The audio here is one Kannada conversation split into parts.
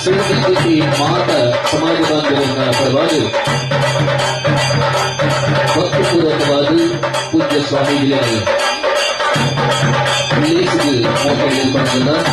ಸುಳ್ಳಿಗೆ ಮಾತ ಸಮಾಜ ಬಾಂಧವರನ್ನ ಪರವಾಗಿ ಭಕ್ತಿಪೂರ್ವಕವಾಗಿ ಪೂಜ್ಯ ಸ್ವಾಮೀಜಿಯನ್ನು ಲೇಸಿಗೆ ಮೋಸ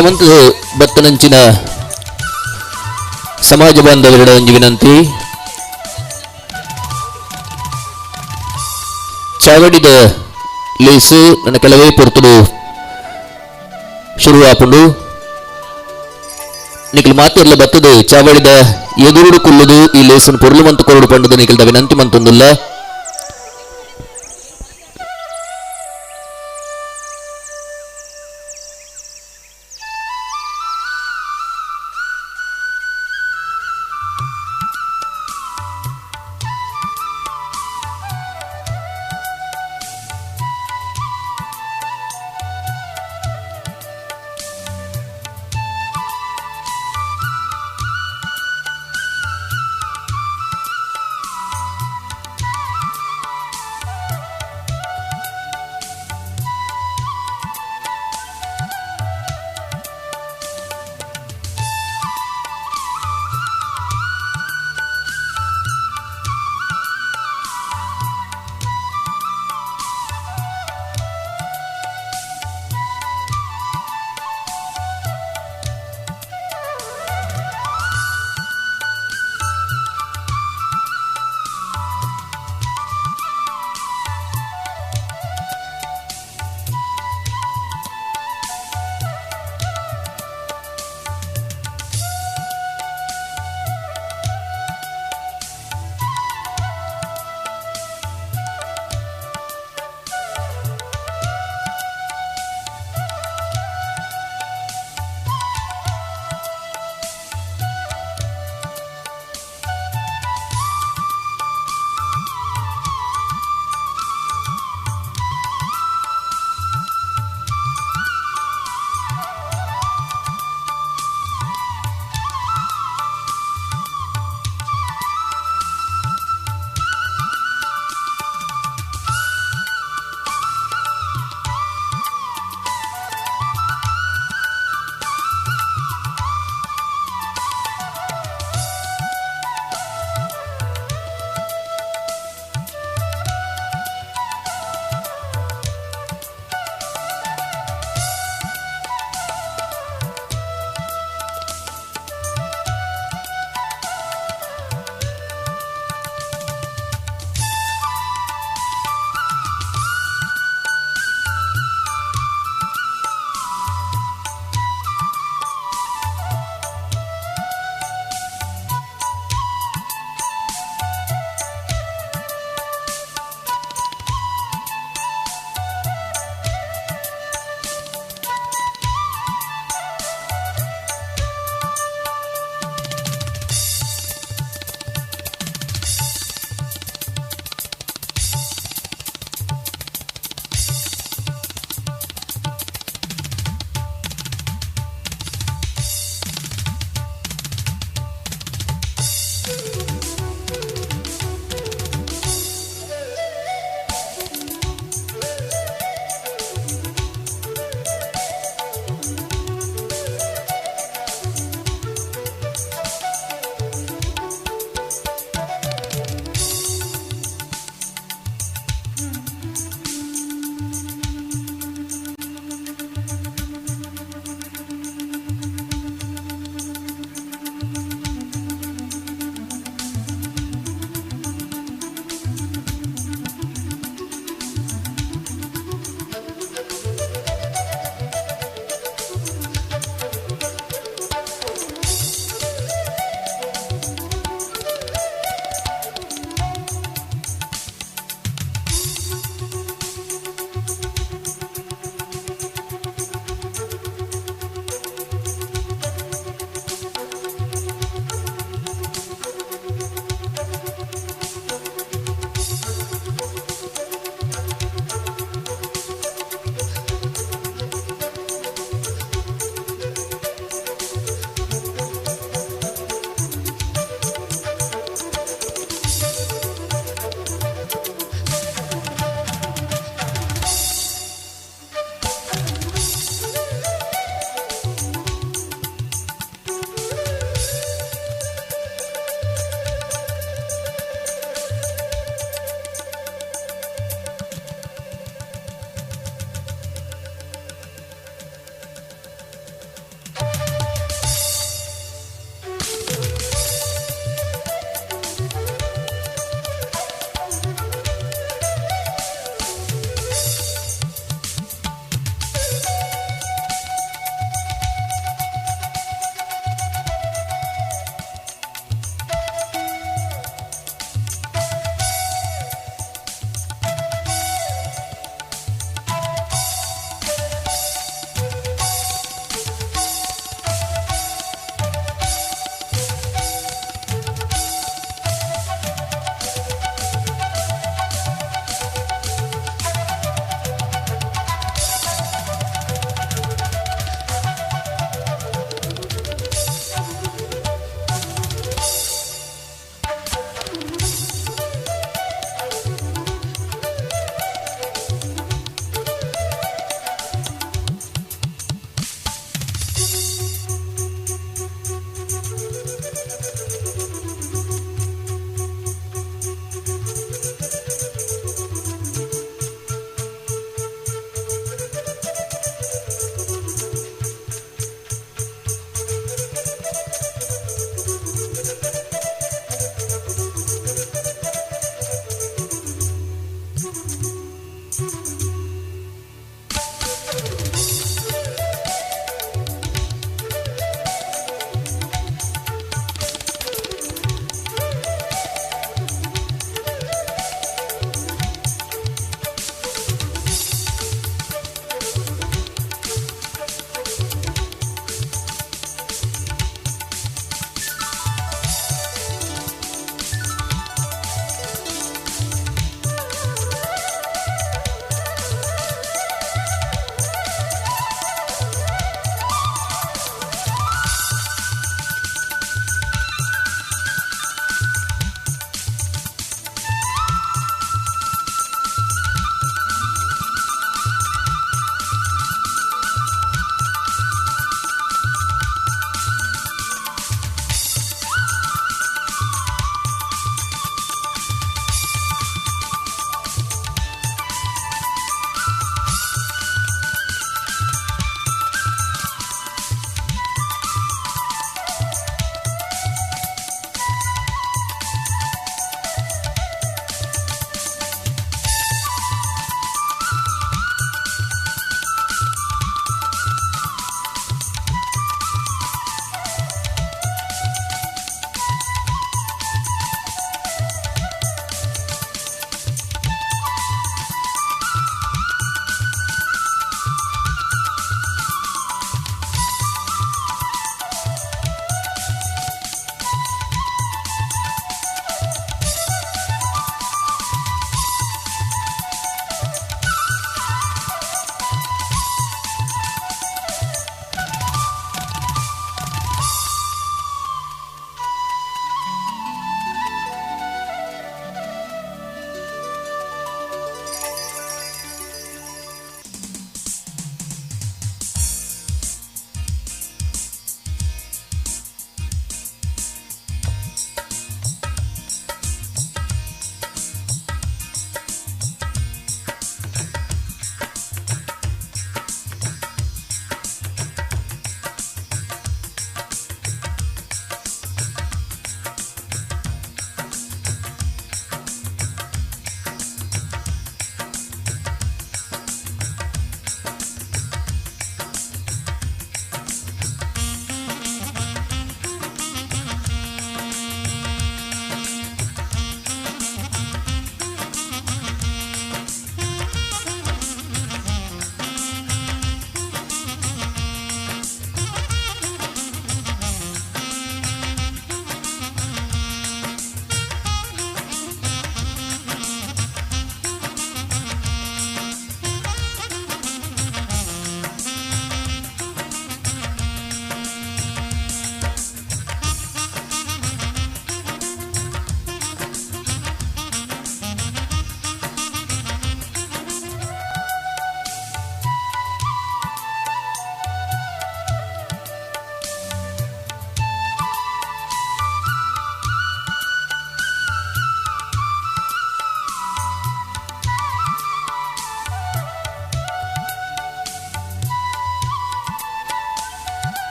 ದಯವಂತ ಬತ್ತನಂಚಿನ ಸಮಾಜ ಬಾಂಧವರ ಒಂಜಿ ವಿನಂತಿ. ಚಾವಡಿದ ಲೇಸು ನನ್ನ ಕೆಲವೇ ಪೊರ್ತುಡು ಶುರು ಆಪುಂಡು. ನಿಖಿಲ್ ಮಾತೆರ್ಲ ಬತ್ತದು ಚಾವಡಿದ ಎದುರುಡು ಕುಲ್ಲುದು ಈ ಲೇಸನ್ ಪೊರ್ಲು ಮಂತು ಕೊರಡು ಪಂಡದು ನಿಖಿಲ್ದ ವಿನಂತಿ ಮಂತೊಂದುಲ್ಲ.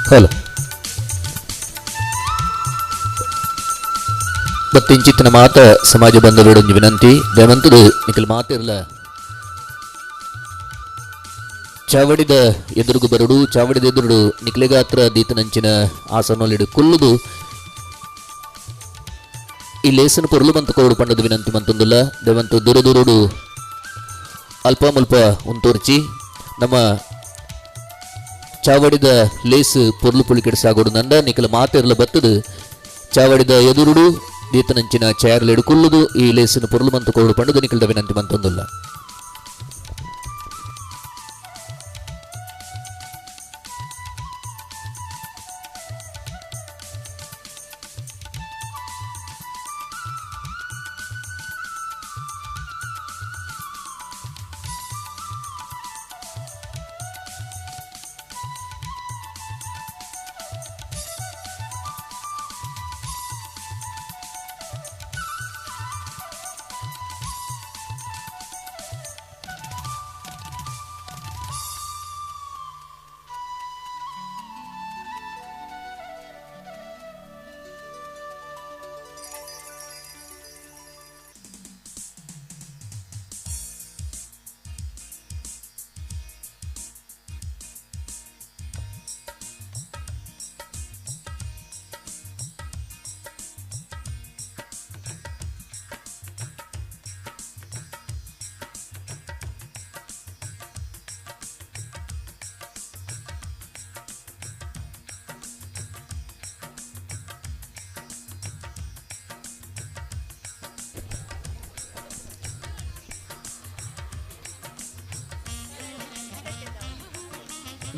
ಹಲೋ ಬತ್ತಿಂಚಿತ್ತಿನ ಮಾತ ಸಮಾಜ ಬಂಧುಗಳೊಂದು ವಿನಂತಿ ದಯವಂತದು ನಿಖಲ್ ಮಾತಿರಲ ಚಾವಡಿದ ಎದುರುಗು ಬರಡು ಚಾವಡಿದ ಎದುರುಡು ನಿಖಲೆಗಾತ್ರ ದೀತನಂಚಿನ ಆಸನೊಲಿಡು ಕುಲ್ಲುದು ಈ ಲೇಸನ ಪೊರ್ಲು ಮಂತ ಕೋಡು ಪಂಡದು ವಿನಂತಿ ಮಂತೊಂದುಲ್ಲ ದಯವಂತು ದೂರ ದೂರುಡು ಅಲ್ಪ ಮುಲ್ಪ ಉಂತೋರ್ಚಿ ನಮ್ಮ ಚಾವಡಿದ ಲೇಸ್ ಪೊರ್ಲು ಪುಳಿಕೆಡು ಸಾಗೋಡು ನಂದ ನಿಖಲ ಮಾತಿರಲ ಬತ್ತದು ಚಾವಡಿದ ಎದುರುಡು ದೀತನಂಚಿನ ಚೇರ್ಲು ಎಡುಕುಲ್ಲುದು ಈ ಲೇಸಿನ ಪೊರ್ಲು ಮಂತ ಕೋಡು ಪಂಡದು ನಿಖಲ್ದ ವಿನಂತಿ ಮಂತೊಂದುಲ್ಲ.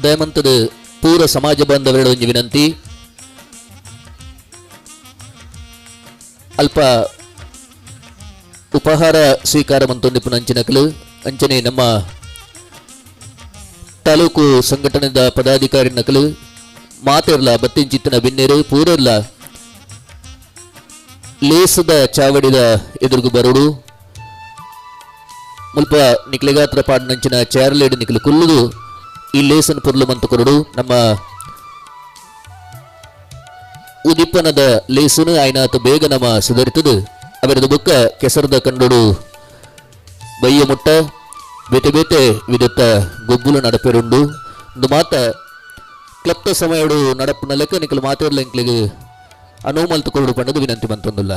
ದಯಮಂತದ ಪೂರ ಸಮಾಜ ಬಾಂಧವರ ಒಂದು ವಿನಂತಿ ಅಲ್ಪ ಉಪಹಾರ ಸ್ವೀಕಾರ ಮಂತೊಂದಿಪ್ಪು ನಂಚಿನಕಲು ಅಂಚನೆ ನಮ್ಮ ತಾಲೂಕು ಸಂಘಟನೆದ ಪದಾಧಿಕಾರಿ ನಕಲು ಮಾತಿರಲ ಬತ್ತಿಂಚಿತ್ತಿನ ಬಿನ್ನೇರು ಪೂರಲ್ಲ ಲೇಸದ ಚಾವಡಿದ ಎದುರುಗು ಬರುಡು ಮುಲ್ಪ ನಿಕ್ಲೆಗಾತ್ರ ಪಾಡಿನಂಚಿನ ಚೇರ್ಲೇಡು ನಿಕ್ಲು ಕುಲ್ಲುದು ಈ ಲೇಸನ್ ಪೊರ್ಲು ಮಂತ ಕೊರಡು ನಮ್ಮ ಉದಿಪ್ಪನದ ಲೇಸುನು ಆಯ್ನಾತ ಬೇಗ ನಮ್ಮ ಸುಧರಿತದು ಅವರದು ಬುಕ್ಕ ಕೆಸರದ ಕಂಡುಡು ಬಯ್ಯ ಮುಟ್ಟ ಬೇತೆ ಬೇತೆ ವಿದತ್ತ ಗೊಬ್ಬುಲು ನಡಪೆರುಂಡು ಒಂದು ಮಾತ ಕ್ಲಪ್ತ ಸಮಯಡು ನಡಪು ಲೆಕ್ಕ ನಿಕಲು ಮಾತಿರಲ ಇಂಕ್ಲಿಗೆ ಅನುವು ಮಲ್ತು ಕೊರಡು ಪಂಡದು ವಿನಂತಿ ಮಂತೊಂದುಲ್ಲ.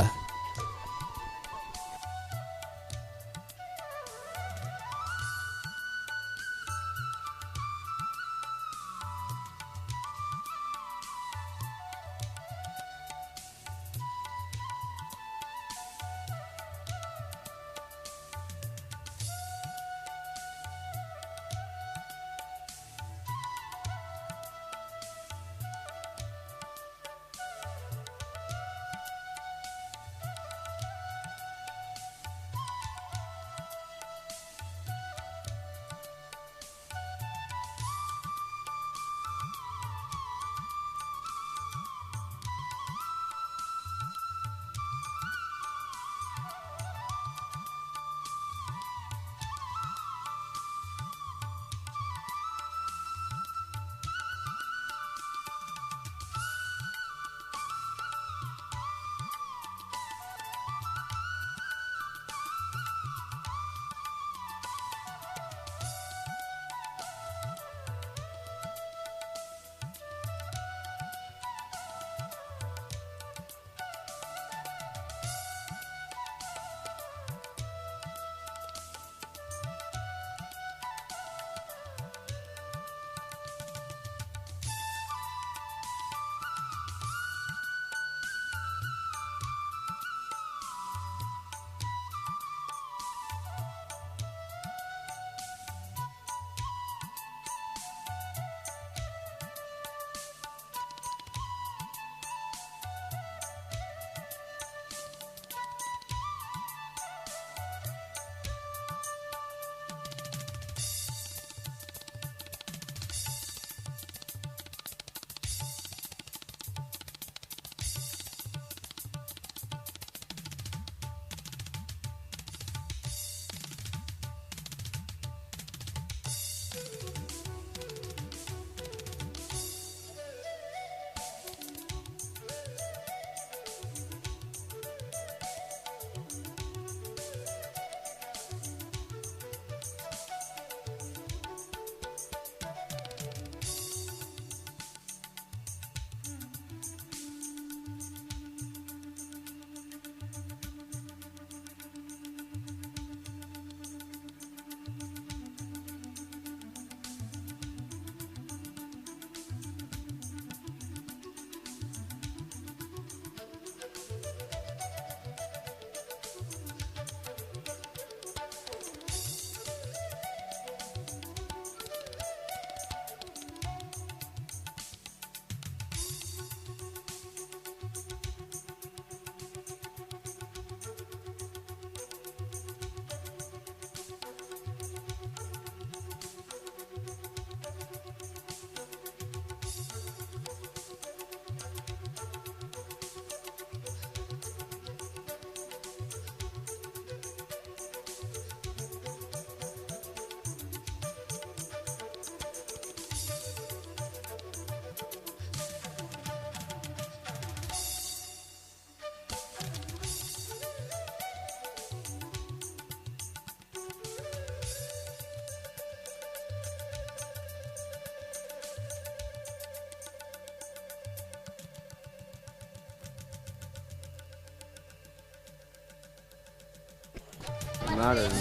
ಮಾಡಲ್ಲ.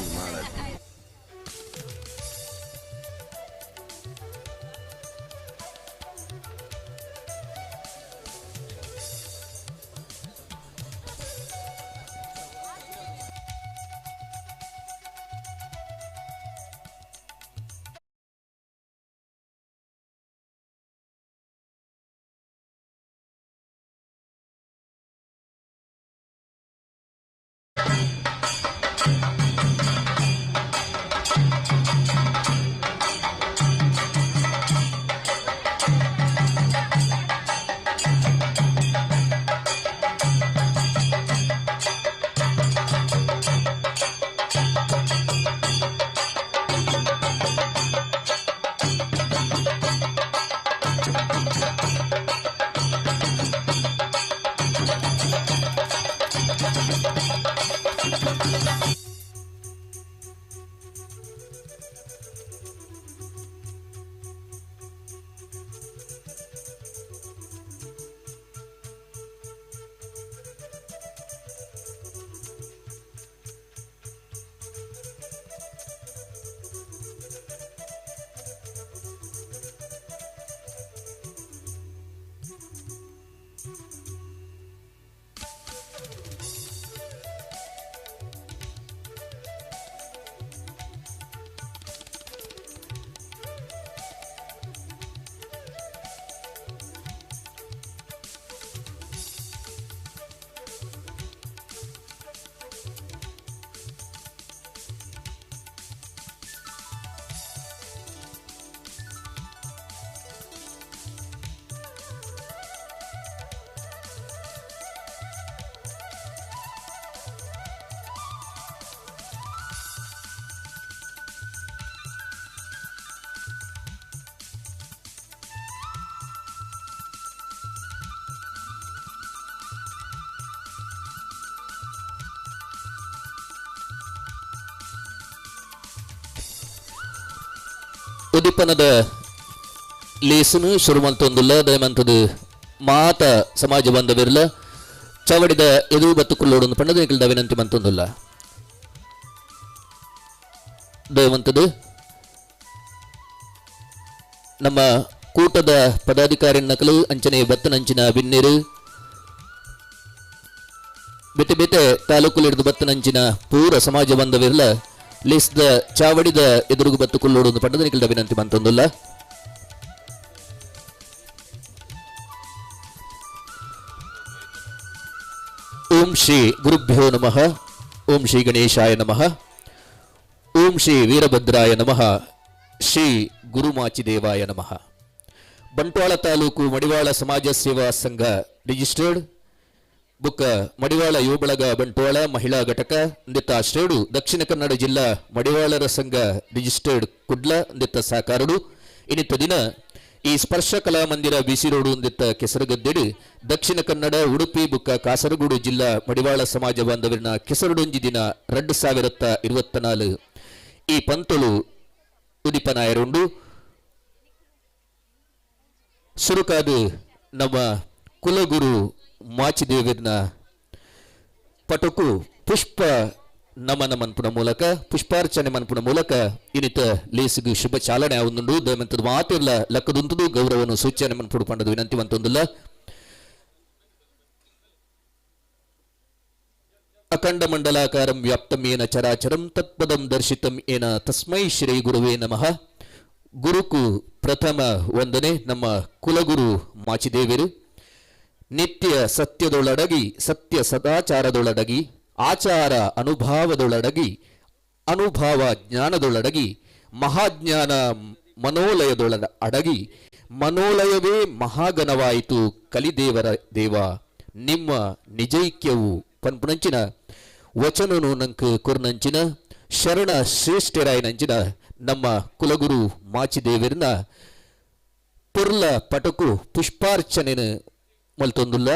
ಉದ್ದೀಪನದ ಲೇಸನು ಶುರುವಂತೊಂದುಲ್ಲ ದಯಮಂತದು ಮಾತ ಸಮಾಜ ಬಾಂಧವಿರಲ ಚವಡಿದ ಎದು ಬತ್ತುಕೊಳ್ಳೋಡು ಪಂಡದ ವಿನಂತಿ ಮಂತೊಂದುಲ್ಲ ದಯವಂತದು ನಮ್ಮ ಕೂಟದ ಪದಾಧಿಕಾರಿ ನಕಲು ಅಂಚನೆ ಬತ್ತನಂಚಿನ ಬಿನ್ನೇರು ಬೆತೆ ಬೆತೆ ತಾಲೂಕುಲಿಡಿದು ಬತ್ತನಂಚಿನ ಪೂರ ಸಮಾಜ ಬಾಂಧವಿರಲ ಲೇಸ್ದ ಚಾವಡಿದ ಎದುರುಗು ಬತ್ತುಕೊಳ್ಳೋಡು ಪಂಡದ ವಿನಂತಿ ಮಂತೊಂದುಲ್ಲ ಓಂ ಶ್ರೀ ಗುರುಭ್ಯೋ ನಮಃ ಓಂ ಶ್ರೀ ಗಣೇಶಾಯ ನಮಃ ಓಂ ಶ್ರೀ ವೀರಭದ್ರಾಯ ನಮಃ ಶ್ರೀ ಗುರುಮಾಚಿದೇವಾಯ ನಮಃ. ಬಂಟ್ವಾಳ ತಾಲೂಕು ಮಡಿವಾಳ ಸಮಾಜ ಸೇವಾ ಸಂಘ ರಿಜಿಸ್ಟರ್ಡ್ ಬುಕ್ಕ ಮಡಿವಾಳ ಯುವಬಳಗ ಬಂಟ್ವಾಳ ಮಹಿಳಾ ಘಟಕ ಅಂದಿತ್ತ ಶ್ರೇಡು ದಕ್ಷಿಣ ಕನ್ನಡ ಜಿಲ್ಲಾ ಮಡಿವಾಳರ ಸಂಘ ರಿಜಿಸ್ಟರ್ಡ್ ಕುಡ್ಲ ಅಂದಿತ್ತ ಸಾಕಾರಡು ಇನ್ನಿತ್ತ ದಿನ ಈ ಸ್ಪರ್ಶ ಕಲಾ ಮಂದಿರ ಬಿಸಿ ರೋಡು ಅಂದಿತ್ತ ಕೆಸರುಗದ್ದೆಡು ದಕ್ಷಿಣ ಕನ್ನಡ ಉಡುಪಿ ಬುಕ್ಕ ಕಾಸರಗೋಡು ಜಿಲ್ಲಾ ಮಡಿವಾಳ ಸಮಾಜ ಬಾಂಧವರಿನ ಕೆಸರುಡೊಂಜಿ ದಿನ 2024 ಈ ಪಂತೊಳು ಉದಿಪನಾಯರುಂಡು ಸುರುಕಾದು ನಮ್ಮ ಕುಲಗುರು ಮಾಚಿದೇವರಿನ ಪಟಕು ಪುಷ್ಪ ನಮನ ಮನ್ಪುನ ಮೂಲಕ ಪುಷ್ಪಾರ್ಚನೆ ಮನ್ಪುನ ಮೂಲಕ ಇನ್ನಿತ ಲೇಸಿಗೂ ಶುಭ ಚಾಲನೆ ಆವೊಂದುಂಡು ದಯಮಂತದ ಮಾತಿರ್ಲ ಲಕ್ಕದುಂತುದು ಗೌರವವನ್ನು ಸೂಚನೆ ಮನ್ಪುಡು ಪಂಡದು ವಿನಂತಿ ಮಂತೊಂದುಲ್ಲ ಅಖಂಡ ಮಂಡಲಾಕಾರಂ ವ್ಯಾಪ್ತಂ ಏನ ಚರಾಚರಂ ತತ್ಪದಂ ದರ್ಶಿತಂ ಏನ ತಸ್ಮೈ ಶ್ರೀ ಗುರುವೇ ನಮಃ. ಗುರುಕು ಪ್ರಥಮ ವಂದನೆ ನಮ್ಮ ಕುಲಗುರು ಮಾಚಿದೇವರು ನಿತ್ಯ ಸತ್ಯದೊಳಡಗಿ ಸತ್ಯ ಸದಾಚಾರದೊಳಡಗಿ ಆಚಾರ ಅನುಭಾವದೊಳಡಗಿ ಅನುಭಾವ ಜ್ಞಾನದೊಳಡಗಿ ಮಹಾಜ್ಞಾನ ಮನೋಲಯದೊಳ ಅಡಗಿ ಮನೋಲಯವೇ ಮಹಾಗಣವಾಯಿತು ಕಲಿದೇವರ ದೇವ ನಿಮ್ಮ ನಿಜೈಕ್ಯವು ಪನ್ಪುನಂಚಿನ ವಚನನು ನಂಕು ಕುರ್ನಂಚಿನ ಶರಣ ಶ್ರೇಷ್ಠರಾಯನಂಚಿನ ನಮ್ಮ ಕುಲಗುರು ಮಾಚಿದೇವರಿನ ಪುರ್ಲ ಪಟಕು ಪುಷ್ಪಾರ್ಚನೆನು ಮಲ್ತೊಂದುಲ್ಲ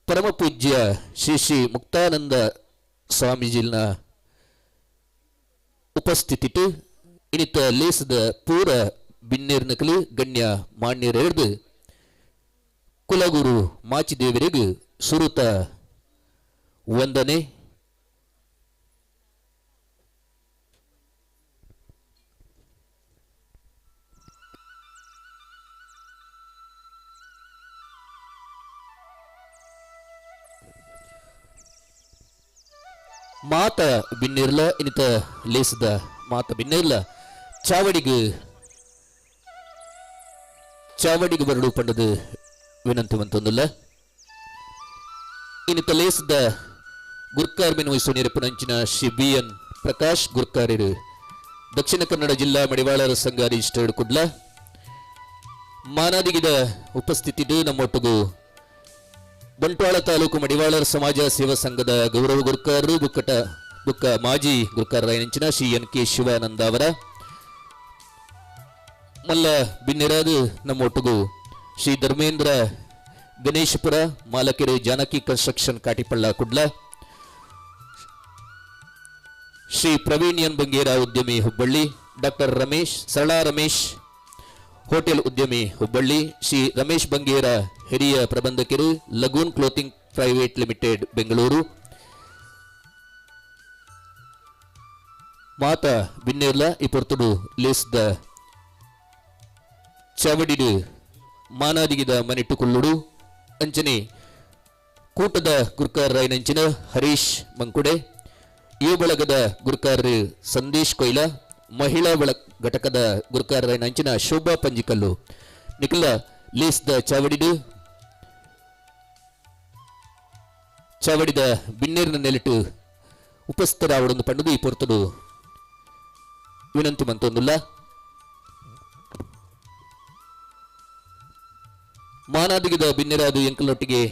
ಪರಮ ಪೂಜ್ಯ ಶ್ರೀ ಶ್ರೀ ಮುಕ್ತಾನಂದ ಸ್ವಾಮೀಜಿನ ಉಪಸ್ಥಿತಿಟು ಇನ್ನಿತ ಲೇಸದ ಪೂರ ಬಿನ್ನೇರ್ನಕಲು ಗಣ್ಯ ಮಾನ್ಯರೆರ್ದು ಕುಲಗುರು ಮಾಚಿದೇವರಿಗೂ ಸುರುತ ವಂದನೆ ಮಾತ ಬಿನ್ನಿರ್ಲ ಇನಿತ ಲೇಸದ ಮಾತ ಬಿನ್ನಿರ್ಲ ಚಾವಡಿಗೆ ಬರಡು ಪಂಡದು ವಿನಂತಿ ಮಂತೊಂದುಲ್ಲ ಇನಿತ ಲೇಸದ ಗುರ್ಕಾರ್ ಮೆನು ವಯಸ್ಸು ನೆರಪುನಂಚಿನ ಶ್ರೀ ಬಿ.ಎನ್. ಪ್ರಕಾಶ್ ಗುರ್ಕಾರಿರು ದಕ್ಷಿಣ ಕನ್ನಡ ಜಿಲ್ಲಾ ಮಡಿವಾಳರ ಸಂಘ ರಿಜಿಸ್ಟರ್ಡ್ ಕುಡ್ಲ ಮಾನಾದಿಗಿದ ಉಪಸ್ಥಿತಿದು ನಮ್ಮೊಟ್ಟಿಗೂ ಬಂಟ್ವಾಳ ತಾಲೂಕು ಮಡಿವಾಳರ ಸಮಾಜ ಸೇವಾ ಸಂಘದ ಗೌರವ ಗುರ್ಕಾರರು ಬುಕ್ಕ ಮಾಜಿ ಗುರ್ಕಾರರಾಯನಂಚಿನ ಶ್ರೀ ಎನ್.ಕೆ. ಶಿವಾನಂದ ಅವರ ಮಲ್ಲ ಬಿನ್ನಿರಾದು ನಮ್ಮೊಟ್ಟಿಗೂ ಶ್ರೀ ಧರ್ಮೇಂದ್ರ ಗಣೇಶಪುರ ಮಾಲಕೆರೆ ಜಾನಕಿ ಕನ್ಸ್ಟ್ರಕ್ಷನ್ ಕಾಟಿಪಳ್ಳ ಕುಡ್ಲ ಶ್ರೀ ಪ್ರವೀಣ್ ಎನ್ ಬಂಗೇರ ಉದ್ಯಮಿ ಹುಬ್ಬಳ್ಳಿ ಡಾಕ್ಟರ್ ಸರಳಾ ರಮೇಶ್ ಹೋಟೆಲ್ ಉದ್ಯಮಿ ಹುಬ್ಬಳ್ಳಿ ಶ್ರೀ ರಮೇಶ್ ಬಂಗೇರ ಹಿರಿಯ ಪ್ರಬಂಧಕರು ಲಗೂನ್ ಕ್ಲೋಥಿಂಗ್ ಪ್ರೈವೇಟ್ ಲಿಮಿಟೆಡ್ ಬೆಂಗಳೂರು ಮಾತ ಬಿನ್ನೇರ್ಲ ಈ ಪೊರ್ತುಡು ಲೇಸ್ದ ಚಾವಡಿಡು ಮಾನಾದಿಗಿದ ಮನಿಟ್ಟುಕೊಳ್ಳುಡು ಅಂಚನೆ ಕೂಟದ ಗುರ್ಕಾರರಾಯನಂಚಿನ ಹರೀಶ್ ಮಂಕುಡೆ ಯುವ ಬಳಗದ ಗುರ್ಕಾರರು ಸಂದೇಶ್ ಕೊಯ್ಲ ಮಹಿಳಾ ಘಟಕದ ಗುರ್ಕಾರರಾಯನಂಚಿನ ಶೋಭಾ ಪಂಜಿಕಲ್ಲು ನಿಖಲ ಲೇಸ್ದ ಚಾವಡಿದ ಬಿನ್ನೇರಿನ ನೆಲೆಟು ಉಪಸ್ಥಿತರಾವಡೊಂದು ಪಂಡುದು ಈ ಪೊರ್ತುಡು ವಿನಂತಿ ಮಂತೊಂದುಲ್ಲ ಮಾನಾದಿಗಿದ ಬಿನ್ನೆರಾದು ಎಂಕಲೊಟ್ಟಿಗೆ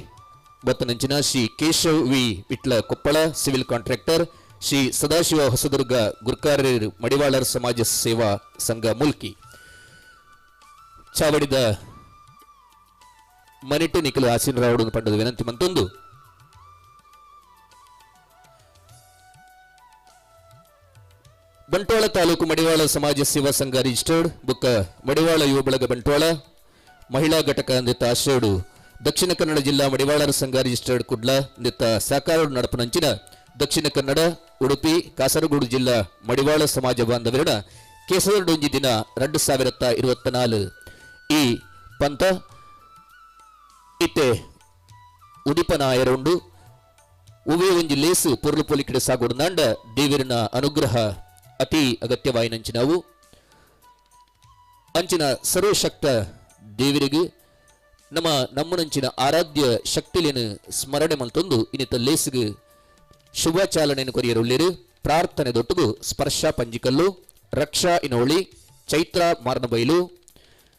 ಬತ್ತನಂಚಿನ Shri Keshav V Vitla Koppala civil contractor Shri Sadashiva Hosadurga ಗುರ್ಕಾರರು ಮಡಿವಾಳರ ಸಮಾಜ ಸೇವಾ ಸಂಘ ಮುಲ್ಕಿ ಚಾವಡಿದ ಮನಿಟ್ಟು ನಿಖಲು ಆಸೀನರಾವಡನ್ನು ಪಂಡದ ವಿನಂತಿ ಮಂತೊಂದು ಬಂಟ್ವಾಳ ತಾಲೂಕು ಮಡಿವಾಳ ಸಮಾಜ ಸೇವಾ ಸಂಘ ರಿಜಿಸ್ಟರ್ಡ್ ಬುಕ್ಕ ಮಡಿವಾಳ ಯುವ ಬಳಗ ಬಂಟ್ವಾಳ ಮಹಿಳಾ ಘಟಕ ನಿತ್ತ ಆಶ್ರಯಡು ದಕ್ಷಿಣ ಕನ್ನಡ ಜಿಲ್ಲಾ ಮಡಿವಾಳರ ಸಂಘ ರಿಜಿಸ್ಟರ್ಡ್ ಕುಡ್ಲ ನಿತ್ತ ಸಾಕಾರೋಡು ನಡಪನಂಚಿನ ದಕ್ಷಿಣ ಕನ್ನಡ ಉಡುಪಿ ಕಾಸರಗೋಡು ಜಿಲ್ಲಾ ಮಡಿವಾಳ ಸಮಾಜ ಬಾಂಧವರಣ ಕೇಸರಡೊಂಜಿ ದಿನ 2024 ಈ ಪಂಥ ಇತ್ತೆ ಉಡಿಪನಾಯರುಂಡು ಉವೆ ಒಂಜಿ ಲೇಸು ಪೊರ್ಲು ಪೊಲಿಕಿಡ ಸಾಗೋಡು ನಾಂಡ ದೇವರಿನ ಅನುಗ್ರಹ ಅತಿ ಅಗತ್ಯವಾಯಿನಂಚಿನವು ಅಂಚಿನ ಸರ್ವಶಕ್ತ ದೇವರಿಗೆ ನಮ್ಮನಂಚಿನ ಆರಾಧ್ಯ ಶಕ್ತಿಲೇನು ಸ್ಮರಣೆ ಮಲ್ತೊಂದು ಇನ್ನಿತ ಲೇಸಿಗೆ ಶುಭ ಚಾಲನೆಯನ್ನು ಕೊರಿಯರುಳ್ಳೇರು ಪ್ರಾರ್ಥನೆ ದೊಟ್ಟುಗು ಸ್ಪರ್ಶ ಪಂಜಿಕಲ್ಲು ರಕ್ಷಾ ಇನೋಳಿ ಚೈತ್ರ ಮಾರ್ನಬೈಲು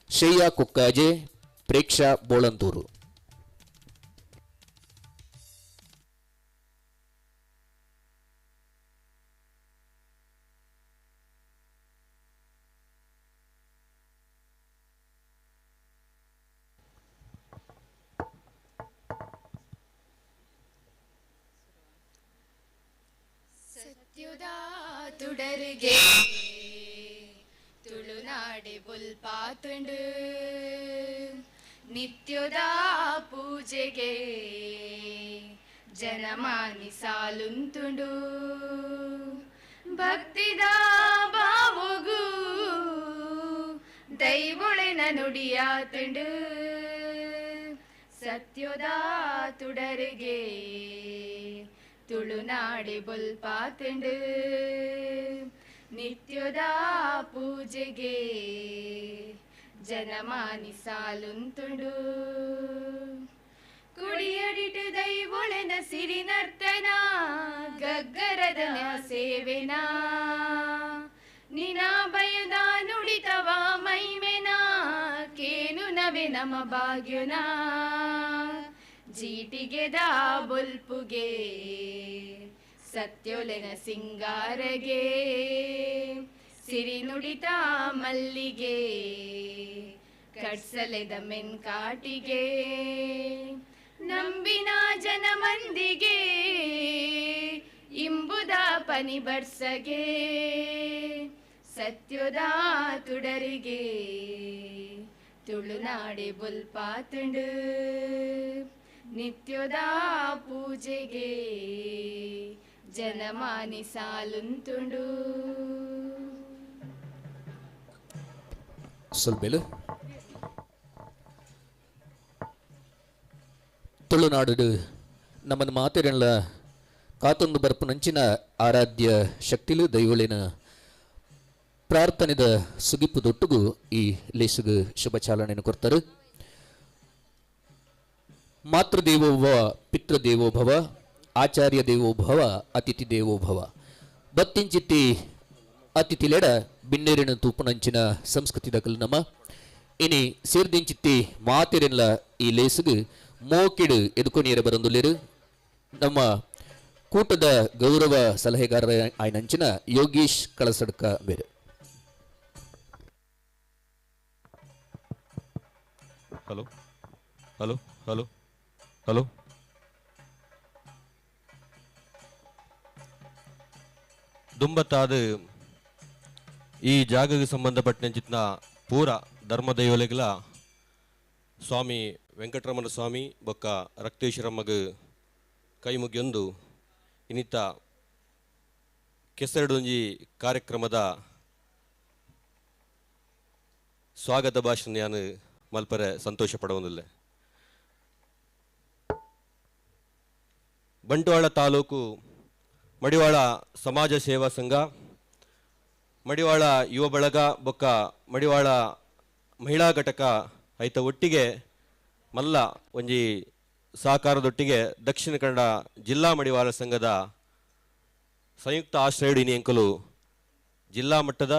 ಶ್ರೇಯಾ ಕುಕ್ಕಾಜೆ ಪ್ರೇಕ್ಷಾ ಬೋಳಂತೂರು ಸತ್ಯುದಾ ತುಡರಿಗೆ ತುಳುನಾಡೆ ಬುಲ್ಪಾತುಂಡು ನಿತ್ಯದ ಪೂಜೆಗೆ ಜನಮಾನಿ ಸಾಲುಂತುಂಡು ಭಕ್ತಿದ ಬಾವುಗು ದೈವೊಳೆನ ನುಡಿಯಾತುಂಡು ಸತ್ಯದ ತುಡರಿಗೆ ತುಳುನಾಡೆ ಬುಲ್ಪಾತುಂಡು ನಿತ್ಯದ ಪೂಜೆಗೆ ಜನಮಾನಿ ಸಾಲುಂತುಂಡು ಕುಡಿಯಡಿಟು ದೈವೊಳೆನ ಸಿರಿ ನರ್ತನ ಗಗ್ಗರದ ಸೇವೆನ ನಿನ ಬಯದ ನುಡಿತವ ಮೈಮೆನ ಕೇನು ನವೆ ನಮ ಭಾಗ್ಯನ ಜೀಟಿಗೆದ ಬುಲ್ಪುಗೆ ಸತ್ಯೊಲೆನ ಸಿಂಗಾರಗೆ ಸಿರಿ ನುಡಿತ ಮಲ್ಲಿಗೆ ಕಟ್ಸಲೆದ ಮೆನ್ಕಾಟಿಗೆ ನಂಬಿನ ಜನ ಮಂದಿಗೆ ಇಂಬುದ ಪನಿ ಬರ್ಸಗೆ ಸತ್ಯದ ತುಡರಿಗೆ ತುಳುನಾಡೆ ಬುಲ್ಪಾತುಂಡು ನಿತ್ಯದ ಪೂಜೆಗೆ ಜನಮಾನಿ ಸಾಲುಂತುಂಡು ಸ್ವಲ್ಪ ತುಳುನಾಡು ನಮ್ಮನ್ನು ಮಾತಿರಲ್ಲ ಕಾತೊಂದು ಬರ್ಪುನಂಚಿನ ಆರಾಧ್ಯ ಶಕ್ತಿಲು ದೈವಳಿನ ಪ್ರಾರ್ಥನೆದ ಸುಗಿಪ್ಪು ದೊಟ್ಟುಗು ಈ ಲೇಸುಗು ಶುಭ ಚಾಲನೆಯನ್ನು ಕೊಡ್ತಾರೆ. ಮಾತೃದೇವೋಭವ, ಪಿತೃದೇವೋಭವ, ಆಚಾರ್ಯ ದೇವೋಭವ, ಅತಿಥಿ ದೇವೋಭವ. ಬತ್ತಿಂಚಿತ್ತಿ ಅತಿಥಿಲೆಡ ಬಿನ್ನೇರಿನ ತೂಪುನಂಚಿನ ಸಂಸ್ಕೃತಿ ದಕಲು ನಮ್ಮ ಇನಿ ಸೇರ್ದಿಂಚಿತ್ತಿ ಮಾತಿರೆನ್ಲ ಈ ಲೇಸುಗು ಮೋಕಿಡು ಎದುಕೊನಿಯರ ಬರಂದುಲ್ಲೇರು ನಮ್ಮ ಕೂಟದ ಗೌರವ ಸಲಹೆಗಾರರ ಆಯ್ನಂಚಿನ ಯೋಗೀಶ್ ಕಳಸಡ್ಕ ಬೇರೆ. ಹಲೋ ಹಲೋ ಹಲೋ ಹಲೋ ದುಂಬತ್ತಾದ ಈ ಜಾಗಕ್ಕೆ ಸಂಬಂಧಪಟ್ಟಂಚಿತ್ನ ಪೂರ ಧರ್ಮದೈವಲೆಗಳ ಸ್ವಾಮಿ ವೆಂಕಟರಮಣ ಸ್ವಾಮಿ ಬೊಕ್ಕ ರಕ್ತೇಶ್ವರಮ್ಮಗ ಕೈ ಮುಗಿಯೊಂದು ಇನ್ನಿತ್ತ ಕೆಸರಡೊಂಜಿ ಕಾರ್ಯಕ್ರಮದ ಸ್ವಾಗತ ಭಾಷಣ ನಾನು ಮಲ್ಪರೆ ಸಂತೋಷ ಪಡುವುದಿಲ್ಲ. ಬಂಟ್ವಾಳ ತಾಲೂಕು ಮಡಿವಾಳ ಸಮಾಜ ಸೇವಾ ಸಂಘ, ಮಡಿವಾಳ ಯುವ ಬಳಗ ಬೊಕ್ಕ ಮಡಿವಾಳ ಮಹಿಳಾ ಘಟಕ ಐತ ಒಟ್ಟಿಗೆ ಮಲ್ಲ ಒಂಜಿ ಸಹಕಾರದೊಟ್ಟಿಗೆ ದಕ್ಷಿಣ ಕನ್ನಡ ಜಿಲ್ಲಾ ಮಡಿವಾಳ ಸಂಘದ ಸಂಯುಕ್ತ ಆಶ್ರಯಡಿನಿ ಎಂಕಲು ಜಿಲ್ಲಾ ಮಟ್ಟದ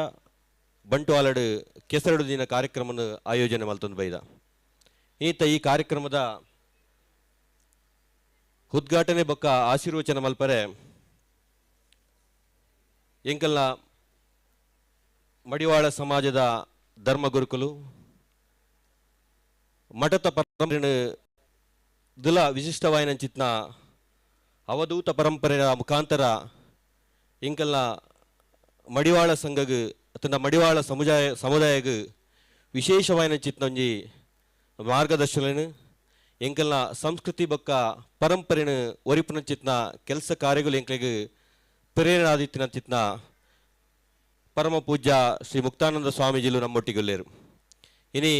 ಬಂಟ್ವಾಳಡ್ ಕೆಸರಡು ದಿನ ಕಾರ್ಯಕ್ರಮವನ್ನು ಆಯೋಜನೆ ಮಲ್ತೊಂದು ಬೈದ. ಈತ ಈ ಕಾರ್ಯಕ್ರಮದ ಉದ್ಘಾಟನೆ ಬೊಕ್ಕ ಆಶೀರ್ವಚನ ಮಲ್ಪರೆ ಎಂಕಲ್ನ ಮಡಿವಾಳ ಸಮಾಜದ ಧರ್ಮಗುರುಕುಲು ಮಠದ ಪರಂಪರೆ ದಿಲ ವಿಶಿಷ್ಟವಾಯಿನಂಚಿತ್ನ ಅವಧೂತ ಪರಂಪರೆಯ ಮುಖಾಂತರ ಎಂಕಲ್ನ ಮಡಿವಾಳ ಸಂಘಗ್ ಅತನ ಮಡಿವಾಳ ಸಮುದಾಯಗ್ ವಿಶೇಷವಾಯಿನಂಚಿತ್ನ ಒಂಜಿ ಮಾರ್ಗದರ್ಶನ ಎಂಕಲ್ನ ಸಂಸ್ಕೃತಿ ಬೊಕ್ಕ ಪರಂಪರೆನ ಒರಿಪುನಂಚಿತ್ನ ಕೆಲಸ ಕಾರ್ಯಗಳು ಎಂಕಲಿಗೆ ಪ್ರೇರಣಾದಿತ್ತಿನಂಚಿತ್ನ ಪರಮ ಪೂಜ್ಯ ಶ್ರೀ ಮುಕ್ತಾನಂದ ಸ್ವಾಮೀಜಿಲು ನಮ್ಮೊಟ್ಟಿಗೊಲ್ಲೇರು. ಇನಿ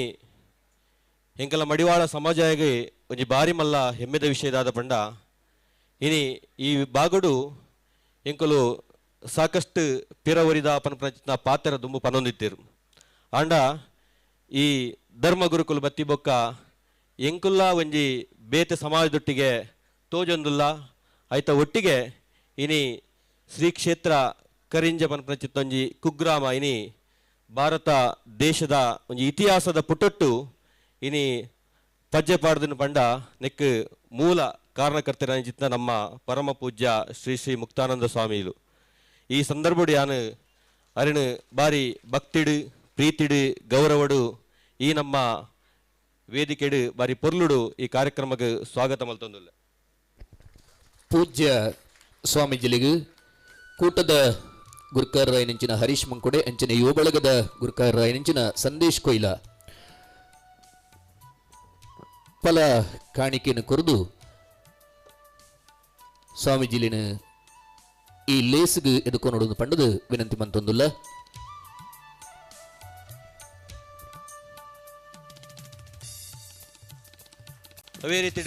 ಎಂಕಲ ಮಡಿವಾಳ ಸಮಾಜಗೆ ಒಂಜಿ ಬಾರಿ ಮಲ್ಲ ಹೆಮ್ಮೆದ ವಿಷಯದಾದ ಪಂಡ ಇನಿ ಈ ಬಾಗಡು ಎಂಕಲು ಸಾಕಷ್ಟು ಪಿರವರಿದ ಪನಪನಚಿತ್ನ ಪಾತ್ರ ದುಂಬು ಪನೊಂದಿತ್ತೇರು. ಆಂಡ ಈ ಧರ್ಮ ಗುರುಕುಲು ಬತ್ತಿ ಬೊಕ್ಕ ಎಂಕುಲ್ಲ ಒಂಜಿ ಬೇತೆ ಸಮಾಜದೊಟ್ಟಿಗೆ ತೋಜೊಂದುಲ್ಲ ಐತ ಒಟ್ಟಿಗೆ ಇನಿ ಶ್ರೀ ಕ್ಷೇತ್ರ ಕರಿಂಜ ಪನಪನಚಿತ್ತ ಒಂಜಿ ಕುಗ್ರಾಮ ಇನಿ ಭಾರತ ದೇಶದ ಒಂಜಿ ಇತಿಹಾಸದ ಪುಟೊಟ್ಟು ಇನಿ ಪಜ್ಜೆ ಪಾಡ್ದನ್ನು ಪಂಡ ನೆಕ್ ಮೂಲ ಕಾರಣಕರ್ತರಂಚಿತ್ನ ನಮ್ಮ ಪರಮ ಪೂಜ್ಯ ಶ್ರೀ ಶ್ರೀ ಮುಕ್ತಾನಂದ ಸ್ವಾಮಿಲು. ಈ ಸಂದರ್ಭಡು ಯಾನು ಅರಿಣು ಬಾರಿ ಭಕ್ತಿಡು ಪ್ರೀತಿಡು ಗೌರವಡು ಈ ನಮ್ಮ ವೇದಿಕೆಡು ಬಾರಿ ಪೊರ್ಲುಡು ಈ ಕಾರ್ಯಕ್ರಮಕ್ಕೆ ಸ್ವಾಗತ ಮಲ್ತೊಂದುಲ್ಲ. ಪೂಜ್ಯ ಸ್ವಾಮೀಜಿಲಿಗು ಕೂಟದ ಗುರ್ಕಾರರಾಯನಂಚಿನ ಹರೀಶ್ ಮಂಕುಡೆ ಅಂಚಿನ ಯುವ ಬಳಗದ ಗುರ್ಕಾರರಾಯನಂಚಿನ ಸಂದೇಶ್ ಕೊಯ್ಲ ಪಲ ಕಾಣಿಕೆಯನ್ನು ಕೊರದು ಸ್ವಾಮೀಜಿಲಿನ ಈ ಲೇಸ್ಗೆ ಎದುಕೊಂಡು ಪಂಡದು ವಿನಂತಿ ಮಂತೊಂದುಲ್ಲ. ಅವೇ ರೀತಿ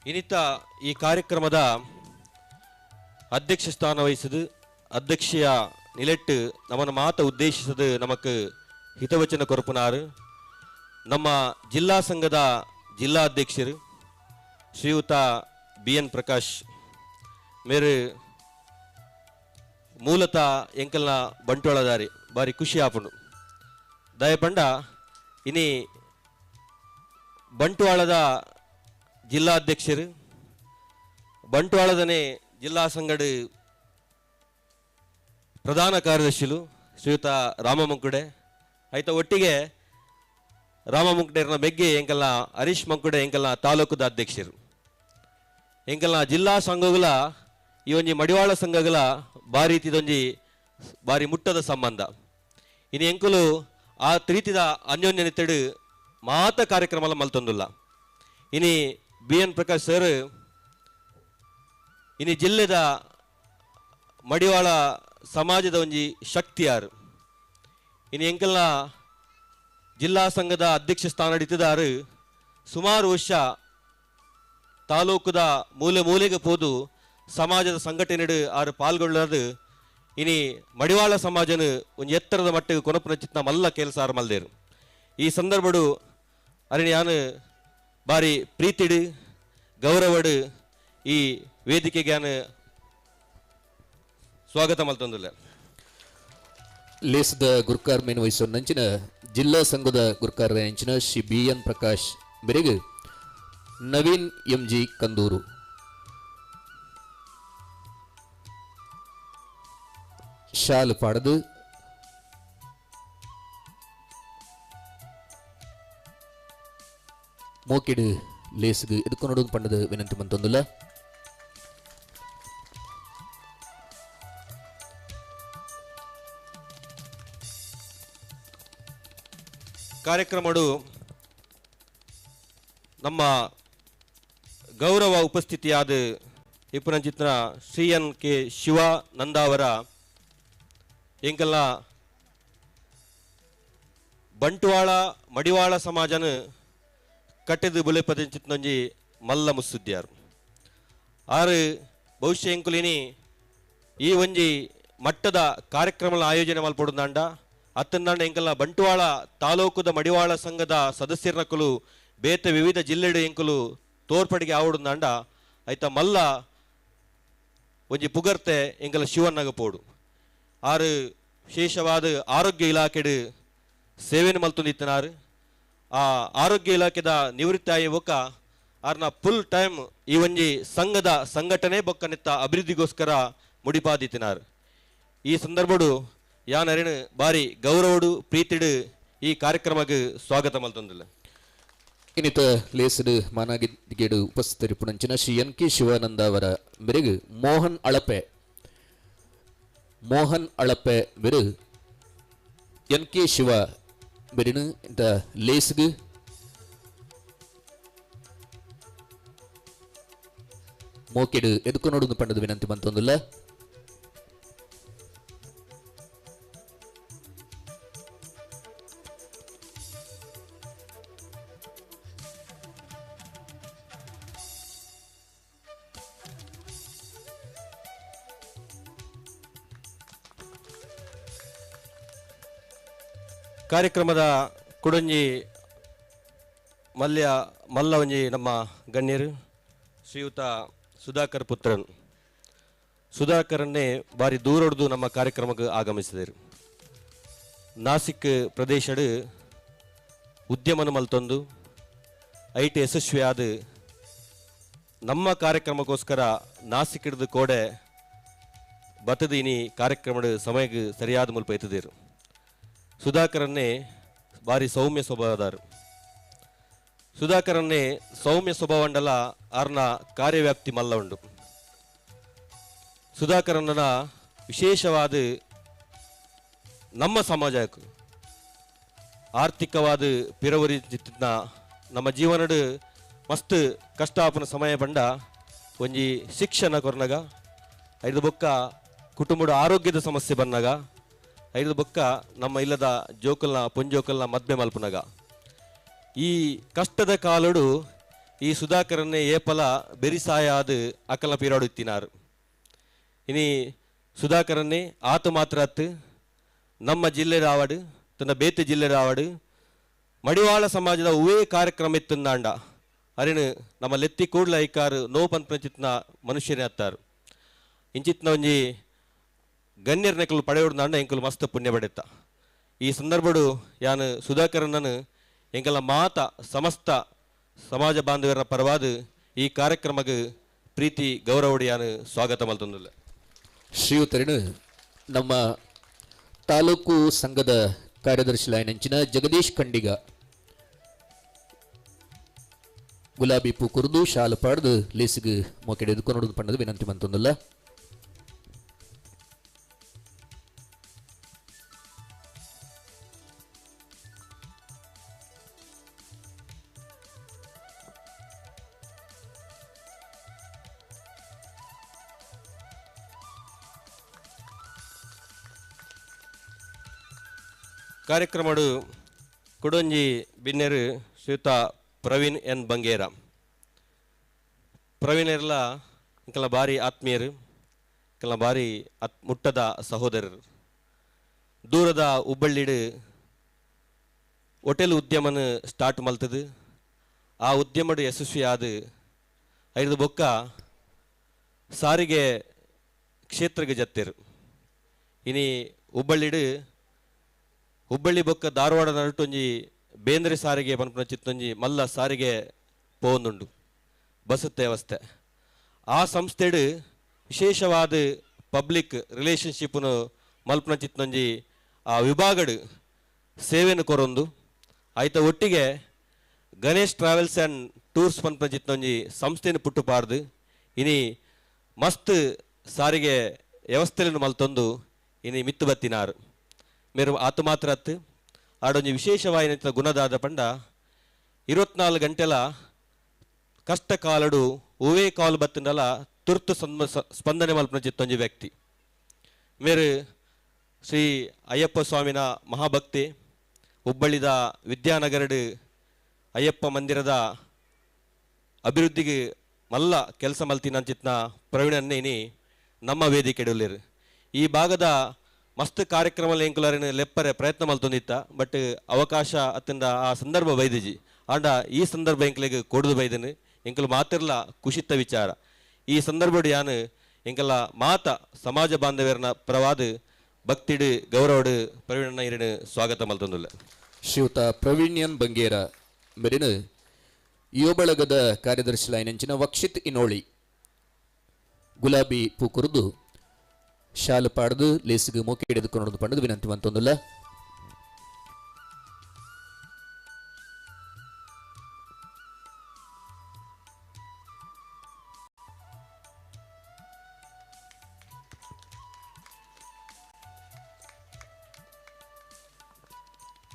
ಇನ್ನಿತ್ತ ಈ ಕಾರ್ಯಕ್ರಮದ ಅಧ್ಯಕ್ಷ ಸ್ಥಾನ ವಹಿಸಿದು ಅಧ್ಯಕ್ಷೀಯ ನಿಲೆಟ್ಟು ನಮ್ಮನ್ನು ಮಾತ ಉದ್ದೇಶಿಸದು ನಮಕ್ ಹಿತವಚನ ಕೊರಪುನಾರು ನಮ್ಮ ಜಿಲ್ಲಾ ಸಂಘದ ಜಿಲ್ಲಾಧ್ಯಕ್ಷರು ಶ್ರೀಯುತ BN ಪ್ರಕಾಶ್ ಮೇರೆ ಮೂಲತಃ ಎಂಕಲ್ನ ಬಂಟ್ವಾಳದಾರಿ ಬಾರಿ ಖುಷಿ ಆಪುಂಡು ದಯಪಂಡ ಇನಿ ಬಂಟ್ವಾಳದ ಜಿಲ್ಲಾಧ್ಯಕ್ಷರು ಬಂಟ್ವಾಳದನೇ ಜಿಲ್ಲಾ ಸಂಘದ ಪ್ರಧಾನ ಕಾರ್ಯದರ್ಶಿಲು ಶ್ರೀಯುತ ರಾಮಮಂಕುಡೆ ಆಯ್ತ ಒಟ್ಟಿಗೆ ರಾಮಮಂಕುಡೆರ್ನ ಬೆಗ್ಗೆ ಎಂಕಲ್ನ ಹರೀಶ್ ಮಂಕುಡೆ ಎಂಕಲ್ನ ತಾಲೂಕದ ಅಧ್ಯಕ್ಷರು ಎಂಕಲ್ನ ಜಿಲ್ಲಾ ಸಂಘಗಳ ಈ ಒಂಜಿ ಮಡಿವಾಳ ಸಂಘಗಳ ಬಾರಿ ರೀತಿದೊಂಜಿ ಬಾರಿ ಮುಟ್ಟದ ಸಂಬಂಧ. ಇನ್ನು ಎಂಕುಲು ಆ ರೀತಿದ ಅನ್ಯೋನ್ಯತೆಡು ಮಾತ ಕಾರ್ಯಕ್ರಮ ಮಲ್ತೊಂದುಲ್ಲ. ಇನಿ BN ಪ್ರಕಾಶ್ ಸರ್ ಇನಿ ಜಿಲ್ಲೆದ ಮಡಿವಾಳ ಸಮಾಜದ ಒಂಜಿ ಶಕ್ತಿಯಾರು. ಇನ್ನು ಎಂಕಲ್ನ ಜಿಲ್ಲಾ ಸಂಘದ ಅಧ್ಯಕ್ಷ ಸ್ಥಾನ ಹಿಡಿತಿದಾರು. ಸುಮಾರು ವರ್ಷ ತಾಲೂಕುದ ಮೂಲೆ ಮೂಲೆಗೆ ಹೋದು ಸಮಾಜದ ಸಂಘಟನೆಡು ಆರು ಪಾಲ್ಗೊಳ್ಳೋದು. ಇನಿ ಮಡಿವಾಳ ಸಮಾಜನು ಒಂದು ಎತ್ತರದ ಮಟ್ಟಿಗೆ ಕೊನಪುನ ಚಿತ್ನ ಮಲ್ಲ ಕೆಲಸ ಆರು ಮಲ್ದೇರು. ಈ ಸಂದರ್ಭಡು ಅರಿಣಿ ಯಾನು ಬಾರಿ ಪ್ರೀತಿಡು ಗೌರವಡು ಈ ವೇದಿಕೆಗೆ ನಾನು ಸ್ವಾಗತ ಮಲ್ತೊಂದಿಲ್ಲ. ಲೇಸದ ಗುರ್ಕಾರ್ ಮೇನು ವಹಿಸುವ ನಂಚಿನ ಜಿಲ್ಲಾ ಸಂಘದ ಗುರ್ಕಾರ ನಂಚಿನ ಶ್ರೀ BN ಪ್ರಕಾಶ್ ಬೆರೆಗೆ ನವೀನ್ MG ಕಂದೂರು ಶಾಲು ಪಾಡದು ಮೋಕಿಡು ಲೇಸ್ಗೆ ಎದುಕೊಂಡು ಪಂಡದ ವಿನಂತಿ ಮಂತೊಂದಿಲ್ಲ. ಕಾರ್ಯಕ್ರಮಡು ನಮ್ಮ ಗೌರವ ಉಪಸ್ಥಿತಿಯಾದ ಇಪ್ಪುನಂಚಿತ್ನ CNK ಶಿವಾನಂದ ಅವರ ಎಂಕಲ್ಲ ಬಂಟ್ವಾಳ ಮಡಿವಾಳ ಸಮಾಜನ ಕಟ್ಟೆದು ಬುಲೆಪದಿಂಚಿತ್ನೊಂಜಿ ಮಲ್ಲ ಮುಸ್ಸುದ್ಯಾರು ಆರು ಬಹುಶಃ ಎಂಕುಲಿನಿ ಈ ಒಂಜಿ ಮಟ್ಟದ ಕಾರ್ಯಕ್ರಮ ಆಯೋಜನೆ ಮಲ್ಪಡುದಾಂಡ ಅತ್ತಂದಾಂಡ ಎಂಕಲ್ಲ ಬಂಟ್ವಾಳ ತಾಲೂಕುದ ಮಡಿವಾಳ ಸಂಘದ ಸದಸ್ಯರನಕುಲು ಬೇತೆ ವಿವಿಧ ಜಿಲ್ಲೆಡು ಎಂಕುಲು ತೋರ್ಪಡಿಗೆ ಆವಡುದಾಂಡ ಐತ ಮಲ್ಲ ಒಂಜಿ ಪುಗರ್ತೆ ಎಂಕಲ್ಲ ಶಿವನ್ನಗ ಪೋಡು ಆರು ವಿಶೇಷವಾದ ಆರೋಗ್ಯ ಇಲಾಖೆಡು ಸೇವೆಯನ್ನು ಮಲ್ತೊಂದಿತ್ತನಾರು. ಆ ಆರೋಗ್ಯ ಇಲಾಖೆದ ನಿವೃತ್ತಿ ಆಗಿ ಬೊಕ್ಕ ಆರ್ನ ಫುಲ್ ಟೈಮ್ ಈ ಒಂಜಿ ಸಂಘದ ಸಂಘಟನೆ ಬೊಕ್ಕ ನಿತ್ತ ಅಭಿವೃದ್ಧಿಗೋಸ್ಕರ ಮುಡಿಪಾದಿತ್ತಿನಾರು. ಈ ಸಂದರ್ಭಡು ಯಾನರೇನು ಬಾರಿ ಗೌರವಡು ಪ್ರೀತಿಡು ಈ ಕಾರ್ಯಕ್ರಮಕ್ಕೆ ಸ್ವಾಗತ ಮಲ್ತೊಂದಿಲ್ಲ. ಇನ್ನಿತ ಲೇಸಡು ಮಾನಾಗಿಗೇಡು ಉಪಸ್ಥಿತರಿಪ್ಪುನಂಚಿನ ಶ್ರೀ NK ಶಿವಾನಂದ ಅವರ ಮೆರೆಗೆ ಮೋಹನ್ ಅಳಪೆ ಬೆರು NK ಶಿವ ಬೆರಿನು ಇಂತ ಲೇಸ್ಗೆ ಮೋಕೆಡು ಎದುಕೊಂಡು ಪಂಡದ ವಿನಂತಿ ಮಂತೊಂದಿಲ್ಲ. ಕಾರ್ಯಕ್ರಮದ ಕುಡಂಜಿ ಮಲ್ಲ ಒಂಜಿ ನಮ್ಮ ಗಣ್ಯರು ಶ್ರೀಯುತ ಸುಧಾಕರ್ ಪುತ್ರನ್ ಸುಧಾಕರನ್ನೇ ಬಾರಿ ದೂರೊಡ್ದು ನಮ್ಮ ಕಾರ್ಯಕ್ರಮಕ್ಕೆ ಆಗಮಿಸಿದರು. ನಾಸಿಕ್ ಪ್ರದೇಶಡು ಉದ್ಯಮನ ಮಲ್ತೊಂದು ಐಟಿ ಯಶಸ್ವಿ ಆದ ನಮ್ಮ ಕಾರ್ಯಕ್ರಮಕ್ಕೋಸ್ಕರ ನಾಸಿಕ್ ಹಿಡಿದು ಕೋಡೆ ಬತ್ತದ ಇನಿ ಕಾರ್ಯಕ್ರಮದ ಸಮಯಕ್ಕೆ ಸರಿಯಾದ ಮುಲ್ಪ ಎತ್ತಿದರು. ಸುಧಾಕರನ್ನೇ ಬಾರಿ ಸೌಮ್ಯ ಸ್ವಭಾವದಾರು. ಸುಧಾಕರನ್ನೇ ಸೌಮ್ಯ ಸ್ವಭಾವಂಡಲ ಆರ್ನ ಕಾರ್ಯವ್ಯಾಪ್ತಿ ಮಲ್ಲ ಉಂಡು. ಸುಧಾಕರನ್ನ ವಿಶೇಷವಾದ ನಮ್ಮ ಸಮಾಜಕ್ಕೆ ಆರ್ಥಿಕವಾದ ಪಿರವರಿನ ನಮ್ಮ ಜೀವನಡು ಮಸ್ತ್ ಕಷ್ಟಾಪನ ಸಮಯ ಬಂಡ ಒಂಜಿ ಶಿಕ್ಷಣ ಕೊರ್ನಗ ಐದು ಬೊಕ್ಕ ಕುಟುಂಬದ ಆರೋಗ್ಯದ ಸಮಸ್ಯೆ ಬಂದಾಗ ಐದು ಬೊಕ್ಕ ನಮ್ಮ ಇಲ್ಲದ ಜೋಕಲ್ನ ಪೊಂಜೋಕಲ್ನ ಮದ್ಮೆ ಮಲ್ಪನಾಗ ಈ ಕಷ್ಟದ ಕಾಲಡು ಈ ಸುಧಾಕರನ್ನೇ ಏಪಲ ಬೆರಿಸಾಯಾದ ಅಕಲ ಪೀರಾಡುತ್ತಿನಾರು. ಇನಿ ಸುಧಾಕರನ್ನೇ ಆತ ಮಾತ್ರ ಅತ್ತು ನಮ್ಮ ಜಿಲ್ಲೆ ರಾವಡು ತನ್ನ ಬೇತೆ ಜಿಲ್ಲೆ ರಾವಡು ಮಡಿವಾಳ ಸಮಾಜದ ಉವೇ ಕಾರ್ಯಕ್ರಮ ಇತ್ತಂದಾಂಡ ಅರಿನು ನಮ್ಮ ಲೆತ್ತಿ ಕೂಡ್ಲ ಐಕಾರು ನೋ ಪಂಚಿತ್ನ ಮನುಷ್ಯನೇ ಹತ್ತಾರು ಇಂಚಿತ್ನ ಒಂಜಿ ಗಣ್ಯರ್ನೆಕಲು ಪಡೆಯೋಡ್ದಾಂಡ ಎಂಕಲು ಮಸ್ತ್ ಪುಣ್ಯ ಪಡೆತ್ತ. ಈ ಸಂದರ್ಭಡು ಯಾನು ಸುಧಾಕರನನ್ನು ಎಂಕಲ ಮಾತ ಸಮಸ್ತ ಸಮಾಜ ಬಾಂಧವರ ಪರವಾದ ಈ ಕಾರ್ಯಕ್ರಮಕ್ಕೆ ಪ್ರೀತಿ ಗೌರವಡಿ ಯಾನು ಸ್ವಾಗತ ಮಲ್ತೊಂದಿಲ್ಲ. ಶ್ರೀಯುತರನು ನಮ್ಮ ತಾಲೂಕು ಸಂಘದ ಕಾರ್ಯದರ್ಶಿ ಲೈನಂಚಿನ ಜಗದೀಶ್ ಖಂಡಿಗ ಗುಲಾಬಿ ಪೂ ಕುರಿದು ಶಾಲು ಪಾಡ್ದು ಲೇಸಿಗೆ ಮೊಕೆಡೆ ಎದುಕೊಂಡು ಪಣ್ಣದು ವಿನಂತಿ ಮಂತೊಂದಿಲ್ಲ. ಕಾರ್ಯಕ್ರಮಡು ಕುಡೊಂಜಿ ಬಿನ್ನೆರು ಶ್ರೀಯುತ ಪ್ರವೀಣ್ ಎನ್ ಬಂಗೇರ. ಪ್ರವೀಣರ್ಲ ಇಂಕಲ ಬಾರಿ ಆತ್ಮೀಯರು, ಇಂಕಲ ಬಾರಿ ಮುಟ್ಟದ ಸಹೋದರರು. ದೂರದ ಹುಬ್ಬಳ್ಳಿಡು ಹೋಟೆಲ್ ಉದ್ಯಮನ ಸ್ಟಾರ್ಟ್ ಮಲ್ತದು. ಆ ಉದ್ಯಮಡು ಯಶಸ್ವಿ ಆದ ಐದು ಬೊಕ್ಕ ಸಾರಿಗೆ ಕ್ಷೇತ್ರಕ್ಕೆ ಜತ್ತೇರು. ಇನಿ ಹುಬ್ಬಳ್ಳಿ ಬೊಕ್ಕ ಧಾರವಾಡ ನಡುಟೊಂಜಿ ಬೇಂದ್ರೆ ಸಾರಿಗೆ ಪನ್ಪುನ ಚಿತ್ತೊಂಜಿ ಮಲ್ಲ ಸಾರಿಗೆ ಪೋವೊಂದುಂಡು ಬಸ್ ವ್ಯವಸ್ಥೆ. ಆ ಸಂಸ್ಥೆಡು ವಿಶೇಷವಾದ ಪಬ್ಲಿಕ್ ರಿಲೇಷನ್ಶಿಪ್ನು ಮಲ್ಪುನ ಚಿತ್ತೊಂಜಿ ಆ ವಿಭಾಗಡು ಸೇವೆಯನ್ನು ಕೊರೊಂದು ಆಯ್ತ ಒಟ್ಟಿಗೆ ಗಣೇಶ್ ಟ್ರಾವೆಲ್ಸ್ ಆ್ಯಂಡ್ ಟೂರ್ಸ್ ಪನ್ಪುನ ಚಿತ್ತೊಂಜಿ ಸಂಸ್ಥೆಯನ್ನು ಪುಟ್ಟು ಪಾರ್ದು ಇನಿ ಮಸ್ತ್ ಸಾರಿಗೆ ವ್ಯವಸ್ಥೆಯನ್ನು ಮಲ್ತೊಂದು ಇನಿ ಮಿತ್ತು ಬತ್ತಿನಾರು ಮೇರು ಆತು ಮಾತ್ರ ಅತ್ತು ಆಡೊಂಜಿ ವಿಶೇಷವಾಯಿನ ಗುಣದಾದ ಪಂಡ 24 ಗಂಟೆಲ ಕಷ್ಟ ಕಾಲಡು ಹೂವೇ ಕಾಲು ಬತ್ತಂಡಲ ತುರ್ತು ಸ್ಪಂದನೆ ಮಲ್ಪನ ಚಿತ್ತೊಂಜಿ ವ್ಯಕ್ತಿ. ಮೇರು ಶ್ರೀ ಅಯ್ಯಪ್ಪ ಸ್ವಾಮಿನ ಮಹಾಭಕ್ತಿ ಹುಬ್ಬಳ್ಳಿದ ವಿದ್ಯಾನಗರಡು ಅಯ್ಯಪ್ಪ ಮಂದಿರದ ಅಭಿವೃದ್ಧಿಗೆ ಮಲ್ಲ ಕೆಲಸ ಮಲ್ತಿನ ಚಿತ್ನ ಪ್ರವೀಣನ್ನೇ ಇನಿ ನಮ್ಮ ವೇದಿಕೆ ಇಡಲಿರು. ಈ ಭಾಗದ ಮಸ್ತ್ ಕಾರ್ಯಕ್ರಮ ಎಂಕುಲರಿನ ಲೆಪ್ಪರೆ ಪ್ರಯತ್ನ ಮಲ್ತೊಂದಿತ್ತ ಬಟ್ ಅವಕಾಶ ಅತ್ತಿಂದ ಆ ಸಂದರ್ಭ ಬೈದಿಜಿ ಆಂಡ ಈ ಸಂದರ್ಭ ಎಂಕಲಿಗೆ ಕೊಡುದು ಬೈದನು ಎಂಕಲು ಮಾತಿರ್ಲ ಖುಷಿತ್ತ ವಿಚಾರ. ಈ ಸಂದರ್ಭಡು ಯಾನು ಎಂಕಲ ಮಾತ ಸಮಾಜ ಬಾಂಧವ್ಯರನ ಪ್ರವಾದ ಭಕ್ತಿಡು ಗೌರವಡು ಪ್ರವೀಣನ ಇರಿನ ಸ್ವಾಗತ ಮಲ್ತೊಂದುಲ್ಲ. ಶ್ರೀಯುತ ಪ್ರವೀಣ್ಯನ್ ಬಂಗೇರ ಮೆರಿನ ಯುವಬಳಗದ ಕಾರ್ಯದರ್ಶಿಲಾಯನಂಚಿನ ವಕ್ಷಿತ್ ಇನೋಳಿ ಗುಲಾಬಿ ಪೂ ಕುರಿದು ಶಾಲು ಪಾಡ್ದು ಲೇಸಿಗೆ ಮೂಕೆ ಹಿಡಿದುಕೊಂಡು ಪಂಡದು ವಿನಂತಿ ಮಂತೊಂದುಲ್ಲ.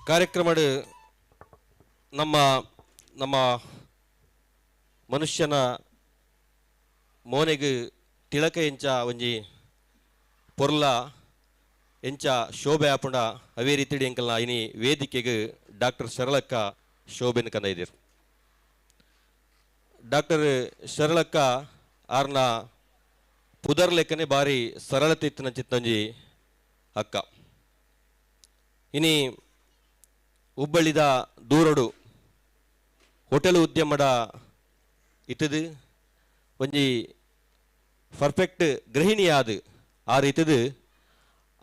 ಕಾರ್ಯಕ್ರಮಡು ನಮ್ಮ ಮನುಷ್ಯನ ಮೋನೆಗೆ ತಿಳಕ ಎಂಚ ಒಂಜಿ ಪೊರ್ಲ ಎಂಚ ಶೋಭೆ ಆಪುಂಡ ಅವೇ ರೀತಿ ಎಂಕಲ್ನ ಇನಿ ವೇದಿಕೆಗೆ ಡಾಕ್ಟರ್ ಶರಳಕ್ಕ ಶೋಭೆನ ಕಂದೈದಿರು. ಡಾಕ್ಟರ್ ಶರಳಕ್ಕ ಆರ್ನ ಪುದರ್ ಲೆಕ್ಕನೆ ಬಾರಿ ಸರಳತೆ ಇತ್ತಿನ ಚಿತ್ತಂಜಿ ಅಕ್ಕ. ಇನಿ ಹುಬ್ಬಳ್ಳಿದ ದೂರಡು ಹೋಟೆಲ್ ಉದ್ಯಮಡ ಇತ್ತದು ಒಂಜಿ ಪರ್ಫೆಕ್ಟ್ ಗೃಹಿಣಿಯಾದ ಆ ರೀತಿದು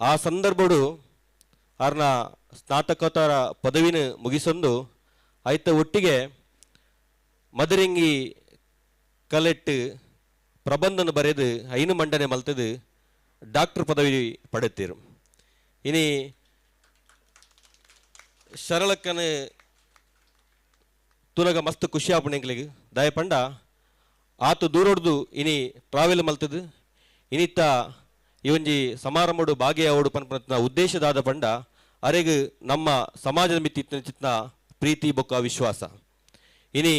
ಆ ಸಂದರ್ಭಡು ಆರ್ನ ಸ್ನಾತಕೋತ್ತರ ಪದವಿನ ಮುಗಿಸೊಂದು ಆಯ್ತ ಒಟ್ಟಿಗೆ ಮದರಿಂಗಿ ಕಲೆಟ್ಟು ಪ್ರಬಂಧನ ಬರೆದು ಐನು ಮಂಡನೆ ಮಲ್ತದು ಡಾಕ್ಟರ್ ಪದವಿ ಪಡೆತೀರು. ಇನಿ ಶರಳಕ್ಕನ ತುನಗ ಮಸ್ತ್ ಖುಷಿ ಆಪುಣೆಂಗ್ಲಿಗೆ ದಯಪಂಡ ಆತು ದೂರೊಡ್ದು ಇನಿ ಟ್ರಾವೆಲ್ ಮಲ್ತದು ಇನಿತ್ತ ಇವೊಂಜಿ ಸಮಾರಂಭಡು ಭಾಗಿಯಾವಡು ಪನ್ಪನ ಉದ್ದೇಶದಾದ ಪಂಡ ಅರೆಗ್ ನಮ್ಮ ಸಮಾಜದ ಮಿತಿ ಚಿತ್ನ ಪ್ರೀತಿ ಬೊಕ್ಕ ವಿಶ್ವಾಸ ಇನಿ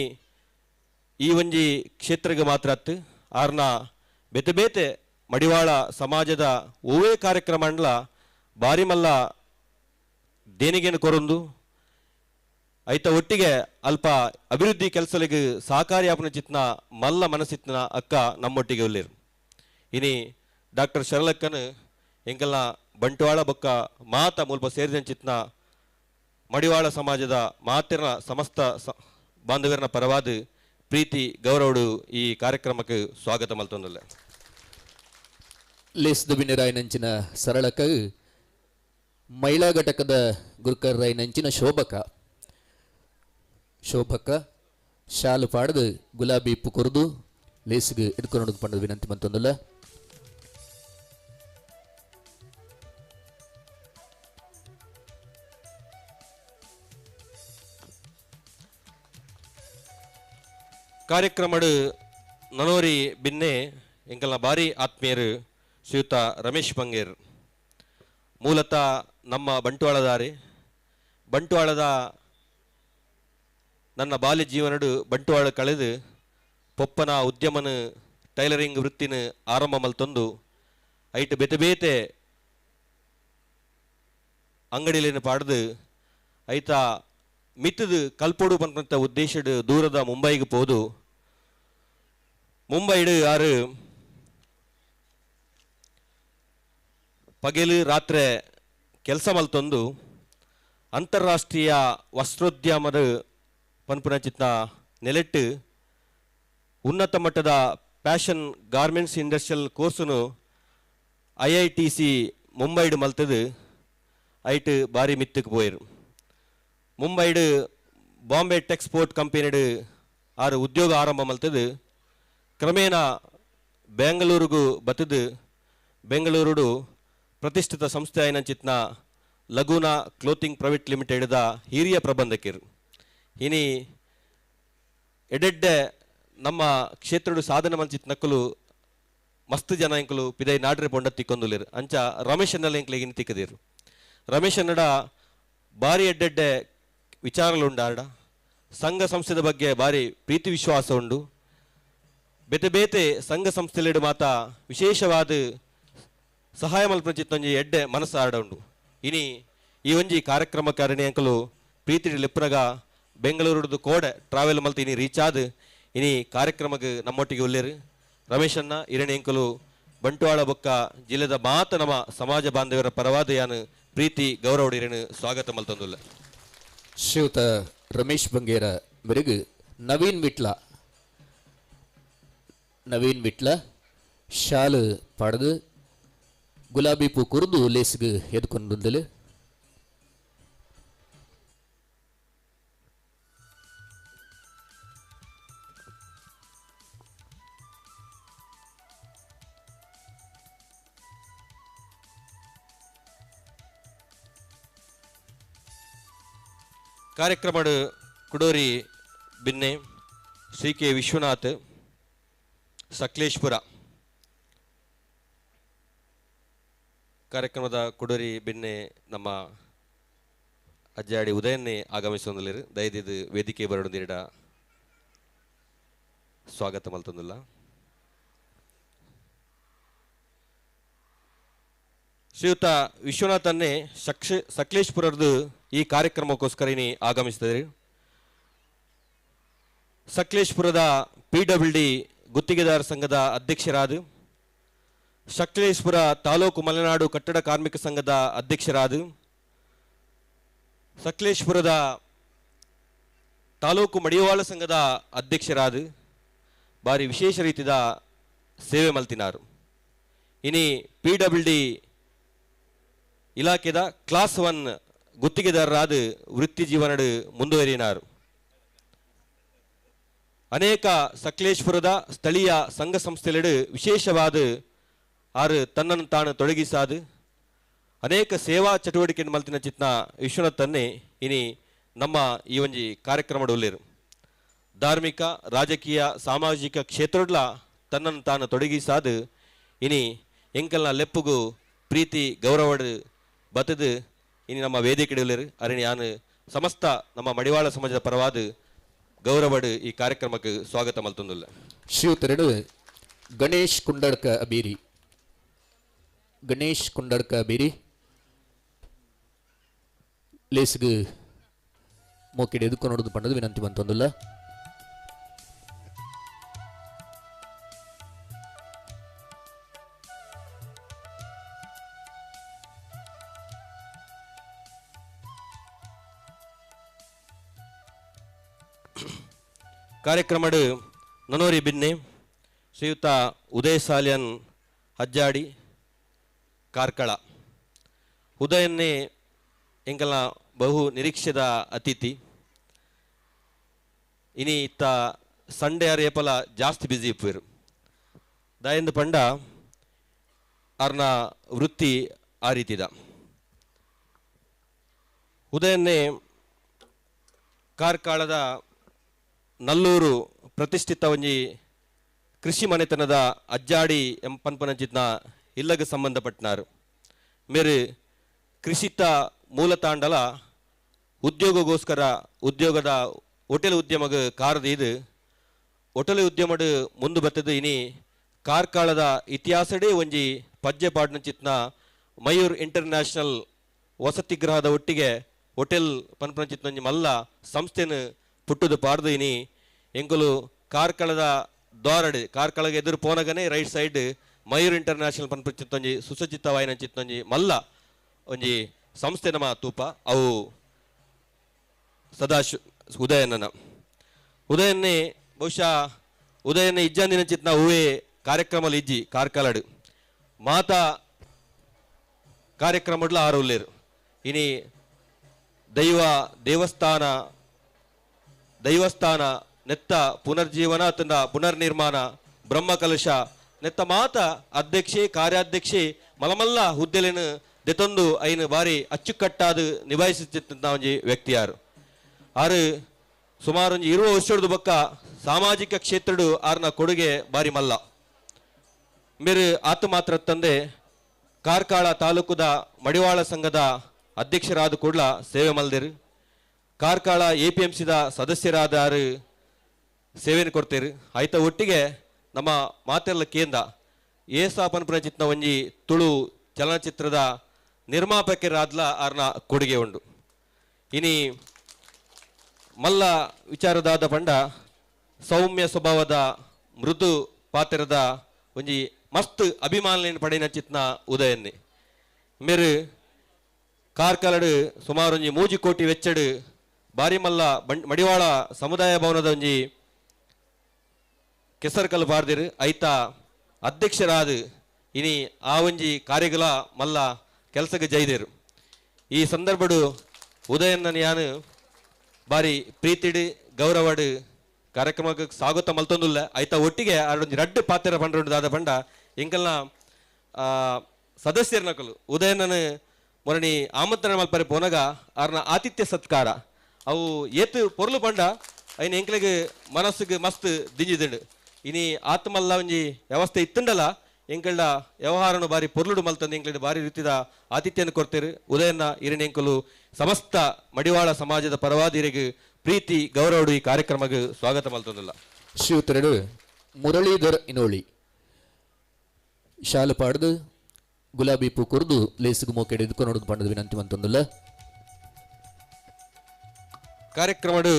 ಈ ಒಂಜಿ ಕ್ಷೇತ್ರಗೆ ಮಾತ್ರ ಅತ್ತು ಆರ್ನ ಬೇತೆ ಬೇತೆ ಮಡಿವಾಳ ಸಮಾಜದ ಓವೇ ಕಾರ್ಯಕ್ರಮ ಅಂಡ್ಲ ಬಾರಿ ಮಲ್ಲ ದೇಣಿಗೆಯನ್ನು ಕೊರೊಂದು ಐತ ಒಟ್ಟಿಗೆ ಅಲ್ಪ ಅಭಿವೃದ್ಧಿ ಕೆಲಸಲಿಗೆ ಸಹಕಾರಿ ಆಪನ ಚಿತ್ನ ಮಲ್ಲ ಮನಸ್ಸಿತ್ನ ಅಕ್ಕ ನಮ್ಮೊಟ್ಟಿಗೆ ಒಳ್ಳೆರು. ಇನಿ ಡಾಕ್ಟರ್ ಶರಳಕ್ಕನ ಎಂಕಲ್ನ ಬಂಟ್ವಾಳ ಬೊಕ್ಕ ಮಾತ ಮುಲ್ಪ ಸೇರಿದ ಚಿತ್ನ ಮಡಿವಾಳ ಸಮಾಜದ ಮಾತಿನ ಸಮಸ್ತ ಬಾಂಧವ್ಯರನ ಪರವಾದ ಪ್ರೀತಿ ಗೌರವಡು ಈ ಕಾರ್ಯಕ್ರಮಕ್ಕೆ ಸ್ವಾಗತ ಮಲ್ತೊಂದಲ್ಲ. ಲೇಸ್ದು ಬಿನ್ನೆರಾಯನಂಚಿನ ಸರಳಕ್ಕ ಮಹಿಳಾ ಘಟಕದ ಗುರುಕರ್ರಾಯನಂಚಿನ ಶೋಭಕ್ಕ ಶಾಲು ಪಾಡ್ದು ಗುಲಾಬಿ ಪೂ ಕೊರದು ಲೇಸಿಗೆ ಹಿಡ್ಕೊಂಡು ಪಂಡ ವಿನಂತಿ ಮಂತೊಂದುಲ್ಲ. ಕಾರ್ಯಕ್ರಮಡು ನನೋರಿ ಬಿನ್ನೆ ಎಂಕಲ್ನ ಬಾರಿ ಆತ್ಮೀಯರು ಶ್ರೀಯುತ ರಮೇಶ್ ಬಂಗೇರ್. ಮೂಲತಃ ನಮ್ಮ ಬಂಟ್ವಾಳದ ನನ್ನ ಬಾಲ್ಯ ಜೀವನಡು ಬಂಟ್ವಾಳ ಕಳೆದು ಪೊಪ್ಪನ ಉದ್ಯಮನ ಟೈಲರಿಂಗ್ ವೃತ್ತಿನ ಆರಂಭ ಮಲ್ತೊಂದು ಐಟ್ ಬೇತೆ ಬೇತೆ ಅಂಗಡಿಲೇನು ಪಾಡ್ದು ಐತ ಮಿತ್ತದು ಕಲ್ಪೋಡು ಪಂತ ಉದ್ದೇಶಡ್ ದೂರದ ಮುಂಬೈಗೆ ಪೋದು ಮುಂಬೈಡು ಯಾರು ಪಗೆಲು ರಾತ್ರಿ ಕೆಲಸ ಮಲ್ತೊಂದು ಅಂತಾರಾಷ್ಟ್ರೀಯ ವಸ್ತ್ರೋದ್ಯಮದ ಪನ್ಪುನ ಚಿತ್ನ ನೆಲೆಟ್ಟು ಉನ್ನತ ಮಟ್ಟದ ಫ್ಯಾಷನ್ ಗಾರ್ಮೆಂಟ್ಸ್ ಇಂಡಸ್ಟ್ರಿಯಲ್ ಕೋರ್ಸನ್ನು IITC ಮುಂಬೈಡು ಮಲ್ತದು ಐಟ್ ಬಾರಿ ಮಿತ್ತಕ್ಕೆ ಪೋಯರು ಮುಂಬೈಡು ಬಾಂಬೆ ಟೆಕ್ಸ್ಪೋರ್ಟ್ ಕಂಪನಿಡು ಆರು ಉದ್ಯೋಗ ಆರಂಭ ಮಲ್ತದು ಕ್ರಮೇಣ ಬೆಂಗಳೂರಿಗೂ ಬತ್ತದು ಬೆಂಗಳೂರು ಪ್ರತಿಷ್ಠಿತ ಸಂಸ್ಥೆ ಆಯ್ನ ಚಿತ್ನ ಲಗೂನಾ ಕ್ಲೋತಿಂಗ್ ಪ್ರೈವೇಟ್ ಲಿಮಿಟೆಡ್ದ ಹಿರಿಯ ಪ್ರಬಂಧಕರು ಇನಿ ಎಡೆಡ್ಡೆ ನಮ್ಮ ಕ್ಷೇತ್ರಡು ಸಾಧನೆ ಮಲ್ಚಿತ್ ನಕ್ಕಲು ಮಸ್ತ್ ಜನ ಎಂಕಲು ಪಿದೈ ನಾಡ್ರೆ ಪೊಂಡ ತಿಕ್ಕೊಂದುಲೇರು ಅಂಚ ರಮೇಶ್ ಅನ್ನಲ್ಲ ಎಂಕ್ಲೆಗೆ ಇನ್ನು ತಿಕ್ಕದಿರು ರಮೇಶ್ ಅನ್ನಡ ಭಾರಿ ಎಡ್ಡೆಡ್ಡೆ ವಿಚಾರಗಳು ಉಂಡಾಡ ಸಂಘ ಸಂಸ್ಥೆದ ಬಗ್ಗೆ ಭಾರಿ ಪ್ರೀತಿ ವಿಶ್ವಾಸ ಉಂಡು ಬೇತೆ ಬೇತೆ ಸಂಘ ಸಂಸ್ಥೆಲೆಡು ಮಾತ ವಿಶೇಷವಾದ ಸಹಾಯ ಮಲ್ಪಚಿತ್ತೊಂಜಿ ಎಡ್ಡೆ ಮನಸ್ಸು ಆಡ ಉಂಡು ಇನಿ ಈ ಒಂಜಿ ಕಾರ್ಯಕ್ರಮಕಾರಿಣಿ ಅಂಕಲು ಪ್ರೀತಿ ಲೆಪ್ಪನಗ ಬೆಂಗಳೂರುದು ಕೋಡೆ ಟ್ರಾವೆಲ್ ಮಲ್ತು ಇನಿ ರೀಚ್ ಆದ ಇನಿ ಕಾರ್ಯಕ್ರಮಕ್ಕೆ ನಮ್ಮೊಟ್ಟಿಗೆ ಒಲ್ಲೇರು ರಮೇಶ್ ಅನ್ನ ಇರಣಿ ಅಂಕಲು ಬಂಟ್ವಾಳ ಬೊಕ್ಕ ಜಿಲ್ಲೆದ ಮಾತ ನಮ್ಮ ಸಮಾಜ ಬಾಂಧವರ ಪರವಾದ ಯಾನು ಪ್ರೀತಿ ಗೌರವ ಇರಣಿ ಸ್ವಾಗತ ಮಲ್ತೊಂದುಲ್ಲ ಶ್ರೀಯುತ ರಮೇಶ್ ಬಂಗೇರ ಮೆರುಗು ನವೀನ್ ವಿಟ್ಲ ಶಾಲು ಪಡೆದು ಗುಲಾಬಿ ಪೂ ಕುರಿದು ಲೇಸ್ಗೆ ಎದ್ಕೊಂಡುಂದಲು ಕಾರ್ಯಕ್ರಮದ ಕುಡೋರಿ ಬಿನ್ನೆ ಶ್ರೀ ಕೆ ವಿಶ್ವನಾಥ್ ಸಕಲೇಶ್ಪುರ ಕಾರ್ಯಕ್ರಮದ ಕುಡೋರಿ ಬಿನ್ನೆ ನಮ್ಮ ಅಜ್ಜಾಡಿ ಉದಯನ್ನೇ ಆಗಮಿಸೊಂದಿಲ್ಲ ದಯದಿದ್ದು ವೇದಿಕೆ ಬರೊಂದಿರಡ ಸ್ವಾಗತ ಮಲ್ತೊಂದಿಲ್ಲ ಶ್ರೀಯುತ ವಿಶ್ವನಾಥನ್ನೇ ಸಕಲೇಶ್ಪುರದ್ದು ಈ ಕಾರ್ಯಕ್ರಮಕ್ಕೋಸ್ಕರ ಇನಿ ಆಗಮಿಸಿದ್ದಾರೆ ಸಕಲೇಶ್ಪುರದ PWD ಗುತ್ತಿಗೆದಾರ ಸಂಘದ ಅಧ್ಯಕ್ಷರಾದ ಸಕಲೇಶ್ಪುರ ತಾಲೂಕು ಮಲೆನಾಡು ಕಟ್ಟಡ ಕಾರ್ಮಿಕ ಸಂಘದ ಅಧ್ಯಕ್ಷರಾದ ಸಕಲೇಶ್ಪುರದ ತಾಲೂಕು ಮಡಿವಾಳ ಸಂಘದ ಅಧ್ಯಕ್ಷರಾದ ಬಾರಿ ವಿಶೇಷ ರೀತಿಯ ಸೇವೆ ಮಲ್ತಿನಾರು ಇನಿ PWD ಇಲಾಖೆದ ಕ್ಲಾಸ್ 1 ಗುತ್ತಿಗೆದಾರರಾದ ವೃತ್ತಿ ಜೀವನಡು ಮುಂದುವರಿಯಿನಾರು ಅನೇಕ ಸಕಲೇಶ್ಪುರದ ಸ್ಥಳೀಯ ಸಂಘ ಸಂಸ್ಥೆಲೆಡು ವಿಶೇಷವಾದ ಆರು ತನ್ನನ್ನು ತಾನು ತೊಡಗಿಸಾದು ಅನೇಕ ಸೇವಾ ಚಟುವಟಿಕೆ ಮಲ್ತಿನ ಚಿತ್ನ ವಿಶ್ವನಾಥನ್ನೇ ಇನಿ ನಮ್ಮ ಈ ಒಂಜಿ ಕಾರ್ಯಕ್ರಮಡು ಉಲ್ಲೇರು ಧಾರ್ಮಿಕ ರಾಜಕೀಯ ಸಾಮಾಜಿಕ ಕ್ಷೇತ್ರಡ್ಲ ತನ್ನನ್ನು ತಾನು ತೊಡಗಿಸಾದು ಇನಿ ಎಂಕಲ್ನ ಲೆಪ್ಪುಗು ಪ್ರೀತಿ ಗೌರವಡು ಬತ್ತದು ಇನಿ ನಮ್ಮ ವೇದಿಕೆ ಉಲ್ಲೇರು ಅರಿಣಿ ಯಾನು ಸಮಸ್ತ ನಮ್ಮ ಮಡಿವಾಳ ಸಮಾಜದ ಪರವಾದ ಗೌರವಡು ಈ ಕಾರ್ಯಕ್ರಮಕ್ಕೆ ಸ್ವಾಗತ ಮಲ್ತೊಂದುಲ್ಲ ಶ್ರೀಯುತರೆಡು ಗಣೇಶ್ ಕುಂಡಡ್ಕ ಬೀರಿ ಲೇಸ್ಗೆ ಮೋಕೆಡೆ ಎದುಕೊಂಡು ಪಂಡದು ವಿನಂತಿ ಬಂತೊಂದುಲ್ಲ ಕಾರ್ಯಕ್ರಮಡು ನನೋರಿ ಬಿನ್ನೆ ಶ್ರೀಯುತ ಉದಯ ಸಾಲ್ಯನ್ ಅಜ್ಜಾಡಿ ಕಾರ್ಕಳ ಉದಯನ್ನೇ ಎಂಕಲ್ನ ಬಹು ನಿರೀಕ್ಷಿತ ಅತಿಥಿ ಇನಿ ಇತ್ತ ಸಂಡೇ ಆರ್ ಏಪಲ ಜಾಸ್ತಿ ಬ್ಯುಸಿ ಇಪ್ಪುವೆರು ದಯಂದು ಪಂಡ ಅವ್ರನ್ನ ವೃತ್ತಿ ಆ ರೀತಿದ ಉದಯನ್ನೇ ಕಾರ್ಕಳದ ನಲ್ಲೂರು ಪ್ರತಿಷ್ಠಿತ ಒಂಜಿ ಕೃಷಿ ಮನೆತನದ ಅಜ್ಜಾಡಿ ಎಂಪನ್ಪನಂಚಿತ್ನ ಇಲ್ಲಗೆ ಸಂಬಂಧಪಟ್ಟನಾರು ಮೇರೆ ಕೃಷಿತ ಮೂಲತಾಂಡಲ ಉದ್ಯೋಗಗೋಸ್ಕರ ಉದ್ಯೋಗದ ಹೋಟೆಲ್ ಉದ್ಯಮಗ ಕಾರದ ಇದು ಹೋಟೆಲ್ ಉದ್ಯಮಡು ಮುಂದೆ ಬರ್ತದೆ ಇನಿ ಕಾರ್ಕಳದ ಇತಿಹಾಸಡೇ ಒಂಜಿ ಪದ್ಯ ಪಾಡ್ನ ಚಿತ್ನ ಮಯೂರ್ ಇಂಟರ್ನ್ಯಾಷನಲ್ ವಸತಿ ಗೃಹದ ಒಟ್ಟಿಗೆ ಹೋಟೆಲ್ ಪನ್ಪಂಚಿತ್ತೊಂಜಿ ಮಲ್ಲ ಸಂಸ್ಥೆನ ಪುಟ್ಟುದು ಪಾಡ್ದು ಇನಿ ಎಂಕುಲು ಕಾರ್ಕಳದ ದ್ವಾರಡ್ ಕಾರ್ಕಳಗೆ ಎದುರು ಪೋನಗನೆ ರೈಟ್ ಸೈಡ್ ಮಯೂರ್ ಇಂಟರ್ನ್ಯಾಷನಲ್ ಪನ್ಪಂಚಿತ್ತೊಂಜಿ ಸುಸಜ್ಜಿತವಾಯಿನಂಚಿತ್ತೊಂಜಿ ಮಲ್ಲ ಒಂಜಿ ಸಂಸ್ಥೆ ನಮ ತೂಪ ಅವು ಉದಯನನ ಉದಯನ್ನೇ ಬಹುಶಃ ಉದಯನ ಇಜ್ಜಂದಿನ ಚಿತ್ನ ಹೂವೇ ಕಾರ್ಯಕ್ರಮಲ್ಲಿ ಇಜ್ಜಿ ಕಾರ್ಕಳಡ್ ಮಾತಾ ಕಾರ್ಯಕ್ರಮಡ್ಲ ಆರುಲ್ಲೇರು ಇನಿ ದೈವಸ್ಥಾನ ನೆತ್ತ ಪುನರ್ಜೀವನ ತಂದ ಪುನರ್ನಿರ್ಮಾಣ ಬ್ರಹ್ಮಕಲಶ ನೆತ್ತ ಮಾತ ಅಧ್ಯಕ್ಷೆ ಕಾರ್ಯಾಧ್ಯಕ್ಷೆ ಮಲಮಲ್ಲ ಹುದ್ದೆಲೇನು ದೆತೊಂದು ಐನು ಬಾರಿ ಅಚ್ಚುಕಟ್ಟಾದ ನಿಭಾಯಿಸುತ್ತಿದ್ದ ಒಂಜಿ ವ್ಯಕ್ತಿ ಯಾರು ಆರು ಸುಮಾರು 20 ವರ್ಷದ ಬೊಕ್ಕ ಸಾಮಾಜಿಕ ಕ್ಷೇತ್ರಡು ಆರ್ನ ಕೊಡುಗೆ ಬಾರಿ ಮಲ್ಲ ಮೇರು ಆತ ಮಾತ್ರ ತಂದೆ ಕಾರ್ಕಳ ತಾಲೂಕುದ ಮಡಿವಾಳ ಸಂಘದ ಅಧ್ಯಕ್ಷರಾದ ಕೂಡಲ ಸೇವೆ ಮಲ್ದೇರು ಕಾರ್ಕಳ APMCದ ಸದಸ್ಯರಾದ ಸೇವೆಯನ್ನು ಕೊಡ್ತೇರು ಆಯ್ತ ಒಟ್ಟಿಗೆ ನಮ್ಮ ಮಾತೆಲ್ಲ ಕೇಂದ್ರ ಏಸಾಪನ್ಪುರ ಚಿತ್ನ ಒಂಜಿ ತುಳು ಚಲನಚಿತ್ರದ ನಿರ್ಮಾಪಕರಾದ್ಲ ಆರ್ನ ಕೊಡುಗೆ ಉಂಡು ಇನಿ ಮಲ್ಲ ವಿಚಾರದಾದ ಪಂಡ ಸೌಮ್ಯ ಸ್ವಭಾವದ ಮೃದು ಪಾತ್ರದ ಒಂಜಿ ಮಸ್ತ್ ಅಭಿಮಾನ ಪಡೆಯಿನ ಚಿತ್ನ ಉದಯನ್ನೇ ಮೇರು ಕಾರ್ಕಳಡ್ ಸುಮಾರು ಒಂಜಿ 3 ಕೋಟಿ ವೆಚ್ಚಡ್ ಬಾರಿ ಮಲ್ಲ ಮಡಿವಾಳ ಸಮುದಾಯ ಭವನದ ಒಂಜಿ ಕೆಸರ್ಕಲ್ ಬಾರ್ದಿರು ಐತ ಅಧ್ಯಕ್ಷರಾದ ಇನಿ ಆ ಒಂಜಿ ಕಾರ್ಯಗಳ ಮಲ್ಲ ಕೆಲಸಕ್ಕೆ ಜೈದೇರು ಈ ಸಂದರ್ಭಡು ಉದಯನ್ನ ಯಾನು ಬಾರಿ ಪ್ರೀತಿಡ್ ಗೌರವಡ್ ಕಾರ್ಯಕ್ರಮಕ್ಕೆ ಸ್ವಾಗತ ಮಲ್ತೊಂದುಲ್ಲ ಐತ ಒಟ್ಟಿಗೆ ಆಡೊಂದು ರಡ್ಡು ಪಾತ್ರ ಪಂಡ ಪಂಡ ಎಂಕಲ್ನ ಸದಸ್ಯರನಕಲು ಉದಯನನ ಮೊರಣಿ ಆಮಂತ್ರಣ ಮಲ್ಪರೆ ಪೋನಗ ಆರ್ನ ಆತಿಥ್ಯ ಸತ್ಕಾರ ಅವು ಏತು ಪೊರ್ಲು ಪಂಡ ಐನ ಎಂಕ್ಲೆಗೆ ಮನಸ್ಸಿಗೆ ಮಸ್ತ್ ದಿಂಜಿದಿಂಡು ಇನಿ ಆತ್ಮಲ್ಲ ಒಂಜಿ ವ್ಯವಸ್ಥೆ ಇತ್ತುಂಡಲ್ಲ ಎಂಕಲ್ಡ ವ್ಯವಹಾರನು ಬಾರಿ ಪೊರ್ಲುಡು ಮಲ್ತಂದು ಎಂಕ್ಲೆಡ್ ಬಾರಿ ರೀತಿದ ಆತಿಥ್ಯನ ಕೊಡ್ತೇರು ಉದಯನ ಇರಿನ ಎಂಕಲು ಸಮಸ್ತ ಮಡಿವಾಳ ಸಮಾಜದ ಪರವಾದಿರಿಗೆ ಪ್ರೀತಿ ಗೌರವಡು ಈ ಕಾರ್ಯಕ್ರಮಕ್ಕೆ ಸ್ವಾಗತ ಮಲ್ತೊಂದಿಲ್ಲ ಶ್ರೀಯುತರಡು ಮುರಳೀಧರ್ ಇನೋಳಿ ಶಾಲು ಪಾಡ್ದು ಗುಲಾಬಿ ಪೂ ಕುರ್ದು ಲೇಸಿಗೆ ಮೋಕೆ ಹಿಡಿದುಕೊಂಡು ನೋಡುದು ಪಂಡದ ವಿನಂತಿ ಮಂತೊಂದಿಲ್ಲ ಕಾರ್ಯಕ್ರಮಡು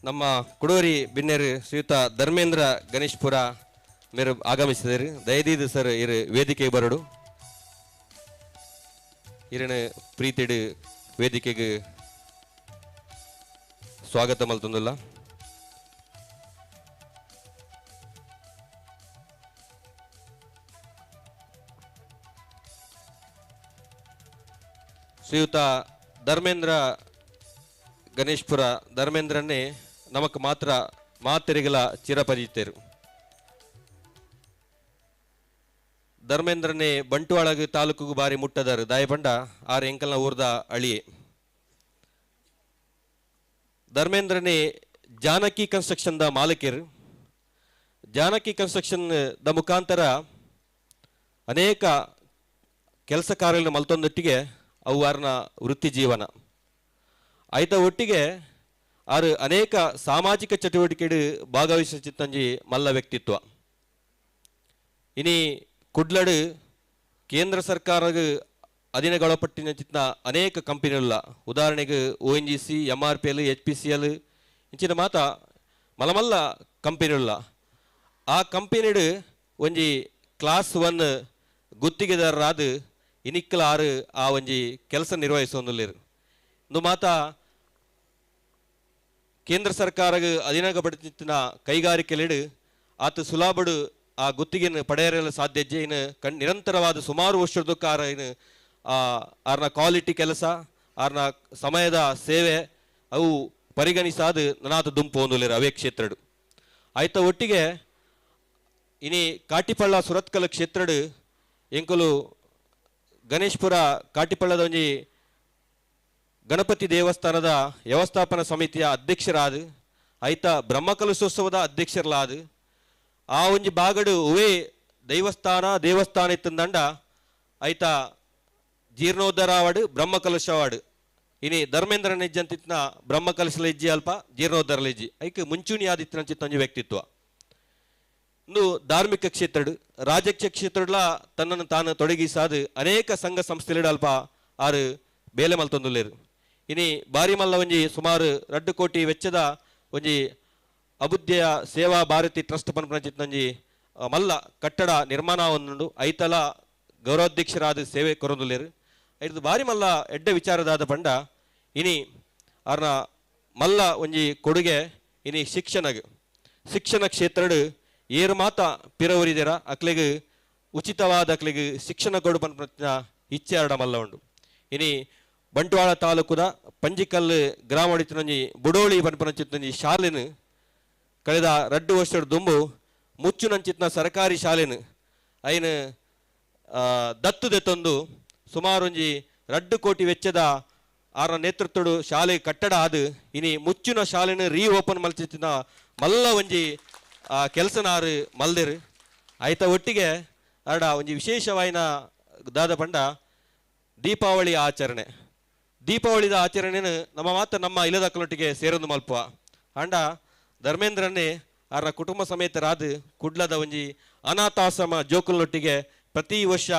ನಮ್ಮ ಕುಡೋರಿ ಬಿನ್ನೇರು ಶ್ರೀಯುತ ಧರ್ಮೇಂದ್ರ ಗಣೇಶ್ಪುರ ಮೇರು ಆಗಮಿಸಿದರು ದಯದೀದು ಸರ್ ಇರು ವೇದಿಕೆ ಬರಡು ಇರನ ಪ್ರೀತಿಡು ವೇದಿಕೆಗೆ ಸ್ವಾಗತ ಮಲ್ತೊಂದಿಲ್ಲ ಶ್ರೀಯುತ ಧರ್ಮೇಂದ್ರ ಗಣೇಶ್ಪುರ ಧರ್ಮೇಂದ್ರನ್ನೇ ನಮಕ್ ಮಾತ್ರ ಮಾತೆರಿಗಲ ಚಿರಪರಿಚಿತರು ಧರ್ಮೇಂದ್ರನೇ ಬಂಟ್ವಾಳಗ ತಾಲೂಕು ಬಾರಿ ಮುಟ್ಟದರು ದಾಯಪಂಡ ಆರು ಎಂಕಲ್ನ ಊರ್ದ ಅಳಿಯೆ ಧರ್ಮೇಂದ್ರನೇ ಜಾನಕಿ ಕನ್ಸ್ಟ್ರಕ್ಷನ್ ದ ಮಾಲಕರು ಜಾನಕಿ ಕನ್ಸ್ಟ್ರಕ್ಷನ್ ದ ಮುಖಾಂತರ ಅನೇಕ ಕೆಲಸ ಕಾರ್ಯಗಳನ್ನು ಮಲ್ತೊಂದೊಟ್ಟಿಗೆ ಅವು ಆರ್ನ ವೃತ್ತಿ ಜೀವನ ಆಯ್ತ ಒಟ್ಟಿಗೆ ಆರು ಅನೇಕ ಸಾಮಾಜಿಕ ಚಟುವಟಿಕೆ ಭಾಗವಹಿಸಿತ್ತಂಜಿ ಮಲ್ಲ ವ್ಯಕ್ತಿತ್ವ ಇನಿ ಕುಡ್ಲಡ್ ಕೇಂದ್ರ ಸರ್ಕಾರ ಅಧೀನಗೊಳಪಟ್ಟಿನ ಚಿತ್ನ ಅನೇಕ ಕಂಪನಿಗಳ ಉದಾಹರಣೆಗೆ ONGC MRPL HPCL ಇಂಚಿನ ಮಾತ ಮಲಮಲ್ಲ ಕಂಪನಿಗಳ ಆ ಕಂಪನಿಡ್ ಒಂಜಿ ಕ್ಲಾಸ್ 1 ಗುತ್ತಿಗೆದಾರರಾದ ಇನಿಕ್ಕಲ ಆರು ಆ ಒಂಜಿ ಕೆಲಸ ನಿರ್ವಹಿಸೋದಿಲ್ಲೇರು ಇಂದು ಮಾತ ಕೇಂದ್ರ ಸರ್ಕಾರ ಅಧೀನಗೊಳಪಟ್ಟಿನ ಕೈಗಾರಿಕೆಲಿಡ್ ಆತ ಸುಲಾಬಡು ಆ ಗುತ್ತಿಗೆಯನ್ನು ಪಡೆಯಲು ಸಾಧ್ಯ ಇನ್ನು ನಿರಂತರವಾದ ಸುಮಾರು ವರ್ಷದ ಕಾರ ಇನ್ನು ಆರ್ನ ಕ್ವಾಲಿಟಿ ಕೆಲಸ ಆರ್ನ ಸಮಯದ ಸೇವೆ ಅವು ಪರಿಗಣಿಸಾದ ನನಾತ ದುಂಪು ಒಂದುಲೇರು ಅವೇ ಕ್ಷೇತ್ರಡು ಆಯ್ತ ಒಟ್ಟಿಗೆ ಇನಿ ಕಾಟಿಪಳ್ಳ ಸುರತ್ಕಲ್ ಕ್ಷೇತ್ರಡು ಎಂಕುಲು ಗಣೇಶ್ಪುರ ಕಾಟಿಪಳ್ಳದ ಒಂಜಿ ಗಣಪತಿ ದೇವಸ್ಥಾನದ ವ್ಯವಸ್ಥಾಪನಾ ಸಮಿತಿಯ ಅಧ್ಯಕ್ಷರಾದ ಆಯ್ತ ಬ್ರಹ್ಮಕಲಶೋತ್ಸವದ ಅಧ್ಯಕ್ಷರಲಾದ ಆ ಒಂಜಿ ಬಾಗಡು ಉವೇ ದೇವಸ್ಥಾನ ಇತ್ತಂದಂಡ ಆಯ್ತ ಜೀರ್ಣೋದ್ಧಾರ ಅವಾರ್ಡ್ ಬ್ರಹ್ಮಕಲಶ ಅವಾರ್ಡ್ ಇನಿ ಧರ್ಮೇಂದ್ರನ ಇಜ್ಜಂತಿತ್ನ ಬ್ರಹ್ಮಕಲಶಲ ಇಜ್ಜಿ ಅಲ್ಪ ಜೀರ್ಣೋದ್ಧಾರಲ ಇಜ್ಜಿ ಐಕೆ ಮುಂಚೂಣಿ ಆದಿತ್ಯನ ಚಿತ್ತಂಜಿ ವ್ಯಕ್ತಿತ್ವ ಇಂದು ಧಾರ್ಮಿಕ ಕ್ಷೇತ್ರಡು ರಾಜಕೀಯ ಕ್ಷೇತ್ರಡ್ಲ ತನ್ನನ್ನು ತಾನು ತೊಡಗಿಸಾದು ಅನೇಕ ಸಂಘ ಸಂಸ್ಥೆಗಳ ಅಲ್ಪ ಆರು ಬೇಲೆ ಮಲ್ತೊಂದುಲ್ಲೇರು. ಇನಿ ಬಾರಿ ಮಲ್ಲ ಒಂಜಿ ಸುಮಾರು 2 ಕೋಟಿ ವೆಚ್ಚದ ಒಂಜಿ ಅಬುದ್ಯ ಸೇವಾ ಭಾರತಿ ಟ್ರಸ್ಟ್ ಪನ್ಪನಂಚಿತ್ತಂಜಿ ಮಲ್ಲ ಕಟ್ಟಡ ನಿರ್ಮಾಣ ಒಂದುಂಡು ಐತಲ ಗೌರವಾಧ್ಯಕ್ಷರಾದ ಸೇವೆ ಕೊರೊಂದುಲ್ಲೇರು. ಐದು ಬಾರಿ ಮಲ್ಲ ಎಡ್ಡೆ ವಿಚಾರದಾದ ಪಂಡ ಇನಿ ಅವ್ರನ್ನ ಮಲ್ಲ ಒಂಜಿ ಕೊಡುಗೆ ಇನಿ ಶಿಕ್ಷಣ ಕ್ಷೇತ್ರಡ್ ಏರು ಮಾತ ಪಿರವರಿದೆರ ಅಕ್ಲೆಗ್ ಉಚಿತವಾದ ಅಕ್ಲೆಗ್ ಶಿಕ್ಷಣ ಕೊಡು ಪನ್ಪನ ಇಚ್ಛೆ ಅರಡ ಮಲ್ಲ ಉಂಡು. ಇನಿ ಬಂಟ್ವಾಳ ತಾಲೂಕುದ ಪಂಜಿಕಲ್ ಗ್ರಾಮ ಹೊಡಿತಿನೊಂಜಿ ಬುಡೋಳಿ ಪನ್ಪನಂಚಿತ್ತೊಂಜಿ ಶಾಲೆನು ಕಳೆದ 2 ವರ್ಷದ ದುಂಬು ಮುಚ್ಚುನಂಚಿತ್ನ ಸರ್ಕಾರಿ ಶಾಲೆನು ಐನು ದತ್ತು ದೆತ್ತೊಂದು ಸುಮಾರು ಒಂಜಿ 2 ಕೋಟಿ ವೆಚ್ಚದ ಆರ ನೇತೃತ್ವಡು ಶಾಲೆ ಕಟ್ಟಡ ಆದು ಇನಿ ಮುಚ್ಚುನ ಶಾಲೆನು ರೀ ಓಪನ್ ಮಲ್ಚಿತ್ತಿನ ಮಲ್ಲ ಒಂಜಿ ಕೆಲಸನ ಆರು ಮಲ್ದೆರು ಆಯ್ತ ಒಟ್ಟಿಗೆ ಆಡ ಒಂಜಿ ವಿಶೇಷವಾಯಿನ ದಾದ ಪಂಡ ದೀಪಾವಳಿ ದೀಪಾವಳಿದ ಆಚರಣೆನು ನಮ್ಮ ಇಲ್ಲದಕ್ಕಲೊಟ್ಟಿಗೆ ಸೇರೊಂದು ಮಲ್ಪುವ ಅಂಡ ಧರ್ಮೇಂದ್ರನ್ನೇ ಅವರ ಕುಟುಂಬ ಸಮೇತರಾದ ಕುಡ್ಲದ ಒಂಜಿ ಅನಾಥಾಶ್ರಮ ಜೋಕುಲೊಟ್ಟಿಗೆ ಪ್ರತಿ ವರ್ಷ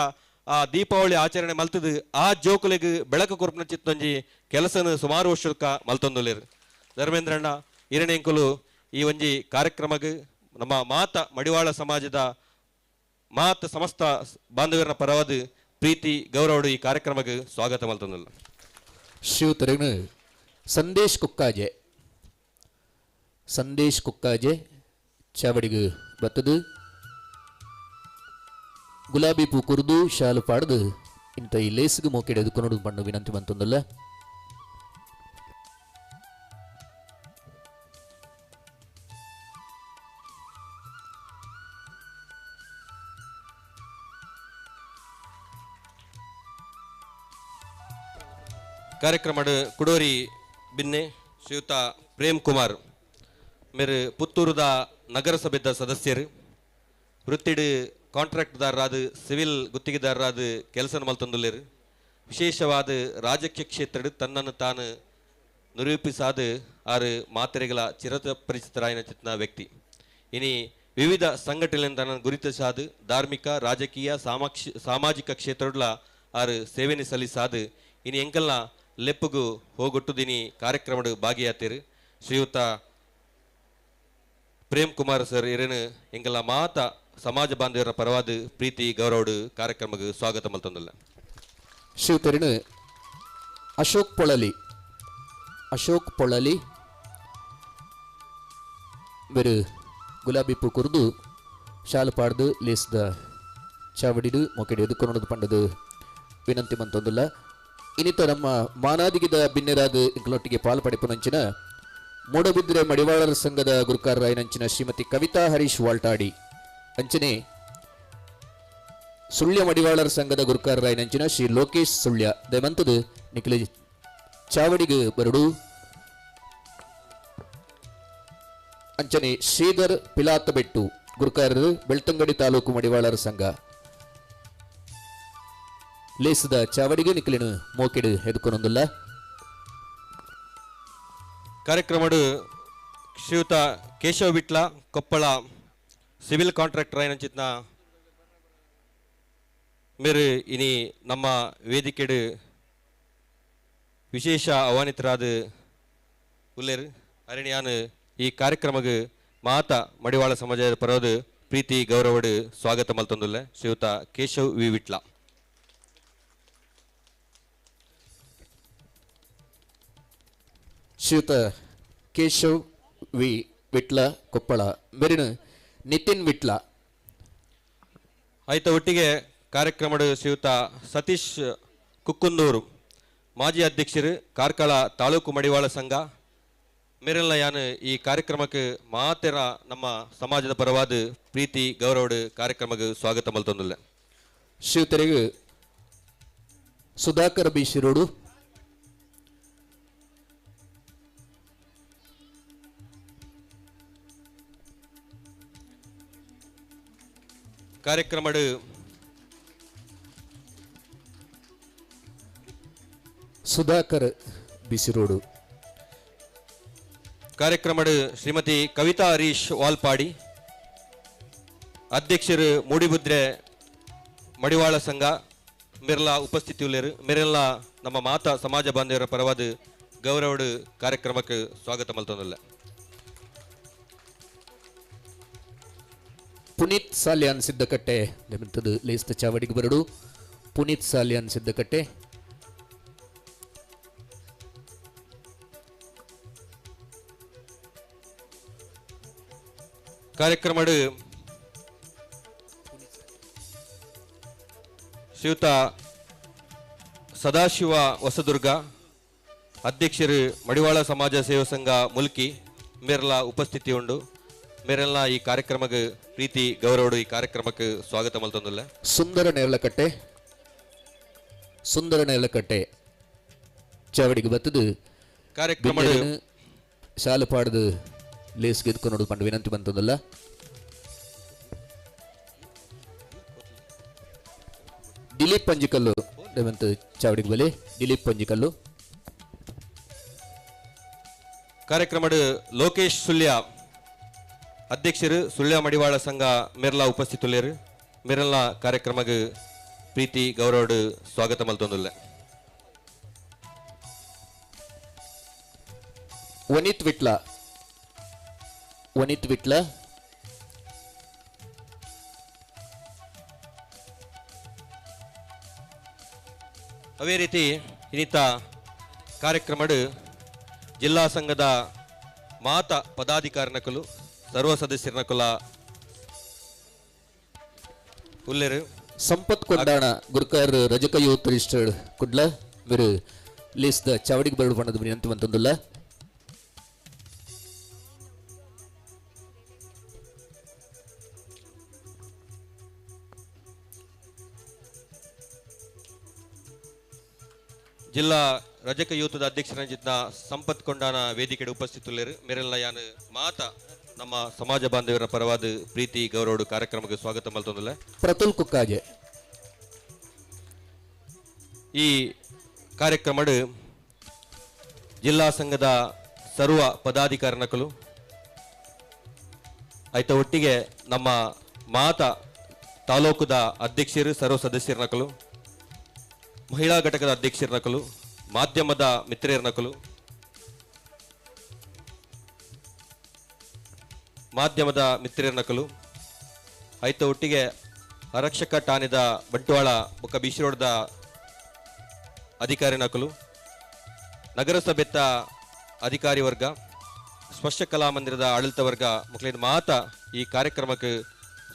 ಆ ದೀಪಾವಳಿ ಆಚರಣೆ ಮಲ್ತದು ಆ ಜೋಕುಲಿಗೆ ಬೆಳಕು ಕೊರ್ಪನ ಚಿತ್ತೊಂಜಿ ಕೆಲಸನ ಸುಮಾರು ವರ್ಷಕ್ಕ ಮಲ್ತೊಂದುಲ್ಲೇರು. ಧರ್ಮೇಂದ್ರಣ್ಣ ಇರಣೆಂಕುಲು ಈ ಒಂಜಿ ಕಾರ್ಯಕ್ರಮಕ್ಕೆ ನಮ್ಮ ಮಡಿವಾಳ ಸಮಾಜದ ಸಮಸ್ತ ಬಾಂಧವ್ಯರ ಪರವಾದ ಪ್ರೀತಿ ಗೌರವಡು ಈ ಕಾರ್ಯಕ್ರಮಕ್ಕೆ ಸ್ವಾಗತ ಮಲ್ತೊಂದುಲ್ಲ. ಶಿವತರನು ಸಂದೇಶ್ ಕುಕ್ಕಾಜೆ ಚಾವಡಿಗೆ ಬತ್ತದು ಗುಲಾಬಿ ಪೂ ಕುರಿದು ಶಾಲು ಪಾಡ್ದು ಇಂಥ ಈ ಲೇಸ್ಗೆ ಮೋಕೆಡೆ ಎದುಕೊಂಡು ಬಣ್ಣ ವಿನಂತಿ ಬಂತೊಂದಲ್ಲ. ಕಾರ್ಯಕ್ರಮದ ಕುಡೋರಿ ಬಿನ್ನೆ ಶ್ರೀಯುತ ಪ್ರೇಮ್ ಕುಮಾರ್ ಮೇರೆ ಪುತ್ತೂರದ ನಗರಸಭೆದ ಸದಸ್ಯರು ವೃತ್ತಿಡ್ ಕಾಂಟ್ರಾಕ್ಟ್ದಾರರಾದ ಸಿವಿಲ್ ಗುತ್ತಿಗೆದಾರರಾದ ಕೆಲಸ ಮಲ್ತೊಂದುಲ್ಲೇರು. ವಿಶೇಷವಾದ ರಾಜಕೀಯ ಕ್ಷೇತ್ರ ತನ್ನನ್ನು ತಾನು ನಿರೂಪಿಸಾದ ಆರು ಮಾತ್ರೆಗಳ ಚಿರಪರಿಚಿತರಾಯಿನ ಚಿತ್ನ ವ್ಯಕ್ತಿ. ಇನಿ ವಿವಿಧ ಸಂಘಟನೆಗಳನ್ನು ತನ್ನನ್ನು ಗುರುತಿಸಾದ ಧಾರ್ಮಿಕ ರಾಜಕೀಯ ಸಾಮಾಜಿಕ ಕ್ಷೇತ್ರಗಳ ಆರು ಸೇವೆನೆ ಸಲ್ಲಿಸಾದ ಇನಿ ಎಂಕಲ್ನ ಲೆಪ್ಪುಗು ಹೋಗೊಟ್ಟುದಿನಿ ಕಾರ್ಯಕ್ರಮದ ಭಾಗಿಯಾತೇರು. ಶ್ರೀಯುತ ಪ್ರೇಮ್ ಕುಮಾರ್ ಸರ್ ಇರೇನು ಎಂಗಲ ಸಮಾಜ ಬಾಂಧವರ ಪರವಾದ ಪ್ರೀತಿ ಗೌರವಡು ಕಾರ್ಯಕ್ರಮಕ್ಕೆ ಸ್ವಾಗತ ಮಲ್ತೊಂದಲ್ಲ. ಶಿವತರಿನು ಅಶೋಕ್ ಪೊಳಲಿ ಬೇರೆ ಗುಲಾಬಿ ಪೂ ಕುರಿದು ಶಾಲು ಪಾಡ್ದು ಲೇಸ್ದ ಚಾವಡಿಡು ಮೊಕೆಡೆ ಎದುಕೊಂಡು ಪಂಡದು ವಿನಂತಿ ಮಂತೊಂದುಲ್ಲ. ಇನ್ನಿತ ನಮ್ಮ ಮಾನಾದಿಗಿದ ಬಿನ್ನೆರಾದ ಇಂಕಲೊಟ್ಟಿಗೆ ಪಾಲು ಪಡೆಪುನಂಚಿನ ಮೂಡಬಿದ್ರೆ ಮಡಿವಾಳರ ಸಂಘದ ಗುರುಕಾರರಾಯನಂಚಿನ ಶ್ರೀಮತಿ ಕವಿತಾ ಹರೀಶ್ ವಾಲ್ಟಾಡಿ ಅಂಚನೆ ಸುಳ್ಯ ಮಡಿವಾಳರ ಸಂಘದ ಗುರುಕಾರರಾಯನಂಚಿನ ಶ್ರೀ ಲೋಕೇಶ್ ಸುಳ್ಯ ದಯವಂತದು ನಿಖಿಲ ಚಾವಡಿಗೆ ಬರಡು ಅಂಚನೆ ಶ್ರೀಧರ್ ಪಿಲಾತಬೆಟ್ಟು ಗುರುಕಾರರು ಬೆಳ್ತಂಗಡಿ ತಾಲೂಕು ಮಡಿವಾಳರ ಸಂಘ ಲೇಸದ ಚಾವಡಿಗೆ ನಿಖಿಲಿನ ಮೋಕೆಡು ಎದುಕೊಂದಲ್ಲ. ಕಾರ್ಯಕ್ರಮಡು ಶ್ರೀಯುತ ಕೇಶವ ವಿಟ್ಲ ಕೊಪ್ಪಳ ಸಿವಿಲ್ ಕಾಂಟ್ರಾಕ್ಟರ್ ಆಯ್ನಂಚಿತ್ನ ಮೇರೆ ಇನಿ ನಮ್ಮ ವೇದಿಕೆಡು ವಿಶೇಷ ಆಹ್ವಾನಿತರಾದ ಉಲ್ಲೇರು ಅರಣ್ಯಾನ್ ಈ ಕಾರ್ಯಕ್ರಮಕ್ಕೆ ಮಡಿವಾಳ ಸಮಾಜದ ಪರವಾದ ಪ್ರೀತಿ ಗೌರವಡು ಸ್ವಾಗತ ಮಲ್ತೊಂದುಲ್ಲೆ ಶ್ರೀಯುತ ಕೇಶವ್ ವಿ ವಿಟ್ಲ. ಶ್ರೀಯುತ ಕೇಶವ್ ವಿ ವಿಟ್ಲ ಕೊಪ್ಪಳ ಮೇರಿನ ನಿತಿನ್ ವಿಟ್ಲ ಆಯ್ತ ಒಟ್ಟಿಗೆ ಕಾರ್ಯಕ್ರಮದ ಶ್ರೀಯುತ ಸತೀಶ್ ಕುಕ್ಕುಂದೂರು ಮಾಜಿ ಅಧ್ಯಕ್ಷರು ಕಾರ್ಕಳ ತಾಲೂಕು ಮಡಿವಾಳ ಸಂಘ ಮೇರೆಲ್ಲ ಯಾನು ಈ ಕಾರ್ಯಕ್ರಮಕ್ಕೆ ನಮ್ಮ ಸಮಾಜದ ಪರವಾದ ಪ್ರೀತಿ ಗೌರವಡು ಕಾರ್ಯಕ್ರಮಕ್ಕೆ ಸ್ವಾಗತ ಮಲ್ತೊಂದುಲ್ಲ. ಶ್ರೀಯುತರಿಗೆ ಸುಧಾಕರ್ ಬಿ ಶಿರೋಡು ಕಾರ್ಯಕ್ರಮಡು ಸುಧಾಕರ್ ಬಿಸಿರೋಡು ಕಾರ್ಯಕ್ರಮಡು ಶ್ರೀಮತಿ ಕವಿತಾ ಹರೀಶ್ ವಾಲ್ಪಾಡಿ ಅಧ್ಯಕ್ಷರು ಮೂಡಿಬುದ್ರೆ ಮಡಿವಾಳ ಸಂಘ ಮೇರೆಲ್ಲ ಉಪಸ್ಥಿತಿ ಉಳ್ಳೇರು ಮೇರೆಲ್ಲ ನಮ್ಮ ಮಾತಾ ಸಮಾಜ ಬಾಂಧವರ ಪರವಾದ ಗೌರವಡು ಕಾರ್ಯಕ್ರಮಕ್ಕೆ ಸ್ವಾಗತ ಮಲ್ತೊಂದಿಲ್ಲ. ಪುನೀತ್ ಸಾಲ್ಯಾನ್ ಸಿದ್ದಕಟ್ಟೆ ನೆಮೆಂತದು ಲೇಸ್ತ ಚಾವಡಿಗೆ ಬರಡು. ಪುನೀತ್ ಸಾಲ್ಯಾನ್ ಸಿದ್ದಕಟ್ಟೆ ಕಾರ್ಯಕ್ರಮಡು ಶ್ರೀಯುತ ಸದಾಶಿವ ಹೊಸದುರ್ಗ ಅಧ್ಯಕ್ಷರು ಮಡಿವಾಳ ಸಮಾಜ ಸೇವಾ ಸಂಘ ಮುಲ್ಕಿ ಮೇರೆಲ್ಲ ಉಪಸ್ಥಿತಿ ಉಂಡು. ಮೇರೆಲ್ಲ ಈ ಕಾರ್ಯಕ್ರಮಕ್ಕೆ ಪ್ರೀತಿ ಗೌರವಡು ಈ ಕಾರ್ಯಕ್ರಮಕ್ಕೆ ಸ್ವಾಗತ ಮಲ್ತೊಂದಿಲ್ಲ. ಸುಂದರ ನೇರ್ಲಕಟ್ಟೆ ಚಾವಡಿಗೆ ಬತ್ತದು ಕಾರ್ಯಕ್ರಮ ಶಾಲು ಪಾಡ್ದು ಲೇಸ್ ಗೆದ್ಕೊಂಡು ಪಂಡು ವಿನಂತಿ ಬಂತದಲ್ಲ. ದಿಲೀಪ್ ಪಂಜಿಕಲ್ಲು ಬಂತು ಚಾವಡಿಗೆ ಬಲಿ. ದಿಲೀಪ್ ಪಂಜಿಕಲ್ಲು ಕಾರ್ಯಕ್ರಮ ಲೋಕೇಶ್ ಸುಳ್ಯ ಅಧ್ಯಕ್ಷರು ಸುಳ್ಯ ಮಡಿವಾಳ ಸಂಘ ಮೇರ್ಲಾ ಉಪಸ್ಥಿತುಲ್ಲೇರು. ಮೇರೆಲ್ಲ ಕಾರ್ಯಕ್ರಮಕ್ಕೆ ಪ್ರೀತಿ ಗೌರವಡು ಸ್ವಾಗತ ಮಲ್ತೊಂದಿಲ್ಲ. ವನಿತ್ ವಿಟ್ಲ ಅವೇ ರೀತಿ ಇನ್ನಿತ ಕಾರ್ಯಕ್ರಮ ಜಿಲ್ಲಾ ಸಂಘದ ಮಾತ ಪದಾಧಿಕಾರಿನಕಲು ಸರ್ವ ಸದಸ್ಯರನಕುಲ ಉಲ್ಲೇರು ಸಂಪತ್ ಕೊಂಡಾಣ ಗುರ್ಕಾರ್ ರಜಕ ಯೂತ್ ರಿಜಿಸ್ಟರ್ಡ್ ಕುಡ್ಲ ಮೇರು ಲಿಸ್ಟ್ ಚಾವಡಿಗೆ ಬರಡು ಪಣ್ಣದ ವಿನಂತಿ ಬಂತಂದುಲ್ಲ. ಜಿಲ್ಲಾ ರಜಕ ಯೂತದ ಅಧ್ಯಕ್ಷರಾಗಿದ್ದ ಸಂಪತ್ ಕೊಂಡಾನ ವೇದಿಕೆಗೆ ಉಪಸ್ಥಿತುಲ್ಲೇರು. ಮೇರೆಲ್ಲ ಯಾನು ಮಾತ ನಮ್ಮ ಸಮಾಜ ಬಾಂಧವರ ಪರವಾದ ಪ್ರೀತಿ ಗೌರವಡು ಕಾರ್ಯಕ್ರಮಕ್ಕೆ ಸ್ವಾಗತ ಮಲ್ತೊಂದಿಲ್ಲ. ಪ್ರತುಲ್ ಕುಕ್ಕಾಜೆ ಈ ಕಾರ್ಯಕ್ರಮ ಜಿಲ್ಲಾ ಸಂಘದ ಸರ್ವ ಪದಾಧಿಕಾರಿನಕಲು ಆಯ್ತ ಒಟ್ಟಿಗೆ ನಮ್ಮ ಮಾತ ತಾಲೂಕುದ ಅಧ್ಯಕ್ಷರು ಸರ್ವ ಸದಸ್ಯರನಕಲು ಮಹಿಳಾ ಘಟಕದ ಅಧ್ಯಕ್ಷರನಕಲು ಮಾಧ್ಯಮದ ಮಿತ್ರರನಕಲು ಆಯ್ತ ಒಟ್ಟಿಗೆ ಆರಕ್ಷಕ ಠಾಣೆದ ಬಂಟ್ವಾಳ ಬೊಕ್ಕ ಬೀಶ್ರೋಡ್ದ ಅಧಿಕಾರಿ ನಕಲು ನಗರಸಭೆತ್ತ ಅಧಿಕಾರಿ ವರ್ಗ ಸ್ಪರ್ಶ ಕಲಾ ಮಂದಿರದ ಆಡಳಿತ ವರ್ಗ ಮಕ್ಕಳಿಂದ ಮಾತ ಈ ಕಾರ್ಯಕ್ರಮಕ್ಕೆ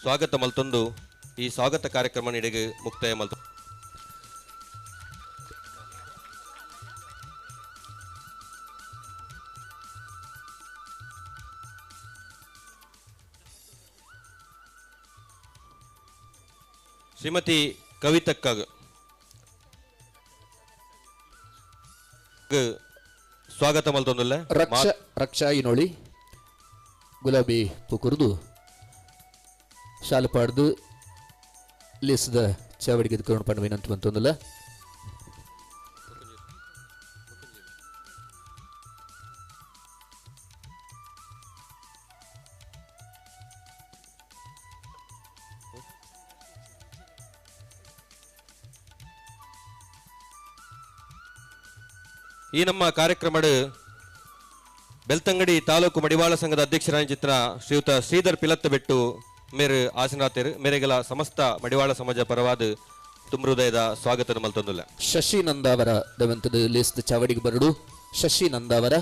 ಸ್ವಾಗತ ಮಲ್ತೊಂದು ಈ ಸ್ವಾಗತ ಕಾರ್ಯಕ್ರಮ ನಡೆಗೆ ಮುಕ್ತಾಯ ಮಲ್ತ. ಶ್ರೀಮತಿ ಕವಿತಕ್ಕ ಸ್ವಾಗತ ಮಲ್ತೊಂದಿಲ್ಲ. ರಕ್ಷಾ ಇನೋಳಿ ಗುಲಾಬಿ ಪುಕುರ್ದು ಶಾಲು ಪಾಡ್ದು ಲಿಸ್ದ ಚಾವಡಿಗೆ ಎದ್ಕೊಂಡು ಪಂಡು ವಿನಂತಿ ಬಂತಂದಿಲ್ಲ. ಈ ನಮ್ಮ ಕಾರ್ಯಕ್ರಮ ಬೆಳ್ತಂಗಡಿ ತಾಲೂಕು ಮಡಿವಾಳ ಸಂಘದ ಅಧ್ಯಕ್ಷರಾಗಿದ್ದ ಶ್ರೀಯುತ ಶ್ರೀಧರ್ ಪಿಲತ್ತ ಬೆಟ್ಟು ಮೇರೆ ಆಸನಾತೇರು ಮೇರೆಗೆಲ ಸಮಸ್ತ ಮಡಿವಾಳ ಸಮಾಜ ಪರವಾದ ತುಂಬ ಹೃದಯದ ಸ್ವಾಗತ ಮಲ್ತೊಂದಿಲ್ಲ. ಶಶಿ ನಂದಾವರ ದವಂತದ ಲಿಸ್ಟ್ ಚಾವಡಿಗೆ ಬರಡು. ಶಶಿ ನಂದಾವರ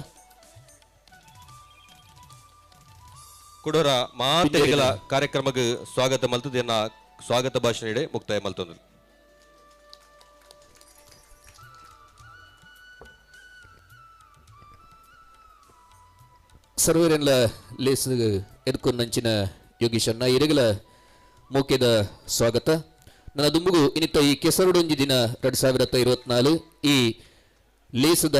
ಕುಡೋರ ಮಾತೆಗಳ ಕಾರ್ಯಕ್ರಮಕ್ಕೆ ಸ್ವಾಗತ ಮಲ್ತದೇನ ಸ್ವಾಗತ ಭಾಷಣ ಇಡೆ ಮುಕ್ತಾಯ ಮಲ್ತೊಂದಿಲ್ಲ. ಸರ್ವರೆಲ್ಲ ಲೇಸ್ ಎದ್ಕೊಂಡಂಚಿನ ಯೋಗೀಶನ್ನ ಇರೆಗಲ ಮೋಕೆದ ಸ್ವಾಗತ. ನನ್ನ ದುಂಬುಗು ಇನ್ನಿತ್ತ ಈ ಕೆಸರುಡೊಂಜಿ ದಿನ 2024 ಈ ಲೇಸದ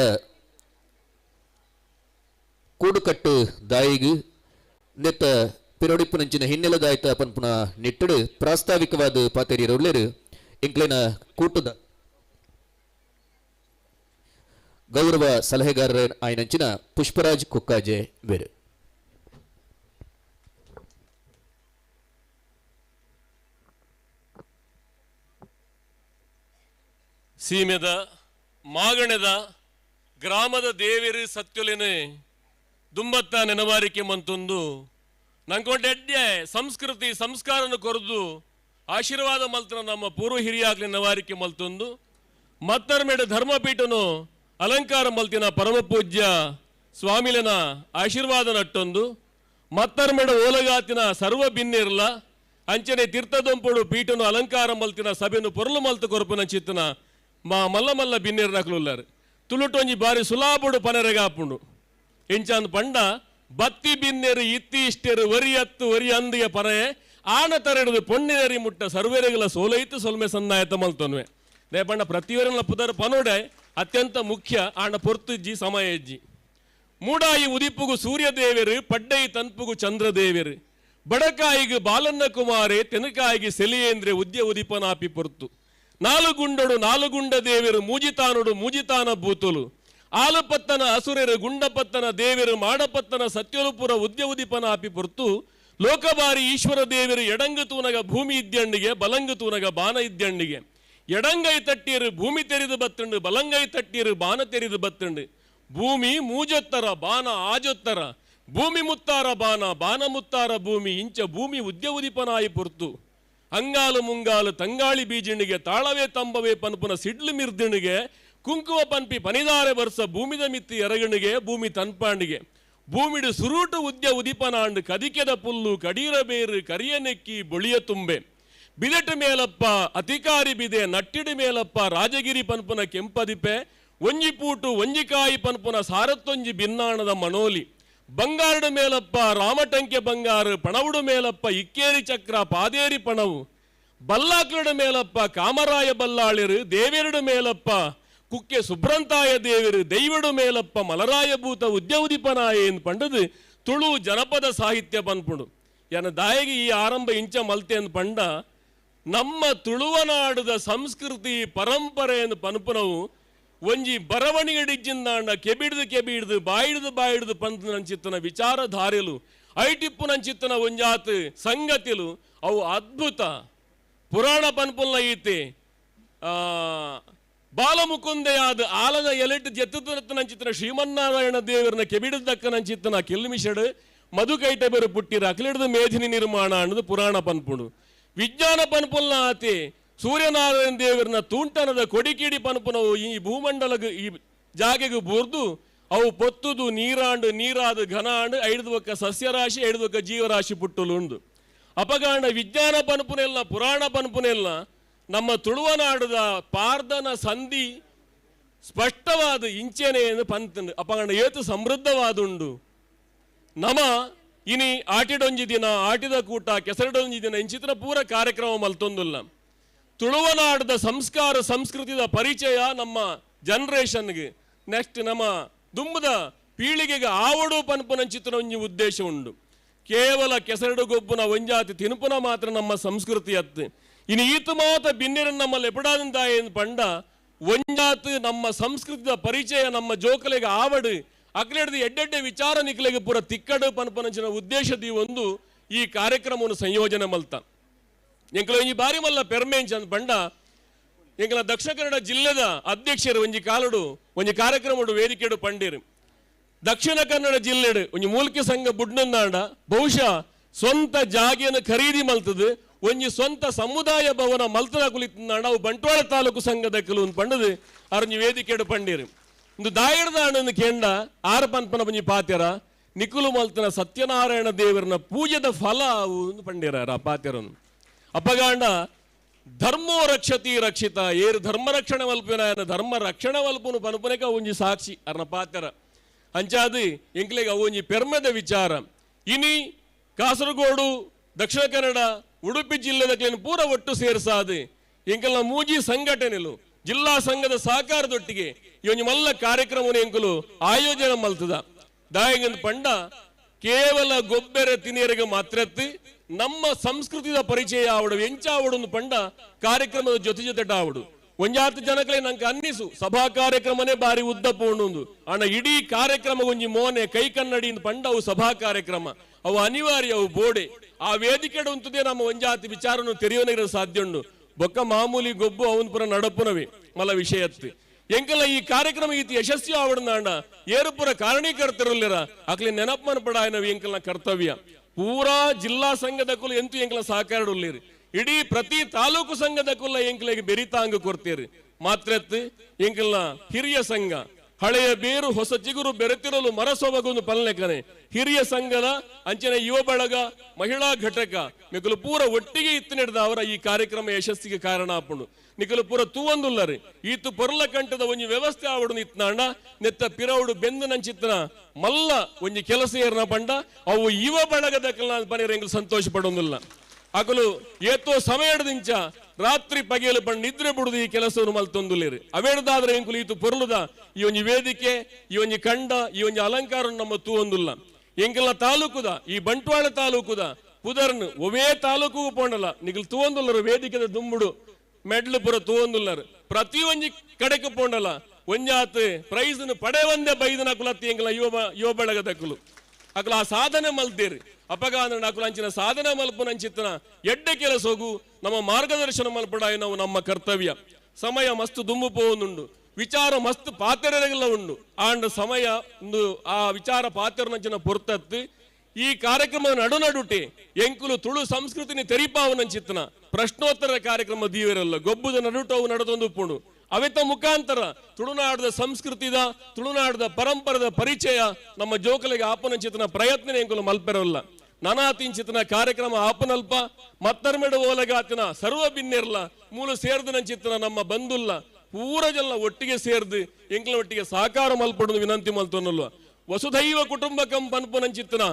ಕೂಡುಕಟ್ಟು ದಾಯಿಗು ನೆತ್ತ ಪಿರೋಡಿಪ್ಪುನಂಚಿನ ಹಿನ್ನೆಲೆದಾಯ್ತ ಪನ್ಪುನ ನಿಟ್ಟಡು ಪ್ರಾಸ್ತಾವಿಕವಾದ ಪಾತೆರಿಯರೊಳ್ಳೆರು ಇಂಕ್ಲಿನ ಕೂಟದ ಗೌರವ ಸಲಹೆಗಾರರ ಆಯ್ನಂಚಿನ ಪುಷ್ಪರಾಜ್ ಕುಕ್ಕಾಜೆ ಬೇರೆ. ಸೀಮೆದ ಮಾಗಣದ ಗ್ರಾಮದ ದೇವಿರು ಸತ್ಯುಲಿನ ದುಂಬತ್ತ ನೆನವಾರಿಕೆ ಮಂತೊಂದು ನಂಗೊಂಡೆಡ್ಡೆ ಸಂಸ್ಕೃತಿ ಸಂಸ್ಕಾರನ ಕೊರದು ಆಶೀರ್ವಾದ ಮಲ್ತನ ನಮ್ಮ ಪೂರ್ವ ಹಿರಿಯಾಗ್ಲಿ ನೆನವಾರಿಕೆ ಮಲ್ತೊಂದು ಮತ್ತರ್ ಮೇಡ ಧರ್ಮಪೀಠನು ಅಲಂಕಾರ ಮಲ್ತಿನ ಪರಮ ಪೂಜ್ಯ ಸ್ವಾಮಿಲನ ಆಶೀರ್ವಾದ ನಟ್ಟೊಂದು ಮತ್ತರ್ ಮೇಡ ಓಲಗಾತಿನ ಸರ್ವ ಭಿನ್ನಿರ್ಲ ಅಂಚನೆ ತೀರ್ಥದೊಂಪುಡು ಪೀಠನು ಅಲಂಕಾರ ಮಲ್ತಿನ ಸಭೆನು ಪೊರಲು ಮಲ್ತು ಕೊರಪುನ ಚಿತ್ತನ ಮಾ ಮಲ್ಲ ಮಲ್ಲ ಭಿನ್ನಿರ್ ನಕಲುಲ್ಲಾರು ತುಳುಟೊಂಜಿ ಬಾರಿ ಸುಲಾಬುಡು ಪನರೆಗಾಪುಂಡು ಇಂಚಂದ್ ಪಂಡ ಬತ್ತಿ ಬಿನ್ನೆರು ಇತ್ತಿ ಇಷ್ಟೆರು ವರಿ ಹತ್ತು ವರಿ ಅಂದಿಯ ಪನೆ ಆನ ತರೆಡುದು ಪೊಣ್ಣಿನರಿ ಮುಟ್ಟ ಸರ್ವೇರೆಗಳ ಸೋಲೈತು ಸೊಲ್ಮೆ ಸನ್ನಾಯತ ಮಲ್ತೊನ್ವೆ ದೇ ಪಂಡ ಪ್ರತಿವರನ ಪುದರ್ ಪನೋಡೆ ಅತ್ಯಂತ ಮುಖ್ಯ ಆಣ ಪೊರ್ತುಜ್ಜಿ ಸಮಯಜ್ಜಿ ಮೂಡಾಯಿ ಉದಿಪ್ಪುಗು ಸೂರ್ಯದೇವರು ಪಡ್ಡೈ ತನ್ಪುಗು ಚಂದ್ರದೇವರು ಬಡಕಾಯಿಗೆ ಬಾಲನ್ನ ಕುಮಾರೆ ತೆನಕಾಯಿಗೆ ಸೆಲಿಯೇಂದ್ರೆ ಉದ್ಯ ಉದಿಪನಾಪಿ ಪೊರ್ತು ನಾಲುಗುಂಡಡು ನಾಲುಗುಂಡ ದೇವರು ಮೂಜಿತಾನುಡು ಮೂಜಿತಾನ ಬೂತುಲು ಆಲಪತ್ತನ ಅಸುರರು ಗುಂಡಪತ್ತನ ದೇವರು ಮಾಡಪತ್ತನ ಸತ್ಯಲುಪುರ ಉದ್ಯ ಉದಿಪನಾಪಿ ಪೊರ್ತು ಲೋಕಬಾರಿ ಈಶ್ವರ ದೇವರು ಎಡಂಗು ತೂನಗ ಭೂಮಿ ಇದ್ದಂಡಿಗೆ ಬಲಂಗು ತೂನಗ ಬಾನ ಇದ್ದಂಡಿಗೆ ಎಡಂಗೈ ತಟ್ಟಿಯರು ಭೂಮಿ ತೆರೆದು ಬತ್ತುಂಡು ಬಲಂಗೈ ತಟ್ಟಿಯರು ಬಾನ ತೆರೆದು ಬತ್ತುಂಡು ಭೂಮಿ ಮೂಜೊತ್ತರ ಬಾನ ಆಜೊತ್ತರ ಭೂಮಿ ಮುತ್ತಾರ ಬಾನ ಬಾನ ಮುತ್ತಾರ ಭೂಮಿ ಇಂಚ ಭೂಮಿ ಉದ್ಯ ಉದಿಪನಾಯಿ ಪೊರ್ತು ಅಂಗಾಲು ಮುಂಗಾಲು ತಂಗಾಳಿ ಬೀಜಿಣಿಗೆ ತಾಳವೇ ತಂಬವೇ ಪನ್ಪುನ ಸಿಡ್ಲು ಮಿರ್ದಿಣಿಗೆ ಕುಂಕುಮ ಪನ್ಪಿ ಪನಿದಾರೆ ವರ್ಷ ಭೂಮಿದ ಮಿತ್ತಿ ಎರಗಣಿಗೆ ಭೂಮಿ ತನ್ಪಾಂಡಿಗೆ ಭೂಮಿಡು ಸುರೂಟು ಉದ್ಯ ಉದಿಪನಾಂಡು ಕದಿಕೆದ ಪುಲ್ಲು ಕಡೀರ ಬೇರು ಕರಿಯ ನೆಕ್ಕಿ ಬೊಳಿಯ ತುಂಬೆ ಬಿದೆಟು ಮೇಲಪ್ಪ ಅಧಿಕಾರಿ ಬಿದೆ ನಟ್ಟಿಡು ಮೇಲಪ್ಪ ರಾಜಗಿರಿ ಪನ್ಪುನ ಕೆಂಪದಿಪೆ ಒಂಜಿ ಪೂಟು ಒಂಜಿಕಾಯಿ ಪನ್ಪುನ ಸಾರತ್ತೊಂಜಿ ಭಿನ್ನಾಣದ ಮನೋಲಿ ಬಂಗಾರಡು ಮೇಲಪ್ಪ ರಾಮಟಂಕೆ ಬಂಗಾರು ಪಣವುಡು ಮೇಲಪ್ಪ ಇಕ್ಕೇರಿ ಚಕ್ರ ಪಾದೇರಿ ಪಣವು ಬಲ್ಲಾಕ್ಲಡು ಮೇಲಪ್ಪ ಕಾಮರಾಯ ಬಲ್ಲಾಳಿರು ದೇವೆರಡು ಮೇಲಪ್ಪ ಕುಕ್ಕೆ ಸುಬ್ರಂತಾಯ ದೇವರು ದೈವಡು ಮೇಲಪ್ಪ ಮಲರಾಯ ಭೂತ ಉದ್ಯೌದಿಪನಾಯ ಎಂದು ಪಂಡದು ತುಳು ಜನಪದ ಸಾಹಿತ್ಯ ಪನ್ಪುಡು ಎನ್ನ ದಾಯಿಗೆ ಈ ಆರಂಭ ಇಂಚ ಮಲ್ತೆ ಎಂದು ಪಂಡ ನಮ್ಮ ತುಳುವನಾಡದ ಸಂಸ್ಕೃತಿ ಪರಂಪರೆಯನ್ನು ಪನ್ಪುನವು ಒಂಜಿ ಬರವಣಿಗೆಡಿಜ್ಜಿಂದಾಂಡ ಕೆಬಿಡ್ದು ಬಾಯಿಡ್ದು ಪಂತ ನಂಚಿತ್ತನ ವಿಚಾರಧಾರೆಲು ಐಟಿಪ್ಪು ನಂಚಿತ್ತನ ಒಂಜಾತ್ ಸಂಗತಿಲು ಅವು ಅದ್ಭುತ ಪುರಾಣ ಪನ್ಪುಲ್ನ ಈತೆ ಬಾಲಮುಕುಂದೆಯಾದ ಆಲದ ಎಲೆಟ್ ಜೆತ್ತುತ್ತ ನಂಚಿತ್ತನ ಶ್ರೀಮನ್ನಾರಾಯಣ ದೇವರನ್ನ ಕೆಬಿಡದಕ್ಕ ನಂಚಿತ್ತನ ಕೆಲ್ಮಿಷಡ್ ಮಧುಕೈಟಬೇರು ಪುಟ್ಟಿರ ಅಖಿಲಿಡ್ದು ಮೇಧಿನಿ ನಿರ್ಮಾಣ ಅನ್ನೋದು ಪುರಾಣ ಪನ್ಪುಡು ವಿಜ್ಞಾನ ಪನ್ಪುಲ್ನ ಆತೆ ಸೂರ್ಯನಾರಾಯಣ ದೇವರನ್ನ ತೂಂಟನದ ಕೊಡಿಕಿಡಿ ಪನ್ಪುನವು ಈ ಭೂಮಂಡಲಗ ಈ ಜಾಗೆಗೂ ಬೂರ್ದು ಅವು ಪೊತ್ತುದು ನೀರಾದ ಘನಾಂಡು ಐದು ಒಕ್ಕ ಸಸ್ಯರಾಶಿ ಐದು ಒಕ್ಕ ಜೀವರಾಶಿ ಪುಟ್ಟುಲು ಉಂಡು ಅಪಗಾಂಡ ವಿಜ್ಞಾನ ಪನ್ಪುನೆಲ್ಲ ಪುರಾಣ ಪನ್ಪುನೆಲ್ಲ ನಮ್ಮ ತುಳುವನಾಡದ ಪಾರ್ದನ ಸಂಧಿ ಸ್ಪಷ್ಟವಾದ ಇಂಚೆನೆ ಎಂದು ಪಂತಂಡು ಅಪಗಾಂಡ ಏತು ಸಮೃದ್ಧವಾದುಂಡು ನಮ ಇನಿ ಆಟಿಡೊಂಜಿ ದಿನ ಆಟಿದ ಕೂಟ ಕೆಸರಡೊಂಜಿ ದಿನ ಇಂಚಿತ್ರ ಪೂರ ಕಾರ್ಯಕ್ರಮ ಮಲ್ತೊಂದುಲ್ಲ ತುಳುವನಾಡದ ಸಂಸ್ಕಾರ ಸಂಸ್ಕೃತಿದ ಪರಿಚಯ ನಮ್ಮ ಜನರೇಷನ್ಗೆ ನೆಕ್ಸ್ಟ್ ನಮ್ಮ ದುಂಬದ ಪೀಳಿಗೆಗೆ ಆವಡು ಪನ್ಪುನಂಚಿತ್ರ ಒಂಜಿ ಉದ್ದೇಶ ಉಂಡು ಕೇವಲ ಕೆಸರಡು ಗೊಬ್ಬುನ ಒಂಜಾತಿ ತಿನುಪುನ ಮಾತ್ರ ನಮ್ಮ ಸಂಸ್ಕೃತಿ ಅತ್ತು ಇನ್ನು ಈತು ಮಾತ ಬಿನ್ನಿರನ್ನು ನಮ್ಮಲ್ಲಿ ಎಪಡಾದಂತಾಯ ಎಂದು ಪಂಡ ಒಂಜಾತ್ ನಮ್ಮ ಸಂಸ್ಕೃತಿದ ಪರಿಚಯ ನಮ್ಮ ಜೋಕಲೆಗೆ ಆವಡು ಅಕ್ಲೆಡ್ದು ಎಡ್ಡೆಡ್ಡೆ ವಿಚಾರ ನಿಕ್ಲೆಗೆ ಪೂರ ತಿಕ್ಕಡು ಪನ್ಪನಂಚಿನ ಉದ್ದೇಶದಿ ಒಂದು ಈ ಕಾರ್ಯಕ್ರಮವನ್ನು ಸಂಯೋಜನೆ ಮಲ್ತ ಎಂಕಲ ಒಂಜಿ ಬಾರಿ ಮಲ್ಲ ಪೆರ್ಮೆಂಚ್ ಅಂದ್ ಪಂಡ ಎಂಕಲ ದಕ್ಷಿಣ ಕನ್ನಡ ಜಿಲ್ಲೆದ ಅಧ್ಯಕ್ಷರು ಒಂಜಿ ಕಾಲಡು ಒಂಜಿ ಕಾರ್ಯಕ್ರಮ ವೇದಿಕೆಡು ಪಂಡೇರು ದಕ್ಷಿಣ ಕನ್ನಡ ಜಿಲ್ಲೆಡು ಒಂಜಿ ಮೂಲಿಕೆ ಸಂಘ ಬುಡ್ನಂದಾಂಡ ಬಹುಶಃ ಸ್ವಂತ ಜಾಗೆಯನ್ನು ಖರೀದಿ ಮಲ್ತದು ಒಂಜಿ ಸ್ವಂತ ಸಮುದಾಯ ಭವನ ಮಲ್ತದ ಕುಳಿತಂದಾಂಡ ಅವು ಬಂಟ್ವಾಳ ತಾಲೂಕು ಸಂಘದ ಕೆಲವು ಪಂಡದು ಅರ್ಜಿ ವೇದಿಕೆಡು ಪಂಡೇರು ಒಂದು ದಾಯಡದಾಂಡನ್ನು ಕೇಂಡ ಆರ ಪನ್ಪನ ಒಂಜಿ ಪಾತ್ಯರ ನಿಕುಲು ಮಲ್ತನ ಸತ್ಯನಾರಾಯಣ ದೇವರನ ಪೂಜೆದ ಫಲ ಅವು ಪಂಡೇರ ಆ ಪಾತ್ಯರನ್ನು ಅಪಗಾಂಡ ಧರ್ಮೋ ರಕ್ಷತಿ ರಕ್ಷಿತ ಏರು ಧರ್ಮ ರಕ್ಷಣೆ ಮಲ್ಪಿನ ಧರ್ಮ ರಕ್ಷಣೆ ಮಲ್ಪನು ಪನ್ಪನೆಕ ಒಂಜಿ ಸಾಕ್ಷಿ ಅರ್ನ ಪಾತ್ಯರ ಅಂಚಾದು ಎಂಕ್ಲೆಗೆ ಒಂಜಿ ಪೆರ್ಮೆದ ವಿಚಾರ ಇನಿ ಕಾಸರಗೋಡು ದಕ್ಷಿಣ ಕನ್ನಡ ಉಡುಪಿ ಜಿಲ್ಲೆದ ಪೂರ ಒಟ್ಟು ಸೇರ್ಸಾದು ಎಂಕಲ್ನ ಮೂಜಿ ಸಂಘಟನೆಲು ಜಿಲ್ಲಾ ಸಂಘದ ಸಹಕಾರದೊಟ್ಟಿಗೆ ಈ ಒಂಜಿ ಮಲ್ಲ ಕಾರ್ಯಕ್ರಮವನ್ನು ಎಂಕಲು ಆಯೋಜನೆ ಮಲ್ತದ ದಾಯಗಂದ್ ಪಂಡ ಕೇವಲ ಗೊಬ್ಬರ ತಿನಿಯರಿಗೆ ಮಾತ್ರತ್ತು ನಮ್ಮ ಸಂಸ್ಕೃತಿದ ಪರಿಚಯ ಆವಡು ಎಂಚಾವಡು ಪಂಡ ಕಾರ್ಯಕ್ರಮದ ಜೊತೆ ಆವಡು ಒಂಜಾತು ಜನಕಲೆ ನಂಗೆ ಅನ್ನಿಸು ಸಭಾ ಕಾರ್ಯಕ್ರಮನೇ ಬಾರಿ ಉದ್ದ ಪೋಣುಂದು ಅಣ್ಣ ಇಡೀ ಕಾರ್ಯಕ್ರಮ ಒಂಜಿ ಮೋನೆ ಕೈ ಕನ್ನಡಿ ಪಂಡ ಅವು ಸಭಾ ಕಾರ್ಯಕ್ರಮ ಅವು ಅನಿವಾರ್ಯ ಅವು ಬೋಡೆ ಆ ವೇದಿಕೆ ಉಂತದೇ ನಮ್ಮ ಒಂಜಾತಿ ವಿಚಾರನು ತೆರೆಯೋನಿರೋ ಸಾಧ್ಯ ಉಂಡು ಬೊಕ್ಕ ಮಾಮೂಲಿ ಗೊಬ್ಬು ಅವನ್ ಪುರ ನಡಪುನವೆ ಮಲ ವಿಷಯತ್ತು ಎಂಕಲ್ಲ ಈ ಕಾರ್ಯಕ್ರಮ ಈತಿ ಯಶಸ್ವಿ ಆವಡ್ನಾಂಡ ಏರುಪುರ ಕಾರಣೀಕರ್ತರುಲ್ಲಿರ ಅಕ್ಲಿ ನೆನಪನ ಪಡಾಯನವು ಎಂಕಲ್ನ ಕರ್ತವ್ಯ. ಪೂರಾ ಜಿಲ್ಲಾ ಸಂಘದ ಕುಲ ಎಂತೂ ಎಂಕಲ ಸಹಕಾರ ಉಳ್ಳಿರಿ. ಇಡೀ ಪ್ರತಿ ತಾಲೂಕು ಸಂಘದ ಕುಲ್ಲ ಎಂಕಲಿಗೆ ಬೆರಿತಾಂಗ ಕೊಡ್ತೀರಿ. ಮಾತ್ರತ್ ಎಂಕಲ್ನ ಹಿರಿಯ ಸಂಘ ಹಳೆಯ ಬೇರು ಹೊಸ ಚಿಗುರು ಬೆರೆತಿರಲು ಮರಸೊಬಗೊಂದು ಪಲ್ಲೆಕನೆ ಹಿರಿಯ ಸಂಘದ ಅಂಚನೆ ಯುವ ಬಳಗ ಮಹಿಳಾ ಘಟಕ ಮಿಕಲು ಪೂರ ಒಟ್ಟಿಗೆ ಇತ್ತು ನಡೆದ ಅವರ ಈ ಕಾರ್ಯಕ್ರಮ ಯಶಸ್ಸಿಗೆ ಕಾರಣ ಆಪುಂಡು. ನಿಕಲು ಪೂರ ತೂವೊಂದುಲ್ಲರಿ ಈತು ಪೊರ್ಲ ಕಂಠದ ಒಂಜಿ ವ್ಯವಸ್ಥೆ ಆವಡು ನಿತ್ನಾಂಡ ನೆತ್ತ ಪಿರವುಡು ಬೆಂದು ನಂಚಿತ್ತನ ಮಲ್ಲ ಒಂಜಿ ಕೆಲಸ ಏರ್ನ ಪಂಡ ಅವು ಯುವ ಬಳಗದ ಪನಿರ ಎಂಗ್ಲು ಸಂತೋಷ ಪಡೊಂದಿಲ್ಲ. ಅಕಲು ಏತೋ ಸಮಯದಿಂಚ ರಾತ್ರಿ ಪಗೆಯಲು ಪಂಡ ನಿದ್ರೆ ಬಿಡುದು ಈ ಕೆಲಸವನ್ನು ಮಲ್ತೊಂದುಲೇರಿ ಅವೇಡ್ದಾದ್ರೆ ಎಂಕುಲು ಈತು ಪೊರ್ಲುದ ಈ ಒಂಜಿ ವೇದಿಕೆ ಈ ಒಂಜಿ ಕಂಡ ಈ ಒಂಜಿ ಅಲಂಕಾರ ನಮ್ಮ ತೂವೊಂದುಲ್ಲ. ಎಂಕಲ್ನ ತಾಲೂಕುದ ಈ ಬಂಟ್ವಾಳ ತಾಲೂಕುದ ಪುದರ್ನು ಒವೇ ತಾಲೂಕು ಪೋಂಡಲ್ಲ ನಿಗಲ್ ತೂವೊಂದುಲ್ಲರು ವೇದಿಕೆದ ದುಂಬುಡು ಮೆಡ್ಲು ಪುರ ತೂವೊಂದುಲ್ಲರು ಪ್ರತಿ ಒಂಜಿ ಕಡೆಗೆ ಪೋಂಡಲ್ಲ ಒಂಜಾತ್ ಪ್ರೈಸ್ ಪಡೆ ಒಂದೇ ಬೈದನ ಕುಲತ್ತಿ ಎಂಕಲ ಯುವ ಬಳಗದಕ್ಕಲು ಅಕಲ ಆ ಸಾಧನೆ ಮಲ್ತೇರಿ ಅಪಗಾನ ಅಕುಲ ಅಂಚಿನ ಸಾಧನೆ ಮಲ್ಪನಂಚಿತ್ತನ ಎಡ್ಡ ಕೆಲಸ ಹೋಗು ನಮ್ಮ ಮಾರ್ಗದರ್ಶನ ಮಲ್ಪಡಾಯ ನಾವು ನಮ್ಮ ಕರ್ತವ್ಯ. ಸಮಯ ಮಸ್ತ್ ದುಂಬು ಪೋವೊಂದುಂಡು ವಿಚಾರ ಮಸ್ತ್ ಪಾತ್ರೆಲ್ಲ ಉಂಡು ಆಂಡ ಸಮಯ ಒಂದು ಆ ವಿಚಾರ ಪಾತ್ರೆನಂಚಿನ ಪೊರ್ತತ್ತು ಈ ಕಾರ್ಯಕ್ರಮ ನಡುನಡುಟೆ ಎಂಕುಲು ತುಳು ಸಂಸ್ಕೃತಿನಿ ತೆರಿಪಾವನಂಚಿತ್ತನ ಪ್ರಶ್ನೋತ್ತರ ಕಾರ್ಯಕ್ರಮ ದೀವರಲ್ಲ ಗೊಬ್ಬುದ ನಡುಟವು ನಡೆದೊಂದು ಪುಂಡು ಅವೆತ ಮುಖಾಂತರ ತುಳುನಾಡದ ಸಂಸ್ಕೃತಿದ ತುಳುನಾಡದ ಪರಂಪರದ ಪರಿಚಯ ನಮ್ಮ ಜೋಕಲಿಗೆ ಆಪನಂಚಿತನ ಪ್ರಯತ್ನ ಎಂಕುಲು ಮಲ್ಪೆರಲ್ಲ. ನನಾತಿಂಚಿತನ ಕಾರ್ಯಕ್ರಮ ಆಪನಲ್ಪ ಮತ್ತರ್ಮೆಡ ಓಲಗಾತಿನ ಸರ್ವ ಭಿನ್ನೆರ್ಲ ಮೂಲ ಸೇರ್ದನಂಚಿತ್ತನ ನಮ್ಮ ಬಂಧುಲ್ಲ ಪೂರ ಜನ ಒಟ್ಟಿಗೆ ಸೇರ್ದು ಎಂಕಲ ಒಟ್ಟಿಗೆ ಸಹಕಾರ ಮಲ್ಪಡೋದು ವಿನಂತಿ ಮಲ್ತೊನ್ನಲ್ವ. ವಸುಧೈವ ಕುಟುಂಬಕಂ ಪನ್ಪುನಂಚಿತ್ತನ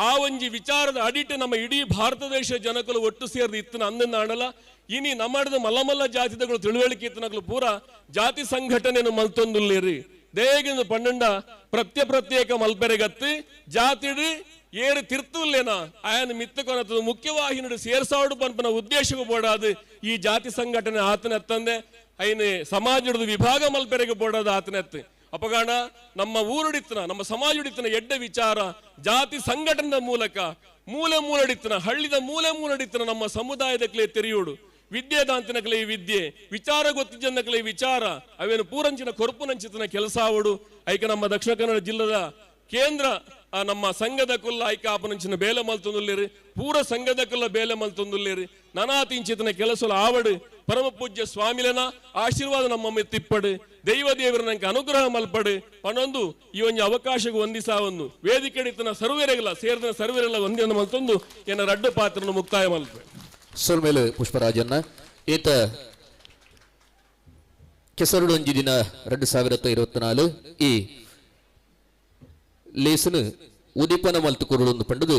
ಆ ಒಂಜಿ ವಿಚಾರದ ಅಡಿಟ್ ನಮ್ಮ ಇಡೀ ಭಾರತ ದೇಶ ಜನಕಲು ಒಟ್ಟು ಸೇರ್ದು ಇತ್ತನ ಅಂದನ್ನ ಆಡಲ್ಲ. ಇನಿ ನಮ್ಮಡದ ಮಲ್ಲ ಜಾತಿದಗಳು ತಿಳುವಳಿಕೆ ಇತ್ತನಗಳು ಪೂರ ಜಾತಿ ಸಂಘಟನೆಯನ್ನು ಮಲ್ತೊಂದುಲ್ಲೇರಿ ದೇಗಿನ ಪನ್ನಂಡ ಪ್ರತ್ಯೇಕ ಮಲ್ಪೆರೆಗತ್ತು ಜಾತಿಡು ಏರು ತಿರ್ತುಲ್ಲೇನ ಆಯನ ಮಿತ್ತಕೊನದು ಮುಖ್ಯವಾಹಿನಿ ಸೇರ್ಸಾಡು ಪನ್ಪನ ಉದ್ದೇಶಕ್ಕೂ ಬೋಡಾದು ಈ ಜಾತಿ ಸಂಘಟನೆ ಆತನೆತ್ತಂದೆ ಐನೆ ಸಮಾಜದ ವಿಭಾಗ ಮಲ್ಪೆರೆಗೆ ಬೋಡಾದ ಆತನೆತ್ತು ಅಪಗಾಣ ನಮ್ಮ ಊರುಡಿತನ ನಮ್ಮ ಸಮಾಜುಡಿತನ ಎಡ್ಡ ವಿಚಾರ ಜಾತಿ ಸಂಘಟನೆಯ ಮೂಲಕ ಮೂಲೆಡಿತನ ಹಳ್ಳಿದ ಮೂಲೆಡಿತನ ನಮ್ಮ ಸಮುದಾಯದಕ್ಲೆ ತೆರೆಯೋಡು ವಿದ್ಯೆದಾಂತಿನಕಲೆ ವಿದ್ಯೆ ವಿಚಾರ ಗೊತ್ತಿದ್ದನಕಲೆ ವಿಚಾರ ಅವೇನು ಪೂರಂಚಿನ ಕೊರಪುನಂಚಿತನ ಕೆಲಸ ಆವಡು ಐಕ ನಮ್ಮ ದಕ್ಷಿಣ ಕನ್ನಡ ಜಿಲ್ಲದ ಕೇಂದ್ರ ನಮ್ಮ ಸಂಘದ ಕುಲ್ಲ ಐಕ ಆಪನಂಚಿನ ಬೇಲೆ ಮಲ್ತೊಂದುಲ್ಲೇರಿ ಪೂರ ಸಂಘದ ಕುಲ್ಲ ಬೇಲೆ ಮಲ್ತೊಂದುಲ್ಲೇರಿ ನನಾತಿಂಚಿತನ ಕೆಲಸ ಆವಡು ಪರಮ ಪೂಜ್ಯ ಸ್ವಾಮಿಲನ ಆಶೀರ್ವಾದ ನಮ್ಮ ತಿಪ್ಪಡು ದೈವ ದೇವರ ನಂಗೆ ಅನುಗ್ರಹ ಮಲ್ಪಡು ಪನ್ನೊಂದು ಈ ಒಂದು ಅವಕಾಶಕ್ಕೆ ಒಂದಿಸ ಒಂದು ವೇದಿಕೆ ಹಿಡಿತನ ಸರ್ವೇರೆಗಲ್ಲ ಸೇರಿದ ಸರ್ವೇರೆಲ್ಲ ಒಂದೇ ಮಲ್ತೊಂದು ಏನ ರಡ್ಡು ಪಾತ್ರನ ಮುಕ್ತಾಯ ಮಲ್ಪೆ ಸೊಲ್ಮೇಲೆ ಪುಷ್ಪರಾಜನ್ನ ಈತ ಕೆಸರುಡು ಒಂಜಿ ದಿನ 2024 ಈ ಲೇಸನು ಉದಿಪನ ಮಲ್ತು ಕೊರಡು ಪಂಡದು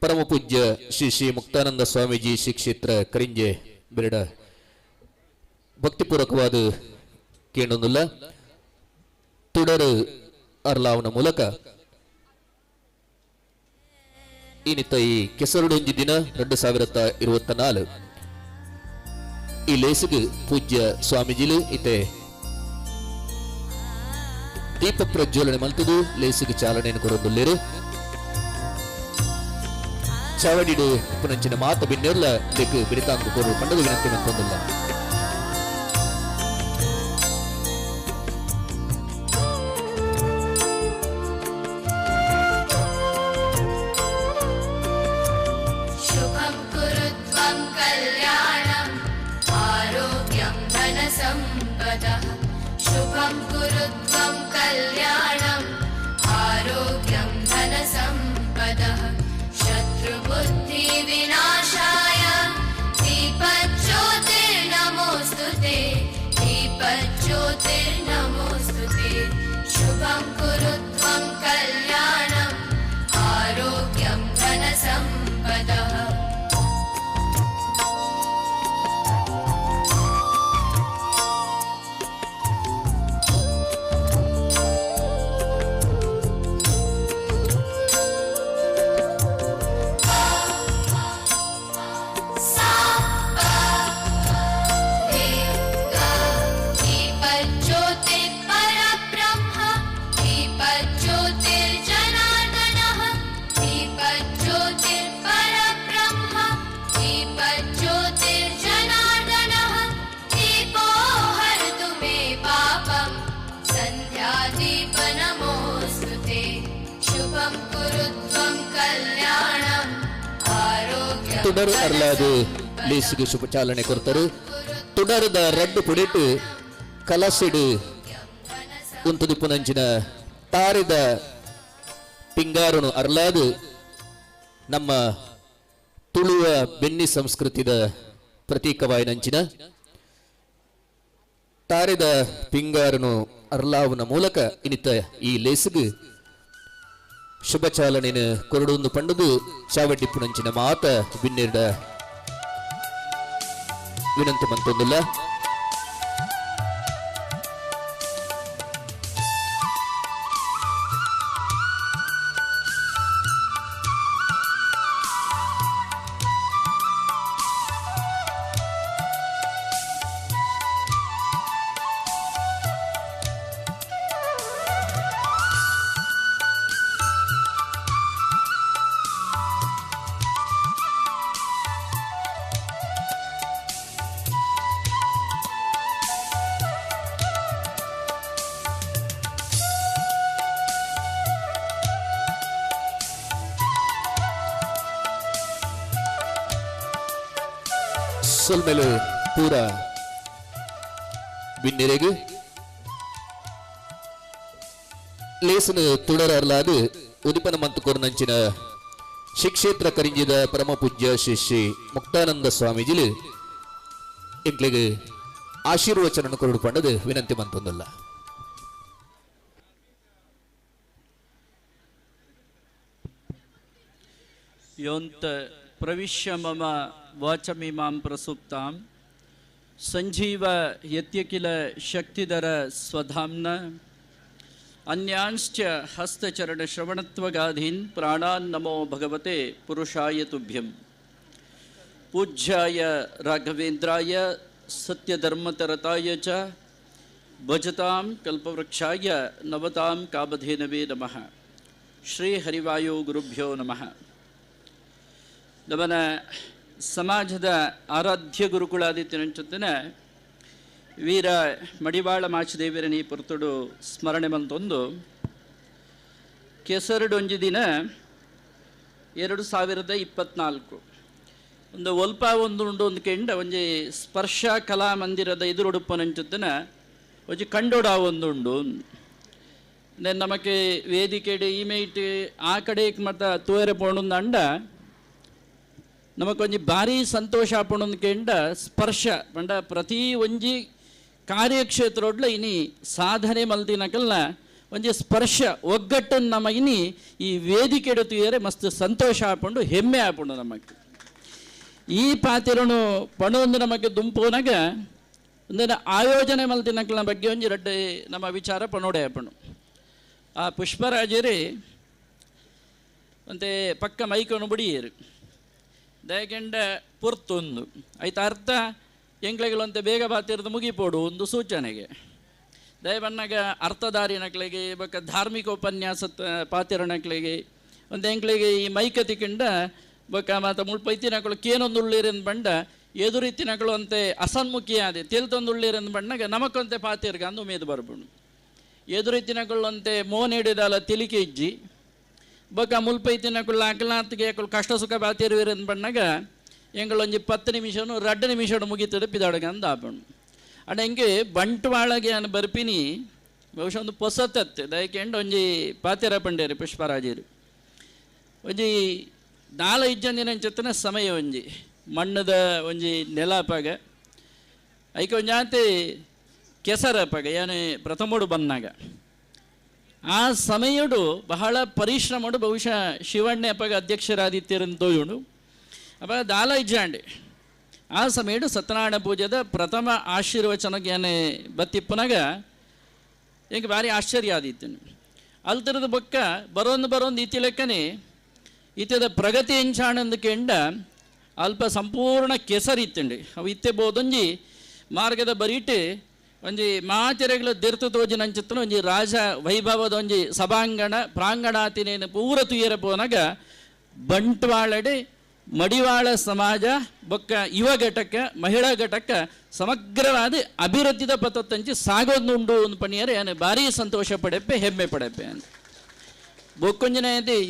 ಪರಮ ಪೂಜ್ಯ ಶ್ರೀ ಶ್ರೀ ಮುಕ್ತಾನಂದ ಸ್ವಾಮೀಜಿ ಶ್ರೀ ಕ್ಷೇತ್ರ ಕರಿಂಜೆ ಬೆರಡ ಭಕ್ತಿಪೂರ್ವಕವಾದ ಕೇಳೊಂದಿಲ್ಲ ತುಡರು ಅರ್ಲಾವನ ಮೂಲಕ ಇನ್ನಿತ್ತ ಈ ಕೆಸರುಡು ಒಂಜಿ ದಿನ 2024 ಈ ಲೇಸಿಗೆ ಪೂಜ್ಯ ಸ್ವಾಮೀಜಿಲು ಇತ್ತೆ ದೀಪ ಪ್ರಜ್ವಲನೆ ಮಲ್ತದು ಲೇಸಿಗೆ ಚಾಲನೆಯನ್ನು ಕೊರೊಂದುಲ್ಲೇರು ಚಾವಡಿಡು ಪುನಂಚಿನ ಮಾತ ಬಿನ್ನೆರ್ಲ ಬೇಕು ಬಿರಿತಾಂಗ ಕೊರಡು ಪಂಡದ ವಿನಂತಿ ಮಂತೊಂದಿಲ್ಲ. शुभं कुरु त्वं कल्याणम् आरोग्यं धनसम्पदः शत्रुबुद्धिविनाशाय दीपज्योतिर्नमो തുടർ അല്ലാതെ ലേസിಗೆ ಶುಭ ಚಾಲನೆ ಕೊಡ್ತಾರೆ. തുടರ್ದ ರಡ್ಡು ಪುಡಿಟ್ಟು ಕಲಸಿಡು ಉಂತುದಿಪ್ಪುನಂಚಿನ ತಾರಿದ ಪಿಂಗಾರನು ಅರ್ಲಾದು ನಮ್ಮ ತುಳುವ ಬೆನ್ನಿ ಸಂಸ್ಕೃತಿದ ಪ್ರತೀಕವಾಯಿ ನಂಚಿನ ತಾರಿದ ಪಿಂಗಾರನು ಅರ್ಲಾವನ ಮೂಲಕ ಇನಿತ ಈ ಲೇಸಿಗೆ ಶುಭ ಚಾಲನೆನ ಕೊರಡೊಂದು ಪಂಡದು ಚಾವಡ್ಡಿಪ್ಪುನಂಚಿನ ಮಾತ ಬಿನ್ನೆರಡ ವಿನಂತಿ ಮಂತೊಂದಿಲ್ಲ. ಸೊಲ್ಮೆಲು ಪೂರ ಬಿನ್ನೆರೆಗೆ ಲೇಸನು ತುಡರಲಾದು ಉದಿಪನ ಮಂತು ಕೊರನಂಚಿನ ಶಿಕ್ಷೇತ್ರ ಕರಿಂಜಿದ ಪರಮ ಪೂಜ್ಯ ಶ್ರೀ ಶ್ರೀ ಮುಕ್ತಾನಂದ ಸ್ವಾಮೀಜಿಲು ಎಂಕ್ಲೆಗೆ ಆಶೀರ್ವಚನ ಕೊರಡು ಪಂಡದು ವಿನಂತಿ ಮಂತೊಂದಲ್ಲ. ಯೋಂತ ಪ್ರವಿಶ್ಯ ಮಮ ವಾಚಮಿಮಾಂ ಪ್ರಸುಪ್ತಾಂ ಸಂಜೀವ ಯತ್ಯಕಿಲ ಶಕ್ತಿಧರ ಸ್ವಧಾಮ್ನ ಅನ್ಯಾಂಶ್ಚ ಹಸ್ತಚರಣ ಶ್ರವಣತ್ವಗಾಧೀನ್ ಪ್ರಾಣಾನ್ ನಮೋ ಭಗವತೆ ಪುರುಷಾಯ ತುಭ್ಯಂ. ಪೂಜ್ಯಾಯ ರಾಘವೇಂದ್ರಾಯ ಸತ್ಯಧರ್ಮತರತಾಯ ಚ ಭಜತಾಂ ಕಲ್ಪವೃಕ್ಷಾಯ ನವತಾಂ ಕಾಮಧೇನವೇ ನಮಃ. ಶ್ರೀ ಹರಿವಾಯೋ ಗುರುಭ್ಯೋ ನಮಃ. ನಮ್ಮನ ಸಮಾಜದ ಆರಾಧ್ಯ ಗುರುಕುಲಾದಿತ್ಯನ ವೀರ ಮಡಿವಾಳ ಮಾಚದೇವರನಿ ಪುರ್ತುಡು ಸ್ಮರಣೆ ಬಂತೊಂದು ಕೆಸರಡೊಂಜಿ ದಿನ 2024 ಒಂದು ಒಲ್ಪ ಒಂದು ಕೆಂಡ ಒಂಜಿ ಸ್ಪರ್ಶ ಕಲಾ ಮಂದಿರದ ಎದುರುಡುಪ್ಪನಂಚುತ್ತನ ಒಂಜಿ ಕಂಡೋಡ ಒಂದುಂಡು ನಮಕ್ಕೆ ವೇದಿಕೆಡೆ ಇಮೇಟ್ ಆ ಕಡೆ ಮತ್ತ ತೋರೆ ಪೋಣುಂದ ಅಂಡ ನಮಕೊಂಜಿ ಭಾರಿ ಸಂತೋಷ ಆಪಣೊಂದು ಕೆಂಡ ಸ್ಪರ್ಶ ಪಂಡ ಪ್ರತಿ ಒಂಜಿ ಕಾರ್ಯಕ್ಷೇತ್ರೊಡ್ಲ ಇನಿ ಸಾಧನೆ ಮಲ್ತಿನಕಲ್ನ ಒಂಜಿ ಸ್ಪರ್ಶ ಒಗ್ಗಟ್ಟನ್ನು ನಮ್ಮ ಇನಿ ಈ ವೇದಿಕೆ ತುಯರೆ ಮಸ್ತ್ ಸಂತೋಷ ಆಪಂಡು ಹೆಮ್ಮೆ ಆಪುಂಡು ನಮಗೆ ಈ ಪಾತಿರನು ಪಣೊಂದು ನಮಗೆ ದುಂಪೋನಾಗ ಒಂದಿನ ಆಯೋಜನೆ ಮಲ್ತಿನಕಲ್ನ ಬಗ್ಗೆ ಒಂಜಿ ರಡ್ಡೆ ನಮ್ಮ ವಿಚಾರ ಪಣೋಡೆ ಆಪಣು ಆ ಪುಷ್ಪರಾಜರೇ ಮತ್ತೆ ಪಕ್ಕ ಮೈಕೊಂಡು ಬುಡಿಯರು ದಯಕೆಂಡ ಪುರ್ತೊಂದು ಐತ ಅರ್ಥ ಎಂಕ್ಲೆಗಳಂತೆ ಬೇಗ ಬಾತಿರೋದು ಮುಗಿಪೋಡು ಒಂದು ಸೂಚನೆಗೆ ದಯಬನ್ನಾಗ ಅರ್ಥಧಾರಿ ನಕ್ಲೆಗೆ ಬಕ್ಕ ಧಾರ್ಮಿಕ ಉಪನ್ಯಾಸ ಪಾತಿರ ನಕ್ಲೆಗೆ ಒಂದು ಎಂಕ್ಲೆಗೆ ಈ ಮೈಕತಿಕೆಂಡ ಬಕ್ಕ ಮತ್ತು ಮುಳ್ಪೈತಿನಗಳು ಕೇನೊಂದು ಉಳ್ಳಿರಂದು ಬಂಡ ಎದುರಿತ್ತಿನಗಳು ಅಂತೆ ಅಸನ್ಮುಖಿ ಆದೆ ತಿಳ್ತೊಂದು ಉಳ್ಳಿರಂದು ಬಣ್ಣಗ ನಮಕೊಂತೆ ಪಾತಿರ್ಗ ಅಂದು ಮೇದು ಬರ್ಬುಣು ಎದುರಿತ್ತಿನಗಳು ಅಂತೆ ಮೋನ್ ಹಿಡಿದಲ್ಲ ತಿಲಿಕೆ ಇಜ್ಜಿ ಬೊಕ್ಕ ಮುಲ್ಪೈತಿನಕುಳ್ಳ ಅಕಲಾತ್ಗೆ ಕಷ್ಟ ಸುಖ ಬಾತಿರುವಿರಂದು ಬಣ್ಣಗ ಎಂಗಳೊಂಜಿ 10 ನಿಮಿಷನು 2 ನಿಮಿಷ ಮುಗಿತದೆ ಪಿದಾಡಗ ಅಂದ ಆಪಣು ಅಡ ಹೆಂಗೆ ಬಂಟ್ವಾಳಗೆ ಅನ್ನು ಬರ್ಪಿನಿ ಬಹುಶಃ ಒಂದು ಪೊಸತತ್ತೆ ದಯಕೆಂಡು ಒಂಜಿ ಪಾತಿರ ಪಂಡೇರಿ ಪುಷ್ಪರಾಜರು ಒಂಜಿ 4-5 ದಿನ ಚತ್ತನ ಸಮಯ ಒಂಜಿ ಮಣ್ಣದ ಒಂಜಿ ನೆಲಪಾಗ ಐಕೆ ಒಂಜಾತೆ ಕೆಸರಪಾಗ ಏನೇ ಪ್ರಥಮೋಡು ಬಂದಾಗ ಆ ಸಮಯಡು ಬಹಳ ಪರಿಶ್ರಮಡು ಬಹುಶಃ ಶಿವಣ್ಣ ಅಪ್ಪಗ ಅಧ್ಯಕ್ಷರಾದಿತ್ಯರನ್ನು ತೋಜುಂಡು ಅಪ್ಪ ದಾಲ ಇಜ್ಜಾಂಡೆ ಆ ಸಮಯಡು ಸತ್ಯನಾರಾಯಣ ಪೂಜೆದ ಪ್ರಥಮ ಆಶೀರ್ವಚನಕ್ಕೆ ಏನೇ ಬತ್ತಿಪ್ಪನಾಗ ಹೆಂಗೆ ಭಾರಿ ಆಶ್ಚರ್ಯ ಆದಿತ್ತನು ಅಲ್ತರದ ಬೊಕ್ಕ ಬರೋಂದು ಇತಿ ಲೆಕ್ಕನೆ ಇತ್ಯದ ಪ್ರಗತಿ ಎಂಚಾಣಂದು ಕೆಂಡ ಅಲ್ಪ ಸಂಪೂರ್ಣ ಕೆಸರಿತ್ತಂಡಿ ಅವು ಇತ್ತೆ ಬೋದೊಂಜಿ ಮಾರ್ಗದ ಬರೀಟೆ ಒಂಜಿ ಮಾತೆರೆಗಳ ದೀರ್ಥ ತೋಜಿ ನಂಚಿತ್ತನ ಒಂಜಿ ರಾಜ ವೈಭವದ ಒಂಜಿ ಸಭಾಂಗಣ ಪ್ರಾಂಗಣಾತಿನೇನು ಪೂರ ತುಯ್ಯರ ಪೋನಾಗ ಬಂಟ್ವಾಳಡೆ ಮಡಿವಾಳ ಸಮಾಜ ಬೊಕ್ಕ ಯುವ ಘಟಕ ಮಹಿಳಾ ಘಟಕ ಸಮಗ್ರವಾದ ಅಭಿವೃದ್ಧಿದ ಪಥತ್ತಂಚಿ ಸಾಗೋದುಂಡು ಒಂದು ಪಣಿಯರೆ ಏನು ಭಾರಿ ಸಂತೋಷ ಪಡೆಪ್ಪೆ ಹೆಮ್ಮೆ ಪಡೆಪ್ಪೆ ಅಂತ ಬೊಕ್ಕೊಂಜನ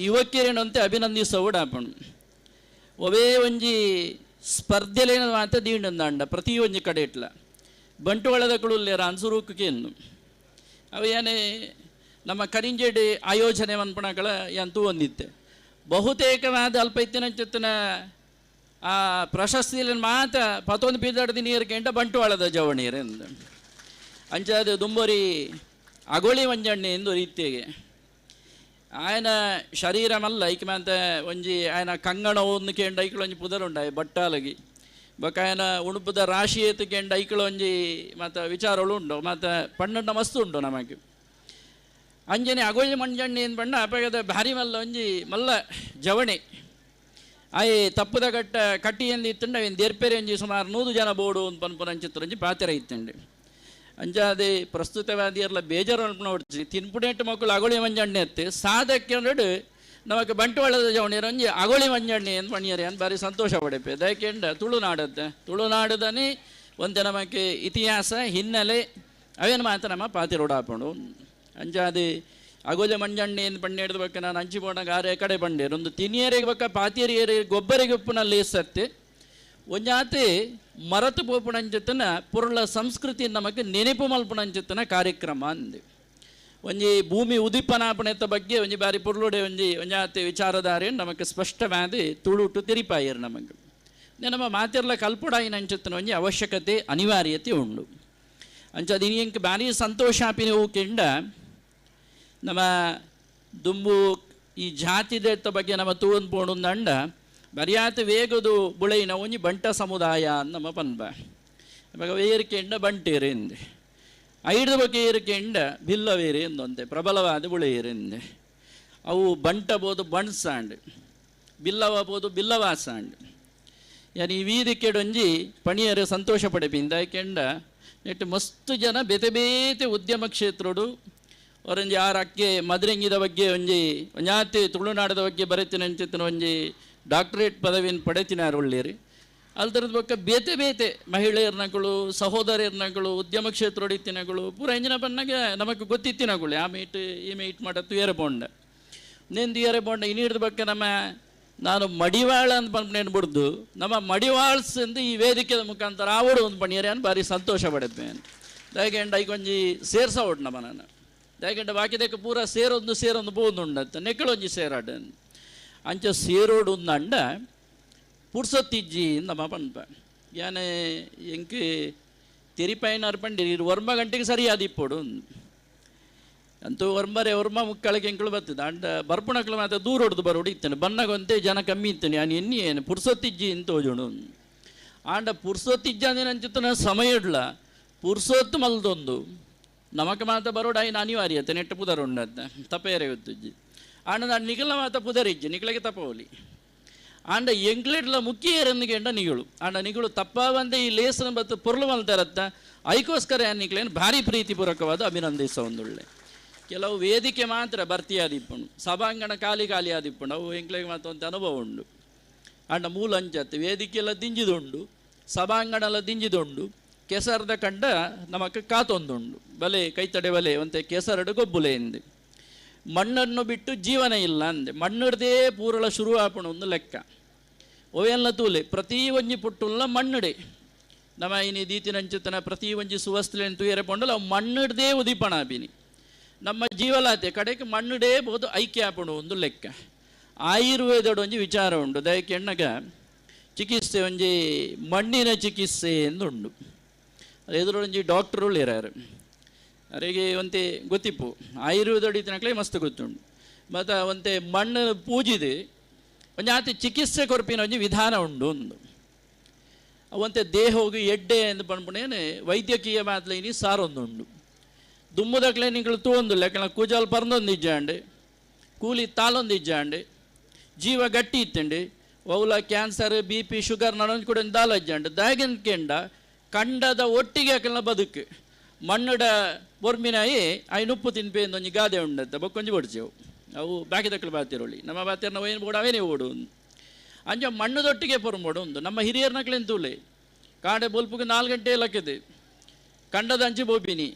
ಯುವಕಿಯರೇನಂತೆ ಅಭಿನಂದಿಸೋಡಾಪಣು ಒವೇ ಒಂಜಿ ಸ್ಪರ್ಧೆಲೇನ ಮಾತ ದೀಂಡಂದಾಂಡ ಪ್ರತಿ ಒಂಜಿ ಕಡೆ ಇಟ್ಲ ಬಂಟ್ವಾಳದ ಕುಳುಲ್ಲೇರ ಅನ್ಸುರೂಕೇನು ಅವು ಏನೇ ನಮ್ಮ ಕರಿಂಜೇಡಿ ಆಯೋಜನೆ ಮನ್ಪಣಗಳ ಎಂತೂ ಒಂದಿತ್ತೆ ಬಹುತೇಕವಾದ ಅಲ್ಪ ಇತ್ತಿನ ಆ ಪ್ರಶಸ್ತಿಯಲ್ಲಿ ಮಾತ ಪತ್ತೊಂದು ಪೀದಾಡ್ದು ನೀರ್ಕೆಂಡ ಬಂಟ್ವಾಳದ ಜವಣೀರೆಂದು ಅಂಚಾದ ದುಂಬರಿ ಅಗೋಳಿ ಮಂಜಣ್ಣೆ ಎಂದು ರೀತಿಗೆ ఆయన శరీరమల్ల ఇకమంత ಒಂಜಿ ఆయన ಕಂಗಣ ಒಂದುಕೆಂಡ ಐಕಳು ಒಂಜಿ ಪುದರುಂಡಾಯಿ ಬಟ್ಟಾಲಗಿ ಬೊಕ ఆయన ಉಣುಪುದ ರಾಶಿ ಎತ್ತುಕೆಂಡ ಐಕಳು ಒಂಜಿ ಮತ್ತು ವಿಚಾರಗಳು ಉಂಡು ಮತ್ತು ಪಣ್ಣುಂಡ ಮಸ್ತು ಉಂಟು ನಮಗೆ ಅಂಜನೆ ಅಗೋಳಿ ಮಂಜಣ್ಣೆ ಏನು ಬಣ್ಣ ಅಪಗದ ಭಾರಿ ಮಲ್ಲ ಒಂಜಿ ಮಲ್ಲ ಜವಣೆ ಆಯ್ ತಪ್ಪದ ಕಟ್ಟಿ ಎಂದು ಇತ್ತಂಡ ಅವೇನು ದೇರ್ಪೇರೆ ಒಂಜಿ ಸುಮಾರು 100 ಜನ ಬೋಡು ಒಂದು ಪನ್ಪುರ ಅಂಚಿತ್ರ ಒಂಜಿ ಪಾತ್ರ ಇತ್ತಂಡೆ ಅಂಜಾದೆ ಪ್ರಸ್ತುತವಾದಿಯರ್ಲ ಬೇಜಾರು ನೋಡ್ತಿ ತಿನ್ಪುಡೆಂಟು ಮಕ್ಕಳು ಅಗೋಳಿ ಮಂಜಣ್ಣೆ ಎತ್ತೆ ಸಾಧಕ್ಕೆ ನೋಡು ನಮಗೆ ಬಂಟ್ವಾಳದ ಜವಣಿಯರು ಒಂಜಿ ಅಗೋಳಿ ಮಂಜಣ್ಣೆ ಅಂತ ಪಣಿಯರೆ ಅಂತ ಭಾರಿ ಸಂತೋಷ ಪಡೆಪೆ ದಯಕೆಂಡ ತುಳುನಾಡದನೇ ಒಂದು ನಮಗೆ ಇತಿಹಾಸ ಹಿನ್ನೆಲೆ ಅವೇನು ಮಾತ್ರ ನಮ್ಮ ಪಾತಿರೋಡಾಪಣು ಅಂಜಾದೆ ಅಗೋಲಿ ಮಂಜಣ್ಣೆ ಎಂದು ಪಣ್ಣೆ ಹಿಡಿದ ಬಗ್ಗೆ ನಾನು ಅಂಚಿ ಬೋಣಾಗ ಆರೆ ಕಡೆ ಬಂಡೇರು ಒಂದು ತಿನಿಯರಿಗೆ ಬಕ್ಕ ಪಾತಿಯರಿಗೆ ಗೊಬ್ಬರಿಗೆ ಉಪ್ಪುನಲ್ಲಿ ಸತ್ತೆ ಒಂಜಾತೆ ಮರತು ಪೋಪುಣಂಚತನ ಪುರುಳ ಸಂಸ್ಕೃತಿ ನಮಗೆ ನೆನಪು ಮಲ್ಪುಣಂಚತನ ಕಾರ್ಯಕ್ರಮ ಅಂದೆ ಒಂಜಿ ಭೂಮಿ ಉದಿಪನಾಪಣೆತ ಬಗ್ಗೆ ಒಂಜಿ ಬಾರಿ ಪುರುಳುಡೆ ಒಂಜಾತೆ ವಿಚಾರಧಾರೆ ನಮಗೆ ಸ್ಪಷ್ಟವಾದ ತುಳುಟು ತಿರಿಪಾಯರು ನಮಗೆ ನಮ್ಮ ಮಾತಿರ್ಲ ಕಲ್ಪುಡಾಯಿನ ಅಂಚತನ ಒಂಜಿ ಅವಶ್ಯಕತೆ ಅನಿವಾರ್ಯತೆ ಉಂಡು ಅಂಚದು ಇಂಕ ಭಾರಿ ಸಂತೋಷ ಆಪಿನ ಹೂಕೆಂಡ ನಮ್ಮ ದುಂಬು ಈ ಜಾತಿದ ಬಗ್ಗೆ ನಮ್ಮ ತೂವನ್ ಪೋಣುಂದಂಡ ಬರಿಯಾತ ವೇಗದು ಬುಳೆಯಿನ ಒಂಜಿ ಬಂಟ ಸಮುದಾಯ ನಮ್ಮ ಪನ್ಬ ಇವಾಗ ಏರಿಕೆಂಡ ಬಂಟೇರೆಂದೆ ಐದು ಬಗ್ಗೆ ಏರಿಕೆಂಡ ಬಿಲ್ಲವೇರೆ ಎಂದೊಂದೆ ಪ್ರಬಲವಾದ ಬುಳೆಯರೆಂದೆ ಅವು ಬಂಟ ಬೋದು ಬಣ್ಸಾಂಡ್ ಬಿಲ್ಲವ ಬೋದು ಬಿಲ್ಲವಾಸಾಂಡ್ ಯಾರು ಈ ವೀದಿಕೆಡೊಂಜಿ ಪಣಿಯರು ಸಂತೋಷ ಪಡೆಪಿಂದ ಕೆಂಡ ನೆಟ್ಟು ಮಸ್ತು ಜನ ಬೇತೆ ಬೇತೆ ಉದ್ಯಮ ಕ್ಷೇತ್ರಡು ಅವರಂಜಿ ಆರಕ್ಕೆ ಮದ್ರೆಂಗಿದ ಬಗ್ಗೆ ಒಂಜಾತಿ ತುಳುನಾಡದ ಬಗ್ಗೆ ಬರೆತಿನ ಅಂಚಿತ್ತಿನ ಒಂಜಿ ಡಾಕ್ಟರೇಟ್ ಪದವಿಯನ್ನು ಪಡೆತಿನಾರು ಒಳ್ಳೆಯರಿ ಅಲ್ದರದ ಬೊಕ್ಕ ಬೇತೆ ಬೇತೆ ಮಹಿಳೆಯರ್ನಗಳು ಸಹೋದರಿಯರ್ನಗಳು ಉದ್ಯಮ ಕ್ಷೇತ್ರ ಹೊಡಿತಿನಗಳು ಪೂರ ಎಂಜಿನ ಬಣ್ಣಗೆ ನಮಗೆ ಗೊತ್ತಿತ್ತಿನಗಳು ಆ ಮೀಟ್ ಈ ಮೀಟ್ ಮಾಡತ್ತು ಏರೆ ಬೋಂಡ ನೆಂದು ಏರೆ ಬೋಂಡ ಇನ್ನು ಹಿಡಿದ ಬಗ್ಗೆ ನಾನು ಮಡಿವಾಳ ಅಂತ ಪಂಪನೇನು ಬಿಡ್ದು ನಮ್ಮ ಮಡಿವಾಳ್ಸ್ ಎಂದು ಈ ವೇದಿಕೆಯ ಮುಖಾಂತರ ಆವಡು ಒಂದು ಪಣಿಯರೆ ಅಂತ ಭಾರಿ ಸಂತೋಷ ಪಡೆದ್ದೆ ದಯಗೆಂಡ ಈಗೊಂಜಿ ಸೇರ್ಸ ಒಟ್ಟು ನಮ್ಮ ನಾನು ದಯಗೆಂಡ ಬಾಕಿದಕ್ಕೆ ಪೂರ ಸೇರೊಂದು ಬೋಂದುಂಡತ್ತ ನೆಕ್ಕಳೊಂಜಿ ಸೇರಾಡ ಅಂಚ ಸೇರೋಡು ಅಂಡ ಪುರ್ಸೊತ್ತಿಜ್ಜಿ ನಮ್ಮ ಪನ್ಪ ಯಾನೆ ಎಂಕ್ ತೆರಿಪಾಯಿನಾರು ಪಂಡಿರಿ 9 ಗಂಟೆಗೆ ಸರಿಯಾದ ಇಪ್ಪೋಡು ಅಂತೂ ವರ್ಮ ಮುಕ್ಕಳಕ್ಕೆ ಎಂಕಳು ಬರ್ತದೆ ಅಂಡ ಬರ್ಪುಣಕ್ಳು ಮಾತ್ರ ದೂರ ಹೊಡೆದು ಬರೋಡು ಇತ್ತೇನೆ ಬನ್ನಗೊಂತೆ ಜನ ಕಮ್ಮಿ ಇತ್ತೇನೆ ನಾನು ಏನು ಪುರ್ಸೊತ್ತಿಜ್ಜಿ ಅಂತ ತೋಜೋಣ ಆಂಡ ಪುರ್ಸೊತ್ತಿಜ್ಜ ಅಂದಿನ ಅಂಚಿತ್ತನ ಸಮಯ ಇಡ್ಲ ಪುರ್ಸೊತ್ತು ಮಲ್ದೊಂದು ನಮಕ್ಕೆ ಮಾತ್ರ ಬರೋಡು ಆಯ್ನ ಅನಿವಾರ್ಯತೆ ನೆಟ್ಟು ಪುದರುಂಡತ್ತ ತಪೇರೆ ಗೊತ್ತಜ್ಜಿ ಆಂಡ ನಾನು ನಿಗಲ ಮಾತ ಪುದರಿಜ್ಜಿ ನಿಗಳಿಗೆ ತಪ್ಪೋಲಿ ಆಂಡ ಎಂಕ್ಲೆಡ್ಲ ಮುಖ್ಯರಂದಿಗೆ ಎಂಡ ನಿಗಳು ಆಂಡ ನಿಗಳು ತಪ್ಪವಂದೆ ಈ ಲೇಸನ ಬತ್ತು ಪೊರ್ಲು ಮಲ್ತಾರತ್ತ ಐಕೋಸ್ಕರ ನಿಕ್ಲೇನು ಭಾರಿ ಪ್ರೀತಿಪೂರ್ವಕವಾದ ಅಭಿನಂದಿಸ ಒಂದುಳ್ಳೆ ಕೆಲವು ವೇದಿಕೆ ಮಾತ್ರ ಭರ್ತಿಯಾದಿಪ್ಪುಂಡು ಸಭಾಂಗಣ ಖಾಲಿ ಆದಿಪ್ಪುಂಡು ಅವು ಎಂಕ್ಲೆಗೆ ಮಾತ್ರ ಒಂದು ಅನುಭವ ಉಂಡು ಆಂಡ ಮೂಲ ಅಂಚತ್ತೆ ವೇದಿಕೆ ಎಲ್ಲ ದಿಂಜಿದುಂಡು ಸಭಾಂಗಣ ಎಲ್ಲ ದಿಂಜಿದುಂಡು ಕೆಸರದ ಕಂಡ ನಮಕ್ಕೆ ಕಾತೊಂದುಂಡು ಬಲೆ ಕೈತಡೆ ಬಲೆ ಒಂತೆ ಕೆಸರಡು ಗೊಬ್ಬುಲೆ ಎಂದೆ ಮಣ್ಣನ್ನು ಬಿಟ್ಟು ಜೀವನ ಇಲ್ಲ ಅಂದೆ ಮಣ್ಣಿಡ್ದೇ ಪೂರಳ ಶುರು ಆಪಣ ಒಂದು ಲೆಕ್ಕ ಒವೆಲ್ಲ ತೂಲೆ ಪ್ರತಿ ಒಂಜಿ ಪುಟ್ಟುಲ್ಲ ಮಣ್ಣುಡೆ ನಮ್ಮ ಇನಿ ದೀತಿನಂಚತನ ಪ್ರತಿ ಒಂಜಿ ಸುವಸ್ತುಲೆಯನ್ನು ತೂಯರೆ ಪೊಂಡಲ್ಲ ಅವು ಮಣ್ಣಿಡ್ದೇ ಉದಿಪಣ ಬಿನಿ ನಮ್ಮ ಜೀವಲಾತೆ ಕಡೆಗೆ ಮಣ್ಣುಡೇ ಬೋದು ಐಕ್ಯ ಆಪಣ ಒಂದು ಲೆಕ್ಕ ಆಯುರ್ವೇದದ ಒಂಜಿ ವಿಚಾರ ಉಂಡು ದಯಕ್ಕೆ ಎಣ್ಣಗ ಚಿಕಿತ್ಸೆ ಒಂಜಿ ಮಣ್ಣಿನ ಚಿಕಿತ್ಸೆ ಎಂದುಂಡು ಅದು ಎದುರೊಂಜಿ ಡಾಕ್ಟರ್ ಉಳ್ಳಿರಾರು ಅವರಿಗೆ ಒಂತೆ ಗೊತ್ತಿಪ್ಪು ಆಯುರ್ವೇದ ಹೊಡಿತಿನಕ್ಲೇ ಮಸ್ತ್ ಗೊತ್ತುಂಡು ಮತ್ತು ಒಂತೆ ಮಣ್ಣು ಪೂಜಿದೆ ಒಂಜಾತಿ ಚಿಕಿತ್ಸೆ ಕೊರಪಿನ ಒಂಜಿ ವಿಧಾನ ಉಂಡು ಒಂದು ಅವಂತೆ ದೇಹ ಹೋಗಿ ಎಡ್ಡೆ ಎಂದು ಪಂಪುಣೇನೆ ವೈದ್ಯಕೀಯ ಮಾತ್ಲೇನಿ ಸಾರೊಂದುಂಡು ದುಮ್ಮುದಕ್ಲೆ ನಿಗಳು ತೂಂದು ಲೆಕ್ಕ ಕೂಜಲ್ ಪರ್ದೊಂದಿಜ್ಜಾಂಡೆ ಕೂಲಿ ತಾಲೊಂದಿಜ್ಜಾಂಡೆ ಜೀವ ಗಟ್ಟಿ ಇತ್ತಂಡೆ ಅವಲ ಕ್ಯಾನ್ಸರ್ BP ಶುಗರ್ ನಡೊಂದು ಕೂಡ ದಾಲಜ್ಜಾಂಡೆ ದಾಗಿನ ಕೆಂಡ ಕಂಡದ ಒಟ್ಟಿಗೆ ಹಾಕಲ್ಲ ಬದುಕು ಮಣ್ಣುಡ ಬೊರ್ಮಿನಾಯಿ ಉಪ್ಪು ತಿನ್ಪೇಂದು ಒಂಜಿ ಗಾದೆ ಉಂಡತ್ತ ಬೊಕ್ಕೊಂಜಿ ಬಡ್ಸೆವು ಅವು ಬಾಕಿ ತಕ್ಕಲು ಬಾತಿರೋಳಿ ನಮ್ಮ ಬಾತಿಯರ್ ನಾವು ಏನು ಬೋಡು ಅವೇನೇ ಓಡು ಅಂಜ ಮಣ್ಣುದೊಟ್ಟಿಗೆ ಪೊರ್ಮೋಡು ಒಂದು ನಮ್ಮ ಹಿರಿಯರ್ನಕ್ಲೆನ್ ತೂಲೆ ಕಾಡೆ ಬೊಲ್ಪುಗೆ 4 ಗಂಟೆ ಲಕ್ಕದೆ ಕಂಡದ ಅಂಚಿ ಬೋಪಿನಿ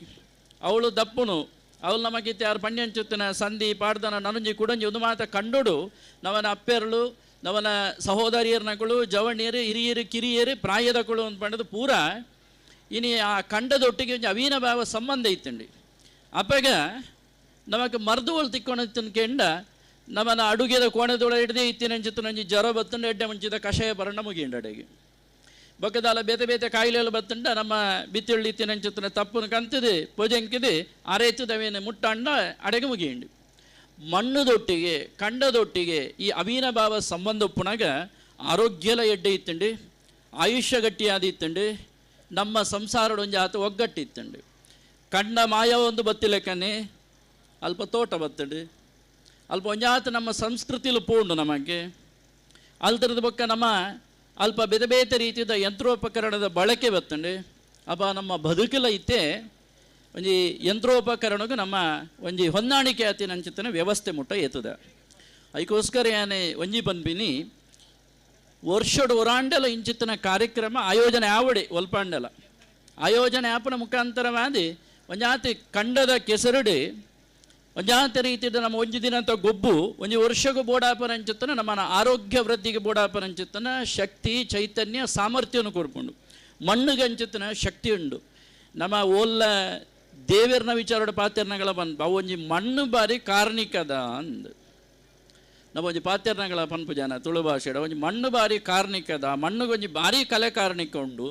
ಅವಳು ದಪ್ಪುನು ಅವಳು ನಮಗಿತ್ತು ಯಾರು ಪಣ್ಯ ಹಂಚುತ್ತನ ಸಂಧಿ ಪಾಡ್ದನ ನನಂಜಿ ಕುಡಂಜಿ ಒಂದು ಮಾತ ಕಂಡುಡು ನವನ ಅಪ್ಪೆರಳು ನವನ ಸಹೋದರಿಯರ್ನಗಳು ಜವಣಿಯರು ಹಿರಿಯರು ಕಿರಿಯರು ಪ್ರಾಯದಗಳು ಅಂತ ಪಂಡದು ಪೂರ ಇನಿ ಆ ಕಂಡದೊಟ್ಟಿಗೆ ಒಂಜಿ ಅವಿನಾಭಾವ ಸಂಬಂಧ ಇತ್ತಂಡಿ ಅಪ್ಪಗ ನಮಗೆ ಮರ್ದುವಳು ತಿಕ್ಕೊಂಡು ಕೆಂಡ ನಮ್ಮನ ಅಡುಗೆದ ಕೋಣದೊಳ ಹಿಡ್ದೇ ಇತ್ತಿನಂಚಿತ್ತು ನಂಜಿ ಜ್ವರ ಬತ್ತಂಡು ಎಡ್ಡೆ ಮುಂಚಿದ ಕಷಾಯ ಬರಣ್ಣ ಮುಗಿಂಡಡೆಗೆ ಬೊಕ್ಕದಾಲ ಬೇತೆ ಬೇತೆ ಕಾಯಿಲೆಗಳು ಬತ್ತಂಡ ನಮ್ಮ ಬಿತ್ತುಳ್ಳಿ ಇತ್ತಿನಂಚಿತ್ತಿನ ತಪ್ಪನ ಕಂತಿದೆ ಪೊಜಂಕಿದೆ ಅರೆತ್ತದವೇನು ಮುಟ್ಟಾಂಡ ಅಡೆಗೆ ಮುಗಿಂಡು ಮಣ್ಣುದೊಟ್ಟಿಗೆ ಕಂಡದೊಟ್ಟಿಗೆ ಈ ಅವಿನಾಭಾವ ಸಂಬಂಧ ಪುನಗ ಆರೋಗ್ಯಲ ಎಡ್ಡೆ ಇತ್ತಂಡು ಆಯುಷ್ಯ ಗಟ್ಟಿಯಾದ ಇತ್ತಂಡು ನಮ್ಮ ಸಂಸಾರದ ಒಂಜಿ ಆತ ಒಗ್ಗಟ್ಟಿತ್ತಂಡು ಕಂಡ ಮಾಯ ಒಂದು ಬತ್ತಿಲೆಕ್ಕನೆ ಅಲ್ಪ ತೋಟ ಬತ್ತಂಡು ಅಲ್ಪ ಒಂಜಾತ ನಮ್ಮ ಸಂಸ್ಕೃತಿಲು ಪೋಂಡು ನಮಗೆ ಅಲ್ತರದ ಬೊಕ್ಕ ನಮ್ಮ ಅಲ್ಪ ಬೇತೆ ಬೇತೆ ರೀತಿಯ ಯಂತ್ರೋಪಕರಣದ ಬಳಕೆ ಬತ್ತಂಡು ಅಪ್ಪ ನಮ್ಮ ಬದುಕಲ ಇತ್ತೆ ಒಂಜಿ ಯಂತ್ರೋಪಕರಣಗೂ ನಮ್ಮ ಒಂಜಿ ಹೊಂದಾಣಿಕೆ ಆತಿನ ಅಂಚಿತನ ವ್ಯವಸ್ಥೆ ಮುಟ್ಟ ಏತದ ಅದಕ್ಕೋಸ್ಕರ ಯಾನೆ ಒಂಜಿ ಪನ್ಪಿನಿ ವರ್ಷದ ಒರಾಂಡಲ ಇಂಚಿತ್ತಿನ ಕಾರ್ಯಕ್ರಮ ಆಯೋಜನೆ ಆವಡೆ ಒಲ್ಪಾಂಡಲ ಆಯೋಜನೆ ಆಪನ ಮುಖಾಂತರವಾದಿ ಒಂಜಾತಿ ಕಂಡದ ಕೆಸರುಡಿ ಒಂಜಾತ ರೀತಿಯ ನಮ್ಮ ಒಂಜಿ ದಿನ ಅಂತ ಗೊಬ್ಬು ಒಂಜಿ ವರ್ಷಗೂ ಬೋಡಾಪನ ಅಂಚಿತ್ತನ ನಮ್ಮ ಆರೋಗ್ಯ ವೃದ್ಧಿಗೆ ಬೋಡಾಪನ ಅಂಚಿತ್ತನ ಶಕ್ತಿ ಚೈತನ್ಯ ಸಾಮರ್ಥ್ಯವನ್ನು ಕೊಡ್ಕೊಂಡು ಮಣ್ಣಿಗೆ ಅಂಚಿತ್ತನ ಶಕ್ತಿ ಉಂಡು ನಮ್ಮ ಓಲ್ಲ ದೇವರನ ವಿಚಾರದ ಪಾತ್ಯರ್ನಗಳ ಬಂದು ಅವು ಒಂಜಿ ಮಣ್ಣು ಬಾರಿ ಕಾರ್ಣಿಕದ ಅಂದು ನಮ್ಮ ಒಂಜಿ ಪಾತ್ಯರ್ನಗಳ ಪನ್ಪು ಜನ ತುಳು ಭಾಷೆಡ ಒಂಜಿ ಮಣ್ಣು ಬಾರಿ ಕಾರ್ಣಿಕದ ಮಣ್ಣುಗೆ ಒಂಜಿ ಭಾರಿ ಕಲೆ ಕಾರ್ಣಿಕ ಉಂಡು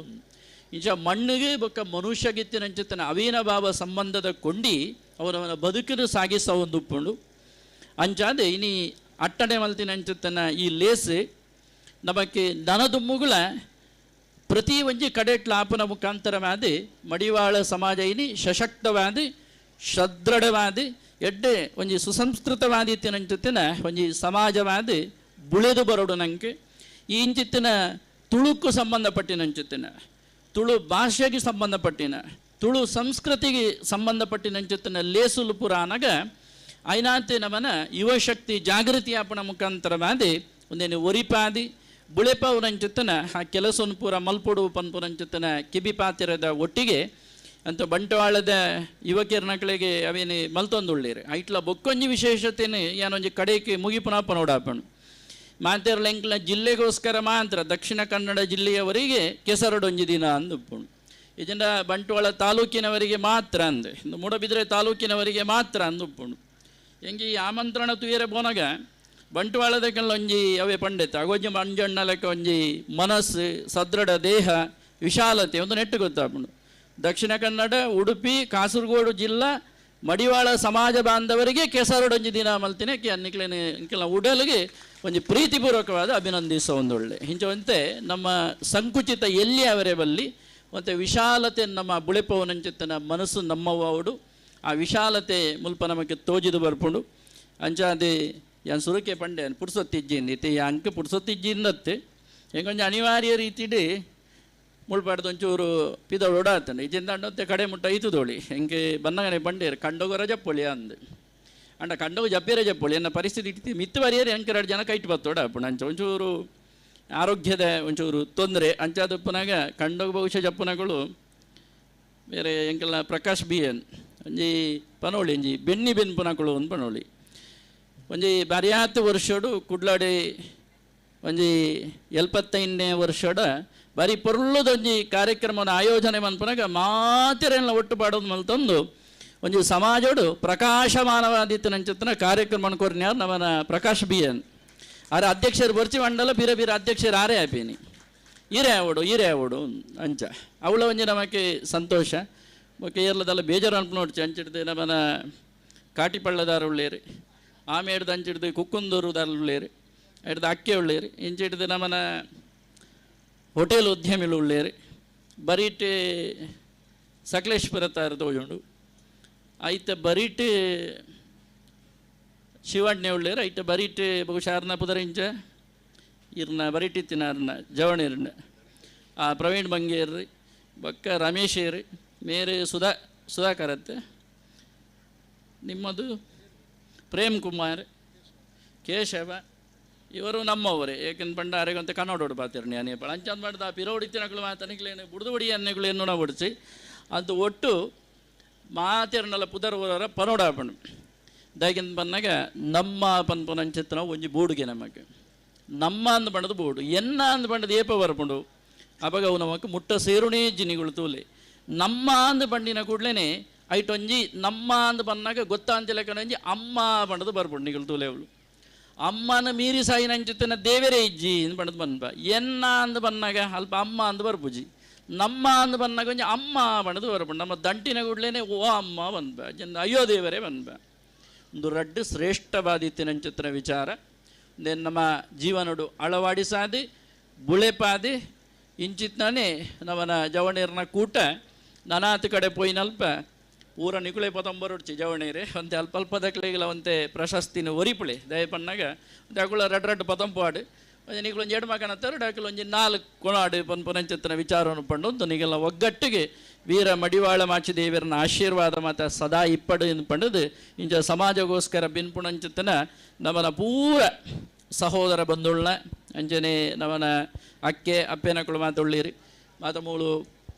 ಇಂಚ ಮಣ್ಣಿಗೆ ಬೊಕ್ಕ ಮನುಷ್ಯಗಿತ್ತಿನಂಚಿತ್ತನ ಅವಿನಾಭಾವ ಸಂಬಂಧದ ಕೊಂಡಿ ಅವರವನ ಬದುಕಿನ ಸಾಗಿಸ ಒಂದು ಉಪ್ಪುಂಡು ಅಂಚಾದೆ ಇನಿ ಅಟ್ಟಣೆ ಮಲ್ತಿನಂಚಿತ್ತನ ಈ ಲೇಸು ನಮಕ್ಕೆ ದನದುಮ್ಮುಗಳ ಪ್ರತಿ ಒಂಜಿ ಕಡೆಟ್ಲ ಆಪನ ಮುಖಾಂತರವಾದಿ ಮಡಿವಾಳ ಸಮಾಜ ಇನಿ ಸಶಕ್ತವಾದಿ ಸದೃಢವಾದಿ ಎಡ್ಡೆ ಒಂಜಿ ಸುಸಂಸ್ಕೃತವಾದಿ ಇತ್ತಿನಂಚಿತ್ತಿನ ಒಂಜಿ ಸಮಾಜವಾದಿ ಬುಳೆದು ಬರೋಡು ನಂಗೆ ಈ ಇಂಚಿತ್ತಿನ ತುಳುಕು ಸಂಬಂಧಪಟ್ಟಿನಂಚಿತ್ತಿನ ತುಳು ಭಾಷೆಗೆ ಸಂಬಂಧಪಟ್ಟಿನ ತುಳು ಸಂಸ್ಕೃತಿಗೆ ಸಂಬಂಧಪಟ್ಟಿನಂಚಿತ್ತಿನ ಲೇಸುಲು ಪುರಾಣಗ ಐನಾತೆ ನಮನ ಯುವಶಕ್ತಿ ಜಾಗೃತಿ ಆಪಣ ಮುಖಾಂತರವಾದಿ ಒಂದೇನು ಒರಿಪಾದಿ ಬುಳೆಪವರಂಚಿತ್ತನ ಆ ಕೆಲಸವನ್ನು ಪೂರ ಮಲ್ಪೊಡು ಪನ್ಪುರಂಚಿತ್ತನ ಕಿಬಿ ಪಾತಿರದ ಒಟ್ಟಿಗೆ ಅಂತ ಬಂಟ್ವಾಳದ ಯುವಕಿಯರ್ನಗಳಿಗೆ ಅವೇನು ಮಲ್ತೊಂದುಳ್ಳೇರು ಐಟ್ಲ ಬೊಕ್ಕೊಂಜಿ ವಿಶೇಷತೆನೇ ಏನೊಂಜಿ ಕಡೆಗೆ ಮುಗಿಪುನಾಪ ನೋಡಾಪಣು ಮಾತೆರ್ಲೆಂಕ್ಲ ಜಿಲ್ಲೆಗೋಸ್ಕರ ಮಾತ್ರ ದಕ್ಷಿಣ ಕನ್ನಡ ಜಿಲ್ಲೆಯವರಿಗೆ ಕೆಸರಡೊಂಜಿ ದಿನ ಅಂದುಪ್ಪುಣು ಇದನ್ನ ಬಂಟ್ವಾಳ ತಾಲೂಕಿನವರಿಗೆ ಮಾತ್ರ ಅಂದೆ ಇನ್ನು ಮೂಡಬಿದ್ರೆ ತಾಲೂಕಿನವರಿಗೆ ಮಾತ್ರ ಅಂದುಪ್ಪುಣು ಹೆಂಗೆ ಈ ಆಮಂತ್ರಣ ತುಯರೆ ಬೋನಗ ಬಂಟ್ವಾಳದಕ್ಕೆಲ್ಲ ಒಂಜಿ ಅವೇ ಪಂಡಿತ ಅಗೊಂಜಿ ಮಂಜಣ್ಣಲಕ್ಕೆ ಒಂಜಿ ಮನಸ್ಸು ಸದೃಢ ದೇಹ ವಿಶಾಲತೆ ಒಂದು ನೆಟ್ಟು ಗೊತ್ತಾಪುಂಡು ದಕ್ಷಿಣ ಕನ್ನಡ ಉಡುಪಿ ಕಾಸರಗೋಡು ಜಿಲ್ಲಾ ಮಡಿವಾಳ ಸಮಾಜ ಬಾಂಧವರಿಗೆ ಕೆಸರಡೊಂಜಿ ದಿನ ಮಲ್ತಿನ ಅನ್ನಿಕ್ಲೆನ ಉಡಲಿಗೆ ಒಂದು ಪ್ರೀತಿಪೂರ್ವಕವಾದ ಅಭಿನಂದಿಸೋ ಒಂದೊಳ್ಳೆ ಹಿಂಚವಂತೆ ನಮ್ಮ ಸಂಕುಚಿತ ಎಲ್ಲಿ ಅವರೇ ಬಲ್ಲಿ ಮತ್ತು ವಿಶಾಲತೆ ನಮ್ಮ ಬುಳೆಪವನಂಚಿತ್ತನ ಮನಸ್ಸು ನಮ್ಮವಡು ಆ ವಿಶಾಲತೆ ಮುಲ್ಪ ನಮಗೆ ತೋಜಿದು ಬರ್ಪುಂಡು ಅಂಚಾದೆ ಯಾನ್ ಸುರಕೆ ಪಂಡೆ ಪುಡ್ಸೊತ್ತಿಜ್ಜಿಂದ ಇತ್ತೆ ಅಂಕ ಪುಡ್ಸೊತ್ತಿಜ್ಜಿಂದತ್ತೆ ಹೆಂಗೊಂದು ಅನಿವಾರ್ಯ ರೀತಿಡಿ ಮುಳ್ಪಾಡ್ದು ಒಂಚೂರು ಪಿದಳು ಓಡಾತಂಡೆ ಇಜ್ಜಿಂದ ಕಡೆ ಮುಟ್ಟ ಐತುದೋಳಿ ಹೆಂಗೆ ಬನ್ನಗನೆ ಬಂಡೇರು ಕಂಡೋಗರ ಜಪ್ಪೊಳಿ ಅಂದು ಅಂಡ ಕಂಡೋಗ ಜಪ್ಪೇರ ಜಪ್ಪೊಳಿ ಎನ್ನ ಪರಿಸ್ಥಿತಿ ಇಟ್ಟು ಮಿತ್ತು ಬರಿಯರು ಹೆಂಗೆ 2 ಜನ ಕೈಟ್ ಬತ್ತೋಡ ಅಪ್ಪಣ ಅಂಚ ಒಂಚೂರು ಆರೋಗ್ಯದ ಒಂಚೂರು ತೊಂದರೆ ಅಂಚಾದಪ್ಪನಾಗ ಕಂಡೋಗ ಬಹುಶಃ ಜಪ್ಪನಗಳು ಬೇರೆ ಹೆಂಗೆಲ್ಲ ಪ್ರಕಾಶ್ ಬಿ ಎನ್ ಒಂಜಿ ಪನೋಳಿ ಒಂಜಿ ಬೆನ್ನಿ ಬೆನ್ಪುನಗಳು ಒಂದು ಪನೋಳಿ ಒಂಜಿ ಬರಿಯಾತ ವರ್ಷಡು ಕುಡ್ಲಾಡಿ ಒಂಜಿ 75ನೇ ವರ್ಷಡ ಬರೀ ಪೊರ್ಲುದೊಂಜಿ ಕಾರ್ಯಕ್ರಮವನ್ನು ಆಯೋಜನೆ ಮನ್ಪನಾಗ ಮಾತೆರೆಲ್ಲ ಒಟ್ಟು ಪಾಡೋದು ಮಲ್ತಂದು ಒಂಜಿ ಸಮಾಜಡು ಪ್ರಕಾಶಮಾನವಾದಿತ್ತನಂಚಿತ್ತನ ಕಾರ್ಯಕ್ರಮ ಕೊರ್ನ್ಯಾರು ನಮ್ಮನ ಪ್ರಕಾಶ್ ಬಿ ಎನ್ ಆರ ಅಧ್ಯಕ್ಷರು ಬರ್ಚಿ ಮಂಡಲ ಬಿರ ಬಿರ ಅಧ್ಯಕ್ಷರು ಆರೇ ಆಪೇನಿ ಈರೇ ಆವಡು ಅಂಚ ಅವಳ ಒಂಜಿ ನಮಗೆ ಸಂತೋಷ ಕೇರಳದಲ್ಲ ಬೇಜಾರು ಅನ್ಪು ನೋಡ್ಚಿ ಅಂಚಿಡ್ದು ನಮ್ಮನ ಕಾಟಿಪಳ್ಳದಾರ ಉಳ್ಳೇರಿ ಆಮೆ ಹಿಡ್ದು ಅಂಚಿಡ್ದು ಕುಕ್ಕುಂದೂರು ದಾರ ಉಳ್ಳೇರಿ ಹಿಡ್ದು ಅಕ್ಕೆ ಉಳ್ಳೇರಿ ಇಂಚಿಡ್ದು ನಮ್ಮನ ಹೋಟೆಲ್ ಉದ್ಯಮಿಗಳು ಉಳ್ಳೇರಿ ಬರೀಟ್ ಸಕಲೇಶ್ಪುರ ತಾರದು ಉಂಡು ಐತೆ ಬರೀಟ್ ಶಿವಣ್ಣೆ ಉಳ್ಳೇರು ಐತೆ ಬರೀಟ್ ಬಹುಶಃ ಅರ್ನ ಪುದರಿಂಚ ಇರ್ನ ಬರೀಟ್ ಇತ್ತಿನ ಅರ್ನ ಜವಣಿರ್ನ ಆ ಪ್ರವೀಣ್ ಬಂಗೇರ್ರಿ ಬಕ್ಕ ರಮೇಶೇರಿ ಮೇರೆ ಸುಧಾಕರತ್ತೆ ನಿಮ್ಮದು ಪ್ರೇಮ್ ಕುಮಾರ್ ಕೇಶವ ಇವರು ನಮ್ಮವರೇ ಏಕೆಂದು ಬಂಡಾರೆಗೆ ಅಂತ ಕನ್ನಡೋಡು ಪಾತಿರ್ನಿ ಅನೇಪಳ ಅಂಚಂದು ಮಾಡಿದ ಆ ಪಿರೋಡಿತ್ತಿನಗಳು ಮಾತನಿಗಳೇನು ಬುಡ್ದುಬಡಿ ಅನ್ನೆಗಳು ಎನ್ನೋಣ ಬಿಡಿಸಿ ಅದು ಒಟ್ಟು ಮಾತಿರ್ನಲ್ಲ ಪುದರ್ವರ ಪನೋಡಾಪಣು ದಾಗಿಂದ ಬಂದಾಗ ನಮ್ಮ ಪನ್ಪುನಂಚಿತ್ರ ಒಂಜಿ ಬೂಡುಗೆ ನಮಗೆ ನಮ್ಮ ಅಂದು ಬಣ್ಣದು ಬೋಡು ಎನ್ನ ಅಂದು ಬಣ್ಣದು ಏಪ ಬರ್ಪುಂಡು ಅವಾಗ ಅವು ನಮಕ್ ಮುಟ್ಟ ಸೇರುಣೇ ಜಿನಿಗಳು ತೂಲೆ ನಮ್ಮ ಅಂದು ಬಂಡಿನ ಕೂಡಲೇ ಐಟೊಂಜಿ ನಮ್ಮ ಅಂದು ಬಂದಾಗ ಗೊತ್ತಾಂತಿಲ್ಲ ಕಣಂಜಿ ಅಮ್ಮ ಬಣ್ಣದು ಬರ್ಪುಂಡು ನಿಗಳು ತೂಲೆ ಅವಳು ಅಮ್ಮನ ಮೀರಿ ಸಾಯಿನ ಅಂಚಿತ್ತಿನ ದೇವರೇ ಇಜ್ಜಿ ಅಂದು ಬಣ್ಣದು ಬನ್ಪ ಎನ್ನ ಅಂದು ಬಂದಾಗ ಅಲ್ಪ ಅಮ್ಮ ಅಂದು ಬರ್ಪುಜಿ ನಮ್ಮ ಅಂದು ಬಂದಾಗ ಒಂಜಿ ಅಮ್ಮ ಬಣ್ಣದು ಬರ್ಪುಂಡು ನಮ್ಮ ದಂಟಿನ ಕೂಡಲೇ ಓ ಅಮ್ಮ ಬಂದ್ಬ ಜನ ಅಯ್ಯೋ ದೇವರೇ ಬಂದ್ಬ ಒಂದು ರಡ್ಡು ಶ್ರೇಷ್ಠವಾದಿತ್ತಿನ ವಿಚಾರ ನಮ್ಮ ಜೀವನಡು ಅಳವಾಡಿಸಾದಿ ಬುಳೆಪಾದಿ ಇಂಚಿತ್ನೇ ನವನ ಜವಣೀರ್ನ ಕೂಟ ನನಾತು ಕಡೆ ಪೋಯಿನಲ್ಪ ಊರ ನಿಕುಳೆ ಪತಂಬರುಡ್ಚಿ ಜವಣೀರೆ ಒಂತೆ ಅಲ್ಪ ಅಲ್ಪದಕ್ಲೆಗಿಲ ಒಂತೆ ಪ್ರಶಸ್ತಿನ ಒರಿಪುಳೆ ದಯಪನ್ನಾಗ ಅಕುಳ ರಡ್ ಪತಂಪಾಡು ಒಂಜಿ ನಿಕುಲು ಒಂಜಿ ಎಡು ಮಗನತ್ತರು ಡಾಕುಲು ಒಂಜಿ 4 ಕೊಣಾಡು ಪನ್ಪುನಂಚಿತ್ತಿನ ವಿಚಾರವನ್ನು ಪಂಡು ಒಂದು ನಿಗೆಲ್ಲ ಒಗ್ಗಟ್ಟಿಗೆ ವೀರ ಮಡಿವಾಳ ಮಾಚಿದೇವರನ ಆಶೀರ್ವಾದ ಮಾತ ಸದಾ ಇಪ್ಪಡು ಎಂದು ಪಂಡದು ಇಂಚ ಸಮಾಜಗೋಸ್ಕರ ಬಿನ್ಪುಣಂಚಿತ್ತಿನ ನಮ್ಮನ ಪೂರ ಸಹೋದರ ಬಂಧುಳ್ಳ ಅಂಜನೆ ನವನ ಅಕ್ಕೆ ಅಪ್ಪೆನಕಳು ಮಾತೊಳ್ಳಿರಿ ಮಾತ ಮೂಳು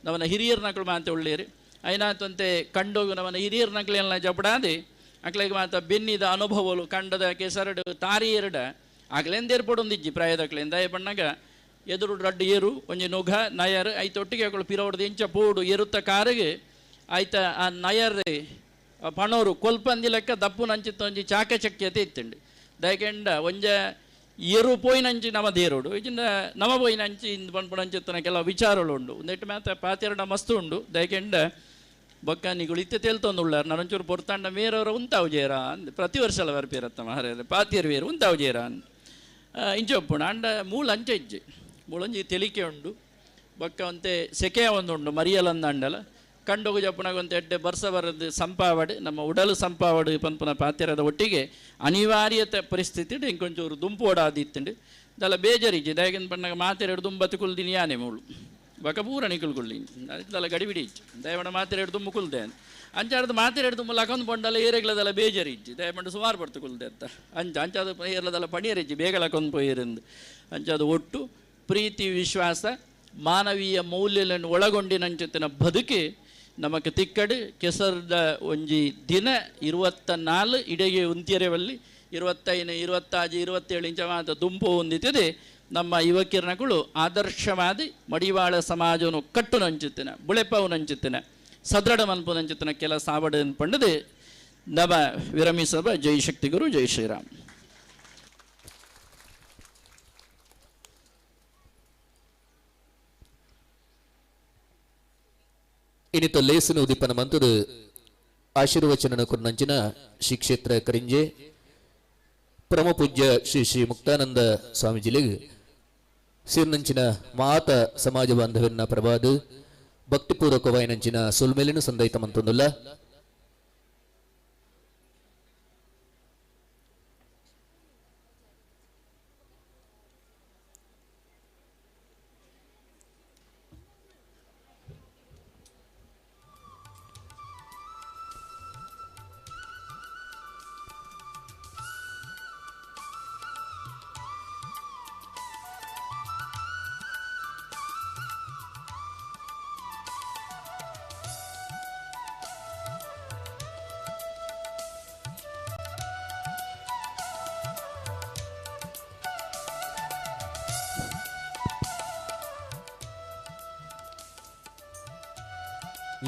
ನವನ ಹಿರಿಯರ್ನಕಳು ಮಾತೊಳ್ಳಿರಿ ಐನಾತಂತೆ ಕಂಡೋಗು ನವನ ಹಿರಿಯರ್ನಕ್ಲೆಲ್ಲ ಜಪಡಾದಿ ಅಕ್ಲೆಗೆ ಮಾತ ಬೆನ್ನಿದ ಅನುಭವಗಳು ಕಂಡದ ಕೆಸರಡು ತಾರಿ ಎರಡ ಆಗ್ಲೆಂದೇರ್ಪಡೊಂದಿಜ್ಜಿ ಪ್ರಾಯದಕ್ಲೆಂದ ಬಣ್ಣಗ ಎದುರು ರಡ್ಡು ಏರು ಒಂಜಿ ನೊಘ ನಯರ್ ಐತೊಟ್ಟಿಗೆ ಅಕಳು ಪಿರೋಡ್ದು ಎಂಚ ಪೋಡು ಎರುತ್ತ ಕಾರಿಗೆ ಆಯ್ತ ಆ ನಯರ್ ಪಣೋರು ಕೊಲ್ಪಂದಿ ಲೆಕ್ಕ ದಪ್ಪು ನಂಚಿತ್ತ ಒಂಜಿ ಚಾಕಚಕ್ಯತೆ ಇತ್ತಂಡು ದಯಕೆಂಡ ಒಂಜ ಎರು ಪೋಯಿನಂಚಿ ನಮ ದೇರೋಡು ಇಜಿಂದ ನಮ ಪೋಯಿನಂಚಿ ಇಂದು ಪನ್ಪುನಂಚಿತ್ತನ ಕೆಲವು ವಿಚಾರಗಳು ಉಂಡು ಒಂದೆಟ್ಟು ಮಾತ ಪಾತೆರಡ ಮಸ್ತು ಉಂಡು ದಯಕೆಂಡ ಬೊಕ್ಕ ನಿಗಳು ಇತ್ತೆ ತೇಲ್ತೊಂದುಳ್ಳಾರ ನಾನೊಂಚೂರು ಪೊರ್ತಂಡ ಮೇರವರ ಉಂತಾವು ಜೇರ ಅಂದ್ ಪ್ರತಿ ವರ್ಷಲ ಬರ್ಪಿರತ್ತ ಮಹಾರಾಜ ಪಾತಿಯರ್ ವೇರು ಉಂತಾವು ಜೇರ ಅಂದ್ ಇಂಚೊಪ್ಪುಣ ಅಂಡ ಮೂಲ ಅಂಚೆ ಇಜ್ಜೆ ಮೂಳೊಂಜಿ ತೆಲಿಕೆ ಉಂಡು ಬೊಕ್ಕ ಒಂತೆ ಸೆಕೆಯ ಒಂದು ಉಂಡು ಮರಿಯಲಂದ ಅಂಡಲ ಕಂಡೋಗು ಜಪ್ಪುನಾಗೊಂದು ಎಡ್ಡೆ ಬರ್ಸ ಬರದು ಸಂಪಾವಡು ನಮ್ಮ ಉಡಲು ಸಂಪಾವಡು ಪನ್ಪುನ ಪಾತಿರದ ಒಟ್ಟಿಗೆ ಅನಿವಾರ್ಯತೆ ಪರಿಸ್ಥಿತಿ ಇಂಕೊಂಚೂರು ದುಂಪು ಓಡಾದಿತ್ತಂಡು ದಲ್ಲ ಬೇಜರಿಜ್ಜಿ ದಯಗಿನ ಪಣ್ಣಾಗ ಮಾತೆರಡು ದುಂಬತ್ತು ಕುಲ್ದಿನಿ ಯಾನೆ ಮೂಳು ಬಕ ಪೂರ ನಿಕುಲ್ಗುಳ್ಳಿ ದಲ್ಲ ಗಡಿಬಿಡಿ ಇಜ್ಜಿ ದಯಮಂಡ ಮಾತೆರಡು ದುಂಬು ಕುಲ್ದೆ ಅಂಚಾಡ್ದು ಮಾತೆರಡು ದುಂಬು ಲಕೊಂದು ಬಂಡಲ್ಲ ಏರೆಗ್ಲದಲ್ಲ ಬೇಜರಿಜ್ಜಿ ದಯಮಂಡ ಸುಮಾರು ಬರ್ತು ಕುಲ್ದೆ ಅಂತ ಅಂಚಾದ ಏರ್ಲದಲ್ಲ ಪಣಿಯರಿಜ್ಜಿ ಬೇಗ ಲಕೊಂದು ಪೋಯಿರಂದು ಅಂಚಾದ ಒಟ್ಟು ಪ್ರೀತಿ ವಿಶ್ವಾಸ ಮಾನವೀಯ ಮೌಲ್ಯಗಳನ್ನು ಒಳಗೊಂಡಿನಂಚಿತ್ತಿನ ಬದುಕಿ ನಮಕ್ ತಿಕ್ಕಡು ಕೆಸರ್ದ ಒಂಜಿ ದಿನ 24 ಇಡೆಗೆ ಉಂತಿಯರೆವಲ್ಲಿ 25 26 27 ಇಂಚ ಮಾತ ದುಂಪು ಹೊಂದಿತ್ತದೆ ನಮ್ಮ ಯುವಕಿರಣಗಳು ಆದರ್ಶವಾದಿ ಮಡಿವಾಳ ಸಮಾಜವನ್ನು ಕಟ್ಟು ನಂಚುತ್ತಿನ ಬುಳೆಪವು ನಂಚುತ್ತಿನ ಸದೃಢ ಮಲ್ಪು ನಂಚುತ್ತಿನ ಕೆಲ ಸಾವಡು ಪಂಡದೆ ನವ ವಿರಮಿಸಬ ಜೈ ಶಕ್ತಿ ಗುರು ಜೈ ಶ್ರೀರಾಮ್. ಇನಿತ ಲೇಸನು ಉದಿಪನ ಮಂತುದು ಆಶೀರ್ವಚನ ಕೊನ್ನಂಚಿನ ಶ್ರೀ ಕ್ಷೇತ್ರ ಕರಿಂಜೆ ಪರಮ ಪೂಜ್ಯ ಶ್ರೀ ಶ್ರೀ ಮುಕ್ತಾನಂದ ಸ್ವಾಮೀಜಿಲಿಗೆ ಸೇರ್ನಂಚಿನ ಮಾತ ಸಮಾಜ ಬಾಂಧವ್ಯನ ಪ್ರಭಾದ ಭಕ್ತಿಪೂರ್ವಕವಾಯಿನಂಚಿನ ಸುಲ್ಮೇಲಿನ ಸಂದೈತ ಮಂತೊಂದುಲ್ಲ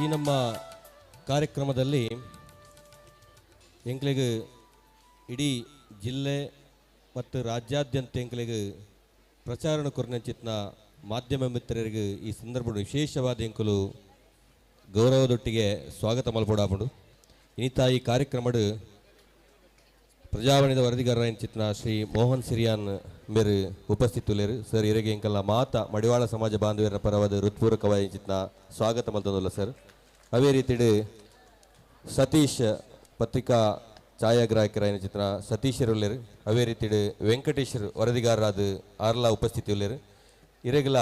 ಈ ನಮ್ಮ ಕಾರ್ಯಕ್ರಮದಲ್ಲಿ ಎಂಕ್ಲೆಗೆ ಇಡೀ ಜಿಲ್ಲೆ ಮತ್ತು ರಾಜ್ಯಾದ್ಯಂತ ಎಂಕ್ಲೆಗೆ ಪ್ರಚಾರಣ ಕೊರ್ನಂಚಿತ್ನ ಮಾಧ್ಯಮ ಮಿತ್ರರಿಗೆ ಈ ಸಂದರ್ಭ ವಿಶೇಷವಾದ ಎಂಕುಲು ಗೌರವದೊಟ್ಟಿಗೆ ಸ್ವಾಗತ ಮಲ್ಪಡಾಪಡು ಇನಿತ ಈ ಕಾರ್ಯಕ್ರಮಡು ಪ್ರಜಾವಾಣಿದ ವರದಿಗಾರ ಎಂಚಿತ್ನ ಶ್ರೀ ಮೋಹನ್ ಸಿರಿಯಾನ್ ಮೇರು ಉಪಸ್ಥಿತುಲೇರು ಸರ್ ಇರಗೆ ಎಂಕಲ್ಲ ಮಾತ ಮಡಿವಾಳ ಸಮಾಜ ಬಾಂಧವ್ಯರ ಪರವಾದ ಹೃತ್ಪೂರ್ವಕವಾಗಿ ಎಂಚಿತ್ನ ಸ್ವಾಗತ ಮಲ್ತಂದಲ್ಲ ಸರ್ ಅವೇ ರೀತಿಡು ಸತೀಶ್ ಪತ್ರಿಕಾ ಛಾಯಾಗ್ರಾಹಕರ ಚಿತ್ರ ಸತೀಶರು ಉಳ್ಳೇರು ಅವೇ ರೀತಿಡು ವೆಂಕಟೇಶ್ವರ್ ವರದಿಗಾರರಾದ ಆರ್ಲ ಉಪಸ್ಥಿತಿ ಉಳ್ಳೇರು ಇರೆಗಲ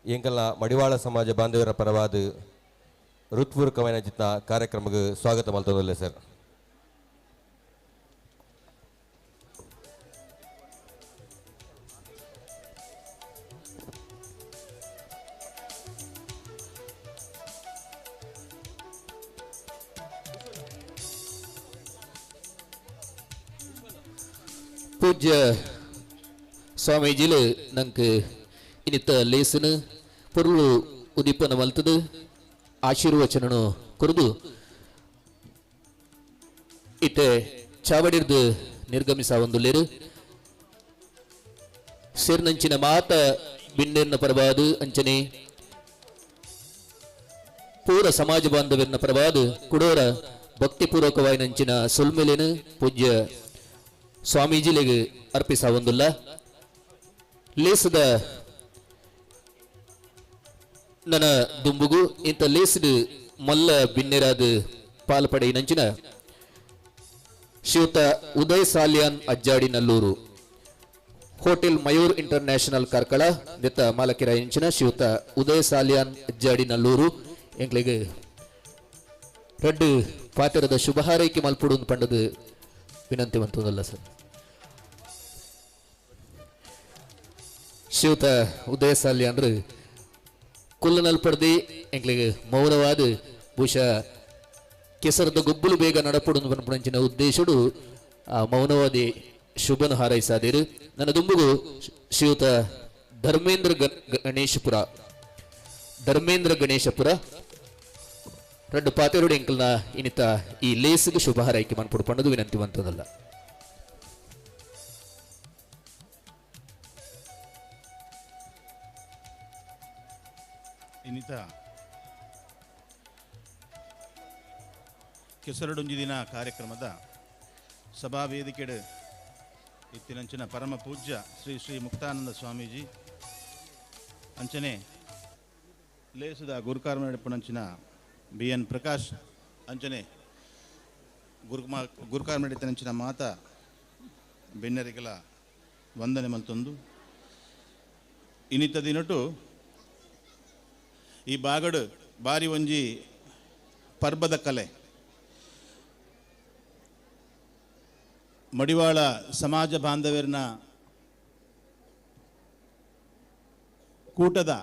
ಎಂಕಲ್ಲ ಮಡಿವಾಳ ಸಮಾಜ ಬಾಂಧವ್ಯರ ಪರವಾದ ಹೃತ್ಪೂರ್ವಕమైన ಚಿತ್ರ ಕಾರ್ಯಕ್ರಮಕ್ಕೆ ಸ್ವಾಗತ ಮಲ್ತಂದಲ್ಲ ಸರ್ ಪೂಜ್ಯ ಸ್ವಾಮೀಜಿಲು ನಂಗೆ ಇನ್ನಿತ್ತ ಲೇಸನು ಪೊರ್ಲು ಉದಿಪನ ಮಲ್ತದು ಆಶೀರ್ವಚನನು ಕೊರದು ಇತ್ತೆ ಚಾವಡಿರ್ದು ನಿರ್ಗಮಿಸ ಒಂದು ಲೇರು ಸೇರ್ನಂಚಿನ ಮಾತ ಬಿಂಡೆನ್ನ ಪರವಾದು ಅಂಚನೆ ಪೂರ ಸಮಾಜ ಬಾಂಧವ್ಯನ ಪರವಾದು ಕುಡೋರ ಭಕ್ತಿಪೂರ್ವಕವಾಯಿನಂಚಿನ ಸುಲ್ಮೆಲೆನು ಪೂಜ್ಯ ಸ್ವಾಮೀಜಿಲೆಗೆ ಅರ್ಪಿಸ ಒಂದುಲ್ಲ ಲೇಸದ ನನ್ನ ದುಂಬುಗು ಇಂಥ ಲೇಸದು ಮಲ್ಲ ಬಿನ್ನೆರಾದ ಪಾಲ್ಪಡೆ ನಂಚಿನ ಶ್ರೀಯುತ ಉದಯ್ ಸಾಲ್ಯಾನ್ ಅಜ್ಜಾಡಿ ನಲ್ಲೂರು ಹೋಟೆಲ್ ಮಯೂರ್ ಇಂಟರ್ನ್ಯಾಷನಲ್ ಕಾರ್ಕಳ ದೆತ್ತ ಮಾಲಕಿರ ಇಂಚಿನ ಶ್ರೀಯುತ ಉದಯ್ ಸಾಲ್ಯಾನ್ ಅಜ್ಜಾಡಿ ನಲ್ಲೂರು ಎಂಗ್ಲಿಗೆ ರೆಡ್ ಪಾತಿರದ ಶುಭ ಹಾರೈಕೆ ಮಲ್ಪುಡು ಪಂಡದು ವಿನಂತಿ ಬಂತದಲ್ಲ ಸರ್. ಶ್ರೀಯುತ ಉದಯ ಸಾಲ್ಯ ಅಂದ್ರೆ ಕುಲ್ಲನಲ್ಪಡ್ದಿ ಎಂಗ್ಲಿಗೆ ಮೌನವಾದ ಬಹುಶಃ ಕೆಸರದ ಗೊಬ್ಬಲು ಬೇಗ ನಡಪುಡು ಪಂಪಂಚಿನ ಉದ್ದೇಶಡು ಆ ಮೌನವಾದಿ ಶುಭನು ಹಾರೈಸಾದಿರು ನನ್ನ ದುಂಬುಗು ಶ್ರೀಯುತ ಧರ್ಮೇಂದ್ರ ಗಣೇಶಪುರ ರೆಡ್ ಪಾತೆರೋಡು ಎಂಕಲ್ನ ಇನ್ನಿತ ಈ ಲೇಸಿಗೆ ಶುಭ ಹಾರೈಕೆ ಮನ್ಪುಡು ಪಂಡದು ವಿನಂತಿ ಬಂತದಲ್ಲ. ಇನ್ನಿತ ಕೆಸರಡೊಂಜಿ ದಿನ ಕಾರ್ಯಕ್ರಮದ ಸಭಾ ವೇದಿಕೆಡು ಇತ್ತಿನಂಚಿನ ಪರಮ ಪೂಜ್ಯ ಶ್ರೀ ಶ್ರೀ ಮುಕ್ತಾನಂದ ಸ್ವಾಮೀಜಿ ಅಂಚನೆ ಲೇಸುದ ಗುರುಕಾರ್ಮಡಿಪುನಂಚಿನ BN ಪ್ರಕಾಶ್ ಅಂಚನೆ ಗುರುಕಾರ್ಮಡಿತನಂಚಿನ ಮಾತ ಬೆನ್ನರಿಗಲ ವಂದನೆ ಮಲ್ತೊಂದು ಇನ್ನಿತ ದಿನಟು ಈ ಬಾಗಡು ಬಾರಿ ಒಂಜಿ ಪರ್ಬದ ಕಲೆ ಮಡಿವಾಳ ಸಮಾಜ ಬಾಂಧವ್ಯರ್ನ ಕೂಟದ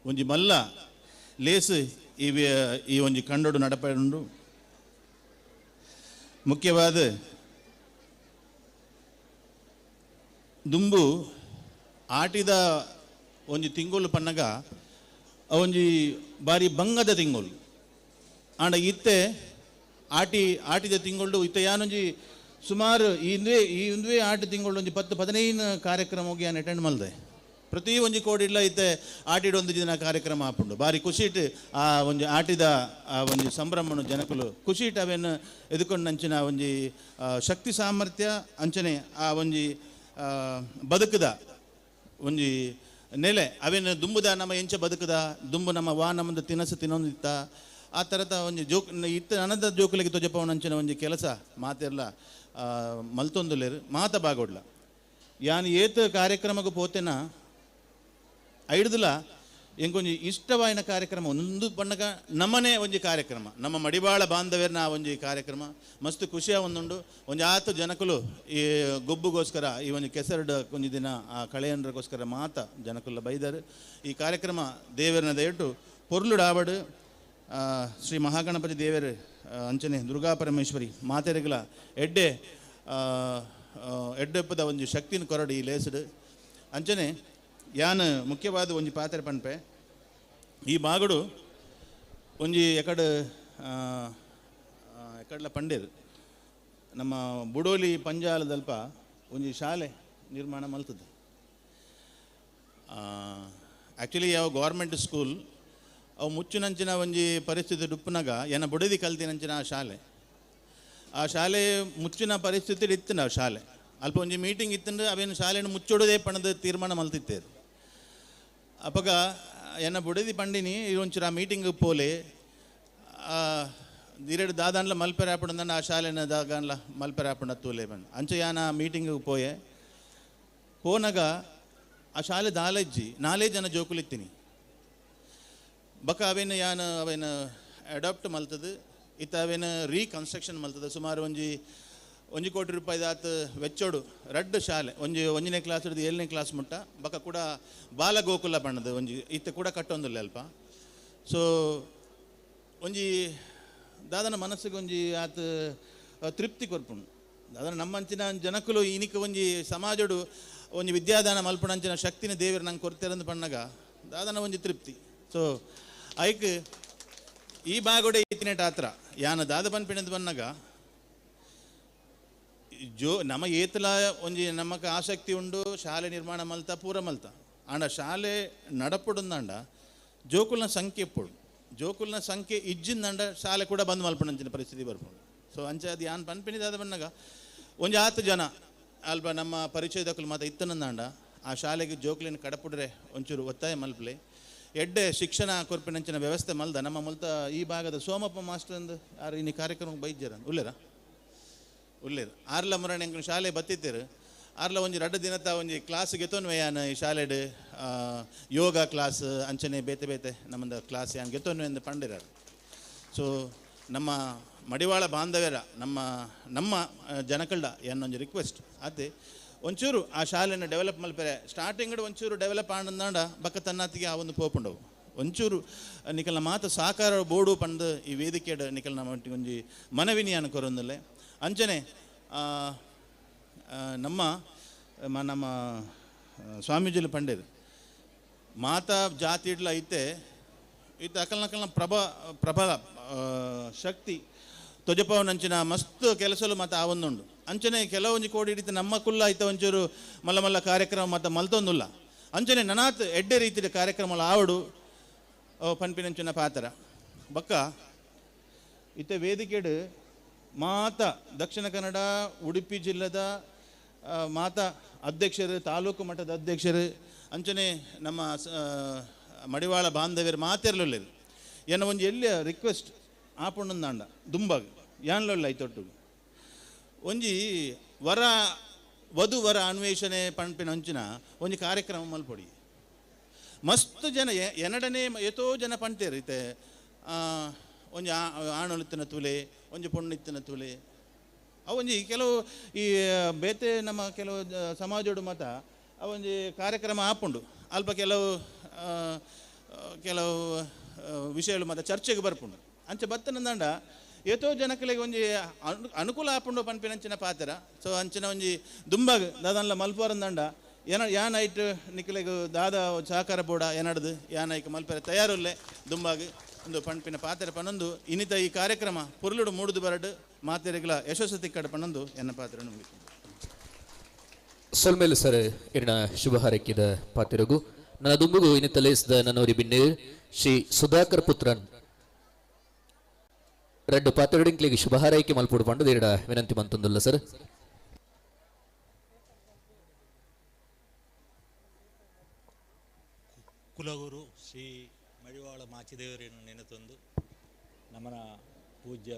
ಒಂಜಿ ಮಲ್ಲ ಲೇಸು ಈ ಒಂಜಿ ಕಂಡೋಡು ನಡಪುಂಡು ಮುಖ್ಯವಾದ ದುಂಬು ಆಟಿದ ಒಂಜಿ ತಿಂಗಳು ಪನ್ನಗ ಒಂಜಿ ಬಾರಿ ಬಂಗದ ತಿಂಗಳು ಆಂಡ ಇತ್ತೆ ಆಟಿದ ತಿಂಗಳು ಇತ್ತೆ ಯಾನೊಂಜಿ ಸುಮಾರು ಈ ಒಂದುವೇ ಆಟ ತಿಂಗಳು ಒಂಜಿ 10-15 ಕಾರ್ಯಕ್ರಮ ಹೋಗಿ ನಾನು ಅಟೆಂಡ್ ಮಲ್ದೆ ಪ್ರತಿ ಒಂಜಿ ಕೋಡಿಡ್ಲ ಇತ್ತೆ ಆಟಿಡ ಒಂದು ದಿನ ಕಾರ್ಯಕ್ರಮ ಆಪುಂಡು ಬಾರಿ ಖುಷಿಟ್ ಆ ಒಂಜಿ ಆಟಿದ ಆ ಒಂಜಿ ಸಂಭ್ರಮನು ಜನಕುಲು ಖುಷಿಟ್ ಅವೇನು ಎದುಕೊಂಡು ಅಂಚಿನ ಒಂಜಿ ಶಕ್ತಿ ಸಾಮರ್ಥ್ಯ ಅಂಚನೆ ಆ ಒಂಜಿ ಬದುಕದ ಒಂಜಿ ನೆಲೆ ಅವೇನು ದುಂಬುದ ನಮ್ಮ ಎಂಚ ಬದುಕದ ದುಂಬು ನಮ್ಮ ನಮ್ಮದು ತಿನಸು ತಿನ್ನೊಂದಿತ್ತ ಆ ಥರದ ಒಂಜಿ ಜೋಕ್ ಇತ್ತ ಅನಂತ ಜೋಕುಲಿಗೆ ತೊಜಪವನಂಚಿನ ಒಂಜಿ ಕೆಲಸ ಮಾತೆಲ್ಲ ಮಲ್ತೊಂದುಲೇರು ಮಾತ ಬಾಗೋಡ್ಲ ಯಾನ್ ಏತ್ ಕಾರ್ಯಕ್ರಮಕ್ಕೆ ಪೋತೆನ ಐಡ್ದುಲ ಎಂಕೊಂಜಿ ಇಷ್ಟವಾಯಿನ ಕಾರ್ಯಕ್ರಮ ಒಂದು ಬಣ್ಣಗ ನಮ್ಮನೆ ಒಂಜಿ ಕಾರ್ಯಕ್ರಮ ನಮ್ಮ ಮಡಿವಾಳ ಬಾಂಧವ್ಯರ್ನ ಒಂಜಿ ಕಾರ್ಯಕ್ರಮ ಮಸ್ತ್ ಖುಷಿಯ ಒಂದುಂಡು ಒಂಜಿ ಆತು ಜನಕುಲು ಈ ಗೊಬ್ಬುಗೋಸ್ಕರ ಈ ಒಂಜಿ ಕೆಸರಡು ಒಂಜಿ ದಿನ ಆ ಕಳೆಯನ್ರಗೋಸ್ಕರ ಮಾತ ಜನಕುಲ್ಲ ಬೈದರು ಈ ಕಾರ್ಯಕ್ರಮ ದೇವರನ ದಯಟು ಪೊರ್ಲುಡು ಆವಡು ಶ್ರೀ ಮಹಾಗಣಪತಿ ದೇವರು ಅಂಚನೆ ದುರ್ಗಾ ಪರಮೇಶ್ವರಿ ಮಾತೆರೆಗಳ ಎಡ್ಡೆಪ್ಪದ ಒಂಜಿ ಶಕ್ತಿನ ಕೊರಡು ಈ ಲೇಸುಡು ಅಂಚನೆ ಯಾನ್ ಮುಖ್ಯವಾದ ಒಂಜಿ ಪಾತ್ರೆ ಪನ್ಪೆ ಈ ಬಾಗುಡು ಒಂಜಿ ಎಕಡ್ಲ ಪಂಡೇರು ನಮ್ಮ ಬುಡೋಲಿ ಪಂಜಾಲದಲ್ಪ ಒಂಜಿ ಶಾಲೆ ನಿರ್ಮಾಣ ಮಲ್ತದೆ ಆ್ಯಕ್ಚುಲಿ ಯಾವ ಗೌರ್ಮೆಂಟ್ ಸ್ಕೂಲ್ ಅವು ಮುಚ್ಚಿನಂಚಿನ ಒಂಜಿ ಪರಿಸ್ಥಿತಿ ಡುಪ್ಪನಾಗ ಏನ ಬುಡದಿ ಕಲ್ತಿನಂಚಿನ ಆ ಶಾಲೆ ಮುಚ್ಚಿನ ಪರಿಸ್ಥಿತಿ ಇತ್ತು ನಾವು ಶಾಲೆ ಅಲ್ಪ ಒಂಜಿ ಮೀಟಿಂಗ್ ಇತ್ತಂದ್ರೆ ಅವೇನು ಶಾಲೆಯನ್ನು ಮುಚ್ಚೋಡೋದೇ ಪಣದ ತೀರ್ಮಾನ ಮಲ್ತಿತ್ತೇರು ಅಪ್ಪಗ ಏನ ಬುಡದಿ ಪಂಡಿನಿ ಒಂಚೂರು ಆ ಮೀಟಿಂಗ್ ಪೋಲೆ ದಿರೆಡು ದಾದಾನ್ಲ ಮಲ್ಪೆರೆ ಹಾಪುಂಡ ಆ ಶಾಲೆನ ದಾಗಾನ್ಲ ಮಲ್ಪೆರೆ ಹಾಪುಂಡ ತೂಲೆ ಬಂದು ಅಂಚೆ ಯಾನ ಆ ಮೀಟಿಂಗ್ ಪೋನಾಗ ಆ ಶಾಲೆ ದಾಲಜ್ಜಿ 4 ಜನ ಜೋಕುಲಿತ್ತೀನಿ ಬಕ ಅವೇನು ಅವೇನು ಅಡಾಪ್ಟ್ ಮಲ್ತದು ಇತ್ತ ಅವೇನು ರೀಕನ್ಸ್ಟ್ರಕ್ಷನ್ ಮಲ್ತದೆ ಸುಮಾರು ಒಂಜಿ ಕೋಟಿ ರೂಪಾಯಿ ಆತ ವೆಚ್ಚೋಡು ರಡ್ಡು ಶಾಲೆ ಒಂಜನೇ ಕ್ಲಾಸ್ ಹಿಡಿದು 7ನೇ ಕ್ಲಾಸ್ ಮುಟ್ಟ ಬಕ ಕೂಡ ಬಾಲಗೋಕುಲ ಬಣ್ಣದ ಇತ್ತ ಕೂಡ ಕಟ್ಟೊಂದಿಲ್ಲ ಅಲ್ಪ ಸೊ ಒಂಜಿ ದಾದನ ಮನಸ್ಸಿಗೆ ಒಂಜಿ ಆತ ತೃಪ್ತಿ ಕೊರ್ಪುಂಡು ದಾದನ ನಮ್ಮಂಚಿನ ಜನಕುಲು ಇನಿಕ ಒಂಜಿ ಸಮಾಜಡು ಒಂಜಿ ವಿದ್ಯಾದಾನ ಮಲ್ಪುನಂಚಿನ ಶಕ್ತಿನ ದೇವರು ನಂಗೆ ಕೊಡ್ತೇರಂದು ಪಣ್ಣಗ ದಾದನ ಒಂಜಿ ತೃಪ್ತಿ. ಸೊ ಐಕ್ ಈ ಬಾಗೊಡೆ ಇತ್ತಿನೇಟ ಆತ್ರ ಯಾನ ದಾದ ಪನ್ಪಿನಂದು ಪನ್ನಗ ನಮ ಏತಲ ಒಂಜಿ ನಮಕ್ ಆಸಕ್ತಿ ಉಂಡು ಶಾಲೆ ನಿರ್ಮಾಣ ಮಲ್ತ ಪೂರ ಮಲ್ತ ಆಂಡ ಶಾಲೆ ನಡಪುಡುಂದಾಂಡ ಜೋಕುಲ್ನ ಸಂಖ್ಯೆ ಎಪ್ಪುಡು ಜೋಕುಲ್ನ ಸಂಖ್ಯೆ ಇಜ್ಜಿಂದಂಡ ಶಾಲೆ ಕೂಡ ಬಂದ್ ಮಲ್ಪುನಂಚಿನ ಪರಿಸ್ಥಿತಿ ಬರ್ಪುಂಡು. ಸೊ ಅಂಚೆ ಅದು ಯಾನ್ ಪನ್ಪಿನಿದಾದ ಪನ್ನಗ ಒಂಜಿ 10 ಜನ ಅಲ್ಪ ನಮ್ಮ ಪರಿಚಯದಕ್ಕಲು ಮಾತ ಇತ್ತನಂದಾಂಡ ಆ ಶಾಲೆಗೆ ಜೋಕುಲಿನ ಕಡಪುಡ್ರೆ ಒಂಚೂರು ಒತ್ತಾಯ ಮಲ್ಪಲೆ ಎಡ್ಡೆ ಶಿಕ್ಷಣ ಕೊರ್ಪಿನಂಚಿನ ವ್ಯವಸ್ಥೆ ಮಲ್ದ ನಮ್ಮ ಮುಲ್ತ ಈ ಭಾಗದ ಸೋಮಪ್ಪ ಮಾಸ್ಟರ್ ಅಂದು ಯಾರು ಇನ್ನು ಕಾರ್ಯಕ್ರಮ ಬೈದ್ಯರ ಉಲ್ಲೇರ ಆರ್ಲ ಮರಣ ಎಂಕ್ ಶಾಲೆ ಬತ್ತಿತ್ತೇರು ಆರ್ಲ ಒಂಜಿ 2 ದಿನದ ಒಂಜಿ ಕ್ಲಾಸ್ ಗೆತ್ತೋನ್ವೆ ಯಾನ್ ಈ ಶಾಲೆಡ್ ಯೋಗ ಕ್ಲಾಸ್ ಅಂಚನೆ ಬೇತೆ ಬೇತೆ ನಮ್ಮದು ಕ್ಲಾಸ್ ಯಾನ್ ಗೆತ್ತೋನ್ವೆ ಎಂದು ಪಂಡಿರಾರು. ಸೊ ನಮ್ಮ ಮಡಿವಾಳ ಬಾಂಧವ್ಯರ ನಮ್ಮ ಜನಕಲ್ಡ ಏನೊಂದು ರಿಕ್ವೆಸ್ಟ್ ಅದೇ ಒಂಚೂರು ಆ ಶಾಲೆನ ಡೆವಲಪ್ ಮಲ್ಪರೆ ಸ್ಟಾರ್ಟಿಂಗ್ ಒಂಚೂರು ಡೆವಲಪ್ ಆಂಡ ಬಕ್ಕ ತನ್ನತ್ತಿಗೆ ಆ ಒಂದು ಪೋಪುಂಡವು ಒಂಚೂರು ನಿಕಲ್ನ ಮಾತು ಸಾಕಾರ ಬೋಡು ಪಂದು ಈ ವೇದಿಕೆಡ್ ನಿಕಲ್ನ ಮಟ್ಟಿಗೆ ಒಂಜಿ ಮನವಿನಿಯಾನ ಕೊರೊಂದಲ್ಲೇ ಅಂಚನೆ ನಮ್ಮ ಸ್ವಾಮೀಜಿಲು ಪಂಡೇರು ಮಾತಾ ಜಾತಿಡ್ಲ ಐತೆ ಇತ್ತು ಅಕಲ್ನಕಲ್ನ ಪ್ರಬಲ ಶಕ್ತಿ ತೊಜಪವನಂಚಿನ ಮಸ್ತ್ ಕೆಲಸಲು ಮತ್ತು ಆವೊಂದುಂಡು ಅಂಚನೆ ಕೆಲವೊಂಜಿ ಕೋಡಿ ಹಿಡಿತು ನಮ್ಮ ಕುಲ್ಲ ಐತ ಒಂಚೂರು ಮಲ್ಲ ಕಾರ್ಯಕ್ರಮ ಮತ್ತು ಮಲ್ತೊಂದುಲ್ಲ ಅಂಚನೆ ನನಾತ್ ಎಡ್ಡೆ ರೀತಿಯ ಕಾರ್ಯಕ್ರಮ ಆವಡು ಪನ್ಪಿನಂಚಿನ ಪಾತ್ರ ಬಕ್ಕ ಇತ್ತೆ ವೇದಿಕೆಡು ಮಾತ ದಕ್ಷಿಣ ಕನ್ನಡ ಉಡುಪಿ ಜಿಲ್ಲೆದ ಮಾತಾ ಅಧ್ಯಕ್ಷರು ತಾಲೂಕು ಮಟ್ಟದ ಅಧ್ಯಕ್ಷರು ಅಂಚನೆ ನಮ್ಮ ಮಡಿವಾಳ ಬಾಂಧವ್ಯರು ಮಾತಿರಲಿಲ್ಲ ಏನೋ ಒಂದು ಎಲ್ಲಿಯ ರಿಕ್ವೆಸ್ಟ್ ಆಪುಂಡಂದಾಂಡ ದುಂಬಾಗ ಯಾನ್ಲೊಲ್ಲ ಐತೊಟ್ಟು ಒಂಜಿ ವಧು ವರ ಅನ್ವೇಷಣೆ ಪಂಪಿನ ಅಂಚಿನ ಒಂಜಿ ಕಾರ್ಯಕ್ರಮ ಮಲ್ಪೊಡಿ ಮಸ್ತ್ ಜನ ಎನಡನೆ ಎತೋ ಜನ ಪಂಟೇರು ಇತ್ತೆ ಒಂಜಿ ಆಣೊಳಿತ್ತಿನ ತುಲೆ ಒಂಜಿ ಪೊಣ್ಣಿತ್ತಿನ ತುಲೆ ಅವೊಂಜಿ ಕೆಲವು ಈ ಬೇತೆ ನಮ್ಮ ಕೆಲವು ಸಮಾಜೋಡು ಮತ ಅವೊಂಜಿ ಕಾರ್ಯಕ್ರಮ ಆಪುಂಡು ಅಲ್ಪ ಕೆಲವು ವಿಷಯಗಳು ಮತ್ತು ಚರ್ಚೆಗೆ ಬರ್ಪುಂಡು ಅಂಚೆ ಬತ್ತನಂದಂಡ ಏತೋ ಜನಕಲಿಗೆ ಒಂಜಿ ಅನುಕೂಲ ಆಪುಂಡು ಪನ್ಪಿನಂಚಿನ ಪಾತ್ರ. ಸೊ ಅಂಚಿನ ಒಂಜಿ ದುಂಬಾಗ ದಾದನ್ಲ ಮಲ್ಪೋರಂದಂಡ ಯಾನ್ ಐಟ್ ನಿಕಲಿಗೆ ದಾದ ಸಹಕಾರ ಬೋಡ ಏನಡ್ದು ಯಾನ್ ಐಕ್ ಮಲ್ಪರೆ ತಯಾರುಲ್ಲೆ ದುಂಬಾಗ ಒಂದು ಪಂಪಿನ ಪಾತ್ರ ಪನ್ನೊಂದು ಇನ್ನಿತ ಈ ಕಾರ್ಯಕ್ರಮ ಪುರುಳುಡು ಮೂಡುದು ಬರಡು ಮಾತೆರೆಗಳ ಯಶಸ್ಸು ತಿಕ್ಕಡ ಪನ್ನೊಂದು ಎನ್ನ ಪಾತ್ರ ಮುಗಿತು. ಸೊಲ್ಮೇಲೆ ಸರ್ ಇರ್ನ ಶುಭ ಹಾರೈಕಿದ ಪಾತಿರಗು ನನ್ನ ದುಂಬುಗು ಇನ್ನಿತ ಲೇಸಿದ ನನ್ನವರಿ ಬಿನ್ನೆ ಶ್ರೀ ಸುಧಾಕರ್ ಪುತ್ರನ್ 2 ಪಾತ್ರಗಳಿಗೆ ಶುಭ ಹಾರೈಕೆ ಮಲ್ಪುಡು ಪಂಡು ದೇರಡ ವಿನಂತಿ ಮಂತೊಂದುಲ್ಲ ಸರ್. ಕುಲಗುರು ಶ್ರೀ ಮಡಿವಾಳ ಮಾಚಿದೇವರನ್ನು ನೆನೆತಂದು ನಮ್ಮನ ಪೂಜ್ಯ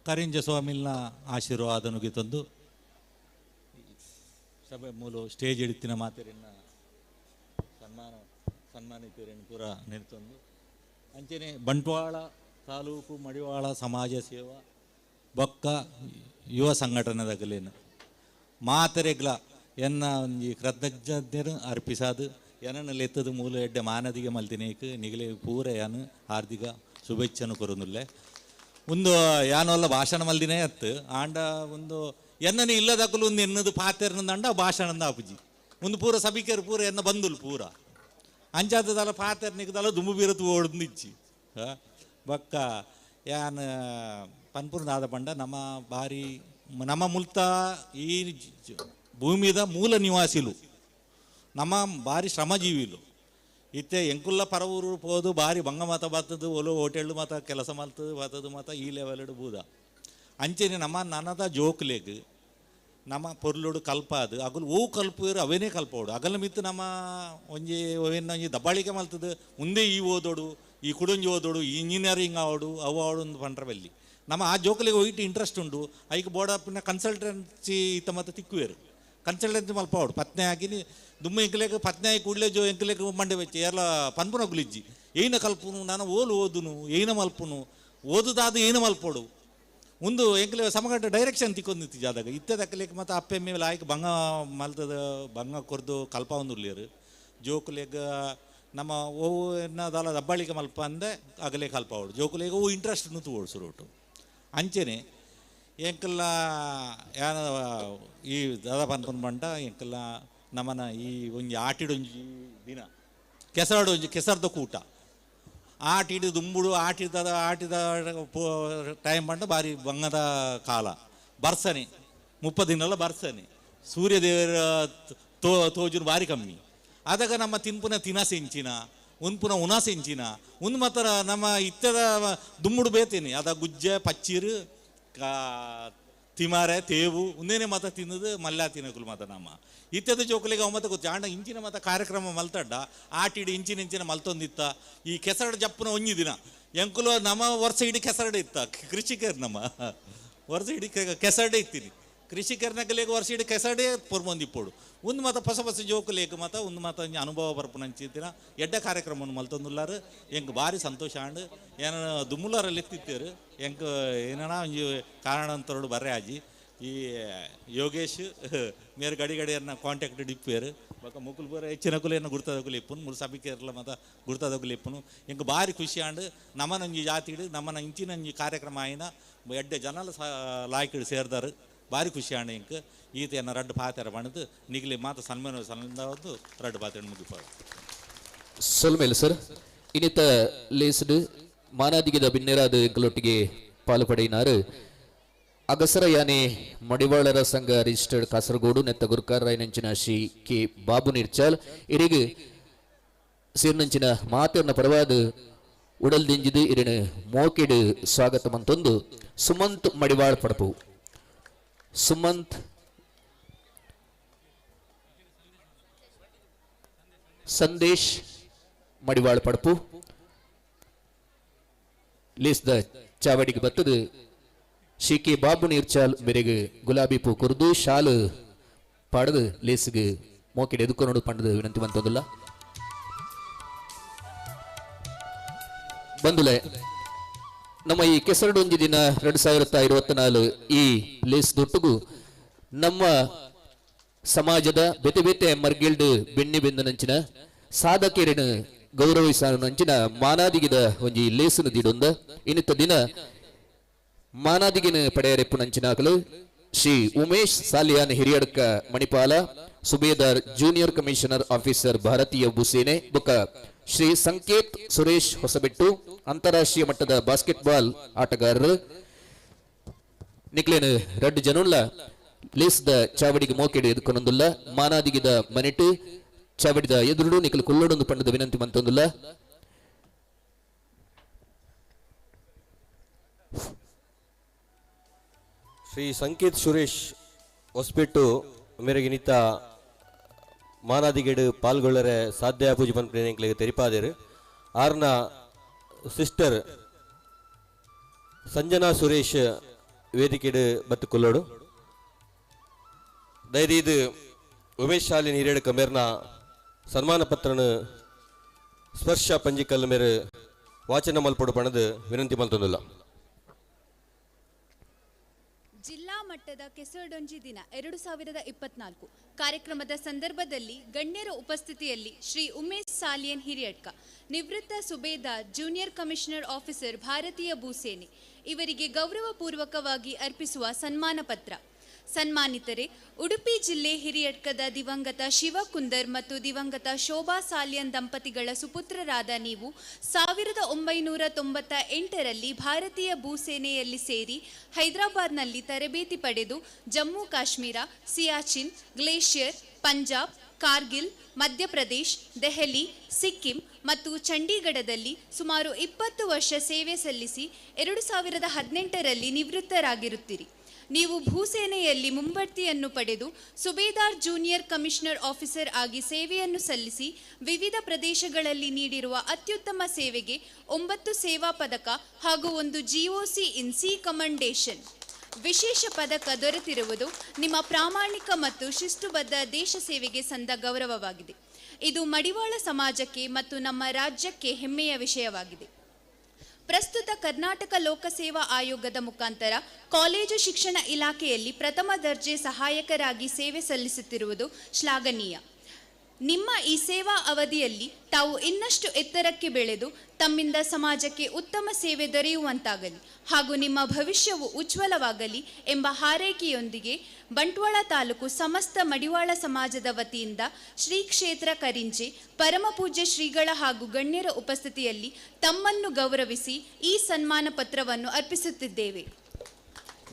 ಕರಿಂಜ ಸ್ವಾಮಿಲ್ನ ಆಶೀರ್ವಾದನುಗೆ ತಂದು ಸಭೆ ಮೂಲ ಸ್ಟೇಜ್ ಎಡಿತಿನ ಮಾತೆರನ್ನ ಸನ್ಮಾನಿತರನ್ನು ಪೂರ ನೆನೆತಂದು ಅಂಚನೆ ಬಂಟ್ವಾಳ ತಾಲೂಕು ಮಡಿವಾಳ ಸಮಾಜ ಸೇವಾ ಬೊಕ್ಕ ಯುವ ಸಂಘಟನೆದಾಗಲೇನು ಮಾತೆರೆಗ್ಲ ಎನ್ನ ಒಂಜಿ ಕೃತಜ್ಞತೆಯನ್ನು ಅರ್ಪಿಸಾದು ಏನನ್ನು ಲೆತ್ತದ ಮೂಲ ಎಡ್ಡೆ ಮಾನದಿಗೆ ಮಲ್ತಿನೇಕ್ ನಿಗಲೆ ಪೂರ ಯಾನು ಹಾರ್ದಿಕ ಶುಭೇಚ್ಛನು ಕೊರೊಂದುಲ್ಲೆ ಒಂದು ಯಾನೊಲ್ಲ ಭಾಷಣ ಮಲ್ದಿನೇ ಅತ್ತು ಆಂಡ ಒಂದು ಎನ್ನನು ಇಲ್ಲದಕ್ಕಲು ಒಂದು ಎನ್ನದು ಪಾತೆರ್ನಂದ ಭಾಷಣದ ಅಪ್ಪುಜಿ ಒಂದು ಪೂರ ಸಭಿಕರು ಪೂರ ಎನ್ನ ಬಂದುಲ್ ಪೂರ ಅಂಚಾದಲ್ಲ ಪಾತೆರ್ ನಿಗದಲ್ಲ ದುಂಬು ಬೀರತ್ತು ಓಡ್ದಿಚ್ಚಿ ಬಕ್ಕ ಯಾನ್ ಪನ್ಪುರನಾದ ಪಂಡ ನಮ್ಮ ಬಾರಿ ನಮ್ಮ ಮುಲ್ತ ಈ ಭೂಮಿದ ಮೂಲ ನಿವಾಸಿಲು ನಮ್ಮ ಬಾರಿ ಶ್ರಮಜೀವಿಲು ಇತ್ತೆ ಎಂಕುಲ್ಲ ಪರವೂರು ಪೋದು ಬಾರಿ ಬಂಗ ಮತ ಬತ್ತದು ಒಲು ಹೋಟೆಲ್ ಮತ ಕೆಲಸ ಮಲ್ತದು ಬತ್ತದು ಮತ ಈ ಲೆವೆಲ್ಡ್ ಬೂದ ಅಂಚೆನೆ ನಮ್ಮ ನನ್ನದ ಜೋಕ್ಲೆಗ್ ನಮ್ಮ ಪೊರ್ಲುಡು ಕಲ್ಪಾದು ಅಗಲು ಓ ಕಲ್ಪರು ಅವೇನೇ ಕಲ್ಪೋಡು ಅಗಲ ಮಿತ್ತು ನಮ್ಮ ಒಂಜಿ ಒಂಜಿ ದಬ್ಬಾಳಿಕೆ ಮಲ್ತದು ಮುಂದೆ ಈ ಓದೋಡು ಈ ಕುಡೊಂಜಿ ಓದೋಡು ಇಂಜಿನಿಯರಿಂಗ್ ಆವಡು ಅವು ಆವಡು ಒಂದು ಪಂಡ್ರ ಬಲ್ಲಿ ನಮ್ಮ ಆ ಜೋಕ್ಲೆಗೆ ಹೋಗಿಟ್ಟು ಇಂಟ್ರೆಸ್ಟ್ ಉಂಡು ಐಕ್ ಬೋಡಪ್ಪಿನ ಕನ್ಸಲ್ಟೆನ್ಸಿ ಇತ್ತ ಮತ್ತು ತಿಕ್ಕುವೇರು ಕನ್ಸಲ್ಟೆನ್ಸಿ ಮಲ್ಪೋಡು ಪತ್ನೆ ಹಾಕಿನಿ ದುಮ್ಮ ಎಂಕಲೆಗ್ ಪತ್ನೆ ಹಾಕಿ ಕೂಡಲೇ ಜೋ ಎಂಕಲೆಗ್ ಮಂಡೆ ವೆಚ್ಚ ಎಲ್ಲ ಪನ್ಪುನ ಗುಲಿಜ್ಜಿ ಏನ ಕಲ್ಪುನು ನಾನು ಓಲು ಓದುನು ಏನ ಮಲ್ಪುನು ಓದುದಾದ ಏನ ಮಲ್ಪೋಡು ಒಂದು ಎಂಕಲೆ ಸಮಗಟ್ಟ ಡೈರೆಕ್ಷನ್ ತಿಕ್ಕೊಂದಿತ್ತು ಜಾದಾಗ ಇತ್ತದಕ್ಕಲೆಗ್ ಮತ್ತು ಅಪ್ಪೆ ಮೇಲೆ ಆಯ್ಕೆ ಬಂಗ ಮಲ್ತದ ಬಂಗ ಕೊರ್ದು ಕಲ್ಪ ಒಂದುರ್ಲಿಯರು ಜೋಕುಲೆಗ್ ನಮ್ಮ ಓವು ಎನ್ನದಲ್ಲ ದಬ್ಬಾಳಿಕೆ ಮಲ್ಪ ಅಂದೆ ಅಗಲೆ ಕಲ್ಪ ಅವಡು ಜೋಕುಲೆಗ್ ಓ ಇಂಟ್ರೆಸ್ಟ್ ತೋಡ್ಸು ರೋಟು ಅಂಚೆನೆ ಎಂಕಲ್ಲ ಯಾನ ಈ ದಾದ ಪನ್ಪನ್ ಬಂಡ ಎಂಕಲ್ಲ ನಮ್ಮನ ಈ ಒಂಜಿ ಆಟಿಡೊಂಜಿ ದಿನ ಕೆಸರ್ದ ಕೂಟ ಆಟಿಡು ದುಂಬುಡು ಆಟಿದ ಟೈಮ್ ಬಂಡ ಬಾರಿ ಬಂಗದ ಕಾಲ ಬರ್ಸನೆ 30 ದಿನಲ್ಲ ಬರ್ಸನೆ ಸೂರ್ಯದೇವರ ತೋಜುನು ಬಾರಿ ಕಮ್ಮಿ ಅದಾಗ ನಮ್ಮ ತಿನ್ಪುನ ತಿನಸೆಂಚಿನ ಉನ್ಪುನ ಉನಸೆಂಚಿನ ಉನ್ ಮಾತ್ರ ನಮ್ಮ ಇತ್ತದ ದುಮ್ಮುಡು ಬೇತೇನೆ ಅದ ಗುಜ್ಜೆ ಪಚ್ಚೀರು ತಿಮಾರೆ ತೇವು ಉಂದೇನೆ ಮಾತ ತಿನ್ನದು ಮಲ್ಲ ತಿನ್ನಕುಲು ಮಾತ ನಮ್ಮ ಇತ್ಯದ ಜೋಕಲಿಗೆ ಅವ ಮತ್ತೆ ಗೊತ್ತು ಆಂಡ ಇಂಚಿನ ಮಾತ ಕಾರ್ಯಕ್ರಮ ಮಲ್ತಡ್ಡ ಆಟಿಡಿ ಇಂಚಿನ ಮಲ್ತೊಂದಿತ್ತ ಈ ಕೆಸರಡು ಜಪ್ಪನ ಒಂಜಿ ದಿನ ಎಂಕುಲು ನಮ್ಮ ವರ್ಷ ಇಡೀ ಕೆಸರಡೆ ಇತ್ತ ಕೃಷಿಕರು ನಮ್ಮ ವರ್ಷ ಇಡೀ ಕೆಸರಡೆ ಇತ್ತೀನಿ ಕೃಷಿಕರ್ನಗಲೇಗ ವರ್ಷ ಇಡೀ ಕೆಸರಡೆ ಪೊರ್ಮೊಂದಿಪ್ಪೋಡು ಒಂದು ಮಾತ ಹೊಸ ಜೋಕುಲೇಕ ಮಾತ ಒಂದು ಮಾತ ಅನುಭವ ಬರ್ಪುನಂಚಿತ್ತಿನ ಎಡ್ಡ ಕಾರ್ಯಕ್ರಮವನ್ನು ಮಲ್ತೊಂದುಲ್ಲಾರು ಎಂಕ್ ಭಾರಿ ಸಂತೋಷ ಆಂಡ್ ಏನ ದುಮ್ಮುಲಾರಲ್ಲಿ ಎತ್ತಿತ್ತೇರು ಎಂಕ್ ಏನನ ಒಂಜಿ ಕಾರಣಾಂತರೋಡು ಬರ್ರೆ ಆಜಿ ಈ ಯೋಗೇಶ್ ಮೇರೆ ಗಡಿಗಡಿಯನ್ನ ಕಾಂಟ್ಯಾಕ್ಟ್ ಇಪ್ಪೇರು ಬೊಕ ಮುಕುಲ್ ಬರ ಹೆಚ್ಚಿನ ಕುಲೆಯನ್ನು ಗುರ್ತದಕುಲು ಇಪ್ಪುನು ಮೂರು ಸಭಿಕೇರ್ಲ ಮಾತ ಗುರ್ತದಕುಲು ಇಪ್ಪುನು ಎಂಕ್ ಭಾರಿ ಖುಷಿ ಆಂಡ್ ನಮ್ಮನೊಂಜಿ ಜಾತಿಡು ನಮ್ಮನ ಇಂಚಿನೊಂಜಿ ಕಾರ್ಯಕ್ರಮ ಆಯ್ನ ಎಡ್ಡೆ ಜನಲ ಲಾಯ್ಕಿಡು ಸೇರ್ದಾರು ಭಾರಿ ಖುಷಿ ಆಂಡ್ ಎಂಕ್ ಈತೆಯನ್ನು ರಡ್ಡು ಪಾತೆರ ಬಣದು ನಿಗಲಿ ಮಾತ ಸನ್ಮಾನ ಸಲ್ಲಂದು ರಡ್ಡು ಪಾತೆರ ಮುಗಿಪಾಡು ಸೊಲ್ಮೇಲೆ ಸರ್ ಇನ್ನಿತ ಲೇಸ್ಡ್ ಮಾನಾದಿಗಿದ ಬಿನ್ನೆರಾದ ಎಂಕಲೊಟ್ಟಿಗೆ ಪಾಲ್ಪಡೆಯಿನಾರು ಅಗಸರ ಯಾನೆ ಮಡಿವಾಳರ ಸಂಘ ರಿಜಿಸ್ಟರ್ಡ್ ಕಾಸರಗೋಡು ನೆತ್ತ ಗುರ್ಕಾರ ರಾಯನಂಚಿನ ಶ್ರೀ ಕೆ ಬಾಬು ನಿರ್ಚಾಲ್ ಇರಿಗೆ ಸೇರ್ನಂಚಿನ ಮಾತೆರ್ನ ಪರವಾದ ಉಡಲ್ ದಿಂಜಿದು ಇರಿನ ಮೋಕೆಡು ಸ್ವಾಗತ ಮಂತೊಂದು ಸುಮಂತ್ ಮಡಿವಾಳ್ ಪಡಪು ಸುಮಂತ್ ಸಂದೇಶ್ ಮಡಿವಾಳ್ ಪಡಪು ಲೇಸ್ದ ಚಾವಡಿಗೆ ಬತ್ತದು ಶ್ರೀ ಕೆ ಬಾಬು ನೀರ್ಚಾಲ್ ಮೇರೆಗೆ ಗುಲಾಬಿ ಪೂ ಕುರ್ದು ಶಾಲು ಪಡೆದು ಲೇಸ್ಗೆ ಮೋಕೆಡೆ ಎದುಕೊಂಡು ಪಂಡದು ವಿನಂತಿ ಬಂತಂದಿಲ್ಲ ಬಂದುಲೆ ನಮ್ಮ ಈ ಕೆಸರಡೊಂಜಿ ದಿನ 2024 ಈ ಲೇಸ್ ದೊಟ್ಟುಗು ನಮ್ಮ ಸಮಾಜದ ಬೆತೆ ಬೆತೆ ಮರ್ಗಿಲ್ಡ್ ಬೆಣ್ಣೆ ಬೆಂದನಂಚಿನ ಸಾಧಕೇರಿನ ಗೌರವಿಸಾನಂಚಿನ ಮಾನಾದಿಗಿದ ಒಂಜಿ ಲೇಸನು ದಿಡೊಂದ ಇನ್ನಿತ್ತ ದಿನ ಮಾನಾದಿಗಿನ ಪಡೆಯರೆಪ್ಪುನಂಚಿನಾಕಲು ಶ್ರೀ ಉಮೇಶ್ ಸಾಲಿಯಾನ್ ಹಿರಿಯಡ್ಕ ಮಣಿಪಾಲ ಸುಬೇದಾರ್ ಜೂನಿಯರ್ ಕಮಿಷನರ್ ಆಫೀಸರ್ ಭಾರತೀಯ ಭೂಸೇನೆ ಬೊಕ್ಕ ಶ್ರೀ ಸಂಕೇತ್ ಸುರೇಶ್ ಹೊಸಬೆಟ್ಟು ಅಂತಾರಾಷ್ಟ್ರೀಯ ಮಟ್ಟದ ಬಾಸ್ಕೆಟ್ಬಾಲ್ ಆಟಗಾರರು ನಿಕ್ಲೇನು ರಡ್ಡು ಜನುಲ್ಲ ಲೇಸ್ದ ಚಾವಡಿಗೆ ಮೋಕೆಡೆ ಎದುಕೊಂದೊಂದುಲ್ಲ ಮಾನಾದಿಗಿದ ಮನೆಟು ಚಾವಡಿದ ಎದುರುಡು ನಿಖಲು ಕೊಲ್ಲೋಡೊಂದು ಪಂಡದ ವಿನಂತಿ ಮಂತೊಂದುಲ್ಲ ಶ್ರೀ ಸಂಕೇತ್ ಸುರೇಶ್ ಹೊಸಪೆಟ್ಟು ಮೇರೆಗೆ ನಿತ್ತ ಮಾನಾದಿಗೇಡು ಪಾಲ್ಗೊಳ್ಳರೆ ಸಾಧ್ಯ ಪೂಜೆ ಪಂಪಿಗೆ ತೆರಿಪಾದೇರು ಆರ್ನ ಸಿಸ್ಟರ್ ಸಂಜನಾ ಸುರೇಶ್ ವೇದಿಕೆಡು ಬತ್ತು ಕೊಲ್ಲೋಡು ದಯದೀದು ಉಮೇಶ್ ಶಾಲಿನ ಹಿರಿಯಡ ಕಮೇರ್ನ ಸನ್ಮಾನ ಪತ್ರನ ಸ್ಪರ್ಶ ಪಂಜಿಕಲ್ ಮೇರೆ ವಾಚನ ಮಲ್ಪಡು ಪಣದು ವಿನಂತಿ ಮಲ್ತೊಂದಿಲ್ಲ ಜಿಲ್ಲಾ ಮಟ್ಟದ ಕೆಸರಡೊಂಜಿ ದಿನ 2024 ಕಾರ್ಯಕ್ರಮದ ಸಂದರ್ಭದಲ್ಲಿ ಗಣ್ಯರ ಉಪಸ್ಥಿತಿಯಲ್ಲಿ ಶ್ರೀ ಉಮೇಶ್ ಸಾಲಿಯನ್ ಹಿರಿಯಡ್ಕ ನಿವೃತ್ತ ಸುಬೇದಾರ್ ಜೂನಿಯರ್ ಕಮಿಷನರ್ ಆಫೀಸರ್ ಭಾರತೀಯ ಭೂಸೇನೆ ಇವರಿಗೆ ಗೌರವಪೂರ್ವಕವಾಗಿ ಅರ್ಪಿಸುವ ಸನ್ಮಾನ ಪತ್ರ. ಸನ್ಮಾನಿತರೆ ಉಡುಪಿ ಜಿಲ್ಲೆ ಹಿರಿಯಡ್ಕದ ದಿವಂಗತ ಶಿವಕುಂದರ್ ಮತ್ತು ದಿವಂಗತ ಶೋಭಾ ಸಾಲಿಯನ್ ದಂಪತಿಗಳ ಸುಪುತ್ರರಾದ ನೀವು 1998ರಲ್ಲಿ ಭಾರತೀಯ ಭೂಸೇನೆಯಲ್ಲಿ ಸೇರಿ ಹೈದರಾಬಾದ್ನಲ್ಲಿ ತರಬೇತಿ ಪಡೆದು ಜಮ್ಮು ಕಾಶ್ಮೀರ, ಸಿಯಾಚಿನ್, ಗ್ಲೇಷಿಯರ್, ಪಂಜಾಬ್, ಕಾರ್ಗಿಲ್, ಮಧ್ಯಪ್ರದೇಶ್, ದೆಹಲಿ, ಸಿಕ್ಕಿಂ ಮತ್ತು ಚಂಡೀಗಢದಲ್ಲಿ ಸುಮಾರು 20 ವರ್ಷ ಸೇವೆ ಸಲ್ಲಿಸಿ 2018ರಲ್ಲಿ ನಿವೃತ್ತರಾಗಿರುತ್ತೀರಿ. ನೀವು ಭೂಸೇನೆಯಲ್ಲಿ ಮುಂಬಡ್ತಿಯನ್ನು ಪಡೆದು ಸುಬೇದಾರ್ ಜೂನಿಯರ್ ಕಮಿಷನರ್ ಆಫೀಸರ್ ಆಗಿ ಸೇವೆಯನ್ನು ಸಲ್ಲಿಸಿ ವಿವಿಧ ಪ್ರದೇಶಗಳಲ್ಲಿ ನೀಡಿರುವ ಅತ್ಯುತ್ತಮ ಸೇವೆಗೆ 9 ಸೇವಾ ಪದಕ ಹಾಗೂ 1 GOC ಇನ್ ಸಿ ಕಮೆಂಡೇಶನ್ ವಿಶೇಷ ಪದಕ ದೊರೆತಿರುವುದು ನಿಮ್ಮ ಪ್ರಾಮಾಣಿಕ ಮತ್ತು ಶಿಸ್ತುಬದ್ಧ ದೇಶ ಸೇವೆಗೆ ಸಂದ ಗೌರವವಾಗಿದೆ. ಇದು ಮಡಿವಾಳ ಸಮಾಜಕ್ಕೆ ಮತ್ತು ನಮ್ಮ ರಾಜ್ಯಕ್ಕೆ ಹೆಮ್ಮೆಯ ವಿಷಯವಾಗಿದೆ. ಪ್ರಸ್ತುತ ಕರ್ನಾಟಕ ಲೋಕಸೇವಾ ಆಯೋಗದ ಮುಖಾಂತರ ಕಾಲೇಜು ಶಿಕ್ಷಣ ಇಲಾಖೆಯಲ್ಲಿ ಪ್ರಥಮ ದರ್ಜೆ ಸಹಾಯಕರಾಗಿ ಸೇವೆ ಸಲ್ಲಿಸುತ್ತಿರುವುದು ಶ್ಲಾಘನೀಯ. ನಿಮ್ಮ ಈ ಸೇವಾ ಅವಧಿಯಲ್ಲಿ ತಾವು ಇನ್ನಷ್ಟು ಎತ್ತರಕ್ಕೆ ಬೆಳೆದು ತಮ್ಮಿಂದ ಸಮಾಜಕ್ಕೆ ಉತ್ತಮ ಸೇವೆ ದೊರೆಯುವಂತಾಗಲಿ ಹಾಗೂ ನಿಮ್ಮ ಭವಿಷ್ಯವು ಉಜ್ವಲವಾಗಲಿ ಎಂಬ ಹಾರೈಕೆಯೊಂದಿಗೆ ಬಂಟ್ವಾಳ ತಾಲೂಕು ಸಮಸ್ತ ಮಡಿವಾಳ ಸಮಾಜದ ವತಿಯಿಂದ ಶ್ರೀ ಕ್ಷೇತ್ರ ಕರಿಂಜೆ ಪರಮಪೂಜ್ಯ ಶ್ರೀಗಳ ಹಾಗೂ ಗಣ್ಯರ ಉಪಸ್ಥಿತಿಯಲ್ಲಿ ತಮ್ಮನ್ನು ಗೌರವಿಸಿ ಈ ಸನ್ಮಾನ ಪತ್ರವನ್ನು ಅರ್ಪಿಸುತ್ತಿದ್ದೇವೆ.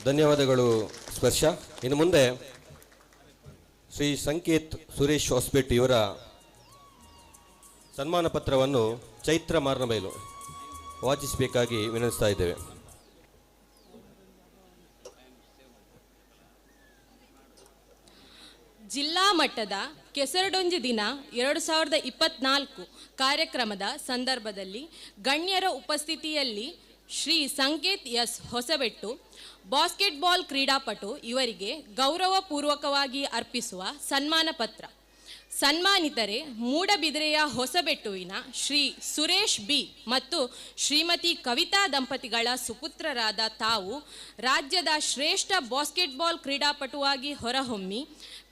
ಧನ್ಯವಾದಗಳು ಸ್ಪರ್ಶ. ಇನ್ನು ಮುಂದೆ ಶ್ರೀ ಸಂಕೇತ್ ಸುರೇಶ್ ಹೊಸಬೆಟ್ಟು ಇವರ ಸನ್ಮಾನ ಪತ್ರವನ್ನು ಚೈತ್ರ ಮಾರ್ನಬೈಲು ವಾಚಿಸಬೇಕಾಗಿ ವಿನಂತಿಸ್ತಾ ಇದ್ದೇವೆ. ಜಿಲ್ಲಾ ಮಟ್ಟದ ಕೆಸರಡೊಂಜಿ ದಿನ 2024 ಕಾರ್ಯಕ್ರಮದ ಸಂದರ್ಭದಲ್ಲಿ ಗಣ್ಯರ ಉಪಸ್ಥಿತಿಯಲ್ಲಿ ಶ್ರೀ ಸಂಕೇತ್ ಎಸ್ ಹೊಸಬೆಟ್ಟು ಬಾಸ್ಕೆಟ್ಬಾಲ್ ಕ್ರೀಡಾಪಟು ಇವರಿಗೆ ಗೌರವಪೂರ್ವಕವಾಗಿ ಅರ್ಪಿಸುವ ಸನ್ಮಾನ ಪತ್ರ. ಸನ್ಮಾನಿತರೆ ಮೂಡಬಿದಿರೆಯ ಹೊಸಬೆಟ್ಟುವಿನ ಶ್ರೀ ಸುರೇಶ್ ಬಿ ಮತ್ತು ಶ್ರೀಮತಿ ಕವಿತಾ ದಂಪತಿಗಳ ಸುಪುತ್ರರಾದ ತಾವು ರಾಜ್ಯದ ಶ್ರೇಷ್ಠ ಬಾಸ್ಕೆಟ್ಬಾಲ್ ಕ್ರೀಡಾಪಟುವಾಗಿ ಹೊರಹೊಮ್ಮಿ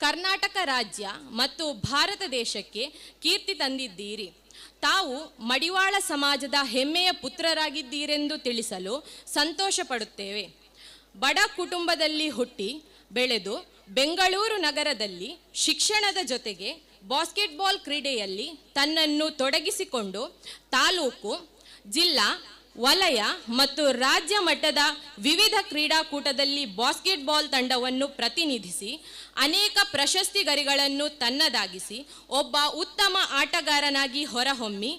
ಕರ್ನಾಟಕ ರಾಜ್ಯ ಮತ್ತು ಭಾರತ ದೇಶಕ್ಕೆ ಕೀರ್ತಿ ತಂದಿದ್ದೀರಿ. ತಾವು ಮಡಿವಾಳ ಸಮಾಜದ ಹೆಮ್ಮೆಯ ಪುತ್ರರಾಗಿದ್ದೀರೆಂದು ತಿಳಿಸಲು ಸಂತೋಷ ಪಡುತ್ತೇವೆ. ಬಡ ಕುಟುಂಬದಲ್ಲಿ ಹುಟ್ಟಿ ಬೆಳೆದು ಬೆಂಗಳೂರು ನಗರದಲ್ಲಿ ಶಿಕ್ಷಣದ ಜೊತೆಗೆ ಬಾಸ್ಕೆಟ್ಬಾಲ್ ಕ್ರೀಡೆಯಲ್ಲಿ ತನ್ನನ್ನು ತೊಡಗಿಸಿಕೊಂಡು ತಾಲೂಕು, ಜಿಲ್ಲಾ, ವಲಯ ಮತ್ತು ರಾಜ್ಯ ಮಟ್ಟದ ವಿವಿಧ ಕ್ರೀಡಾಕೂಟದಲ್ಲಿ ಬಾಸ್ಕೆಟ್ಬಾಲ್ ತಂಡವನ್ನು ಪ್ರತಿನಿಧಿಸಿ ಅನೇಕ ಪ್ರಶಸ್ತಿ ಗರಿಗಳನ್ನು ತನ್ನದಾಗಿಸಿ ಒಬ್ಬ ಉತ್ತಮ ಆಟಗಾರನಾಗಿ ಹೊರಹೊಮ್ಮಿ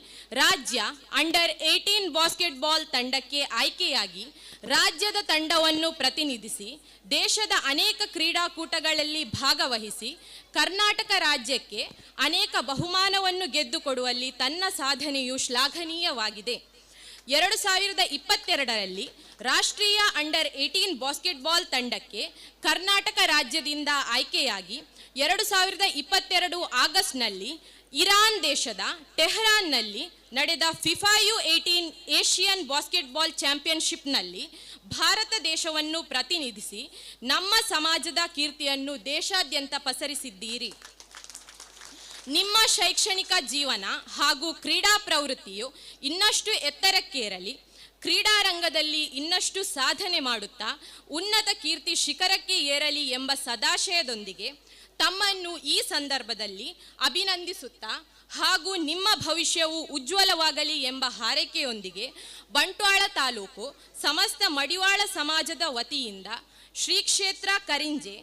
ರಾಜ್ಯ ಅಂಡರ್ 18 ಬಾಸ್ಕೆಟ್ಬಾಲ್ ತಂಡಕ್ಕೆ ಆಯ್ಕೆಯಾಗಿ ರಾಜ್ಯದ ತಂಡವನ್ನು ಪ್ರತಿನಿಧಿಸಿ ದೇಶದ ಅನೇಕ ಕ್ರೀಡಾಕೂಟಗಳಲ್ಲಿ ಭಾಗವಹಿಸಿ ಕರ್ನಾಟಕ ರಾಜ್ಯಕ್ಕೆ ಅನೇಕ ಬಹುಮಾನವನ್ನು ಗೆದ್ದುಕೊಡುವಲ್ಲಿ ತನ್ನ ಸಾಧನೆಯು ಶ್ಲಾಘನೀಯವಾಗಿದೆ. 2022ರಲ್ಲಿ ರಾಷ್ಟ್ರೀಯ ಅಂಡರ್ 18 ಬಾಸ್ಕೆಟ್ಬಾಲ್ ತಂಡಕ್ಕೆ ಕರ್ನಾಟಕ ರಾಜ್ಯದಿಂದ ಆಯ್ಕೆಯಾಗಿ 2022 ಆಗಸ್ಟ್ನಲ್ಲಿ ಇರಾನ್ ದೇಶದ ಟೆಹರಾನ್ನಲ್ಲಿ ನಡೆದ ಫಿಫಾ U18 ಏಷಿಯನ್ ಬಾಸ್ಕೆಟ್ಬಾಲ್ ಚಾಂಪಿಯನ್ಶಿಪ್ನಲ್ಲಿ ಭಾರತ ದೇಶವನ್ನು ಪ್ರತಿನಿಧಿಸಿ ನಮ್ಮ ಸಮಾಜದ ಕೀರ್ತಿಯನ್ನು ದೇಶಾದ್ಯಂತ ಪಸರಿಸಿದ್ದೀರಿ. ನಿಮ್ಮ ಶೈಕ್ಷಣಿಕ ಜೀವನ ಹಾಗೂ ಕ್ರೀಡಾ ಪ್ರವೃತ್ತಿಯು ಇನ್ನಷ್ಟು ಎತ್ತರಕ್ಕೇರಲಿ. ಕ್ರೀಡಾರಂಗದಲ್ಲಿ ಇನ್ನಷ್ಟು ಸಾಧನೆ ಮಾಡುತ್ತಾ ಉನ್ನತ ಕೀರ್ತಿ ಶಿಖರಕ್ಕೆ ಏರಲಿ ಎಂಬ ಸದಾಶಯದೊಂದಿಗೆ ತಮ್ಮನ್ನು ಈ ಸಂದರ್ಭದಲ್ಲಿ ಅಭಿನಂದಿಸುತ್ತಾ ಹಾಗೂ ನಿಮ್ಮ ಭವಿಷ್ಯವು ಉಜ್ವಲವಾಗಲಿ ಎಂಬ ಹಾರೈಕೆಯೊಂದಿಗೆ ಬಂಟ್ವಾಳ ತಾಲೂಕು ಸಮಸ್ತ ಮಡಿವಾಳ ಸಮಾಜದ ವತಿಯಿಂದ ಶ್ರೀ ಕ್ಷೇತ್ರ ಕರಿಂಜೆ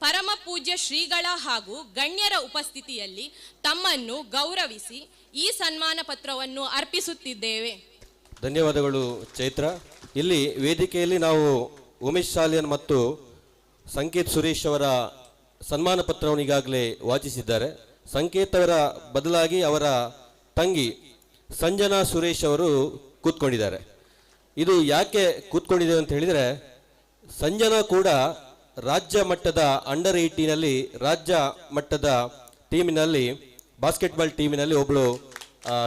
ಪರಮ ಪೂಜ್ಯ ಶ್ರೀಗಳ ಹಾಗೂ ಗಣ್ಯರ ಉಪಸ್ಥಿತಿಯಲ್ಲಿ ತಮ್ಮನ್ನು ಗೌರವಿಸಿ ಈ ಸನ್ಮಾನ ಪತ್ರವನ್ನು ಅರ್ಪಿಸುತ್ತಿದ್ದೇವೆ. ಧನ್ಯವಾದಗಳು ಚೈತ್ರ. ಇಲ್ಲಿ ವೇದಿಕೆಯಲ್ಲಿ ನಾವು ಉಮೇಶ್ ಶಾಲಿಯನ್ ಮತ್ತು ಸಂಕೇತ್ ಸುರೇಶ್ ಅವರ ಸನ್ಮಾನ ಪತ್ರವನ್ನು ಈಗಾಗಲೇ ವಾಚಿಸಿದ್ದಾರೆ. ಸಂಕೇತ್ ಅವರ ಬದಲಾಗಿ ಅವರ ತಂಗಿ ಸಂಜನಾ ಸುರೇಶ್ ಅವರು ಕೂತ್ಕೊಂಡಿದ್ದಾರೆ. ಇದು ಯಾಕೆ ಕೂತ್ಕೊಂಡಿದೆ ಅಂತ ಹೇಳಿದರೆ, ಸಂಜನಾ ಕೂಡ ರಾಜ್ಯ ಮಟ್ಟದ ಅಂಡರ್ 18ನಲ್ಲಿ ರಾಜ್ಯ ಮಟ್ಟದ ಟೀಮಿನಲ್ಲಿ ಬಾಸ್ಕೆಟ್ಬಾಲ್ ಟೀಮಿನಲ್ಲಿ ಒಬ್ಬಳು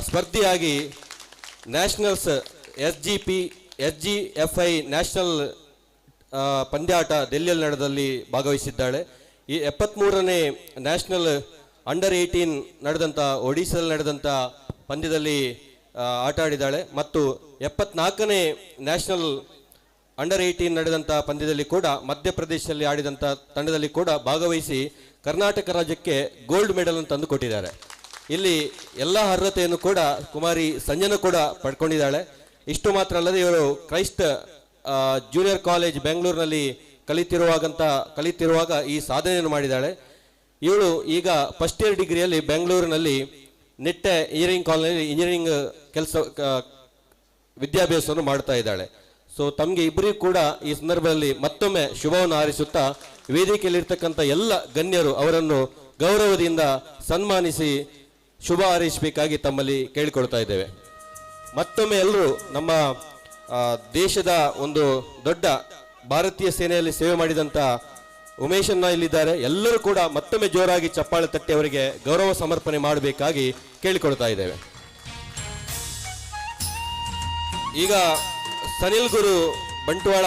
ಸ್ಪರ್ಧಿಯಾಗಿ ನ್ಯಾಷನಲ್ಸ್ SGFI ನ್ಯಾಷನಲ್ ಪಂದ್ಯಾಟ ಡೆಲ್ಲಿಯಲ್ಲಿ ನಡೆದಲ್ಲಿ ಭಾಗವಹಿಸಿದ್ದಾಳೆ. ಈ 73ನೇ ನ್ಯಾಷನಲ್ ಅಂಡರ್ 18 ನಡೆದಂಥ ಒಡಿಸ್ಸಾದಲ್ಲಿ ನಡೆದಂಥ ಪಂದ್ಯದಲ್ಲಿ ಆಟ ಆಡಿದ್ದಾಳೆ ಮತ್ತು 74ನೇ ನ್ಯಾಷನಲ್ ಅಂಡರ್ 18 ನಡೆದಂಥ ಪಂದ್ಯದಲ್ಲಿ ಕೂಡ ಮಧ್ಯಪ್ರದೇಶದಲ್ಲಿ ಆಡಿದಂಥ ತಂಡದಲ್ಲಿ ಕೂಡ ಭಾಗವಹಿಸಿ ಕರ್ನಾಟಕ ರಾಜ್ಯಕ್ಕೆ ಗೋಲ್ಡ್ ಮೆಡಲ್ ಅಂತ ತಂದು ಕೊಟ್ಟಿದ್ದಾರೆ. ಇಲ್ಲಿ ಎಲ್ಲ ಅರ್ಹತೆಯನ್ನು ಕೂಡ ಕುಮಾರಿ ಸಂಜನಾ ಕೂಡ ಪಡ್ಕೊಂಡಿದ್ದಾಳೆ. ಇಷ್ಟು ಮಾತ್ರ ಅಲ್ಲದೆ ಇವರು ಕ್ರೈಸ್ಟ್ ಜೂನಿಯರ್ ಕಾಲೇಜ್ ಬೆಂಗಳೂರಿನಲ್ಲಿ ಕಲಿತಿರುವಾಗ ಈ ಸಾಧನೆಯನ್ನು ಮಾಡಿದ್ದಾಳೆ. ಇವಳು ಈಗ ಫಸ್ಟ್ ಇಯರ್ ಡಿಗ್ರಿಯಲ್ಲಿ ಬೆಂಗಳೂರಿನಲ್ಲಿ ನಿಟ್ಟೆ ಇಂಜಿನಿಯರಿಂಗ್ ಕಾಲೇಜಲ್ಲಿ ಇಂಜಿನಿಯರಿಂಗ್ ವಿದ್ಯಾಭ್ಯಾಸವನ್ನು ಮಾಡ್ತಾ ಇದ್ದಾಳೆ. ಸೊ ತಮಗೆ ಇಬ್ಬರಿಗೂ ಕೂಡ ಈ ಸಂದರ್ಭದಲ್ಲಿ ಮತ್ತೊಮ್ಮೆ ಶುಭವನ್ನು ಹಾರೈಸುತ್ತಾ ವೇದಿಕೆಯಲ್ಲಿರ್ತಕ್ಕಂಥ ಎಲ್ಲ ಗಣ್ಯರು ಅವರನ್ನು ಗೌರವದಿಂದ ಸನ್ಮಾನಿಸಿ ಶುಭ ಹಾರೈಸಬೇಕಾಗಿ ತಮ್ಮಲ್ಲಿ ಕೇಳಿಕೊಳ್ತಾ ಇದ್ದೇವೆ. ಮತ್ತೊಮ್ಮೆ ಎಲ್ಲರೂ ನಮ್ಮ ದೇಶದ ಒಂದು ದೊಡ್ಡ ಭಾರತೀಯ ಸೇನೆಯಲ್ಲಿ ಸೇವೆ ಮಾಡಿದಂಥ ಉಮೇಶನ್ನ ಇಲ್ಲಿದ್ದಾರೆ. ಎಲ್ಲರೂ ಕೂಡ ಮತ್ತೊಮ್ಮೆ ಜೋರಾಗಿ ಚಪ್ಪಾಳೆ ತಟ್ಟಿ ಅವರಿಗೆ ಗೌರವ ಸಮರ್ಪಣೆ ಮಾಡಬೇಕಾಗಿ ಕೇಳಿಕೊಳ್ತಾ ಇದ್ದೇವೆ. ಈಗ ಸನಿಲ್ ಗುರು ಬಂಟ್ವಾಳ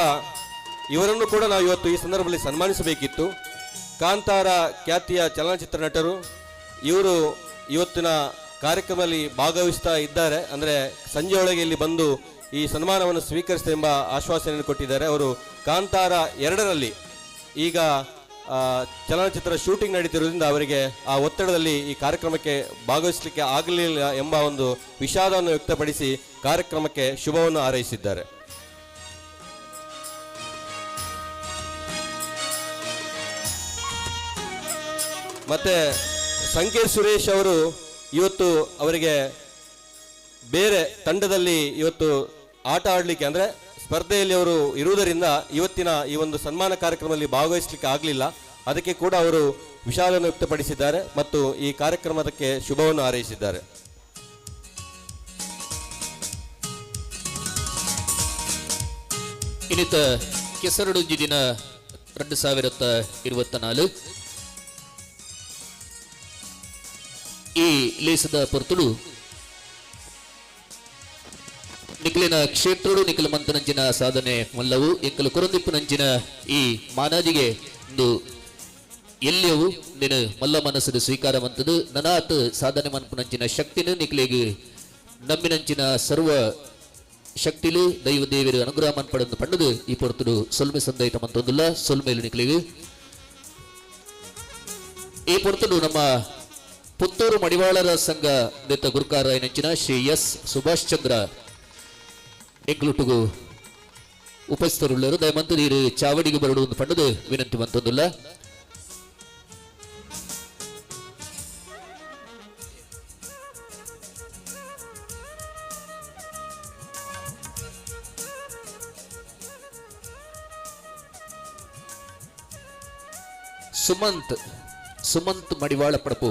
ಇವರನ್ನು ಕೂಡ ನಾವು ಇವತ್ತು ಈ ಸಂದರ್ಭದಲ್ಲಿ ಸನ್ಮಾನಿಸಬೇಕಿತ್ತು. ಕಾಂತಾರ ಖ್ಯಾತಿಯ ಚಲನಚಿತ್ರ ನಟರು. ಇವರು ಇವತ್ತಿನ ಕಾರ್ಯಕ್ರಮದಲ್ಲಿ ಭಾಗವಹಿಸ್ತಾ ಇದ್ದಾರೆ. ಅಂದರೆ ಸಂಜೆಯೊಳಗೆ ಇಲ್ಲಿ ಬಂದು ಈ ಸನ್ಮಾನವನ್ನು ಸ್ವೀಕರಿಸಿದೆ ಎಂಬ ಆಶ್ವಾಸನೆಯನ್ನು ಕೊಟ್ಟಿದ್ದಾರೆ. ಅವರು ಕಾಂತಾರ 2ರಲ್ಲಿ ಈಗ ಚಲನಚಿತ್ರ ಶೂಟಿಂಗ್ ನಡೀತಿರೋದ್ರಿಂದ ಅವರಿಗೆ ಆ ಒತ್ತಡದಲ್ಲಿ ಈ ಕಾರ್ಯಕ್ರಮಕ್ಕೆ ಭಾಗವಹಿಸಲಿಕ್ಕೆ ಆಗಲಿಲ್ಲ ಎಂಬ ಒಂದು ವಿಷಾದವನ್ನು ವ್ಯಕ್ತಪಡಿಸಿ ಕಾರ್ಯಕ್ರಮಕ್ಕೆ ಶುಭವನ್ನು ಹಾರೈಸಿದ್ದಾರೆ. ಮತ್ತೆ ಸಂಕೇತ್ ಸುರೇಶ್ ಅವರು ಇವತ್ತು ಅವರಿಗೆ ಬೇರೆ ತಂಡದಲ್ಲಿ ಇವತ್ತು ಆಟ ಆಡಲಿಕ್ಕೆ ಅಂದರೆ ಸ್ಪರ್ಧೆಯಲ್ಲಿ ಅವರು ಇರುವುದರಿಂದ ಇವತ್ತಿನ ಈ ಒಂದು ಸನ್ಮಾನ ಕಾರ್ಯಕ್ರಮದಲ್ಲಿ ಭಾಗವಹಿಸಲಿಕ್ಕೆ ಆಗಲಿಲ್ಲ. ಅದಕ್ಕೆ ಕೂಡ ಅವರು ವಿಷಾದವನ್ನು ವ್ಯಕ್ತಪಡಿಸಿದ್ದಾರೆ ಮತ್ತು ಈ ಕಾರ್ಯಕ್ರಮಕ್ಕೆ ಶುಭವನ್ನು ಹಾರೈಸಿದ್ದಾರೆ. ಇನ್ನಿತ ಕೆಸರಡುಂಜಿ ದಿನ 2024 ಈ ಲೇಸದ ಪೊರ್ತುಡು ನಿಖಲಿನ ಕ್ಷೇತ್ರಡು ನಿಖಲ ಮಂತನಂಚಿನ ಸಾಧನೆ ಮಲ್ಲವು ಎಂಕಲು ಕೊರಂದಿಪ್ಪುನಂಚಿನ ಈ ಮಾನಾಜಿಗೆ ಒಂದು ಎಲ್ಲಿಯವು ನೀನು ಮಲ್ಲ ಮನಸ್ಸು ಸ್ವೀಕಾರ ಮಂತದು ನನಾತ್ ಸಾಧನೆ ಮನ್ಪುನಂಚಿನ ಶಕ್ತಿನ ನಿಖಲಿಗೆ ನಮ್ಮಿನಂಚಿನ ಸರ್ವ ಶಕ್ತಿಲು ದೈವ ದೇವಿರು ಅನುಗ್ರಹ ಮನ್ಪಡನ್ನು ಪಂಡದು ಈ ಪೊರ್ತುಡು ಸೊಲ್ಮೆ ಸಂದೈತ ಮಂತೊಂದುಲ್ಲ ಸೊಲ್ಮೇಲು ನಿಖಲಿಗೆ ಈ ಪೊರ್ತುಡು ನಮ್ಮ ಪುತ್ತೂರು ಮಡಿವಾಳರ ಸಂಘ ನೆತ್ತ ಗುರುಕಾರ ನೆಂಚಿನ ಶ್ರೀ ಎಸ್ ಸುಭಾಷ್ ಚಂದ್ರ ಎಂಕ್ಲುಟುಗು ಉಪಸ್ಥಿತರುಳ್ಳರು ದಯಮಂತು ನೀರು ಚಾವಡಿಗೆ ಬರಡು ಪಂಡದು ವಿನಂತಿ ಮಂತೊಂದುಲ್ಲ. ಸುಮಂತ್ ಮಡಿವಾಳ ಪಡಪು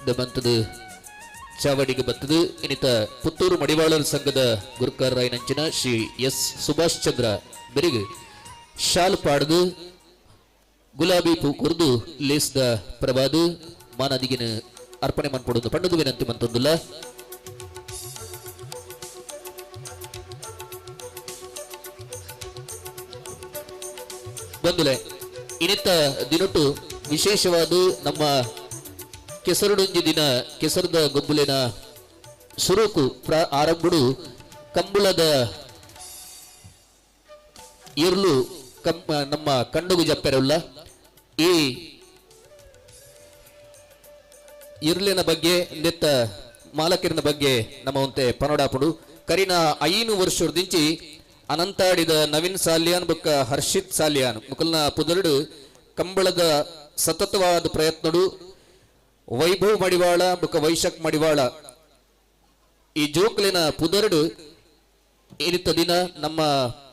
ದಯಮಂತದು ಚಾವಡಿಗೆ ಬತ್ತದು. ಇನ್ನಿತ ಪುತ್ತೂರು ಮಡಿವಾಳರ ಸಂಘದ ಗುರುಕಾರರಾಯನಂಚಿನ ಶ್ರೀ ಎಸ್ ಸುಭಾಷ್ ಚಂದ್ರ ಬೆರಿಗು ಶಾಲ್ ಪಾಡ್ದು ಗುಲಾಬಿ ಪೂ ಕುರ್ದು ಲೇಸ್ದ ಪ್ರಭಾದು ಮಾನದಿಗಿನ ಅರ್ಪಣೆ ಮನ್ಪಡುವುದು ಪಂಡದು ವಿನಂತಿ ಮಂತೊಂದುಲ್ಲ. ಬಂದುಲೆ ಇನ್ನಿತ ದಿನೊಟ್ಟು ವಿಶೇಷವಾದ ನಮ್ಮ ಕೆಸರಡುಂಜಿ ದಿನ ಕೆಸರದ ಗೊಬ್ಬುಲಿನ ಸುರುಕು ಆರಂಭಡು ಕಂಬಳದ ಇರ್ಲು ನಮ್ಮ ಕಣ್ಣುಗು ಜಪ್ಪೆರಲ್ಲ. ಈ ಇರ್ಲಿನ ಬಗ್ಗೆ ನೆತ್ತ ಮಾಲಕರಿನ ಬಗ್ಗೆ ನಮ್ಮ ಒಂತೆ ಪನೋಡಾಪುಡು ಕರಿನ 5 ವರ್ಷದಿಂಚಿ ಅನಂತಾಡಿದ ನವೀನ್ ಸಾಲ್ಯಾನ್ ಬೊಕ್ಕ ಹರ್ಷಿತ್ ಸಾಲ್ಯಾನ್ ಮುಕಲ್ನ ಪುದರುಡು ಕಂಬಳದ ಸತತವಾದ ಪ್ರಯತ್ನಡು ವೈಭವ್ ಮಡಿವಾಳ ಬೊಕ್ಕ ವೈಶಾಖ್ ಮಡಿವಾಳ ಈ ಜೋಕ್ಲಿನ ಪುದರುಡು ಇನಿತ ದಿನ ನಮ್ಮ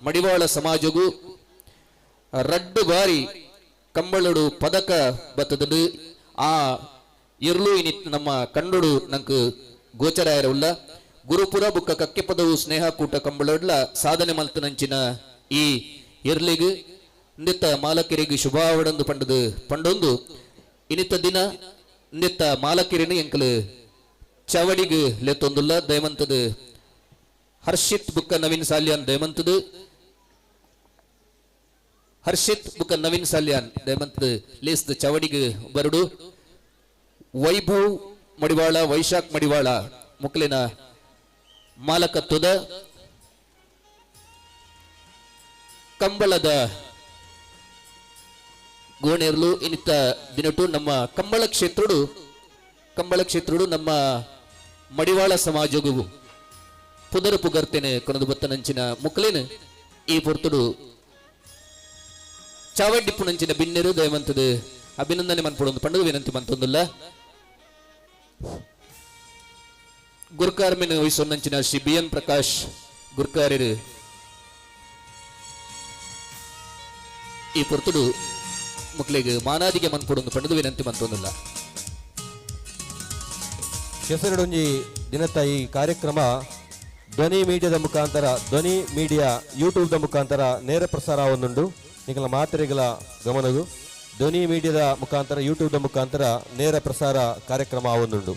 ಮಡಿವಾಳ ಸಮಾಜಗೂ ರಡ್ಡು ಬಾರಿ ಕಂಬಳಡು ಪದಕ ಬತ್ತದು ಆ ಇರ್ಲು ಇನಿತ್ ನಮ್ಮ ಕಣ್ಣುಡು ನಂಗೆ ಗೋಚರ ಇರವುಲ್ಲ. ಗುರುಪುರ ಬುಕ್ಕ ಕಕ್ಕೆ ಪದವು ಸ್ನೇಹ ಕೂಟ ಕಂಬಳಡ್ಲ ಸಾಧನೆ ಮಲ್ತನಂಚಿನ ಈ ಇರ್ಲಿಗೆ ನಿತ್ತ ಮಾಲಕರಿಗೆ ಶುಭಾವಡಂದು ಪಂಡೊಂದು ಇನಿತ ದಿನ ನಿತ್ತ ಮಾಲಕಿರಿನ ಎಂಕಲು ಚವಡಿಗೆ ಲೆತ್ತೊಂದುಲ್ಲ. ದಯಮಂತದು ಹರ್ಷಿತ್ ಬುಕ್ಕ ನವೀನ್ ಸಾಲ್ಯಾನ್ ದಯಮಂತದು ಹರ್ಷಿತ್ ಬುಕ್ಕ ನವೀನ್ ಸಾಲ್ಯಾನ್ ದಯಮಂತದು ಲೇಸ್ದ ಚವಡಿಗೆ ಬರಡು. ವೈಭವ್ ಮಡಿವಾಳ ವೈಶಾಖ್ ಮಡಿವಾಳ ಮುಕ್ಲಿನ ಮಾಲಕತ್ವದ ಕಂಬಳದ ಗೋಣೆರ್ಲು ಇನ್ನಿತ ದಿನಟು ನಮ್ಮ ಕಂಬಳ ಕ್ಷೇತ್ರಡು ನಮ್ಮ ಮಡಿವಾಳ ಸಮಾಜಗೂ ಪುದರು ಪುಗರ್ತೇನೆ ಕೊನದು ಬತ್ತನಂಚಿನ ಮುಕ್ಲೇನು ಈ ಪೊರ್ತುಡು ಚಾವಡ್ಡಿಪ್ಪುನಂಚಿನ ಬಿನ್ನೆರು ದಯವಂತದು ಅಭಿನಂದನೆ ಮನ್ಪಡೊಂದು ಪಂಡು ವಿನಂತಿ ಮಂತೊಂದುಲ್ಲ. ಗುರುಕಾರ್ಮಿನ ವಹಿಸೊನ್ನಂಚಿನ ಶ್ರೀ BN ಪ್ರಕಾಶ್ ಗುರುಕಾರ್ಯರು ಈ ಪೊರ್ತುಡು ಮುಕ್ಲಿಗೆ ಮಾನಾದಿಗೆ ಮನ್ಪಡೊಂದು ಪಂಡು ವಿನಂತಿ ಮಂತೊಂದುಲ್ಲ. ಕೆಸರಡೊಂಜಿ ದಿನದ ಈ ಕಾರ್ಯಕ್ರಮ ಧ್ವನಿ ಮೀಡಿಯಾದ ಮುಖಾಂತರ ಧ್ವನಿ ಮೀಡಿಯಾ ಯೂಟ್ಯೂಬ್ದ ಮುಖಾಂತರ ನೇರ ಪ್ರಸಾರ ಆವೊಂದುಂಡು. ನಿಗಳ ಮಾತ್ರೆಗಳ ಗಮನವು ಧ್ವನಿ ಮೀಡಿಯಾದ ಮುಖಾಂತರ ಯೂಟ್ಯೂಬ್ದ ಮುಖಾಂತರ ನೇರ ಪ್ರಸಾರ ಕಾರ್ಯಕ್ರಮ ಆವೊಂದುಂಡು.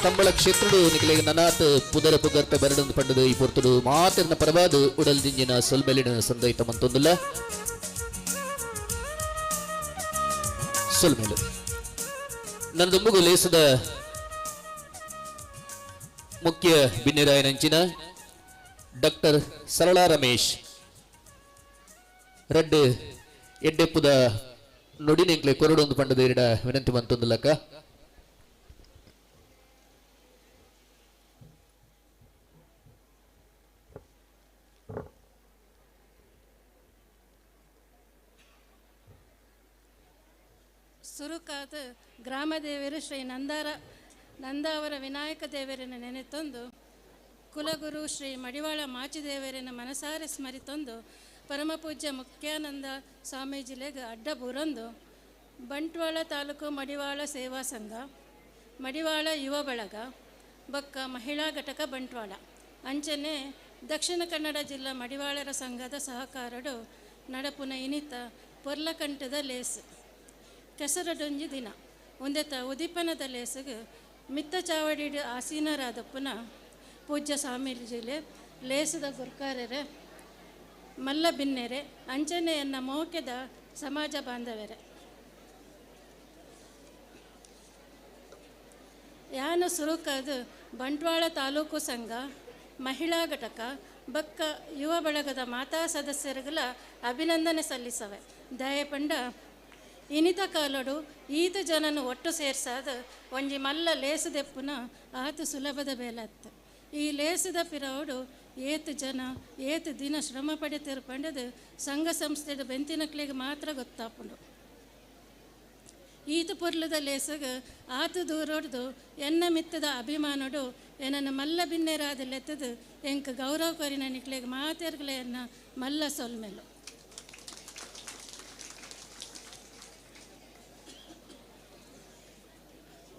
ಕಂಬಳ ಕ್ಷೇತ್ರಡು ನಿಖಿಲೆಗೆ ನನಾತ್ ಪುದರ ಪುಗರ್ತ ಬರಡೊಂದು ಪಂಡದು ಈ ಪೊರ್ತುಡು ಮಾತಿನ ಪರವಾದು ಉಡಲ್ ದಿಂಜಿನ ಸೊಲ್ಮೆಲಿನ ಸಂದೈತ ಮಂತೊಂದುಲ್ಲ ಸೊಲ್ಮೆಲು ನನ್ನದೊಂಬುಗು ಲೇಸದ ಮುಖ್ಯ ಬಿನ್ನಿರಾಯನಂಚಿನ ಡಾಕ್ಟರ್ ಸರಳಾ ರಮೇಶ್ ರೆಡ್ ಎಡ್ಡೆಪ್ಪುದ ನುಡಿನೆಂಕ್ಲೆ ಕೊರಡೊಂದು ಪಂಡದ ಇರಡ ವಿನಂತಿ ಮಂತೊಂದುಲ್ಲಕ್ಕ ಸುರುಕಾದ ಗ್ರಾಮ ದೇವರು ಶ್ರೀ ನಂದಾವರ ವಿನಾಯಕ ದೇವರನ್ನು ನೆನೆತೊಂದು ಕುಲಗುರು ಶ್ರೀ ಮಡಿವಾಳ ಮಾಚಿದೇವರನ್ನು ಮನಸಾರೆ ಸ್ಮರಿತೊಂದು ಪರಮಪೂಜ್ಯ ಮುಖ್ಯಾನಂದ ಸ್ವಾಮೀಜಿಲೆಗೆ ಅಡ್ಡ ಬುರಂದು ಬಂಟ್ವಾಳ ತಾಲೂಕು ಮಡಿವಾಳ ಸೇವಾ ಸಂಘ ಮಡಿವಾಳ ಯುವ ಬಳಗ ಬೊಕ್ಕ ಮಹಿಳಾ ಘಟಕ ಬಂಟ್ವಾಳ ಅಂಚನೆ ದಕ್ಷಿಣ ಕನ್ನಡ ಜಿಲ್ಲಾ ಮಡಿವಾಳರ ಸಂಘದ ಸಹಕಾರಡು ನಡಪುನ ಇನಿತ ಪೊರ್ಲಕಂಠದ ಲೇಸು ಕೆಸರಡೊಂಜಿ ದಿನ ಒಂದೆತ ಉದಿಪನದ ಲೇಸಗೆ ಮಿತ್ತ ಚಾವಡಿಡು ಆಸೀನರಾದಪ್ಪನ ಪೂಜ್ಯ ಸ್ವಾಮೀಜಿಲೆ ಲೇಸದ ಗುರ್ಕಾರರೆ ಮಲ್ಲ ಬಿನ್ನೆರೆ ಅಂಚನೆಯನ್ನ ಮೋಕೆದ ಸಮಾಜ ಬಾಂಧವರೆ ಯಾನು ಸುರುಕಾದ ಬಂಟ್ವಾಳ ತಾಲೂಕು ಸಂಘ ಮಹಿಳಾ ಘಟಕ ಬಕ್ಕ ಯುವ ಬಳಗದ ಮಾತಾ ಸದಸ್ಯರುಗಳ ಅಭಿನಂದನೆ ಸಲ್ಲಿಸವೆ ದಯಪಂಡ ಇನಿತ ಕಾಲಡು ಈತ ಜನನು ಒಟ್ಟು ಸೇರ್ಸಾದ ಒಂಜಿ ಮಲ್ಲ ಲೇಸದೆಪ್ಪುನ ಆತು ಸುಲಭದ ಬೇಲತ್ತು ಈ ಲೇಸದ ಪಿರವಡು ಏತು ಜನ ಏತು ದಿನ ಶ್ರಮ ಪಡೆತಿರು ಪಂಡದು ಸಂಘ ಸಂಸ್ಥೆದ ಬೆಂತಿನಕ್ಲಿಗೆ ಮಾತ್ರ ಗೊತ್ತಾಪುಂಡು ಈತ ಪೊರ್ಲದ ಲೇಸಗ ಆತು ದೂರೊಡ್ದು ಎನ್ನ ಮಿತ್ತದ ಅಭಿಮಾನಡು ಏನನ್ನು ಮಲ್ಲ ಬಿನ್ನೆರಾದ ಲೆತ್ತದು ಎಂಕ ಗೌರವ ಕೊರಿನ ನಿಕ್ಲಿಗೆ ಮಾತೆರ್ಗಳೆಯನ್ನ ಮಲ್ಲ ಸೊಲ್ಮೆಲು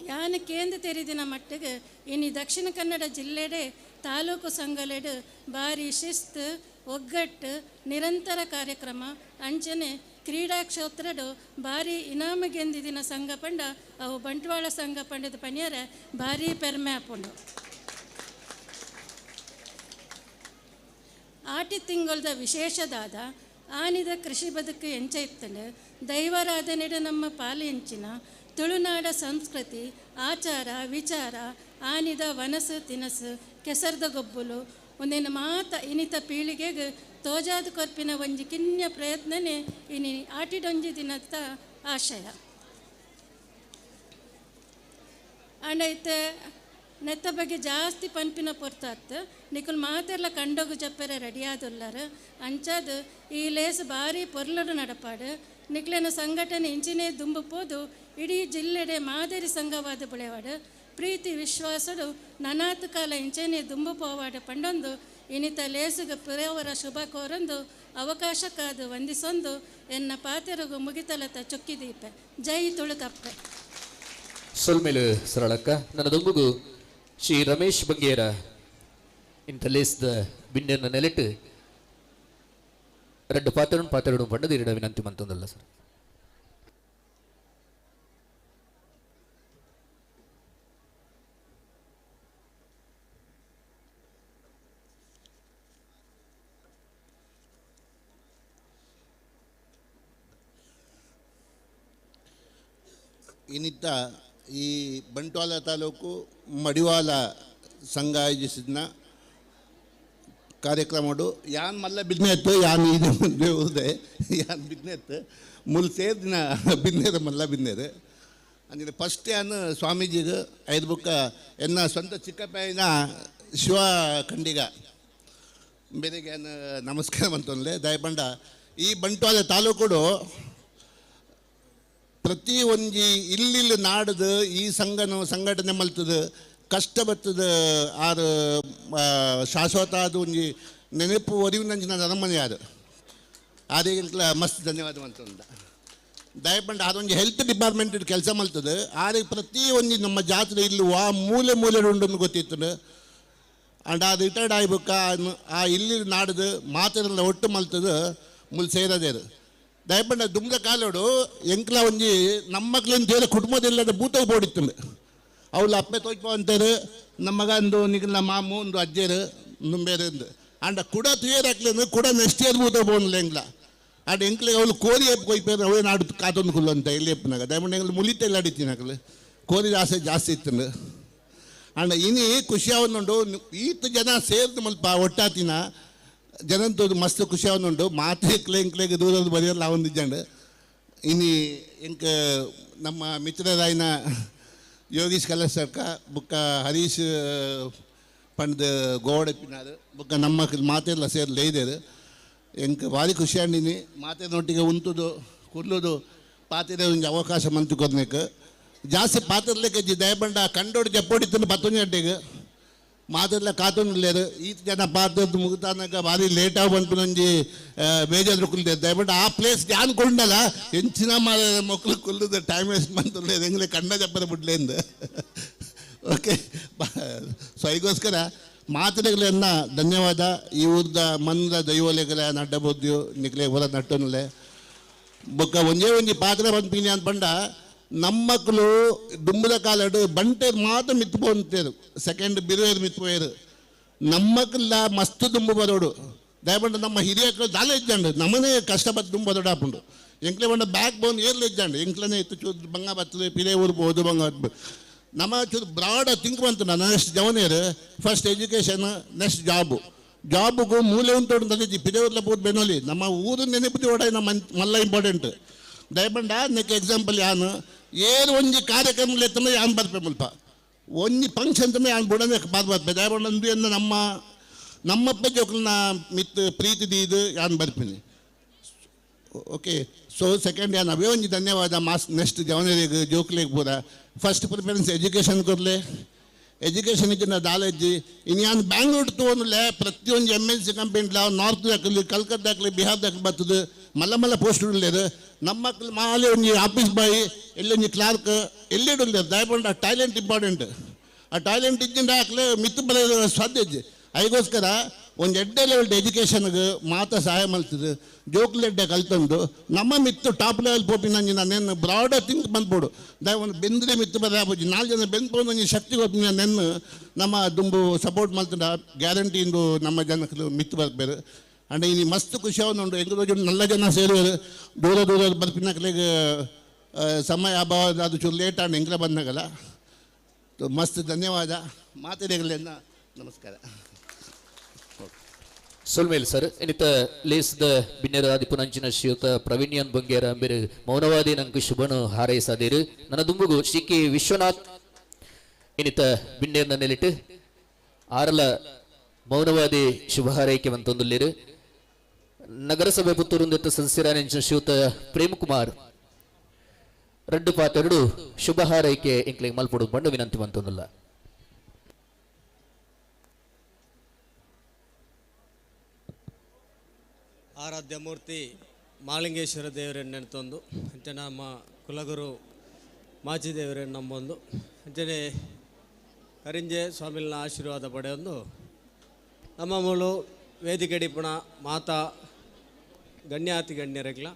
ಯಾನು ಕೇಂದ್ರ ತೆರೆದಿನ ಮಟ್ಟಿಗೆ ಇನ್ನು ದಕ್ಷಿಣ ಕನ್ನಡ ಜಿಲ್ಲೆಡೆ ತಾಲೂಕು ಸಂಘಲೆಡು ಭಾರಿ ಶಿಸ್ತು ಒಗ್ಗಟ್ಟು ನಿರಂತರ ಕಾರ್ಯಕ್ರಮ ಅಂಚನೆ ಕ್ರೀಡಾ ಕ್ಷೇತ್ರಡು ಭಾರಿ ಇನಾಮ ಗೆಂದಿದಿನ ಸಂಘ ಪಂಡ ಅವು ಬಂಟ್ವಾಳ ಸಂಘ ಪಂಡದ ಪಣಿಯರ ಭಾರಿ ಪೆರ್ಮೆ ಹಾಪುಂಡು ಆಟಿ ತಿಂಗಳದ ವಿಶೇಷದಾದ ಆನಿದ ಕೃಷಿ ಬದುಕು ಎಂಚ ಇತ್ತಂಡು ದೈವಾರಾಧನೆಡು ನಮ್ಮ ಪಾಲು ಎಂಚಿನ ತುಳುನಾಡ ಸಂಸ್ಕೃತಿ ಆಚಾರ ವಿಚಾರ ಆನಿದ ವನಸು ತಿನಸು ಕೆಸರ್ದ ಗೊಬ್ಬಲು ಒಂದೇನು ಮಾತ ಇನಿತ ಪೀಳಿಗೆಗೆ ತೋಜಾದ ಕೊರ್ಪಿನ ಒಂಜಿ ಕಿನ್ಯ ಪ್ರಯತ್ನನೇ ಇನಿ ಆಟಿಡೊಂಜಿ ದಿನದ ಆಶಯ ಅಂಡೈತೆ ನೆತ್ತ ಬಗ್ಗೆ ಜಾಸ್ತಿ ಪಂಪಿನ ಪೊರ್ತಾತ್ ನಿಕುಲ್ ಮಾತೆರ್ಲ ಕಂಡೋಗು ಜಪ್ಪರೆ ರೆಡಿಯಾದುಲ್ಲಾರ ಅಂಚಾದು ಈ ಲೇಸ್ ಭಾರಿ ಪೊರ್ಲಡು ನಡಪಾಡು ನಿಕ್ಲೆನ ಸಂಘಟನೆ ಇಂಚಿನೇ ದುಂಬುಪೋದು ಇಡೀ ಜಿಲ್ಲೆಡೆ ಮಾದರಿ ಸಂಘವಾದ ಬುಳೆವಾಡು ಪ್ರೀತಿ ವಿಶ್ವಾಸಡು ನನಾತು ಕಾಲ ಇಂಚೆನೆ ದುಂಬು ಪೋವಾಡ ಪಂಡೊಂದು ಇನಿತ ಲೇಸುಗ ಪಿರವರ ಶುಭ ಕೋರೊಂದು ಅವಕಾಶಕ್ಕಾದು ವಂದಿಸೊಂದು ಎನ್ನ ಪಾತೆರಗು ಮುಗಿತಲತ ಚೊಕ್ಕಿದೀಪೆ ಜೈ ತುಳುಕಪ್ಪೆ ಸೊಲ್ಮೇಲು ಸರಳಕ್ಕ ನನ್ನ ದೊಂಬುಗು ಶ್ರೀ ರಮೇಶ್ ಬಂಗೇರ ಇಂಥ ಲೇಸ್ದ ಬಿಂಡೆಯನ್ನು ನೆಲೆಟ್ಟು ரெண்டு பாத்திரம் பண்ணது இரட வினந்தி மந்தொந்தல்ல சார் ಇನ್ನಿತ್ತ ಈ ಬಂಟ್ವಾಳ ತಾಲೂಕು ಮಡಿವಾಳ ಸಂಘ ಆಯೋಜಿಸಿದ ಕಾರ್ಯಕ್ರಮಡು ಯಾನ್ ಮಲ್ಲ ಬಿದ್ನೆತ್ತು ಯಾನ್ ಇದು ಮುಂದೆ ಯಾನ್ ಬಿದ್ನೆತ್ತು ಮುಲ್ ಸೇರ್ದಿನ ಬಿನ್ನೇರು ಮಲ್ಲ ಬಿನ್ನೇರು ಅಂದರೆ ಫಸ್ಟ್ ಯಾನು ಸ್ವಾಮೀಜಿಗೆ ಐದು ಬುಕ್ಕ ಎನ್ನ ಸ್ವಂತ ಚಿಕ್ಕಪ್ಪಯ್ಯನ ಶಿವ ಖಂಡಿಗ ಬೆಳಿಗ್ಗೆ ಏನು ನಮಸ್ಕಾರ ಅಂತಂದ್ರೆ ದಯಪಂಡ ಈ ಬಂಟ್ವಾಳ ತಾಲೂಕುಡು ಪ್ರತಿ ಒಂಜಿ ಇಲ್ಲಿ ನಾಡದು ಈ ಸಂಘಟನೆ ಮಲ್ತದು ಕಷ್ಟ ಬರ್ತದ ಆರು ಶಾಶ್ವತ ಅದು ಒಂಜಿ ನೆನಪು ಒರಿವು ನಂಚಿನ ನರಮನೆ ಅದು ಅದೇ ಮಸ್ತ್ ಧನ್ಯವಾದ ಅಂತಂದ ದಯಪಂಡ ಅದೊಂದು ಹೆಲ್ತ್ ಡಿಪಾರ್ಟ್ಮೆಂಟ್ ಕೆಲಸ ಮಲ್ತದೆ ಆದರೆ ಪ್ರತಿ ಒಂದು ನಮ್ಮ ಜಾತ್ರೆ ಇಲ್ಲಿ ಮೂಲೆ ಉಂಡು ಗೊತ್ತಿತ್ತು ಅಂಡ್ ಅದು ರಿಟೈರ್ಡ್ ಆಗ್ಬೇಕ ಆ ಇಲ್ಲಿ ನಾಡ್ದು ಮಾತೆಲ್ಲ ಒಟ್ಟು ಮಲ್ತದು ಮುಲ್ ಸೇರದೇ ದಯಪಂಡ ದುಮ್ದ ಕಾಲೋಡು ಎಂಕ್ಲ ಒಂಜಿ ನಮ್ಮ ಮಕ್ಳಿನ ದೇವ ಕುಟುಂಬದಿಲ್ಲದ ಭೂತ ಬೋಡಿತ್ತು ಅವಳು ಅಪ್ಪೆ ತೋಯ್ಪೋ ಅಂತಾರೆ ನಮ್ಮಗ ಒಂದು ನಿಗಲ ಮಾಮು ಒಂದು ಅಜ್ಜರು ನುಂಬೇರು ಅಂದು ಅಂಡ ಕೂಡ ತುಯರಾಕ್ಲೇನು ಕೂಡ ನೆಕ್ಸ್ಟ್ ಇಯರ್ ಮೂತ ಬೋನ್ಲ ಎಂಗ್ಲ ಆಡ ಎಂಕ್ಲೆ ಅವಳು ಕೋರಿ ಎಪ್ಪು ಕೊಯ್ಪೇರು ಅವೇ ನಾಡು ಕಾತೊಂದು ಕುಲ್ಲು ಅಂತ ಇಲ್ಲಿ ಎಪ್ಪನಾಗ ದಯಮಂಡ ಎಂಗ್ಲು ಮುಲಿತೆಲ್ಲ ಅಡಿತೀನಾಗಲು ಕೋರಿ ಆಸೆ ಜಾಸ್ತಿ ಇತ್ತು ಅಂಡ ಇನಿ ಖುಷಿ ಅವನುಂಡು ಈತ ಜನ ಸೇರಿದು ಮಲ್ಪ ಒಟ್ಟಾತಿನ ಜನಂತೂ ಮಸ್ತ್ ಖುಷಿ ಅವನುಂಡು ಮಾತು ಎಂಕ್ಲೆಗೆ ದೂರದ ಬರೆಯಲ್ಲ ಅವನಿದ್ದಂಡು ಇನಿ ಎಂಕ ನಮ್ಮ ಮಿತ್ರರಾಯನ ಯೋಗೀಶ್ ಕಲಸರ್ಕ ಬುಕ್ಕ ಹರೀಶ್ ಪಂಡ್ ಗೋಡೆಪ್ಪಿನಾರು ಬುಕ್ಕ ನಮ್ಮ ಮಾತೆಲ್ಲ ಸೇರಿ ಲೇದೇರು ಎಂಕ ಭಾರಿ ಖುಷಿ ಅಂಡಿನಿ ಮಾತೆನೊಟ್ಟಿಗೆ ಉಂಟುದು ಕುರ್ಲುದು ಪಾತಿರೆ ಒಂದು ಅವಕಾಶ ಮಂತು ಕೊರ್ನೇಕ ಜಾಸ್ತಿ ಪಾತ್ರಲೆಕ್ಕ ದಯಬಂಡ ಕಂಡೋಡು ಜಪ್ಪೊಡಿತನು 11 ಗಂಟೆಗೆ ಮಾತೆಲ್ಲ ಕಾತೊಂಡ್ಲೇರು ಈತ ಜನ ಪಾತ್ರದ್ದು ಮುಗಿತಾನಾಗ ಭಾರಿ ಲೇಟಾಗಿ ಬಂತು ನಂಜಿ ಬೇಜಾರು ಕುಲ್ಲೇರು ದಯಬಂಡ ಆ ಪ್ಲೇಸ್ ಜಾನ್ ಕೊಂಡಲ್ಲ ಹೆಂಚಿನ ಮಕ್ಕಳು ಕುಲ್ಲದ ಟೈಮ್ ವೇಸ್ಟ್ ಬಂತು ಹೆಂಗ್ಲೆ ಕಂಡ ಜಪ್ಪರ ಬಿಡ್ಲೇಂದು ಓಕೆ ಸೊ ಈಗೋಸ್ಕರ ಮಾತುಗಳನ್ನ ಧನ್ಯವಾದ ಈ ಊರ್ದ ಮಂದ ದೈವಲೆಗಳ ನಡ್ಡಬಹುದು ನಿಕ್ಲೆ ಹೊರ ನಟ್ಟನಲೆ ಬೊಕ್ಕ ಒಂಜೇ ಪಾತ್ರ ಬಂದ್ಪೀನಿ ಅಂತ ಬಂಡ ನಮ್ಮ ಮಕ್ಕಳು ದುಂಬದ ಕಾಲಡು ಬಂಟೆ ಮಾತ್ರ ಮಿತ್ಪೋಂತೇರು ಸೆಕೆಂಡ್ ಬಿರುವೇರು ಮಿತ್ಪೋಯರು ನಮ್ಮ ಮಕ್ಕಳ ಮಸ್ತ್ ದುಂಬು ಬರೋಡು ದಯಬಂಡ ನಮ್ಮ ಹಿರಿಯಕ್ಕಳು ದಾಲೆ ಇಜ್ಜಂಡು ನಮ್ಮನೇ ಕಷ್ಟಪಟ್ಟು ದುಂಬು ಬರೋಡು ಹಾಕೊಂಡು ಎಂಕ್ಲೆ ಬಂಡ ಬ್ಯಾಕ್ ಬೋನ್ ಏರ್ಲು ಇಜ್ಜಂಡು ಎಂಕ್ಲನೇ ಇತ್ತು ಚೂರು ಬಂಗ ಬರ್ತದೆ ಪಿರೇ ಊರು ಬೋದು ಬಂಗ ನಮ್ಮ ಚೂರು ಬ್ರಾಡ್ ಥಿಂಕ್ ಬಂತು ನಾನು ನೆಕ್ಸ್ಟ್ ಜವನೇರು ಫಸ್ಟ್ ಎಜುಕೇಷನ್ ನೆಕ್ಸ್ಟ್ ಜಾಬ್ಗೂ ಮೂಲೆ ಉಂಟು ಪಿರೇ ಊರ್ಲ ಬೋದು ಬೆನೋಲಿ ನಮ್ಮ ಊರು ನೆನಪು ಓಡ ನಮ್ಮ ಮಲ್ಲ ಇಂಪಾರ್ಟೆಂಟ್ ದಯಬಂಡ ನೆಕ್ ಎಕ್ಸಾಂಪಲ್ ಯಾನು ಏನು ಒಂಜಿ ಕಾರ್ಯಕ್ರಮ ಎತ್ತಂದ್ರೆ ಯಾನ್ ಬರ್ಪೆ ಮುಲ್ಪ ಒಂಜಿ ಫಂಕ್ಷನ್ ತಂದ್ರೆ ಯಾನ್ ಬುಡನೆ ಬರ್ಬರ್ಪೆ ದಯಬಂಡ ಒಂದು ಏನು ನಮ್ಮಪ್ಪ ಜೋಕಲ್ನ ಮಿತ್ ಪ್ರೀತಿ ದೀದು ಯಾನ್ ಬರ್ಪಿನಿ ಓಕೆ ಸೊ ಸೆಕೆಂಡ್ ಯಾನ್ ಅವೇ ಒಂಜಿ ಧನ್ಯವಾದ ಮಾಸ್ ನೆಕ್ಸ್ಟ್ ಜವನರಿಗೆ ಜೋಕ್ಲಿಗೆ ಪೂರ ಫಸ್ಟ್ ಪ್ರಿಫರೆನ್ಸ್ ಎಜುಕೇಷನ್ ಕೊರ್ಲೆ ಎಜುಕೇಷನ್ ಇದ್ದ ದಾಲೆಜ್ಜಿ ಇನ್ಯಾನ್ ಬ್ಯಾಂಗ್ಳೂರ್ ತೊಗೊಂಡ್ಲೆ ಪ್ರತಿಯೊಂದು MNC ಕಂಪನಿಲ ನಾರ್ತ್ ಹಾಕಲಿ ಕಲ್ಕತ್ತಾ ಹಾಕಲಿ ಬಿಹಾರ್ದಾಗ ಬರ್ತದೆ ಮಲ್ಲ ಪೋಸ್ಟ್ ಉಳ್ಳೇರು ನಮ್ಮ ಮಕ್ಕಳು ಮಾಲೆ ಒಂಜಿ ಆಫೀಸ್ ಬಾಯಿ ಎಲ್ಲೊಂಜಿ ಕ್ಲಾರ್ಕ್ ಎಲ್ಲಿಡುಳ್ಳೇರು ದಯಪಂಡ ಟ್ಯಾಲೆಂಟ್ ಇಂಪಾರ್ಟೆಂಟ್ ಆ ಟ್ಯಾಲೆಂಟ್ ಇದ್ದಿಂದ ಹಾಕ್ಲೆ ಮಿತ್ತು ಬರೋದು ಸಾಧ್ಯ ಇಜ್ಜಿ ಅದಕ್ಕೋಸ್ಕರ ಒಂದು ಎಡ್ಡೆ ಲೆವೆಲ್ ಎಜುಕೇಷನ್ಗೆ ಮಾತ್ರ ಸಹಾಯ ಮಾಡ್ತದೆ ಜೋಕ್ಲೆಡ್ಡೆ ಕಲ್ತಂದು ನಮ್ಮ ಮಿತ್ತು ಟಾಪ್ ಲೆವೆಲ್ ಪೋಪಿನ ನಾನೇನು ಬ್ರಾಡ್ ಥಿಂಕ್ ಬಂದ್ಬೋಡು ಒಂದು ಬೆಂದ್ರೆ ಮಿತ್ತು ಬರಾಬೋಜಿ 4 ಜನ ಬೆಂದ್ಬೋದು ನಂಗೆ ಶಕ್ತಿ ಹೋಗ್ತೀನಿ ನೆನ್ನು ನಮ್ಮ ದುಂಬು ಸಪೋರ್ಟ್ ಮಾಡ್ತಂಡ ಗ್ಯಾರಂಟಿಂದು ನಮ್ಮ ಜನಕ್ಕೆ ಮಿತ್ತು ಬರ್ಬೇರು ಅಂಡ್ ಇನ್ನು ಮಸ್ತ್ ಖುಷಿ ಅವನುಂಡು ಎಂಗು ನಲ್ಲ ಜನ ಸೇರುವರು ದೂರ ಬರ್ಪಿನಕ್ಲೆಗೆ ಸಮಯ ಅಭಾವ ಅದು ಚೂರು ಲೇಟ್ ಆಂಡ್ ಎಂಗ್ಲ ಬಂದಾಗಲ್ಲ ಮಸ್ತ್ ಧನ್ಯವಾದ ಮಾತಿರಗಲೆನ್ನ ನಮಸ್ಕಾರ ಸೊಲ್ಮೇಲ್ ಸರ್ ಇನ್ನಿತ ಲೇಸ್ದ ಬಿನ್ನೆರಾದಿ ಪುನಂಚಿನ ಶ್ರೀಯುತ ಪ್ರವೀಣ್ಯನ್ ಬಂಗೇರ ಅಂಬೇರು ಮೌನವಾದಿ ನಂಗೆ ಶುಭನು ಹಾರೈಸಾದಿರು ನನ್ನ ದುಂಬುಗು ಶ್ರೀ ವಿಶ್ವನಾಥ್ ಇನ್ನಿತ ಬಿನ್ನೇರ್ನ ನೆಲಿಟ್ಟು ಆರಲ ಮೌನವಾದಿ ಶುಭ ಹಾರೈಕೆ ಬಂತೊಂದುಲ್ಲೇರು ನಗರಸಭೆ ಪುತ್ತೂರು ಸದಸ್ಯರಾನಿಂಚಿನ ಶ್ರೀಯುತ ಪ್ರೇಮಕುಮಾರ್ ರಡ್ಡು ಪಾತೆರಡು ಶುಭ ಹಾರೈಕೆ ಇಂಕ್ಲಿಗೆ ಮಲ್ಪಡು ಬಂಡು ವಿನಂತಿ ಬಂತೊಂದುಲ್ಲ ಆರಾಧ್ಯ ಮೂರ್ತಿ ಮಾಲಿಂಗೇಶ್ವರ ದೇವರನ್ನು ನೆನೆತೊಂದು ಅಂಚೆ ನಮ್ಮ ಕುಲಗುರು ಮಾಜಿ ದೇವರನ್ನು ನಂಬೊಂದು ಅಂಚನೆ ಕರಿಂಜೆ ಸ್ವಾಮಿನ ಆಶೀರ್ವಾದ ಪಡೆಯೊಂದು ನಮ್ಮ ಮೂಲು ವೇದಿಕೆ ಡಿಪುಣ ಮಾತಾ ಗಣ್ಯಾತಿ ಗಣ್ಯರೆಗ್ಲ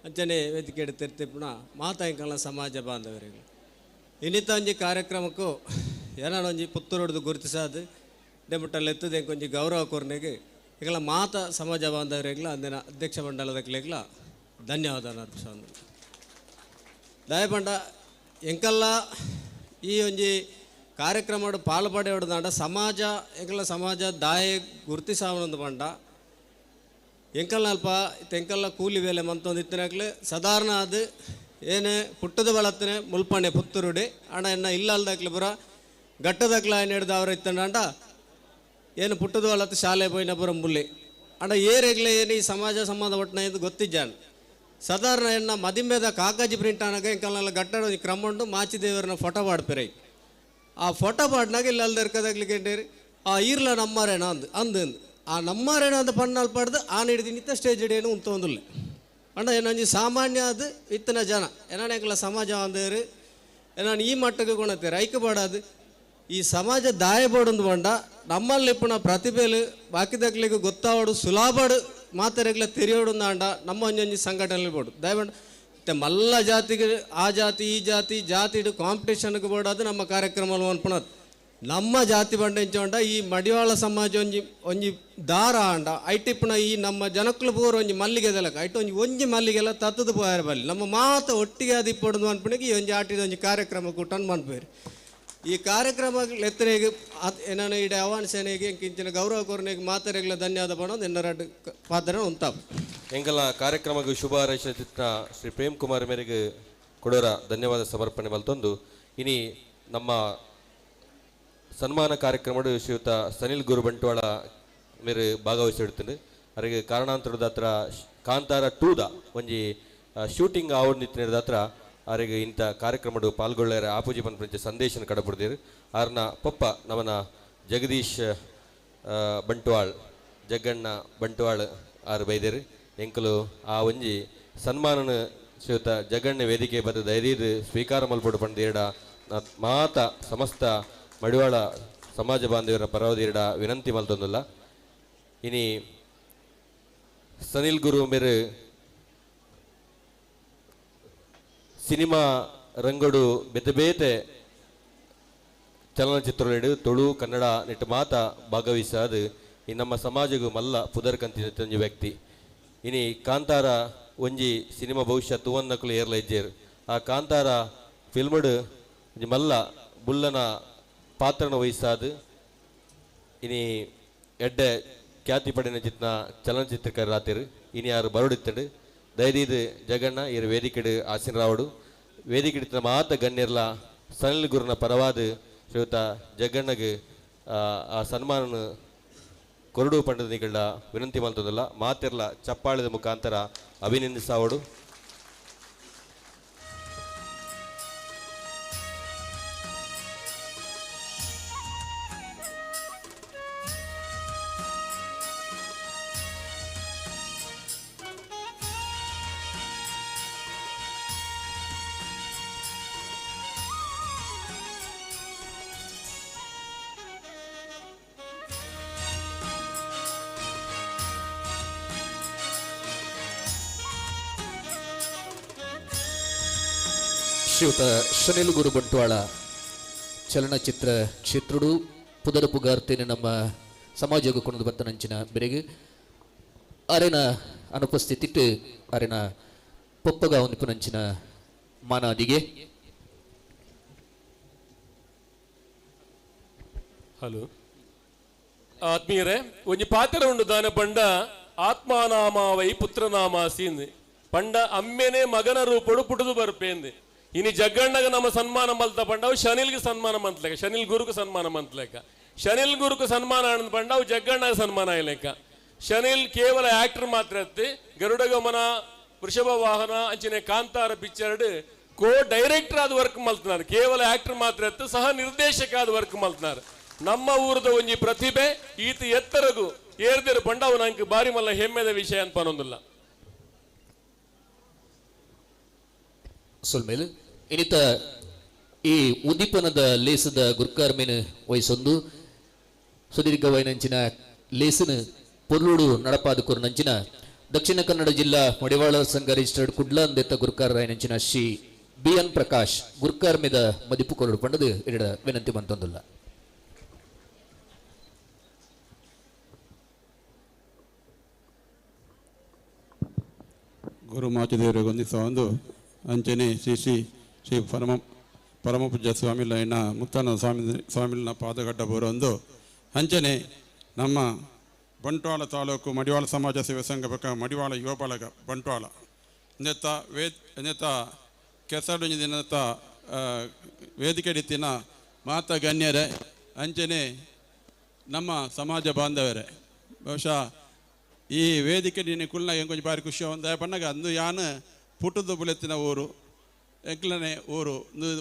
ಅಂಚನೆ ವೇದಿಕೆ ತಿರ್ತಿಪುಣ ಮಾತಾ ಇಂಕಲ್ನ ಸಮಾಜ ಬಾಂಧವರೆಗ್ಲ ಇನ್ನಿತ ಒಂಜಿ ಕಾರ್ಯಕ್ರಮಕ್ಕೂ ಏನೊಂಜಿ ಪುತ್ತೂರು ಹೊಡೆದು ಗುರುತಿಸಾದು ಡೆಮುಟ್ಟಲ್ಲಿ ಎತ್ತದ ಕೊಂಚ ಗೌರವ ಕೊರ್ನೆಗೆ ಈಗಲ ಮಾತ ಸಮಾಜ ಬಾಂಧವರಿಗ್ಲ ಅಂದಿನ ಅಧ್ಯಕ್ಷ ಮಂಡಲದಕ್ಲೆಗ್ಲ ಧನ್ಯವಾದ ಅರ್ಪಿಸೋದು ದಯಪಂಡ ಎಂಕಲ್ಲ ಈ ಒಂಜಿ ಕಾರ್ಯಕ್ರಮ ಪಾಲ್ಪಡೆ ಹೊಡೆದಾಂಡ ಸಮಾಜ ಎಂಕಲ್ಲ ಸಮಾಜ ದಾಯ ಗುರುತಿಸಾವನೊಂದು ಪಂಡ ಎಂಕಲ್ನ ಅಲ್ಪ ತೆಂಕಲ್ಲ ಕೂಲಿ ವೇಲೆ ಮಂತೊಂದು ಇತ್ತಿನಾಗ್ಲೆ ಸಾಧಾರಣ ಅದು ಏನೇ ಪುಟ್ಟದ ಬಳತ್ತನೆ ಮುಲ್ಪಣೆ ಪುತ್ತೂರುಡಿ ಅಣ್ಣ ಎನ್ನ ಇಲ್ಲಲ್ದಾಕ್ಲೆ ಪುರ ಗಟ್ಟದಾಕ್ಲ ಏನು ಹಿಡ್ದು ಅವ್ರ ಇತ್ತಂಡ ಏನು ಪುಟ್ಟದ ಬಳತ್ತು ಶಾಲೆ ಪೋಯಿನ ಪುರ ಮುಲ್ಲಿ ಅಣ್ಣ ಏರೆಗ್ಲೆ ಏನು ಈ ಸಮಾಜ ಸಂಬಂಧ ಒಟ್ಟಿನ ಇದು ಗೊತ್ತಿದ್ದಾನೆ ಸಾಧಾರಣ ಎನ್ನ ಮದಿಮೆದ ಕಾಗಜಿ ಪ್ರಿಂಟ್ ಆನಾಗ ಎಂಕಲ್ನೆಲ್ಲ ಗಟ್ಟಡ ಕ್ರಮ ಉಂಟು ಮಾಚಿ ದೇವರನ್ನ ಫೋಟೋ ಪಾಡ್ಪಿರೈ ಆ ಫೋಟೋ ಪಾಡ್ನಾಗ ಇಲ್ಲ ಅಲ್ದರ್ಕದಾಗ್ಲಿಕ್ಕೆ ಏನ್ರಿ ಆ ಈರ್ಲ ನಮ್ಮಾರೇನ ಅಂದು ಆ ನಮ್ಮಾರೇನ ಅಂತ ಪಣ್ಣಲ್ಲಿ ಪಡ್ದು ಆನ ಹಿಡಿದು ನಿತ್ತ ಸ್ಟೇಜ್ ಹಿಡಿಯೇನು ಉಂತೊಂದಿಲ್ಲ ಅಣ್ಣ ಏನಂಜಿ ಸಾಮಾನ್ಯ ಅದು ಇತ್ತನ ಜನ ಏನಾನೆಲ್ಲ ಸಮಾಜ ಅಂದೇರು ಏನಾನು ಈ ಮಟ್ಟಕ್ಕೆ ಕೊಣತ್ತೇರು ಐಕ್ಯಪಾಡದು ಈ ಸಮಾಜ ದಾಯಬೋಡೊಂದು ಬಂಡ ನಮ್ಮಲ್ಲಿ ಇಪ್ಪುಣ ಪ್ರತಿಭೆಲು ಬಾಕಿದಾಗ್ಲಿಗೆ ಗೊತ್ತಾವಡು ಸುಲಭಡು ಮಾತಾರೆಗ್ಲ ತೆರೆಯೋಡು ಅಂಡ ನಮ್ಮ ಒಂಜೊಂಜಿ ಸಂಘಟನೆ ಬೋಡು ದಯಮಾಡಿ ಮತ್ತು ಮಲ್ಲ ಜಾತಿಗೆ ಆ ಜಾತಿ ಈ ಜಾತಿ ಜಾತಿಡು ಕಾಂಪಿಟೇಷನ್ಗೆ ಬೋಡಾದು ನಮ್ಮ ಕಾರ್ಯಕ್ರಮ ಅನ್ಪಣದು ನಮ್ಮ ಜಾತಿ ಬಂಡ ಇಂಚೊಂಡ ಈ ಮಡಿವಾಳ ಸಮಾಜ ಒಂಜಿ ದಾರ ಅಂಡ ಐಟಿಪ್ಪನ ಈ ನಮ್ಮ ಜನಕ್ಕಲು ಪೂರ ಒಂಜಿ ಮಲ್ಲಿಗೆ ದಲಕ ಐಟು ಒಂಜಿ ಮಲ್ಲಿಗೆಲ್ಲ ತತ್ತದು ಪೋಯಾರ ಬಲ್ಲಿ ನಮ್ಮ ಮಾತ ಒಟ್ಟಿಗೆ ಅದು ಇಪ್ಪಡು ಅನ್ಪಣಿಗೆ ಈ ಒಂಜಿ ಆಟಿದ ಒಂಜಿ ಕಾರ್ಯಕ್ರಮ ಕೂಟನ್ ಮನ್ಪೇರಿ ಈ ಕಾರ್ಯಕ್ರಮ ಎತ್ತರೆಗೆ ಏನಾನ ಇಡೀ ಆಹ್ವಾನ ಸೇನೆಗೆ ಕಿಂಚಿನ ಗೌರವ ಕೋರನೆಗೆ ಮಾತರೆಗಳ ಧನ್ಯವಾದ ಪಡೋದು ಎನ್ನರಡು ಪಾತ್ರ ಉಂತಾಪ ಎಂಕಲ ಕಾರ್ಯಕ್ರಮಕ್ಕೆ ಶುಭ ಹಾರೈಸಿದ ಶ್ರೀ ಪ್ರೇಮ್ ಕುಮಾರ್ ಮೇರೆಗೆ ಕೊಡೋರ ಧನ್ಯವಾದ ಸಮರ್ಪಣೆ ಮಲ್ತೊಂದು ಇನಿ ನಮ್ಮ ಸನ್ಮಾನ ಕಾರ್ಯಕ್ರಮಡು ಶ್ರೀಯುತ ಸನಿಲ್ ಗುರು ಬಂಟ್ವಾಳ ಮೇರೆ ಭಾಗವಹಿಸಿಡ್ತೀನಿ ಅವರಿಗೆ ಕಾರಣಾಂತರದ ಹತ್ರ ಕಾಂತಾರ 2ದ ಒಂಜಿ ಶೂಟಿಂಗ್ ಆವಡ್ ನಿಂತಿನ ಹತ್ರ ಅವರಿಗೆ ಇಂಥ ಕಾರ್ಯಕ್ರಮಡು ಪಾಲ್ಗೊಳ್ಳಾರ ಆಪೂಜಿ ಪಂಚ ಸಂದೇಶನ ಕಡಬಿಡ್ದಿರು ಅವ್ರನ್ನ ಪಪ್ಪ ನಮ್ಮನ ಜಗದೀಶ್ ಬಂಟ್ವಾಳ್ ಜಗ್ಗಣ್ಣ ಬಂಟ್ವಾಳ್ ಆರು ಬೈದೇರು ಎಂಕಲು ಆ ಒಂಜಿ ಸನ್ಮಾನನ ಶ್ರೀಯುತ ಜಗಣ್ಣ ವೇದಿಕೆ ಬದ ಧೈರ್ಯದ ಸ್ವೀಕಾರ ಮಲ್ಪಡು ಪಂಡ ಮಾತ ಸಮಸ್ತ ಮಡಿವಾಳ ಸಮಾಜ ಬಾಂಧವರ ಪರವಾದ ವಿನಂತಿ ಮಲ್ತೊಂದಿಲ್ಲ ಇನಿ ಸನಿಲ್ ಗುರು ಮೇರೆ ಸಿನಿಮಾ ರಂಗಡು ಬೇತೆ ಬೇತೆ ಚಲನಚಿತ್ರಗಳು ತುಳು ಕನ್ನಡ ನಿಟ್ಟು ಮಾತ ಭಾಗವಹಿಸಾದು ಈ ನಮ್ಮ ಸಮಾಜಗೂ ಮಲ್ಲ ಪುದರ್ ಕಂತಿನ ವ್ಯಕ್ತಿ ಇನಿ ಕಾಂತಾರ ಒಂಜಿ ಸಿನಿಮಾ ಬಹುಶಃ ತುವನ್ನಕಲು ಏರ್ಲ ಇಜ್ಜೇರು ಆ ಕಾಂತಾರ ಫಿಲ್ಮಡು ಒಂಜಿ ಮಲ್ಲ ಬುಲ್ಲನ ಪಾತ್ರನ ವಹಿಸಾದು ಇನಿ ಎಡ್ಡೆ ಖ್ಯಾತಿ ಪಡಿನ ಚಿತ್ನ ಚಲನಚಿತ್ರಕಾರರಾತಿರು ಇನಿ ಯಾರು ಬರಡಿತ್ತಡು ಧೈರ್ಯದ ಜಗಣ್ಣ ಇರು ವೇದಿಕೆಡು ಆಸೀನರಾವಡು ವೇದಿಕೆಡಿನ ಮಾತ ಗಣ್ಯರ್ಲ ಸನಿಲ್ ಗುರುನ ಪರವಾದ ಶ್ರೀಯುತ ಜಗಣ್ಣಗೆ ಆ ಸನ್ಮಾನ ಕೊರಡು ಪಂಡದ ನಿಗಳ ವಿನಂತಿ ಮಲ್ತದಲ್ಲ ಮಾತಿರ್ಲ ಚಪ್ಪಾಳದ ಮುಖಾಂತರ ಅಭಿನಂದಿಸಾವಡು ಶ್ರೀಯುತ ಸನಿಲ್ ಗುರು ಬಂಟ್ವಾಳ ಚಲನಚಿತ್ರ ಕ್ಷೇತ್ರಡು ಪುದರ ಪುಗಾರ್ತೇನೆ ನಮ್ಮ ಸಮಾಜಕ್ಕೆ ಕೊಂಡು ಬತ್ತನಂಚಿನ ಬೆರೆಗೆ ಅರೆನ ಅನುಪಸ್ಥಿತಿಟ್ಟು ಅರೆನ ಪೊಪ್ಪಗ ಹೊಂದಿಪುನಂಚಿನ ಮಾನಾದಿಗೆ ಹಲೋ ಆತ್ಮೀಯರೇ ಒಂಜಿ ಪಾತ್ರ ಉಂಡು ದಾನ ಪಂಡ ಆತ್ಮಾನಾಮಾವೈ ಪುತ್ರನಾಮಾಸೀಂದ್ ಪಂಡ ಅಮ್ಮೆನೆ ಮಗನ ರೂಪಡು ಪುಟದು ಬರ್ಪೇಂದು ಇನಿ ಜಗ್ಗಣ್ಣಗ ನಮ್ಮ ಸನ್ಮಾನ ಮಲ್ತ ಪಂಡವು ಶನಿಲ್ಗೆ ಸನ್ಮಾನ ಮಂತ್ಲೆಕ ಶನಿಲ್ ಗುರುಕು ಸನ್ಮಾನ ಮಂತ್ಲೆಕ ಶನಿಲ್ ಗುರುಕು ಸನ್ಮಾನ ಆನಂದ್ ಪಂಡವು ಜಗ್ಗಣ್ಣಗ ಸನ್ಮಾನ ಆಯ್ಲೆಕ ಶನಿಲ್ ಕೇವಲ ಆಕ್ಟರ್ ಮಾತ್ರ ಎತ್ತಿ ಗರುಡಗಮನ ವೃಷಭ ವಾಹನ ಅಂಚಿನ ಕಾಂತಾರ ಪಿಕ್ಚರ್ಡ್ ಕೋ ಡೈರೆಕ್ಟರ್ ಆದ ವರ್ಕ್ ಮಲ್ತನಾರು ಕೇವಲ ಆಕ್ಟರ್ ಮಾತ್ರ ಎತ್ತು ಸಹ ನಿರ್ದೇಶಕ ಆದ ವರ್ಕ್ ಮಲ್ತನಾರು ನಮ್ಮ ಊರದ ಒಂಜಿ ಪ್ರತಿಭೆ ಈತ ಎತ್ತರಗು ಏರ್ದಿರು ಪಂಡವು ನಂಗೆ ಬಾರಿ ಮಲ್ಲ ಹೆಮ್ಮೆದ ವಿಷಯ ಅಂತ ಅನ್ನೊಂದಿಲ್ಲ ಸೊಲ್ಮೇಲೆ ಇನಿತ ಈ ಉದ್ದೀಪನದ ಲೇಸದ ಗುರ್ಕಾರ್ ಮೇನು ವಯಸ್ಸೊಂದು ಸುದೀರ್ಘವೈನಂಚಿನ ಲೇಸನ ಪೊರ್ಲೂಡು ನಡಪಾದ ನಂಚಿನ ದಕ್ಷಿಣ ಕನ್ನಡ ಜಿಲ್ಲಾ ಮಡಿವಾಳ ಸಂಘ ರಿಜಿಸ್ಟರ್ಡ್ ಕುಡ್ಲ ಅಂದೆತ್ತ ಗುರ್ಕಾರ್ ರಾಯನಂಚಿನ ಶ್ರೀ BN ಪ್ರಕಾಶ್ ಗುರ್ಕಾರ್ ಮೇದ ಮದಿಪು ಕೊರಡು ಪಂಡದು ಎರಡ ವಿನಂತಿ ಬಂತೊಂದಿಲ್ಲ ಗುರು ಮಾಚಿದೇವರಿಗೆ ಹೊಂದಿಸುವ ಒಂದು ಅಂಚನೆ ಶ್ರೀ ಪರಮ ಪೂಜ್ಯ ಸ್ವಾಮಿಲೈನ ಮುತ್ತಾನ ಸ್ವಾಮಿಲಿನ ಪಾದಗಡ್ಡ ಬರೋಂದು ಅಂಚನೆ ನಮ್ಮ ಬಂಟ್ವಾಳ ತಾಲೂಕು ಮಡಿವಾಳ ಸಮಾಜ ಸೇವಾ ಸಂಘ ಪಕ್ಕ ಮಡಿವಾಳ ಯುವ ಬಳಗ ಬಂಟ್ವಾಳ ನೆತ್ತ ಕೆಸಡು ದಿನದ ವೇದಿಕೆ ಇತ್ತಿನ ಮಾತ ಗಣ್ಯರೇ ಅಂಚನೆ ನಮ್ಮ ಸಮಾಜ ಬಾಂಧವರೇ ಬಹುಶಃ ಈ ವೇದಿಕೆ ನೀನು ಕುಲ್ನಾಗ ಕೊಂಚ ಬಾರಿ ಖುಷಿ ಒಂದ ಪಣ್ಣಗ ಅಂದು ಯಾನು ಪುಟ್ಟದ್ದು ಬುಲೆತ್ತಿನ ಊರು ಎಂಕ್ಲನೆ ಊರು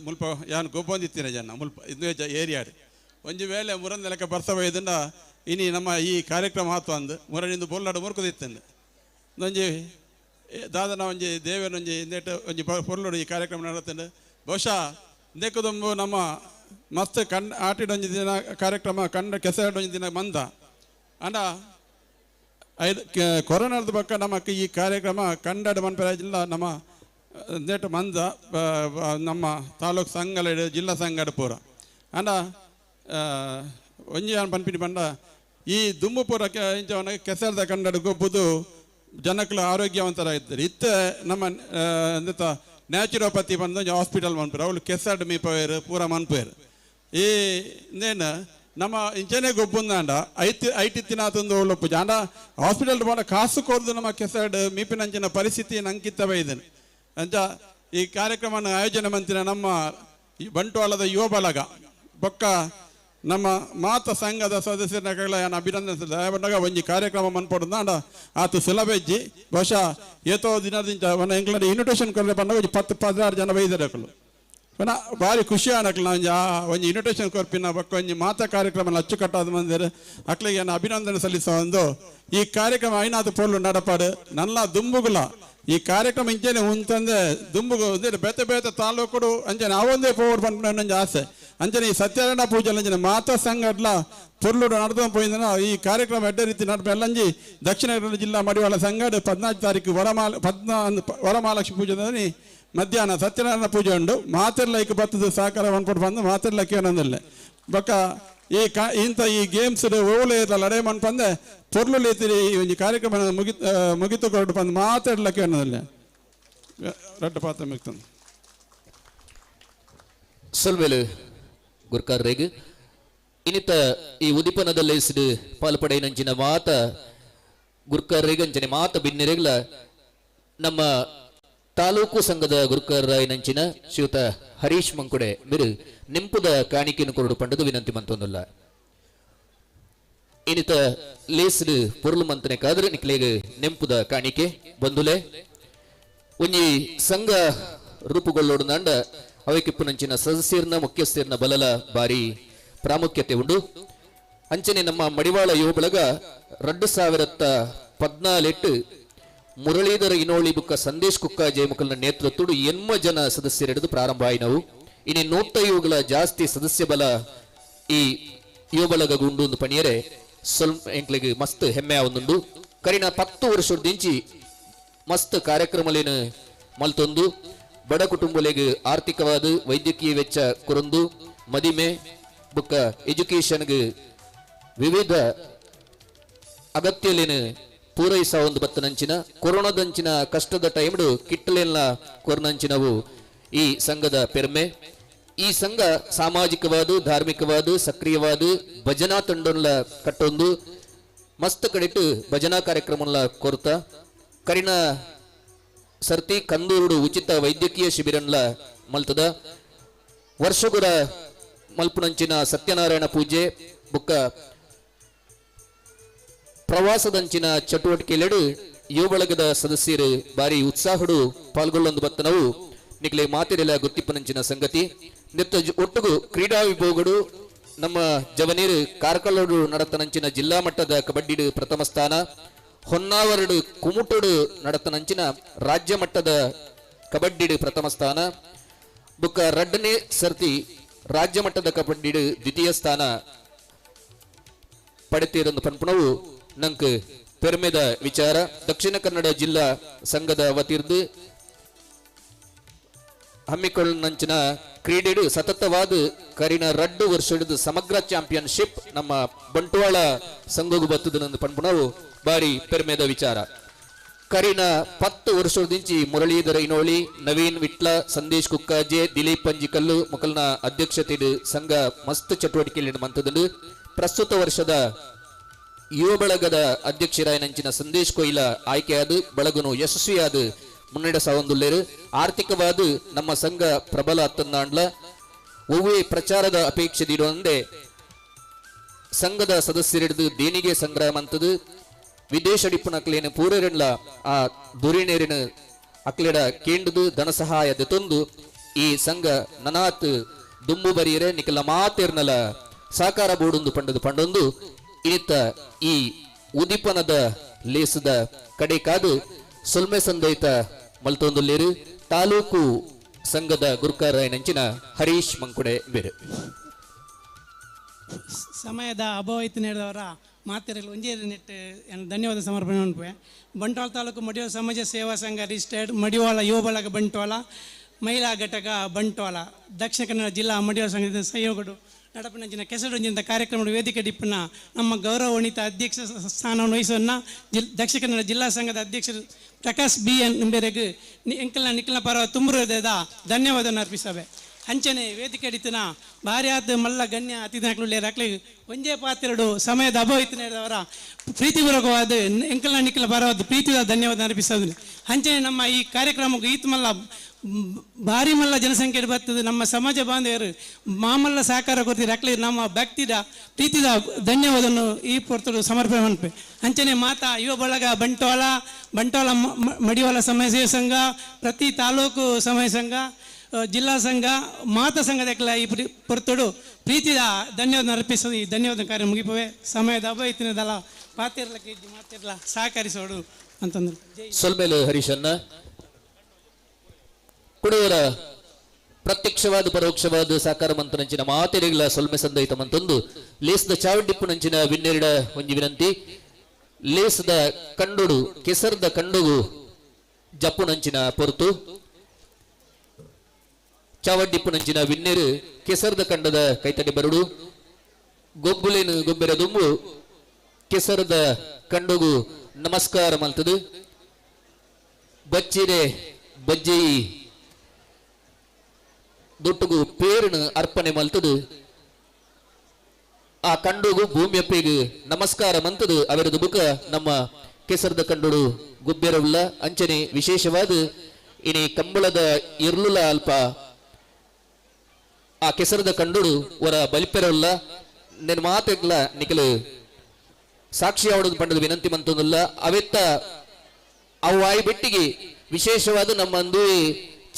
ಮುಲ್ಪ ಯಾನು ಗೊಬ್ಬಂದಿತ್ತಿನ ಜನ ಮುಲ್ಪ ಇದು ಏರಿಯಾಡು ಒಂಜಿ ವೇಳೆ ಮುರಂದ ಲೆಕ್ಕ ಬರ್ಸಬೈದನ್ನ ಇನಿ ನಮ್ಮ ಈ ಕಾರ್ಯಕ್ರಮ ಆತು ಅಂದು ಮುರನಿಂದ ಬೊಲ್ಲಾಡು ಮುರುಕದಿತ್ತಂದು ಒಂಜಿ ದಾದನ ಒಂಜಿ ದೇವನ ಒಂಜಿ ಇಂದೇಟು ಒಂಜಿ ಪೊರ್ಲೋಡು ಈ ಕಾರ್ಯಕ್ರಮ ನಡತ್ತಂಡು ಬಹುಶಃ ಇಂದೆಕ್ಕದೊಂಬು ನಮ್ಮ ಮಸ್ತ್ ಆಟಿಡೊಂಜಿ ದಿನ ಕಾರ್ಯಕ್ರಮ ಕಂಡ ಕೆಸರಡೊಂಜಿ ದಿನ ಮಂದ ಅಂಡ ಕೊರೋನಾದ ಪಕ್ಕ ನಮಕ್ ಈ ಕಾರ್ಯಕ್ರಮ ಕಂಡಾಡು ಮನ್ಪರಾಜಿಲ್ಲ ನಮ್ಮ ನೆಟ್ಟು ಮಂದ ನಮ್ಮ ತಾಲೂಕು ಸಂಘಲ ಜಿಲ್ಲಾ ಸಂಘಡ ಪೂರ ಅಂಡ ಒಂಜಿ ಪನ್ಪಿನಿ ಪಂಡ ಈ ದುಮ್ಮು ಪೂರಕ್ಕೆ ಇಂಚವನಿಗೆ ಕೆಸರದ ಕಂಡಡು ಗೊಬ್ಬುದು ಜನಕ್ಕಳು ಆರೋಗ್ಯವಂತರಾಗಿದ್ದಾರೆ ಇತ್ತೆ ನಮ್ಮ ಎಂತ ನ್ಯಾಚುರೋಪತಿ ಬಂದು ಹಾಸ್ಪಿಟಲ್ ಮನ್ಪೇರು ಅವಳು ಕೆಸಡ್ ಮೀಪವೇರು ಪೂರ ಮನ್ಪೇರು ಈ ಇಂದೇನು ನಮ್ಮ ಇಂಚನೆ ಗೊಬ್ಬುಂದಾಂಡ ಐಟಿತ್ತಿನಾತೊಂದು ಒಳ್ಳೊಪ್ಪು ಆಂಡ ಹಾಸ್ಪಿಟಲ್ ಬಾಡ ಕಾಸು ಕೊರ್ದು ನಮ್ಮ ಕೆಸಡ್ ಮೀಪಿನಂಚಿನ ಪರಿಸ್ಥಿತಿ ನಂಕಿತ್ತವೇ ಇದ್ದೇನೆ ಅಂಚ ಈ ಕಾರ್ಯಕ್ರಮ ಆಯೋಜನೆ ಮಂತಿನ ನಮ್ಮ ಬಂಟ್ವಾಳದ ಯುವ ಬಲಗ ಬೊಕ್ಕ ನಮ್ಮ ಮಾತ ಸಂಘದ ಸದಸ್ಯರನ್ನ ಅಭಿನಂದನೆ ಒಂಜಿ ಕಾರ್ಯಕ್ರಮ ಮನ್ಪಡುದಾಂಡ ಆತು ಸುಲಭೆಜ್ಜಿ ಬಹುಶಃ ಏತೋ ದಿನದಿಂದ ಅವನ ಎಂಗ್ಲಂಡ್ ಇನ್ವಿಟೇಷನ್ ಕೊಡ್ರೆ ಬಂದಾಗ 10-16 ಜನ ಬೈದರಕಲು ಭಾರಿ ಖುಷಿ ಅನ್ನಕ್ಲ ಒಂಜಿ ಇನ್ವಿಟೇಷನ್ ಕೊರ್ಪಿನ ಬೊಕ್ಕ ಒಂಜಿ ಮಾತ ಕಾರ್ಯಕ್ರಮ ಅಚ್ಚುಕಟ್ಟಾದ ಮಂದಿರ ಅಕ್ಲಿಗೆ ಅಭಿನಂದನೆ ಸಲ್ಲಿಸೋ ಒಂದು ಈ ಕಾರ್ಯಕ್ರಮ ಐನಾದ ಪೋಲು ನಡಪಾಡು ನಲ್ಲ ದುಂಬುಗುಲ ಈ ಕಾರ್ಯಕ್ರಮ ಇಂಚೆನೆ ಉಂತಂದೆ ದುಂಬುಗು ಬೇತೆ ಬೇತೆ ತಾಲೂಕು ಅಂಚನೆ ಅವೊಂದೇ ಪೋರ್ ಬಂದ ಆಸೆ ಅಂಚನೆ ಈ ಸತ್ಯನಾರಾಯಣ ಪೂಜೆ ಅಂಚನೆ ಮಾತಾ ಸಂಘಟ್ಲ ಪೊರ್ಲುಡು ನಡೆದ ಪೋಯಿಂದನ ಈ ಕಾರ್ಯಕ್ರಮ ಎಡ್ಡೆ ರೀತಿ ನಡಪೆಲ್ಲಂಜಿ ದಕ್ಷಿಣ ಕನ್ನಡ ಜಿಲ್ಲಾ ಮಡಿವಾಳ ಸಂಘಡ್ 14 ತಾರೀಕು ವರಮಹಾಲಕ್ಷ್ಮಿ ಪೂಜೆ ಮಧ್ಯಾಹ್ನ ಸತ್ಯನಾರಾಯಣ ಪೂಜೆ ಉಂಡು ಮಾತೆರ್ಲೈಕ್ ಬತ್ತದ ಸಹಕಾರ ಅನ್ಕೊಂಡು ಬಂದು ಮಾತೆರ್ಲಕ್ಕೆ ಏನಂದಿಲ್ಲ ಬೊಕ್ಕ ಇಂಥ ಈ ಗೇಮ್ಸ್ ಓಲೆ ಇರಲ್ಲ ಲಡೆ ಮನ್ಪಂದೆ ಪೊರ್ಲು ಲೇತಿರಿ ಈ ಕಾರ್ಯಕ್ರಮ ಮುಗಿತು ಕೊರಡು ಬಂದು ಮಾತಾಡ್ಲಕ್ಕೆ ಅನ್ನೋದಿಲ್ಲ ರಡ್ಡ ಪಾತ್ರ ಮಿಗ್ತಾನೆ ಸೊಲ್ವೆಲು ಗುರ್ಕಾರ್ ರೇಗ್ ಇನ್ನಿತ ಈ ಉದಿಪನದಲ್ಲಿ ಸಿಡು ಪಾಲ್ಪಡೆಯಂಚಿನ ಮಾತ ಗುರ್ಕಾರ್ ರೇಗ್ ಅಂಚನೆ ಮಾತ ಭಿನ್ನರೆಗ್ಲ ನಮ್ಮ ತಾಲೂಕು ಸಂಘದ ಗುರುಕರಾಯನಂಚಿನ ಶ್ರೀಯುತ ಹರೀಶ್ ಮಂಕುಡೆ ಬಿರು ನಿಂಪುದ ಕಾಣಿಕೆಯನ್ನು ಕೊರಡು ಪಂಡದು ವಿನಂತಿ ಮಂತೊಂದುಲ್ಲ ಇನ್ನಿತ ಲೇಸ್ಡ್ ಪೊರ್ಲು ಮಂತನೆ ಕಾದ್ರೆ ನಿಕ್ಲೆಗೆ ನೆಂಪುದ ಕಾಣಿಕೆ ಬಂದುಲೆ ಒಂಜಿ ಸಂಘ ರೂಪುಗೊಳ್ಳೋಡು ನಂಡ ಅವಕಿಪ್ಪುನಂಚಿನ ಸದಸ್ಯರ್ನ ಮುಖ್ಯಸ್ಥರ್ನ ಬಲಲ ಬಾರಿ ಪ್ರಾಮುಖ್ಯತೆ ಉಂಡು ಅಂಚನೆ ನಮ್ಮ ಮಡಿವಾಳ ಯುವ ಬಳಗ 2014 ಮುರಳೀಧರ ಇನೋಳಿ ಬುಕ್ಕ ಸಂದೇಶ್ ಕುಕ್ಕ ಜಯಮುಖಲ್ನ ನೇತೃತ್ವಡು 80 ಜನ ಸದಸ್ಯರಿಡಿದು ಪ್ರಾರಂಭ ಆಯಿನವು ಇನ್ನು 150ಗಳ ಜಾಸ್ತಿ ಸದಸ್ಯ ಬಲ ಈ ಯುವ ಬಳಗ ಗುಂಡು ಒಂದು ಪಣಿಯರೆ ಸ್ವಲ್ಪ ಎಂಕ್ಲೆಗೆ ಮಸ್ತ್ ಹೆಮ್ಮೆ ಆವೊಂದುಂಡು ಕರಿನ 10 ವರ್ಷದಿಂಚಿ ಮಸ್ತ್ ಕಾರ್ಯಕ್ರಮಲೇನು ಮಲ್ತೊಂದು ಬಡ ಕುಟುಂಬಲೆಗೆ ಆರ್ಥಿಕವಾದ ವೈದ್ಯಕೀಯ ವೆಚ್ಚ ಕೊರೊಂದು ಮದಿಮೆ ಬುಕ್ಕ ಎಜುಕೇಶನ್ಗೆ ವಿವಿಧ ಅಗತ್ಯಲೇನು ಪೂರೈಸ ಒಂದು ಬತ್ತನಂಚಿನ ಕೊರೋನಾದಂಚಿನ ಕಷ್ಟದ ಟೈಮ್ಡು ಕಿಟ್ಟಲೆಲ್ಲ ಕೊರನಂಚಿನವು ಈ ಸಂಘದ ಪೆರ್ಮೆ ಈ ಸಂಘ ಸಾಮಾಜಿಕವಾದ ಧಾರ್ಮಿಕವಾದ ಸಕ್ರಿಯವಾದ ಭಜನಾ ತಂಡೊಂಡ್ಲ ಕಟ್ಟೊಂದು ಮಸ್ತ್ ಕಡೆಟ್ಟು ಭಜನಾ ಕಾರ್ಯಕ್ರಮಗಳ ಕೊರತ ಕರಿನ ಸರ್ತಿ ಕಂದೂರುಡು ಉಚಿತ ವೈದ್ಯಕೀಯ ಶಿಬಿರನ್ಲ ಮಲ್ತದ ವರ್ಷಗುರ ಮಲ್ಪುನಂಚಿನ ಸತ್ಯನಾರಾಯಣ ಪೂಜೆ ಬುಕ್ಕ ಪ್ರವಾಸದಂಚಿನ ಚಟುವಟಿಕೆಲೆಡು ಯುವ ಬಳಗದ ಸದಸ್ಯರು ಬಾರಿ ಉತ್ಸಾಹಡು ಪಾಲ್ಗೊಳ್ಳೊಂದು ಬತ್ತನವು ನಿಕ್ಲೆ ಮಾತಿರೆಲ ಗುತ್ತಿಪ್ಪನಂಚಿನ ಸಂಗತಿ ನಿತ್ತ ಒಟ್ಟುಗು ಕ್ರೀಡಾ ವಿಭಾಗಡು ನಮ್ಮ ಜವನೀರು ಕಾರ್ಕಳಡು ನಡತನಂಚಿನ ಜಿಲ್ಲಾ ಮಟ್ಟದ ಕಬಡ್ಡಿ ಪ್ರಥಮ ಸ್ಥಾನ ಹೊನ್ನಾವರಡು ಕುಮುಟಡು ನಡತನಂಚಿನ ರಾಜ್ಯ ಮಟ್ಟದ ಕಬಡ್ಡಿ ಪ್ರಥಮ ಸ್ಥಾನ ಬುಕ್ಕ 2ನೇ ಸರ್ತಿ ರಾಜ್ಯ ಮಟ್ಟದ ಕಬಡ್ಡಿ ದ್ವಿತೀಯ ಸ್ಥಾನ ಪಡೆತಿರೊಂದು ಪನ್ಪುಣವು ನಂಕ್ ಪೆರ್ಮೆದ ವಿಚಾರ ದಕ್ಷಿಣ ಕನ್ನಡ ಜಿಲ್ಲಾ ಸಂಘದ ವತಿರ್ದು ಹಮ್ಮಿಕೊಳ್ಳಂಚಿನ ಕ್ರೀಡೆಡು ಸತತವಾದ ಕರಿನ 2 ವರ್ಷದ ಸಮಗ್ರ ಚಾಂಪಿಯನ್ಶಿಪ್ ನಮ್ಮ ಬಂಟ್ವಾಳ ಸಂಘಗು ಬತ್ತದನೊಂದು ಪನ್ಪುಣವು ಬಾರಿ ಪೆರ್ಮೆದ ವಿಚಾರ ಕರಿನ 10 ವರ್ಷದಿಂಚಿ ಮುರಳೀಧರ ಇನೋಳಿ ನವೀನ್ ವಿಟ್ಲ ಸಂದೇಶ್ ಕುಕ್ಕಾಜೆ ದಿಲೀಪ್ ಪಂಜಿಕಲ್ಲು ಮೊಕಲ್ನ ಅಧ್ಯಕ್ಷತೆ ಸಂಘ ಮಸ್ತ್ ಚಟುವಟಿಕೆಯಲ್ಲಿ ಮಂತದಂಡು ಪ್ರಸ್ತುತ ವರ್ಷದ ಯುವ ಬಳಗದ ಅಧ್ಯಕ್ಷರಾಯನಂಚಿನ ಸಂದೇಶ್ ಕೊಯ್ಲ ಆಯ್ಕೆಯಾದ ಬಳಗನು ಯಶಸ್ವಿಯಾದ ಮುನ್ನಡೆ ಸಾವೊಂದುಲ್ಲೇರು ಆರ್ಥಿಕವಾದ ನಮ್ಮ ಸಂಘ ಪ್ರಬಲ ಅತ್ತಂದಾಂಡ್ಲ ಒವ್ವೇ ಪ್ರಚಾರದ ಅಪೇಕ್ಷೆ ನೀಡುವಂದೆ ಸಂಘದ ಸದಸ್ಯರಿಡಿದು ದೇಣಿಗೆ ಸಂಗ್ರಹ ಮಂತದು ವಿದೇಶ ಡಿಪ್ಪುನಕ್ಲೇನು ಪೂರರೆಂಡ್ಲ ಆ ದುರಿನೇರಿನ ಅಕ್ಲೆಡ ಕೇಂದ್ರದು ಧನ ಸಹಾಯ ದೆತೊಂದು ಈ ಸಂಘ ನನಾತ್ ದುಂಬು ಬರಿಯರೆ ನಿಕಲ ಮಾತೇರ್ನಲ ಸಾಕಾರ ಬೋಡೊಂದು ಪಂಡೊಂದು ಇನಿತ್ತ ಈ ಉದಿಪನದ ಲೇಸದ ಕಡೆ ಕಾದು ಸೊಲ್ಮೆ ಸಂದೈತ ಮಲ್ತೊಂದುಲ್ಲೇರು ತಾಲೂಕು ಸಂಘದ ಗುರುಕಾರಾಯನಂಚಿನ ಹರೀಶ್ ಮಂಕುಡೆ ಬೇರೆ ಸಮಯದ ಅಭಾವ ಇತ್ತು ನಡೆದವರ ಮಾತೆರೆಗಳು ಒಂಜೇ ನೆಟ್ಟು ಧನ್ಯವಾದ ಸಮರ್ಪಣೆ ಉಂಟು. ಬಂಟ್ವಾಳ ತಾಲೂಕು ಮಡಿವಾಳ ಸಮಾಜ ಸೇವಾ ಸಂಘ ರಿಜಿಸ್ಟರ್ಡ್ ಮಡಿವಾಳ ಯುವ ಬಳಗ ಬಂಟ್ವಾಳ ಮಹಿಳಾ ಘಟಕ ಬಂಟ್ವಾಳ ದಕ್ಷಿಣ ಕನ್ನಡ ಜಿಲ್ಲಾ ಮಡಿವಾಳ ಸಂಘದ ಸಹಯೋಗಡು ನಡಪನಂಚಿನ ಕೆಸಡೊಂಜಿನ ಕಾರ್ಯಕ್ರಮದ ವೇದಿಕೆ ಡಿಪ್ಪನ ನಮ್ಮ ಗೌರವಾನ್ವಿತ ಅಧ್ಯಕ್ಷ ಸ್ಥಾನವನ್ನು ವಹಿಸುವನ್ನ ದಕ್ಷಿಣ ಕನ್ನಡ ಜಿಲ್ಲಾ ಸಂಘದ ಅಧ್ಯಕ್ಷರು ಪ್ರಕಾಶ್ ಬಿ ಎನ್ ನಿಂಬೆರೆಗೆ ನಿಖಿಲ್ನ ಪರ ತುಂಬುವುದ ಧನ್ಯವಾದವನ್ನು ಅರ್ಪಿಸವೆ. ಅಂಚನೆ ವೇದಿಕೆ ಅಡಿತನ ಭಾರಿ ಆದ ಮಲ್ಲ ಗಣ್ಯ ಅತಿಥಿಗಳು ಒಂದೇ ಪಾತ್ರೆಡು ಸಮಯದ ಅಭಾವಿತನವರ ಪ್ರೀತಿಪೂರ್ವಕವಾದ ನಿಖಿಲ ಪರವಾದ ಪ್ರೀತಿಯ ಧನ್ಯವಾದ ಅರ್ಪಿಸೋದು. ಅಂಚನೆ ನಮ್ಮ ಈ ಕಾರ್ಯಕ್ರಮಕ್ಕೆ ಈತ್ ಮಲ್ಲ ಭಾರಿ ಮಲ್ಲ ಜನಸಂಖ್ಯೆ ಬರ್ತದೆ. ನಮ್ಮ ಸಮಾಜ ಬಾಂಧವರು ಮಾಮಲ್ಲ ಸಹಕಾರ ಕೊಡ್ತೀರಿ ಅಕ್ಲಿ ನಮ್ಮ ಭಕ್ತಿದ ಪ್ರೀತಿದ ಧನ್ಯವಾದವನ್ನು ಈ ಪೊರ್ತರು ಸಮರ್ಪಣೆ ಮಾಡ್ಪೆ. ಅಂಚನೆ ಮಾತಾ ಯುವ ಬಳಗ ಬಂಟ್ವಾಳ ಮಡಿವಾಳ ಸಮಯ ಸೇವಾ ಸಂಘ ಪ್ರತಿ ತಾಲೂಕು ಸಮಯ ಸಂಘ ಜಿಲ್ಲಾ ಸಂಘ ಮಾತಾ ಸಂಘದಕ್ಕೆಲ್ಲ ಈ ಪೊರ್ತುಡು ಪ್ರೀತಿದ ಧನ್ಯವಾದ ಅರ್ಪಿಸೋದು. ಈ ಧನ್ಯವಾದ ಕಾರ್ಯ ಮುಗಿಪವೆ. ಸಮಯದ ಅಭಾವಿತನದಲ್ಲ ಪಾತಿರ್ಲಕ್ಕೆ ಮಾತಿರ್ಲ ಸಹಕರಿಸೋಡು ಅಂತಂದ್ರೆ ಸೊಲ್ಮೇಲು ಹರೀಶನ್ನ ಕುಡುವರ ಪ್ರತ್ಯಕ್ಷವಾದ ಪರೋಕ್ಷವಾದ ಸಾಕಾರ ಮಂತನಂಚಿನ ಮಾತೆರೆಗಳ ಸೊಲ್ಮೆ ಸಂದೈತ ಮಂತೊಂದು ಲೇಸದ ಚಾವಡಿಪ್ಪು ನಂಚಿನ ವಿನ್ನೆರಡ ಒಂಜಿ ವಿನಂತಿ. ಲೇಸದ ಕಂಡುಡು ಕೆಸರ್ದ ಕಂಡುಗು ಜಪ್ಪು ನಂಚಿನ ಪೊರ್ತು ಚಾವಡ್ಡಿಪ್ಪು ನಂಚಿನ ವಿನ್ನೆರು ಕೆಸರ್ದ ಕಂಡದ ಕೈತಡಿ ಬರುಡು ಗೊಬ್ಬುಲೇನು ಗೊಬ್ಬೆರ ದುಂಬು ಕೆಸರದ ಕಂಡುಗು ನಮಸ್ಕಾರ ಮಲ್ತದು ಬಚ್ಚಿರೆ ಬಜ್ಜಿ ದೊಟ್ಟುಗು ಪೇರಿನ ಅರ್ಪಣೆ ಮಲ್ತದು ಆ ಕಂಡುಗು ಭೂಮಿಯಪ್ಪೆಗೆ ನಮಸ್ಕಾರ ಮಂತದು ಅವರದು ಬುಕ ನಮ್ಮ ಕೆಸರದ ಕಂಡುಡು ಗುಬ್ಬೆರವುಳ್ಳ ಅಂಚನೆ ವಿಶೇಷವಾದ ಇನಿ ಕಂಬಳದ ಇರ್ಲುಲ ಅಲ್ಪ ಆ ಕೆಸರದ ಕಂಡುಡು ವರ ಬಲಿಪೆರವುಳ್ಳ ನೆನ್ ಮಾತೆಗ್ಲ ನಿಖಲು ಸಾಕ್ಷಿ ಆವಡದು ಪಂಡದ ವಿನಂತಿ ಮಂತೊಂದುಲ್ಲ ಅವೆತ್ತ ಅವು ಆಯಿ ಬೆಟ್ಟಿಗೆ ವಿಶೇಷವಾದ ನಮ್ಮ ಅಂದು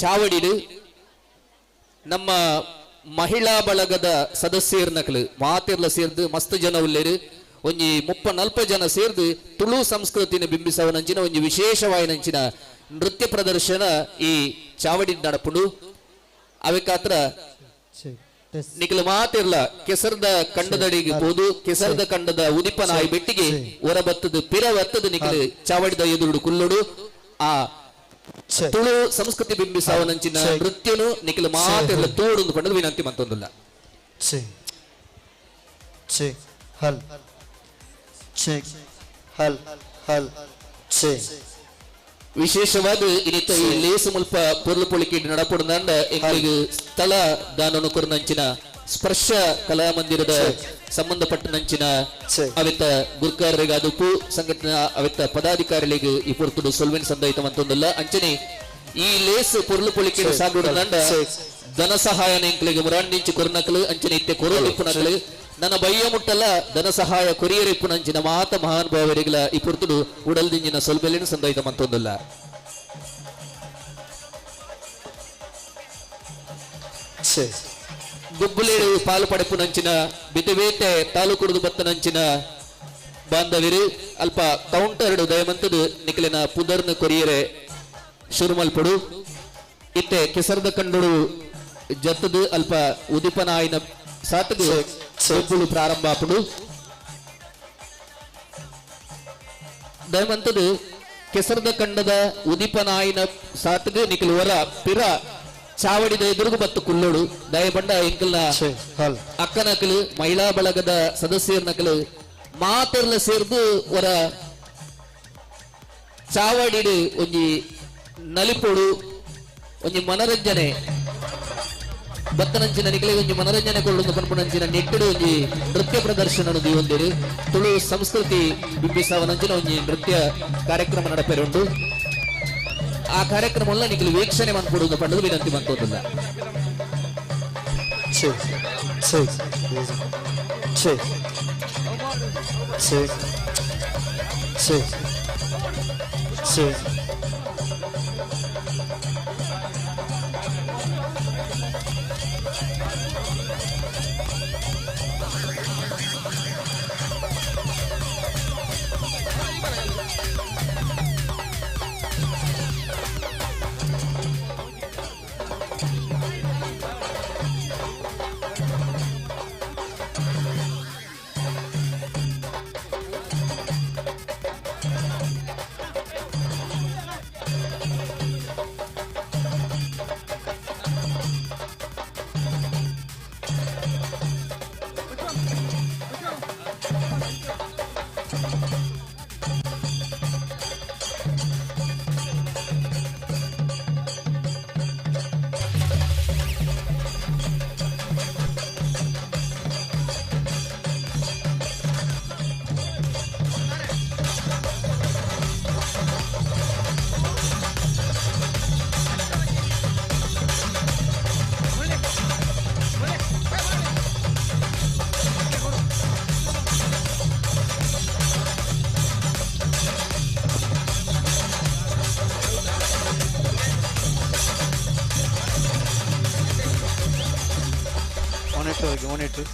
ಚಾವಡಿಡು ನಮ್ಮ ಮಹಿಳಾ ಬಳಗದ ಸದಸ್ಯರ ನಕಲು ಮಾತಿರ್ಲ ಸೇರ್ದು ಮಸ್ತ್ ಜನ ಉಳ್ಳೇರು ಒಂಜಿ 30-40 ಜನ ಸೇರ್ದು ತುಳು ಸಂಸ್ಕೃತಿನ ಬಿಂಬಿಸವನಂಚಿನ ಒಂಜಿ ವಿಶೇಷವಾಯಿನಂಚಿನ ನೃತ್ಯ ಪ್ರದರ್ಶನ ಈ ಚಾವಡಿ ನಡಪುಂಡು. ಅವಕ್ಕಾತ್ರ ನಿಖಲು ಮಾತಿರ್ಲ ಕೆಸರದ ಕಂಡದಡಿಗೆ ಹೋದು ಕೆಸರದ ಕಂಡದ ಉದಿಪನಾಯಿ ಬೆಟ್ಟಿಗೆ ಹೊರ ಬತ್ತದು ಪಿರ ಬತ್ತದು ನಿಖಲು ಚಾವಡಿದ ಎದುರು ಕುಲ್ಲುಡು ಆ ತುಳು ಸಂಸ್ಕೃತಿ ಬಿಂಬಿಸವನಂಚಿನ ನೃತ್ಯನು ನಿಖಲು ಮಾತಿರ್ಲ ತೋಡು ಪಂಡದು ವಿನಂತಿ ಮಂತೊಂದುಲ್ಲ. ವಿಶೇಷವಾದ ಇನ್ನಿತ ಈ ಲೇಸು ಮುಲ್ಪ ಪೊರ್ಲು ಪೊಳಿಕೆ ನಡಪುಡುಂದ ಎಂಗಳಿಗೆ ಸ್ಥಳ ದಾನನು ಕೊರನಂಚಿನ ಸ್ಪರ್ಶ ಕಲಾ ಮಂದಿರದ ಸಂಬಂಧಪಟ್ಟ ನಂಚಿನ ಅವಿತ್ತ ಗುರ್ಕಾರರಿಗೆ ಅದುಪು ಸಂಘಟನಾ ಅವಿತ್ತ ಪದಾಧಿಕಾರಿಗಳಿಗೆ ಈ ಪೊರ್ತುಡು ಸೊಲ್ವೆನ್ ಸಂದೈತ ಮಂತೊಂದಲ್ಲ. ಅಂಚನೆ ಈ ಲೇಸು ಪೊರ್ಲು ಪೊಳಿಕೆ ಸಾಗುಡುಂದ ಧನ ಸಹಾಯನ ಎಂಕ್ಲಿಗೆ ಮುರಾಂಡಿಂಚು ಕೊರನಕಲು ಅಂಚನೆ ಇತ್ತೆ ಕೊರೋಲಿಪ್ಪುನಕಲು ನನ್ನ ಬಯ್ಯ ಮುಟ್ಟಲ್ಲ ಧನ ಸಹಾಯ ಕೊರಿಯರಿಪ್ಪುನಂಚಿನ ಮಾತ ಮಹಾನುಭಾವರಿಗಳ ಈ ಪೊರ್ತುಡು ಉಡಲ್ದಿಂಜಿನ ಸೊಲ್ಬೆಲಿನ ಸಂದೈತ ಮಂತೊಂದಲ್ಲ. ಗುಬ್ಬುಲೇರು ಪಾಲು ಪಡೆಪುನಂಚಿನ ಬಿದುವೇತೆ ತಾಲೂಕುಡು ಬತ್ತನಂಚಿನ ಬಾಂಧವಿರು ಅಲ್ಪ ಕೌಂಟರ್ ದಯಮಂತದು ನಿಖಲಿನ ಪುದರ್ನ ಕೊರಿಯರೆ ಶುರುಮಲ್ಪಡು ಇತ್ತೆ ಕೆಸರದ ಕಂಡುಡು ಜತ್ತದು ಅಲ್ಪ ಉದಿಪನಾಯಿನ ಸಾತದು ಸೊಪ್ಪುಳು ಪ್ರಾರಂಭ ಆಪುಡು ದಯಮಂತದು ಕೆಸರದ ಕಂಡದ ಉದಿಪನಾಯಿನ ಸಾತದು ನಿಖಲು ವರ ಪಿರ ಚಾವಡಿದ ಎದುರುಗು ಬತ್ತು ಕುಲ್ಲೋಡು ದಯಬಂಡ ಎಂಕಲ್ನ ಅಕ್ಕನಕಲು ಮಹಿಳಾ ಬಳಗದ ಸದಸ್ಯರ ನಕಲು ಮಾತೆರ್ಲ ಸೇರ್ದು ವರ ಚಾವಡಿಡು ಒಂಜಿ ನಲಿಪೊಡು ಒಂಜಿ ಮನರಂಜನೆ ಬತ್ತನಂಚಿನ ನಿಖಲಿಗೆ ಒಂಜಿ ಮನರಂಜನೆ ಕೊಳ್ಳುದು ಪನ್ಪುನಂಚಿನ ನೆಟ್ಟುಡು ಒಂಜಿ ನೃತ್ಯ ಪ್ರದರ್ಶನ ಹೊಂದಿರು ತುಳು ಸಂಸ್ಕೃತಿ ಬಿಂಬಿಸವನಂಚಿನ ಒಂಜಿ ನೃತ್ಯ ಕಾರ್ಯಕ್ರಮ ನಡಪೆರುಂಡು. ಆ ಕಾರ್ಯಕ್ರಮವನ್ನ ನಿಖಲು ವೀಕ್ಷಣೆ ಮಾಡ್ಕೊಡುವುದು ಪಡೆದು ವಿನಂತಿ ಮಾಡ್ಕೋದಿಲ್ಲ. ವರ್ಷವಾಗಿ ಮುನ್ನಿಟ್ಟು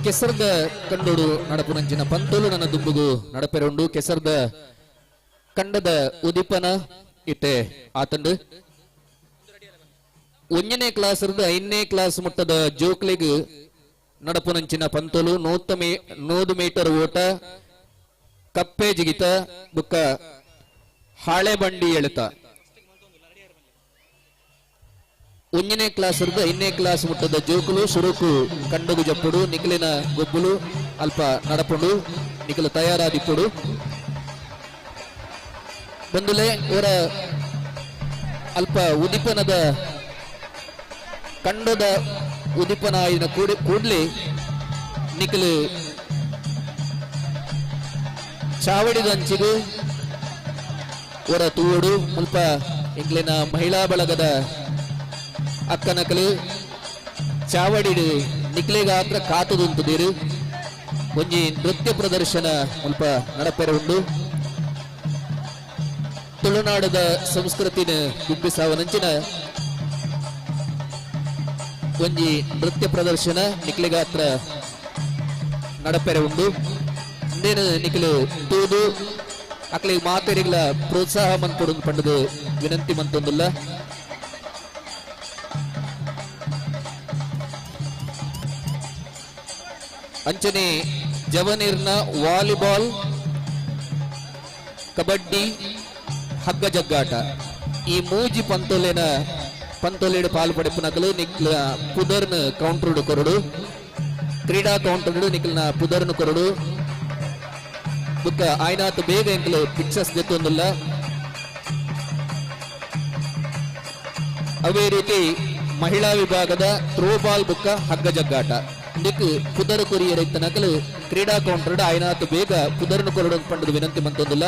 ಕೆಸರ್ದ ಕಂಡೋಡು ನಡಪುನಂಚಿನ ಪಂತೋಲು ನನ್ನ ದುಂಬುಗು ನಡಪೆರೊಂಡು ಕೆಸರ್ದ ಕಂಡದ ಉದಿಪನ ಇಟ್ಟೆ ಆತಂಡು 1ನೇ ಕ್ಲಾಸ್ 5ನೇ ಕ್ಲಾಸ್ ಮುಟ್ಟದ ಜೋಕ್ಲಿಗ್ ನಡಪುನಂಚಿನ ಪಂತೋಲು 100 ಮೀಟರ್ ಓಟ ಕಪ್ಪೆ ಜಿಗಿತ ಬುಕ್ಕ ಹಾಳೆ ಬಂಡಿ ಎಳೆತ 1ನೇ ಕ್ಲಾಸ್ 5ನೇ ಕ್ಲಾಸ್ ಮುಟ್ಟದ ಜೋಕುಲು ಸುರುಕು ಕಂಡಗು ಜಪ್ಪುಡು ನಿಖಿಲಿನ ಗೊಬ್ಬುಲು ಅಲ್ಪ ನಡಪುಂಡು ನಿಖಿಲು ತಯಾರಾದಿಪ್ಪುಡು ಬಂದುಲೆ ಅವರ ಅಲ್ಪ ಉದಿಪನದ ಕಂಡದ ಉದಿಪನ ಆಯ್ನ ಕೂಡ್ಲಿ ನಿಖಿಲು ಚಾವಡಿದಂಚಿಗು ಅವರ ತೂವಡು ಮುಲ್ಪ ಇಂಗ್ಲಿನ ಮಹಿಳಾ ಬಳಗದ ಅಕ್ಕನಕಲು ಚಾವಡಿ ನಿಕ್ಲೆಗಾತ್ರ ಕಾತುದುಂತುದಿರು ಒಂಜಿ ನೃತ್ಯ ಪ್ರದರ್ಶನ ಸ್ವಲ್ಪ ನಡಪೆರ ಉಂಡು ತುಳುನಾಡದ ಸಂಸ್ಕೃತಿನ ಬಿಂಬಿಸಾವನಂಚಿನ ಒಂಜಿ ನೃತ್ಯ ಪ್ರದರ್ಶನ ನಿಕ್ಲೆಗಾತ್ರ ನಡಪೆರ ಉಂಡು ಇಂದೇನು ನಿಖಿಲು ತೂದು ಅಕ್ಲಿಗೆ ಮಾತೆರಿಗಳ ಪ್ರೋತ್ಸಾಹ ಮಂತ್ಕೊಡು ಪಂಡದು ವಿನಂತಿ ಮಂತೊಂದುಲ್ಲ ಅಂಚನೆ ಜವನೀರ್ನ ವಾಲಿಬಾಲ್ ಕಬಡ್ಡಿ ಹಗ್ಗ ಜಗ್ಗಾಟ ಈ ಮೂಜಿ ಪಂತೋಲೆಡ್ ಪಾಲ್ಪಡೆಪುನಕಲು ನಿಕ್ಲ ಪುದರ್ನ ಕೌಂಟರ್ಡು ಕೊರಡು ಕ್ರೀಡಾ ಕೌಂಟರ್ಡು ನಿಕ್ಲನ ಪುದರ್ನು ಕೊರಡು ಬುಕ್ಕ ಆಯ್ನಾತ್ ಬೇಗ ಎಂಕ್ಲು ಪಿಕ್ಚರ್ಸ್ ದೆತ್ತೊಂದುಲ್ಲ. ಅವೇ ರೀತಿ ಮಹಿಳಾ ವಿಭಾಗದ ಥ್ರೋಬಾಲ್ ಬುಕ್ಕ ಹಗ್ಗ ಜಗ್ಗಾಟ ನಿಕ್ ಪುದರ್ ಕೊರಿಯರ್ ಇತ್ತ ನಕಲು ಕ್ರೀಡಾ ಕೌಂಟರ್ ಆಯ್ನಾತ್ ಬೇಗ ಪುದರ್ನು ಕೊರಡು ಪಂಡದ ವಿನಂತಿ ಮಂತೊಂದುಲ್ಲ.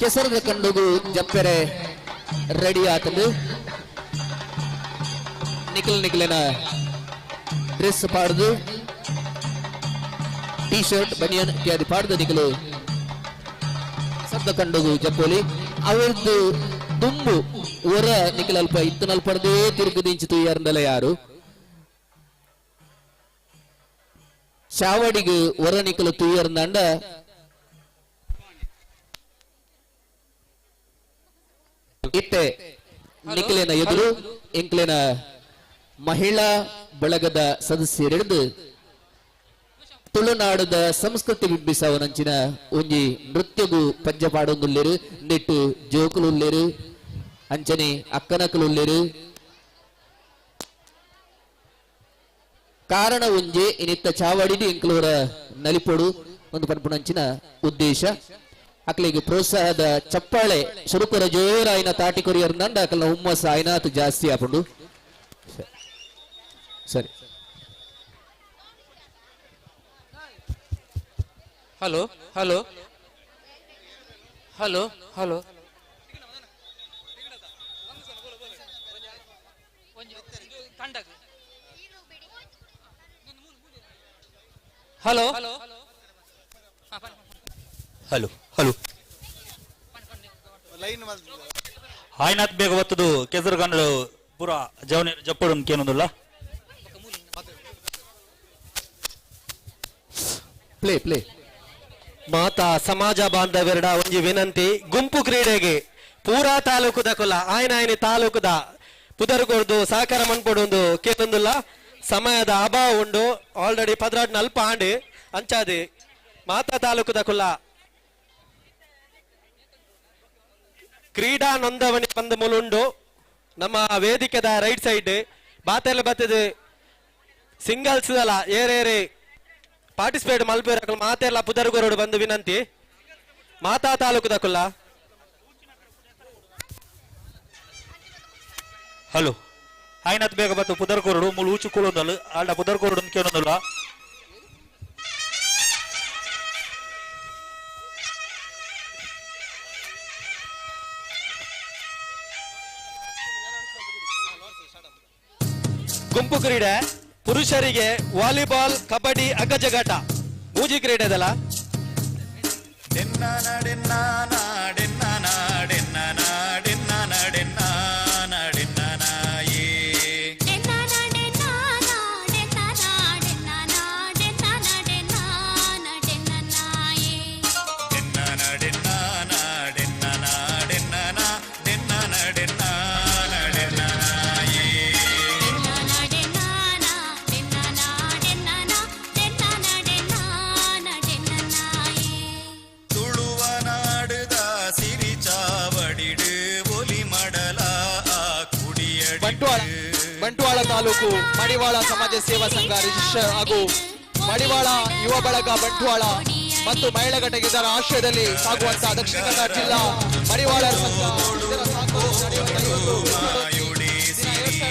ಕೆಸರದ ಕಂಡುಗು ಜಪ್ಪೆರೆ ರೆಡಿ ಆತಂದು ನಿಖಿಲಿನ ಡ್ರೆಸ್ ಪಾಡ್ದು ಟೀ ಶರ್ಟ್ ಬನಿಯನ್ ಇತ್ಯಾದಿ ಪಾಡ್ದು ನಿಖಲು ಸದ್ದ ಕಂಡುಗು ಜಪ್ಪೋಲಿ ಅವರದ್ದು ದುಂಬು ಒರ ನಿಖಿಲಲ್ಪ ಇತ್ತನಲ್ಪಡದೇ ತಿರುಗುದಿಂಚಿತು ಯಾರಂದಲ್ಲ ಯಾರು ಚಾವಡಿಗೆ ಒರ ನಿಖಲು ತುಯ್ಯರ್ನಂಡ ಇತ್ತೆ ನಿಖಿಲಿನ ಎದುರು ಎಂಕ್ಲಿನ ಮಹಿಳಾ ಬಳಗದ ಸದಸ್ಯರಿಡಿದು ತುಳುನಾಡದ ಸಂಸ್ಕೃತಿ ಬಿಂಬಿಸವನಂಚಿನ ಒಂಜಿ ನೃತ್ಯಗೂ ಪಂಜ ಪಾಡೊಂದುಲ್ಲೇರು ನೆಟ್ಟು ಜೋಕುಲುಲ್ಲೇರು ಅಂಚನೆ ಅಕ್ಕನಕಲುಲ್ಲೇರು ಕಾರಣ ಒಂಜೆ ಇನಿತ್ತ ಚಾವಡಿದು ಎಂಕ್ಲೂರ ನಲಿಪೊಡು ಒಂದು ಪನ್ಪುಣಂಚಿನ ಉದ್ದೇಶ ಅಕ್ಲಿಗೆ ಪ್ರೋತ್ಸಾಹದ ಚಪ್ಪಾಳೆ ಸುರುಕುರ ಜೋರಾಯಿನ ತಾಟಿ ಕೊರಿಯರ್ ನಂಡ ಅಕಲ್ನ ಹುಮ್ಮಸ್ ಆಯ್ನಾತು ಜಾಸ್ತಿ ಆಪುಂಡು ಸರಿ. Hello hello hello hello hello hello hello ಆಯ್ನಾತ್ ಬೇಗ ಬತ್ತದು ಕೆಸರುಗಂಡು ಪೂರ ಜವನಿ ಜಪ್ಪಡು ಕೇನೊಂದುಲ್ಲ ಪ್ಲೇ ಪ್ಲೇ ಮಾತಾ ಸಮಾಜ ಬಾಂಧವ್ಯರಡ ಒಂಜಿ ವಿನಂತಿ ಗುಂಪು ಕ್ರೀಡೆಗೆ ಪೂರಾ ತಾಲೂಕುದ ಕುಲ ಆಯ್ನಾಯ್ನಿ ತಾಲೂಕುದ ಪುದರ್ಗೊಡ್ದು ಸಹಕಾರ ಮನ್ಪೊಡು ಕೇನೊಂದುಲ್ಲ ಸಮಯದ ಅಭಾವ ಉಂಡು ಆಲ್ರೆಡಿ 14 ಅಲ್ಪ ಆಂಡ್ ಅಂಚಾದೆ ಮಾತಾ ತಾಲೂಕುದ ಕುಲ ಕ್ರೀಡಾ ನೊಂದವಣಿ ಪಂದ ಮುಲುಂಡು ನಮ್ಮ ವೇದಿಕೆದ ರೈಟ್ ಸೈಡ್ ಬಾತೆಲ್ಲ ಬತ್ತದು ಸಿಂಗಲ್ಸ್ ಅಲ್ಲ ಏರೇರೆ ಪಾರ್ಟಿಸಿಪೇಟ್ ಮಲ್ಪೇರ ಮಾತೆಲ್ಲ ಪುದರ್ಗೊರಡು ಬಂದು ವಿನಂತಿ ಮಾತಾ ತಾಲೂಕುದ ಕುಲ್ಲ ಹಲೋ ಆಯ್ನಾತ್ ಬೇಗ ಬತ್ತು ಪುದರ್ಕೊರಡು ಮುಳು ಊಚು ಕೂಳೊಂದಲು ಆಡ ಪುದರ್ಕೊರಡು ಕೇಳೊಂದಲ್ಲ ಗುಂಪು ಕ್ರೀಡೆ ಪುರುಷರಿಗೆ ವಾಲಿಬಾಲ್ ಕಬಡ್ಡಿ ಅಗ್ಗಜಗಾಟ ಮೂಜಿ ಕ್ರೀಡೆ ಅದಲ್ಲ ಬಂಟ್ವಾಳ ಬಂಟ್ವಾಳ ತಾಲೂಕು ಮಡಿವಾಳ ಸಮಾಜ ಸೇವಾ ಸಂಘ ರಿಜಿಸ್ಟರ್ ಹಾಗೂ ಮಡಿವಾಳ ಯುವ ಬಳಗ ಬಂಟ್ವಾಳ ಮತ್ತು ಮಹಿಳಾ ಘಟಕ ಇದರ ಆಶ್ರಯದಲ್ಲಿ ಸಾಗುವಂತಹ ದಕ್ಷಿಣ ಕನ್ನಡ ಜಿಲ್ಲಾ ಮಡಿವಾಳರ ಸಂಘ ಇದರ ಸಾಕು ನಡೆಯುವಂತಹ ದಿನ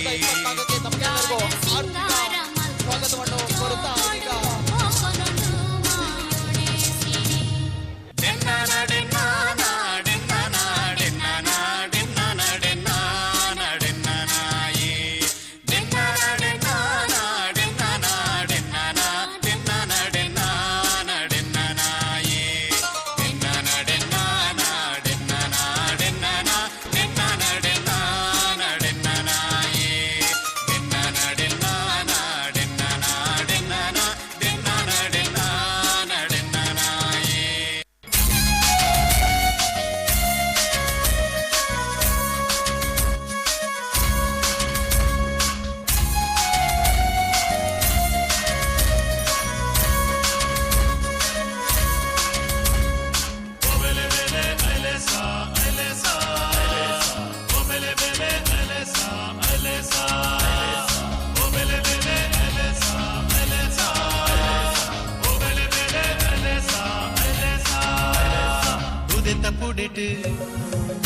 2024ಕ್ಕೆ ತಮಗೆಲ್ಲರಿಗೂ ಆರ್ಥಿಕ ಸ್ವಾಗತವನ್ನು ಕೋರುತ್ತಾ ಈಗ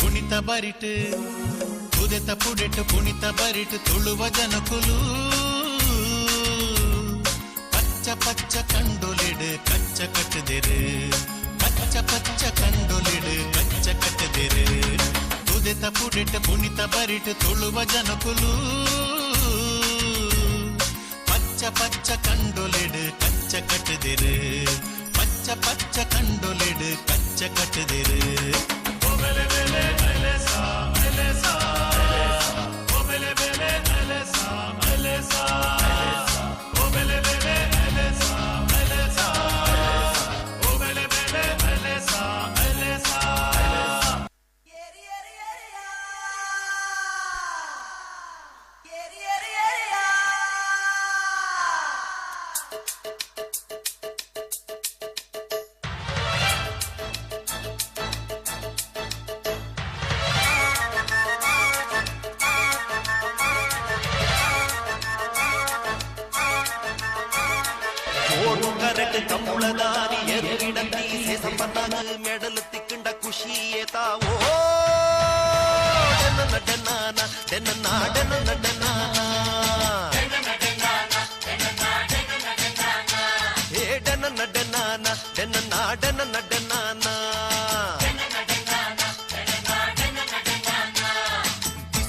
ಪುಣಿತ ಬರಿಟ್ ಉದೆತ ಪುಡೆಟ್ ಪುಣಿತ ಬರಿಟ್ ತುಳುವ ಜನಕುಲು ಪಚ್ಚ ಪಚ್ಚ ಕಂಡೊಲಿಡ್ ಕಚ್ಚ ಕಟ್ಟದಿರು ಪಚ್ಚ ಪಚ್ಚ ಕಂಡೊಲಿಡ್ ಕಚ್ಚ ಕಟ್ಟದಿರು ಉದೆತ ಪುಡೆಟ್ ಪುಣಿತ ಬರಿಟ್ ತುಳುವ ಜನಕುಲು ಪಚ್ಚ ಪಚ್ಚ ಕಂಡೊಲಿಡ್ ಕಚ್ಚ ಕಟ್ಟದಿರು ಪಚ್ಚ ಪಚ್ಚ ಕಂಡೊಲಿಡ್ ಕಚ್ಚ ಕಟ್ಟದಿರು ಮೆಡಲ್ ತಿಕ್ಕಂಡ ಖುಷಿ ಏತಾವೋ ಡನ್ನ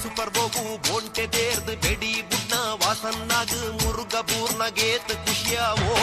ಸೂಪರ್ ಬೋಗು ಬೋಂಟೆ ದೇರ್ದು ಬೆಡಿ ಬುಡ್ನ ವಾಸನ್ನಾಗ ಮುರುಗ ಬೂರ್ನ ಗೇತ್ ಖುಷಿಯಾವೋ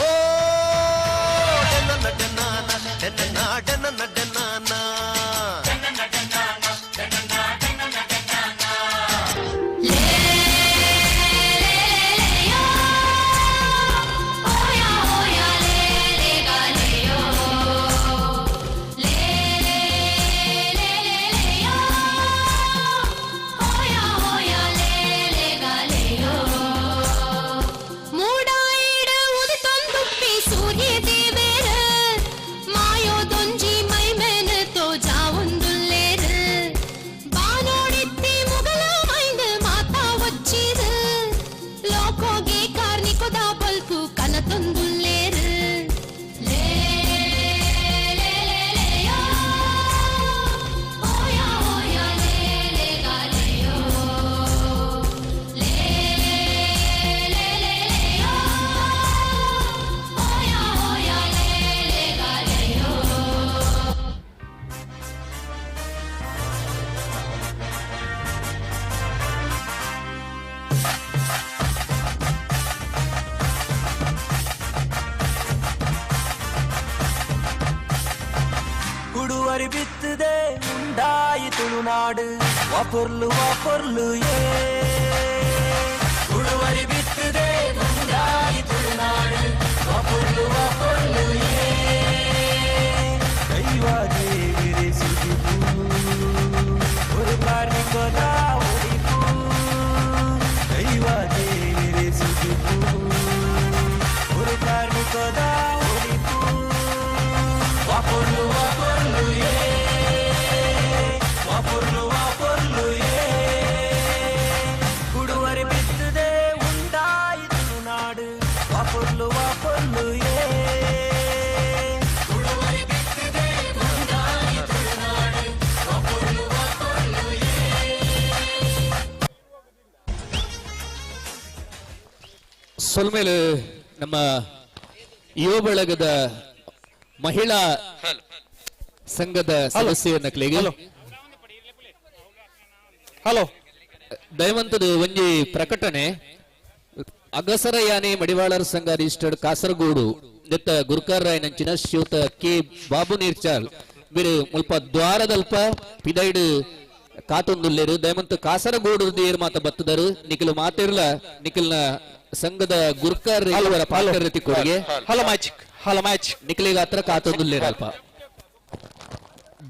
ಉಡುವರಿ ಬಿತ್ತದೆ ಉಂಡಾಯಿ ತುಳುನಾಡು ವಾಪೊರ್ಲು ಏ ಉಡುವರಿ ಬಿತ್ತದೆ ಉಂಡಾಯಿ ತುಳುನಾಡು ವಾಪೊರ್ಲು ಏ ದೈವ ದೇವಿರೆ ಸಿಗಿಪು ஒரு ಕಾರ್ಮಿಕದ ಉಡಿಪು ದೈವ ದೇವಿರೆ ಸಿಗಿಪು ஒரு ಕಾರ್ಮಿಕದ ಉಡಿಪು ವಾಪೊರ್ಲು ಏ ವಾಪೊರ್ಲು ಏ ಸೊಲ್ಮೇಲೆ ನಮ್ಮ ಯುವ ಬಳಗದ ಮಹಿಳಾ ಸಂಘದ ಸದಸ್ಯರ ನಕಲಿಗೆ ಹಲೋ ದಯವಂತದು ಒಂಜಿ ಪ್ರಕಟಣೆ ಅಗಸರ ಯಾನೆ ಮಡಿವಾಳರ ಸಂಘ ರಿಜಿಸ್ಟರ್ಡ್ ಕಾಸರಗೋಡು ನೆತ್ತ ಗುರುಕಾರ ರಾಯನಂಚಿನ ಶ್ರೀಯುತ ಕೆ ಬಾಬು ನೀರ್ಚಾಲ್ ಬೇರೆ ಮುಲ್ಪ ದ್ವಾರದಲ್ಪ ಪಿದೈಡ್ ಕಾತೊಂದುಲ್ಲೇರು ದಯವಂತ ಕಾಸರಗೋಡು ಏರ್ ಮಾತ ಬತ್ತದರು ನಿಖಿಲ್ ಮಾತಿರ್ಲ ನಿಖಿಲ್ನ ಸಂಘದ ಗುರುಕಾರ ಪಾಲ್ಕರತಿ ಕೊಡುಗೆ ಹಲೋ ಮ್ಯಾಚ್ ನಿಖಿಲಿಗ ಹತ್ರ ಕಾತೊಂದುಲ್ಲೇರು ಅಲ್ಪ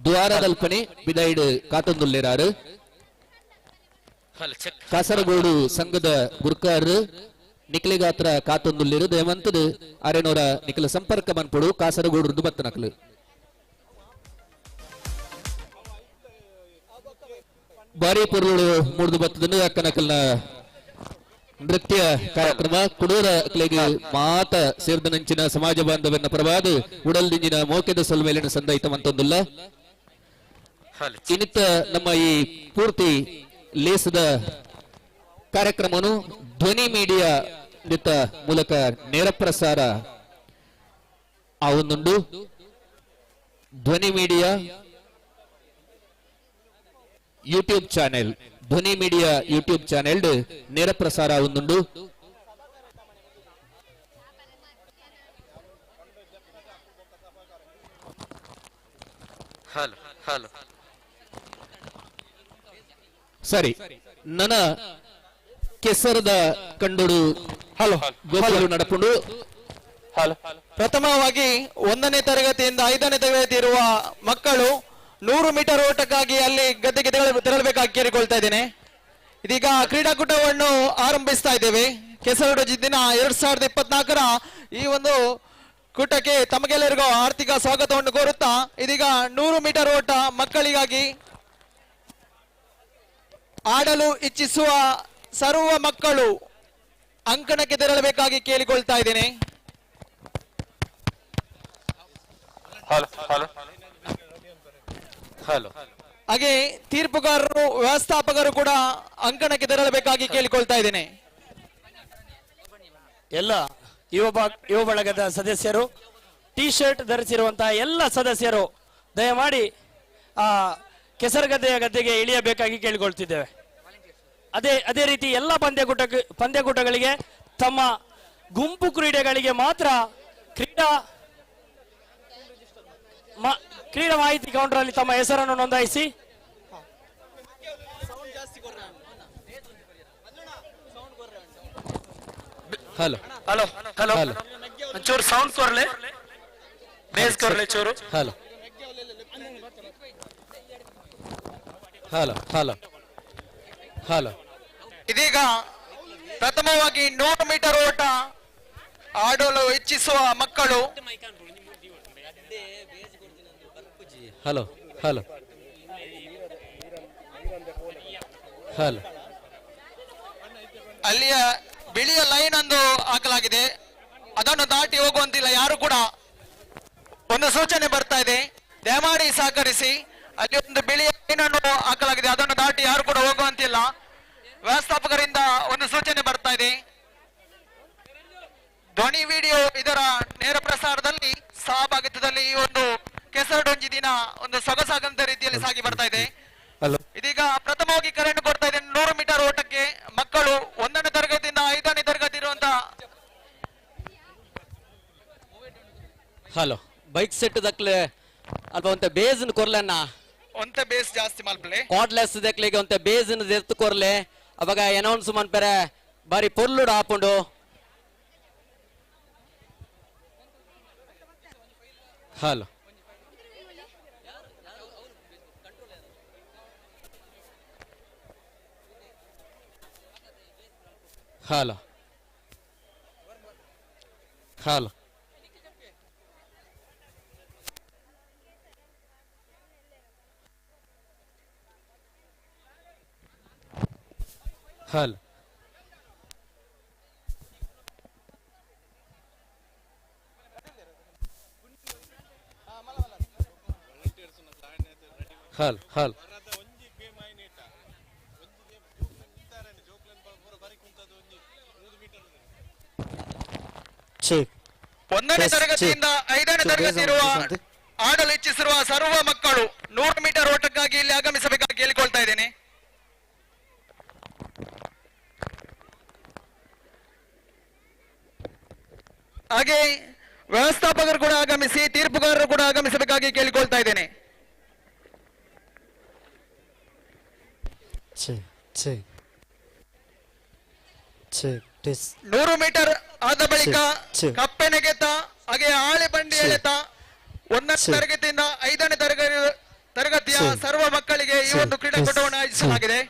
ದ್ವಾರದಲ್ಪನೆ ಪಿದೈಡ್ ಕಾತೊಂದುಲ್ಲೇರಾರು ಕಾಸರಗೋಡು ಸಂಘದ ಗುರ್ಕಾರ್ ನಿಖಿಲಿಗ ಹತ್ರ ಕಾತೊಂದುಲ್ಲೇರು ದಯವಂತದು ಅರೆನೋರ ನಿಖಿಲ ಸಂಪರ್ಕ ಮನ್ಪಡು ಕಾಸರಗೋಡು ಬತ್ತ ನಕಲು ಬಾರಿ ಪೊರುಳು ಮೂಡ್ದು ಬತ್ತದನ್ನು ಅಕ್ಕ ನಕಲ್ನ ನೃತ್ಯ ಕಾರ್ಯಕ್ರಮ ಕುಡೂರ ಕ್ಲೆಗೆ ಮಾತ ಸೇರ್ದನಂಚಿನ ಸಮಾಜ ಬಾಂಧವ್ಯನ ಪ್ರವಾದ ಉಡಲ್ದಿಂಜಿನ ಮೋಕೆದ ಸೊಲ್ಮೇಲಿನ ಸಂದೈತವಂತೊಂದಿಲ್ಲ ಇನ್ನಿತ್ತ ನಮ್ಮ ಈ ಪೂರ್ತಿ ಲೇಸದ ಕಾರ್ಯಕ್ರಮವನ್ನು ಧ್ವನಿ ಮೀಡಿಯಾ ನಿತ್ತ ಮೂಲಕ ನೇರ ಪ್ರಸಾರ ಆವೊಂದುಂಡು ಧ್ವನಿ ಮೀಡಿಯಾ ಯೂಟ್ಯೂಬ್ ಚಾನೆಲ್ ಧ್ವನಿ ಮೀಡಿಯಾ ಯೂಟ್ಯೂಬ್ ಚಾನೆಲ್ ನೇರ ಪ್ರಸಾರ ಆವೊಂದುಂಡು ಸರಿ ನನ್ನ ಕೆಸರದ ಕಂಡುಡು ಗೋಪಾಲು ನಡಪುಂಡು ಪ್ರಥಮವಾಗಿ 1ನೇ ತರಗತಿಯಿಂದ 5ನೇ ತರಗತಿ ಇರುವ ಮಕ್ಕಳು 100 ಮೀಟರ್ ಓಟಕ್ಕಾಗಿ ಅಲ್ಲಿ ಗದ್ದೆಗೆ ತೆರಳಬೇಕಾಗಿ ಕೇಳಿಕೊಳ್ತಾ ಇದ್ದೇನೆ. ಇದೀಗ ಕ್ರೀಡಾಕೂಟವನ್ನು ಆರಂಭಿಸ್ತಾ ಇದ್ದೇವೆ. ಕೆಸರಡು ದಿನ 2024ರ ಈ ಒಂದು ಕೂಟಕ್ಕೆ ತಮಗೆಲ್ಲರಿಗೂ ಆರ್ಥಿಕ ಸ್ವಾಗತವನ್ನು ಕೋರುತ್ತಾ ಇದೀಗ 100 ಮೀಟರ್ ಓಟ ಮಕ್ಕಳಿಗಾಗಿ ಆಡಲು ಇಚ್ಛಿಸುವ ಸರ್ವ ಮಕ್ಕಳು ಅಂಕಣಕ್ಕೆ ತೆರಳಬೇಕಾಗಿ ಕೇಳಿಕೊಳ್ತಾ ಇದ್ದೇನೆ. ಹಾಗೆ ತೀರ್ಪುಗಾರರು ವ್ಯವಸ್ಥಾಪಕರು ಕೂಡ ಅಂಕಣಕ್ಕೆ ತೆರಳಬೇಕಾಗಿ ಕೇಳಿಕೊಳ್ತಾ ಇದ್ದೇನೆ. ಎಲ್ಲ ಯುವ ಬಳಗದ ಸದಸ್ಯರು ಟಿ ಶರ್ಟ್ ಧರಿಸಿರುವಂತಹ ಎಲ್ಲ ಸದಸ್ಯರು ದಯಮಾಡಿ ಆ ಕೆಸರಗದ್ದೆಯ ಗದ್ದೆಗೆ ಇಳಿಯಬೇಕಾಗಿ ಕೇಳಿಕೊಳ್ತಿದ್ದೇವೆ. ಅದೇ ರೀತಿ ಎಲ್ಲ ಪಂದ್ಯಕೂಟಗಳಿಗೆ ತಮ್ಮ ಗುಂಪು ಕ್ರೀಡೆಗಳಿಗೆ ಮಾತ್ರ ಕ್ರೀಡಾ ಮಾಹಿತಿ ಕೌಂಟರ್ ಅಲ್ಲಿ ತಮ್ಮ ಹೆಸರನ್ನು ನೋಂದಾಯಿಸಿ. ಹಲೋ ಹಲೋ ಹಲೋ ಒಂಚೂರು ಸೌಂಡ್ ಕೊರ್ಲೆ ಬೇಸ್ ಕೊರ್ಲೆ ಚೂರು. ಹಲೋ ಹಲೋ ಹಲೋ ಹಲೋ ಇದೀಗ ಪ್ರಥಮವಾಗಿ 100 ಮೀಟರ್ ಓಟ ಆಡಲು ಇಚ್ಛಿಸುವ ಮಕ್ಕಳು ಹಲೋ ಹಲೋ ಹಲೋ ಅಲ್ಲಿಯ ಬಿಳಿಯ ಲೈನ್ ಒಂದು ಹಾಕಲಾಗಿದೆ, ಅದನ್ನು ದಾಟಿ ಹೋಗುವಂತಿಲ್ಲ ಯಾರು ಕೂಡ. ಒಂದು ಸೂಚನೆ ಬರ್ತಾ ಇದೆ, ದಯಮಾಡಿ ಸಹಕರಿಸಿ. ಅಲ್ಲಿ ಒಂದು ಬಿಳಿಯ ಲೈನ್ ಅನ್ನು ಹಾಕಲಾಗಿದೆ, ಅದನ್ನು ದಾಟಿ ಯಾರು ಕೂಡ ಹೋಗುವಂತಿಲ್ಲ. ವ್ಯವಸ್ಥಾಪಕರಿಂದ ಒಂದು ಸೂಚನೆ ಬರ್ತಾ ಇದೆ. ಧ್ವನಿ ವಿಡಿಯೋ ಇದರ ನೇರ ಪ್ರಸಾರದಲ್ಲಿ ಸಹಭಾಗಿತ್ವದಲ್ಲಿ ಈ ಒಂದು ಕೆಸರಡೊಂಜಿ ದಿನ ಒಂದು ಸೊಗಸಾಗಂತ ರೀತಿಯಲ್ಲಿ ಸಾಗಿ ಬರ್ತಾ ಇದೆ. ಇದೀಗ ಪ್ರಥಮವಾಗಿ ಕರೆಯನ್ನು ಕೊಡ್ತಾ ಇದೆ 100 ಮೀಟರ್ ಓಟಕ್ಕೆ ಮಕ್ಕಳು 1ನೇ ತರಗತಿಯಿಂದ 5ನೇ ತರಗತಿ ಇರುವಂತಹ. ಹಲೋ ಬೈಕ್ ಸೆಟ್ ದಕ್ಲೆ ಅಲ್ಪ ಒಂತೆ ಬೇಸ್ನ ಕೊರ್ಲೆನ್ನ ಒಂತೆ ಬೇಸ್ ಜಾಸ್ತಿ ಮಲ್ಪಲೆ ಕಾರ್ಡ್ಲೆಸ್ ದಕ್ಲೆಗೆ ಒಂತೆ ಬೇಸ್ನ ಎತ್ತು ಕೊರ್ಲೆ ಅವಾಗ ಅನೌನ್ಸ್ ಮನ್ಪೆರೆ ಬಾರಿ ಪೊರ್ಲುಡು ಆಪುಂಡು. ಹಲೋ ಹಲೋ ಹಲೋ ಹಲೋ ಹಲ್ ಹಲ್ ಒಂದನೇ ತರಗತಿಯಿಂದ 5ನೇ ತರಗತಿ ಇರುವ ಆಡಲು ಇಚ್ಛಿಸಿರುವ ಸರ್ವ ಮಕ್ಕಳು 100 ಮೀಟರ್ ಓಟಕ್ಕಾಗಿ ಇಲ್ಲಿ ಆಗಮಿಸಬೇಕಾಗಿ ಕೇಳಿಕೊಳ್ತಾ ಇದ್ದೇನೆ. ಹಾಗೆ ವ್ಯವಸ್ಥಾಪಕರು ಕೂಡ ಆಗಮಿಸಿ ತೀರ್ಪುಗಾರರು ಕೂಡ ಆಗಮಿಸಬೇಕಾಗಿ ಕೇಳಿಕೊಳ್ತಾ ಇದ್ದೇನೆ. 100 ಮೀಟರ್ ಆದ ಬಳಿಕ ಕಪ್ಪೆ ನೆಗೆತ ಹಾಗೆ ಆಳೆ ಬಂಡಿ ಎಳೆತ 1ನೇ ತರಗತಿಯಿಂದ 5ನೇ ತರಗತಿಯ ಸರ್ವ ಮಕ್ಕಳಿಗೆ ಈ ಒಂದು ಕ್ರೀಡಾಕೂಟವನ್ನು ಆಯೋಜಿಸಲಾಗಿದೆ.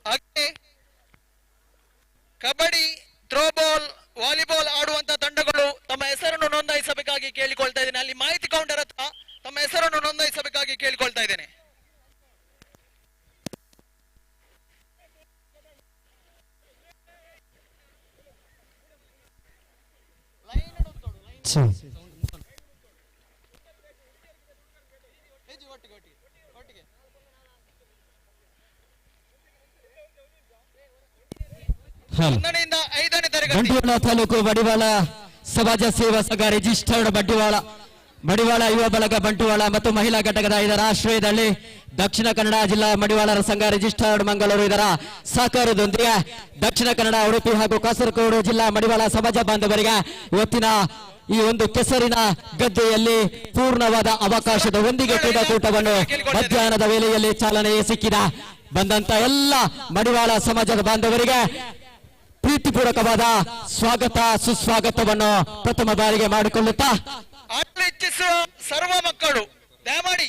ಹಾಗೆ ಕಬಡ್ಡಿ, ಥ್ರೋಬಾಲ್, ವಾಲಿಬಾಲ್ ಆಡುವಂತ ತಂಡಗಳು ತಮ್ಮ ಹೆಸರನ್ನು ನೋಂದಾಯಿಸಬೇಕಾಗಿ ಕೇಳಿಕೊಳ್ತಾ ಇದ್ದೇನೆ. ಅಲ್ಲಿ ಮಾಹಿತಿ ಕೌಂಟರ್ ಹತ್ರ ತಮ್ಮ ಹೆಸರನ್ನು ನೋಂದಾಯಿಸಬೇಕಾಗಿ ಕೇಳಿಕೊಳ್ತಾ ಇದ್ದೇನೆ. ಒಂದನೆಯಿಂದ 5ನೇ ತರಗತಿ ಬಂಟ್ವಾಳ ತಾಲೂಕು ಮಡಿವಾಳ ಸಮಾಜ ಸೇವಾ ಸಂಘ ರಿಜಿಸ್ಟರ್ಡ್ ಮಡಿವಾಳ ಯುವ ಬಳಗ ಬಂಟ್ವಾಳ ಮತ್ತು ಮಹಿಳಾ ಘಟಕದ ಇದರ ಆಶ್ರಯದಲ್ಲಿ ದಕ್ಷಿಣ ಕನ್ನಡ ಜಿಲ್ಲಾ ಮಡಿವಾಳರ ಸಂಘ ರಿಜಿಸ್ಟರ್ಡ್ ಮಂಗಳೂರು ಇದರ ಸಹಕಾರದೊಂದಿಗೆ ದಕ್ಷಿಣ ಕನ್ನಡ, ಉಡುಪಿ ಹಾಗೂ ಕಾಸರಗೋಡು ಜಿಲ್ಲಾ ಮಡಿವಾಳ ಸಮಾಜ ಬಾಂಧವರಿಗೆ ಇವತ್ತಿನ ಈ ಒಂದು ಕೆಸರಿನ ಗದ್ದೆಯಲ್ಲಿ ಪೂರ್ಣವಾದ ಅವಕಾಶದ ಒಂದಿಗೆ ಕ್ರೀಡಾಕೂಟವನ್ನು ಮಧ್ಯಾಹ್ನದ ವೇಳೆಯಲ್ಲಿ ಚಾಲನೆ ಸಿಕ್ಕಿದ ಬಂದಂತ ಎಲ್ಲ ಮಡಿವಾಳ ಸಮಾಜದ ಬಾಂಧವರಿಗೆ ಪ್ರೀತಿಪೂರ್ವಕವಾದ ಸ್ವಾಗತ ಸುಸ್ವಾಗತವನ್ನು ಪ್ರಥಮ ಬಾರಿಗೆ ಮಾಡಿಕೊಳ್ಳುತ್ತಾ ಆಡಲು ಇಚ್ಛಿಸುವ ಸರ್ವ ಮಕ್ಕಳು ದಯಮಾಡಿ,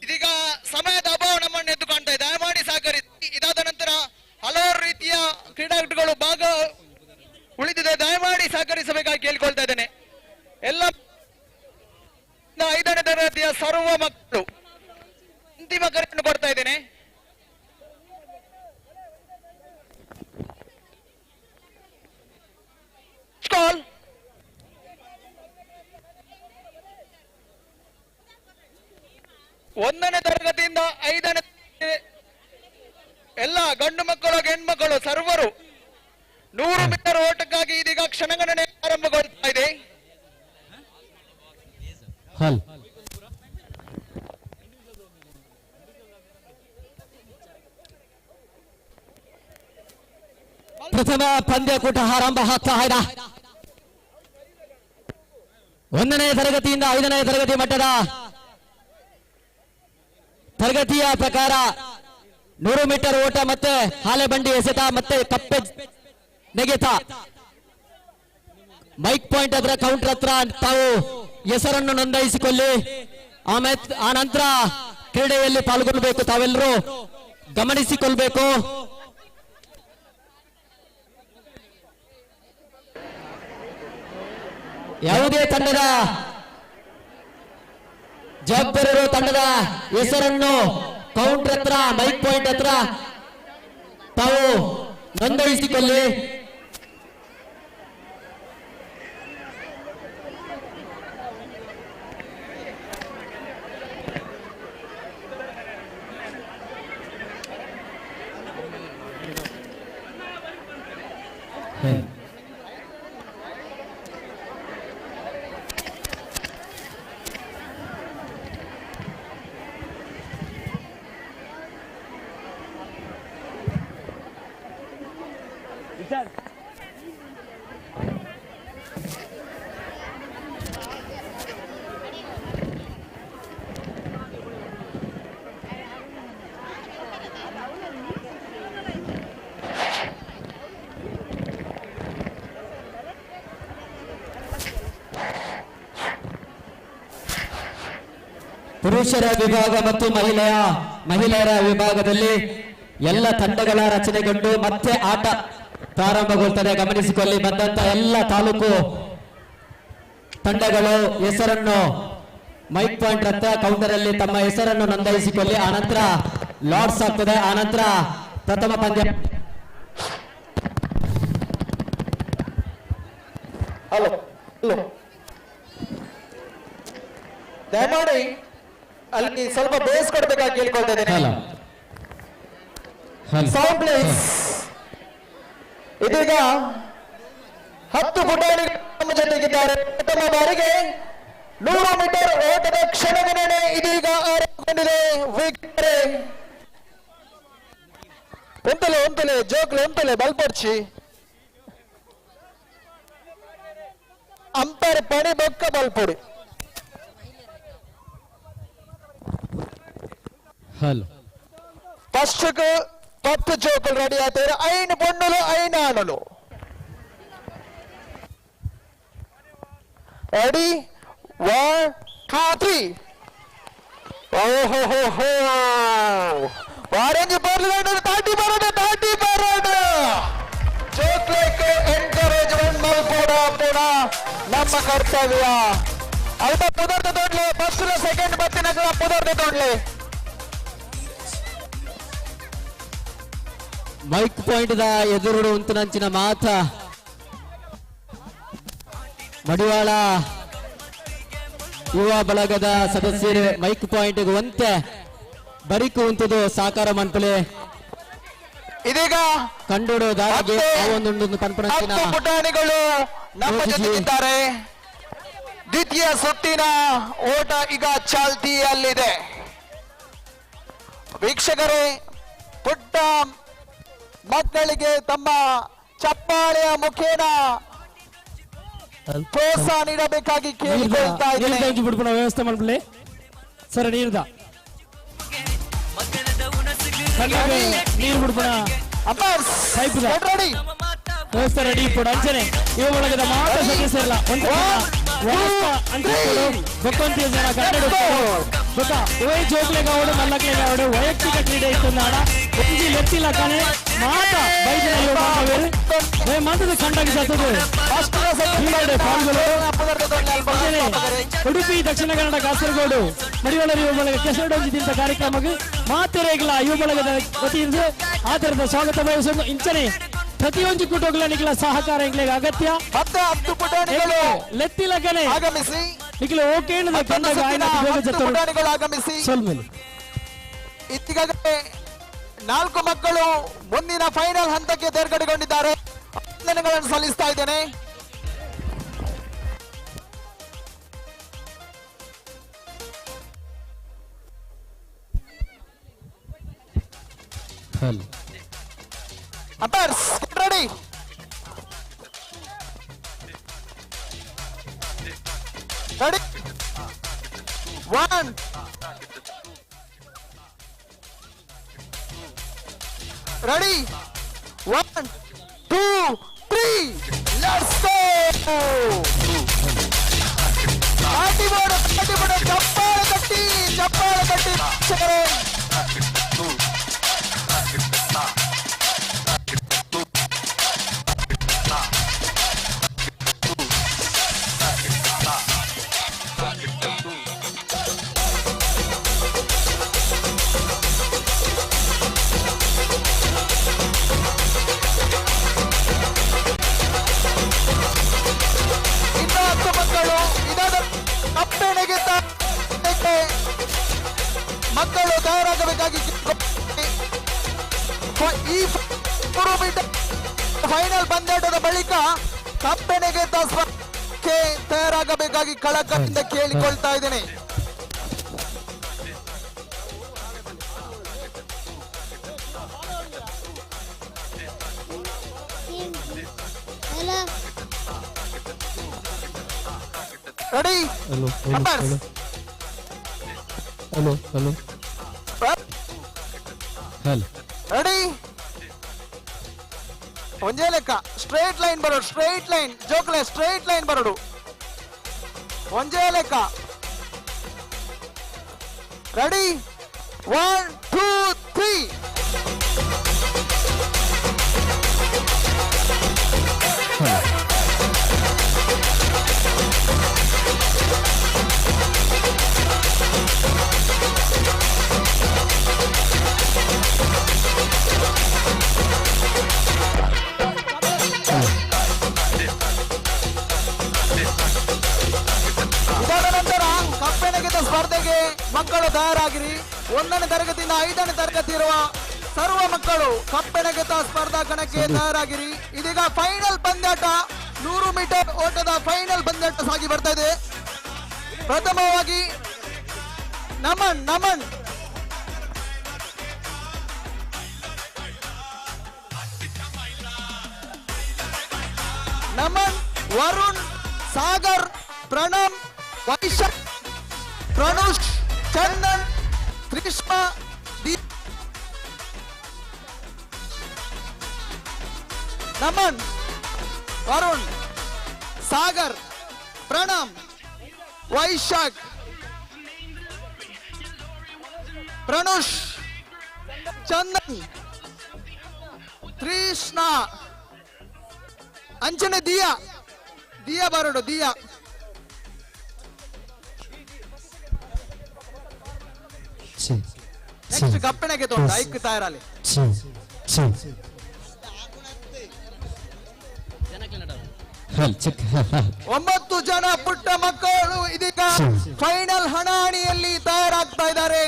ಇದೀಗ ಸಮಯದ ಅಭಾವ ನಮ್ಮನ್ನು ಎದ್ದು ಕಾಣ್ತಾ ಇದೆ, ದಯಮಾಡಿ ಸಹಕರಿಸಿ. ಇದಾದ ನಂತರ ಹಲವಾರು ರೀತಿಯ ಕ್ರೀಡಾಕೂಟಗಳು ಭಾಗ ಉಳಿದಿದೆ, ದಯಮಾಡಿ ಸಹಕರಿಸಬೇಕಾಗಿ ಕೇಳಿಕೊಳ್ತಾ ಇದ್ದೇನೆ. ಎಲ್ಲ 5ನೇ ತರಗತಿಯ ಸರ್ವ ಮಕ್ಕಳು ಅಂತಿಮ ಕರೆಯನ್ನು ಕೊಡ್ತಾ ಇದ್ದೇನೆ. ಕಾಲ್ 1ನೇ ತರಗತಿಯಿಂದ 5ನೇ ಎಲ್ಲ ಗಂಡು ಮಕ್ಕಳು ಹೆಣ್ಮಕ್ಕಳು ಸರ್ವರು 100 ಮೀಟರ್ ಓಟಕ್ಕಾಗಿ ಇದೀಗ ಕ್ಷಣಗಣನೆ ಆರಂಭಗೊಳ್ತಾ ಇದೆ. ಪ್ರಥಮ ಪಂದ್ಯಕೂಟ ಆರಂಭ ಆಗ್ತಾ ಇದೆ. 1ನೇ ತರಗತಿಯಿಂದ 5ನೇ ತರಗತಿ ಮಟ್ಟದ ತರಗತಿಯ ಪ್ರಕಾರ 100 ಮೀಟರ್ ಓಟ ಮತ್ತೆ ಹಾಲೆ ಬಂಡಿ ಎಸೆತ ಮತ್ತೆ ಕಪ್ಪೆ ನೆಗೆತ ಮೈಕ್ ಪಾಯಿಂಟ್ ಹತ್ರ ಕೌಂಟರ್ ಹತ್ರ ತಾವು ಹೆಸರನ್ನು ನೋಂದಾಯಿಸಿಕೊಳ್ಳಿ. ಆ ನಂತರ ಕ್ರೀಡೆಯಲ್ಲಿ ಪಾಲ್ಗೊಳ್ಳಬೇಕು. ತಾವೆಲ್ಲರೂ ಗಮನಿಸಿಕೊಳ್ಬೇಕು. ಯಾವುದೇ ತಂಡದ ಜವಾಬ್ದಾರರು ತಂಡದ ಹೆಸರನ್ನು ಕೌಂಟರ್ ಹತ್ರ ಮೈಕ್ ಪಾಯಿಂಟ್ ಹತ್ರ ತಾವು ನೋಂದಾಯಿಸಿಕೊಳ್ಳಿ. ಪುರುಷರ ವಿಭಾಗ ಮತ್ತು ಮಹಿಳೆಯರ ವಿಭಾಗದಲ್ಲಿ ಎಲ್ಲ ತಂಡಗಳ ರಚನೆಗೊಂಡು ಮತ್ತೆ ಆಟ ಪ್ರಾರಂಭಗೊಳ್ಳುತ್ತದೆ. ಗಮನಿಸಿಕೊಳ್ಳಿ, ಬಂದಂತ ಎಲ್ಲ ತಾಲೂಕು ತಂಡಗಳು ಹೆಸರನ್ನು ಮೈಕ್ ಪಾಯಿಂಟ್ ಹತ್ರ ಕೌಂಟರ್ ಅಲ್ಲಿ ತಮ್ಮ ಹೆಸರನ್ನು ನೋಂದಾಯಿಸಿಕೊಳ್ಳಿ. ಆನಂತರ ಲಾರ್ಡ್ಸ್ ಆಗ್ತದೆ. ಆನಂತರ ಪ್ರಥಮ ಪಂದ್ಯ. ಹಲೋ ದಯಮಾಡಿ ಅಲ್ಲಿ ಸ್ವಲ್ಪ ಬೇಸ್ ಕೊಡ್ಬೇಕಾಗಿ ಕೇಳ್ಕೊಳ್ತಾ ಇದ್ದೇನೆ. Sound please. ಇದೀಗ 10 ಪುಟಾಣಿಗಳು ನಮ್ಮ ಜೊತೆಗಿದ್ದಾರೆ. ಪ್ರಥಮ ಬಾರಿಗೆ 100 ಮೀಟರ್ ಓಟದ ಕ್ಷಣಗಣನೆ ಇದೀಗ ಆರಂಭಗೊಂಡಿದೆ. ವೀಕ್ಷಕರೇ, ಒಂತಲೆ ಜೋಕ್ಲೆ ಒಂತಲೆ ಬಲ್ಪಡ್ಚಿ ಅಂಪೈರ್ ಪಣಿ ಬೊಕ್ಕ ಬಲ್ಪೊಡಿ. ಫಸ್ಟ್ 10 ಜೋಕುలు రెడీ అవుతారు. 5 పొన్నులు 5 ఆనలు రెడీ. 1 2 3. ఓహో ఆరెంజ్ బర్లు తాటి బరోడు ಜೋಕ್ಲೇಕ್ ಎನ್ಕರೇಜ್ಮೆಂಟ್ ಪೂರ ನಮ್ಮ ಕರ್ತವ್ಯ. ಅಲ್ಪ ಪುದರ್ದ ತೊಡ್ಲೆ ಫಸ್ಟ್ ಸೆಕೆಂಡ್ ಬತ್ತಿನ ಪುದರ್ದ ತೊಡ್ಲೆ. ಮೈಕ್ ಪಾಯಿಂಟ್ ದ ಎದುರು ಉಂತುನಂಚಿನ ಮಾತ ಮಡಿವಾಳ ಯುವ ಬಳಗದ ಸದಸ್ಯರು ಮೈಕ್ ಪಾಯಿಂಟ್ ಒಂತೆ ಬರಿಕು ಉಂತದು ಸಾಕಾರ ಮನ್ಪಲೆ ಇದೀಗ ಕಂಡುಡು ದಾರಿಗೆ ಒಂದು ಕನ್ಪನಂಚಿನ ಪುಟಾಣಿಗಳು ನಮ್ಮ ಜೊತೆಗಿದ್ದಾರೆ. ದ್ವಿತೀಯ ಸುತ್ತಿನ ಓಟ ಈಗ ಚಾಲ್ತಿಯಲ್ಲಿದೆ. ವೀಕ್ಷಕರೇ, ಪುಟ್ಟ ಮಕ್ಕಳಿಗೆ ತಮ್ಮ ಚಪ್ಪಾಳೆಯ ಮುಖೇನ ಪ್ರೋತ್ಸಾಹ ನೀಡಬೇಕಾಗಿ ಕೇಳಿಕೊಳ್ತಾ ಇದ್ದೇನೆ. ವ್ಯವಸ್ಥೆ ಮಾಡ್ಬಿಡ್ಲಿ ಸರ್. ನೀರು ಬಿಡ್ಬೋಣ ವ್ಯವಸ್ಥೆ ರೆಡಿ ಇಪ್ಪಡು ಅಂಚನೆ ಇವ ಒಳಗದ ಮಾತ್ರ ಸದಸ್ಯರಲ್ಲ ಬೊಕ್ಕೊಂತಿಯ ಜನ ಕನ್ನಡ ಬೊಕ್ಕ ಒಯ್ ಜೋಕ್ಲೆಗಾವಡು ಮಲ್ಲಕ್ಲೆಗಾವಡು ವೈಯಕ್ತಿಕ ಕ್ರೀಡೆ ಇತ್ತು ನಾಡ ಒಂಜಿ ಲೆತ್ತಿಲ್ಲ ಕಣೆ ಮಾತ ಬೈಜನ ಯುವ ಬಾಂಧವರು ಮಾತದ ಕಂಡಾಗಿ ಸತ್ತದು ಉಡುಪಿ ದಕ್ಷಿಣ ಕನ್ನಡ ಕಾಸರಗೋಡು ಮಡಿವಾಳ ಯುವ ಬಳಗ ಕೆಸರಡೊಂಜಿದ್ದಂತ ಕಾರ್ಯಕ್ರಮಕ್ಕೆ ಮಾತೆರೆಗಳ ಯುವ ಬಳಗದ ವತಿಯಿಂದ ಆಧಾರದ ಸ್ವಾಗತ ಬಯಸುವುದು. ಇಂಚನೆ ಪ್ರತಿಯೊಂದು ಕುಟುಂಬಗಳ ಸಹಕಾರ ಇಂಗ್ಲಿಗೆ ಅಗತ್ಯ. 10 ಪುಟಾಣಿಗಳು ಲೆತ್ತಿಲಗನೆ ಆಗಮಿಸಿ ಈಗಲೇ ಓಕೆ ಆಗಮಿಸಿ. ಈಗಾಗಲೇ 4 ಮಕ್ಕಳು ಮುಂದಿನ ಫೈನಲ್ ಹಂತಕ್ಕೆ ತೇರ್ಗಡೆಗೊಂಡಿದ್ದಾರೆ. ಅಭಿನಂದನೆಗಳನ್ನು ಸಲ್ಲಿಸ್ತಾ ಇದ್ದೇನೆ. Umpires, get ready. Ready? 1. Ready? 1, 2, 3. Let's go. ಪಾಟಿ ಬೋರ್ಡ್ ಚಪ್ಪಾಳೆ ತಟ್ಟಿ ವೀಕ್ಷಕರೇ. ಮಕ್ಕಳು ತಯಾರಾಗಬೇಕಾಗಿ ಈ ಫೈನಲ್ ಪಂದ್ಯಾಟದ ಬಳಿಕ ಕಪ್ಪೆನೆಗೆ ತಯಾರಾಗಬೇಕಾಗಿ ಕಳಕಳಿಯಿಂದ ಕೇಳಿಕೊಳ್ತಾ ಇದ್ದೇನೆ. ರೆಡಿ? ರೆಡಿ? ಒಂದೇ ಲೆಕ್ಕ. ಸ್ಟ್ರೈಟ್ ಲೈನ್ ಬರೋಡು, ಸ್ಟ್ರೈಟ್ ಲೈನ್ ಜೋಕ್ಲೆ, ಸ್ಟ್ರೈಟ್ ಲೈನ್ ಬರೋಡು ಒಂದೇ ಲೆಕ್ಕ. ರೆಡಿ? 1, 2, 3. ಇದರ ನಂತರ ಕಪ್ಪೆನಗೆತ ಸ್ಪರ್ಧೆಗೆ ಮಕ್ಕಳು ತಯಾರಾಗಿರಿ. 1ನೇ ತರಗತಿಯಿಂದ 5ನೇ ತರಗತಿ ಇರುವ ಸರ್ವ ಮಕ್ಕಳು ಕಪ್ಪೆನಗೆತ ಸ್ಪರ್ಧಾ ಕಣಕ್ಕೆ ತಯಾರಾಗಿರಿ. ಇದೀಗ ಫೈನಲ್ ಪಂದ್ಯಾಟ, 100 ಮೀಟರ್ ಓಟದ ಫೈನಲ್ ಪಂದ್ಯಾಟ ಸಾಗಿ ಬರ್ತಾ ಇದೆ. ಪ್ರಥಮವಾಗಿ ನಮನ್ ವರುಣ್, ಸಾಗರ್, ಪ್ರಣಮ್, ವೈಶಾಖ್, ಪ್ರನುಷ್, ಚಂದನ್, ತ್ರಿಷ್ಮಾ, ನಮನ್, ವರುಣ್, ಸಾಗರ್, ಪ್ರಣಮ್, ವೈಶಾಖ್, ಪ್ರನುಷ್, ಚಂದನ್, ತ್ರಿಷ್ಣಾ, ಅಂಚನೆ ದಿಯಾ ಬರೋಡು ದಿಯಾ. ನೆಕ್ಸ್ಟ್ ಕಪ್ಪೆನಗೆ ತೋಟ ಐಕ್ ತಯಾರಾಲಿ. 9 ಜನ ಪುಟ್ಟ ಮಕ್ಕಳು ಇದೀಗ ಫೈನಲ್ ಹಣಾಹಣಿಯಲ್ಲಿ ತಯಾರಾಗ್ತಾ ಇದ್ದಾರೆ.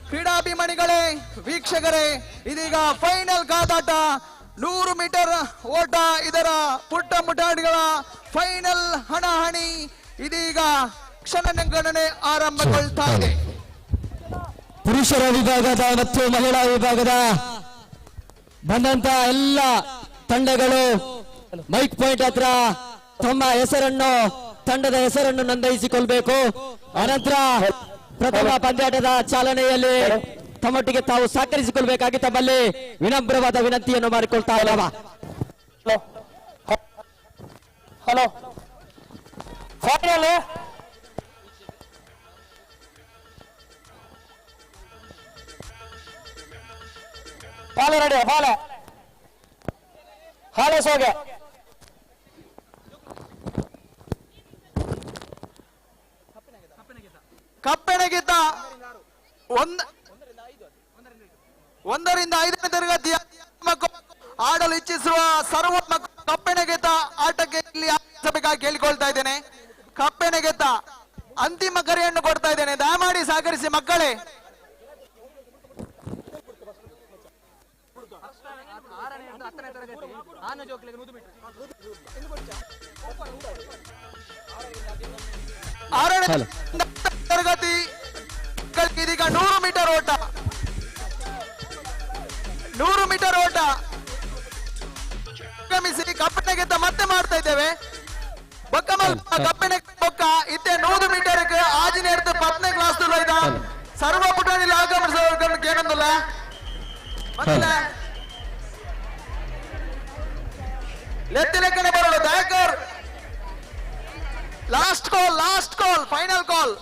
ಕ್ರೀಡಾಭಿಮಾನಿಗಳೇ, ವೀಕ್ಷಕರೇ, ಇದೀಗ ಫೈನಲ್ ಕಾದಾಟ, 100 ಮೀಟರ್ ಓಟ, ಇದರ ಪುಟ್ಟ ಮುಟಾಡಿಗಳ ಫೈನಲ್ ಹಣಾಹಣಿ ಇದೀಗ ಕ್ಷಣಗಣನೆ ಆರಂಭಗೊಳ್ತಾ ಇದೆ. ಪುರುಷರ ವಿಭಾಗದ ಮತ್ತು ಮಹಿಳಾ ವಿಭಾಗದ ಬಂದಂತ ಎಲ್ಲ ತಂಡಗಳು ಮೈಕ್ ಪಾಯಿಂಟ್ ಹತ್ರ ತಮ್ಮ ಹೆಸರನ್ನು, ತಂಡದ ಹೆಸರನ್ನು ನೋಂದಾಯಿಸಿಕೊಳ್ಬೇಕು. ಅನಂತರ ಪ್ರಥಮ ಪಂದ್ಯಾಟದ ಚಾಲನೆಯಲ್ಲಿ ತಮ್ಮೊಟ್ಟಿಗೆ ತಾವು ಸಹಕರಿಸಿಕೊಳ್ಬೇಕಾಗಿ ತಮ್ಮಲ್ಲಿ ವಿನಮ್ರವಾದ ವಿನಂತಿಯನ್ನು ಮಾಡಿಕೊಳ್ತಾ ಇಲ್ಲವಾ. Hello final follow ready follow ಸೋಗೆ ಕಪ್ಪೆನಗೆತ 1ರಿಂದ 5ನೇ ತರಗತಿಯ ಮಕ್ಕಳು ಆಡಲು ಇಚ್ಛಿಸುವ ಸರ್ವ ಮಕ್ಕಳು ಕಪ್ಪೆನಗೆತ ಆಟಕ್ಕೆ ಇಲ್ಲಿ ಆಗಮಿಸಬೇಕಾಗಿ ಕೇಳಿಕೊಳ್ತಾ ಇದ್ದೇನೆ. ಕಪ್ಪೆನಗೆತ ಅಂತಿಮ ಕರೆಯನ್ನು ಕೊಡ್ತಾ ಇದ್ದೇನೆ, ದಯಮಾಡಿ ಸಹಕರಿಸಿ ಮಕ್ಕಳೇ. ಆರನೇ ತರಗತಿ ಇದೀಗ 100 ಮೀಟರ್ ಓಟ, 100 ಮೀಟರ್ ಓಟ ಆಗಮಿಸಿ ಕಪ್ಪೆನಗೆತ ಮತ್ತೆ ಮಾಡ್ತಾ ಇದ್ದೇವೆ. ಕಪ್ಪೆನಗೆತ ಬೊಕ್ಕ ಇತ್ತೆ 100 ಮೀಟರ್ ಆಜಿನೇರ್ದು 10ನೇ ಕ್ಲಾಸ್ ಇದ್ದ ಸರ್ವ ಪುಟಾಣಿಲಿ ಆಗಮಿಸೋದನ್ನು ಕೇಳಂದಿಲ್ಲ. ಲೆಕ್ಕನೆ ಬರೋದು Dayakar. Last call final call.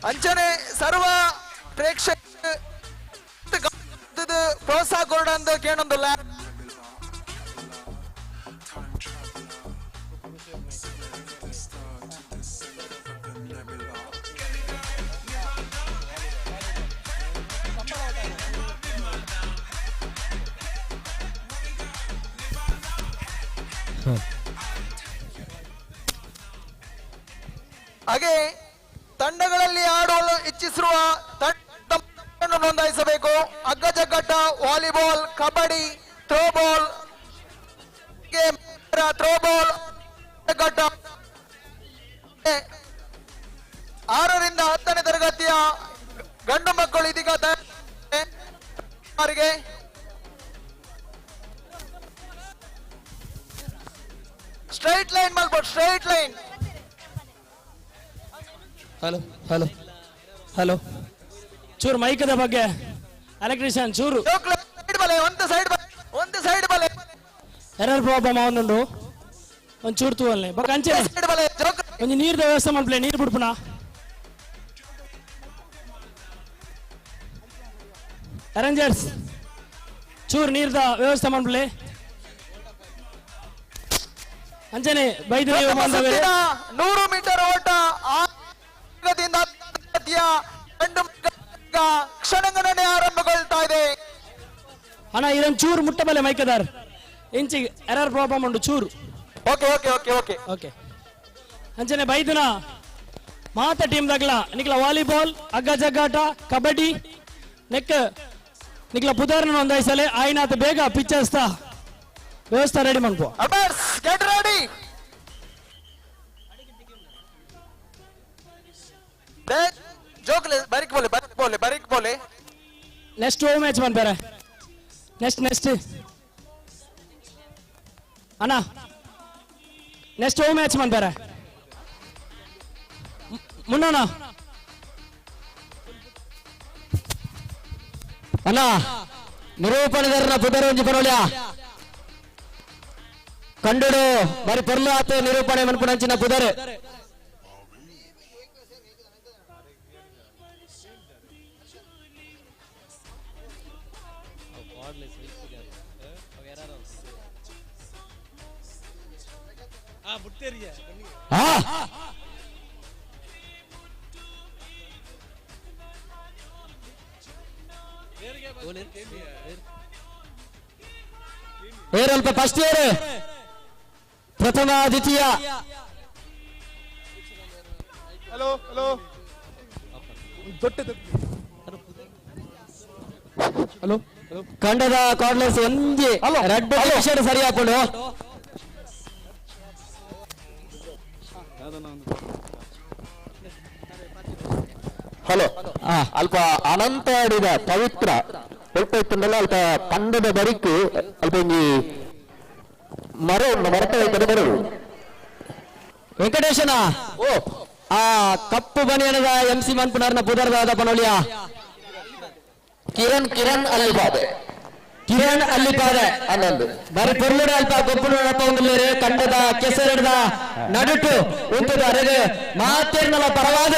ಅಂಚನೆ ಸರ್ವ ಪ್ರೇಕ್ಷಕ ಪ್ರೋತ್ಸಾಹ ಕೊಡಂದು ಕೇಳೊಂದಿಲ್ಲ. ಹಾಗೆ ತಂಡಗಳಲ್ಲಿ ಆಡಲು ಇಚ್ಛಿಸಿರುವ ತಂಡವನ್ನು ನೋಂದಾಯಿಸಬೇಕು. ಹಗ್ಗಜಗ್ಗಾಟ, ವಾಲಿಬಾಲ್, ಕಬಡ್ಡಿ, ಥ್ರೋಬಾಲ್, 6ರಿಂದ 10ನೇ ತರಗತಿಯ ಗಂಡು ಮಕ್ಕಳು ಇದೀಗ ಸ್ಟ್ರೈಟ್ ಲೈನ್ ಮಾಡ್ಬೋದು, ಸ್ಟ್ರೈಟ್ ಲೈನ್. ಹಲೋ ಚೂರು ಮೈಕದ ಬಗ್ಗೆ ಎಲೆಕ್ಟ್ರಿಷಿಯನ್ ಚೂರು ಒಂದು ಸೈಡ್ ಬಲೆ ಎರರ್ ಪ್ರಾಬ್ಲಮ್ ಅವನುಂಡು ಒಂದು ಚೂರು ತೂವಲ್ಲೆ ಬೊಕ್ಕ ಅಂಚೆ ಒಂದು ನೀರ್ದ ವ್ಯವಸ್ಥೆ ಮಾಡ್ಪ್ಲೆ ನೀರು ಬಿಡ್ಪುಣ ಅರೇಂಜರ್ಸ್ ಚೂರು ನೀರ್ದ ವ್ಯವಸ್ಥೆ ಮಾಡ್ಪ್ಲೆ ಅಂಚನೆ ಬೈದು 100 ಮೀಟರ್ ಓಟ ಕ್ಷಣಗಣನೆ ಆರಂಭಗೊಳ್ತಾ ಇದೆ. ಅಣ್ಣ ಇದೊಂದು ಚೂರು ಮುಟ್ಟಬಲ್ಲೆ ಮೈಕದಾರ್ ಇಂಚಿಗೆ ಎರರ್ ಪ್ರಾಬ್ಲಮ್ ಉಂಟು ಚೂರು. Okay okay okay okay okay ಅಂಚನೆ ಬೈದಿನ ಮಾತ ಟೀಮ್ ದಾಗ್ಲ ನಿಕ್ಲ ವಾಲಿಬಾಲ್ ಹಗ್ಗ ಜಗ್ಗಾಟ ಕಬಡ್ಡಿ ನೆಕ್ ನಿಕ್ಲ ಪುದಾರ್ನ ಒಂದಾಯ್ಸಲೆ ಆಯ್ನಾತ ಬೇಗ ಪಿಚ್ಚರ್ಸ್ತಾ ವ್ಯವಸ್ಥೆ ರೆಡಿ ಮಾಡ್ಕೋ. Get ready. ಜೋಕ್ಲೆ ಬರಿಕ್ ಬೋಲೆ ನೆಕ್ಸ್ಟ್ ಓ ಮ್ಯಾಚ್ ಬಂದ್ಬೇರೆ ನೆಕ್ಸ್ಟ್ ಅಣ್ಣ ನೆಕ್ಸ್ಟ್ ಓ ಮ್ಯಾಚ್ ಬಂದ್ಬೇರೆ ಮುನ್ನೋಣ ಅಣ್ಣ ನಿರೂಪಣೆದಾರನ ಪುದರಂಜಿ ಪರೋಳ್ಯ ಕಂಡುಡು ಬರಿ ಪೊರ್ಲು ಆತ ನಿರೂಪಣೆ ಮನ್ಪುಣಂಚಿನ ಪುದರೆ ಏರಲ್ಪ ಫಸ್ಟ್ ಇಯರ್ ಪ್ರಥಮ ದ್ವಿತೀಯ ಹಲೋ ಹಲೋ ಹಲೋ ಕಂಡದ ಕಾರ್ಡ್ಲೆಸ್ ಒಂಜಿ ರೆಡ್ ಶರ್ಟ್ ಸರಿ ಹಾಕೊಂಡು ಹಲೋ ಅಲ್ಪ ಅನಂತ ಆಡಿದ ಪವಿತ್ರ ಸ್ವಲ್ಪ ಇತ್ತಂದಲ್ಲ ಅಲ್ಪ ಕಂಡದ ಬರಿಕು ಅಲ್ಪ ಒಂಜಿ ಮರ ಉಂಡು ಮರತ ಬರದು ವೆಂಕಟೇಶನ ಓ ಆ ಕಪ್ಪು ಬನಿಯನದ MC ಮನ್ಪುನರ್ನ ಪುದರ್ದಾದ ಪನೋಳಿಯ ಕಿರಣ್ ಅಲ್ಲಿಪಾದೆ ಅನ್ನೊಂದು ಬರೀ ಪೊರ್ಲುಡ ಅಲ್ಪ ಗೊಬ್ಬರ ಒಂದಿಲ್ಲೇರೆ ಕಂಡದ ಕೆಸರಿಡ್ದ ನಡುಟು ಉಂಟದ ಅರೆಗೆ ಮಾತೇರ್ನಲ ಪರವಾದ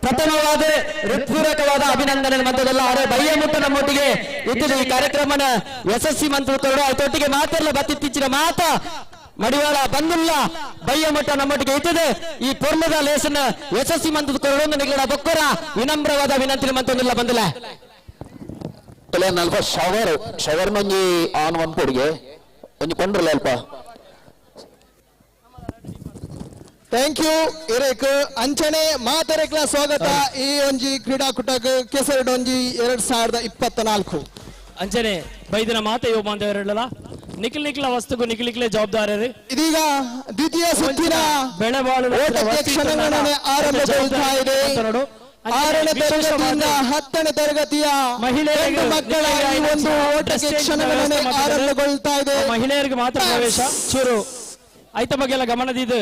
ಪ್ರಥಮವಾದ ಹೃತ್ಪೂರ್ವಕವಾದ ಅಭಿನಂದನೆ ಮಂತ್ರದಲ್ಲ ಅರೆ ಬಯ್ಯ ಮುಟ್ಟು ನಮ್ಮೊಟ್ಟಿಗೆ ಇದ್ದಿದ್ದು ಈ ಕಾರ್ಯಕ್ರಮನ ಯಶಸ್ವಿ ಮಂತ್ರ ಅದೊಟ್ಟಿಗೆ ಮಾತೆಲ್ಲ ಬತ್ತಿಚ್ಚಿನ ಮಾತ ಮಡಿವಾಳ ಬಂದಿಲ್ಲ ಬಯ್ಯ ಮುಟ್ಟ ನಮ್ಮೊಟ್ಟಿಗೆ ಇತ್ತದೆ ಈ ಪೊರ್ಲದ ಲೇಸನ್ನ ಯಶಸ್ವಿ ಮಂತ್ರ ಕೊರೊಂದು ನಿಗಡ ಬೊಕ್ಕರ ವಿನಮ್ರವಾದ ವಿನಂತಿ ಮಂತ್ರದಿಲ್ಲ ಬಂದಿಲ್ಲ ಅಲ್ಪ ಶವರ್ ಮಂಜಿ ಆನ್ ಒಂದ್ಪೊಡಿಗೆ ಒಂಜಿ ಕೊಂಡ್ರಲ್ಲ ಅಲ್ಪ ಥ್ಯಾಂಕ್ ಯು ಇರೇಕ್ ಅಂಚನೆ ಮಾತರೆಕ್ಲ ಸ್ವಾಗತ ಈ ಒಂಜಿ ಕ್ರೀಡಾಕೂಟಕ್ಕೆ ಕೆಸರಡೊಂಜಿ 2024 ಅಂಚನೆ ಬೈದಿನ ಮಾತೆ ಯೋಗ ಬಾಂಧವರೆಲ್ಲ ನಿಖಿಲ ವಸ್ತುಗೂ ನಿಖಿಲಿಕ್ಲೆ ಜವಾಬ್ದಾರರು ಇದೀಗ ದ್ವಿತೀಯ ಸುತ್ತಿನ ಬೆಳೆಬಾಳು ಕ್ಷಣಗಣನೆ ಆರಂಭಗೊಳ್ತಾ ಇದೆ. 6ನೇ ತರಗತಿಯಿಂದ 10ನೇ ತರಗತಿಯ ಮಹಿಳೆಯರಿಗೆ ಮಕ್ಕಳ ಈ ಒಂದು ಓಟಕ್ಕೆ ಕ್ಷಣಗಣನೆ ಆರಂಭಗೊಳ್ತಾ ಇದೆ. ಮಹಿಳೆಯರಿಗೆ ಮಾತ್ರ ಪ್ರವೇಶ ಚೂರು ಐತ ಬಗೆಲ್ಲ ಗಮನದಿದ್ದು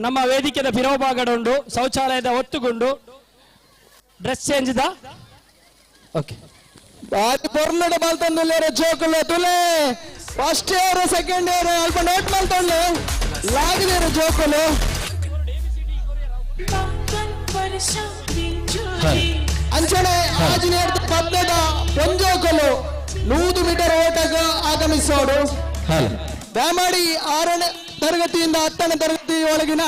ನಮ್ಮ ವೇದಿಕೆದ ಪಿರೋಭಾಗಡ ಉಂಡು ಶೌಚಾಲಯದ ಒತ್ತುಗುಂಡು ಡ್ರೆಸ್ ಚೇಂಜ್ ದ ಓಕೆ ಬಾರಿ ಪೊರ್ಲಡ ಬಲ್ತಂದುಲ್ಲೇರೆ ಜೋಕುಲೆ ತುಲೆ ಫಸ್ಟ್ ಇಯರ್ ಸೆಕೆಂಡ್ ಇಯರ್ ಅಲ್ಪ ನೋಟ್ ಮಾಡ್ತಂಡು ಲಾಗಿದೇರು ಜೋಕುಲು ಅಂಚನೆ ಆಂಜನೇಯದ ಪದ್ಯದ ಪೊಂಜೋಕಲು 100 ಮೀಟರ್ ಓಟಕ್ಕೆ ಆಗಮಿಸೋಡು ದಯಮಾಡಿ 6ನೇ ತರಗತಿಯಿಂದ 10ನೇ ತರಗತಿ ಒಳಗಿನ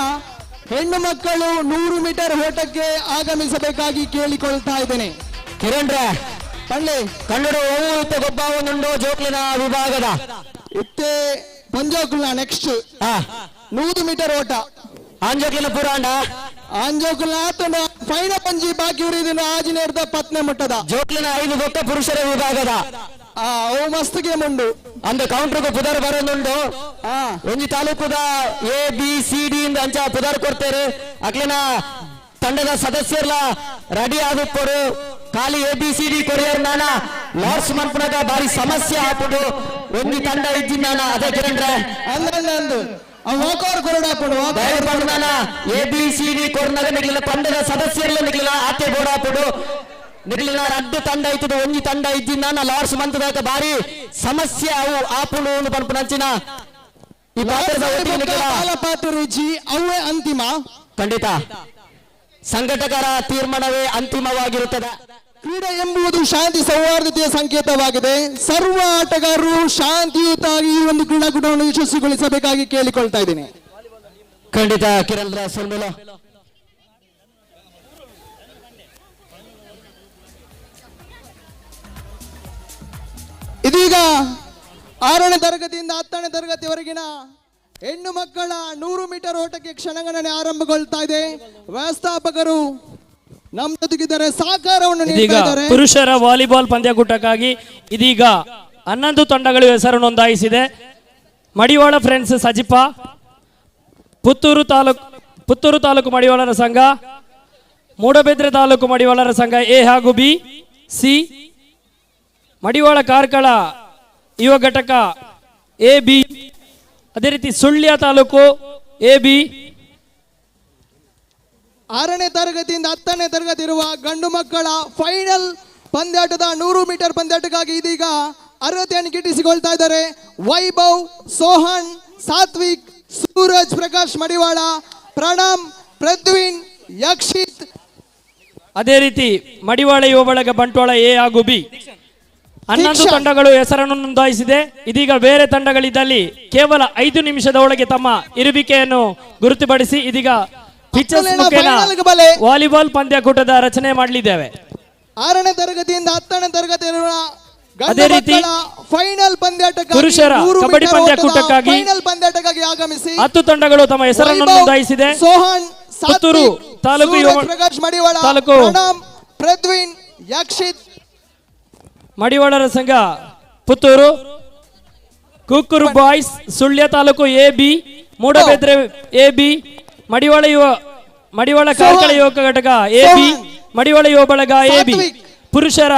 ಹೆಣ್ಣು ಮಕ್ಕಳು 100 ಮೀಟರ್ ಓಟಕ್ಕೆ ಆಗಮಿಸಬೇಕಾಗಿ ಕೇಳಿಕೊಳ್ತಾ ಇದ್ದೇನೆ. ಕಿರಣ್ ಪಳ್ಳಿ ಕನ್ನಡ ಓ ಗೊಬ್ಬ ಒಂದುಂಡು ಜೋಕ್ಲಿನ ವಿಭಾಗದ ಇತ್ತೆ ಪಂಜೋಕುಲ್ನ ನೆಕ್ಸ್ಟ್ 100 ಮೀಟರ್ ಓಟ ಆಂಜೋಕ್ಲಿನ ಪುರಾಂಡ ಆಂಜೋಕುಲ್ನ ಆತನ ಫೈನ ಪಂಜಿ ಬಾಕಿ ಉರಿದಿನ ಆಂಜನೇಯದ 10ನೇ ಮಟ್ಟದ ಜೋಕ್ಲಿನ 5 ಗೊತ್ತ ಪುರುಷರ ವಿಭಾಗದ ಓ ಮಸ್ತ್ ಗೇಮ್ ಉಂಡು ಅಂದ ಕೌಂಟರ್ಗೂ ಪುದರ್ ಬರೋದುಂಡು ಒಂಜಿ ತಾಲೂಕುದ ABCD ಇಂದ ಅಂಚ ಪುದರ್ ಕೊಡ್ತೇರು ಅಕ್ಲಿನ ತಂಡದ ಸದಸ್ಯರ್ಲ ರೆಡಿ ಆಗುಪ್ಪರು ಖಾಲಿ ABCD ಕೊರಿಯರ್ ನಾನ ಲಾರ್ಸ್ ಮನ್ಪುನಗ ಬಾರಿ ಸಮಸ್ಯೆ ಆಪುಡು ಒಂಜಿ ತಂಡ ಇಜ್ಜಿ ನಾನ ಅದೇ ಕಿರಣ್ರೆ ಅಂದಂದು ವಾಕರ್ ಕೊರಡ ಹಾಪುಡು ನಾನ ABCD ಕೊರ್ನಗ ನಿಗ್ಲಿಲ್ಲ ತಂಡದ ಸದಸ್ಯರ್ಲ ನಿಗ್ಲಿಲ್ಲ ಆತೆ ಬೋಡ ಆಪುಡು ನಿಗಲಿನ ಅಡ್ಡು ತಂಡ ಇತ್ತು ಒಂಜಿ ತಂಡ ಇದ್ದಿನ ಲಾರ್ಡ್ಸ್ ಮಂತದಾಗ ಬಾರಿ ಸಮಸ್ಯೆ ಅವು ಆಪುಳು ಪನ್ಪುನಂಚಿನ ಈ ಪಾತ್ರದ ಪಾತ್ರರುಚಿ ಅವೇ ಅಂತಿಮ. ಖಂಡಿತ ಸಂಘಟಕರ ತೀರ್ಮಾನವೇ ಅಂತಿಮವಾಗಿರುತ್ತದೆ. ಕ್ರೀಡೆ ಎಂಬುದು ಶಾಂತಿ ಸೌಹಾರ್ದತೆಯ ಸಂಕೇತವಾಗಿದೆ. ಸರ್ವ ಆಟಗಾರರು ಶಾಂತಿಯುತವಾಗಿ ಈ ಒಂದು ಕ್ರೀಡಾಕೂಟವನ್ನು ಯಶಸ್ವಿಗೊಳಿಸಬೇಕಾಗಿ ಕೇಳಿಕೊಳ್ತಾ ಇದ್ದೀನಿ. ಖಂಡಿತ ಕಿರಣ್ ಸೋಲ್ಮೇಲ. ಇದೀಗ 6ನೇ ತರಗತಿಯಿಂದ 10ನೇ ತರಗತಿವರೆಗಿನ ಹೆಣ್ಣು ಮಕ್ಕಳ 100 ಮೀಟರ್ ಓಟಕ್ಕೆ ಕ್ಷಣಗಣನೆ ಆರಂಭಗೊಳ್ತಾ ಇದೆ. ವ್ಯವಸ್ಥಾಪಕರು ನಮ್ಮ ಜೊತೆಗಿದ್ದಾರೆ, ಸಹಕಾರವನ್ನು ನೀಡ್ತಾ ಇದ್ದಾರೆ. ಪುರುಷರ ವಾಲಿಬಾಲ್ ಪಂದ್ಯಕೂಟಕ್ಕಾಗಿ ಇದೀಗ 11 ತಂಡಗಳು ಹೆಸರು ನೋಂದಾಯಿಸಿದೆ. ಮಡಿವಾಳ ಫ್ರೆಂಡ್ಸ್ ಸಜಿಪ, ಪುತ್ತೂರು ತಾಲೂಕು ಮಡಿವಾಳರ ಸಂಘ, ಮೂಡಬಿದ್ರೆ ತಾಲೂಕು ಮಡಿವಾಳರ ಸಂಘ ಎ ಹಾಗೂ ಬಿ, ಸಿ, ಮಡಿವಾಳ ಕಾರ್ಕಳ ಯುವ ಘಟಕ ಎ ಬಿ, ಅದೇ ರೀತಿ ಸುಳ್ಯ ತಾಲೂಕು ಎ ಬಿ. 6ನೇ ತರಗತಿಯಿಂದ 10ನೇ ತರಗತಿ ಇರುವ ಗಂಡು ಮಕ್ಕಳ ಫೈನಲ್ ಪಂದ್ಯಾಟದ 100 ಮೀಟರ್ ಪಂದ್ಯಾಟಕ್ಕಾಗಿ ಇದೀಗ ಅರ್ಹತೆಯನ್ನು ಗಿಟ್ಟಿಸಿಕೊಳ್ತಾ ಇದ್ದಾರೆ. ವೈಭವ್, ಸೋಹನ್, ಸಾತ್ವಿಕ್, ಸೂರಜ್ ಪ್ರಕಾಶ್ ಮಡಿವಾಳ, ಪ್ರಣಮ್, ಪ್ರದ್ವಿನ್, ಯಕ್ಷಿತ್. ಅದೇ ರೀತಿ ಮಡಿವಾಳ ಯುವ ಬಳಗ ಬಂಟ್ವಾಳ ಎ ಹಾಗೂ ಬಿ 11 ತಂಡಗಳು ಹೆಸರನ್ನು ನೋಂದಾಯಿಸಿದೆ. ಇದೀಗ ಬೇರೆ ತಂಡಗಳಿದ್ದಲ್ಲಿ ಕೇವಲ 5 ನಿಮಿಷದ ಒಳಗೆ ತಮ್ಮ ಇರುವಿಕೆಯನ್ನು ಗುರುತುಪಡಿಸಿ ಇದೀಗ ಪಿಚಸ್ ಮುಖೇನ ವಾಲಿಬಾಲ್ ಪಂದ್ಯಕೂಟದ ರಚನೆ ಮಾಡಲಿದ್ದೇವೆ. 6ನೇ ತರಗತಿಯಿಂದ 10ನೇ ತರಗತಿ ಇರುವ ಅದೇ ರೀತಿ ಫೈನಲ್ ಪಂದ್ಯಾಟಕ್ಕಾಗಿ ಪುರುಷರ ಕಬಡ್ಡಿ ಪಂದ್ಯಕೂಟಕ್ಕಾಗಿ ಫೈನಲ್ ಪಂದ್ಯಾಟಕ್ಕಾಗಿ ಆಗಮಿಸಿ 10 ತಂಡಗಳು ತಮ್ಮ ಹೆಸರನ್ನು ನೋಂದಾಯಿಸಿದೆ. ಸೋಹನ್, ಪುತ್ತೂರು ತಾಲೂಕು ಪ್ರಕಾಶ್ ಮಡಿವಾಳ, ತಾಲೂಕು ಪ್ರಣಮ್, ಪ್ರದ್ವಿನ್, ಯಕ್ಷಿತ್. ಮಡಿವಾಳರ ಸಂಘ Puttur, Kukkur boys Sullia taluk A B, Moodbidri A B, Madivala Karkala ಯುವಕ ಘಟಕ ಎ ಬಿ, ಮಡಿವಾಳ ಯುವ ಬಳಗ ಎ ಬಿ. ಪುರುಷರ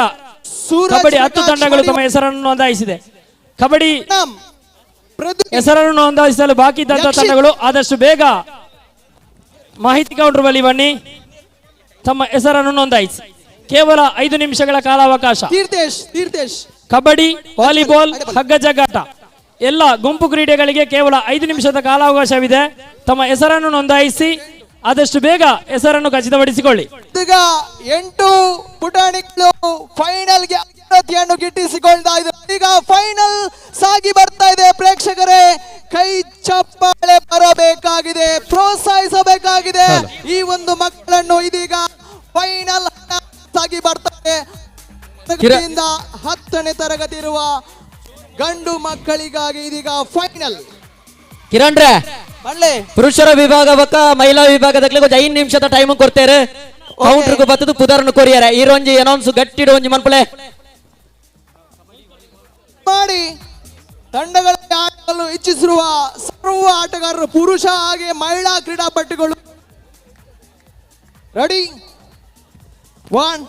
ಕಬಡ್ಡಿ 10 ತಂಡಗಳು ತಮ್ಮ ಹೆಸರನ್ನು ನೋಂದಾಯಿಸಿದೆ. ಕಬಡ್ಡಿ ಹೆಸರನ್ನು ನೋಂದಾಯಿಸಲು ಬಾಕಿ ಇದ್ದಂತಹ ತಂಡಗಳು ಆದಷ್ಟು ಬೇಗ ಮಾಹಿತಿ ಕೌಂಟರ್ ಬಳಿ ಬನ್ನಿ, ತಮ್ಮ ಹೆಸರನ್ನು ನೋಂದಾಯಿಸಿ. ಕೇವಲ 5 ನಿಮಿಷಗಳ ಕಾಲಾವಕಾಶ. ತೀರ್ಥೇಶ್ ಕಬಡ್ಡಿ, ವಾಲಿಬಾಲ್, ಹಗ್ಗ ಜಗ್ಗಾಟ ಎಲ್ಲ ಗುಂಪು ಕ್ರೀಡೆಗಳಿಗೆ ಕೇವಲ 5 ನಿಮಿಷದ ಕಾಲಾವಕಾಶವಿದೆ. ತಮ್ಮ ಹೆಸರನ್ನು ನೋಂದಾಯಿಸಿ ಆದಷ್ಟು ಬೇಗ ಹೆಸರನ್ನು ಖಚಿತಪಡಿಸಿಕೊಳ್ಳಿ. ಈಗ 8 ಪುಟಾಣಿಗಳು ಫೈನಲ್ಗೆ ಅರ್ಹತೆಯನ್ನು ಗಿಟ್ಟಿಸಿಕೊಳ್ತಾ ಇದ್ದಾರೆ. ಈಗ ಫೈನಲ್ ಸಾಗಿ ಬರ್ತಾ ಇದೆ. ಪ್ರೇಕ್ಷಕರೇ, ಕೈ ಚಪ್ಪಾಳೆ ಬರಬೇಕಾಗಿದೆ, ಪ್ರೋತ್ಸಾಹಿಸಬೇಕಾಗಿದೆ ಈ ಒಂದು ಮಕ್ಕಳನ್ನು. ಇದೀಗ ಫೈನಲ್ ಸಾಗಿ ಬರ್ತಾರೆ. 10ನೇ ತರಗತಿ ಇರುವ ಗಂಡು ಮಕ್ಕಳಿಗಾಗಿ ಇದೀಗ ಫೈನಲ್. ಕಿರಣ್ ರೇ, ಪುರುಷರ ವಿಭಾಗ ಬಕ್ಕ ಮಹಿಳಾ ವಿಭಾಗದಲ್ಲಿ 5 ನಿಮಿಷದ ಟೈಮ್ ಕೊಡ್ತೇವೆ. ಕೌಂಟರ್ಗೂ ಬತ್ತದು ಪುದರ್ನು ಕೊರಿಯರೆ ಈ ರೋಂಜಿ ಅನೌನ್ಸ್ ಗಟ್ಟಿಡು ಒಂಜಿ ಮನ್ಪಳೆ ಮಾಡಿ. ತಂಡಗಳಲ್ಲಿ ಆಡಲು ಇಚ್ಛಿಸಿರುವ ಸರ್ವ ಆಟಗಾರರು, ಪುರುಷ ಹಾಗೆ ಮಹಿಳಾ ಕ್ರೀಡಾಪಟುಗಳು ರೆಡಿ. 1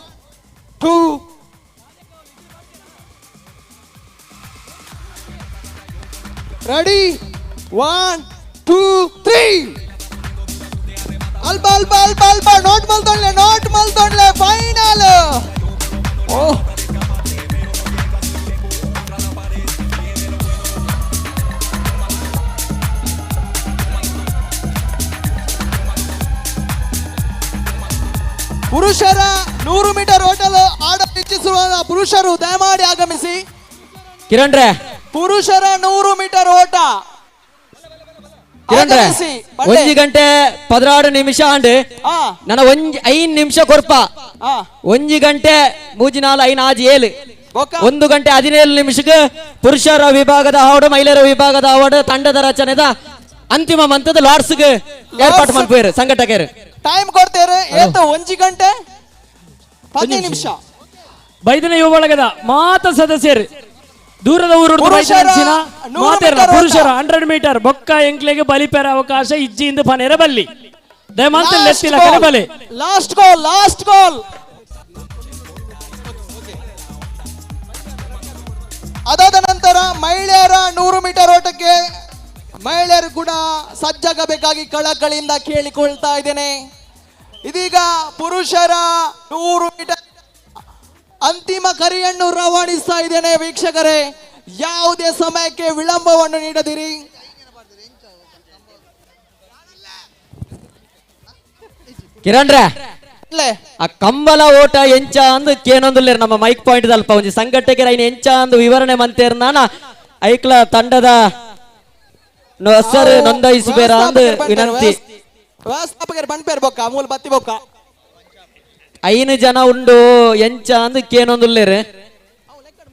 2 ರೆಡಿ. 1 2 3 ಅಲ್ಪ ನೋಟ್ ಮಲ್ತೊಂಡ್ಲೆ ಫೈನಲ್. ಪುರುಷರ 100 ಮೀಟರ್ ಓಟಲು ಆಡಲು ಇಚ್ಛಿಸುವ ಪುರುಷರು ದಯಮಾಡಿ ಆಗಮಿಸಿ. ಕಿರಣ್ ರೇ, ಪುರುಷರ 100 ಮೀಟರ್ ಓಟ ಕಿರಣ್ ರೇ 1 ಗಂಟೆ 16 ನಿಮಿಷ ಅಂಡ್ ನನ್ನ 5 ನಿಮಿಷ ಕೊರ್ಪ 1 ಗಂಟೆ 34 ಆಜಿ 7 1 ಗಂಟೆ 17 ನಿಮಿಷಕ್ಕೆ ಪುರುಷರ ವಿಭಾಗದ ಅವಾರ್ಡ್, ಮಹಿಳೆಯರ ವಿಭಾಗದ ಅವಾರ್ಡ್ ತಂಡದ ರಚನೆದ ಅಂತಿಮ ಹಂತದ ಲಾರ್ಡ್ಸ್ಗೆ ಏರ್ಪಾಡು ಮಾಡ್ತಾರೆ ಸಂಘಟಕರು. ಟೈಮ್ ಕೊಡ್ತೇವೆ. 1 ಗಂಟೆ 15 ನಿಮಿಷ. 5ನೇ ಯುವ ಬಳಗದ ಮಾತ ಸದಸ್ಯರು ದೂರದ ಊರು ಮಾತೇರ ಪುರುಷರ 100 ಮೀಟರ್ ಬೊಕ್ಕ ಎಂಕ್ಲೆಗೆ ಬಲಿಪೆರ ಅವಕಾಶ ಇಜ್ಜಿಯಿಂದ ಪನೇರ ಬಲ್ಲಿ ದಯಮಾಂತ ಲೆತ್ತಿಲ ಕರೆ ಬಲೆ. ಲಾಸ್ಟ್ ಗೋಲ್. ಅದಾದ ನಂತರ ಮಹಿಳೆಯರ 100 ಮೀಟರ್ ಓಟಕ್ಕೆ ಮಹಿಳೆಯರು ಕೂಡ ಸಜ್ಜಾಗಬೇಕಾಗಿ ಕಳಕಳಿಯಿಂದ ಕೇಳಿಕೊಳ್ತಾ ಇದ್ದೇನೆ. ಇದೀಗ ಪುರುಷರ 100 ಮೀಟರ್ ಅಂತಿಮ ಕರೆಯನ್ನು ರವಾನಿಸ್ತಾ ಇದ್ದೇನೆ ವೀಕ್ಷಕರೇ. ಯಾವುದೇ ಸಮಯಕ್ಕೆ ವಿಳಂಬವನ್ನು ನೀಡದಿರಿ. ಕಿರಣ್ರೆ ಆ ಕಂಬಲ ಓಟ ಎಂಚ ಅಂದ್ ಕೇನೊಂದುಲ್ಲೇರು ನಮ್ಮ ಮೈಕ್ ಪಾಯಿಂಟ್ ಅಲ್ಪ ಒಂಜಿ ಸಂಘಟಕರ ಐನ್ ಎಂಚ ಅಂದ್ ವಿವರಣೆ ಮಂತೇರ್ ನಾನ ಐಕ್ಲ ತಂಡದ ಹೆಸರು ನೋಂದಾಯಿಸಬೇರ ಅಂದ್ ವಿನಂತಿ. ವ್ಯವಸ್ಥಾಪಕರು ಬಂದ್ಪೇರ್ ಬೊಕ್ಕ ಮೂಲ ಬತ್ತಿ ಬೊಕ್ಕ 5 ಜನ ಉಂಡು ಎಂಚ ಅಂದ್ ಕೇನೊಂದುಲ್ಲೇರು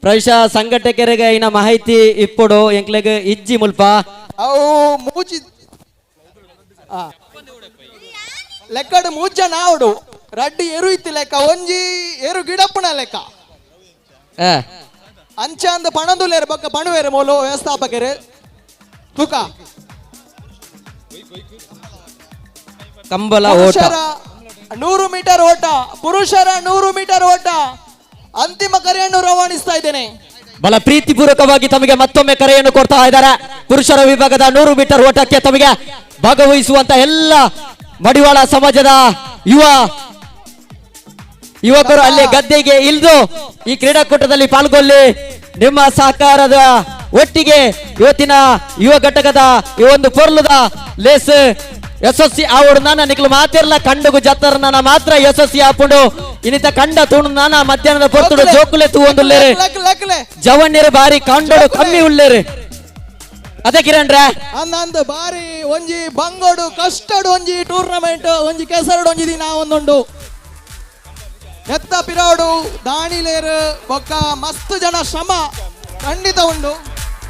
ಪ್ರವೇಶ ಸಂಘಟಕರಿಗೆ ಐನ ಮಾಹಿತಿ ಇಪ್ಪಡು ಎಂಕ್ಲೆಗ್ ಇಜ್ಜಿ ಮುಲ್ಪ ಅವು ಮೂಜಿ ಲೆಕ್ಕಡು ಮೂಜ ನಾವುಡು ರಡ್ಡಿ ಎರು ಇತ್ತು ಲೆಕ್ಕ ಒಂಜಿ ಎರು ಗಿಡಪ್ಪನ ಲೆಕ್ಕ ಅಂಚ ಅಂದ ಪಣದುಲೇರು ಬೊಕ್ಕ ಪಣುವೇರು ಮೂಲು ವ್ಯವಸ್ಥಾಪಕರು ತೂಕ ಕಂಬಲ ಓಟ 100 ಮೀಟರ್ ಓಟ, ಪುರುಷರ 100 ಮೀಟರ್ ಓಟ ಅಂತಿಮ ಕರೆಯನ್ನು ರವಾನಿಸ್ತಾ ಇದ್ದೇನೆ. ಬಲ ಪ್ರೀತಿಪೂರ್ವಕವಾಗಿ ತಮಗೆ ಮತ್ತೊಮ್ಮೆ ಕರೆಯನ್ನು ಕೊಡ್ತಾ ಇದ್ದಾರೆ. ಪುರುಷರ ವಿಭಾಗದ 100 ಮೀಟರ್ ಓಟಕ್ಕೆ ತಮಗೆ ಭಾಗವಹಿಸುವಂತ ಎಲ್ಲ ಮಡಿವಾಳ ಸಮಾಜದ ಯುವಕರು ಅಲ್ಲಿ ಗದ್ದೆಗೆ ಇಳಿದು ಈ ಕ್ರೀಡಾಕೂಟದಲ್ಲಿ ಪಾಲ್ಗೊಳ್ಳಿ. ನಿಮ್ಮ ಸಹಕಾರದ ಒಟ್ಟಿಗೆ ಇವತ್ತಿನ ಯುವ ಘಟಕದ ಈ ಒಂದು ಪೊರ್ಲುದ ಲೇಸ್ ಯಶಸ್ವಿ ಆವಡು ನಾನ ನಿಕ್ಲು ಮಾತಿರ್ಲ ಕಂಡುಗು ಜತ್ತರ ನಾನ ಮಾತ್ರ ಯಶಸ್ವಿ ಆಪುಂಡು ಇನ್ನಿತ ಕಂಡ ತೂಣು ನಾನ ಮಧ್ಯಾಹ್ನದ ಪೊರ್ತುಡು ಜೋಕುಲೆ ತೂವೊಂದುಲ್ಲೇರು ಜವನ್ಯರು ಬಾರಿ ಕಂಡೋಡು ಕಮ್ಮಿ ಉಳ್ಳೇರು ಅದೇ ಕಿರಣ್ರೆ ಅಂದಂದು ಬಾರಿ ಒಂಜಿ ಬಂಗೋಡು ಕಷ್ಟಡು ಒಂಜಿ ಟೂರ್ನಮೆಂಟ್ ಒಂಜಿ ಕೆಸರಡು ಒಂಜಿ ದಿನ ಒಂದುಂಡು ಎತ್ತ ಪಿರಾಡು ದಾಣಿಲೇರು ಬೊಕ್ಕ ಮಸ್ತ್ ಜನ ಶ್ರಮ ಖಂಡಿತ ಉಂಡು.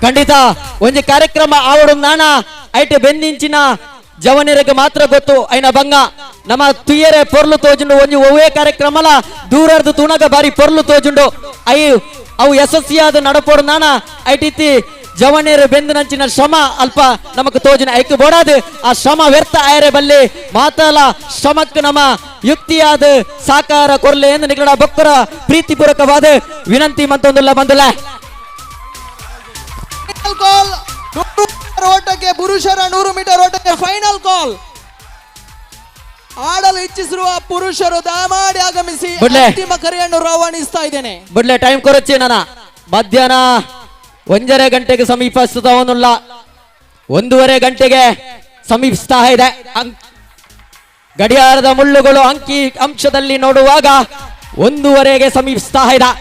ಖಂಡಿತ ಒಂಜಿ ಕಾರ್ಯಕ್ರಮ ಆವಡು ನಾನ ಐಟೆ ಬೆಂದಿಂಚಿನ ಜವನಿರಿಗೆ ಮಾತ್ರ ಗೊತ್ತು ಐನ ಬಂಗ ನಮ್ಮ ತುಯ್ಯರೆ ಪೊರ್ಲು ತೋಜುಂಡು ಒಂಜಿ ಒವ್ವೇ ಕಾರ್ಯಕ್ರಮಲ ದೂರರ್ದು ತುಣಗ ಬಾರಿ ಪೊರ್ಲು ತೋಜುಂಡು ಅವು ಯಶಸ್ವಿಯಾದ ನಡಪೋಡು ನಾನ ಐಟಿತ್ತಿ ಜವನಿಯರು ಬೆಂದಿನಂಚಿನ ಶ್ರಮ ಅಲ್ಪ ನಮಕ್ ತೋಜುನ ಐಕ್ ಬೋಡಾದು ಆ ಶ್ರಮ ವ್ಯರ್ಥ ಆಯರೆ ಬಲ್ಲಿ ಮಾತಲ ಶ್ರಮಕ್ಕೆ ನಮ್ಮ ಯುಕ್ತಿಯಾದ ಸಾಕಾರ ಕೊರ್ಲೆ ಎಂದು ನಿಗಡ ಬೊಕ್ಕರ ಪ್ರೀತಿಪೂರ್ವಕವಾದ ವಿನಂತಿ ಮಂತೊಂದುಲ್ಲ ಬಂದುಲ್ಲ. ಓಟಕ್ಕೆ ಪುರುಷರ 100 ಮೀಟರ್ ಓಟಕ್ಕೆ ಫೈನಲ್ ಕಾಲ್. ಆಡಲು ಇಚ್ಛಿಸಿರುವ ಪುರುಷರು ದಯಮಾಡಿ ಆಗಮಿಸಿ ಅಂತಿಮ ಕರೆಯನ್ನು ರವಾನಿಸ್ತಾ ಇದ್ದೇನೆ. ಬಿಡ್ಲೆ ಟೈಮ್ ಕೊರಚಿ ನನ್ನ ಮಧ್ಯಾಹ್ನ 1:30 ಗಂಟೆಗೆ ಸಮೀಪಿಸುತ್ತವನ್ನುಲ್ಲ 1:30 ಗಂಟೆಗೆ ಸಮೀಪಿಸ್ತಾ ಇದೆ. ಗಡಿಯಾರದ ಮುಳ್ಳುಗಳು ಅಂಕಿ ಅಂಶದಲ್ಲಿ ನೋಡುವಾಗ 1:30ಗೆ ಸಮೀಪಿಸ್ತಾ ಇದೆ.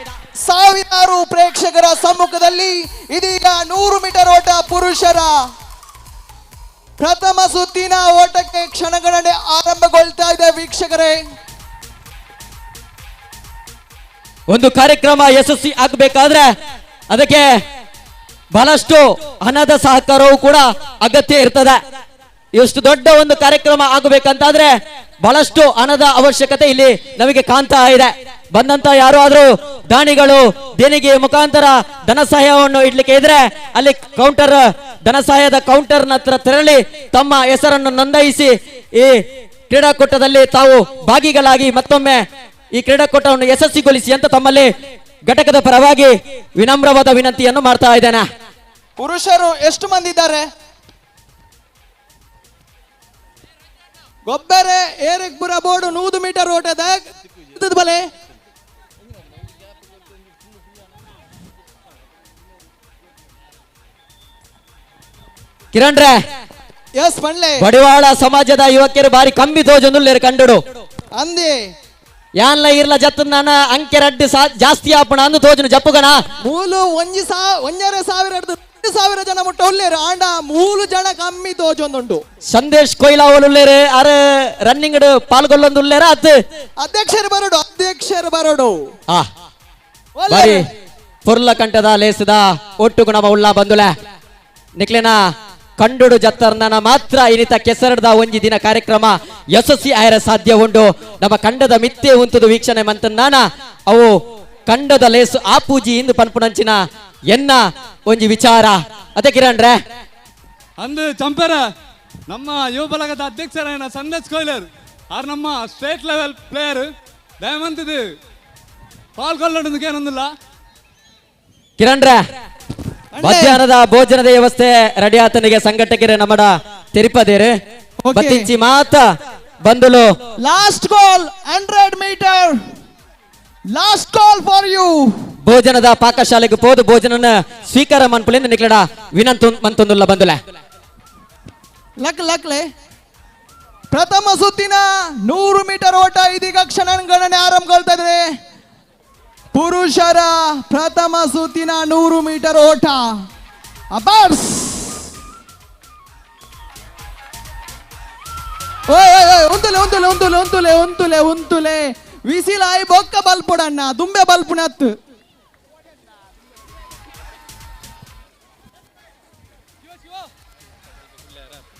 ಸಾವಿರಾರು ಪ್ರೇಕ್ಷಕರ ಸಮ್ಮುಖದಲ್ಲಿ ಇದೀಗ 100 ಮೀಟರ್ ಓಟ ಪುರುಷರ ಪ್ರಥಮ ಸುತ್ತಿನ ಓಟಕ್ಕೆ ಕ್ಷಣಗಣನೆ ಆರಂಭಗೊಳ್ತಾ ಇದೆ ವೀಕ್ಷಕರೇ. ಒಂದು ಕಾರ್ಯಕ್ರಮ ಯಶಸ್ವಿ ಆಗಬೇಕಾದ್ರೆ ಅದಕ್ಕೆ ಬಹಳಷ್ಟು ಹಣದ ಸಹಕಾರವೂ ಕೂಡ ಅಗತ್ಯ ಇರ್ತದೆ. ಎಷ್ಟು ದೊಡ್ಡ ಒಂದು ಕಾರ್ಯಕ್ರಮ ಆಗಬೇಕಂತಾದ್ರೆ ಬಹಳಷ್ಟು ಹಣದ ಅವಶ್ಯಕತೆ ಇಲ್ಲಿ ನಮಗೆ ಕಾಣ್ತಾ ಇದೆ. ಬಂದಂತ ಯಾರು ಆದ್ರೂ ದಾನಿಗಳು ದೇಣಿಗೆ ಮುಖಾಂತರ ಧನ ಸಹಾಯವನ್ನು ಇಡ್ಲಿಕ್ಕೆ ಇದ್ರೆ ಅಲ್ಲಿ ಕೌಂಟರ್ ಧನ ಸಹಾಯದ ಕೌಂಟರ್ ಹತ್ರ ತೆರಳಿ ತಮ್ಮ ಹೆಸರನ್ನು ನೋಂದಾಯಿಸಿ ಈ ಕ್ರೀಡಾಕೂಟದಲ್ಲಿ ತಾವು ಭಾಗಿಗಳಾಗಿ ಮತ್ತೊಮ್ಮೆ ಈ ಕ್ರೀಡಾಕೂಟವನ್ನು ಯಶಸ್ವಿಗೊಳಿಸಿ ಅಂತ ತಮ್ಮಲ್ಲಿ ಘಟಕದ ಪರವಾಗಿ ವಿನಮ್ರವಾದ ವಿನಂತಿಯನ್ನು ಮಾಡ್ತಾ ಇದ್ದೇನೆ. ಪುರುಷರು ಎಷ್ಟು ಮಂದಿ ಇದ್ದಾರೆ? ಗೊಬ್ಬರೆ ಏರಿಕ್ ಬುರ ಬೋರ್ಡು 100 ಮೀಟರ್ ಓಟದ ಬಲೆ ಕಿರಣ್ರೆ ಎಸ್ ಬಣ್ಲೆ ಬಡಿವಾಳ ಸಮಾಜದ ಯುವಕರು ಬಾರಿ ಕಮ್ಮಿ ತೋಜೊಂದುಲ್ಲೇರು ಕಂಡುಡು ಅಂದಿ ಯಾನ್ಲ ಇರ್ಲ ಜತ್ತ ನಾನ ಅಂಕೆ ರಡ್ಡು ಜಾಸ್ತಿ ಆಪಣ ಅಂದು ತೋಜನು ಜಪ್ಪುಗಣ ಮೂಲು 1,000 ಜನ ಮುಟ್ಟ ಉಳ್ಳೇರು ಆಂಡ 3 ಜನ ಕಮ್ಮಿ ತೋಜೊಂದುಂಡು. ಸಂದೇಶ್ ಕೊಯ್ಲಾ ಉಳ್ಳೇರು ಅರ ರನ್ನಿಂಗ್ ಪಾಲ್ಗೊಳ್ಳೊಂದುಲ್ಲೇರ ಅತ್ ಅಧ್ಯಕ್ಷರು ಬರೋಡು ಬಾರಿ ಪುರ್ಲ ಕಂಠದ ಲೇಸದ ಒಟ್ಟು ನಮ್ಮ ಉಳ್ಳ ಬಂದುಲೆ ನಿಕ್ಲೆನ ಕಂಡುಡು ಜತ್ತರ್ನ ಮಾತ್ರ ಇನಿತ ಕೆಸರಡ್ದ ಒಂಜಿ ದಿನ ಕಾರ್ಯಕ್ರಮ ಯಶಸ್ವಿ ಆಯರ ಸಾಧ್ಯ ಉಂಡು. ನಮ್ಮ ಕಂಡದ ಮಿತ್ತೆ ಉಂತದು ವೀಕ್ಷಣೆ ಮಂತನಾನ ಅವು ಕಂಡದ ಲೇಸು ಆ ಪೂಜಿ ಇಂದು ಪನ್ಪುನಂಚಿನ ಎನ್ನ ಒಂಜಿ ವಿಚಾರ ಅದೇ ಕಿರಣ್ರೆ ಅಂದು ಚಂಪರ ನಮ್ಮ ಯುವ ಬಲಗದ ಅಧ್ಯಕ್ಷರಾಯನ ಸಂದೇಶ್ ಕೊಯ್ಲರ್ ಆರ್ ನಮ್ಮ ಸ್ಟೇಟ್ ಲೆವೆಲ್ ಪ್ಲೇಯರ್ ದಯಮಂತದು ಪಾಲ್ಗೊಳ್ಳೋದಕ್ಕೆ ಏನೊಂದಿಲ್ಲ. ಕಿರಣ್ರೆ ಮಧ್ಯಾಹ್ನದ ಭೋಜನದ ವ್ಯವಸ್ಥೆ ರೆಡಿ ಆತನಿಗೆ ಸಂಘಟಕರೇ ನಮ್ಮಡ ತಿರುಪದೇರು ಬತ್ತಿಂಚಿ ಮಾತ ಬಂದುಲು last goal 100 metre last call for you. ಭೋಜನದ ಪಾಕಶಾಲೆಗೆ ಹೋದು ಭೋಜನ ಸ್ವೀಕಾರ ಮನ್ಪುಲಿಂದ ನಿಕ್ಲಡ ವಿನಂತು ಮಂತೊಂದುಲ್ಲ ಬಂದುಲೆ ಲಕ್ಲೆ ಪ್ರಥಮ ಸುತ್ತಿನ 100 ಮೀಟರ್ ಓಟ ಇದೀಗ ಕ್ಷಣಗಣನೆ ಆರಂಭಗೊಳ್ತಾ ಇದೆ. ಪುರುಷರ ಪ್ರಥಮ ಸುತ್ತಿನ 100 ಮೀಟರ್ ಓಟ. ಅಬಾರ್ಸ್ ಉಂತುಲೆ ವಿಸಿಲಾಯಿ ಬೊಕ್ಕ ಬಲ್ಪುಡಣ್ಣ ದುಂಬೆ ಬಲ್ಪುಣತ್.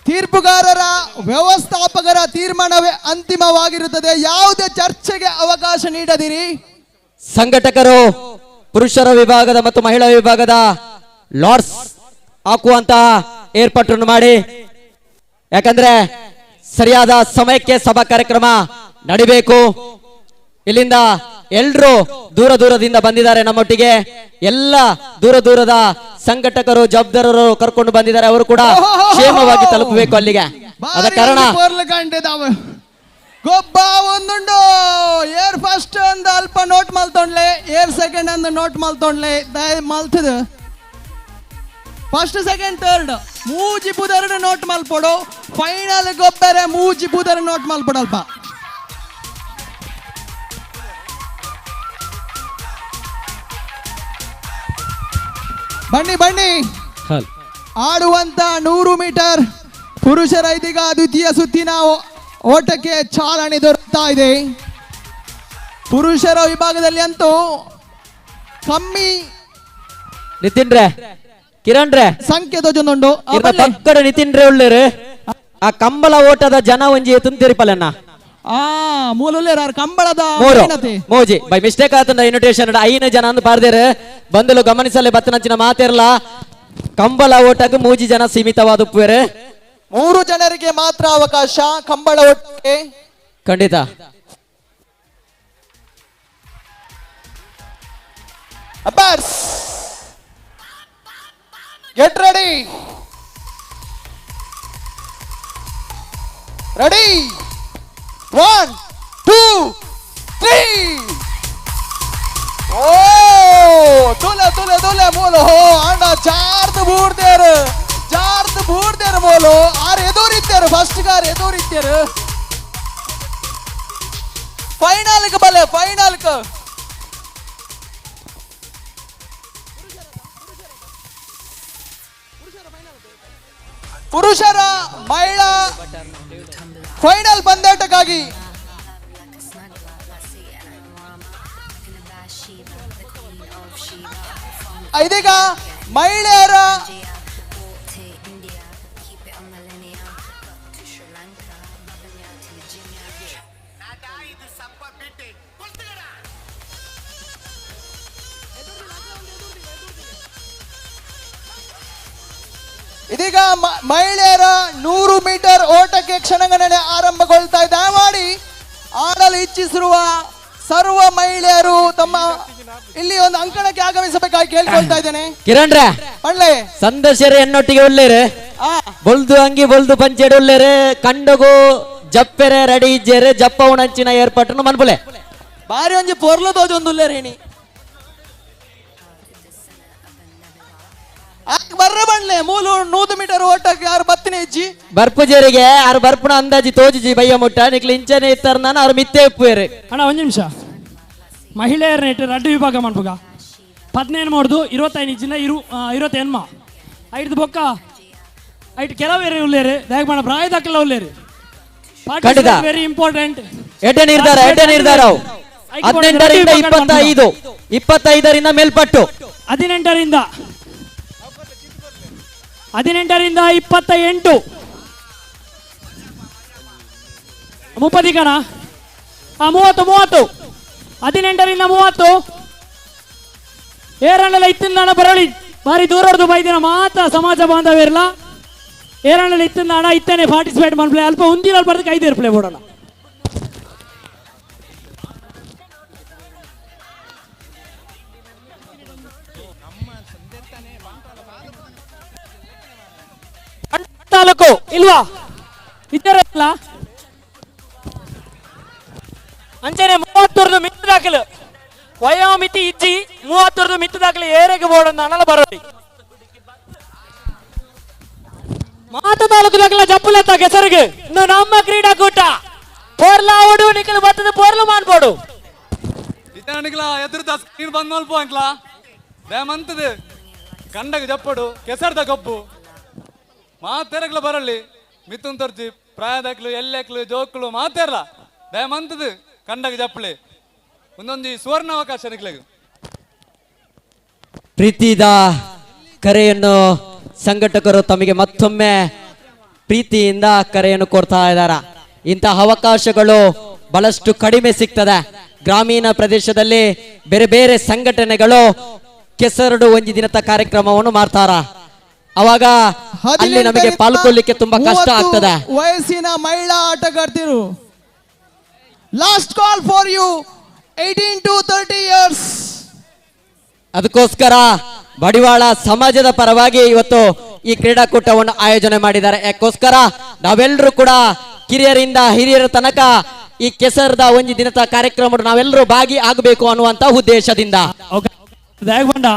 ತೀರ್ಪುಗಾರರ ವ್ಯವಸ್ಥಾಪಕರ ತೀರ್ಮಾನವೇ ಅಂತಿಮವಾಗಿರುತ್ತದೆ. ಯಾವುದೇ ಚರ್ಚೆಗೆ ಅವಕಾಶ ನೀಡದಿರಿ. ಸಂಘಟಕರು ಪುರುಷರ ವಿಭಾಗದ ಮತ್ತು ಮಹಿಳಾ ವಿಭಾಗದ ಲಾರ್ಡ್ಸ್ ಹಾಕುವಂತಹ ಏರ್ಪಾಟನ್ನು ಮಾಡಿ, ಯಾಕಂದ್ರೆ ಸರಿಯಾದ ಸಮಯಕ್ಕೆ ಸಭಾ ಕಾರ್ಯಕ್ರಮ ನಡಿಬೇಕು. ಇಲ್ಲಿಂದ ಎಲ್ರು ದೂರ ದೂರದಿಂದ ಬಂದಿದ್ದಾರೆ ನಮ್ಮೊಟ್ಟಿಗೆ. ಎಲ್ಲ ದೂರ ದೂರದ ಸಂಘಟಕರು ಜವಾಬ್ದಾರರು ಕರ್ಕೊಂಡು ಬಂದಿದ್ದಾರೆ. ಅವರು ಕೂಡ ಕ್ಷೇಮವಾಗಿ ತಲುಪಬೇಕು ಅಲ್ಲಿಗೆ. ಆದ ಕಾರಣ ಗೊಬ್ಬ ಒಂದುಂಡು ಏರ್ ಫಸ್ಟ್ ಅಂದ ಅಲ್ಪ ನೋಟ್ ಮಲ್ತೊಂಡ್ಲೆ, ಏರ್ ಸೆಕೆಂಡ್ ಅಂದ ನೋಟ್ ಮಲ್ತೊಂಡ್ಲೆ ಮಲ್ತದ ಫಸ್ಟ್ ಸೆಕೆಂಡ್ ಥರ್ಡ್ ಮೂಜಿ ಬುಧರ ನೋಟ್ ಮಲ್ಪೊಡು. ಫೈನಲ್ ಗೊಬ್ಬರ ಮೂಜಿ ಬುಧರ ನೋಟ್ ಮಲ್ಪೊಡಲ್ಪ. ಬನ್ನಿ ಆಡುವಂತ 100 ಮೀಟರ್ ಪುರುಷರ ಇದೀಗ ದ್ವಿತೀಯ ಸುತ್ತಿನ ಓಟಕ್ಕೆ ಚಾಲನೆ ದೊರೆತಾ ಇದೆ. ಪುರುಷರ ವಿಭಾಗದಲ್ಲಿ ಅಂತೂ ಕಮ್ಮಿ ನಿತಿನ್ ರೇ ಕಿರಣ್ ರೇ ಸಂಖ್ಯೆ ತೋಜೊಂದುಂಡು ಪಕ್ಕಡ ನಿತಿನ್ ರೇ ಉಳ್ಳೇರು ಆ ಕಂಬಳ ಓಟದ ಜನ ಒಂಜಿ ತುಂತಿರಿಪಲ್ಲಣ್ಣ ಮೂಲುಲ್ಲೇರ ಕಂಬಳದ ಮೋಜಿ ಬೈ ಮಿಸ್ಟೇಕ್ ಆತಂದ ಇನ್ವಿಟೇಷನ್ 5 ಜನ ಅಂದ್ ಪಾರ್ದೇರು ಬಂದಲು ಗಮನಿಸಲೇ ಬತ್ತನಂಚಿನ ಮಾತಿರಲ್ಲ. ಕಂಬಳ ಓಟಕ್ಕೆ ಮೂಜಿ ಜನ ಸೀಮಿತವಾದ ಉಪ್ಪುವೇರು. 3 ಜನರಿಗೆ ಮಾತ್ರ ಅವಕಾಶ ಕಂಬಳ ಓಟಕ್ಕೆ. ಖಂಡಿತ ಅಬ್ಬಾರ್ಸ್ ಗೆಟ್ ರೆಡಿ. 1 2 3 ತುಲೆ ಮೂಲು ಅಣ್ಣ ಜಾರ್ದು ಬೂರ್ದೇರು ಮೂಲು ಆರು ಎದುರಿತ್ತೇರು ಫಸ್ಟ್ ಗಾರ್ ಎದುರಿತ್ತೇರು. ಫೈನಲ್ಗೆ ಬಲೆ ಫೈನಲ್ಗೆ ಪುರುಷರ ಮಹಿಳಾ ಫೈನಲ್ ಪಂದ್ಯಾಟಕ್ಕಾಗಿ ಇದೀಗ ಮಹಿಳೆಯರ ಇದೀಗ ಮಹಿಳೆಯರ 100 ಮೀಟರ್ ಓಟಕ್ಕೆ ಕ್ಷಣಗಣನೆ ಆರಂಭಗೊಳ್ತಾ ಇದೆ. ದಯಮಾಡಿ ಆಡಲು ಇಚ್ಛಿಸಿರುವ ಸರ್ವ ಮಹಿಳೆಯರು ತಮ್ಮ ಇಲ್ಲಿ ಒಂದು ಅಂಕಣಕ್ಕೆ ಆಗಮಿಸಬೇಕಾಗಿ ಕೇಳ್ಕೊಳ್ತಾ ಇದ್ದೇನೆ. ಕಿರಣ್ ರೇ ಒಳ್ಳೆ ಸಂದರ್ಶರು ಎನ್ನೊಟ್ಟಿಗೆ ಒಳ್ಳೇರು ಬೊಲ್ದು ಅಂಗಿ ಬೊಲ್ದು ಪಂಚೆಡು ಒಳ್ಳೇರು ಕಂಡಗು ಜಪ್ಪೆರೆ ರೆಡಿ ಇಜ್ಜೇರು ಜಪ್ಪ ಉಣಂಚಿನ ಏರ್ಪಾಟನ್ನು ಮನ್ಪುಲೆ ಬಾರಿ ಒಂಜಿ ಪೊರ್ಲು ತೋಜೊಂದುಲ್ಲೆ ರೇಣಿ ಬರ್ರೆ ಬಣ್ಲೆ ಮೂಲು 100 ಮೀಟರ್ ಓಟಕ್ಕೆ ಯಾರು ಬತ್ತಿನ ಇಜ್ಜಿ ಬರ್ಪುಜರಿಗೆ ಆರು ಬರ್ಪುಣ ಅಂದಾಜಿ ತೋಜಿಜಿ ಬಯ್ಯ ಮುಟ್ಟ ನಿಕ್ಲಿ ಇಂಚನೆ ಇತ್ತರ ನಾನು ಅವ್ರು ಮಿತ್ತೆ ಉಪ್ಪುವೇರು. ಅಣ್ಣ ಒಂದು ನಿಮಿಷ ಮಹಿಳೆಯರ ನೆಟ್ಟು ರಡ್ಡು ವಿಭಾಗ ಮಾಡ್ಬೋಗ 15 ಮಾಡೋದು 25 ಇಂಚಿನ 28 ಐದು ಬೊಕ್ಕ ಐಟ್ ಕೆಲವೇರೆ ಉಳ್ಳೇರು ದಯಮಾಡ ಪ್ರಾಯ ದಾಖಲ ಉಳ್ಳೇರು ವೆರಿ ಇಂಪಾರ್ಟೆಂಟ್. ಎಡ್ಡೆ ನಿರ್ಧಾರ 18ರಿಂದ 25 25ರಿಂದ ಮೇಲ್ಪಟ್ಟು 18ರಿಂದ 28 30 ಕಣ 30 18ರಿಂದ 30 ಏರಣ್ಣಲ ಇತ್ತಿನ ಬರಳಿ ಬಾರಿ ದೂರದ್ದು ಬೈದಿನ ಮಾತ್ರ ಸಮಾಜ ಬಾಂಧವ್ಯರ್ಲ ಏರಣ್ಣಲ ಇತ್ತಿನ ಹಣ ಇತ್ತೇನೆ ಪಾರ್ಟಿಸಿಪೇಟ್ ಮಾಡ್ಪ್ಲೆ ಅಲ್ಪ ಒಂದಿನ ಬರ್ದಕ್ಕೆ 5 ಇರ್ಪ್ಲೆ ಬೋಡೋಣ. ತಾಲೂಕು ಇಲ್ವಾ ಇದ್ದಾರಲ್ಲ ಅಂಚನೆ 30 ಮಿತ್ರ ದಾಖಲು ವಯೋಮಿತಿ ಇಜ್ಜಿ 30 ಮಿತ್ತದಾಗಲಿ ಏರೆಗೆ ಬೋರ್ಡ್ ಅನಲ ಬರೋಡಿ ಮಾತ ತಾಲೂಕದಾಗಲ ಜಪ್ಪುಲೆತ್ತ ಕೆಸರಿಗೆ ಇನ್ನು ನಮ್ಮ ಕ್ರೀಡಾಕೂಟ ಪೋರ್ಲಾವಡು ನಿಖಲು ಬತ್ತದ ಪೋರ್ಲು ಮಾಡ್ಬೋಡು ನಿಖಲ ಎದುರುದ ಸ್ಕ್ರೀನ್ ಬಂದ್ ಮಲ್ಪ ಅಂಕ್ಲ ದೇಮಂತದು ಕಂಡಗ ಜಪ್ಪಡು ಕೆಸರ್ದ ಕಬ್ಬು ಮಾತೆರಗ್ಲ ಬರಲಿ ಮಿಥುನ್ ತರ್ಜಿ ಪ್ರಾಯದಕ್ಲು ಎಲ್ಲೆಕ್ಲು ಜೋಕ್ಲು ಮಾತೇರ್ಲ ದಯಮಂತದು ಕಂಡಗ ಜಪ್ಪಳಿ ಒಂದೊಂದು ಸುವರ್ಣ ಅವಕಾಶ ನಿಕ್ಲೆಗೆ ಪ್ರೀತಿದ ಕರೆಯನ್ನು ಸಂಘಟಕರು ತಮಗೆ ಮತ್ತೊಮ್ಮೆ ಪ್ರೀತಿಯಿಂದ ಕರೆಯನ್ನು ಕೊಡ್ತಾ ಇದ್ದಾರೆ. ಇಂತಹ ಅವಕಾಶಗಳು ಬಹಳಷ್ಟು ಕಡಿಮೆ ಸಿಗ್ತದೆ. ಗ್ರಾಮೀಣ ಪ್ರದೇಶದಲ್ಲಿ ಬೇರೆ ಬೇರೆ ಸಂಘಟನೆಗಳು ಕೆಸರಡು ಒಂದು ದಿನದ ಕಾರ್ಯಕ್ರಮವನ್ನು ಮಾಡ್ತಾರ. ಅವಾಗ ಅಲ್ಲಿ ನಮಗೆ ಪಾಲ್ಗೊಳ್ಳಿಕ್ಕೆ ತುಂಬಾ ಕಷ್ಟ ಆಗ್ತದೆ. ವಯಸ್ಸಿನ ಮಹಿಳಾ ಆಟಗಾರ್ತಿರು last call for you 18 to 30 years. ಅದಕ್ಕೋಸ್ಕರ ಮಡಿವಾಳ ಸಮಾಜದ ಪರವಾಗಿ ಇವತ್ತು ಈ ಕ್ರೀಡಾಕೂಟವನ್ನು ಆಯೋಜನೆ ಮಾಡಿದ್ದಾರೆ. ಯಾಕೋಸ್ಕರ ನಾವೆಲ್ಲರೂ ಕೂಡ ಕಿರಿಯರಿಂದ ಹಿರಿಯರ ತನಕ ಈ ಕೆಸರದ ಒಂದು ದಿನದ ಕಾರ್ಯಕ್ರಮ ನಾವೆಲ್ಲರೂ ಭಾಗಿ ಆಗಬೇಕು ಅನ್ನುವಂತ ಉದ್ದೇಶದಿಂದ ದೇಗಬಂಡ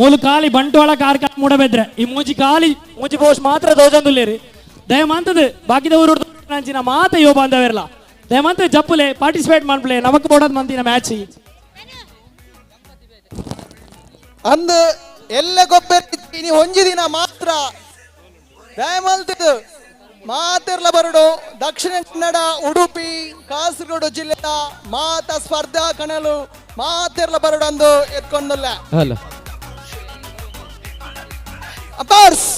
ಮೂಲ ಕಾಲಿ ಬಂಟ್ವಾಳ ಕಾರ್ಯಕ್ರಮ ಮೂಡಬೆದ್ರೆ ಈ ಮೂಜಿ ಪೋಷ್ ಮಾತ್ರ ದೋಜಂದುಲ್ಲೇರಿ ದಯಮಂತದ ಬಾಕಿದವರು ನಂಚಿನ ಮಾತ ಯುವ ಬಾಂಧವರಲ್ಲ ದಯಮಂತ ಜಪ್ಪುಲೆ ಪಾರ್ಟಿಸಿಪೇಟ್ ಮಾಡ್ಬಲೆ ನಮಕ್ ಬೋಡದ್ ಮಂತಿನ ಮ್ಯಾಚ್ ಅಂದ ಎಲ್ಲ ಗೊಬ್ಬರ ಒಂಜಿ ದಿನ ಮಾತ್ರ ದಯಮಲ್ತದ ಮಾತಿರ್ಲ ಬರಡು ದಕ್ಷಿಣ ಕನ್ನಡ ಉಡುಪಿ ಕಾಸರಗೋಡು ಜಿಲ್ಲೆಯ ಮಾತ ಸ್ಪರ್ಧಾ ಕಣಲು ಮಾತಿರ್ಲ ಬರಡು ಅಂದು ಎತ್ಕೊಂಡಲ್ಲ ಅಪಾರ್ಸ್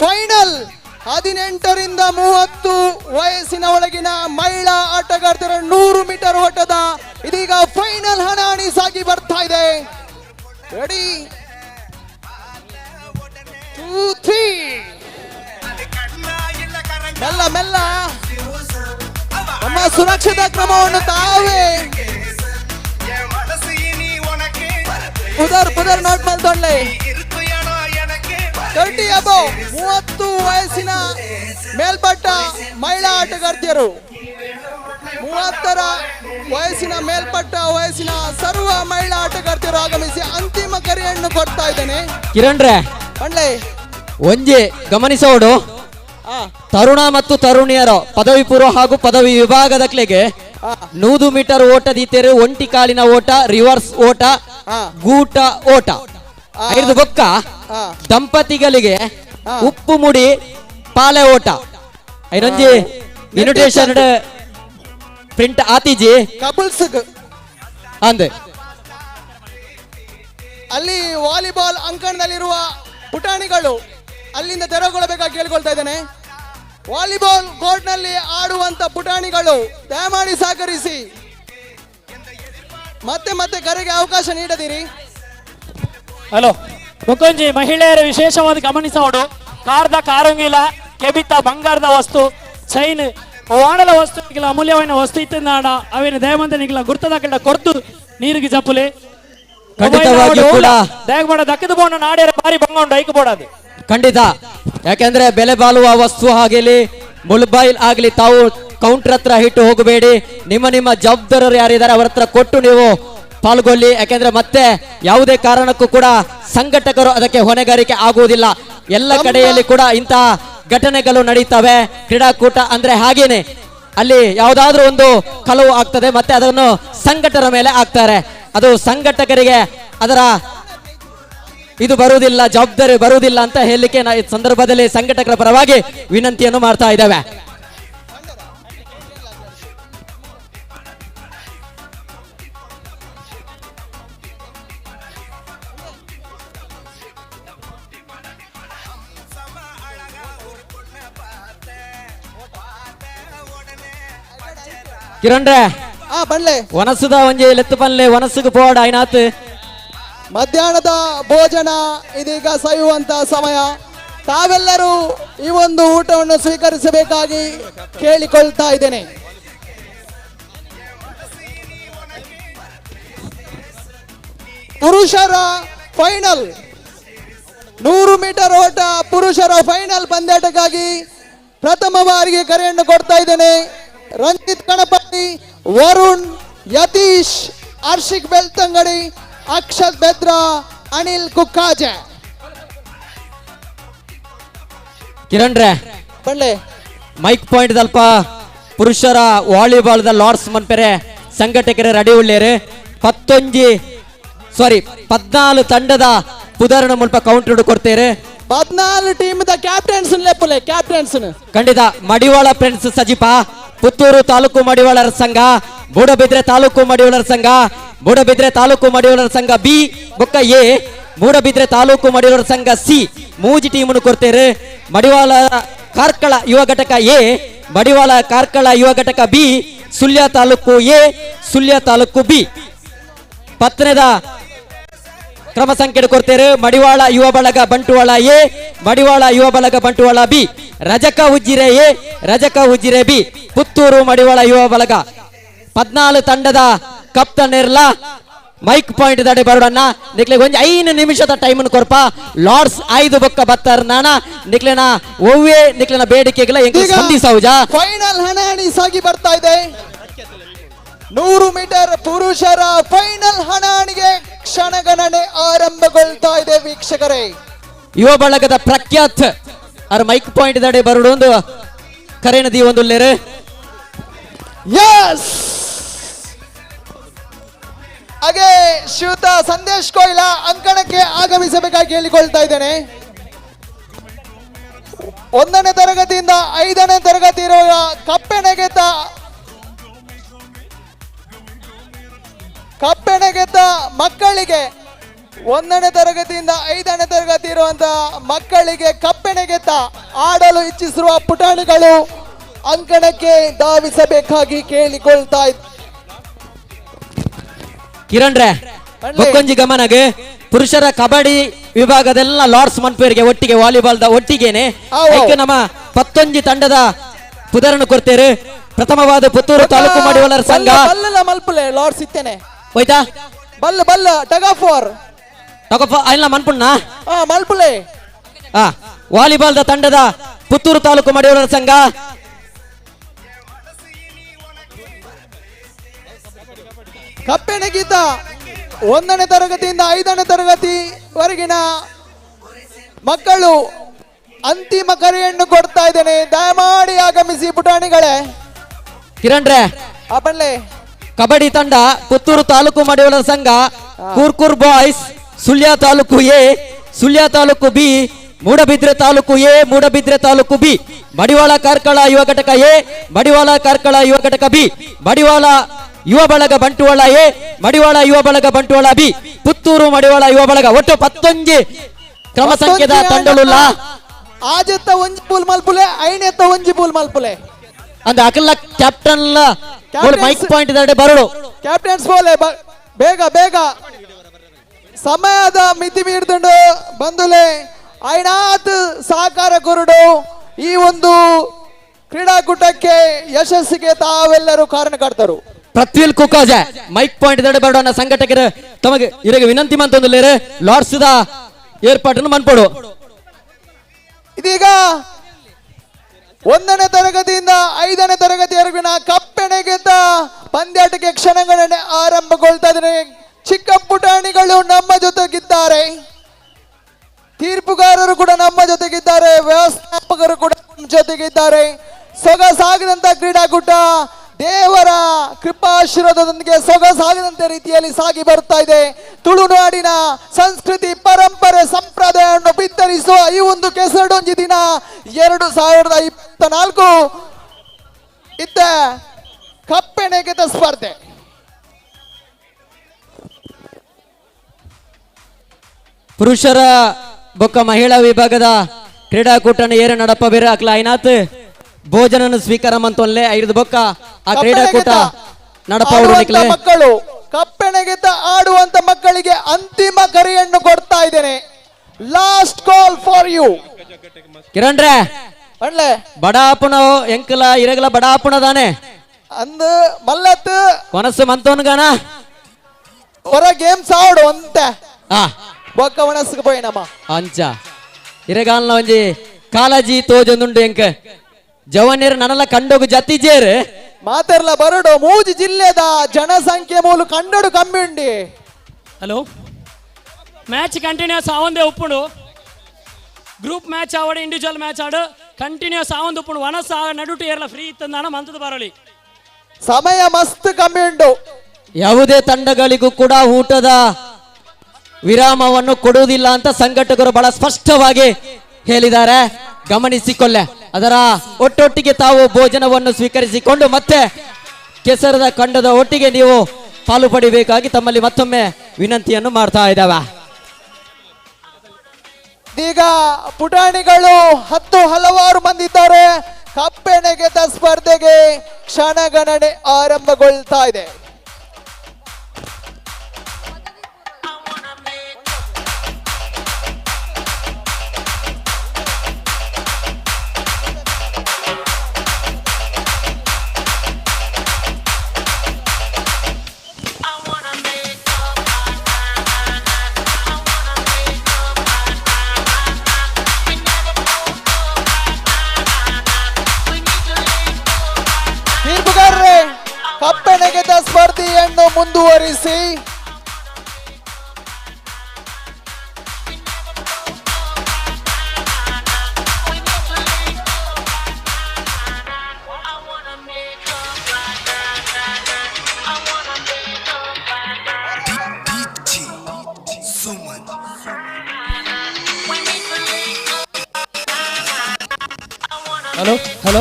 ಫೈನಲ್ 18ರಿಂದ 30 ವಯಸ್ಸಿನ ಒಳಗಿನ ಮಹಿಳಾ ಆಟಗಾರ್ತರ 100 ಮೀಟರ್ ಓಟದ ಇದೀಗ ಫೈನಲ್ ಹಣಾಹಣಿ ಸಾಗಿ ಬರ್ತಾ ಇದೆ. ರೆಡಿ 2 3 ಮೆಲ್ಲ ಮೆಲ್ಲ ನಮ್ಮ ಸುರಕ್ಷತಾ ಕ್ರಮವನ್ನು ತಾವೇ ಪುದರ್ ನೋಟ್ ಮಲ್ತೊಳ್ಳೆ 30 ಅಬೌವ್ 30 ವಯಸ್ಸಿನ ಮೇಲ್ಪಟ್ಟ ಮಹಿಳಾ ಆಟಗಾರ್ತಿಯರು 30ರ ವಯಸ್ಸಿನ ಮೇಲ್ಪಟ್ಟ ವಯಸ್ಸಿನ ಸರ್ವ ಮಹಿಳಾ ಆಟಗಾರ್ತಿಯರು ಆಗಮಿಸಿ ಅಂತಿಮ ಕರೆಯನ್ನು ಕೊಡ್ತಾ ಇದ್ದೇನೆ. ಕಿರಣ್ರೆ ಒಂಜಿ ಗಮನಿಸೋಡು ತರುಣ ಮತ್ತು ತರುಣಿಯರು ಪದವಿ ಪೂರ್ವ ಹಾಗೂ ಪದವಿ ವಿಭಾಗದ ಕ್ಲೆಗೆ 100 ಮೀಟರ್ ಓಟದೀತೆರು ಒಂಟಿ ಕಾಲಿನ ಓಟ ರಿವರ್ಸ್ ಓಟ ಗೂಟ ಓಟ 5 ಬೊಕ್ಕ ದಂಪತಿಗಳಿಗೆ ಉಪ್ಪು ಮುಡಿ ಪಾಲೆ ಓಟ ಐನೊಂಜಿ ಇನ್ವಿಟೇಷನ್ ಪ್ರಿಂಟ್ ಆತಿಜಿ ಕಪಲ್ಸ್ ಅಂದೆ ಅಲ್ಲಿ ವಾಲಿಬಾಲ್ ಅಂಕಣದಲ್ಲಿರುವ ಪುಟಾಣಿಗಳು ಅಲ್ಲಿಂದ ತೆರವುಗೊಳ್ಳಬೇಕಾಗಿ ಕೇಳಿಕೊಳ್ತಾ ಇದ್ದೇನೆ. ವಾಲಿಬಾಲ್ ಕೋರ್ಟ್ ನಲ್ಲಿ ಆಡುವಂತ ಪುಟಾಣಿಗಳು ದಯಮಾಡಿ ಸಹಕರಿಸಿ, ಮತ್ತೆ ಕರೆಗೆ ಅವಕಾಶ ನೀಡದಿರಿ. ಹಲೋ ಮುಕೊಂಜಿ ಮಹಿಳೆಯರ ವಿಶೇಷವಾದ ಗಮನಿಸೋಡು ಕಾರ್ದ ಕಾರಂಗಿಲ ಕೆಬಿತ್ತ ಬಂಗಾರದ ವಸ್ತು ಚೈನ್ ವಾಣಲ ವಸ್ತು ಅಮೂಲ್ಯವಾದ ವಸ್ತು ಇತ್ತಿಂದಾಡ ಅವೇನು ದಯಮಂತ ನಿಗಲ ಗುರ್ತದ ಕೊರ್ತು ನೀರಿಗೆ ಜಪ್ಪುಲೆ ಖಂಡಿತವಾಗಿ ಕೂಡ ದಯಮಾಡ ದಕ್ಕದ ಬೋಣ ನಾಡ್ಯಾರ ಬಾರಿ ಬಂಗೊಂಡು ಐಕ್ ಬೋಡದು ಖಂಡಿತ. ಯಾಕೆಂದ್ರೆ ಬೆಲೆ ಬಾಳುವ ವಸ್ತು ಆಗಲಿ ಮೊಬೈಲ್ ಆಗಲಿ ತಾವು ಕೌಂಟರ್ ಹತ್ರ ಇಟ್ಟು ಹೋಗಬೇಡಿ. ನಿಮ್ಮ ಜವಾಬ್ದಾರರು ಯಾರಿದ್ದಾರೆ ಅವರ ಹತ್ರ ಕೊಟ್ಟು ನೀವು ಪಾಲ್ಗೊಳ್ಳಿ. ಯಾಕೆಂದ್ರೆ ಮತ್ತೆ ಯಾವುದೇ ಕಾರಣಕ್ಕೂ ಕೂಡ ಸಂಘಟಕರು ಅದಕ್ಕೆ ಹೊಣೆಗಾರಿಕೆ ಆಗುವುದಿಲ್ಲ. ಎಲ್ಲ ಕಡೆಯಲ್ಲಿ ಕೂಡ ಇಂತಹ ಘಟನೆಗಳು ನಡೀತವೆ. ಕ್ರೀಡಾಕೂಟ ಅಂದ್ರೆ ಹಾಗೇನೆ, ಅಲ್ಲಿ ಯಾವುದಾದ್ರೂ ಒಂದು ಕಲವು ಆಗ್ತದೆ, ಮತ್ತೆ ಅದನ್ನು ಸಂಘಟರ ಮೇಲೆ ಹಾಕ್ತಾರೆ. ಅದು ಸಂಘಟಕರಿಗೆ ಅದರ ಇದು ಬರುವುದಿಲ್ಲ, ಜವಾಬ್ದಾರಿ ಬರುವುದಿಲ್ಲ ಅಂತ ಹೇಳಲಿಕ್ಕೆ ಈ ಸಂದರ್ಭದಲ್ಲಿ ಸಂಘಟಕರ ಪರವಾಗಿ ವಿನಂತಿಯನ್ನು ಮಾಡ್ತಾ ಇದ್ದೇವೆ. ಕಿರಣ್ರೆ ವನಸುದ ಒಂಜಿ ಲೆತ್ತು ಪನ್ಲೆ ವನಸ್ಸುಗೆ ಪೋಡ ಐನಾತ್ ಮಧ್ಯಾಹ್ನದ ಭೋಜನ ಇದೀಗ ಸವಿಯುವಂತ ಸಮಯ. ತಾವೆಲ್ಲರೂ ಈ ಒಂದು ಊಟವನ್ನು ಸ್ವೀಕರಿಸಬೇಕಾಗಿ ಕೇಳಿಕೊಳ್ತಾ ಇದ್ದೇನೆ. ಪುರುಷರ ಫೈನಲ್ 100 ಮೀಟರ್ ಓಟ ಪುರುಷರ ಫೈನಲ್ ಪಂದ್ಯಾಟಕ್ಕಾಗಿ ಪ್ರಥಮ ಬಾರಿಗೆ ಕರೆಯನ್ನು ಕೊಡ್ತಾ ಇದ್ದೇನೆ. ರಂಜಿತ್ ಗಣಪತಿ, ವರುಣ್, ಯತೀಶ್, ಹರ್ಷಿಕ್ ಬೆಳ್ತಂಗಡಿ, ಅಕ್ಷತ್ ಬೆದ್ರಾ, ಅನಿಲ್ ಕುಕ್ಕಾಜೆ. ಕಿರಣ್ ರೇ ಬಳ್ಳೆ ಮೈಕ್ ಪಾಯಿಂಟ್ ದಲ್ಪ ಪುರುಷರ ವಾಲಿಬಾಲ್ ದ ಲಾರ್ಡ್ಸ್ ಮನ್ಪೆರೆ ಸಂಘಟಕರ ರೆಡಿ ಉಳ್ಳೇರು 14 ತಂಡದ ಪುದರಣ ಮುಲ್ಪ ಕೌಂಟರ್ ಕೊಡ್ತೇರೆ. 14 ಟೀಮ್ ದ ಕ್ಯಾಪ್ಟನ್ಸ್ ಲೆಪ್ಪಲೆ ಕ್ಯಾಪ್ಟನ್ಸ್ ಖಂಡಿತ ಮಡಿವಾಳ ಫ್ರೆಂಡ್ಸ್ ಸಜಿಪ, ಪುತ್ತೂರು ತಾಲೂಕು ಮಡಿವಾಳರ ಸಂಘ, ಮೂಡಬಿದ್ರೆ ತಾಲೂಕು ಮಡಿವಾಳರ ಸಂಘ, ಮೂಡಬಿದ್ರೆ ತಾಲೂಕು ಮಡಿವಾಳರ ಸಂಘ ಬಿ ಬೊಕ್ಕ ಎ, ಮೂಡಬಿದ್ರೆ ತಾಲೂಕು ಮಡಿವಾಳರ ಸಂಘ ಸಿ ಮೂಜಿ ಟೀಮನ್ನು ಕೊಡ್ತೇರೆ. ಮಡಿವಾಳ ಕಾರ್ಕಳ ಯುವ ಘಟಕ ಎ, ಮಡಿವಾಳ ಕಾರ್ಕಳ ಯುವ ಘಟಕ B, Sullia taluk A, Sullia taluk B. ಪತ್ತನೇದ ಕ್ರಮ ಸಂಖ್ಯೆ ಕೊಡ್ತೇವೆ. ಮಡಿವಾಳ ಯುವ ಬಳಗ ಬಂಟ್ವಾಳ ಎ, ಮಡಿವಾಳ ಯುವ ಬಳಗ Bantwal B, Rajaka Ujire A, Rajaka Ujire B, Puttur Madivala ಯುವ ಬಳಗ. 14 ತಂಡದ ಕಪ್ತಾನ್ ಇರ್ಲ ಮೈಕ್ ಪಾಯಿಂಟ್ ದಡೆ ಬರೋಡನ್ನ ನಿಕ್ಲೆ ಒಂಜಿ 5 ನಿಮಿಷದ ಟೈಮ್ ಕೊರ್ಪ. ಲಾರ್ಡ್ಸ್ 5 ಬೊಕ್ಕ ಬತ್ತಾರ ನಾನ ನಿಕ್ಲೆನ ಒವ್ವೆ ನಿಕ್ಲೆನ ಬೇಡಿಕೆಗಳ ಸ್ಪಂದಿಸೌಜ. ಫೈನಲ್ ಹಣಾಹಣಿ ಸಾಗಿ ಬರ್ತಾ ಇದೆ. 100 ಮೀಟರ್ ಪುರುಷರ ಫೈನಲ್ ಹಣಾಹಣಿಗೆ ಕ್ಷಣಗಣನೆ ಆರಂಭಗೊಳ್ತಾ ಇದೆ ವೀಕ್ಷಕರೇ. ಯುವ ಬಳಗದ ಪ್ರಖ್ಯಾತ್ ಅವ್ರ ಮೈಕ್ ಪಾಯಿಂಟ್ ದಡೆ ಬರೋಡು ಒಂದು ಕರೆ ನದಿ ಒಂದು ಲೇರೆ. ಯಸ್ ಹಾಗೆ ಶ್ರೀಯುತ ಸಂದೇಶ್ ಕೊಯ್ಲಾ ಅಂಕಣಕ್ಕೆ ಆಗಮಿಸಬೇಕಾಗಿ ಕೇಳಿಕೊಳ್ತಾ ಇದ್ದೇನೆ. 1ನೇ ತರಗತಿಯಿಂದ 5ನೇ ತರಗತಿ ಇರುವ ಕಪ್ಪೆಣೆಗೆದ್ದ ಮಕ್ಕಳಿಗೆ 1ನೇ ತರಗತಿಯಿಂದ 5ನೇ ತರಗತಿ ಇರುವಂತಹ ಮಕ್ಕಳಿಗೆ ಕಪ್ಪೆಣೆಗೆದ್ದ ಆಡಲು ಇಚ್ಛಿಸಿರುವ ಪುಟಾಣಿಗಳು ಅಂಕಣಕ್ಕೆ ಧಾವಿಸಬೇಕಾಗಿ ಕೇಳಿಕೊಳ್ತಾ ಇದ್ದ. ಕಿರಣ್ ರೇ ಬೊಕ್ಕೊಂಜಿ ಗಮನಗೆ ಪುರುಷರ ಕಬಡ್ಡಿ ವಿಭಾಗದೆಲ್ಲ ಲಾರ್ಡ್ಸ್ ಮನ್ಪೇರಿಗೆ ಒಟ್ಟಿಗೆ ವಾಲಿಬಾಲ್ ದ ಒಟ್ಟಿಗೆನೆ ನಮ್ಮ 11 ತಂಡದ ಪುದರನ್ನು ಕೊಡ್ತೇವೆ. ಪ್ರಥಮವಾದ ಪುತ್ತೂರು ತಾಲೂಕು ಮಡಿವಾಳರ ಸಂಘ ಮಲ್ಪಲೆ ಲಾರ್ಡ್ಸ್ ಇತ್ತೇನೆ ಹೋಯ್ತಾ ಬಲ್ಲ ಟಗಾಫೋರ್ ಅಲ್ಲ ಮನ್ಪುಣ್ಣ ಮಲ್ಪಲೆ ವಾಲಿಬಾಲ್ ದ ತಂಡದ ಪುತ್ತೂರು ತಾಲೂಕು ಮಡಿವಾಳರ ಸಂಘ ಕಪ್ಪೆಣೆಗೀತ 1ನೇ ತರಗತಿಯಿಂದ 5ನೇ ತರಗತಿವರೆಗಿನ ಮಕ್ಕಳು ಅಂತಿಮ ಕರೆಯನ್ನು ಕೊಡ್ತಾ ಇದ್ದೇನೆ. ದಯಮಾಡಿ ಆಗಮಿಸಿ ಪುಟಾಣಿಗಳೇ. ಕಿರಣ್ ರೇ ಕಬಡ್ಡಿ ತಂಡ ಪುತ್ತೂರು ತಾಲೂಕು ಮಡಿವಾಳರ ಸಂಘ, Kurkur boys Sullia taluk A, Sullia taluk B, Moodbidri taluk A, Moodbidri taluk B, Madivala Karkala ಯುವ ಘಟಕ ಎ, ಮಡಿವಾಳ ಕಾರ್ಕಳ ಯುವ ಘಟಕ ಬಿ, ಮಡಿವಾಳ ಯುವ ಬಳಗ ಬಂಟ್ವಾಳ ಎ, ಮಡಿವಾಳ ಯುವ ಬಳಗ ಬಂಟ್ವಾಳ ಬಿ, ಪುತ್ತೂರು ಮಡಿವಾಳ ಯುವ ಬಳಗ. ಒಟ್ಟು 11 ಕ್ರಮ ಸಂಖ್ಯೆದ ತಂಡಳುಲ್ಲ. ಆಜತ್ತ ಒಂಜಿ ಪೂಲ್ ಮಲ್ಪುಲೆ, ಐನೆತ್ತ ಒಂಜಿ ಪೂಲ್ ಮಲ್ಪುಲೆ ಅಂದ ಅಕಲ್ಲ ಕ್ಯಾಪ್ಟನ್ ಮೈಕ್ ಪಾಯಿಂಟ್ ದಡೆ ಬರಡು ಕ್ಯಾಪ್ಟನ್ಸ್ ಬೋಲೆ ಬೇಗ ಸಮಯದ ಮಿತಿ ಮೀರ್ದುಂಡು ಬಂದುಲೆ ಐನಾತ್ ಸಹಕಾರ ಕೊರಡು ಈ ಒಂದು ಕ್ರೀಡಾಕೂಟಕ್ಕೆ ಯಶಸ್ಸಿಗೆ ತಾವೆಲ್ಲರೂ ಕಾರಣಕರ್ತರು. ಪ್ರತ್ವಿಲ್ ಕುಕಾಜೆ ಮೈಕ್ ಪಾಯಿಂಟ್ ದಡೆ ಬರೋಣ ಸಂಘಟಕರು ತಮಗೆ ಇವರಿಗೆ ವಿನಂತಿ ಮಂತೊಂದುಲ್ಲೇರೆ ಲಾರ್ಡ್ಸ್ ದ ಏರ್ಪಾಟನ್ನು ಮನ್ಪಡು. ಇದೀಗ 1ನೇ ತರಗತಿಯಿಂದ 5ನೇ ತರಗತಿಯವರೆಗಿನ ಕಪ್ಪೆಣೆಗೆದ್ದ ಪಂದ್ಯಾಟಕ್ಕೆ ಕ್ಷಣಗಣನೆ ಆರಂಭಗೊಳ್ತಾ ಇದ್ದಾರೆ. ಚಿಕ್ಕ ಪುಟಾಣಿಗಳು ನಮ್ಮ ಜೊತೆಗಿದ್ದಾರೆ, ತೀರ್ಪುಗಾರರು ಕೂಡ ನಮ್ಮ ಜೊತೆಗಿದ್ದಾರೆ, ವ್ಯವಸ್ಥಾಪಕರು ಕೂಡ ನಮ್ಮ ಜೊತೆಗಿದ್ದಾರೆ. ಸೊಗಸಾಗದಂತ ಕ್ರೀಡಾಕೂಟ ದೇವರ ಕೃಪಾಶೀರ್ವಾದದೊಂದಿಗೆ ಸೊಗಸಾಗದಂತೆ ರೀತಿಯಲ್ಲಿ ಸಾಗಿ ಬರ್ತಾ ಇದೆ. ತುಳುನಾಡಿನ ಸಂಸ್ಕೃತಿ ಪರಂಪರೆ ಸಂಪ್ರದಾಯವನ್ನು ಬಿತ್ತರಿಸುವ ಈ ಒಂದು ಕೆಸರಡೊಂಜಿ ದಿನ 2024 ಇತ್ತ ಕಪ್ಪೆಣೆಗೆದ ಸ್ಪರ್ಧೆ. ಪುರುಷರ ಬೊಕ್ಕ ಮಹಿಳಾ ವಿಭಾಗದ ಕ್ರೀಡಾಕೂಟನ ಏರ ನಡಪ ಬೇರೆ ಅಕ್ಲ ಐನಾತ್ ಭೋಜನ ಸ್ವೀಕಾರ ಮಂತೊಲ್ಲೆ 5 ಬೊಕ್ಕ ಆ ಕ್ರೀಡಾಕೂಟ ನಡಪ ಮಕ್ಕಳು ಕಪ್ಪೆಣೆಗೆದ್ದ ಆಡುವಂತ ಮಕ್ಕಳಿಗೆ ಅಂತಿಮ ಕರೆಯನ್ನು ಕೊಡ್ತಾ ಇದ್ದೇನೆ. Last call for you. Kiran ರೇ ಬಡಾಪುಣ ಎಂಕಲ ಇರಗಲ ಬಡಾಪುಣ ದಾನೆ ಅಂದ್ ಮಲ್ಲತ್ ಕೊನಸು ಮಂತೋನ್ಗಾನ ಹೊರ ಗೇಮ್ಸ್ ಆಡು ಅಂತ ಬೊಕ್ಕ ಮನಸ್ಸಿಗೆ ಪೋಯಿನಮ್ಮ ಅಂಚ ಇರಗಾಲ್ನ ಒಂಜಿ ಕಾಳಜಿ ತೋಜೊಂದುಂಡು ಎಂಕ ಜವನಿಯರ್ ನನಲ ಕಂಡೋಗು ಜತಿಜೇರ್ ಮಾತೆರ್ಲ ಬರಡು ಮೂಜಿ ಜಿಲ್ಲೆದ ಜನಸಂಖ್ಯೆ ಮೂಲು ಕಂಡಡು ಕಮ್ಮಿ ಉಂಡಿ. ಹಲೋ, ಮ್ಯಾಚ್ ಕಂಟಿನ್ಯೂಸ್ ಆವಂದೇ ಉಪ್ಪುಂಡು. ಗ್ರೂಪ್ ಮ್ಯಾಚ್ ಆವಡು, ಇಂಡಿವಿಜುವಲ್ ಮ್ಯಾಚ್ ಆಡು ಕಂಟಿನ್ಯೂಸ್ ಆವಂದು ಉಪ್ಪುಂಡು. ವನಸ ನಡುಟು ಏರ್ಲ ಫ್ರೀ ಇತ್ತಂದಾನ ಮಂತದ ಬರಲಿ. ಸಮಯ ಮಸ್ತ್ ಕಮ್ಮಿ ಉಂಟು. ಯಾವುದೇ ತಂಡಗಳಿಗೂ ಕೂಡ ಊಟದ ವಿರಾಮವನ್ನು ಕೊಡುವುದಿಲ್ಲ ಅಂತ ಸಂಘಟಕರು ಬಹಳ ಸ್ಪಷ್ಟವಾಗಿ ಹೇಳಿದ್ದಾರೆ, ಗಮನಿಸಿಕೊಳ್ಳೆ. ಅದರ ಒಟ್ಟೊಟ್ಟಿಗೆ ತಾವು ಭೋಜನವನ್ನು ಸ್ವೀಕರಿಸಿಕೊಂಡು ಮತ್ತೆ ಕೆಸರದ ಕಂಡದ ಒಟ್ಟಿಗೆ ನೀವು ಪಾಲು ಪಡಿಬೇಕಾಗಿ ತಮ್ಮಲ್ಲಿ ಮತ್ತೊಮ್ಮೆ ವಿನಂತಿಯನ್ನು ಮಾಡ್ತಾ ಇದ್ದಾವೆ. ಈಗ ಪುಟಾಣಿಗಳು ಹಲವಾರು ಮಂದಿ ಇದ್ದಾರೆ. ಕಪ್ಪೆಣೆಗೆತ ಸ್ಪರ್ಧೆಗೆ ಕ್ಷಣಗಣನೆ ಆರಂಭಗೊಳ್ತಾ ಇದೆ. ತೀರ್ಪುಗಾರರೇ, ಕಪ್ಪೆಣೆಗೆತ ಸ್ಪರ್ಧೆಯನ್ನು ಮುಂದುವರಿಸಿ. ಹಲೋ ಹಲೋ,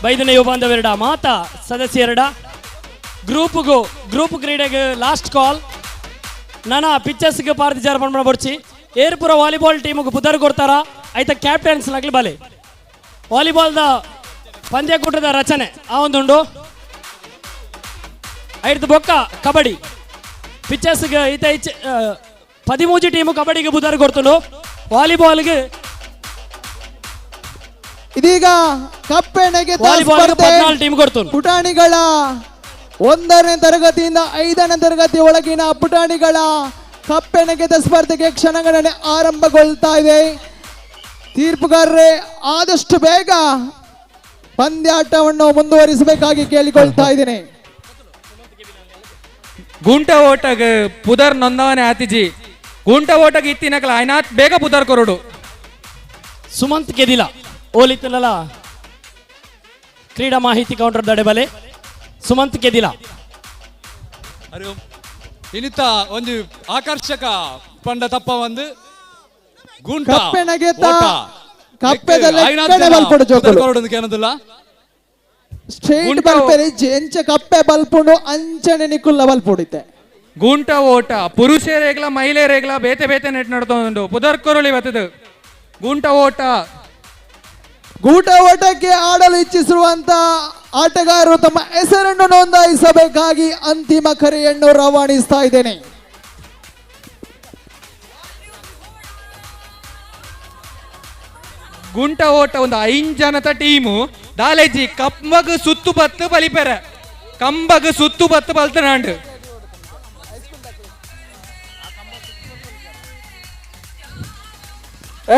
ಬೈದನೇ ಯುವ ಬಾಂಧವರೆಡ ಮಾತಾ ಸದಸ್ಯರೆಡ ಗ್ರೂಪ್ ಕ್ರೀಡೆಗೆ ಲಾಸ್ಟ್ ಕಾಲ್. ನನ್ನ ಪಿಕ್ಚರ್ಸ್ಗೆ ಪಾರ್ತಿಚಾರ ಪಂಪಣ ಬರ್ಚಿ ಏರ್ಪುರ ವಾಲಿಬಾಲ್ ಟೀಮ್ಗೆ ಪುದರ್ ಕೊಡ್ತಾರ ಆಯ್ತಾ ಕ್ಯಾಪ್ಟನ್ಸ್ ನಗ್ಲಿ ಬಲೆ. ವಾಲಿಬಾಲ್ದ ಪಂದ್ಯಕೂಟದ ರಚನೆ ಆ ಒಂದುಂಡು. ಐದು ಬೊಕ್ಕ ಕಬಡ್ಡಿ ಪಿಕ್ಚರ್ಸ್ಗೆ ಈತ 13 ಟೀಮು ಕಬಡ್ಡಿಗೆ ಪುದರ್ ಕೊಡ್ತುಂಡು. ವಾಲಿಬಾಲ್ಗೆ ಇದೀಗ ಕಪ್ಪೆಣೆಗೆತ ಟೀಮ್ ಕೊಡ್ತುಂಡು. ಪುಟಾಣಿಗಳ 1ನೇ ತರಗತಿಯಿಂದ 5ನೇ ತರಗತಿ ಒಳಗಿನ ಪುಟಾಣಿಗಳ ಕಪ್ಪೆಣೆಗೆತ ಸ್ಪರ್ಧೆಗೆ ಕ್ಷಣಗಣನೆ ಆರಂಭಗೊಳ್ತಾ ಇದೆ. ತೀರ್ಪುಗಾರರೇ, ಆದಷ್ಟು ಬೇಗ ಪಂದ್ಯಾಟವನ್ನು ಮುಂದುವರಿಸಬೇಕಾಗಿ ಕೇಳಿಕೊಳ್ತಾ ಇದ್ದೇನೆ. ಗುಂಟ ಓಟಗ್ ಪುದರ್ ನೊಂದವನೆ ಆತಿಜಿ ಗುಂಟ ಓಟಗ್ ಇತ್ತಿನಕಲ ಐನಾತ್ ಬೇಗ ಪುದರ್ ಕೊರಡು. ಸುಮಂತ್ ಕೆದಿಲ ಓಲಿತ್ತಲ್ಲ ಕ್ರೀಡಾ ಮಾಹಿತಿ ಕೌಂಟರ್ ದಡೆ ಬಲೆ ಸುಮಂತ್ ಕೆದಿಲ. ಇನ್ನಿತ್ತ ಒಂದು ಆಕರ್ಷಕ ಪಂಡ ತಪ್ಪ ಒಂದು ಗುಂಟ ಕಪ್ಪೆಣೆಗೆತ ಸ್ಟ್ರೇಟ್ ಬಲ್ಪೆರಿ ಎಂಚ ಕಪ್ಪೆ ಬಲ್ಪುಂಡು ಅಂಚನೆ ನಿಕುಲ್ಲ ಬಲ್ಪುಡಿತೆ. ಗುಂಟ ಓಟ ಪುರುಷರೇಗ್ಲ ಮಹಿಳೆಯರೇಗ್ಲ ಬೇತೆ ಬೇತೆ ನೆಟ್ ನಡ್ತೊಂದು ಪುದರ್ ಕೊರಳಿ ಬತ್ತದು ಗುಂಟ ಓಟ. ಗೂಟ ಓಟಕ್ಕೆ ಆಡಲು ಇಚ್ಛಿಸಿರುವಂತ ಆಟಗಾರರು ತಮ್ಮ ಹೆಸರನ್ನು ನೋಂದಾಯಿಸಬೇಕಾಗಿ ಅಂತಿಮ ಕರೆಯನ್ನು ರವಾನಿಸ್ತಾ ಇದ್ದೇನೆ. ಗುಂಟ ಓಟ ಒಂದು 5 ಜನದ ಟೀಮು ದಾಲೇಜಿ ಕಂಬಗ್ ಸುತ್ತು ಬತ್ತು ಬಲಿಪೆರ ಕಂಬಗ್ ಸುತ್ತು ಬತ್ತು ಬಲ್ತನಾಂಡು.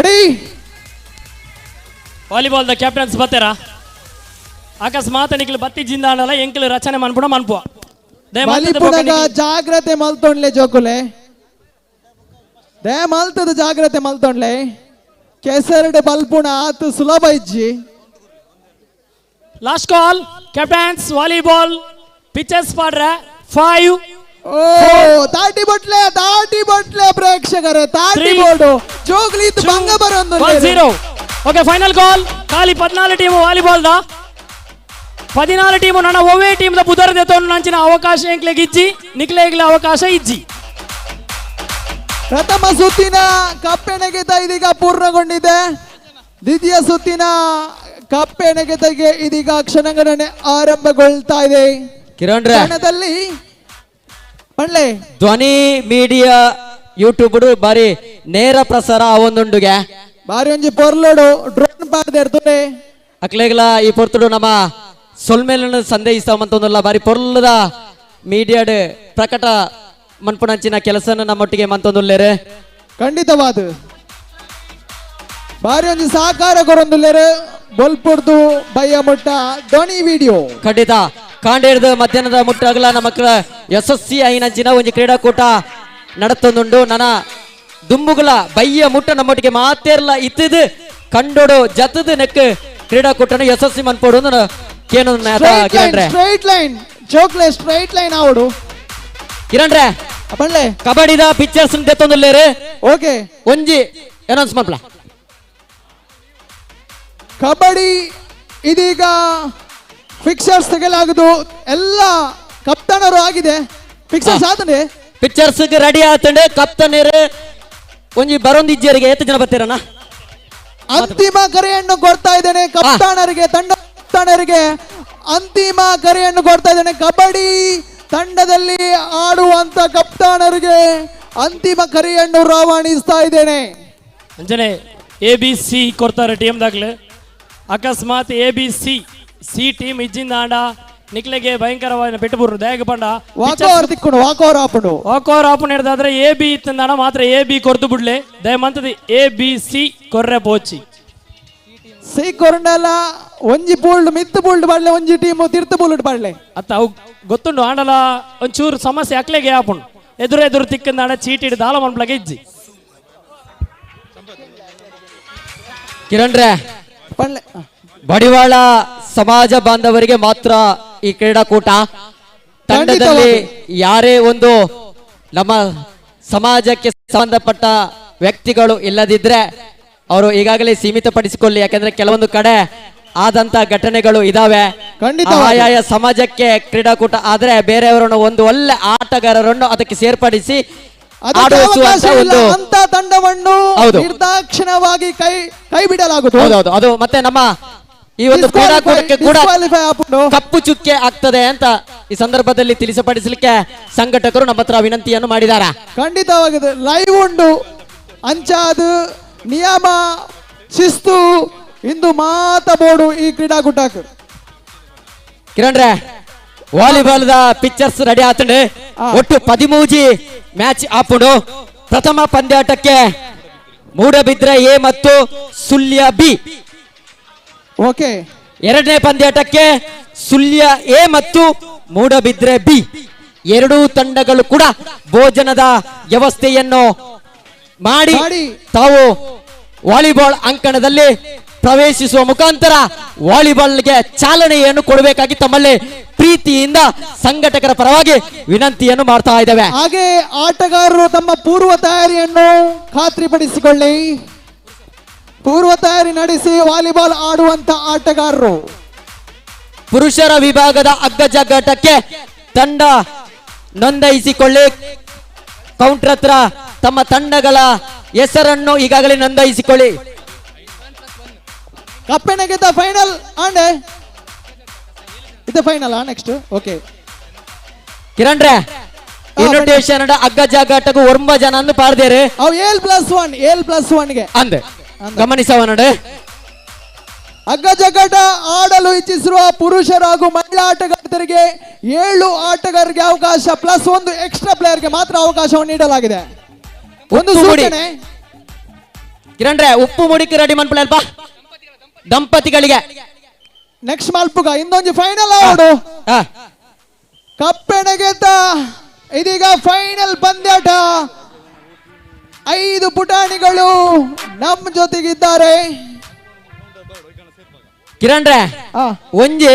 ರೆಡಿ, ವಾಲಿಬಾಲ್ ದ ಕ್ಯಾಪ್ಟನ್ಸ್ ಬತ್ತಾರ. ಅಕಸ್ಮಾತ್ ನಿಕ್ಲು ಬತ್ತಿ ಜಿಂದಾಂಡಲ ಎಂಕ್ಲು ರಚನೆ ಮನ್ಪುಣ ಮನ್ಪುವ ಜಾಗ್ರತೆ ಮಲ್ತೊಂಡ್ಲೆ ಜೋಕುಲೆ ದೇ ಮಲ್ತದ ಜಾಗ್ರತೆ ಮಲ್ತೊಂಡ್ಲೆ ಕೆಸರಡೆ ಬಲ್ಪುಣ ಆತು ಸುಲಭ ಇಜ್ಜಿ. Last call captains volleyball pictures ಪಾಡ್ರ 5 ದಾಟಿ ಬಟ್ಲೆ ಪ್ರೇಕ್ಷಕರೇ ದಾಟಿ ಬೋರ್ಡು ಜೋಗ್ಲಿ ಭಂಗ ಬರೋದು 0. Okay, final call. ಖಾಲಿ 14 ಟೀಮು ವಾಲಿಬಾಲ್ ದ 14 ಟೀಮು ನನ್ನ ಒವ್ವೇ ಟೀಮ್ ದ ಪುದರ್ ದೇತವನ್ನು ನಂಚಿನ ಅವಕಾಶ ಎಂಕ್ಲೆಗೆ ಇಜ್ಜಿ ನಿಕ್ಲೆಗ್ಲ ಅವಕಾಶ ಇಜ್ಜಿ. ಪ್ರಥಮ ಸುತ್ತಿನ ಕಪ್ಪೆಣೆಗೆತ ಇದೀಗ ಪೂರ್ಣಗೊಂಡಿದೆ. ದ್ವಿತೀಯ ಸುತ್ತಿನ ಕಪ್ಪೆಣೆಗೆತಗೆ ಇದೀಗ ಕ್ಷಣಗಣನೆ ಆರಂಭಗೊಳ್ತಾ ಇದೆ. ಕ್ಷಣದಲ್ಲಿ ಧ್ವನಿ ಮೀಡಿಯಾ ಯೂಟ್ಯೂಬ್ ಬಾರಿ ನೇರ ಪ್ರಸಾರ ಅವೊಂದುಂಡುಗೆ ಬಾರಿ ಒಂಜಿ ಪೊರ್ಲೋಡು ಡ್ರೋನ್ ಪಾರ್ದೆ ಅಕ್ಲೆಗ್ಲ ಈ ಪೊರ್ತುಡು ನಮ್ಮ ಸೊಲ್ಮೇಲನ್ನು ಸಂದೇಹಿಸ್ತಾವಂತಲ್ಲ ಬಾರಿ ಪೊರ್ಲದ ಮೀಡಿಯಾಡ್ ಪ್ರಕಟ ಮನ್ಪುಣಂಚಿನ ಕೆಲಸನ ನಮ್ಮೊಟ್ಟಿಗೆ ಮಂತೊಂದುಲ್ಲೇರೆ ಖಂಡಿತವಾದ ಬಾರಿ ಒಂಜಿ ಸಹಕಾರ ಕೊರೊಂದುಲ್ಲೇರೆ ಬೊಲ್ಪುರ್ದು ಬಯ್ಯ ಮುಟ್ಟ ಡೊನಿ ವಿಡಿಯೋ ಖಂಡಿತ ಕಾಂಡೇರ್ದು ಮಧ್ಯಾಹ್ನದ ಮುಟ್ಟಾಗಲ ನಮಕ್ ಯಶಸ್ವಿ ಐನಂಚಿನ ಒಂದು ಕ್ರೀಡಾಕೂಟ ನಡತೊಂದುಂಡು ನನ್ನ ದುಂಬುಗಳ ಬಯ್ಯ ಮುಟ್ಟ ನಮ್ಮೊಟ್ಟಿಗೆ ಮಾತೇರ್ಲ ಇತ್ತಿದು ಕಂಡೋಡು ಜತದ ನೆಕ್ ಕ್ರೀಡಾಕೂಟನ ಯಶಸ್ವಿ ಮನ್ಪೋಡು ಕೇನು ಕಿರಣ್ರೆ ಸ್ಟ್ರೈಟ್ ಲೈನ್ ಚೋಕ್ಲೆ ಸ್ಟ್ರೈಟ್ ಲೈನ್ ಆವಡು ಕಿರಣ್ರೆ ಅಪ್ಪಣ್ಲೆ ಕಬಡ್ಡಿದ ಪಿಕ್ಚರ್ಸ್ ತೆತ್ತೊಂದುಲ್ಲೇರು ಓಕೆ ಒಂಜಿ ಅನೌನ್ಸ್ ಮಾಡ್ಲ ಕಬಡ್ಡಿ ಇದೀಗ ಫಿಕ್ಸರ್ಸ್ ತೆಗೆಲಾಗದು ಎಲ್ಲ ಕಪ್ತಾನರು ಆಗಿದೆ ಫಿಕ್ಸರ್ಸ್ ಆತನೆ ಪಿಕ್ಚರ್ಸ್ ರೆಡಿ ಆತಂಡೆ ಕಪ್ತಾನೇರು ಒಂಜಿ ಬರೊಂದಿಜ್ಜರಿಗೆ ಎಷ್ಟು ಜನ ಬರ್ತೀರಣ್ಣ ಅಂತಿಮ ಕರೆಯನ್ನು ಕೊಡ್ತಾ ಇದ್ದೇನೆ ಕಪ್ತಾನರಿಗೆ ತಂಡ ಕಪ್ತಾನರಿಗೆ ಅಂತಿಮ ಕರೆಯನ್ನು ಕೊಡ್ತಾ ಇದ್ದೇನೆ ಕಬಡ್ಡಿ ತಂಡದಲ್ಲಿ ಆಡುವಂತ ಕಪ್ತಾನರಿಗೆ ಅಂತಿಮ ಕರೆಯನ್ನು ರವಾನಿಸ್ತಾ ಇದ್ದೇನೆ ಅಂಜನೆ ABC ಕೊಡ್ತಾರೆ ಟೀಮ್ದಾಗ್ಲೆ ಅಕಸ್ಮಾತ್ ABC ಸಿ ಟೀಮ್ ಇಜ್ಜಿಂದ ಆಂಡ ನಿಕ್ಲೆಗೆ ಭಯಂಕರವಾದ ಬೆಟ್ಟಬೂರು ದಯಗ ಪಂಡ ವಾಕೋರ್ ತಿಕ್ಕೊಂಡು ವಾಕೋರ್ ಆಪನ್ ಹಿಡ್ದಾದ್ರೆ AB ಇತ್ತಂದಾಣ ಮಾತ್ರ AB ಕೊರ್ದು ಬಿಡ್ಲೆ ದಯಮಂತದಿ ABC ಕೊರ್ರೆ ಪೋಚಿ ಸಿ ಕೊರಂಡಲ್ಲ ಒಂಜಿ ಪೂಲ್ಡ್ ಮಿತ್ತು ಪೂಲ್ಡ್ ಬಾಡ್ಲೆ ಒಂಜಿ ಟೀಮ್ ತೀರ್ಥ ಪೂಲ್ಡ್ ಬಾಡ್ಲೆ ಅತ್ತ ಅವು ಗೊತ್ತುಂಡು ಆಂಡಲ ಒಂಚೂರು ಸಮಸ್ಯೆ ಅಕ್ಲೆಗೆ ಆಪುಂಡು ಎದುರು ತಿಕ್ಕಂದಾಣ ಚೀಟಿಡ್ ದಾಲ ಮನ್ಪ್ಲಗೆ ಇಜ್ಜಿ ಕಿರಣ್ರೆ ಬಡಿವಾಳ ಸಮಾಜ ಬಾಂಧವರಿಗೆ ಮಾತ್ರ ಈ ಕ್ರೀಡಾಕೂಟ ತಂಡದಲ್ಲಿ ಯಾರೇ ಒಂದು ನಮ್ಮ ಸಮಾಜಕ್ಕೆ ಸಂಬಂಧಪಟ್ಟ ವ್ಯಕ್ತಿಗಳು ಇಲ್ಲದಿದ್ರೆ ಅವರು ಈಗಾಗಲೇ ಸೀಮಿತಪಡಿಸಿಕೊಳ್ಳಿ ಯಾಕಂದ್ರೆ ಕೆಲವೊಂದು ಕಡೆ ಆದಂತ ಘಟನೆಗಳು ಇದಾವೆ ಆಯಾಯ ಸಮಾಜಕ್ಕೆ ಕ್ರೀಡಾಕೂಟ ಆದ್ರೆ ಬೇರೆಯವರನ್ನು ಒಂದು ಒಳ್ಳೆ ಆಟಗಾರರನ್ನು ಅದಕ್ಕೆ ಸೇರ್ಪಡಿಸಿ ಅಂತ ತಂಡವನ್ನು ನಿರ್ದಾಕ್ಷಿಣ್ಯವಾಗಿ ಕೈ ಬಿಡಲಾಗುತ್ತದೆ ಹೌದೌದು ಅದು ಮತ್ತೆ ನಮ್ಮ ಈ ಒಂದು ಕ್ರೀಡಾಕೂಟಕ್ಕೆ ಕೂಡ ಕಪ್ಪು ಚುಕ್ಕೆ ಆಗ್ತದೆ ಅಂತ ಈ ಸಂದರ್ಭದಲ್ಲಿ ತಿಳಿಸಪಡಿಸಲಿಕ್ಕೆ ಸಂಘಟಕರು ನಮ್ಮ ಹತ್ರ ವಿನಂತಿಯನ್ನು ಮಾಡಿದ್ದಾರೆ ಖಂಡಿತವಾಗಿದೆ ಲೈವ್ ಉಂಡು ಅಂಚಾದು ನಿಯಮ ಶಿಸ್ತು ಇಂದು ಮಾತಬೋಡು ಈ ಕ್ರೀಡಾಕೂಟಕ್ಕೆ ಕಿರಣ್ರೆ ವಾಲಿಬಾಲ್ ದ ಪಿಕ್ಚರ್ಸ್ ರೆಡಿ ಆತಂಡೆ ಒಟ್ಟು 13 ಮ್ಯಾಚ್ ಆಪುಂಡು ಪ್ರಥಮ ಪಂದ್ಯಾಟಕ್ಕೆ ಮೂಡಬಿದ್ರೆ ಎ ಮತ್ತು ಸುಳ್ಯ ಬಿ ಓಕೆ ಎರಡನೇ ಪಂದ್ಯಾಟಕ್ಕೆ ಸುಳ್ಯ ಎ ಮತ್ತು ಮೂಡಬಿದ್ರೆ ಬಿ ಎರಡೂ ತಂಡಗಳು ಕೂಡ ಭೋಜನದ ವ್ಯವಸ್ಥೆಯನ್ನು ಮಾಡಿ ತಾವು ವಾಲಿಬಾಲ್ ಅಂಕಣದಲ್ಲಿ ಪ್ರವೇಶಿಸುವ ಮುಖಾಂತರ ವಾಲಿಬಾಲ್ಗೆ ಚಾಲನೆಯನ್ನು ಕೊಡಬೇಕಾಗಿ ತಮ್ಮಲ್ಲಿ ಪ್ರೀತಿಯಿಂದ ಸಂಘಟಕರ ಪರವಾಗಿ ವಿನಂತಿಯನ್ನು ಮಾಡ್ತಾ ಇದ್ದೇವೆ ಹಾಗೆ ಆಟಗಾರರು ತಮ್ಮ ಪೂರ್ವ ತಯಾರಿಯನ್ನು ಖಾತ್ರಿಪಡಿಸಿಕೊಳ್ಳಿ ಪೂರ್ವ ತಯಾರಿ ನಡೆಸಿ ವಾಲಿಬಾಲ್ ಆಡುವಂತ ಆಟಗಾರರು ಪುರುಷರ ವಿಭಾಗದ ಅಗ್ಗಜಗ್ಗಾಟಕ್ಕೆ ತಂಡ ನೋಂದಾಯಿಸಿಕೊಳ್ಳಿ ಕೌಂಟರ್ ಹತ್ರ ತಮ್ಮ ತಂಡಗಳ ಹೆಸರನ್ನು ಈಗಾಗಲೇ ನೋಂದಾಯಿಸಿಕೊಳ್ಳಿ ಕಪ್ಪೆನಗೆದ ಫೈನಲ್ ಆಂಡೆ ಇದು ಫೈನಲ್ ನೆಕ್ಸ್ಟ್ ಓಕೆ ಕಿರಣ್ರೆ ಇನ್ವಿಟೇಷನ್ ಅಗ್ಗಜಗ್ಗಾಟకు 9 ಜನ ಪಾಡ್ದೇರೆ ಅವು L+1 ಗೆ ಅಂದೆ ಗಮನಿಸವನಡೆ ಅಗ್ಗಜಗ್ಗಾಟ ಆಡಲು ಇಚ್ಛಿಸಿರುವ ಪುರುಷರು ಹಾಗೂ ಮಹಿಳಾ ಆಟಗಾರರಿಗೆ 7 ಆಟಗಾರರಿಗೆ ಅವಕಾಶ +1 ಎಕ್ಸ್ಟ್ರಾ ಪ್ಲೇಯರ್ಗೆ ಮಾತ್ರ ಅವಕಾಶವನ್ನು ನೀಡಲಾಗಿದೆ ಒಂದು ಸೂಚನೆ ಕಿರಣ್ರೆ ಉಪ್ಪು ಮುಡಿಕೆ ರೆಡಿ ಮಾಡ್ಕೊಳ್ಳಲ್ಪ ದಂಪತಿಗಳಿಗೆ ನೆಕ್ಸ್ಟ್ ಮಲ್ಪುಗ ಇನ್ನೊಂದು ಫೈನಲ್ ಆಡು ಕಪ್ಪೆಣಗೆತ ಇದೀಗ ಫೈನಲ್ ಪಂದ್ಯಾಟ 5 ಪುಟಾಣಿಗಳು ನಮ್ಮ ಜೊತೆಗಿದ್ದಾರೆ ಕಿರಣ್ರೆ ಒಂಜಿ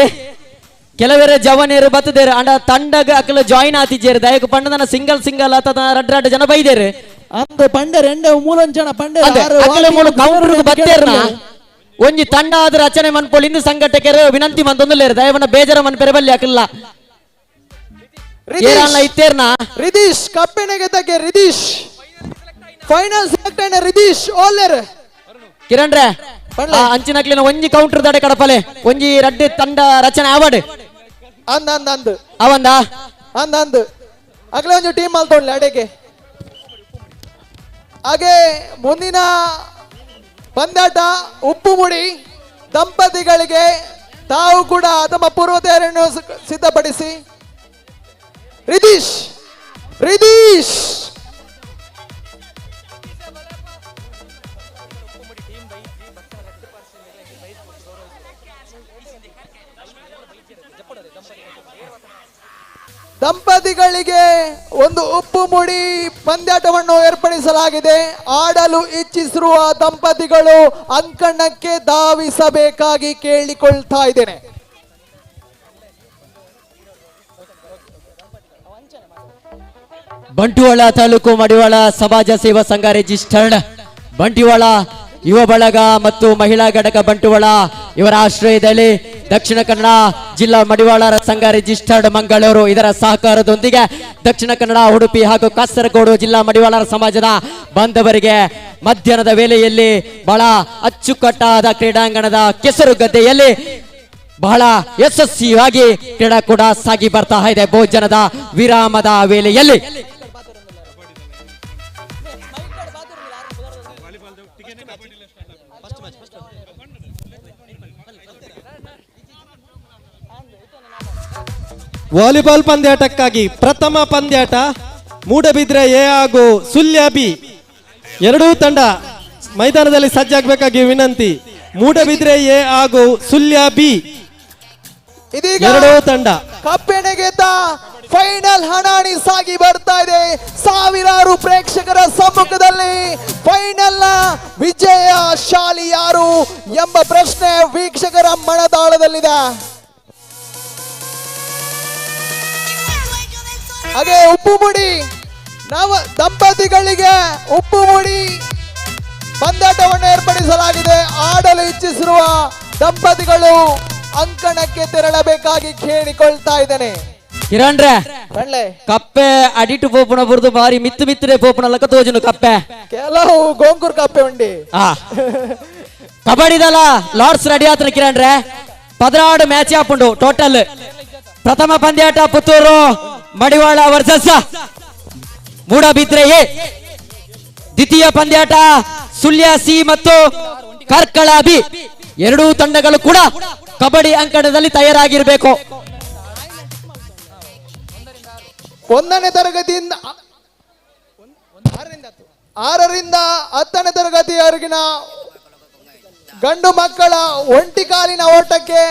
ಕೆಲವರೇ ಜವನೇರು ಬತ್ತದೇರು ಅಂಡ ತಂಡಗ ಅಕಲ ಜಾಯಿನ್ ಆತಿಜೇರು ದಯಕ ಪಂಡದನ ಸಿಂಗಲ್ ಆತದ ರಡ್ಡ ಜನ ಬೈದೇರು ಅಂದ ಪಂಡೆ ರೆಂಡೆ ಮೂಲನ್ ಜನ ಪಂಡೆ ಅಕಲ ಮೂಲ ಕೌಂಟರ್ ಬತ್ತೇರ್ನ ಒಂಜಿ ತಂಡ ಆದ ರಚನೆ ಮನ್ಪೋಲ್ ಇಂದು ಸಂಘಟಕರು ವಿನಂತಿ ಮಂದೊಂದುಲ್ಲೇರು ದಯವನ್ನ ಬೇಜಾರ ಮನ್ಪೆರೆ ಬಲ್ಲಿ ಅಕಲ್ಲ ಏರಲ್ಲ ಇತ್ತೇರ್ನ ರಿದೀಶ್ ಕಪ್ಪೆನೆಗೆ ತಗೆ ರಿದೀಶ್ ಫೈನಲ್ ಸೆಲೆಕ್ಟ್ ಆಯ್ನ ರಿದೀಶ್ ಓಲ್ಲೇರ್ ಕಿರಣ್ರೆ ಅಂಚಿನಕ್ಲಿನ ಒಂಜಿ ಕೌಂಟರ್ ದಡೆ ಕಡಪಲೆ ಒಂಜಿ ರಡ್ಡು ತಂಡ ರಚನೆ ಆವಡ್ ಅಂದ್ ಅವಂದ ಅಂದ್ ಅಗಲೇ ಒಂದು ಟೀಮ್ ಮಲ್ತೊಳ್ಳೆ ಅಡೆಗೆ ಹಾಗೆ ಮುಂದಿನ ಪಂದ್ಯಾಟ ಉಪ್ಪು ಮುಡಿ ದಂಪತಿಗಳಿಗೆ ತಾವು ಕೂಡ ತಮ್ಮ ಪೂರ್ವ ತಯಾರಿಯನ್ನು ಸಿದ್ಧಪಡಿಸಿ ರಿದೀಶ್ ದಂಪತಿಗಳಿಗೆ ಒಂದು ಉಪ್ಪು ಮುಡಿ ಪಂದ್ಯಾಟವನ್ನು ಏರ್ಪಡಿಸಲಾಗಿದೆ. ಆಡಲು ಇಚ್ಛಿಸಿರುವ ದಂಪತಿಗಳು ಅಂಕಣಕ್ಕೆ ಧಾವಿಸಬೇಕಾಗಿ ಕೇಳಿಕೊಳ್ತಾ ಇದ್ದೇನೆ. ಬಂಟ್ವಾಳ ತಾಲೂಕು ಮಡಿವಾಳ ಸಮಾಜ ಸೇವಾ ಸಂಘ ರಿಜಿಸ್ಟರ್ಡ್ ಬಂಟ್ವಾಳ ಯುವ ಬಳಗ ಮತ್ತು ಮಹಿಳಾ ಘಟಕ ಬಂಟ್ವಾಳ ಇವರ ಆಶ್ರಯದಲ್ಲಿ ದಕ್ಷಿಣ ಕನ್ನಡ ಜಿಲ್ಲಾ ಮಡಿವಾಳರ ಸಂಘ ರಿಜಿಸ್ಟರ್ಡ್ ಮಂಗಳೂರು ಇದರ ಸಹಕಾರದೊಂದಿಗೆ ದಕ್ಷಿಣ ಕನ್ನಡ, ಉಡುಪಿ ಹಾಗೂ ಕಾಸರಗೋಡು ಜಿಲ್ಲಾ ಮಡಿವಾಳರ ಸಮಾಜದ ಬಾಂಧವರಿಗೆ ಮಧ್ಯಾಹ್ನದ ವೇಳೆಯಲ್ಲಿ ಬಹಳ ಅಚ್ಚುಕಟ್ಟಾದ ಕ್ರೀಡಾಂಗಣದ ಕೆಸರು ಗದ್ದೆಯಲ್ಲಿ ಬಹಳ ಯಶಸ್ವಿಯಾಗಿ ಕ್ರೀಡಾಕೂಟ ಸಾಗಿ ಬರ್ತಾ ಇದೆ. ಭೋಜನದ ವಿರಾಮದ ವೇಳೆಯಲ್ಲಿ ವಾಲಿಬಾಲ್ ಪಂದ್ಯಾಟಕ್ಕಾಗಿ ಪ್ರಥಮ ಪಂದ್ಯಾಟ ಮೂಡಬಿದ್ರೆ ಎ ಹಾಗೂ ಸುಳ್ಯ ಬಿ ಎರಡೂ ತಂಡ ಮೈದಾನದಲ್ಲಿ ಸಜ್ಜಾಗಬೇಕಾಗಿ ವಿನಂತಿ. ಮೂಡಬಿದ್ರೆ ಎ ಹಾಗೂ ಸುಳ್ಯ ಬಿ ಇದೀಗ ಎರಡೂ ತಂಡ ಕಪ್ಪೆಣೆಗೆತ ಫೈನಲ್ ಹಣಾಣಿ ಸಾಗಿ ಬರ್ತಾ ಇದೆ. ಸಾವಿರಾರು ಪ್ರೇಕ್ಷಕರ ಸಮ್ಮುಖದಲ್ಲಿ ಫೈನಲ್ ನ ವಿಜಯಶಾಲಿ ಯಾರು ಎಂಬ ಪ್ರಶ್ನೆ ವೀಕ್ಷಕರ ಮನದಾಳದಲ್ಲಿದೆ. ಹಾಗೆ ಉಪ್ಪು ಮುಡಿ ದಂಪತಿಗಳಿಗೆ ಉಪ್ಪು ಮುಡಿ ಪಂದ್ಯಾಟವನ್ನು ಏರ್ಪಡಿಸಲಾಗಿದೆ. ಆಡಲು ಇಚ್ಛಿಸಿರುವ ದಂಪತಿಗಳು ಅಂಕಣಕ್ಕೆ ತೆರಳಬೇಕಾಗಿ ಕೇಳಿಕೊಳ್ತಾ ಇದ್ದೇನೆ. ಕಿರಣ್ರೆ ಬಳ್ಳೆ ಕಪ್ಪೆ ಅಡಿಟು ಪೋಪುನ ಬುರ್ದು ಬಾರಿ ಮಿತ್ತು ಮಿತ್ತರೆ ಪೋಪುನ ಲಕ್ಕ ತೋಜುನು ಕಪ್ಪೆ ಕೆಲವು ಗೋಂಕೂರ್ ಕಪ್ಪೆ ಉಂಡಿ ಕಬಡ್ಡಿದಲ್ಲ ಲಾರ್ಡ್ಸ್ ರೆಡಿ ಆತನ ಕಿರಣ್ರೆ 16 ಮ್ಯಾಚ್ ಹಾಪುಂಡು ಟೋಟಲ್. ಪ್ರಥಮ ಪಂದ್ಯಾಟ ಪುತ್ತೂರು ಮಡಿವಾಳ ವರ್ಸಸ್ ಮೂಡಬಿದ್ರೆ ಎ, ದ್ವಿತೀಯ ಪಂದ್ಯಾಟ ಸುಳ್ಯ ಸಿ ಮತ್ತು ಕಾರ್ಕಳ ಬಿ. ಎರಡೂ ತಂಡಗಳು ಕೂಡ ಕಬಡ್ಡಿ ಅಂಕಣದಲ್ಲಿ ತಯಾರಾಗಿರ್ಬೇಕು. 1ನೇ ತರಗತಿಯಿಂದ 6ರಿಂದ 10ನೇ ತರಗತಿಯವರೆಗಿನ ಗಂಡು ಮಕ್ಕಳ ಒಂಟಿ ಕಾಲಿನ ಓಟಕ್ಕೆ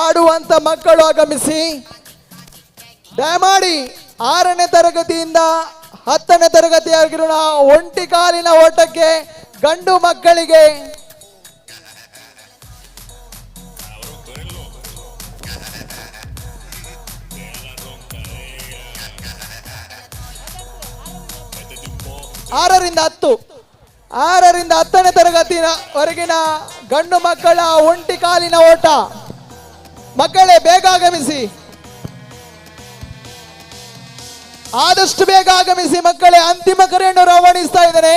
ಆಡುವಂತ ಮಕ್ಕಳು ಆಗಮಿಸಿ. ದಯಮಾಡಿ 6ನೇ ತರಗತಿಯಿಂದ 10ನೇ ತರಗತಿಯವರೆಗಿನ ಒಂಟಿ ಕಾಲಿನ ಓಟಕ್ಕೆ ಗಂಡು ಮಕ್ಕಳಿಗೆ ಆರರಿಂದ 10ನೇ ತರಗತಿವರೆಗಿನ ಗಂಡು ಮಕ್ಕಳ ಒಂಟಿ ಕಾಲಿನ ಓಟ. ಮಕ್ಕಳೇ ಬೇಗ ಆಗಮಿಸಿ, ಆದಷ್ಟು ಬೇಗ ಆಗಮಿಸಿ ಮಕ್ಕಳೇ. ಅಂತಿಮ ಕರೆಯನ್ನು ರವಾನಿಸ್ತಾ ಇದ್ದೇನೆ.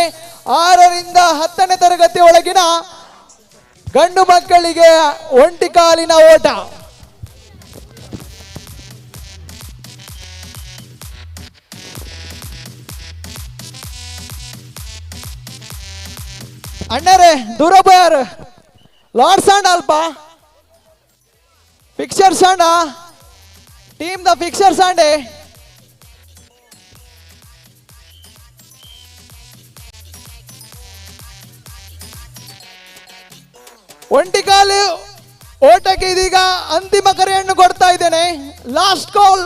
6ರಿಂದ 10ನೇ ತರಗತಿ ಒಳಗಿನ ಗಂಡು ಮಕ್ಕಳಿಗೆ ಒಂಟಿ ಕಾಲಿನ ಓಟ. ಅಣ್ಣರೇ ದೂರ ಬಯಾರು ಲಾರ್ಡ್ಸ್ ಅಂಡ್ ಅಲ್ಪ ಫಿಕ್ಸರ್ಸ್ ಅಂಡ ಟೀಮ್ ದ ಫಿಕ್ಸರ್ಸ್ ಅಂಡೆ ಒಂಟಿಕಾಲು ಓಟಕ್ಕೆ ಇದೀಗ ಅಂತಿಮ ಕರೆಯನ್ನು ಕೊಡ್ತಾ ಇದ್ದೇನೆ. ಲಾಸ್ಟ್ ಕಾಲ್.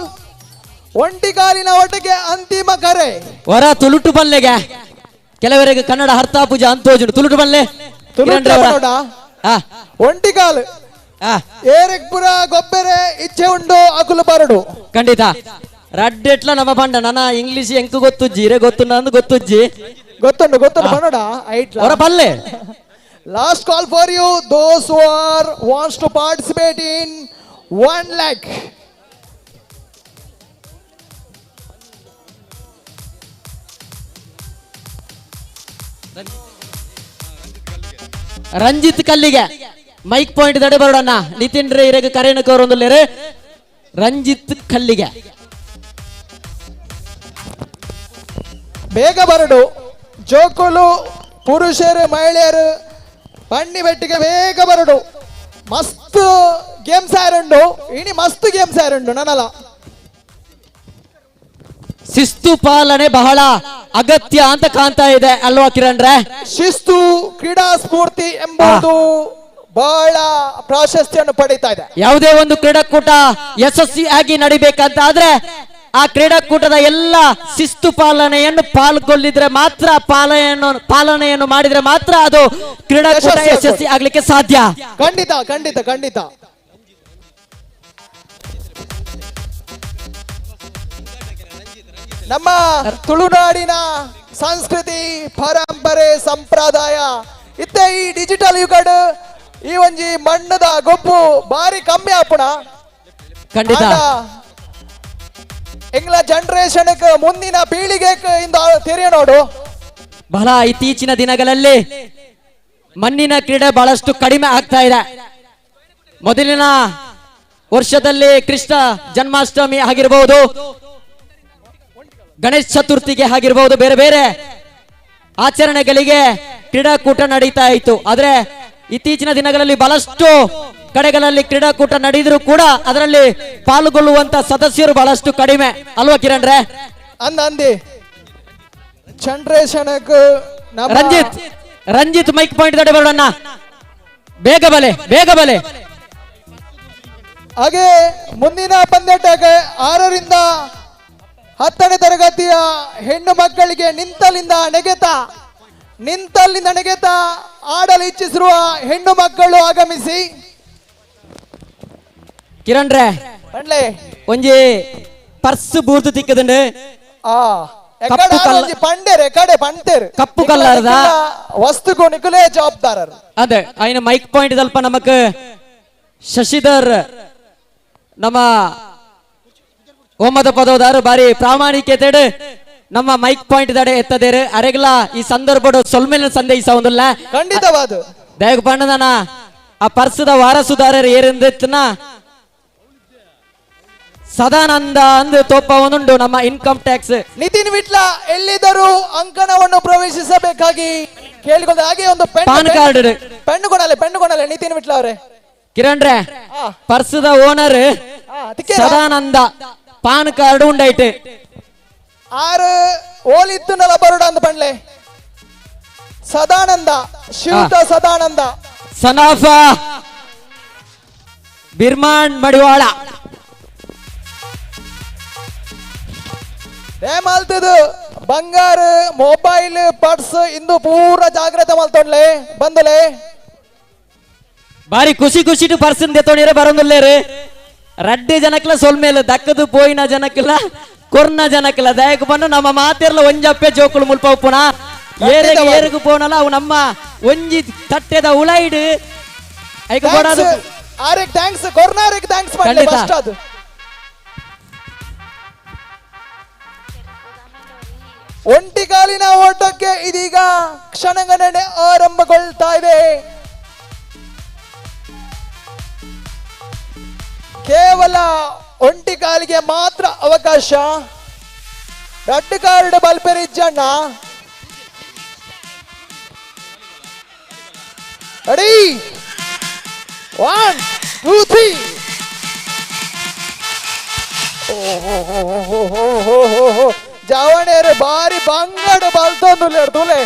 ಒಂಟಿಕಾಲಿನ ಓಟಕ್ಕೆ ಅಂತಿಮ ಕರೆ. ಹೊರ ತುಳುಟು ಬಲ್ಲೆಗೆ ಕೆಲವರಿಗೆ ಕನ್ನಡ ಅರ್ಥ ಪೂಜಾ ಅಂತೋಜುನು ತುಳುಟು ಬಲ್ಲೆ ಒಂಟಿಕಾಲು ಏರೆಕ್ಪುರ ಗೊಬ್ಬರೆ ಇಚ್ಛೆ ಉಂಡು ಅಕುಲು ಬರಡು ಖಂಡಿತ ರಡ್ಡೆಟ್ಲ ನಮ್ಮ ಬಂಡ ನನ್ನ ಇಂಗ್ಲಿಷ್ ಎಂಕ್ ಗೊತ್ತುಜ್ಜಿ ರೇ ಗೊತ್ತು ನಂದು ಗೊತ್ತುಜ್ಜಿ ಗೊತ್ತುಂಡು ಬನ್ನಡ ಹೊರ ಬಲ್ಲೆ. Last call for you, those who wants to participate in 1 lakh. Ranjit ಕಲ್ಲಿಗೆ ಮೈಕ್ ಪಾಯಿಂಟ್ ದಡೆ ಬರೋಣ. ನಿತಿನ್ ರೇ ಇರಗೆ ಕರೆಯನ್ನು ಕೋರೊಂದುಲ್ಲೇರೆ ರಂಜಿತ್ ಕಲ್ಲಿಗೆ ಬೇಗ ಬರಡು. ಜೋಕುಲು ಪುರುಷರು ಮಹಿಳೆಯರು ಬನ್ನಿ ಬೆಟ್ಟಿಗೆ ಬೇಗ ಬರಡು. ಮಸ್ತ್ ಗೇಮ್ಸ್ ಆರುಂಡು ಇನಿ ಮಸ್ತ್ ಗೇಮ್ಸ್ ಆರುಂಡು ನನ್ನಲ್ಲ. ಶಿಸ್ತು ಪಾಲನೆ ಬಹಳ ಅಗತ್ಯ ಅಂತ ಕಾಣ್ತಾ ಇದೆ ಅಲ್ವಾ ಕಿರಣ್ ರೇ? ಶಿಸ್ತು ಕ್ರೀಡಾ ಸ್ಫೂರ್ತಿ ಎಂಬುದು ಬಹಳ ಪ್ರಾಶಸ್ತ್ಯವನ್ನು ಪಡೀತಾ ಇದೆ. ಯಾವುದೇ ಒಂದು ಕ್ರೀಡಾಕೂಟ ಯಶಸ್ವಿಯಾಗಿ ನಡಿಬೇಕಂತ ಆದ್ರೆ ಆ ಕ್ರೀಡಾಕೂಟದ ಎಲ್ಲ ಶಿಸ್ತು ಪಾಲನೆಯನ್ನು ಪಾಲ್ಗೊಳ್ಳಿದ್ರೆ ಮಾತ್ರ ಪಾಲನೆಯನ್ನು ಮಾಡಿದ್ರೆ ಮಾತ್ರ ಅದು ಕ್ರೀಡಾಕೂಟ ಯಶಸ್ವಿ ಆಗ್ಲಿಕ್ಕೆ ಸಾಧ್ಯ. ಖಂಡಿತ ಖಂಡಿತ ಖಂಡಿತ. ನಮ್ಮ ತುಳುನಾಡಿನ ಸಂಸ್ಕೃತಿ ಪರಂಪರೆ ಸಂಪ್ರದಾಯ ಇತ್ತೆ ಈ ಡಿಜಿಟಲ್ ಯುಗಡ್ ಈ ಒಂಜಿ ಮಣ್ಣದ ಗೊಬ್ಬು ಬಾರಿ ಕಮ್ಮಿ ಆಪುಣ. ಖಂಡಿತ ಎಂಗ್ಲ ಜನರೇಷನ್ ಮುಂದಿನ ಪೀಳಿಗೆ ಇಂದ ತೆರೆಯ ನೋಡು. ಬಹಳ ಇತ್ತೀಚಿನ ದಿನಗಳಲ್ಲಿ ಮಣ್ಣಿನ ಕ್ರೀಡೆ ಬಹಳಷ್ಟು ಕಡಿಮೆ ಆಗ್ತಾ ಇದೆ. ಮೊದಲಿನ ವರ್ಷದಲ್ಲಿ ಕೃಷ್ಣ ಜನ್ಮಾಷ್ಟಮಿ ಆಗಿರಬಹುದು, ಗಣೇಶ ಚತುರ್ಥಿಗೆ ಆಗಿರಬಹುದು, ಬೇರೆ ಬೇರೆ ಆಚರಣೆಗಳಿಗೆ ಕ್ರೀಡಾಕೂಟ ನಡೀತಾ ಇತ್ತು. ಆದ್ರೆ ಇತ್ತೀಚಿನ ದಿನಗಳಲ್ಲಿ ಬಹಳಷ್ಟು ಕಡೆಗಳಲ್ಲಿ ಕ್ರೀಡಾಕೂಟ ನಡೆದರೂ ಕೂಡ ಅದರಲ್ಲಿ ಪಾಲ್ಗೊಳ್ಳುವಂತ ಸದಸ್ಯರು ಬಹಳಷ್ಟು ಕಡಿಮೆ ಅಲ್ವಾ ಕಿರಣ್ರೆ? ಅಂದಿ ಜನರೇಷನ್ ರಂಜಿತ್ ಮೈಕ್ ಪಾಯಿಂಟ್ ತಡೆ ಬರೋಣ, ಬೇಗ ಬಲೆ. ಹಾಗೆ ಮುಂದಿನ ಪಂದ್ಯಾಟಕ್ಕೆ 6ರಿಂದ 10ನೇ ತರಗತಿಯ ಹೆಣ್ಣು ಮಕ್ಕಳಿಗೆ ನಿಂತಲ್ಲಿಂದ ನೆಗೆತ ಆಡಲು ಇಚ್ಛಿಸಿರುವ ಹೆಣ್ಣು ಮಕ್ಕಳು ಆಗಮಿಸಿ. ಕಿರಣ್ರೆ ಒಂಜಿ ಪರ್ಸ್ ಬೂರ್ದು ತಿಕ್ಕದುಂಡು ಕಪ್ಪು ಕಲ್ಲರ್ದ ವಸ್ತುಗೂ ನಿಕುಲೇ ಜವಾಬ್ದಾರರು. ಅದೇ ಅಯ್ನ ಮೈಕ್ ಪಾಯಿಂಟ್ ಸ್ವಲ್ಪ ನಮಕ್ ಶಶಿಧರ್ ನಮ್ಮ ಒಮ್ಮದ ಪದೋದಾರು ಬಾರಿ ಪ್ರಾಮಾಣಿಕತೆ ನಮ್ಮ ಮೈಕ್ ಪಾಯಿಂಟ್ ದಡೆ ಎತ್ತದೇರು ಅರೆಗ್ಲ ಈ ಸಂದರ್ಭ ಸೊಲ್ಮೇಲಿನ ಸಂದೇಶ ಒಂದಿಲ್ಲ ಖಂಡಿತವಾದ ದಯಗ ಪಂಡದನ ಆ ಪರ್ಸದ ವಾರಸುದಾರರು ಏರೆಂದೆತ್ತನ ಸದಾನಂದ ಅಂದು ತೋಪ ಒಂದುಂಡು ನಮ್ಮ ಇನ್ಕಮ್ ಟ್ಯಾಕ್ಸ್ ನಿತಿನ್ ವಿಟ್ಲ ಎಲ್ಲಿದ್ದರೂ ಅಂಕಣವನ್ನು ಪ್ರವೇಶಿಸಬೇಕಾಗಿ ಕೇಳಿಕೊಂಡ. ಹಾಗೆ ಒಂದು ಪಾನ್ ಕಾರ್ಡ್ ಪೆಣ್ಣು ಕೊಡಲೆ ನಿತಿನ್ ವಿಟ್ಲ ಅವರೇ. ಕಿರಣ್ರೆ ಪರ್ಸದ ಓನರ್ ಸದಾನಂದ ಪಾನ್ ಕಾರ್ಡ್ ಉಂಡಾಯ್ತು. 6 ಓಲಿತ್ತು ನಲ ಬರುಡ ಅಂದ ಪಂಡ್ಲೆ ಸದಾನಂದ ಶಿವತ ಸದಾನಂದ ಸನಾಫ ಬಿರ್ಮಾನ್ ಮಡಿವಾಳ ಮಲ್ತದು ಬಂಗಾರ ಮೊಬೈಲ್ ಪರ್ಸ್ ಇಂದು ಪೂರ ಜಾಗ್ರತೆ ಮಲ್ತೊಂಡ್ಲೆ ಬಂದಲೆ ಬಾರಿ ಖುಷಿ ಪರ್ಸ್ ದೆತ್ತೋಣಿರ ಬರೋದಿಲ್ಲೇರು ರಡ್ಡೆ ಜನಕ್ಲ ಸೊಲ್ಮೇಲೆ ದಕ್ಕದು ಪೋಯಿನ ಜನಕ್ಲ ಕೊರ್ನ ಜನಕ್ಲ ದಯಕ್ ಬಂದು ನಮ್ಮ ಮಾತೆರ್ಲ ಒಂಜಪ್ಪೆ ಜೋಕುಳು ಮುಲ್ಪ ಉಪ್ಪುಣ ಏರೆಗು ಪೋನಲ್ಲ ಅವು ನಮ್ಮ ಒಂಜಿ ತಟ್ಟೆದ ಉಳೈಡ್ ಐಕ ಬೋಡಾದು ಆರೆಗ್ ಥ್ಯಾಂಕ್ಸ್ ಕೊರ್ನಾರೆಗ್ ಥ್ಯಾಂಕ್ಸ್ ಮಾಡ್ಲೆ ಫಸ್ಟ್ ಅದು. ಒಂಟಿಗಾಲಿನ ಓಟಕ್ಕೆ ಇದೀಗ ಕ್ಷಣಗಣನೆ ಆರಂಭಗೊಳ್ತಾ ಇದೆ. ಕೇವಲ ಒಂಟಿ ಕಾಲಿಗೆ ಮಾತ್ರ ಅವಕಾಶ. ರೆಡ್ ಕಾರ್ಡ್ ಬಲ್ಪೆರಿಜ್ಜಣ್ಣ ರೆಡಿ 1 2 3 ಜವಣೇರು ಬಾರಿ ಬಂಗಡ ಬಲ್ತೊಂದು ತುಲೆ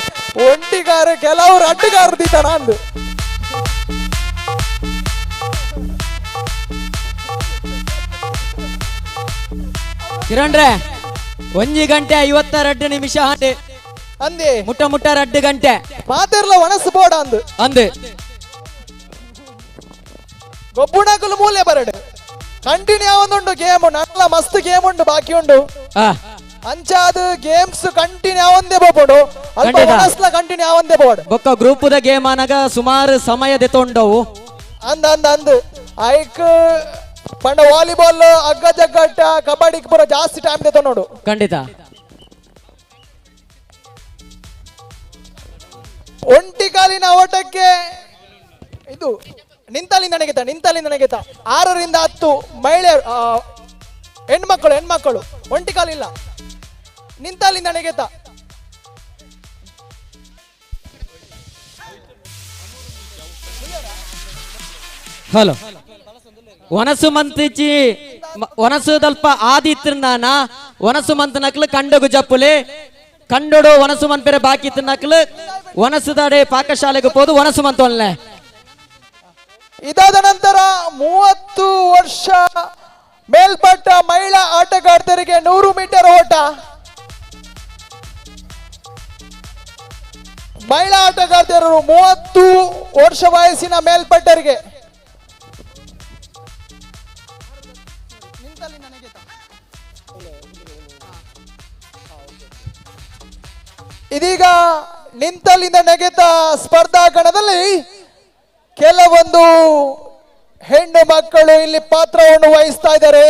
ಒಂಟಿಗಾರ ಕೆಲವರು ಅಡ್ಡುಗಾರ ದೀತಾನ ಅಂದು ಕಿರಣ್ರೆ 1 ಗಂಟೆ 52 ನಿಮಿಷ ಹಾಂಡೆ ಅಂದೆ ಮುಟ್ಟ 2 ಗಂಟೆ ಮಾತೆರ್ಲ ಒಣಸು ಬೋಡ ಅಂದೆ ಗೊಬ್ಬುಣಕಲು ಮೂಲೆ ಬರಡು ಕಂಟಿನ್ಯೂ ಆವೊಂದುಂಡು ಗೇಮ್ ನಲ್ಲ ಮಸ್ತ್ ಗೇಮ್ ಉಂಡು ಬಾಕಿ ಉಂಡು ಅಂಚಾದ ಗೇಮ್ಸ್ ಕಂಟಿನ್ಯೂ ಆವಂದೆ ಬೋಡು ಅಲ್ಪ ಒಣಸ್ಲ ಕಂಟಿನ್ಯೂ ಆವಂದೆ ಬೋಡು ಬೊಕ್ಕ ಗ್ರೂಪ್ ದ ಗೇಮ್ ಅನಗ ಸುಮಾರು ಸಮಯ ದೆತೊಂಡವು ಅಂದ ಐಕ್ ಪಂಡ ವಾಲಿಬಾಲ್ ಅಗ್ಗ ಜಗ್ಗಟ್ಟ ಕಬಡ್ಡಿಗೆ ಪೂರ ಜಾಸ್ತಿ ಟೈಮ್ ದೇತ ನೋಡು ಖಂಡಿತ. ಒಂಟಿ ಕಾಲಿನ ಓಟಕ್ಕೆ ಇದು ನಿಂತಲ್ಲಿಂದ ನೆಗೆತ 6ರಿಂದ 10 ಮಹಿಳೆಯರು ಹೆಣ್ಮಕ್ಕಳು ಒಂಟಿ ಕಾಲಿಲ್ಲ ನಿಂತಲ್ಲಿಂದ ನೆಗೆತ. ಹಲೋ ಒನಸು ಮಂತಿಚಿ ಒನಸು ದಲ್ಪ ಆದಿತ್ನಾನ ಒನಸು ಮಂತ್ ನಕ್ಲು ಕಂಡಗು ಜಪ್ಪುಲೆ ಕಂಡೋಡು ಒನಸು ಮನ್ಪೆರೆ ಬಾಕಿ ನಕ್ಲು ಒನಸು ದಾಡೆ ಪಾಕಶಾಲೆಗೆ ಹೋದು ಒನಸು ಮಂತ್ ಒನ್ಲೆ ಇದಾದ ನಂತರ 30 ವರ್ಷ ಮೇಲ್ಪಟ್ಟ ಮಹಿಳಾ ಆಟಗಾರ್ತಿಯರಿಗೆ 100 ಮೀಟರ್ ಓಟ. ಮಹಿಳಾ ಆಟಗಾರ್ತಿಯರು 30 ವರ್ಷ ವಯಸ್ಸಿನ ಮೇಲ್ಪಟ್ಟರಿಗೆ. ಇದೀಗ ನಿಂತಲ್ಲಿಂದ ನೆಗೆತ ಸ್ಪರ್ಧಾ ಕಣದಲ್ಲಿ ಕೆಲವೊಂದು ಹೆಣ್ಣು ಮಕ್ಕಳು ಇಲ್ಲಿ ಪಾತ್ರವನ್ನು ವಹಿಸ್ತಾ ಇದ್ದಾರೆ.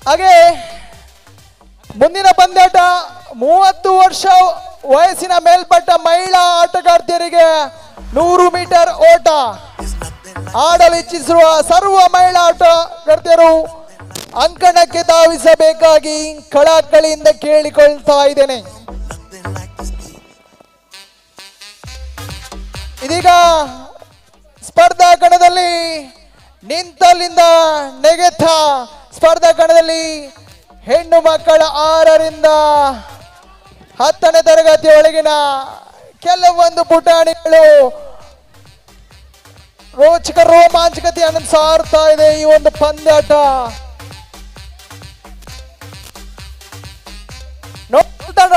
ಹಾಗೆ ಮುಂದಿನ ಪಂದ್ಯಾಟ 30 ವರ್ಷ ವಯಸ್ಸಿನ ಮೇಲ್ಪಟ್ಟ ಮಹಿಳಾ ಆಟಗಾರ್ತಿಯರಿಗೆ 100 ಮೀಟರ್ ಓಟ. ಆಡಲು ಇಚ್ಛಿಸಿರುವ ಸರ್ವ ಮಹಿಳಾ ಆಟಗಾರ್ತಿಯರು ಅಂಕಣಕ್ಕೆ ಧಾವಿಸಬೇಕಾಗಿ ಕಳಕಳಿಯಿಂದ ಕೇಳಿಕೊಳ್ತಾ ಇದ್ದೇನೆ. ಇದೀಗ ಸ್ಪರ್ಧಾ ಕಣದಲ್ಲಿ ನಿಂತಲ್ಲಿಂದ ನೆಗೆತ ಸ್ಪರ್ಧಾ ಕಣದಲ್ಲಿ ಹೆಣ್ಣು ಮಕ್ಕಳ 6ರಿಂದ 10ನೇ ತರಗತಿಯೊಳಗಿನ ಕೆಲವೊಂದು ಪುಟಾಣಿಗಳು ರೋಚಕ ರೋಮಾಂಚಕತೆಯನ್ನು ಸಾರ್ತಾ ಇದೆ ಈ ಒಂದು ಪಂದ್ಯಾಟ. ನೋಡ್ತಾರ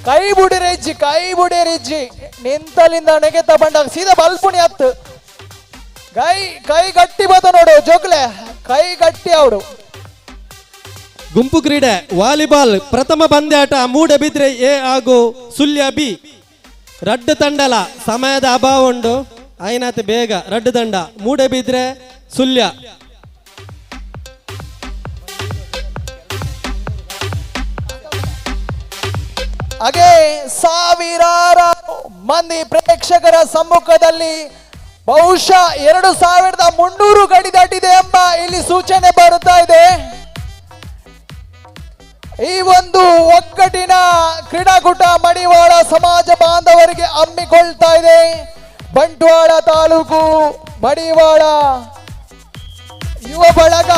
ಕೈ ಬುಡಿ ರಿಜ್ಜಿ ನಿಂತಲಿಂದ ನೆಗೆತ ಬಂದಾಗ ಸೀದಾ ಬಲ್ಪುಣಿ ಹತ್ತು ಕೈ ಗಟ್ಟಿ ಬದ ನೋಡು ಜೋಕ್ಲೆ ಕೈ ಗಟ್ಟಿ ಅವಡು. ಗುಂಪು ಕ್ರೀಡೆ ವಾಲಿಬಾಲ್ ಪ್ರಥಮ ಪಂದ್ಯಾಟ ಮೂಡಬಿದ್ರೆ ಎ ಹಾಗೂ ಸುಳ್ಯ ಬಿ. ರಡ್ಡು ತಂಡಲ ಸಮಯದ ಅಭಾವ ಉಂಡು ಐನಾತ್ ಬೇಗ ರಡ್ಡು ತಂಡ ಮೂಡಬಿದ್ರೆ ಸುಳ್ಯ. ಹಾಗೆ ಸಾವಿರಾರು ಮಂದಿ ಪ್ರೇಕ್ಷಕರ ಸಮ್ಮುಖದಲ್ಲಿ ಬಹುಶಃ 2300 ಗಡಿ ದಾಟಿದೆ ಎಂಬ ಇಲ್ಲಿ ಸೂಚನೆ ಬರುತ್ತಾ ಇದೆ. ಈ ಒಂದು ಒಗ್ಗಟ್ಟಿನ ಕ್ರೀಡಾಕೂಟ ಮಡಿವಾಳ ಸಮಾಜ ಬಾಂಧವರಿಗೆ ಹಮ್ಮಿಕೊಳ್ತಾ ಇದೆ. ಬಂಟ್ವಾಳ ತಾಲೂಕು ಮಡಿವಾಳ ಯುವ ಬಳಗ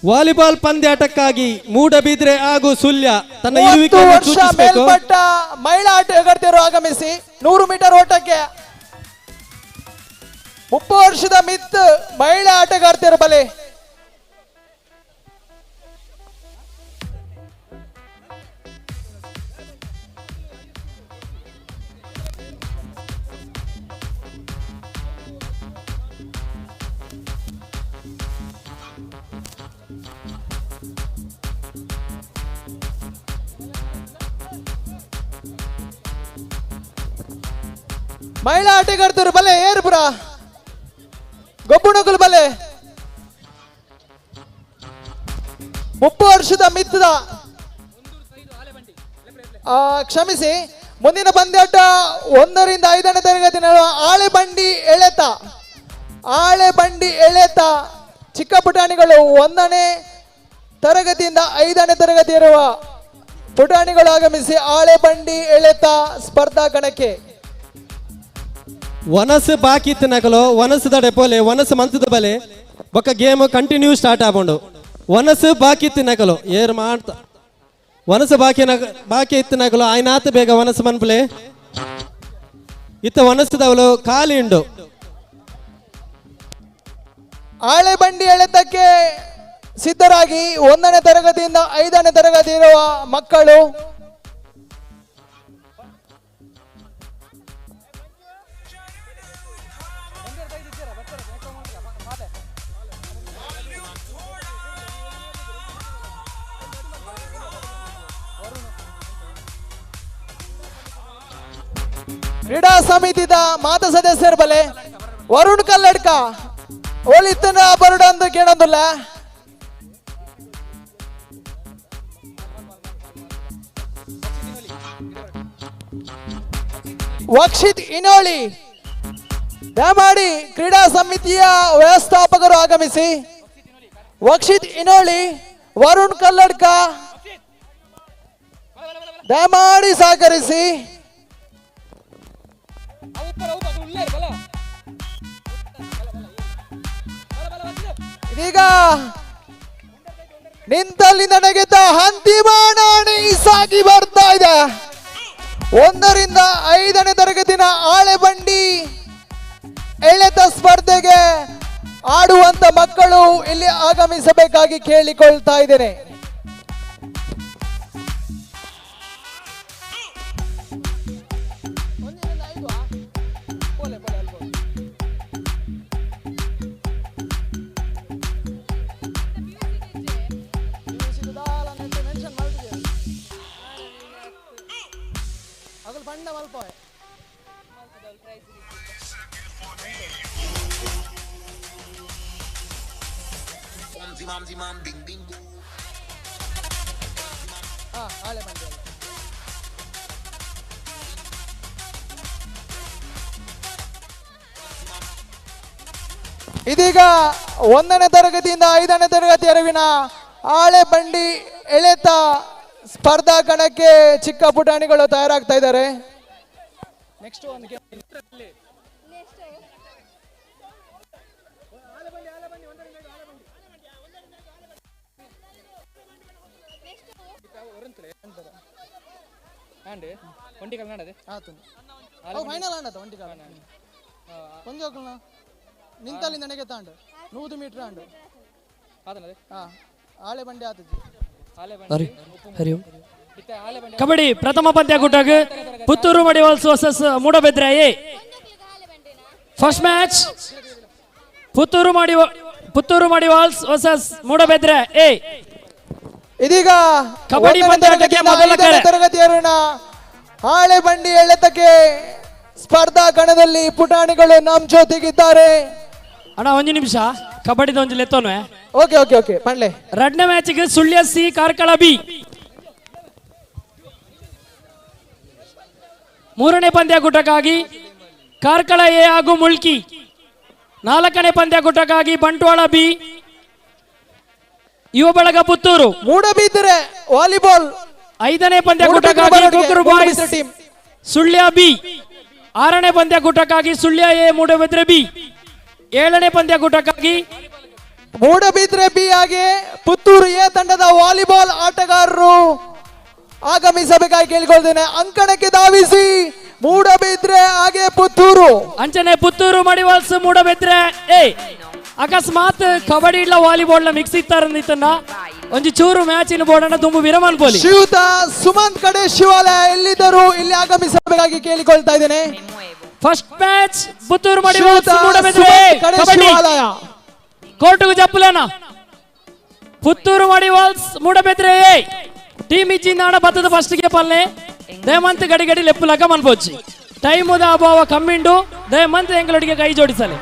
ವಾಲಿಬಾಲ್ ಪಂದ್ಯಾಟಕ್ಕಾಗಿ ಮೂಡಬಿದ್ರೆ ಹಾಗೂ ಸುಳ್ಯ ತನ್ನ 30 ವರ್ಷ ಮೇಲ್ಪಟ್ಟ ಮಹಿಳಾ ಆಟಗಾರ್ತಿಯರು ಆಗಮಿಸಿ 100 ಮೀಟರ್ ಓಟಕ್ಕೆ 30 ವರ್ಷದ ಮಿತ್ ಮಹಿಳಾ ಆಟಗಾರ್ತಿಯರು ಬಲೆ. ಮಹಿಳಾ ಆಟಗಾರ್ತಿಯರು ಬಲೆ ಏರ್ಪುರ ಗೊಬ್ಬುಣಗುಲು ಬಲೆ 30 ವರ್ಷದ ಮಿತ್ತದ ಕ್ಷಮಿಸಿ ಮುಂದಿನ ಪಂದ್ಯಾಟ 1ರಿಂದ 5ನೇ ತರಗತಿ ಆಳೆಬಂಡಿ ಎಳೆತ ಚಿಕ್ಕ ಪುಟಾಣಿಗಳು 1ನೇ ತರಗತಿಯಿಂದ 5ನೇ ತರಗತಿ ಇರುವ ಪುಟಾಣಿಗಳು ಆಗಮಿಸಿ ಆಳೆಬಂಡಿ ಎಳೆತ ಸ್ಪರ್ಧಾ ಕಣಕ್ಕೆ. ವನಸ್ ಬಾಕಿ ಇತ್ತು ನಕಲು ವನಸ್ ದಡೆ ಪೋಲೆ ವನಸ್ ಮಂತದ ಬಲೆ ಬೊಕ್ಕ ಗೇಮ್ ಕಂಟಿನ್ಯೂ ಸ್ಟಾರ್ಟ್ ಆಗೊಂಡು ವನಸ್ ಬಾಕಿ ಇತ್ತು ನಕಲು ಏರ್ ಮಾಡ್ತಾ ವನಸ್ ಬಾಕಿ ಇತ್ತು ನಕಲು ಆಯ್ನಾತ್ ಬೇಗ ವನಸ್ ಮನ್ಪಲೆ ಇತ್ತ ವನಸ್ದವಳು ಖಾಲಿ ಉಂಡು. ಆಳೆಬಂಡಿ ಎಳೆತಕ್ಕೆ ಸಿದ್ಧರಾಗಿ 1ನೇ ತರಗತಿಯಿಂದ 5ನೇ ತರಗತಿ ಇರುವ ಮಕ್ಕಳು ಕ್ರೀಡಾ ಸಮಿತಿದ ಮಾತ ಸದಸ್ಯರು ಬಲೆ ವರುಣ್ ಕಲ್ಲಡ್ಕ ಓಲಿತ್ತನ ಬರುಡ ಅಂತ ಕೇಳೋದಿಲ್ಲ ವಕ್ಷಿತ್ ಇನೋಳಿ ದಯಮಾಡಿ ಕ್ರೀಡಾ ಸಮಿತಿಯ ವ್ಯವಸ್ಥಾಪಕರು ಆಗಮಿಸಿ. ವಕ್ಷಿತ್ ಇನೋಳಿ, ವರುಣ್ ಕಲ್ಲಡ್ಕ ದಯಮಾಡಿ ಸಹಕರಿಸಿ. ಇದೀಗ ನಿಂತಲ್ಲಿಂದ ನೆಗೆತ ಅಂತಿಮ ನಾಣಿ ಸಾಗಿ ಬರ್ತಾ ಇದೆ. 1ರಿಂದ 5ನೇ ತರಗತಿನ ಆಳೆಬಂಡಿ ಎಳೆತ ಸ್ಪರ್ಧೆಗೆ ಆಡುವಂತ ಮಕ್ಕಳು ಇಲ್ಲಿ ಆಗಮಿಸಬೇಕಾಗಿ ಕೇಳಿಕೊಳ್ತಾ ಇದ್ದೇನೆ. ಇದೀಗ 1ನೇ ತರಗತಿಯಿಂದ 5ನೇ ತರಗತಿ ಅರಿವಿನ ಆಳೆ ಬಂಡಿ ಎಳೆತ ಸ್ಪರ್ಧಾ ಕಣಕ್ಕೆ ಚಿಕ್ಕ ಪುಟಾಣಿಗಳು ತಯಾರಾಗ್ತಾ ಇದ್ದಾರೆ. ನೆಕ್ಸ್ಟ್ ಒಂದು ಫೈನಲ್ ಆಂಡದ ಒಂಟಿ ಕಾಲ ಕೊಂಜೋಕಲ್ನ ನಿಂತಲ್ಲಿಂದ ನೆಗೆ ತಾಂಡು 100 ಮೀಟರ್ ಆಂಡು ಆಳೆ ಬಂಡಿ ಆತಜಿ. ಕಬಡ್ಡಿ ಪ್ರಥಮ ಪಂದ್ಯಾಕೂಟಗ Puttur Madivals versus Moodbidri A. First match Puttur Madivals versus Moodbidri A. ಇದೀಗ ಕಬಡ್ಡಿ ಪಂದ್ಯಾಟಕ್ಕೆ ಮೊದಲ ತರಗತಿಯನ್ನ ಆಳೆ ಬಂಡಿ ಎಳೆತಕ್ಕೆ ಸ್ಪರ್ಧಾ ಕಣದಲ್ಲಿ ಪುಟಾಣಿಗಳು ನಾಮಚೋತಿಗಿದ್ದಾರೆ. ಅಣ್ಣ ಒಂದು ನಿಮಿಷ, ಕಬಡ್ಡಿದ ಒಂದು ಲೆತ್ತೋನ್ವೆ. ಓಕೆ ಓಕೆ ಓಕೆ ಪಂಡ್ಲೆ. 2ನೇ ಮ್ಯಾಚ್ಗೆ ಸುಳ್ಯ ಸಿ ಕಾರ್ಕಳ ಬಿ. 3ನೇ ಪಂದ್ಯಾಕೂಟಕ್ಕಾಗಿ ಕಾರ್ಕಳ ಎ ಹಾಗೂ ಮುಲ್ಕಿ. 4ನೇ ಪಂದ್ಯಾಕೂಟಕ್ಕಾಗಿ ಬಂಟ್ವಾಳ ಬಿ, ಯುವ ಬಳಗ ಪುತ್ತೂರು. ಮೂಡಬಿದ್ರೆ ವಾಲಿಬಾಲ್. 5ನೇ ಪಂದ್ಯಾಕೂಟಕ್ಕಾಗಿ ಗೊಗ್ಗರು ಬಾಯ್ಸ್ ಸುಳ್ಯ ಬಿ. 6ನೇ ಪಂದ್ಯಾಕೂಟಕ್ಕಾಗಿ ಸುಳ್ಯ ಎ ಮೂಡಬಿದ್ರೆ ಬಿ. 7ನೇ ಪಂದ್ಯಾಕೂಟಕ್ಕಾಗಿ ಮೂಡಬಿದ್ರೆ ಬಿ ಹಾಗೆ ಪುತ್ತೂರು ಎ ತಂಡದ ವಾಲಿಬಾಲ್ ಆಟಗಾರರು ಆಗಮಿಸಬೇಕಾಗಿ ಕೇಳಿಕೊಳ್ತೇನೆ. ಅಂಕಣಕ್ಕೆ ಧಾವಿಸಿ ಮೂಡಬಿದ್ರೆ ಹಾಗೆ ಪುತ್ತೂರು. ಅಂಚನೆ ಪುತ್ತೂರು ಮಡಿವಾಲ್ಸ್ ಮೂಡಬಿದ್ರೆ ಎ. ಅಕಸ್ಮಾತ್ ಕಬಡ್ಡಿ ಇಲ್ಲ ವಾಲಿಬಾಲ್ ನ ಮಿಕ್ಸ್ ಇತ್ತಾರಂದಿತ್ತನ್ನ ಒಂಜಿ ಚೂರು ಮ್ಯಾಚ್ ಇನ್ ಬೋರ್ಡ್ ಅನ್ನ ತುಂಬು ವಿರಮನ್ ಪೋಲಿ. ಶ್ರೀಯುತ ಸುಮಂತ್ ಕಡೆ ಶಿವಾಲಯ ಎಲ್ಲಿದ್ದರೂ ಇಲ್ಲಿ ಆಗಮಿಸಬೇಕಾಗಿ ಕೇಳಿಕೊಳ್ತಾ ಇದ್ದೇನೆ. ಫಸ್ಟ್ ಮ್ಯಾಚ್ ಪುತ್ತೂರು ಮಡಿವಾಲ್ಸ್ ಮೂಡಬಿದ್ರೆ ಕಬಡ್ಡಿ ಕೋರ್ಟುಗು ಜಪ್ಪಲೇನ. ಪುತ್ತೂರು ಮಡಿವಾಲ್ಸ್ ಮೂಡಬಿದ್ರೆ ಎ ಟೀಮ್ ಇಚ್ಚಿಂದಾಣ ಬತ್ತದ ಫಸ್ಟ್ ಗೆ ಪಲ್ಲೆ ದಯಮಂತ್ ಗಡಿ ಗಡಿ ಲೆಪ್ಪುಲಕ ಮನ್ಪೋಚಿ. ಟೈಮುದ ಅಭಾವ ಕಮ್ಮಿಂಡು ದಯಮಂತ್ ಎಂಗಳೊಟ್ಟಿಗೆ ಕೈ ಜೋಡಿಸಲೆ.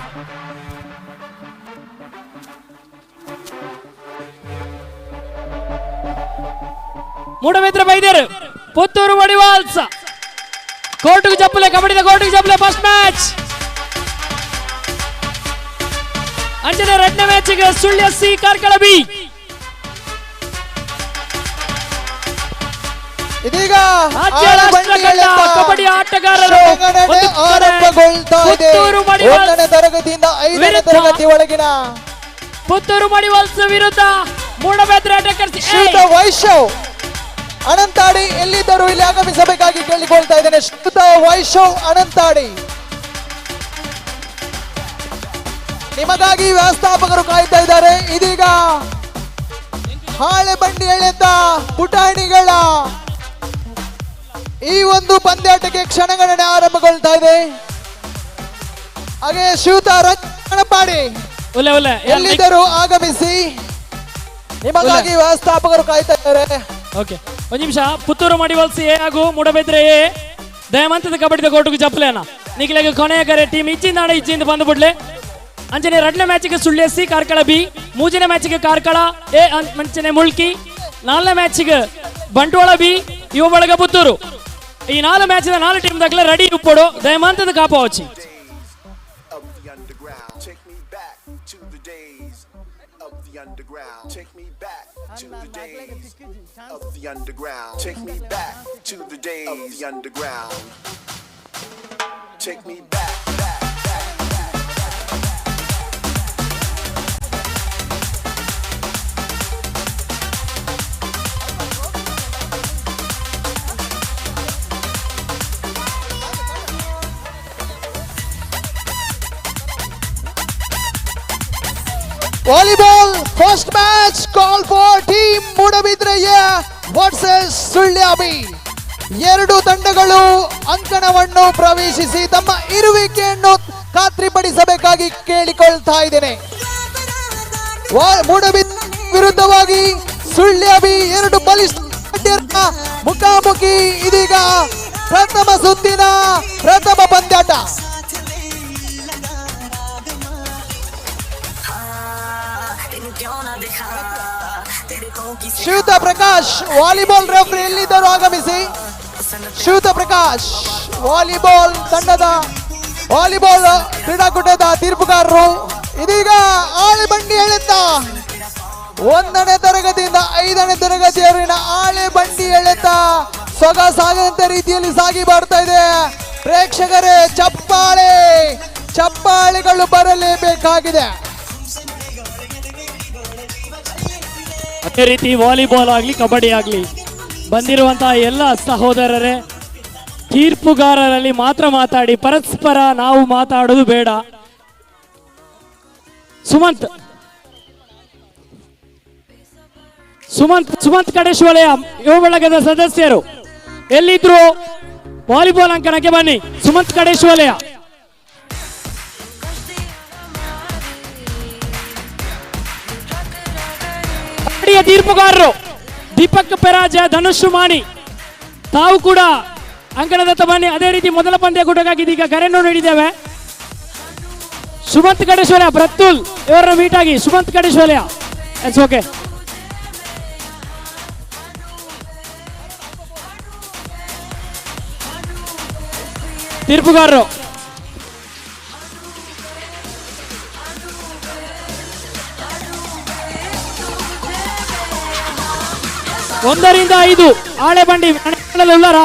ಮೂಡಬಿದ್ರೆ ಬೈದೇರು ಪುತ್ತೂರು ಮಡಿವಾಲ್ಸ್ ಕೋರ್ಟುಗು ಜಪ್ಪಲೆ ಕಬಡ್ಡಿದ ಕೋರ್ಟುಗು ಜಪ್ಪಲೆ ಫಸ್ಟ್ ಮ್ಯಾಚ್. ಅಂಚನೆ 2ನೇ ಮ್ಯಾಚ್ಗೆ ಸುಳ್ಯ ಸಿ ಕಾರ್ಕಳ ಬಿ. ಇದೀಗ ಕಬಡ್ಡಿ ಆಟಗಾರರು ಆರಂಭಗೊಳ್ತಾ ಇದೆ. 1ನೇ ತರಗತಿಯಿಂದ 5ನೇ ತರಗತಿ ಒಳಗಿನ ಪುತ್ತೂರು ಮಡಿವಾಲ್ಸ್ ವಿರುದ್ಧ ಮೂಡಬಿದ್ರೆ ಅಟ್ಯಾಕರ್ಸ್ ವೈಶವ್ ಅನಂತಾಡಿ ಎಲ್ಲಿದ್ದರೂ ಇಲ್ಲಿ ಆಗಮಿಸಬೇಕಾಗಿ ಕೇಳಿಕೊಳ್ತಾ ಇದ್ದೇನೆ. ಶ್ರೀಯುತ ವೈಶವ್ ಅನಂತಾಡಿ ನಿಮಗಾಗಿ ವ್ಯವಸ್ಥಾಪಕರು ಕಾಯ್ತಾ ಇದ್ದಾರೆ. ಇದೀಗ ಹಾಳೆ ಬಂಡಿ ಎಳೆತ ಪುಟಾಣಿಗಳ ಈ ಒಂದು ಪಂದ್ಯಾಟಕ್ಕೆ ಕ್ಷಣಗಣನೆ ಆರಂಭಗೊಳ್ತಾ ಇದೆ. ಹಾಗೆ ಶ್ರೀಯುತ ರಂಗನಪಾಡಿ ಎಲ್ಲಿದ್ದರೂ ಆಗಮಿಸಿ ನಿಮಗಾಗಿ ವ್ಯವಸ್ಥಾಪಕರು ಕಾಯ್ತಾ ಇದ್ದಾರೆ. ಓಕೆ ಒಂದು ನಿಮಿಷ. ಪುತ್ತೂರು ಮಡಿವಾಲ್ಸ್ ಎ ಹಾಗೂ ಮೂಡಬಿದ್ರೆ ಎ ದಯಮಂತದ ಕಬಡ್ಡಿದ ಕೋರ್ಟುಗು ಜಪ್ಪಲೇನ ನಿಖಿಲೆಗೆ ಕೊನೆಯ ಕರೆ ಟೀಮ್ ಇಚ್ಚಿಂದ ಇಚ್ಚಿಂದ ಬಂದು ಬಿಡ್ಲೆ. ಅಂಚನೆ 2ನೇ ಮ್ಯಾಚ್ಗೆ ಸುಳ್ಯ ಸಿ ಕಾರ್ಕಳ ಬಿ. 3ನೇ ಮ್ಯಾಚ್ಗೆ ಕಾರ್ಕಳ ಎ ಅಂಚನೆ ಮುಲ್ಕಿ. 4ನೇ ಮ್ಯಾಚ್ಗೆ ಬಂಟ್ವಾಳ ಬಿ ಯುವ ಬಳಗ ಪುತ್ತೂರು. ಈ 4 ಮ್ಯಾಚ್ 4 ಟೀಮ್ ದಾಗಲೇ ರೆಡಿ ಉಪ್ಪೋಡು ದಯಮಾಂತದ ಕಾಪ వచ్చి Take me back to the days of the underground. Take me back to the days of the underground. Take me back. Volleyball first match call for team ಮೂಡಬಿದ್ರೆಯ ವರ್ಸಸ್ ಸುಳ್ಯಾಬಿ. ಎರಡು ತಂಡಗಳು ಅಂಕಣವನ್ನು ಪ್ರವೇಶಿಸಿ ತಮ್ಮ ಇರುವಿಕೆಯನ್ನು ಖಾತ್ರಿಪಡಿಸಬೇಕಾಗಿ ಕೇಳಿಕೊಳ್ತಾ ಇದ್ದೇನೆ. ಮೂಡಬಿದ್ರೆ ವಿರುದ್ಧವಾಗಿ ಸುಳ್ಯಾಬಿ ಎರಡು ಬಲಿಷ್ಠ ಮುಖಾಮುಖಿ. ಇದೀಗ ಪ್ರಥಮ ಸುತ್ತಿನ ಪ್ರಥಮ ಪಂದ್ಯಾಟ. ಶಿವತ ಪ್ರಕಾಶ್ ವಾಲಿಬಾಲ್ ರೆಫ್ರಿ ಎಲ್ಲಿದ್ದರೂ ಆಗಮಿಸಿ. ಶಿವತ ಪ್ರಕಾಶ್ ವಾಲಿಬಾಲ್ ತಂಡದ ವಾಲಿಬಾಲ್ ಕ್ರೀಡಾಕೂಟದ ತೀರ್ಪುಗಾರರು. ಇದೀಗ ಆಳೆಬಂಡಿ ಎಳೆತ 1ನೇ ತರಗತಿಯಿಂದ 5ನೇ ತರಗತಿಯವರಿನ ಆಳೆಬಂಡಿ ಎಳೆತ ಸೊಗಸಾಗಂತ ರೀತಿಯಲ್ಲಿ ಸಾಗಿ ಬರ್ತಾ ಇದೆ. ಪ್ರೇಕ್ಷಕರೇ ಚಪ್ಪಾಳೆಗಳು ಬರಲೇಬೇಕಾಗಿದೆ. ಅದೇ ರೀತಿ ವಾಲಿಬಾಲ್ ಆಗಲಿ ಕಬಡ್ಡಿ ಆಗಲಿ ಬಂದಿರುವಂತಹ ಎಲ್ಲ ಸಹೋದರರೇ, ತೀರ್ಪುಗಾರರಲ್ಲಿ ಮಾತ್ರ ಮಾತಾಡಿ, ಪರಸ್ಪರ ನಾವು ಮಾತಾಡೋದು ಬೇಡ. ಸುಮಂತ್ ಕಡೇಶ್ವಲೆಯ ಯುವ ಬಳಗದ ಸದಸ್ಯರು ಎಲ್ಲಿದ್ರು ವಾಲಿಬಾಲ್ ಅಂಕಣಕ್ಕೆ ಬನ್ನಿ. ಸುಮಂತ್ ಕಡೇಶ್ವಲೆಯ ತೀರ್ಪುಗಾರರು ದೀಪಕ್ ಪೆರಾಜ, ಧನುಷ್ ಮಾಣಿ, ತಾವು ಕೂಡ ಅಂಕಣದತ್ತ ಬನ್ನಿ. ಅದೇ ರೀತಿ ಮೊದಲ ಪಂದ್ಯ ಕೂಟಕ್ಕಾಗಿ ಇದೀಗ ಕರೆಯನ್ನು ನೀಡಿದ್ದೇವೆ. ಸುಮಂತ್ ಕಡೇಶ್ವರ ಪ್ರತುಲ್ ಇವರನ್ನು ಮೀಟ್ ಆಗಿ. Sumanth Kadeshwara it's okay. ತೀರ್ಪುಗಾರರು 1ರಿಂದ 5 ಆಳೆಬಂಡಿ ಉಳ್ಳಾರ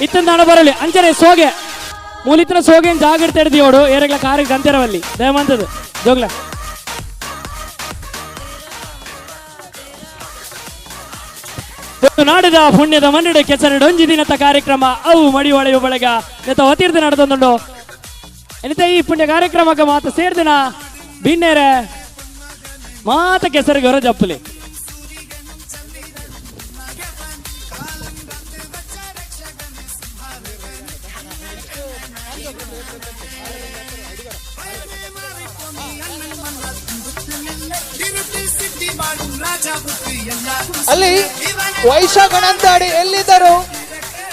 ಇತ್ತಂದ ಹಣ ಬರಲಿ. ಅಂಚನೆ ಸೋಗೆ ಮೂಲಿತ್ರ ಸೋಗೆ ಜಾಗ್ರತೆ ಹಿಡಿದಿಯೋಡು ಏರೆಗ್ಲ ಕಾರಿಗೆ ಗಂತೆರವಲ್ಲಿ ದಯಮಂತದ್ದು ಜೋಗ್ಲ ನಾಡಿದ ಪುಣ್ಯದ ಮನ್ನಡೆ ಕೆಸರಡು ಒಂಜಿ ದಿನದ ಕಾರ್ಯಕ್ರಮ ಅವು ಮಡಿವಾಳೆಯು ಬಳಗ ನೆತ ಒತ್ತಿರ್ದು ನಡೆದೊಂದುಂಡು ಎನಿತ ಈ ಪುಣ್ಯ ಕಾರ್ಯಕ್ರಮಕ್ಕೆ ಮಾತ ಸೇರ್ದಿನ ಬಿನ್ನೇರೆ ಮಾತ ಕೆಸರಿಗೆ ಹೊರ ಜಪ್ಪಲಿ. ಅಲ್ಲಿ ವೈಶಾಖ್ ಅನಂತಾಡಿ ಎಲ್ಲಿದ್ದರು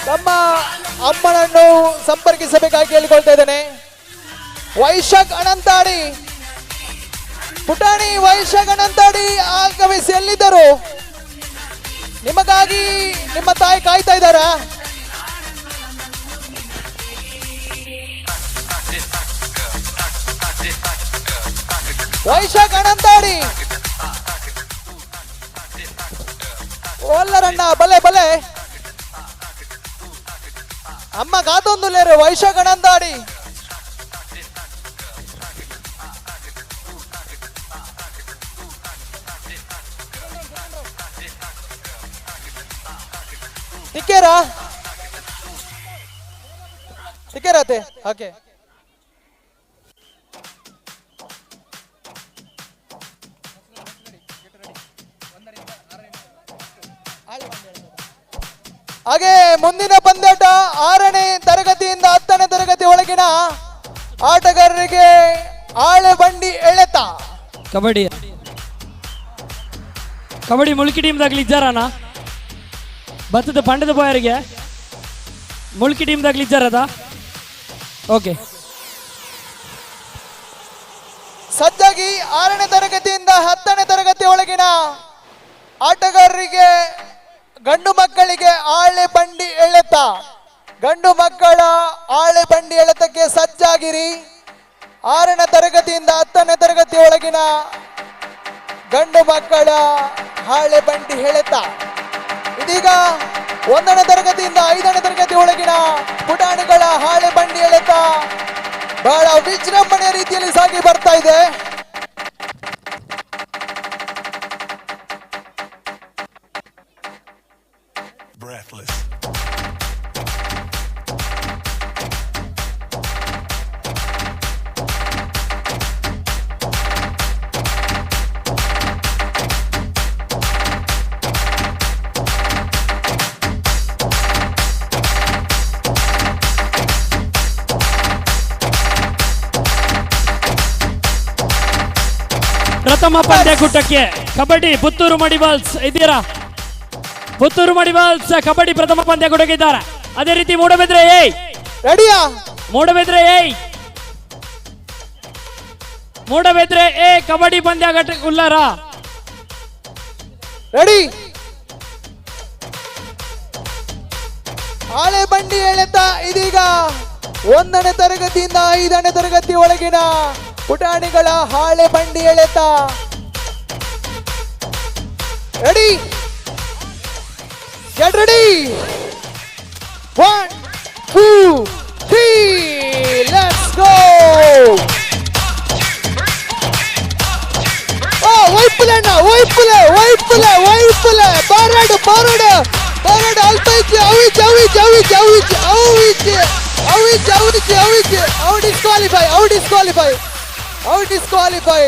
ತಮ್ಮ ಅಮ್ಮನನ್ನು ಸಂಪರ್ಕಿಸಬೇಕಾಗಿ ಕೇಳಿಕೊಳ್ತಾ ಇದ್ದೇನೆ. ವೈಶಾಖ್ ಅನಂತಾಡಿ, ಪುಟಾಣಿ ವೈಶಾಖ್ ಅನಂತಾಡಿ ಆಗಮಿಸಿ. ಎಲ್ಲಿದ್ದರು? ನಿಮಗಾಗಿ ನಿಮ್ಮ ತಾಯಿ ಕಾಯ್ತಾ ಇದ್ದಾರಾ? ವೈಶಾಖ್ ಅನಂತಾಡಿ ಒಲ್ಲರಣ್ಣ ಬಲೆ ಬಲೆ ಅಮ್ಮ ಗಾತೊಂದು ಲೇರು ವೈಶಾಖ್ ಅನಂತಾಡಿ. ತಿಕ್ಕೇರಾ ತಿಕ್ಕೇರಾತೆ ಓಕೆ. ಹಾಗೆ ಮುಂದಿನ ಪಂದ್ಯಾಟ 6ನೇ ತರಗತಿಯಿಂದ 10ನೇ ತರಗತಿ ಒಳಗಿನ ಆಟಗಾರರಿಗೆ ಆಳೆಬಂಡಿ ಎಳೆತ. ಕಬಡ್ಡಿ ಮುಳುಕಿ ಟೀಮ್ದಾಗ್ಲಿ ಇದ್ದಾರಣ ಬತ್ತದ ಪಂಡದ ಬಾಯರಿಗೆ ಮುಳುಕಿ ಟೀಮ್ದಾಗ್ಲಿ ಇದ್ದಾರದ ಓಕೆ. ಸಜ್ಜಾಗಿ 6ನೇ ತರಗತಿಯಿಂದ 10ನೇ ತರಗತಿ ಒಳಗಿನ ಆಟಗಾರರಿಗೆ ಗಂಡು ಮಕ್ಕಳಿಗೆ ಆಳೆ ಬಂಡಿ ಎಳೆತ ಗಂಡು ಮಕ್ಕಳ ಆಳೆ ಬಂಡಿ ಎಳೆತಕ್ಕೆ ಸಜ್ಜಾಗಿರಿ. 6ನೇ ತರಗತಿಯಿಂದ 10ನೇ ತರಗತಿ ಒಳಗಿನ ಗಂಡು ಮಕ್ಕಳ ಹಾಳೆ ಬಂಡಿ ಎಳೆತ. ಇದೀಗ 1ನೇ ತರಗತಿಯಿಂದ 5ನೇ ತರಗತಿ ಒಳಗಿನ ಪುಟಾಣಿಗಳ ಹಾಳೆ ಬಂಡಿ ಎಳೆತ ಬಹಳ ವಿಜೃಂಭಣೆಯ ರೀತಿಯಲ್ಲಿ ಸಾಗಿ ಬರ್ತಾ ಇದೆ. ಪ್ರಥಮ ಪಂದ್ಯಕೂಟಕ್ಕೆ ಕಬಡ್ಡಿ ಪುತ್ತೂರು ಮಡಿವಾಲ್ಸ್ ಇದ್ದೀರಾ? ಪುತ್ತೂರು ಮಡಿವಾಲ್ಸ್ ಕಬಡ್ಡಿ ಪ್ರಥಮ ಪಂದ್ಯಕೂಟಕ್ಕೆ ಇದ್ದಾರೆ. ಅದೇ ರೀತಿ ಮೂಡಬಿದ್ರೆ ಏಯ್ ರೆಡಿಯಾ? ಮೂಡಬಿದ್ರೆ ಏಯ್ ಮೂಡಬಿದ್ರೆ ಏ ಕಬಡ್ಡಿ ಪಂದ್ಯಕೂಟ ಉಲ್ಲಾರ ರೆಡಿ. ಹಾಳೆ ಬಂಡಿ ಎಳೆತ ಇದೀಗ 1ನೇ ತರಗತಿಯಿಂದ 5ನೇ ತರಗತಿ ಒಳಗಿನ ಪುಟಾಣಿಗಳ ಹಾಳೆ ಬಂಡಿ ಎಳೆತ. Ready, get ready. 1 2 3 let's go. ವೈಪುಲಣ್ಣ ವೈಪುಲೆ ವೈಪುಲೆ ವೈಪುಲೆ ಬರಡು ಬರಡು ಬರಡು ಅಲ್ಪೈತಿ ಅವಿಚ್ ಅವಿಚ್ ಅವಿಚ್ ಅವಿಚ್ ಅವಿಚ್ ಅವಿಚ್ ಅವಿಚ್ ಅವಿಚ್ out disqualify out disqualify out disqualify.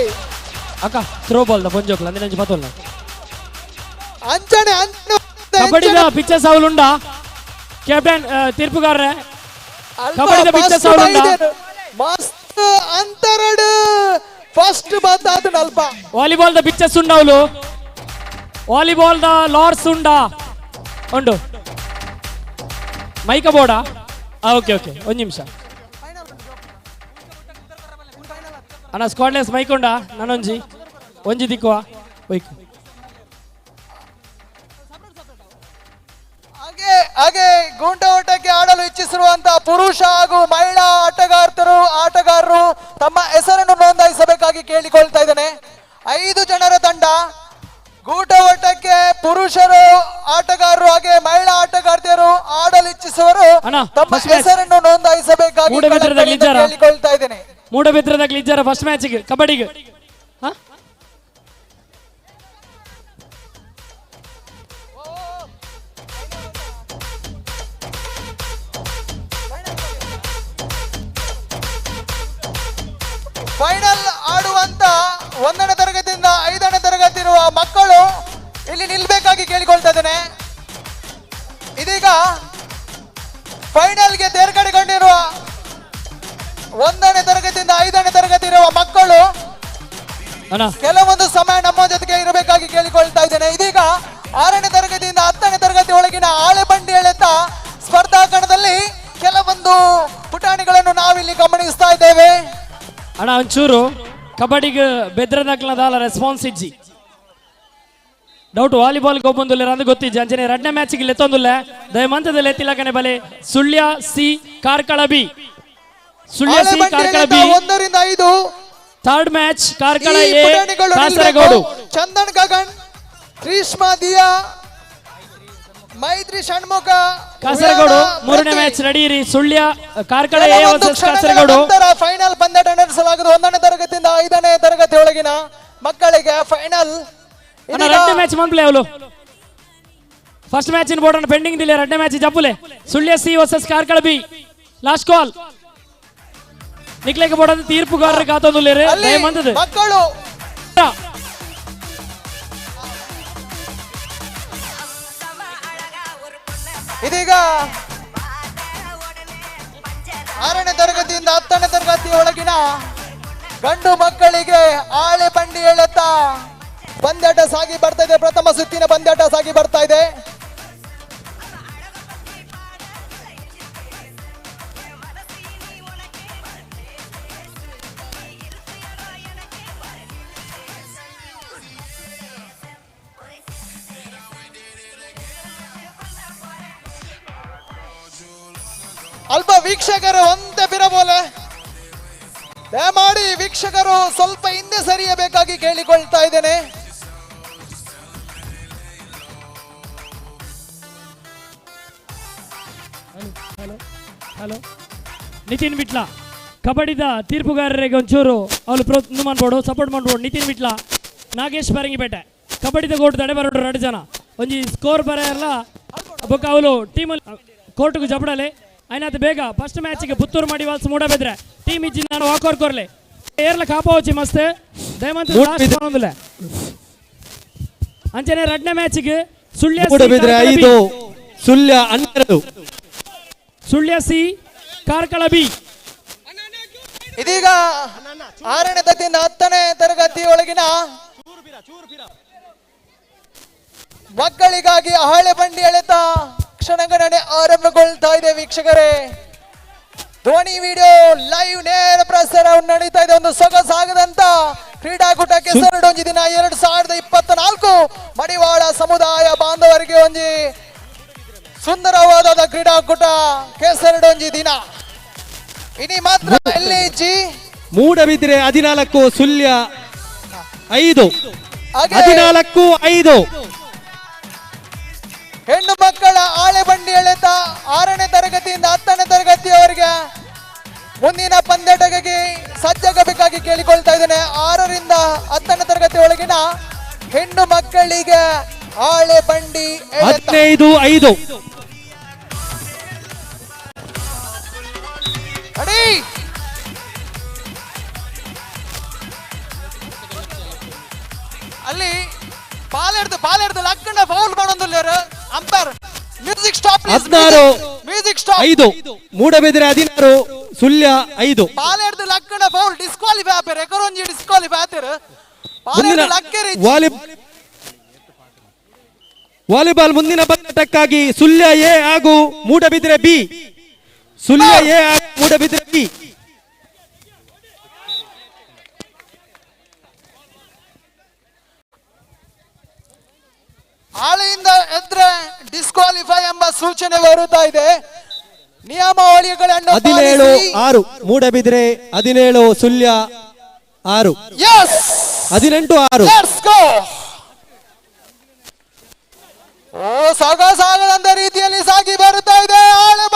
ಅಕ್ಕ ಥ್ರೋ ಬಾಲ್ ದ ಪಂಜೋಕ್ಲ ಅಂದಿನ ಪತೋಲ್ಲ ಅಂಚನೆ ಕಬಡ್ಡಿದ ಪಿಚ್ಚಸ್ ಅವಳುಂಡಾ ಕ್ಯಾಪ್ಟನ್ ತೀರ್ಪುಗಾರರೇ? ಕಬಡ್ಡಿದ ಪಿಚ್ಚಸ್ ಅವಳುಂಡಾ? ಮಸ್ತ್ ಅಂತರಡು ಫಸ್ಟ್ ಬತ್ತಾತು ನಲ್ಪ. ವಾಲಿಬಾಲ್ ದ ಪಿಚ್ಚಸ್ ಉಂಡ ಅವಳು? ವಾಲಿಬಾಲ್ ದ ಲಾರ್ಡ್ಸ್ ಉಂಡಾ? ಉಂಡು. ಮೈಕ ಬೋರ್ಡಾ? ಓಕೆ ಓಕೆ ಒಂದು ನಿಮಿಷ ಅಣ್ಣ. ಸ್ಕ್ವಾಡ್ಲೆಸ್ ಮೈಕ್ ಉಂಡಾ? ನಾನೊಂಜಿ ಒಂಜಿ ದಿಕ್ಕುವ ಬೈಕ್. ಹಾಗೆ ಗೂಂಟ ಓಟಕ್ಕೆ ಆಡಲು ಇಚ್ಛಿಸಿರುವಂತಹ ಪುರುಷ ಹಾಗೂ ಮಹಿಳಾ ಆಟಗಾರರು ತಮ್ಮ ಹೆಸರನ್ನು ನೋಂದಾಯಿಸಬೇಕಾಗಿ ಕೇಳಿಕೊಳ್ತಾ ಇದ್ದೇನೆ. 5 ಜನರ ತಂಡ. ಗೂಟ ಓಟಕ್ಕೆ ಪುರುಷರು ಆಟಗಾರರು ಹಾಗೆ ಮಹಿಳಾ ಆಟಗಾರ್ತಿಯರು ಆಡಲು ಇಚ್ಛಿಸುವರು ತಮ್ಮ ಹೆಸರನ್ನು ನೋಂದಾಯಿಸಬೇಕಾಗಿ ಕೇಳಿಕೊಳ್ತಾ ಇದ್ದೇನೆ. ಮೂಡಬಿದ್ರದಾಗ ಇದ್ದಾರ ಫಸ್ಟ್ ಮ್ಯಾಚ್ಗೆ ಕಬಡ್ಡಿಗೆ. ಫೈನಲ್ ಆಡುವಂತ 1ನೇ ತರಗತಿಯಿಂದ 5ನೇ ತರಗತಿ ಇರುವ ಮಕ್ಕಳು ಇಲ್ಲಿ ನಿಲ್ಬೇಕಾಗಿ ಕೇಳಿಕೊಳ್ತಾ ಇದ್ದೇನೆ. ಇದೀಗ ಫೈನಲ್ಗೆ ತೇರ್ಗಡೆಗೊಂಡಿರುವ 1ನೇ ತರಗತಿಯಿಂದ 5ನೇ ತರಗತಿ ಇರುವ ಮಕ್ಕಳು ಕೆಲವೊಂದು ಸಮಯ ನಮ್ಮ ಜೊತೆಗೆ ಇರಬೇಕಾಗಿ ಕೇಳಿಕೊಳ್ತಾ ಇದ್ದೇನೆ. ಇದೀಗ 6ನೇ ತರಗತಿಯಿಂದ 10ನೇ ತರಗತಿ ಒಳಗಿನ ಆಳೆ ಬಂಡಿ ಎಳೆತ ಸ್ಪರ್ಧಾ ಕಣದಲ್ಲಿ ಕೆಲವೊಂದು ಪುಟಾಣಿಗಳನ್ನು ನಾವಿಲ್ಲಿ ಗಮನಿಸ್ತಾ ಇದ್ದೇವೆ. ಅಣ್ಣ ಒಂಚೂರು ಕಬಡ್ಡಿಗೆ ಬೆದ್ರದಾಗ್ಲದಾಲ ರೆಸ್ಪಾನ್ಸ್ ಇಜ್ಜಿ ಡೌಟ್ ವಾಲಿಬಾಲ್ಗೆ ಒಬ್ಬೊಂದುಲ್ಲ ಅಂದು ಗೊತ್ತಿಜ್ಜಿ ಅಂಚನೆ 2ನೇ ಮ್ಯಾಚ್ಗೆ ಲೆತ್ತೊಂದುಲ್ಲ ದಯಮಂತದಲ್ಲಿ ಎತ್ತಿಲ್ಲ ಕಣೆ ಬಲೆ. Sullia C Karkala B. Sullia C Karkala B 1ರಿಂದ 5. Third match Karkala A Kasaragod. Chandan Gagan, Greeshma Diya, Maitri Shanmukha Kasaragod 3ನೇ ಮ್ಯಾಚ್ ರೆಡಿ ಇರಿ. Sullia Karkala A versus Kasaragod. Final ಪಂದ್ಯ ನಡೆಸಲಾಗುವುದು 1ನೇ ತರಗತಿಯಿಂದ 5ನೇ ತರಗತಿ ಒಳಗಿನ ಮಕ್ಕಳಿಗೆ ಫೈನಲ್. 2ನೇ ಮ್ಯಾಚ್ ಮಂಪ್ಲೆ ಅವಳು first match in board pending ದಿಲ್ಲ. 2ನೇ ಮ್ಯಾಚ್ ಜಪ್ಪುಲೆ Sullia C versus Karkala B. Last call ನಿಕ್ಲೆಗೆ ಬೋರ್ಡ್ ತೀರ್ಪುಗಾರರಿಗೆ ಕಾತೊಂದುಲ್ಲೇರೆ ದಯಮಂತದ ಮಕ್ಕಳು. ಇದೀಗ 6ನೇ ತರಗತಿಯಿಂದ 10ನೇ ತರಗತಿ ಒಳಗಿನ ಗಂಡು ಮಕ್ಕಳಿಗೆ ಆಳೆ ಬಂಡಿ ಎಳೆತ ಪಂದ್ಯಾಟ ಸಾಗಿ ಬರ್ತಾ ಇದೆ. ಪ್ರಥಮ ಸುತ್ತಿನ ಪಂದ್ಯಾಟ ಸಾಗಿ ಬರ್ತಾ ಇದೆ. ಅಲ್ಪ ವೀಕ್ಷಕರು ಒಂದೇ ಬಿರಬೋಲೆ, ದಯಮಾಡಿ ವೀಕ್ಷಕರು ಸ್ವಲ್ಪ ಹಿಂದೆ ಸರಿಯಬೇಕಾಗಿ ಕೇಳಿಕೊಳ್ತಾ ಇದ್ದೇನೆ. ಹಲೋ ನಿತಿನ್ ಬಿಟ್ಲ ಕಬಡ್ಡಿದ ತೀರ್ಪುಗಾರರಿಗೆ ಒಂಚೂರು ಅವ್ರು ಪ್ರೋತ್ಸಾಹ ಮಾಡ್ಬೋಡು, ಸಪೋರ್ಟ್ ಮಾಡ್ಬೋದು. ನಿತಿನ್ ಬಿಟ್ಲ, ನಾಗೇಶ್ ಬರಂಗಿಪೇಟೆ ಕಬಡ್ಡಿದ ಕೋರ್ಟ್ ತಡೆ ಬರೋಡು 2 ಜನ ಒಂಜಿ ಸ್ಕೋರ್ ಬರೆಯಲ್ಲ ಬೊಕ್ಕ ಅವಳು ಟೀಮಲ್ಲಿ ಕೋರ್ಟ್ಗೂ ಜಪಡಲೆ ಆಯ್ನಾತ ಬೇಗ ಫಸ್ಟ್ ಮ್ಯಾಚಿಗೆ ಪುತ್ತೂರು ಮಡಿವಾಲ್ಸ್ ಮೂಡಬೆದ್ರೆ ಟೀಮ್ ಇಜ್ಜಿ ನಾನು ವಾಕೋರ್ ಕೊರ್ಲೆ ಏರ್ಲ ಕಾಪಾವಚ್ಚಿ ಮಸ್ತ್ ದಯಮಂತ ಅಂಚನೆ 2ನೇ ಮ್ಯಾಚಿಗೆ ಸುಳ್ಯ 5 ಸುಳ್ಯ 12 ಸುಳ್ಯ ಸಿ ಕಾರ್ಕಳ ಬಿ. ಇದೀಗ 6ನೇ ತರಗತಿಯಿಂದ 10ನೇ ತರಗತಿ ಒಳಗಿನ ಮಕ್ಕಳಿಗಾಗಿ ಹಳೆ ಬಂಡಿ ಎಳೆತ ಕ್ಷಣಗಣನೆ ಆರಂಭಗೊಳ್ತಾ ಇದೆ. ವೀಕ್ಷಕರೇ, ಧ್ವನಿ ವಿಡಿಯೋ ಲೈವ್ ನೇರ ಪ್ರಸಾರ ನಡೀತಾ ಇದೆ. ಒಂದು ಸೊಗಸಾಗದಂತ ಕ್ರೀಡಾಕೂಟ ಕೆಸರಡೊಂಜಿ ದಿನ 2024 ಮಡಿವಾಳ ಸಮುದಾಯ ಬಾಂಧವರಿಗೆ ಒಂಜಿ ಸುಂದರವಾದ ಕ್ರೀಡಾಕೂಟ ಕೆಸರಡೊಂಜಿ ದಿನ. ಇನಿ ಮಾತ್ರ ಎಲ್ಲಿ ಮೂಡಬಿದ್ರೆ 14 ಸುಳ್ಯ 5 14-5 ಹೆಣ್ಣು ಮಕ್ಕಳ ಆಳೆ ಬಂಡಿ ಎಳೆತ 6ನೇ ತರಗತಿಯಿಂದ 10ನೇ ತರಗತಿಯವರೆಗೆ ಮುಂದಿನ ಪಂದ್ಯಾಟಕ್ಕೆ ಸಜ್ಜಾಗಬೇಕಾಗಿ ಕೇಳಿಕೊಳ್ತಾ ಇದ್ದೇನೆ. 6ರಿಂದ 10ನೇ ತರಗತಿ ಒಳಗಿನ ಹೆಣ್ಣು ಮಕ್ಕಳಿಗೆ ಆಳೆ ಬಂಡಿ 15-5 ಅಡಿ ಅಲ್ಲಿ ಬಾಲೆಡ್ದು ಲಕ್ಕಣ್ಣ ಫೌಲ್ ಮಾಡೋದಿಲ್ಲ umpire. Music stop 16-5 Moodbidri 16 Sullia 5 ಬಾಲೆಡ್ದು ಲಕ್ಕಣ್ಣ ಫೌಲ್ ಡಿಸ್ಕ್ವಾಲಿಫೈ ಆಪೇರ್ ಎಕರೊಂಜಿ ಡಿಸ್ಕ್ವಾಲಿಫೈ ಆತೇರ್. ಬಾಲೆಡ್ದು ಲಕ್ಕೇರಿ ವಾಲಿಬಾಲ್ ಮುಂದಿನ ಪಂದ್ಯಾಟಕ್ಕಾಗಿ ಸುಳ್ಯ ಎ ಹಾಗೂ ಮೂಡಬಿದ್ರೆ ಬಿ. ಸುಳ್ಯ ಎ ಹಾಗೂ ಮೂಡಬಿದ್ರೆ ಬಿ. ಹಾಳೆಯಿಂದ ಎದ್ರೆ ಡಿಸ್ಕ್ವಾಲಿಫೈ ಎಂಬ ಸೂಚನೆ ಬರುತ್ತಾ ಇದೆ. ನಿಯಮಾವಳಿಗಳನ್ನು 17-6 ಮೂಡಬಿದ್ರೆ 17 ಸುಳ್ಯ 6 18-6 ಸಾಗದಂತ ರೀತಿಯಲ್ಲಿ ಸಾಗಿ ಬರುತ್ತಾ ಇದೆ. ಆಳೆ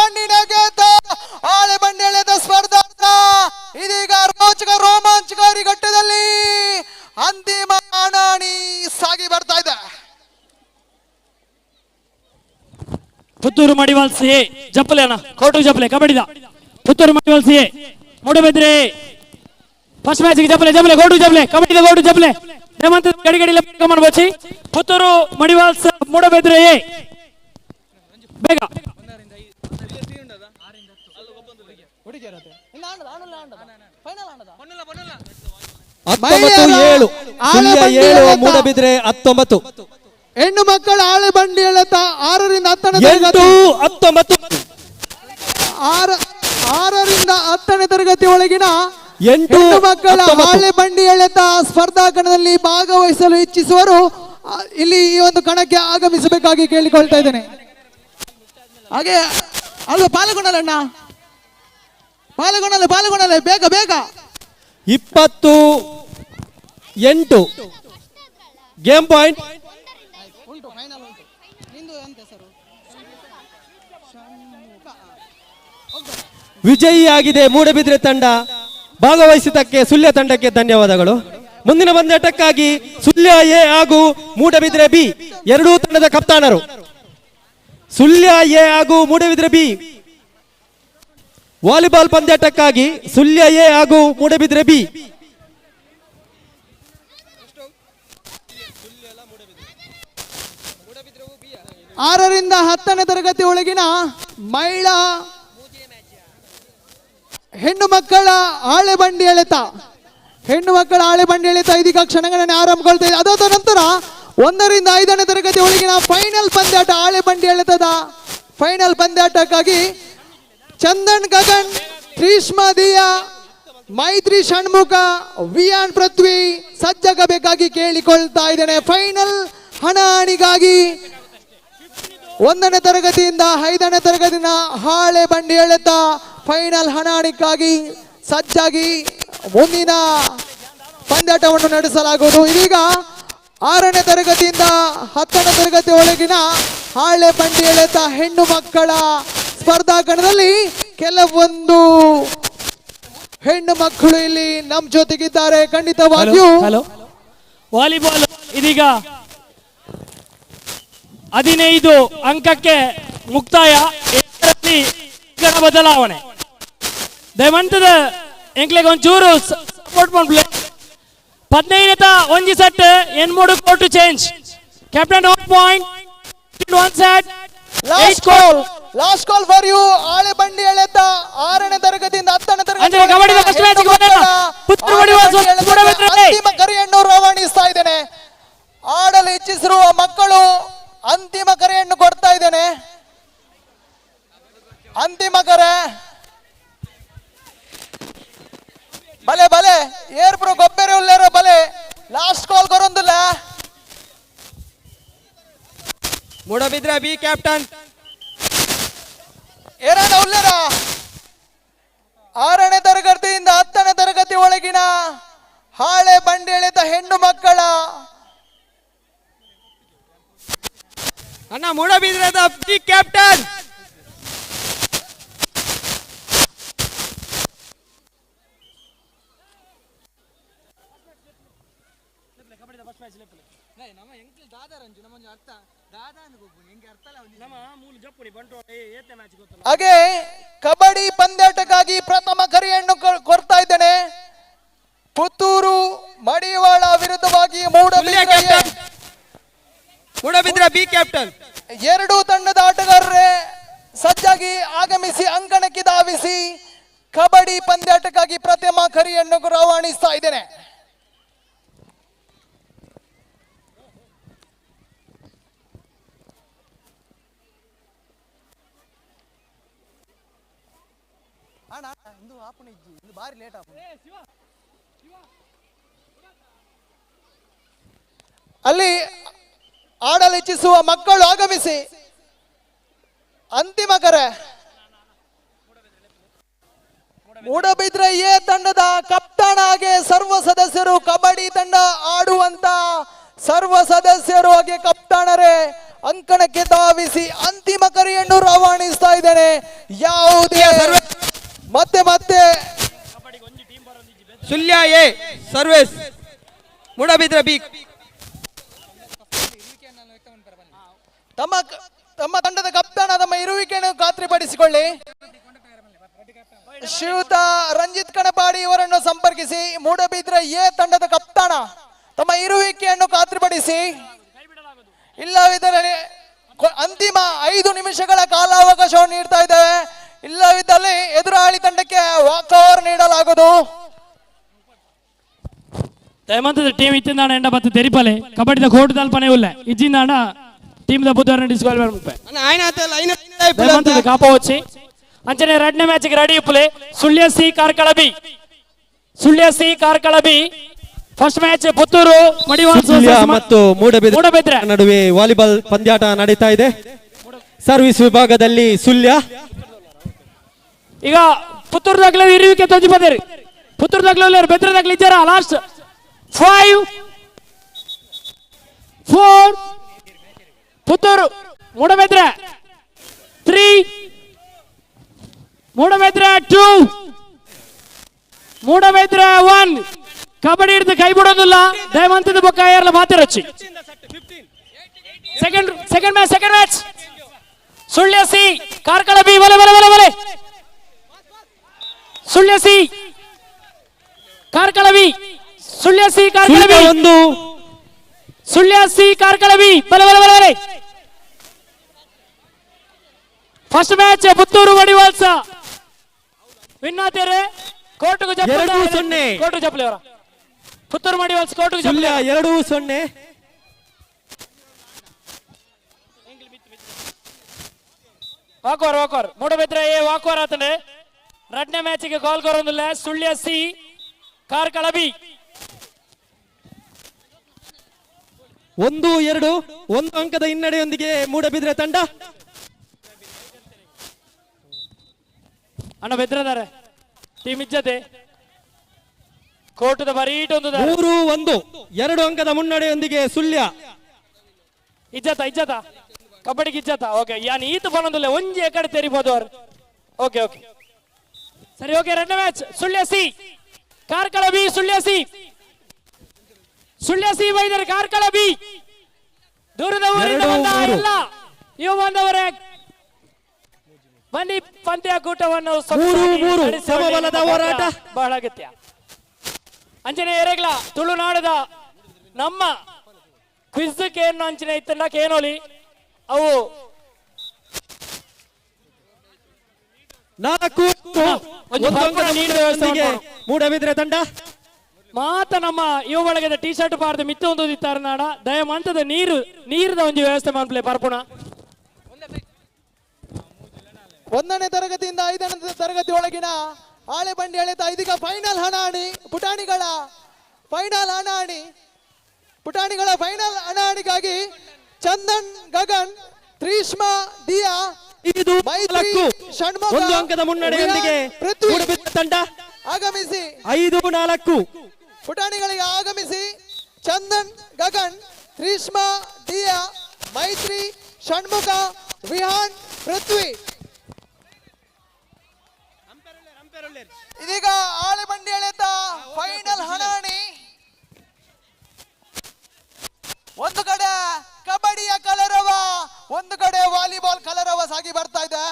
ಬಂಡಿ ಎಳೆದ ಸ್ಪರ್ಧಾರ್ಥ ಇದೀಗ ರೋಮಾಂಚಕಾರಿ ಘಟ್ಟದಲ್ಲಿ ಅಂತಿಮ ಹಣಾಣಿ ಸಾಗಿ ಬರ್ತಾ ಇದೆ. ಪುತ್ತೂರು ಮಡಿವಾಲ್ಸ್ ಎ ಜಪ್ಪಲೆ ಅಣ್ಣ ಕೋಟು ಜಪ್ಪಲೆ ಕಬಡ್ಡಿದ Puttur Madivals A Moodbidri first match ಜಪ್ಪಲೆ ಗೋಟು ಜಪ್ಪಲೆ ಕಬಡ್ಡಿದ ಗೋಟು ಜಪ್ಪಲೆ ಹೇಮಂತ ಗಡಿ ಮಾಡ್ಬೋಚಿ ಪುತ್ತೂರು ಮಡಿವಾಲ್ಸ್ ಮೂಡಬಿದ್ರೆ ಎ ಬೇಗ ಮೂಡಬಿದ್ರೆ 19 ಹೆಣ್ಣು ಮಕ್ಕಳ ಆಳೆ ಬಂಡಿ ಎಳೆತ 6ರಿಂದ 10ನೇ 6ರಿಂದ 10ನೇ ತರಗತಿ ಒಳಗಿನ ಹೆಣ್ಣು ಮಕ್ಕಳ ಆಳೆ ಬಂಡಿ ಎಳೆತ ಸ್ಪರ್ಧಾಕಣದಲ್ಲಿ ಭಾಗವಹಿಸಲು ಇಚ್ಛಿಸುವರು ಇಲ್ಲಿ ಈ ಒಂದು ಕಣಕ್ಕೆ ಆಗಮಿಸಬೇಕಾಗಿ ಕೇಳಿಕೊಳ್ತಾ ಇದ್ದೇನೆ. ಹಾಗೆ ಅಲ್ವಾ ಪಾಲ್ಗೊಳ್ಳಲ್ಲ ಬೇಗ 28 ಗೇಮ್ ಪಾಯಿಂಟ್. ವಿಜಯಿಯಾಗಿದೆ ಮೂಡಬಿದ್ರೆ ತಂಡ. ಭಾಗವಹಿಸಿದ್ದಕ್ಕೆ ಸುಳ್ಯ ತಂಡಕ್ಕೆ ಧನ್ಯವಾದಗಳು. ಮುಂದಿನ ಪಂದ್ಯಾಟಕ್ಕಾಗಿ ಸುಳ್ಯ ಎ ಹಾಗೂ ಮೂಡಬಿದ್ರೆ ಬಿ ಎರಡೂ ತಂಡದ ಕಪ್ತಾನರು. ಸುಳ್ಯ ಎ ಹಾಗೂ ಮೂಡಬಿದ್ರೆ ಬಿ ವಾಲಿಬಾಲ್ ಪಂದ್ಯಾಟಕ್ಕಾಗಿ ಸುಳ್ಯ ಎ ಹಾಗೂ ಮೂಡಬಿದ್ರೆ ಬಿ. ಆರರಿಂದ 10ನೇ ತರಗತಿ ಒಳಗಿನ ಮಹಿಳಾ ಹೆಣ್ಣು ಮಕ್ಕಳ ಆಳೆ ಬಂಡಿ ಎಳೆತ ಇದೀಗ ಕ್ಷಣಗಣನೆ ಆರಂಭಗೊಳ್ತಾ ಇದೆ. ಅದಾದ ನಂತರ 1ರಿಂದ 5ನೇ ತರಗತಿ ಒಳಗಿನ ಫೈನಲ್ ಪಂದ್ಯಾಟ ಆಳೆ ಬಂಡಿ ಎಳೆತದ ಫೈನಲ್ ಪಂದ್ಯಾಟಕ್ಕಾಗಿ ಚಂದನ್ ಗಗನ್, ತ್ರೀಷ್ಮಾ ದಿಯಾ, ಮೈತ್ರಿ ಷಣ್ಮುಖ, ವಿಯಾನ್ ಪೃಥ್ವಿ ಸಜ್ಜಾಗಬೇಕಾಗಿ ಕೇಳಿಕೊಳ್ತಾ ಇದ್ದೇನೆ. ಫೈನಲ್ ಹಣಾಣಿಗಾಗಿ 1ನೇ ತರಗತಿಯಿಂದ 5ನೇ ತರಗತಿನ ಹಾಳೆ ಬಂಡಿ ಎಳೆತ ಫೈನಲ್ ಹಣಾಣಿಕ್ಕಾಗಿ ಸಜ್ಜಾಗಿ ಮುಂದಿನ ಪಂದ್ಯಾಟವನ್ನು ನಡೆಸಲಾಗುವುದು. ಇದೀಗ 6ನೇ ತರಗತಿಯಿಂದ 10ನೇ ತರಗತಿ ಒಳಗಿನ ಹಾಳೆ ಬಂಡಿ ಎಳೆತ ಹೆಣ್ಣು ಮಕ್ಕಳ ಸ್ಪರ್ಧಾಕಣದಲ್ಲಿ ಕೆಲವೊಂದು ಹೆಣ್ಣು ಮಕ್ಕಳು ಇಲ್ಲಿ ನಮ್ಮ ಜೊತೆಗಿದ್ದಾರೆ. ಖಂಡಿತವಾಗಿಯೂ ವಾಲಿಬಾಲ್ ಇದೀಗ 15 ಅಂಕಕ್ಕೆ ಮುಕ್ತಾಯ. ಬದಲಾವಣೆ ದಯವಂತದ ಎಂಕ್ಲೆಗೆ ಒಂಚೂರು ಸಪೋರ್ಟ್ ಮಾಡ್ಬಿಡ್ಲೆ. 15 ಒಂಜಿ set 3 court change. Captain 1 point 1 set. Last call for you. ಆಳೆ ಬಂಡಿ ಎಳೆತ 6ನೇ ತರಗತಿಯಿಂದ 10ನೇ ತರಗತಿ ಅಂತಿಮ ಕರೆಯನ್ನು ರವಾನಿಸ್ತಾ ಇದ್ದೇನೆ. ಆಡಲು ಇಚ್ಛಿಸಿರುವ ಮಕ್ಕಳು ಅಂತಿಮ ಕರೆಯನ್ನು ಕೊಡ್ತಾ ಇದ್ದೇನೆ. ಅಂತಿಮ ಕರೆ ಬಲೆ ಬಲೆ ಏರ್ ಪ್ರೋ ಗೊಬ್ಬರ ಉಳ್ಳೇರ ಬಲೆ ಲಾಸ್ಟ್ ಕಾಲ್ ಕೊರೊಂದಿಲ್ಲ. ಮೂಡಬಿದ್ರೆ ಬಿ ಕ್ಯಾಪ್ಟನ್ ಏನಾದ ಉಳ್ಳೇರ 6ನೇ ತರಗತಿಯಿಂದ 10ನೇ ತರಗತಿ ಒಳಗಿನ ಹಾಳೆ ಬಂಡಿ ಎಳೆತ ಹೆಣ್ಣು ಮಕ್ಕಳ ಅಣ್ಣ ಮೂಡಬಿದ್ರೆ ಬಿ ಕ್ಯಾಪ್ಟನ್ ಹಾಗೆ ಕಬಡ್ಡಿ ಪಂದ್ಯಾಟಕ್ಕಾಗಿ ಪ್ರಥಮ ಕರೆಯನ್ನು ಕೊಡ್ತಾ ಇದ್ದೇನೆ. ಪುತ್ತೂರು ಮಡಿವಾಳ ವಿರುದ್ಧವಾಗಿ ಮೂಡಬಿದ್ರೆ ಬಿ ಕ್ಯಾಪ್ಟನ್ ಎರಡೂ ತಂಡದ ಆಟಗಾರರೇ ಸಜ್ಜಾಗಿ ಆಗಮಿಸಿ ಅಂಕಣಕ್ಕೆ ಧಾವಿಸಿ ಕಬಡ್ಡಿ ಪಂದ್ಯಾಟಕ್ಕಾಗಿ ಪ್ರಥಮ ಕರೆಯನ್ನು ರವಾನಿಸ್ತಾ ಇದ್ದೇನೆ. ಅಲ್ಲಿ ಆಡಲು ಇಚ್ಛಿಸುವ ಮಕ್ಕಳು ಆಗಮಿಸಿ ಅಂತಿಮ ಕರೆ. ಮೂಡಬಿದ್ರೆ ಎ ತಂಡದ ಕಪ್ತಾನ ಹಾಗೆ ಸರ್ವ ಸದಸ್ಯರು ಕಬಡ್ಡಿ ತಂಡ ಆಡುವಂತ ಸರ್ವ ಸದಸ್ಯರು ಹಾಗೆ ಕಪ್ತಾನರೇ ಅಂಕಣಕ್ಕೆ ಧಾವಿಸಿ ಅಂತಿಮ ಕರೆಯನ್ನು ರವಾನಿಸ್ತಾ ಇದ್ದೇನೆ. ಯಾವುದೇ ಮತ್ತೆ ಮತ್ತೆ ಸುಲ್ಯ ಎ ಸರ್ವಿಸ್ ಮೂಡಬಿದ್ರೆ ಬಿ ತಮ್ಮ ತಮ್ಮ ತಂಡದ ಕಪ್ತಾನ ತಮ್ಮ ಇರುವಿಕೆಯನ್ನು ಖಾತ್ರಿಪಡಿಸಿಕೊಳ್ಳಿ. ಶ್ರೀಯುತ ರಂಜಿತ್ ಕಣಪಾಡಿ ಇವರನ್ನು ಸಂಪರ್ಕಿಸಿ ಮೂಡಬಿದ್ರೆ ಎ ತಂಡದ ಕಪ್ತಾನ ತಮ್ಮ ಇರುವಿಕೆಯನ್ನು ಖಾತ್ರಿಪಡಿಸಿ. ಇಲ್ಲವಿದ್ದರೆ ಅಂತಿಮ 5 ನಿಮಿಷಗಳ ಕಾಲಾವಕಾಶವನ್ನು ನೀಡ್ತಾ ಇದ್ದೇವೆ. ಇಲ್ಲವಿದ್ದಲ್ಲಿ ಎದುರಾಳಿ ತಂಡಕ್ಕೆ ವಾಕ್ ಓವರ್ ನೀಡಲಾಗುವುದು. ದಯಮಂತದ ಟೀಮ್ ಇತ್ತಿಂದಾಣ ಎಂಡ ಬತ್ತು ತೆರಿಪಲೆ ಕಬಡ್ಡಿದ ಕೋರ್ಟ್ ದಲ್ಪನೆ ಉಲ್ಲ ಇಜ್ಜಿಂದಾಣ ಟೀಮ್ ದ ಬುದ್ಧಾರ ಡಿಸ್ಕ್ವಾಲಿಫೈ ಮಾಡ್ಪೆ ದಯಮಂತದ ಕಾಪ వచ్చి ಅಂಚನೆ ಎರಡನೇ ಮ್ಯಾಚ್ ಗೆ ರೆಡಿ ಉಪ್ಪಲೆ Sullia C Karkala B first match Puttur Madivala ಮತ್ತು ಮೂಡಬಿದ್ರೆ ನಡುವೆ ವಾಲಿಬಾಲ್ ಪಂದ್ಯಾಟ ನಡೀತಾ ಇದೆ. ಸರ್ವಿಸ್ ವಿಭಾಗದಲ್ಲಿ ಸುಳ್ಯ ಈಗ ಪುತ್ತೂರು ದಾಖಲೆ ಇರುವಿಕೆ ತೊಂದಿ ಬಂದಿರಿ. ಪುತ್ತೂರು ದಾಖಲೆ ಬೆದ್ರ ದಾಖಲೆ ಇದ್ದಾರ. ಲಾಸ್ಟ್ 5 4 ಪುತ್ತೂರು ಮೂಡಬಿದ್ರೆ 3 ಮೂಡಬಿದ್ರೆ 2 ಮೂಡಬಿದ್ರೆ 1. ಕಬಡ್ಡಿ ಹಿಡಿದು ಕೈ ಬಿಡೋದಿಲ್ಲ. ದಯವಂತದ ಬೊಕ್ಕ ಯಾರಲ್ಲ ಮಾತಿರಚ್ಚಿ. Second match Sullia C Karkala B ಬಲೆ ಸುಳ್ಯ ಸಿ ಕಾರ್ಕಳ ಬಿ ಬಲೆ first match Puttur Madivals win ಆತೇರೆ. ಕೋರ್ಟ್ಗೂ ಜಪ್ಪಲೆ ಅವರ ಪುತ್ತೂರು ಮಡಿವಾಳ್ಸ ಕೋರ್ಟ್ಗೂ ಜಪ್ಪಲೆ 2-0. ವಾಕ್ವಾರ್ ಮೂಡಬಿದ್ರೆ ಎ ವಾಕ್ವಾರ್ ಆತನೆ. ಎರಡನೇ ಮ್ಯಾಚಿಗೆ ಕಾಲ್ ಕೊರೊಂದಿಲ್ಲ. ಸುಳ್ಯ ಸಿ ಕಾರ್ಕಳ ಬಿ 1-2 1 ಅಂಕದ ಹಿನ್ನಡೆಯೊಂದಿಗೆ ಮೂಡಬಿದ್ರೆ ತಂಡ. ಅಣ್ಣ ಬೆದ್ರದಾರೆ ಟೀಮ್ ಇಜ್ಜತೆ ಕೋಟದ ಬರೀಟ್ ಒಂದು 3-1 2 ಅಂಕದ ಮುನ್ನಡೆಯೊಂದಿಗೆ ಸುಳ್ಯ. ಇಜ್ಜತ ಕಬಡ್ಡಿಗೆ ಇಜ್ಜತ. ಓಕೆ ಯಾನ್ ಈತ ಬನ್ನೊಂದಿಲ್ಲ ಒಂಜಿ ಎಕಡೆ ತೆರಿಬಹುದು ಅವರು. ಓಕೆ ಸರಿ ಓಕೆ. ಎರಡನೇ match Sullia C Karkala B. Sullia C ಬೈದರೆ ಕಾರ್ಕಳ ಬಿ. ದೂರದ ಊರಿಂದ ಬಂದ ಇಲ್ಲ ಇವು ಬಂದವರೇ ಬನ್ನಿ ಪಂದ್ಯಾಕೂಟವನ್ನು ಸಮಬಲದ ಹೋರಾಟ ಬಹಳ ಅಗತ್ಯ. ಅಂಚನೆ ಎರೆಗ್ಲ ತುಳುನಾಡದ ನಮ್ಮ ಕ್ವಿಜ್ ಕೇನು ಅಂಚನೆ ಇತ್ತಲ್ಲ ಕೇನೋಲಿ ಅವು 4 ಮೂಡಬಿದ್ರೆ ತಂಡ ಮಾತ ನಮ್ಮ ಇವು ಒಳಗದ ಟಿ ಶರ್ಟ್ ಪಾರ್ದು ಮಿತ್ತ ಒಂದು ಇತ್ತಾರೆ ನಾಡ ದಯಮಂತದ ನೀರದ ಒಂದು ವ್ಯವಸ್ಥೆ ಮಾಡ್ಲೇ ಪರ್ಪುಣ. 1ನೇ ತರಗತಿಯಿಂದ 5ನೇ ತರಗತಿ ಒಳಗಿನ ಆಳೆ ಬಂಡಿ ಎಳೆತ ಇದೀಗ ಫೈನಲ್ ಹಣಾಣಿ ಪುಟಾಣಿಗಳ ಫೈನಲ್ ಹಣಾಣಿಗಾಗಿ ಚಂದನ್ ಗಗನ್ ತ್ರೀಷ್ಮಾ ದಿಯಾ ಇದು 1 ಅಂಕದ ಮುನ್ನಡೆಯೊಂದಿಗೆ ಮೂಡಬಿದ್ರೆ ತಂಡ ಆಗಮಿಸಿ 5-4 ಪುಟಾಣಿಗಳಿಗೆ ಆಗಮಿಸಿ ಚಂದನ್ ಗಗನ್ ತ್ರೀಷ್ಮಾ ದಿಯಾ ಮೈತ್ರಿ ಷಣ್ಮುಖ ವಿಹಾನ್ ಪೃಥ್ವಿ. ಇದೀಗ ಆಳೆ ಬಂಡಿ ಎಳೆತ ಫೈನಲ್ ಹಣಾಣಿ. ಒಂದು ಕಡೆ ಕಬಡ್ಡಿಯ ಕಲರವ, ಒಂದು ಕಡೆ ವಾಲಿಬಾಲ್ ಕಲರವ ಸಾಗಿ ಬರ್ತಾ ಇದೆ.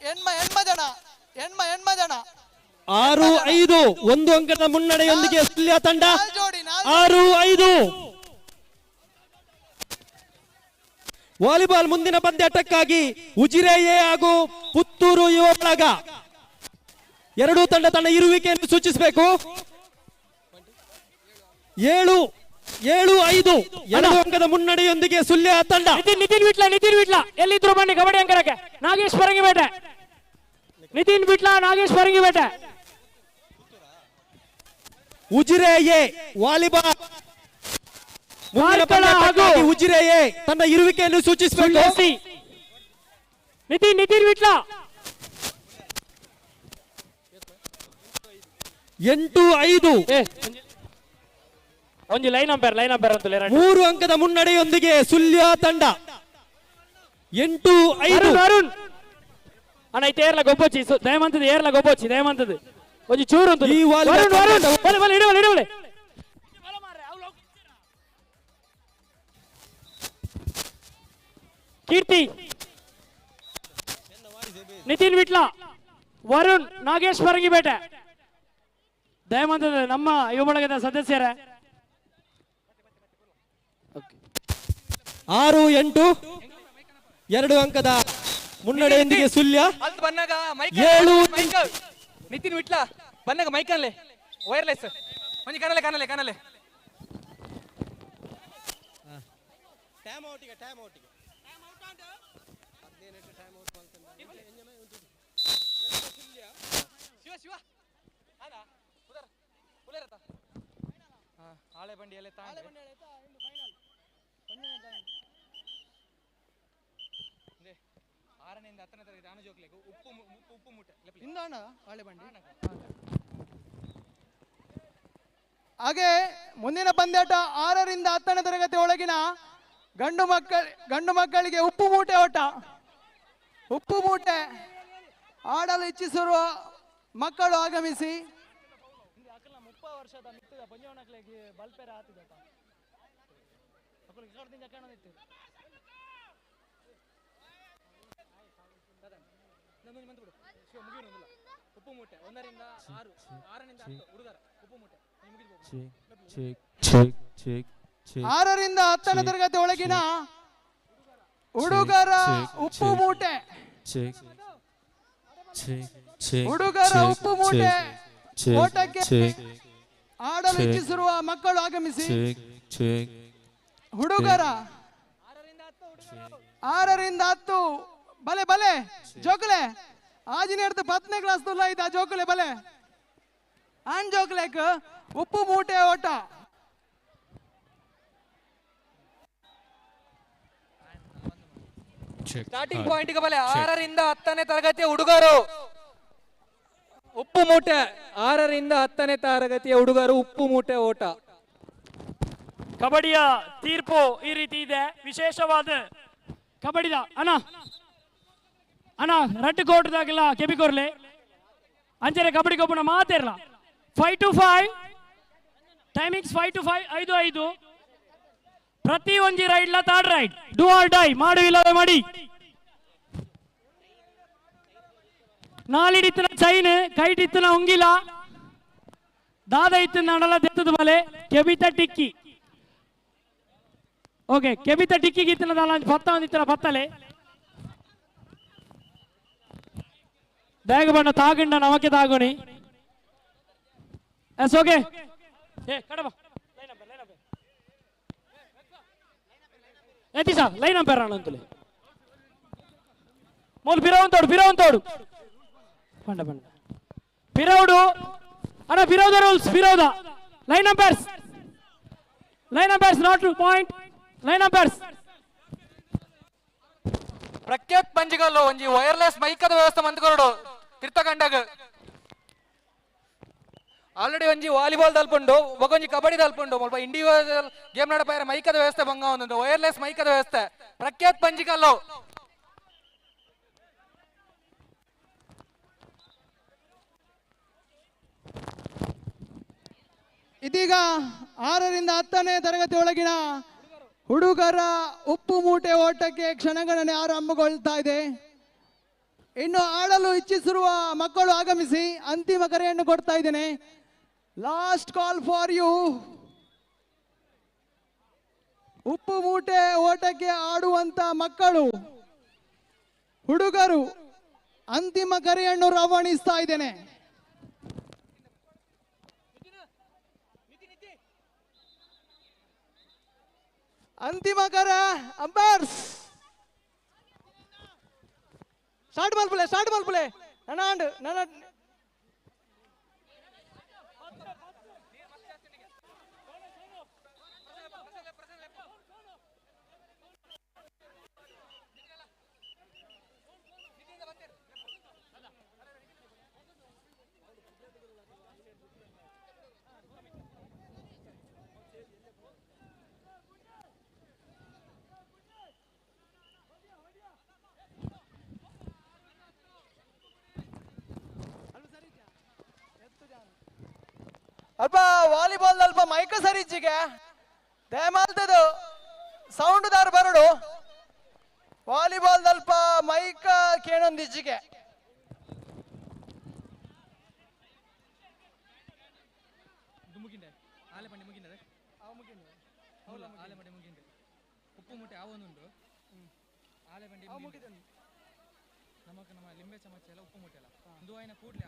ಹೆಣ್ಮ ಜನ 6-5 1 ಅಂಕದ ಮುನ್ನಡೆಯೊಂದಿಗೆ ಸುಳ್ಯ ತಂಡ 6-5. ವಾಲಿಬಾಲ್ ಮುಂದಿನ ಪಂದ್ಯಾಟಕ್ಕಾಗಿ ಉಜಿರೆ ಎ ಹಾಗೂ ಪುತ್ತೂರು ಯುವ ಬಳಗ ಎರಡೂ ತಂಡ ತನ್ನ ಇರುವಿಕೆಯನ್ನು ಸೂಚಿಸಬೇಕು. 7-5 2 ಅಂಕದ ಮುನ್ನಡೆಯೊಂದಿಗೆ ಸುಳ್ಯ ತಂಡ. ನಿತಿನ್ ಬಿಟ್ಲ ಎಲ್ಲಿದ್ರು ಬನ್ನಿ ಕಬಡ್ಡಿ ಅಂಕರಕ್ಕೆ. Nagesh Parangipete Nitin Bitla Nagesh Parangipete. Ujire A volleyball Ujire A ತನ್ನ ಇರುವಿಕೆಯನ್ನು ಸೂಚಿಸಬೇಕು. ನಿತಿನ್ ಬಿಟ್ಲ 8-5 ಒಂದು ಲೈನ್ ಅಂಪೇರ್ ಅಂತ 3 ಅಂಕದ ಮುನ್ನಡೆಯೊಂದಿಗೆ ಸುಳ್ಯ ತಂಡ 8-5. ಅರುಣ್ ಅಣ್ಣ ಐತೆ ಏರ್ಲ ಗೊಬ್ಬೊಚ್ಚಿ ದಯಮಂತದ್ದು ಒಂದು ಚೂರು ಅಂತ ಇಡವಳೆ ಕೀರ್ತಿ ನಿತಿನ್ ಬಿಟ್ಲ ವರುಣ್ ನಾಗೇಶ್ ಪರಂಗಿಬೇಟೆ ದಯಮಂತದ ನಮ್ಮ ಯುವ ಬಳಗದ ಸದಸ್ಯರ 6-8 2 ಅಂಕದ ಮುನ್ನಡೆಯೊಂದಿಗೆ ಸುಳ್ಯ 7. ನಿತಿನ್ ಬಿಟ್ಲ ಬನ್ನಗ ಮೈಕನ್ಲೆ ವೈರ್ಲೆಸ್ ಒಂಜಿ ಕನಲೆ ಆಳೆ ಬಂಡಿ ಎಲ್ಲ 6ರಿಂದ 10ನೇ ತರಗತಿ ಆನಜೋಕ್ಲೆಗೆ ಉಪ್ಪು ಮೂಟೆ ಇಂದೋಣ ಆಳೆ ಬಂಡಿ. ಹಾಗೆ ಮುಂದಿನ ಪಂದ್ಯಾಟ 6ರಿಂದ 10ನೇ ತರಗತಿ ಒಳಗಿನ ಗಂಡು ಮಕ್ಕಳಿಗೆ ಉಪ್ಪು ಮೂಟೆ ಆಡಲು ಇಚ್ಛಿಸಿರುವ ಮಕ್ಕಳು ಆಗಮಿಸಿ. 30 ವರ್ಷದ ಮಿತ್ತದ ಪಂಜವನಕ್ಲೆಗೆ ಬಲ್ಪೆರ ಆತಿದಟ ಅಕುಲಿಗೆ ಕಾಣದಿತ್ತು ಮುಗಿಯುವುದಿಲ್ಲ. ಉಪ್ಪು ಮೂಟೆ 1ರಿಂದ 6 6ರಿಂದ 10 ಹುಡುಗರ ಉಪ್ಪು ಮೂಟೆ ಮುಗಿದು 6ರಿಂದ 10ನೇ ತರಗತಿ ಒಳಗಿನ ಹುಡುಗರ ಉಪ್ಪು ಮೂಟೆ ಓಟಕ್ಕೆ ಆಡಲು ಇಚ್ಛಿಸಿರುವ ಮಕ್ಕಳು ಆಗಮಿಸಿ. ಹುಡುಗರ 6ರಿಂದ 10 ಬಲೆ ಜೋಕಲೆ ಆಜಿನೇರ್ದು 10ನೇ ಕ್ಲಾಸ್ ತುಲ್ಲ ಇದ್ದ ಜೋಕಲೆ ಬಲೆ ಆನ್ ಜೋಕಲೆಕ್ ಉಪ್ಪು ಮೂಟೆ ಓಟ ಸ್ಟಾರ್ಟಿಂಗ್ ಪಾಯಿಂಟ್ ಬಲೆ 6ರಿಂದ 10ನೇ ತರಗತಿಯ ಹುಡುಗರು ಉಪ್ಪು ಮೂಟೆ 6ರಿಂದ 10ನೇ ತರಗತಿಯ ಹುಡುಗರು ಉಪ್ಪು ಮೂಟೆ ಓಟ. ಕಬಡ್ಡಿಯ ತೀರ್ಪು ಈ ರೀತಿ ಇದೆ. ವಿಶೇಷವಾದ ಕಬಡ್ಡಿದ ಅಣ್ಣ ರಟ್ಟು ಕೋಟದಾಗಿಲ್ಲ ಕೆಬಿಕೋರ್ಲೆ ಅಂಚನೆ ಕಬಡ್ಡಿ ಗೊಬ್ಬನ ಮಾತೇರಲ್ಲ 5 to 5 ಟೈಮಿಂಗ್ಸ್ 5 to 5 5 ಪ್ರತಿ ಒಂಜಿ ರೈಡ್ಲ third raid do or die ಮಾಡು ಇಲ್ಲವೇ ಮಾಡಿ. ನಾಲಿಡಿತ್ತಿನ ಚೈನ್ ಕೈಟ್ ಇತ್ತಿನ ಉಂಗಿಲ ದಾದ ಇತ್ತಿನ ಅಡಲ ದೆತ್ತದ ಮಲೆ ಕೆಬಿತ ಟಿಕ್ಕಿ ಓಕೆ ಕೆಬಿತ ಟಿಕ್ಕಿಗೆ ಇತ್ತಿನ ದಾಲ ಪತ್ತ ಒಂದಿತ್ತಿನ ಪತ್ತಲೆ ಬ್ಯಾಗ್ ಬಣ್ಣ ತಾಗಂಡ ನಮಕ್ಕೆ ತಾಗೋಣಿ ಎಸ್ ಓಕೆ ಏ ಕಡಬ ಎತ್ತಿ ಸಾ ಲೈನ್ ಅಂಪೇರ್ ಅಂತಲೇ ಮೊದಲು ಬಿರವಂತೋಡು ಬಂಡ ಬಿರೌಡು ಅಣ್ಣ ಬಿರೋದ ರೂಲ್ಸ್ ಬಿರೋದ line umpires not point line umpires Prakhyath Panjigallu ಒಂಜಿ ವೈರ್ಲೆಸ್ ಮೈಕದ ವ್ಯವಸ್ಥೆ ಮಂತ್ಕೊರಡು ತಿರ್ತಗಂಡಾಗ ಆಲ್ರೆಡಿ ಒಂಜಿ ವಾಲಿಬಾಲ್ ದಲ್ಪುಂಡು ಬೊಗೊಂಜಿ ಕಬಡ್ಡಿ ದಲ್ಪುಂಡು ಸ್ವಲ್ಪ ಇಂಡಿವಿಜುವಲ್ ಗೇಮ್ ನಡಪಾಯ ಮೈಕದ ವ್ಯವಸ್ಥೆ ಬಂಗ ಒಂದು ವೈರ್ಲೆಸ್ ಮೈಕದ ವ್ಯವಸ್ಥೆ ಪ್ರಖ್ಯಾತ್ ಪಂಜಿಗಲ್ಲು ಇದೀಗ 6ರಿಂದ 10ನೇ ತರಗತಿ ಒಳಗಿನ ಹುಡುಗರ ಉಪ್ಪು ಮೂಟೆ ಓಟಕ್ಕೆ ಕ್ಷಣಗಣನೆ ಆರಂಭಗೊಳ್ತಾ ಇದೆ. ಇನ್ನು ಆಡಲು ಇಚ್ಛಿಸಿರುವ ಮಕ್ಕಳು ಆಗಮಿಸಿ ಅಂತಿಮ ಕರೆಯನ್ನು ಕೊಡ್ತಾ ಇದ್ದೇನೆ. Last call for you. ಉಪ್ಪು ಮೂಟೆ ಓಟಕ್ಕೆ ಆಡುವಂತ ಮಕ್ಕಳು ಹುಡುಗರು ಅಂತಿಮ ಕರೆಯನ್ನು ರವಾನಿಸ್ತಾ ಇದ್ದೇನೆ. ಅಂತಿಮ ಕರ ಅಂಬರ್ಸ್ ಸ್ಟಾರ್ಟ್ ಮಲ್ಪುಲೆ ನನ್ನ ಅಲ್ಪ ವಾಲಿಬಾಲ್ ಅಲ್ಪ ಮೈಕ ಸರಿಜಿಗೆ ದಯಮಾಲ್ತದು ಸೌಂಡ್ ದಾರ್ ಬರಡು ವಾಲಿಬಾಲ್ ಅಲ್ಪ ಮೈಕ ಕೇಳೊಂದಿಜ್ಜಿಗೆ ಉಪ್ಪು ಮುಟ್ಟೆ ಅವನುಂಡು ಆಲೆ ಬಂಡಿ ನಮ್ಮ ಲಿಂಬೆ ಚಮಚ ಎಲ್ಲ ಉಪ್ಪು ಮುಟ್ಟೆ ಎಲ್ಲ ಒಂದು ಆಯ್ನ ಕೂಡ್ಲೆ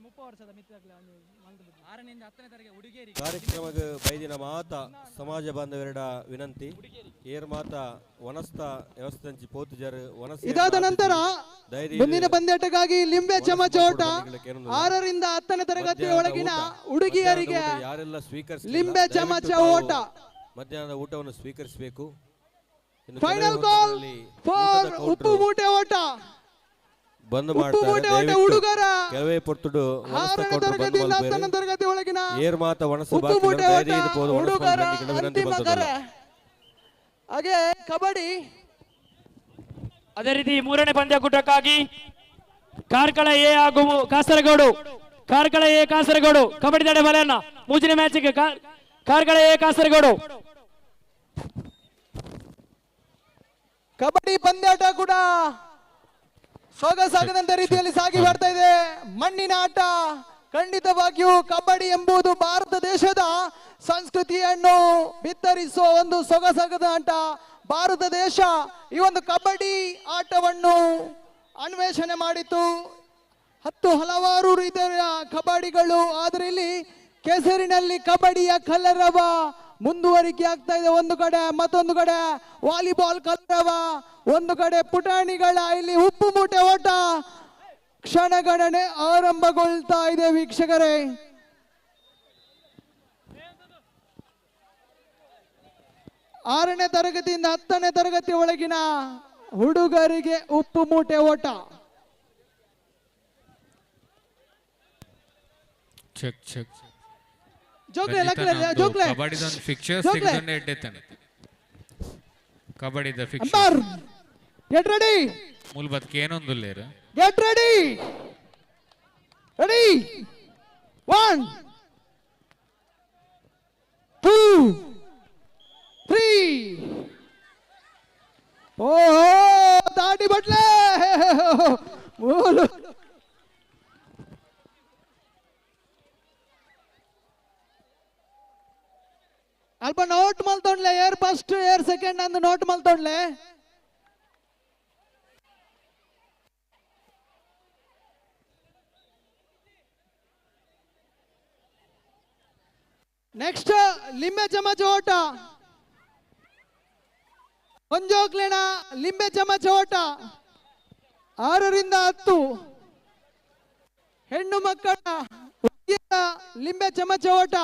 30 ವರ್ಷದ ಮಿತ್ರಗಳ 6ರಿಂದ 10ನೇ ತರಗತಿ ಹುಡುಗಿಯರಿಗೆ ಕಾರ್ಯಕ್ರಮಕ್ಕೆ ಬೈದಿನ ಮಾತ ಸಮಾಜ ಬಾಂಧವರ ವಿನಂತಿ ಏರ್ ಮಾತ ವನಸ್ಥ ವ್ಯವಸ್ಥೆ ಪೋತುಜರ್ ವನಸ್ ಇದಾದ ನಂತರ ಮುಂದಿನ ಪಂದ್ಯಾಟಕ್ಕಾಗಿ ಲಿಂಬೆ ಚಮಚ ಓಟ 6ರಿಂದ 10ನೇ ತರಗತಿ ಒಳಗಿನ ಹುಡುಗಿಯರಿಗೆ ಯಾರೆಲ್ಲ ಸ್ವೀಕರಿಸಿ ಲಿಂಬೆ ಚಮಚ ಓಟ ಮಧ್ಯಾಹ್ನದ ಊಟವನ್ನು ಸ್ವೀಕರಿಸಬೇಕು. ಫೈನಲ್ ಕಾಲ್ ಫಾರ್ ಉಪ್ಪು ಮೂಟೆ ಓಟ ಬಂದು ಮಾಡ್ತಾರೆ ಹುಡುಗರ ಕೆಲವೇ ಪೊರ್ತುಡು ತರಗತಿ ಒಳಗಿನ ಏರ್ ಮಾತ ವನಸ ಹುಡುಗರ ಅಂತಿಮ ಕರೆ. ಹಾಗೆ ಕಬಡ್ಡಿ ಅದೇ ರೀತಿ 3ನೇ ಪಂದ್ಯಕೂಟಕ್ಕಾಗಿ ಕಾರ್ಕಳ ಎ ಹಾಗೂ ಕಾಸರಗೋಡು ಕಬಡ್ಡಿ ತಡೆ ಬಲೆಯನ್ನ 3ನೇ ಮ್ಯಾಚ್ಗೆ ಕಾರ್ಕಳ ಎ ಕಾಸರಗೋಡು ಕಬಡ್ಡಿ ಪಂದ್ಯಾಟ ಕೂಡ ಸೊಗಸಾಗದಂತ ರೀತಿಯಲ್ಲಿ ಸಾಗಿ ಬರ್ತಾ ಇದೆ. ಮಣ್ಣಿನ ಆಟ ಖಂಡಿತವಾಗಿಯೂ ಕಬಡ್ಡಿ ಎಂಬುದು ಭಾರತ ದೇಶದ ಸಂಸ್ಕೃತಿಯನ್ನು ಬಿತ್ತರಿಸುವ ಒಂದು ಸೊಗಸಾಗದ ಆಟ. ಭಾರತ ದೇಶ ಈ ಒಂದು ಕಬಡ್ಡಿ ಆಟವನ್ನು ಅನ್ವೇಷಣೆ ಮಾಡಿತು. ಹಲವಾರು ರೀತಿಯ ಕಬಡ್ಡಿಗಳು, ಆದರೆ ಇಲ್ಲಿ ಕೆಸರಿನಲ್ಲಿ ಕಬಡ್ಡಿಯ ಕಲರವ ಮುಂದುವರಿಕೆ ಆಗ್ತಾ ಇದೆ. ಒಂದು ಕಡೆ ಮತ್ತೊಂದು ಕಡೆ ವಾಲಿಬಾಲ್ ಕಲರವ, ಒಂದು ಕಡೆ ಪುಟಾಣಿಗಳ ಇಲ್ಲಿ ಉಪ್ಪು ಮೂಟೆ ಓಟ ಕ್ಷಣಗಣನೆ ಆರಂಭಗೊಳ್ತಾ ಇದೆ ವೀಕ್ಷಕರೇ. 6ನೇ ತರಗತಿಯಿಂದ 10ನೇ ತರಗತಿ ಒಳಗಿನ ಹುಡುಗರಿಗೆ ಉಪ್ಪು ಮೂಟೆ ಓಟ. ಚೆಕ್ ಚೆಕ್ ಜೋಗ್ಲೆ ಲಕ್ಲೆ ಜೋಗ್ಲೆ ಕಬಡ್ಡಿದೊಂದು ಫಿಕ್ಚರ್ಸ್ ಸಿಗದೊಂದು ಎಡ್ಡೆತಾನೆ. ಕಬಡ್ಡಿದ ಫಿಕ್ಚರ್ ಅಂಬರ್ ಗೆಟ್ ರೆಡಿ. ಮೂಲ ಬದಕ್ಕೆ ಏನೊಂದುಲ್ಲೇರು. Get ready. ರೆಡಿ 1 2 3. ಓಹೋ ದಾಟಿ ಬಟ್ಲೆ ಮೂಲು. ಅಲ್ಪ ನೋಟ್ ಮಲ್ತೊಂಡ್ಲೆ ಏರ್ ಫಸ್ಟ್ ಏರ್ ಸೆಕೆಂಡ್ ಅಂದು ನೋಟ್ ಮಲ್ತೊಂಡ್ಲೆ. ನೆಕ್ಸ್ಟ್ ಲಿಂಬೆ ಚಮಚ ಓಟ. ಒಂಜೋಕ್ಲೆನ ಲಿಂಬೆ ಚಮಚ ಓಟ 6ರಿಂದ 10. ಹೆಣ್ಣು ಮಕ್ಕಳ ಲಿಂಬೆ ಚಮಚ ಓಟ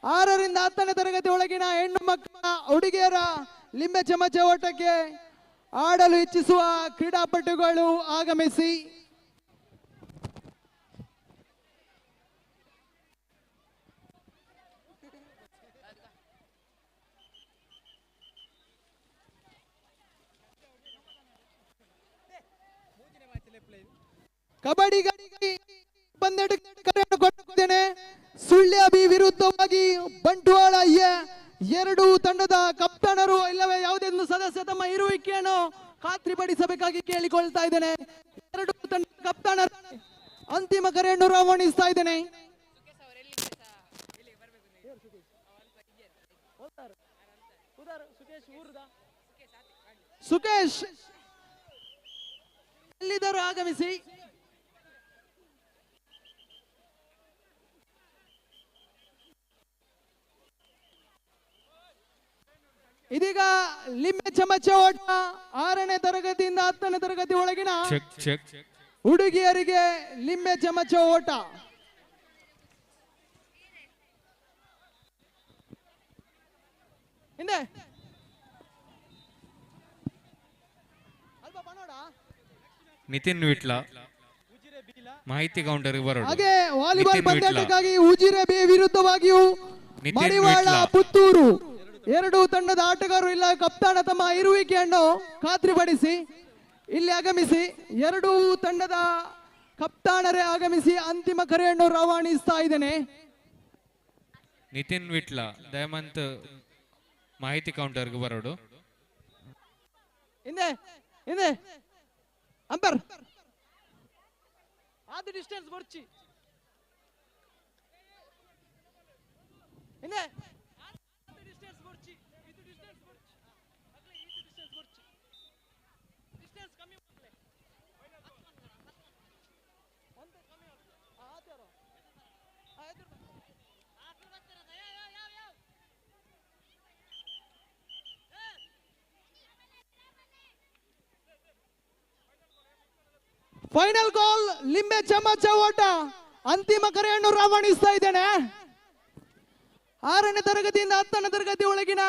6ರಿಂದ 10ನೇ ತರಗತಿ ಒಳಗಿನ ಹೆಣ್ಣು ಮಕ್ಕಳ ಹುಡುಗಿಯರ ಲಿಂಬೆ ಚಮಚ ಓಟಕ್ಕೆ ಆಡಲು ಇಚ್ಛಿಸುವ ಕ್ರೀಡಾಪಟುಗಳು ಆಗಮಿಸಿ. ಕಬಡ್ಡಿ ಪಂದ್ಯ ಕರೆಯನ್ನು ಕೊಟ್ಟಿದ್ದೇನೆ. ಸುಳ್ಯ ಬಿ ವಿರುದ್ಧವಾಗಿ ಬಂಟ್ವಾಳ ಎರಡು ತಂಡದ ಕಪ್ತಾನರು ಇಲ್ಲವೇ ಯಾವುದೇ ಒಂದು ಸದಸ್ಯ ತಮ್ಮ ಇರುವಿಕೆಯನ್ನು ಖಾತ್ರಿಪಡಿಸಬೇಕಾಗಿ ಕೇಳಿಕೊಳ್ತಾ ಇದ್ದೇನೆ. ಎರಡು ತಂಡದ ಕಪ್ತಾನರ ಅಂತಿಮ ಕರೆಯನ್ನು ರವಾನಿಸ್ತಾ ಇದ್ದೇನೆ. ಸುಕೇಶ್ ಎಲ್ಲಿದ್ದರೂ ಆಗಮಿಸಿ. ಇದೀಗ ಲಿಂಬೆ ಚಮಚ ಓಟ 6ನೇ ತರಗತಿಯಿಂದ 10ನೇ ತರಗತಿ ಒಳಗಿನ ಹುಡುಗಿಯರಿಗೆ ಲಿಂಬೆ ಚಮಚ ಓಟ. ಹಿಂದೆ ನಿತಿನ್ ವಿಟ್ಲ ಮಾಹಿತಿ ಕೌಂಟರ್ ಬರೋದು. ಹಾಗೆ ವಾಲಿಬಾಲ್ ಪಂದ್ಯಾಟಕ್ಕಾಗಿ ಉಜಿರೆ ಬಿ ವಿರುದ್ಧವಾಗಿಯೂ ಮಡಿವಾಳ ಪುತ್ತೂರು ಎರಡು ತಂಡದ ಆಟಗಾರರು ಇಲ್ಲ ಕಪ್ತಾನ ತಮ್ಮ ಇರುವಿಕೆಯನ್ನು ಖಾತ್ರಿಪಡಿಸಿ ಇಲ್ಲಿ ಆಗಮಿಸಿ. ಎರಡೂ ತಂಡದ ಕಪ್ತಾನರೇ ಆಗಮಿಸಿ ಅಂತಿಮ ಕರೆಯನ್ನು ರವಾನಿಸ್ತಾ ಇದ್ದೇನೆ. ನಿತಿನ್ ವಿಟ್ಲ ದಯಮಂತ್ ಮಾಹಿತಿ ಕೌಂಟರ್ಗೆ ಬರೋಡು. ಹಿಂದೆ ಹಿಂದೆ ಅಂಪರ್ ಆದು ಡಿಸ್ಟೆನ್ಸ್ ಬರ್ಚಿ ಹಿಂದೆ ಫೈನಲ್ ಗೋಲ್ ಲಿಂಬೆ ಚಮಚ ಓಟ ಅಂತಿಮ ಕರೆಯನ್ನು ರವಾನಿಸ್ತಾ ಇದ್ದೇನೆ. 6ನೇ ತರಗತಿಯಿಂದ 10ನೇ ತರಗತಿ ಒಳಗಿನ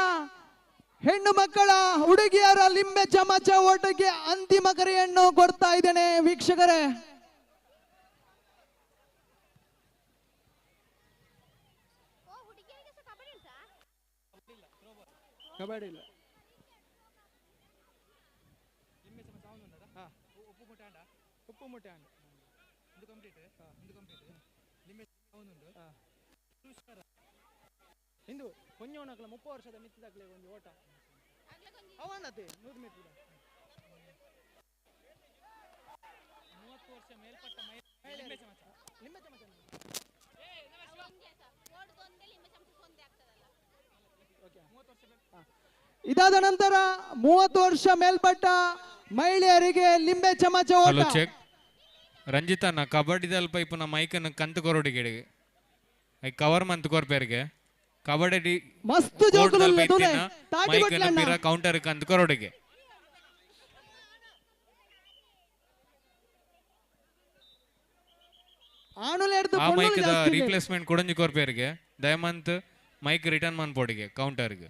ಹೆಣ್ಣು ಮಕ್ಕಳ ಹುಡುಗಿಯರ ಲಿಂಬೆ ಚಮಚ ಓಟಕ್ಕೆ ಅಂತಿಮ ಕರೆಯನ್ನು ಕೊಡ್ತಾ ಇದ್ದೇನೆ ವೀಕ್ಷಕರೇ. ಕಬಡ್ಡಿ ಇಲ್ಲ ಉಪ್ಪು ಮುಟ್ಟೆ ಅಂಡ ಇದು ಕಂಪ್ಲೀಟ್ ಲಿಂಬೆ ಇಂದು ಕೊಂಜೋಣಕ್ಲ 30 ವರ್ಷದ ಮಿತ್ತಿದಾಗಲೇ ಒಂದು ಓಟ ಅವನತೆ 100 ಮೀಟರ್ 30 ವರ್ಷ ಮೇಲ್ಪಟ್ಟ ಲಿಂಬೆ ಚಮಚ ಇದಾದ ನಂತರ 30 ವರ್ಷ ಮೇಲ್ಪಟ್ಟ ಮಹಿಳೆಯರಿಗೆ ಲಿಂಬೆ ಚಮಚ ಓಟ. ರಂಜಿತನ ಕಬಡ್ಡಿದಲ್ಲಿ ಪೈಪು ನಮ್ಮ ಮೈಕನ್ನು ಕಂತು ಕೊರೋಡಿಗೆ ಕವರ್ ಮಂತ್ ಕೊರ್ಪೇರಿಗೆ ಕಬಡ್ಡಿ ಮಸ್ತ್ ಮೈಕನ್ನು ಕೌಂಟರ್ ಕಂತು ಕೊರೋಡಿಗೆ ಆ ಮೈಕದ ರೀಪ್ಲೇಸ್ಮೆಂಟ್ ಕೊಡಂಜಿ ಕೊರ್ಪೇರಿಗೆ ದಯಮಂತ್ ಮೈಕ್ ರಿಟರ್ನ್ ಮನ್ಪೋಡಿಗೆ ಕೌಂಟರ್ಗೆ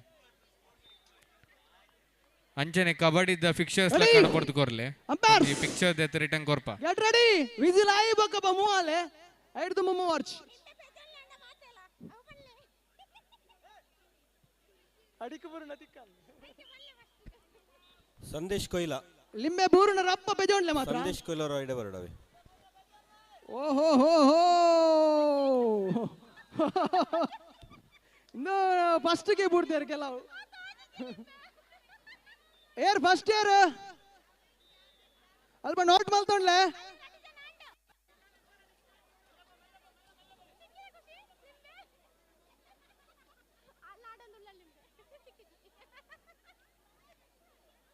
ಅಂಚನೆ ಕಬಡ್ಡಿದ ಫಿಕ್ಚರ್ಸ್ Ready? ಕಡಪಡ್ತು ಕೊರ್ಲೆ Umpires. ಈ ಪಿಕ್ಚರ್ ದೆತ್ತ ರಿಟರ್ನ್ ಕೊರ್ಪ ಗೆಟ್ ರೆಡಿ ವಿಸಿಲ್ ಆಯಿ ಬಕ್ಕಪ್ಪ ಮೂವಾಲೆ ಐಡ್ದು ಮುಮ್ಮ ವಾರ್ಚ್ ಅಡಿಕ ಬರುಣ ತಿಕ್ಕಲ್ಲ ಸಂದೇಶ್ ಕೊಯ್ಲ ಲಿಂಬೆ ಬೂರುನ ರಪ್ಪ ಬೆಜೋಣ್ಲೆ ಮಾತ್ರ ಸಂದೇಶ್ ಕೊಯ್ಲರ ಐಡೆ ಬರಡವೆ ಓಹೋ ಹೋ ಹೋ ಇನ್ನು ಫಸ್ಟ್ ಗೆ ಬಿಡ್ತಾರೆ ಕೆಲವು ಏರ್ ಫಸ್ಟ್ ಇಯರ್ ಅಲ್ಪ ನೋಟ್ ಮಲ್ತೊಂಡ್ಲೆ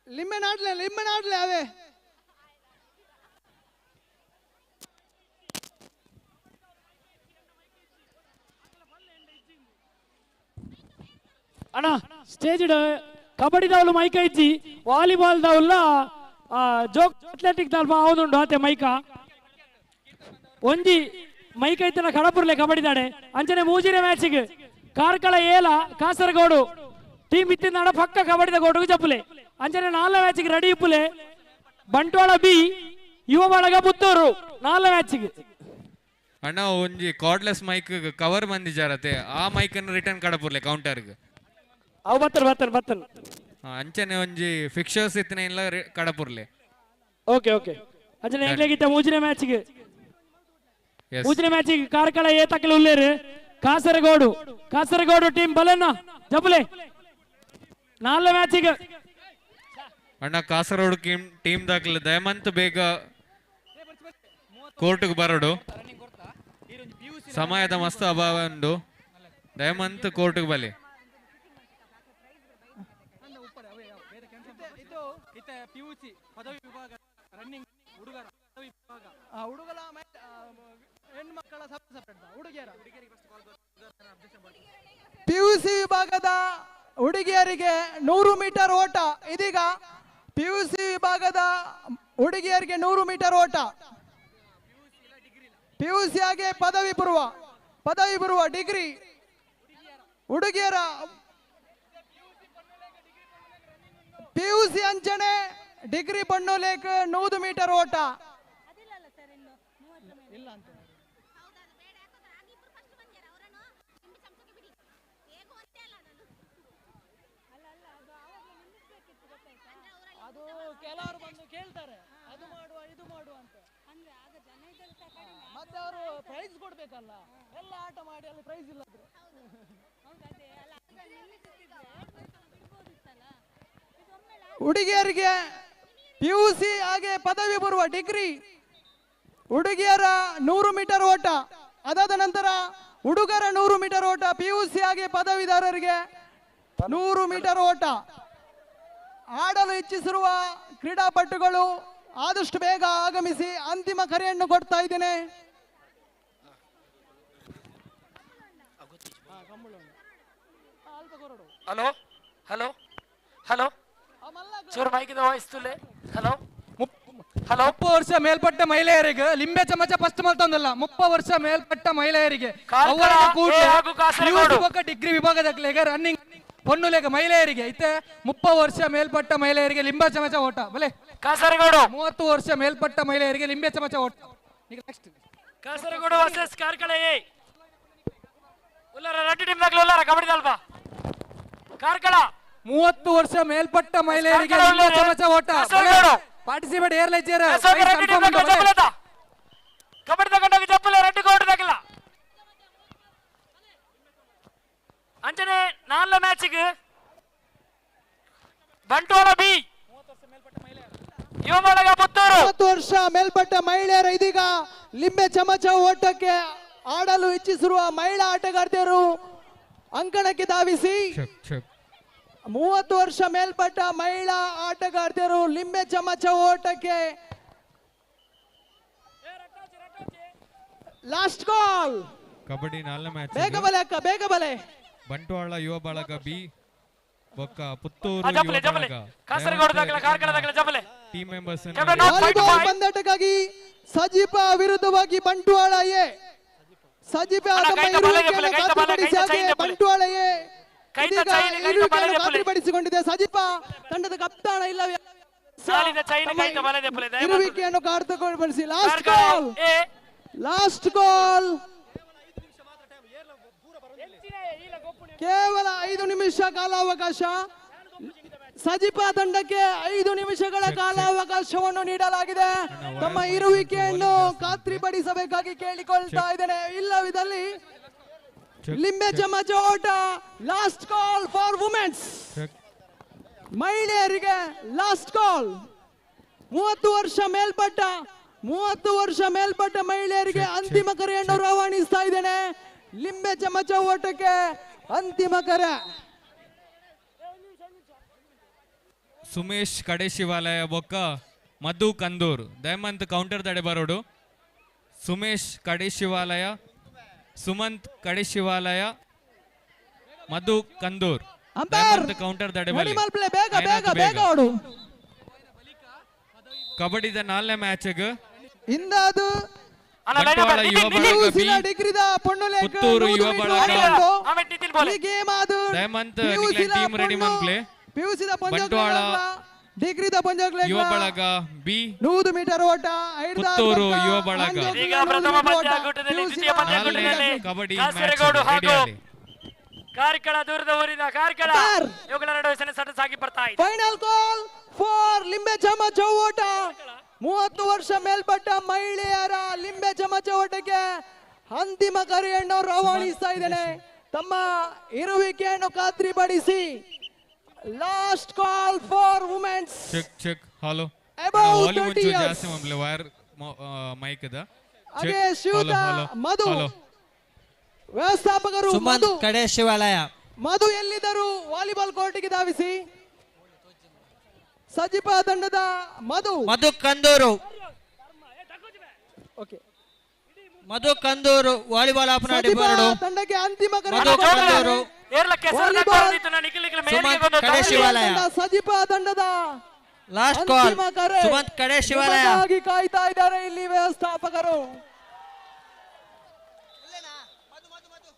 ಲಿಂಬೆ ನಾಡ್ಲೆ ಅವೇ ಅಣ್ಣ ಸ್ಟೇಜ್ ಕಬಡ್ಡಿ ದಾವಲು ಮೈಕ ಇಜ್ಜಿ ವಾಲಿಬಾಲ್ ದಾವಲ್ಲ ಜೋಕ್ ಅಥ್ಲೆಟಿಕ್ ದಾಲ್ಪ ಹೌದುಂಡು ಆತೆ ಮೈಕ ಒಂಜಿ ಮೈಕ ಇತ್ತನ ಕಡಪುರ್ಲೆ ಕಬಡ್ಡಿ ದಾಡೆ ಅಂಚನೆ ಮೂಜಿರೆ ಮ್ಯಾಚಿಗೆ ಕಾರ್ಕಳ ಏಲ ಕಾಸರಗೋಡು ಟೀಮ್ ಇತ್ತಿನ ಪಕ್ಕ ಕಬಡ್ಡಿದ ಗೋಡುಗು ಜಪ್ಪುಲೆ ಅಂಚನೆ 4 ಮ್ಯಾಚಿಗೆ ರೆಡಿ ಇಪ್ಪುಲೆ ಬಂಟ್ವಾಳ ಬಿ ಯುವ ಬಳಗ ಪುತ್ತೂರು 4 ಮ್ಯಾಚಿಗೆ ಅಣ್ಣ ಒಂಜಿ ಕಾರ್ಡ್ಲೆಸ್ ಮೈಕ್ ಕವರ್ ಬಂದಿಜಾರತೆ ಆ ಮೈಕ್ ಅನ್ನು ರಿಟರ್ನ್ ಕಡಪುರ್ಲೆ ಕೌಂಟರ್ಗೆ ಅವು ಬತ್ತರ್ ಅಂಚನೆ ಒಂಜಿ ಫಿಕ್ಚರ್ಸ್ ಇತ್ತಿನ ಇಲ್ಲ ಕಡಪುರ್ಲೆ ಓಕೆ ಅಂಚನೆ ಎಂಗ್ಲೆಗಿತ್ತ ಮೂಜಿರೆ ಮ್ಯಾಚಿಗೆ ಕಾರ್ಕಳ ಏ ತಕ್ಕಲು ಉಲ್ಲೇರು ಕಾಸರಗೋಡು ಟೀಮ್ ಬಲನ್ನ ಜಪ್ಪುಲೆ 4 ಮ್ಯಾಚಿಗೆ ಅಣ್ಣ ಕಾಸರಗೋಡು ಟೀಮ್ ದಾಖಲೆ ದಯಮಂತ್ ಬೇಗ ಕೋರ್ಟ್ಗೆ ಬರೋಡು ಸಮಯದ ಮಸ್ತ್ ಅಭಾವ ಉಂಡು ದಯಮಂತ್ ಕೋರ್ಟ್ಗೆ ಬಲಿ ಪದವಿ ವಿಭಾಗ ರನ್ನಿಂಗ್ ಹುಡುಗರ ಪದವಿ ವಿಭಾಗ ಹುಡುಗರ ಹೆಣ್ಮಕ್ಕಳ ಹುಡುಗಿಯರ ಪಿಯುಸಿ ವಿಭಾಗದ ಹುಡುಗಿಯರಿಗೆ 100 ಮೀಟರ್ ಓಟ ಇದೀಗ ಪಿಯುಸಿ ವಿಭಾಗದ ಹುಡುಗಿಯರಿಗೆ 100 ಮೀಟರ್ ಓಟ ಪಿಯುಸಿ ಹಾಗೆ ಪದವಿ ಪೂರ್ವ ಡಿಗ್ರಿ ಹುಡುಗಿಯರ ಪಿಯುಸಿ ಅಂಚನೆ ಡಿಗ್ರಿ ಬಣ್ಣೋಲೇಕ್ 100 ಮೀಟರ್ ಓಟ ಅದು ಕೆಲವರು ಬಂದು ಕೇಳ್ತಾರೆ ಅದು ಮಾಡುವ ಇದು ಮಾಡುವ ಅಂತ ಮತ್ತೆ ಅವರು ಪ್ರೈಸ್ ಕೊಡ್ಬೇಕಲ್ಲ ಎಲ್ಲ ಆಟ ಮಾಡಿ ಅಲ್ಲಿ ಪ್ರೈಸ್ ಇಲ್ಲ ಹುಡುಗಿಯರಿಗೆ ಪಿಯುಸಿ ಹಾಗೆ ಪದವಿ ಪೂರ್ವ ಡಿಗ್ರಿ ಹುಡುಗಿಯರ 100 ಮೀಟರ್ ಓಟ ಅದಾದ ನಂತರ ಹುಡುಗರ 100 ಮೀಟರ್ ಓಟ ಪಿಯುಸಿ ಹಾಗೆ ಪದವೀಧರರಿಗೆ 100 ಮೀಟರ್ ಓಟ ಆಡಲು ಇಚ್ಛಿಸಿರುವ ಕ್ರೀಡಾಪಟುಗಳು ಆದಷ್ಟು ಬೇಗ ಆಗಮಿಸಿ ಅಂತಿಮ ಕರೆಯನ್ನು ಕೊಡ್ತಾ ಇದ್ದೇನೆ ಹಲೋ ಹಲೋ ಹಲೋ ಚೂರು ಮೈಕಿದ ವಾಯ್ಸ್ ತುಲೆ ಹಲೋ 30 ವರ್ಷ ಮೇಲ್ಪಟ್ಟ ಮಹಿಳೆಯರಿಗೆ ಲಿಂಬೆ ಚಮಚ ಫಸ್ಟ್ ಮಲ್ತೊಂದಲ್ಲ 30 ವರ್ಷ ಮೇಲ್ಪಟ್ಟ ಮಹಿಳೆಯರಿಗೆ ಡಿಗ್ರಿ ವಿಭಾಗದ ರನ್ನಿಂಗ್ ಪೊನ್ನುಲೇಖ ಮಹಿಳೆಯರಿಗೆ ಇತ್ತೆ 30 ವರ್ಷ ಮೇಲ್ಪಟ್ಟ ಮಹಿಳೆಯರಿಗೆ ಲಿಂಬೆ ಚಮಚ ಓಟ ಬಲೆ ಕಾಸರಗೋಡು 30 ವರ್ಷ ಮೇಲ್ಪಟ್ಟ ಮಹಿಳೆಯರಿಗೆ ಲಿಂಬೆ ಚಮಚ ಓಟ next Kasaragod versus Karkala A ಉಲ್ಲಾರ ರೆಡ್ ಟೀಮ್ ದಾಖಲೆ ಉಲ್ಲಾರ ಕಬಡ್ಡಿ ದಲ್ಪ ಕಾರ್ಕಳ 30 ವರ್ಷ ಮೇಲ್ಪಟ್ಟ ಮಹಿಳೆಯರಿಗೆ ಲಿಂಬೆ ಚಮಚ ಓಟ ಪಾರ್ಟಿಸಿಪೇಟ್ ಏರ್ಲೈಜರ್ ಕಬಡ್ಡಿ ತಗೊಂಡೋಗ ಜಪ್ಪಲೆ ರೆಡ್ ಕೋರ್ಟ್ ದಾಖಲ ಅಂಚನೆ 4 ಮ್ಯಾಚಿಗೆ ಬಂಟ್ವಾಳ ಬಿ ಯುವ ಬಳಗ ಪುತ್ತೂರು 30 ವರ್ಷ ಮೇಲ್ಪಟ್ಟ ಮಹಿಳೆಯರ ಇದೀಗ ಲಿಂಬೆ ಚಮಚ ಓಟಕ್ಕೆ ಆಡಲು ಇಚ್ಛಿಸಿರುವ ಮಹಿಳಾ ಆಟಗಾರ್ತಿಯರು ಅಂಕಣಕ್ಕೆ ಧಾವಿಸಿ 30 ವರ್ಷ ಮೇಲ್ಪಟ್ಟ ಮಹಿಳಾ ಆಟಗಾರ್ತಿಯರು ಲಿಂಬೆ ಚಮಚ ಓಟಕ್ಕೆ ಲಾಸ್ಟ್ ಕಾಲ್ ಕಬಡ್ಡಿ 4 ಮ್ಯಾಚ್ ಬೇಗ ಬಲೆ ಅಕ್ಕ ಬೇಗ ಬಲೆ ಬಂಟ್ವಾಳ ಯುವ ಬಳಗ ಬಿ ಬೊಕ್ಕ ಪುತ್ತೂರು ಕಾಸರಗೋಡು ದಾಖಲೆ ಕಾರ್ಕಳ ದಾಖಲೆ ಜಪ್ಪಲೆ ಟೀಮ್ ಮೆಂಬರ್ಸ್ ವಾಲಿಬಾಲ್ ಪಂದ್ಯಾಟಕ್ಕಾಗಿ ಸಜೀಪ ವಿರುದ್ಧವಾಗಿ ಬಂಟ್ವಾಳ ಎ ಸಜೀಪ ಬಂಟ್ವಾಳ ಎ ಇದೀಗ ಇರುವಿಕೆಯನ್ನು ಖಾತ್ರಿಪಡಿಸಿಕೊಂಡಿದೆ ಸಜಿಪ ತಂಡದ ಕಪ್ತಾನ ಇಲ್ಲವೇ ಇರುವಿಕೆಯನ್ನು ಖಾತ್ರಿಪಡಿಸಿ ಲಾಸ್ಟ್ ಗೋಲ್ ಕೇವಲ 5 ನಿಮಿಷ ಕಾಲಾವಕಾಶ. ಸಜಿಪ ತಂಡಕ್ಕೆ 5 ನಿಮಿಷಗಳ ಕಾಲಾವಕಾಶವನ್ನು ನೀಡಲಾಗಿದೆ. ತಮ್ಮ ಇರುವಿಕೆಯನ್ನು ಖಾತ್ರಿಪಡಿಸಬೇಕಾಗಿ ಕೇಳಿಕೊಳ್ತಾ ಇದ್ದೇನೆ. ಇಲ್ಲವಿದ್ದಲ್ಲಿ ಲಿಂಬೆ ಚಮಚ ಓಟ. Last call for women's. ಮಹಿಳೆಯರಿಗೆ ಲಾಸ್ಟ್ ಕಾಲ್. 30 ವರ್ಷ ಮೇಲ್ಪಟ್ಟ ಮಹಿಳೆಯರಿಗೆ ಅಂತಿಮ ಕರೆಯನ್ನು ರವಾನಿಸ್ತಾ ಇದ್ದೇನೆ. ಲಿಂಬೆ ಚಮಚ ಓಟಕ್ಕೆ ಅಂತಿಮ ಕರೆ. ಸುಮೇಶ್ ಕಡೆ ಶಿವಾಲಯ ಬೊಕ್ಕ ಮಧು ಕಂದೂರ್ ದಯಮಂತ್ ಕೌಂಟರ್ ತಡೆ ಬರೋಡು. ಸುಮೇಶ್ ಕಡೆ ಶಿವಾಲಯ, ಸುಮಂತ್ ಕಡೆ ಶಿವಾಲಯ, ಮಧು ಕಂದೂರ್ ದಯಮಂತ್ ಕೌಂಟರ್ ತಡೆ ಕಬಡ್ಡಿದ 4ನೇ ಮ್ಯಾಚ್ಗೆ ಇಂದಾದು ಬಂಟ್ವಾಳ ಯುವ ಬಳಗ ಬಿ, ಪುತ್ತೂರು ಯುವ ಬಳಗ ದಯಮಂತ್ ಟೀಮ್ ರೆಡಿ ಮನ್ಪ್ಲೆ. ಬಂಟ್ವಾಳ ಯುವ ಬಳಗ ಬಿ, 100 ಮೀಟರ್ ಓಟ, ಪುತ್ತೂರು ಯುವ ಬಳಗ ಕಬಡ್ಡಿ ಕಾರ್ಕಳ ದೂರದ ಊರಿನ ಕಾರ್ಕಳ ಇವುಗಳ ನಡುವೆ ಸೆಣಸಾಗಿ ಬರ್ತಾ ಇದೆ. ಫೈನಲ್ ಕಾಲ್ ಫಾರ್ ಲಿಂಬೆ ಚಮಚ ಓಟ. 30 ವರ್ಷ ಮೇಲ್ಪಟ್ಟ ಮಹಿಳೆಯರ ಲಿಂಬೆ ಚಮಚ ಓಟಕ್ಕೆ ಅಂತಿಮ ಕರೆಯನ್ನು ರವಾನಿಸ್ತಾ ಇದ್ದೇನೆ. ತಮ್ಮ ಇರುವಿಕೆಯನ್ನು ಖಾತ್ರಿಪಡಿಸಿ. Last call for women's. Check hello above volume 30 ಒಂಚೂರು years. ಜಾಸ್ತಿ ಮಾಡ್ಲಿ ವೈರ್ ಮೈಕ್ ದ ಹಾಗೆ ಶಿವದ ಮಧು ವ್ಯವಸ್ಥಾಪಕರು ಮಧು ಕಡೆ ಶಿವಾಲಯ. ಮಧು ಎಲ್ಲಿದ್ದರು ವಾಲಿಬಾಲ್ ಕೋರ್ಟ್ಗೆ ಧಾವಿಸಿ. ಸಜಿಪ ತಂಡದ ಮಧು ಕಂದೂರು, ಓಕೆ, ಮಧು ಕಂದೂರು ವಾಲಿಬಾಲ್ ಆಪನಾಡಿ ಬರಡು. ತಂಡಕ್ಕೆ ಅಂತಿಮ ಕರೆ. ಮಧು ಕಂದೂರು, ಸುಮಂತ್ ಕಡೆ ಶಿವಾಲಯ. ಸಜಿಪ ತಂಡದ ಲಾಸ್ಟ್ ಕಾಲ್ ಸುಮಂತ್ ಕಡೆ ಶಿವಾಲಯ. ಕಾಯ್ತಾ ಇದ್ದಾರೆ ಇಲ್ಲಿ ವ್ಯವಸ್ಥಾಪಕರು.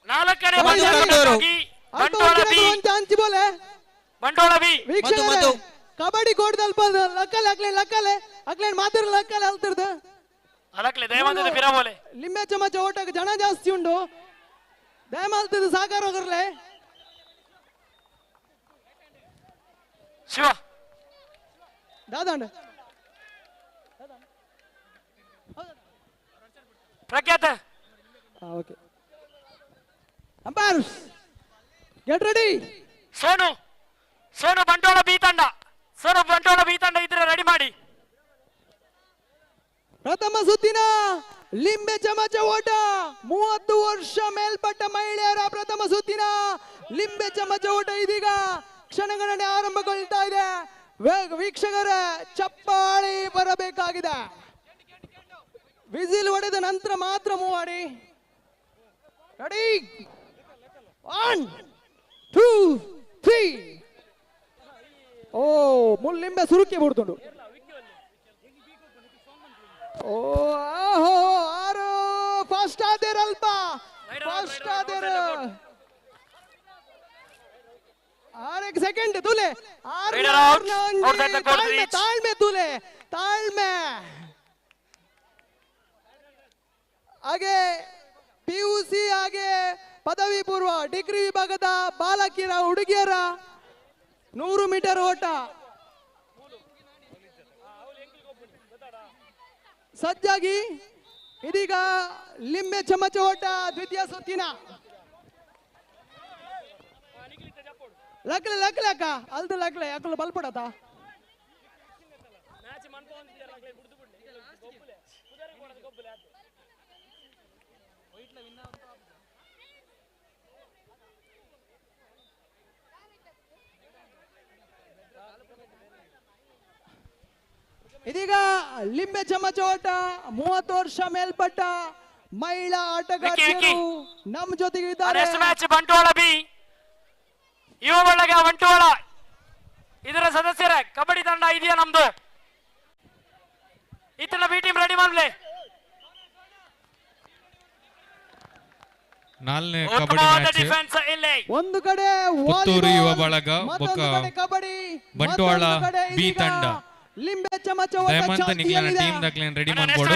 4ನೇ ವೀಕ್ಷಕರೇ, ಕಬಡ್ಡಿ ಕೋಡ್ ಲಕ್ಕಲೆ ಮಾತ್ರ ಲಕ್ಕಲೆ ಅಲ್ತಿರ್ದು ಲಿಂಬೆ ಚಮಚ ಓಟಕ್ಕೆ ಜನ ಜಾಸ್ತಿ ಉಂಡು. ದಯಮಾಲ್ತದ ಸಾಕಾರ ಹೋಗರ್ಲೆ ಶಿವ ದಾದಂಡ ಪ್ರಖ್ಯಾತ. Okay, umpire get ready. Sonu Bantwal B ತಂಡ ಇದ್ರೆ ರೆಡಿ ಮಾಡಿ. ಪ್ರಥಮ ಸುತ್ತಿನ ಲಿಂಬೆ ಚಮಚ ಓಟ. 30 ವರ್ಷ ಮೇಲ್ಪಟ್ಟ ಮಹಿಳೆಯರ ಪ್ರಥಮ ಸುತ್ತಿನ ಲಿಂಬೆ ಚಮಚ ಓಟ ಇದೀಗ ಕ್ಷಣಗಣನೆ ಆರಂಭಗೊಳ್ತಾ ಇದೆ. ವೀಕ್ಷಕರ ಚಪ್ಪಾಳಿ ಬರಬೇಕಾಗಿದೆ. ವಿಸಿಲ್ ಹೊಡೆದ ನಂತರ ಮಾತ್ರ ಮೂವ್ ಮಾಡಿ. ರೆಡಿ, 1 2 3. ಓ ಮುಳ್ಳಿಂಬೆ ಸುರುಕಿ ಬಿಡ್ತುಂಡು. ಓ ಆಹೋ ಆರು ಫಾಸ್ಟ್ ಆದೇರ ಅಲ್ಪ ಫಾಸ್ಟ್ ಆದೇರ 6 ಸೆಕೆಂಡ್ ತುಲೆ ತಾಳ್ಮೆ ತುಲೆ ತಾಳ್ಮೆ. ಹಾಗೆ PUC ಹಾಗೆ ಪದವಿ ಪೂರ್ವ ಡಿಗ್ರಿ ವಿಭಾಗದ ಬಾಲಕಿಯರ ಹುಡುಗಿಯರ 100 ಮೀಟರ್ ಓಟ ಸಜ್ಜಾಗಿ. ಇದೀಗ ಲಿಂಬೆ ಚಮಚ ಓಟ ದ್ವಿತೀಯ ಸುತ್ತಿನ ಲಕ್ಲೆ ಅಕ್ಕ ಅಲ್ದು ಲಕ್ಲೆ ಅಕ್ಕಲು ಬಲ್ಪಡತ. ಇದೀಗ ಲಿಂಬೆ ಚಮಚ ಓಟ 30 ವರ್ಷ ಮೇಲ್ಪಟ್ಟ ಮಹಿಳಾ ಆಟಗಾರರು ನಮ್ಮ ಜೊತೆಗೆ ಇದ್ದಾರೆ. ಬಂಟ್ವಾಳ ಬಿ ಯುವ ಬಳಗ ಬಂಟ್ವಾಳ ಇದರ ಸದಸ್ಯರ ಕಬಡ್ಡಿ ತಂಡ ಇದೆಯಾ ನಮ್ದು? ಇತನ ಬಿ ಟೀಮ್ ರೆಡಿ ಮಾಡ್ಲಿ. ನಾಲ್ನೇ ಕಬಡ್ಡಿ ಮ್ಯಾಚ್ ಒಂದು ಕಡೆ ಪುತ್ತೂರು ಯುವ ವಾಲಿಬಾಲ್, ಬಳಗ ಮತ್ತೊಂದು ಬೊಕ್ಕ ಕಡೆ ಕಬಡ್ಡಿ, ಬಂಟ್ವಾಳ ಮತ್ತೊಂದು ಕಡೆ ಬಿ ಇದೀಗ ತಂಡ ಲಿಂಬೆ ಚಮಚ ಓಟ ದಯಮಂತ ನಿಕ್ಲಿನ ಚಾಲ್ತಿಯಲ್ಲಿದೆ. ಟೀಮ್ ದಕ್ಲಿನ ರೆಡಿ ಮಾಡ್ಬೋಡು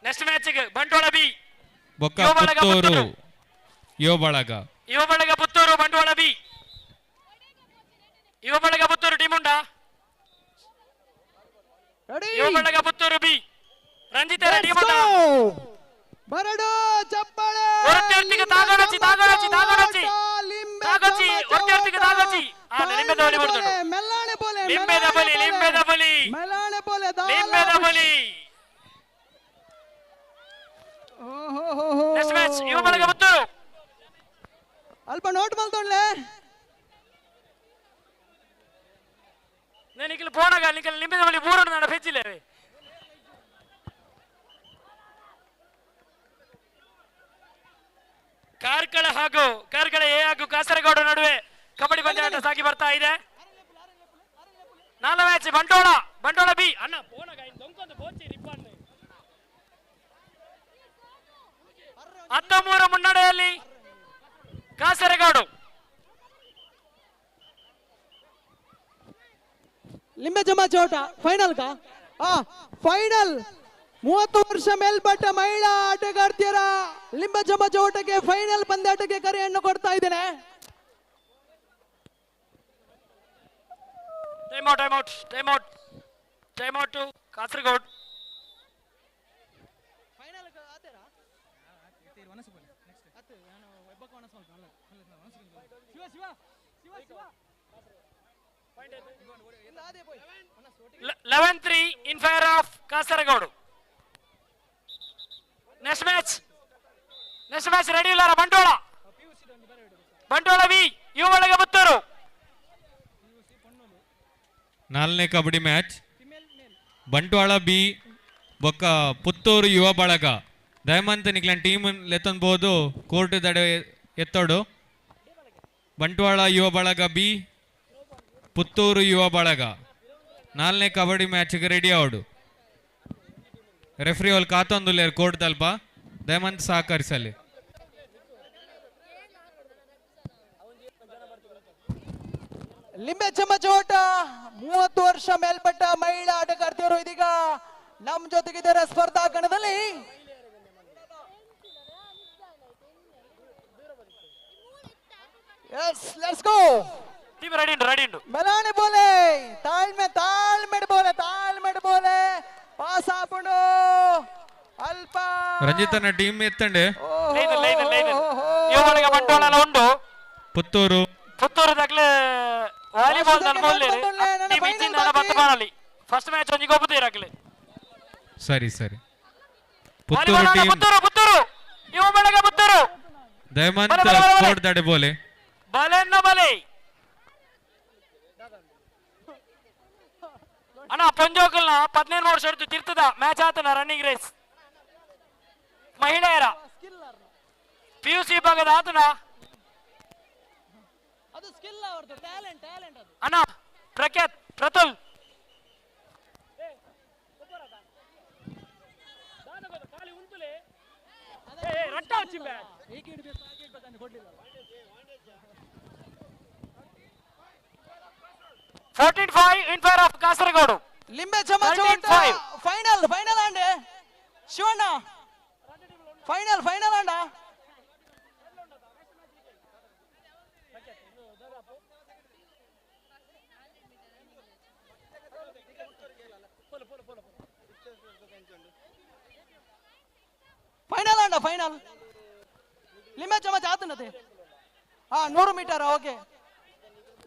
ನೆಕ್ಸ್ಟ್ ಮ್ಯಾಚ್ ಬಂಟ್ವಾಳ ಬಿ ಬೊಕ್ಕ ಪುತ್ತೂರು ಯುವ ಬಳಗ ಯುವ ಬಳಗ ಪುತ್ತೂರು ಬಂಟ್ವಾಳ ಬಿ ಯುವ ಬಳಗ ಪುತ್ತೂರು ಟೀಮ್ ಉಂಟಾ ಯುವ ಬಳಗ ಪುತ್ತೂರು ಬಿ ರಂಜಿತರ ಟೀಮ್ ಉಂಟಾ ಬರಡು ಚಪ್ಪಾಳೆ ಒರ್ತೆರ್ತಿಗೆ ತಾಗೋಣಚಿ ತಾಗೋಣಚಿ ತಾಗೋಣಚಿ ತಾಗೋಚಿ ಒರ್ತೆರ್ತಿಗೆ ತಾಗೋಚಿ ಆ ಲಿಂಬೆದ ಬಲಿ ಬಿಡ್ತುಂಡು ಮೆಲ್ಲಾಣೆ ಬೋಲೆ ಲಿಂಬೆದ ಬಲಿ ಲಿಂಬೆದ ಬಲಿ ಮೆಲ್ಲಾಣೆ ಬೋಲೆ ಲಿಂಬೆದ ಬಲಿ ನೆಕ್ಸ್ಟ್ ಮ್ಯಾಚ್ ಯುವ ಬಳಗ ಪುತ್ತೂರು ಅಲ್ಪ ನೋಟ್ ಮಲ್ತೊಳ್ಳೆ ನನಗೆ ಪೋಣಗ ನಿಕಲ್ ಲಿಂಬೆದ ಬಲಿ ಮೂರನ್ನು ನಡ ಫೆಜ್ಜಿಲೇವೆ ಕಾರ್ಕಳ ಹಾಗೂ ಕಾರ್ಕಳ ಎ ಹಾಗೂ ಕಾಸರಗೋಡು ನಡುವೆ ಕಬಡ್ಡಿ ಪಂದ್ಯಾಟ ಸಾಗಿ ಬರ್ತಾ ಇದೆ. 4 ಮ್ಯಾಚ್ ಬಂಟ್ವಾಳ ಬಿ ಅಣ್ಣ ಪೋಣಗ ಇನ್ ದೊಂಕೊಂದು ಬೋಚಿ ರಿಪ್ಪನ್ನು 13 ಮುನ್ನಡೆಯಲ್ಲಿ ಕಾಸರಗೋಡು. ಲಿಂಬೆ ಚಮಚ ಓಟ ಫೈನಲ್ ಕಾ ಫೈನಲ್ 30 ವರ್ಷ ಮೇಲ್ಪಟ್ಟ ಮಹಿಳಾ ಆಟಗಾರ್ತಿಯರ ಲಿಂಬೆ ಚಮಚ ಓಟಕ್ಕೆ ಫೈನಲ್ ಪಂದ್ಯಾಟಕ್ಕೆ ಕರೆಯನ್ನು ಕೊಡ್ತಾ ಇದ್ದೇನೆ. Time out Kasaragod. Eleven 3 in favor of Kasaragod. Next match ready ಇಲ್ಲ ಬಂಟ್ವಾಳ ಬಿ ಯುವ ಬಳಗ ಪುತ್ತೂರು. 4ನೇ ಕಬಡ್ಡಿ ಮ್ಯಾಚ್ ಬಂಟ್ವಾಳ ಬಿ ಬೊಕ್ಕ ಪುತ್ತೂರು ಯುವ ಬಳಗ ದಯಮಂತ ನಿಕ್ಲಿನ ಟೀಮ್ ಲೆತ್ತನ್ಬೋದು ಕೋರ್ಟ್ ದಡೆ ಎತ್ತೋಡು ಬಂಟ್ವಾಳ ಯುವ ಬಳಗ ಬಿ ಪುತ್ತೂರು ಯುವ ಬಳಗ 4ನೇ ಕಬಡ್ಡಿ ಮ್ಯಾಚ್ಗೆ ರೆಡಿ ಆವಡು. ರೆಫ್ರಿ ಅವ್ರು ಕಾತೊಂದುಲ್ಲೇರು ಕೋರ್ಟ್ ತಲ್ಪ ದಯಮಂತ ಸಹಕರಿಸಲಿ. ಲಿಂಬೆ ಚಮಚ ಓಟ 30 ವರ್ಷ ಮೇಲ್ಪಟ್ಟ ಮಹಿಳಾ ಆಟಗಾರ್ತಿಯರು ಇದೀಗ ನಮ್ಮ ಜೊತೆಗಿದ್ದಾರೆ ಸ್ಪರ್ಧಾ ಕಣದಲ್ಲಿ. ಲೆಟ್ಸ್ ಗೋ ಟೀಮ್ ರೆಡಿ ಉಂಟು ಮೆಲಾಣೆ ಬೋಲೆ ತಾಳ್ಮೆಡ್ ಬೋಲೆ ಪಾಸ್ ಆಪುಂಡು ಅಲ್ಪ ರಂಜಿತನ ಟೀಮ್ ಎತ್ತಂಡೆ ಯುವ ಬಳಗ ಬಂಟ್ವಾಳ ಉಂಡು ಪುತ್ತೂರು ದಕ್ಲೆ ವಾಲಿಬಾಲ್ ಬೋಲ್ಲೇರು ಟೀಮ್ ಇಚ್ಚಿಂದ ಬತ್ತ ಬಾರಲಿ ಫಸ್ಟ್ ಮ್ಯಾಚ್ ಒಂಜಿ ಗೊಬ್ಬುತ್ತೀರ ಅಕ್ಲೆ ಸರಿ ಪುತ್ತೂರು ಟೀಮ್ ಪುತ್ತೂರು ಯುವ ಬಳಗ ಪುತ್ತೂರು ದಯಮಂತ ಕೋರ್ಟ್ ದಡೆ ಬೋಲೆ ಬಲೆ ಅಣ್ಣ ಪಂಜೋಕಲ್ನ 15 ವರ್ಷ ಹಿಡಿದು ತಿರ್ತದ ಮ್ಯಾಚ್ ಆತನ ರನ್ನಿಂಗ್ ರೇಸ್ ಮಹಿಳೆಯರ PUC ಭಾಗದ ಆತನ ಅಣ್ಣ Pratul in favor of Kasaragod. ಲಿಂಬೆ ಚಮಚ ಓಟ ಫೈನಲ್ ಅಂಡೆ ಶಿವಣ್ಣ ಫೈನಲ್ ಅಂಡ ಫೈನಲ್ ಲಿಂಬೆ ಚಮಚ ಆತನತೆ 100 ಮೀಟರ್ ಓಕೆ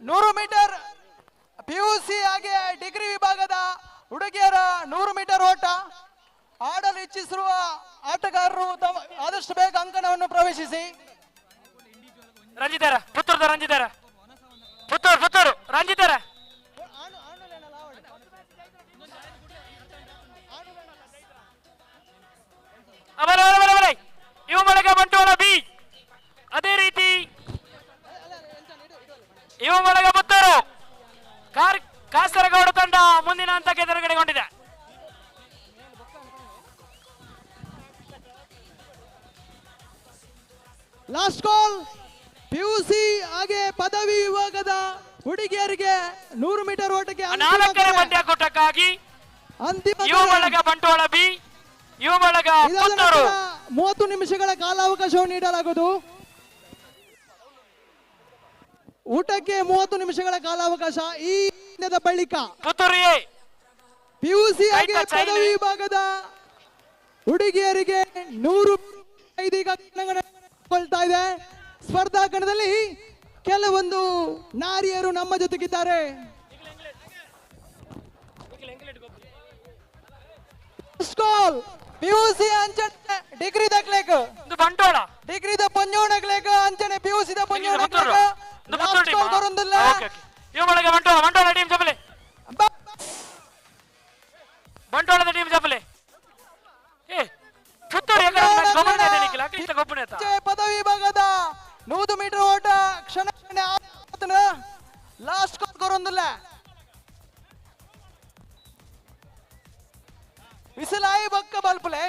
100 ಮೀಟರ್ PUC ಹಾಗೆ ಡಿಗ್ರಿ ವಿಭಾಗದ ಹುಡುಗಿಯರ 100 ಮೀಟರ್ ಓಟ ಆಡಲು ಇಚ್ಛಿಸಿರುವ ಆಟಗಾರರು ಆದಷ್ಟು ಬೇಗ ಅಂಕಣವನ್ನು ಪ್ರವೇಶಿಸಿ. ಪುತ್ತೂರು ರಂಜಿತಾರ ಯುವ ಬಳಗ ಬಂಟ್ವಾಳ ಬಿ ಅದೇ ರೀತಿ ಯುವ ಬಳಗ ಪುತ್ತೂರು ಕಾಸರಗೋಡು ತಂಡ ಮುಂದಿನ ಹಂತಕ್ಕೆ ತೆರಗಡೆಗೊಂಡಿದೆ. ಲಾಸ್ಟ್ ಕಾಲ್ ಪಿಯುಸಿ ಹಾಗೆ ಪದವಿ ವಿಭಾಗದ ಹುಡುಗಿಯರಿಗೆ 100 ಮೀಟರ್ ಓಟಕ್ಕೆ ನಾಲ್ಕನೇ ಪಂದ್ಯಾಕೂಟಕ್ಕಾಗಿ ಅಂತಿಮ ಯುವ ಬಳಗ ಬಂಟ್ವಾಳ ಬಿ, ಯುವ ಬಳಗ ಪುತ್ತೂರು 30 ನಿಮಿಷಗಳ ಕಾಲಾವಕಾಶವನ್ನು ನೀಡಲಾಗುವುದು. ಊಟಕ್ಕೆ 30 ನಿಮಿಷಗಳ ಕಾಲಾವಕಾಶ. ಈ ದಿನದ ಬಳಿಕ ಪುತ್ತೂರು ಪಿಯುಸಿ ಹಾಗೆ ಪದವಿ ವಿಭಾಗದ ಹುಡುಗಿಯರಿಗೆ 105 ಕೊಳ್ತಾ ಇದೆ. ಸ್ಪರ್ಧಾ ಕಣದಲ್ಲಿ ಕೆಲವೊಂದು ನಾರಿಯರು ನಮ್ಮ ಜೊತೆಗಿದ್ದಾರೆ. ಪಿಯುಸಿ ಅಂಚನೆ ಡಿಗ್ರಿ ದಕ್ಲೇಕ್ ಬಂಟ್ವಾಳ ಡಿಗ್ರಿ ದ ಪಂಜೋಣಕ್ಲೇಕ್ ಅಂಚನೆ ಪಿಯುಸಿ ದ ಪಂಜೋಣಕ್ಲೇಕ್ ಲಾಸ್ಟ್ ಕಾಲ್ ಕೊರೊಂದಿಲ್ಲ. ಯುವ ಬಳಗ ಬಂಟ್ವಾಳ, ಬಂಟ್ವಾಳ ಟೀಮ್ ಜಪಲೆ, ಬಂಟ್ವಾಳದ ಟೀಮ್ ಜಪಲೆ. ಪದವಿ ವಿಭಾಗದ 100 ಮೀಟರ್ ಓಟ ಕ್ಷಣ ಲಾಸ್ಟ್ ಕಾಲ್ ಕೊರೊಂದಿಲ್ಲ. ವಿಸಲಾಯಿ ಬಕ್ಕ ಬಲ್ಪಲೆ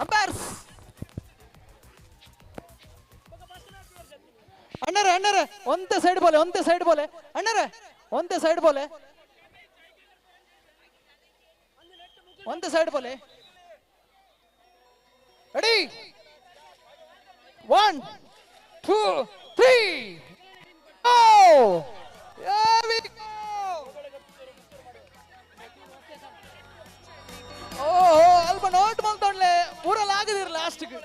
ಅಂಬರ್ಸ್ ಅಣ್ಣರ ಒಂದೇ ಸೈಡ್ ಬೋಲೆ ಅಣ್ಣರ ಒಂದೇ ಸೈಡ್ ಬೋಲೆ ರೆಡಿ 1 2 3 ಅಲ್ಪ ನೋಟ್ ಮಾಡ್ಕೊಂಡ್ಲೆ ಊರಲ್ಲಿ ಆಗದಿರ ಲಾಸ್ಟ್ಗೆ.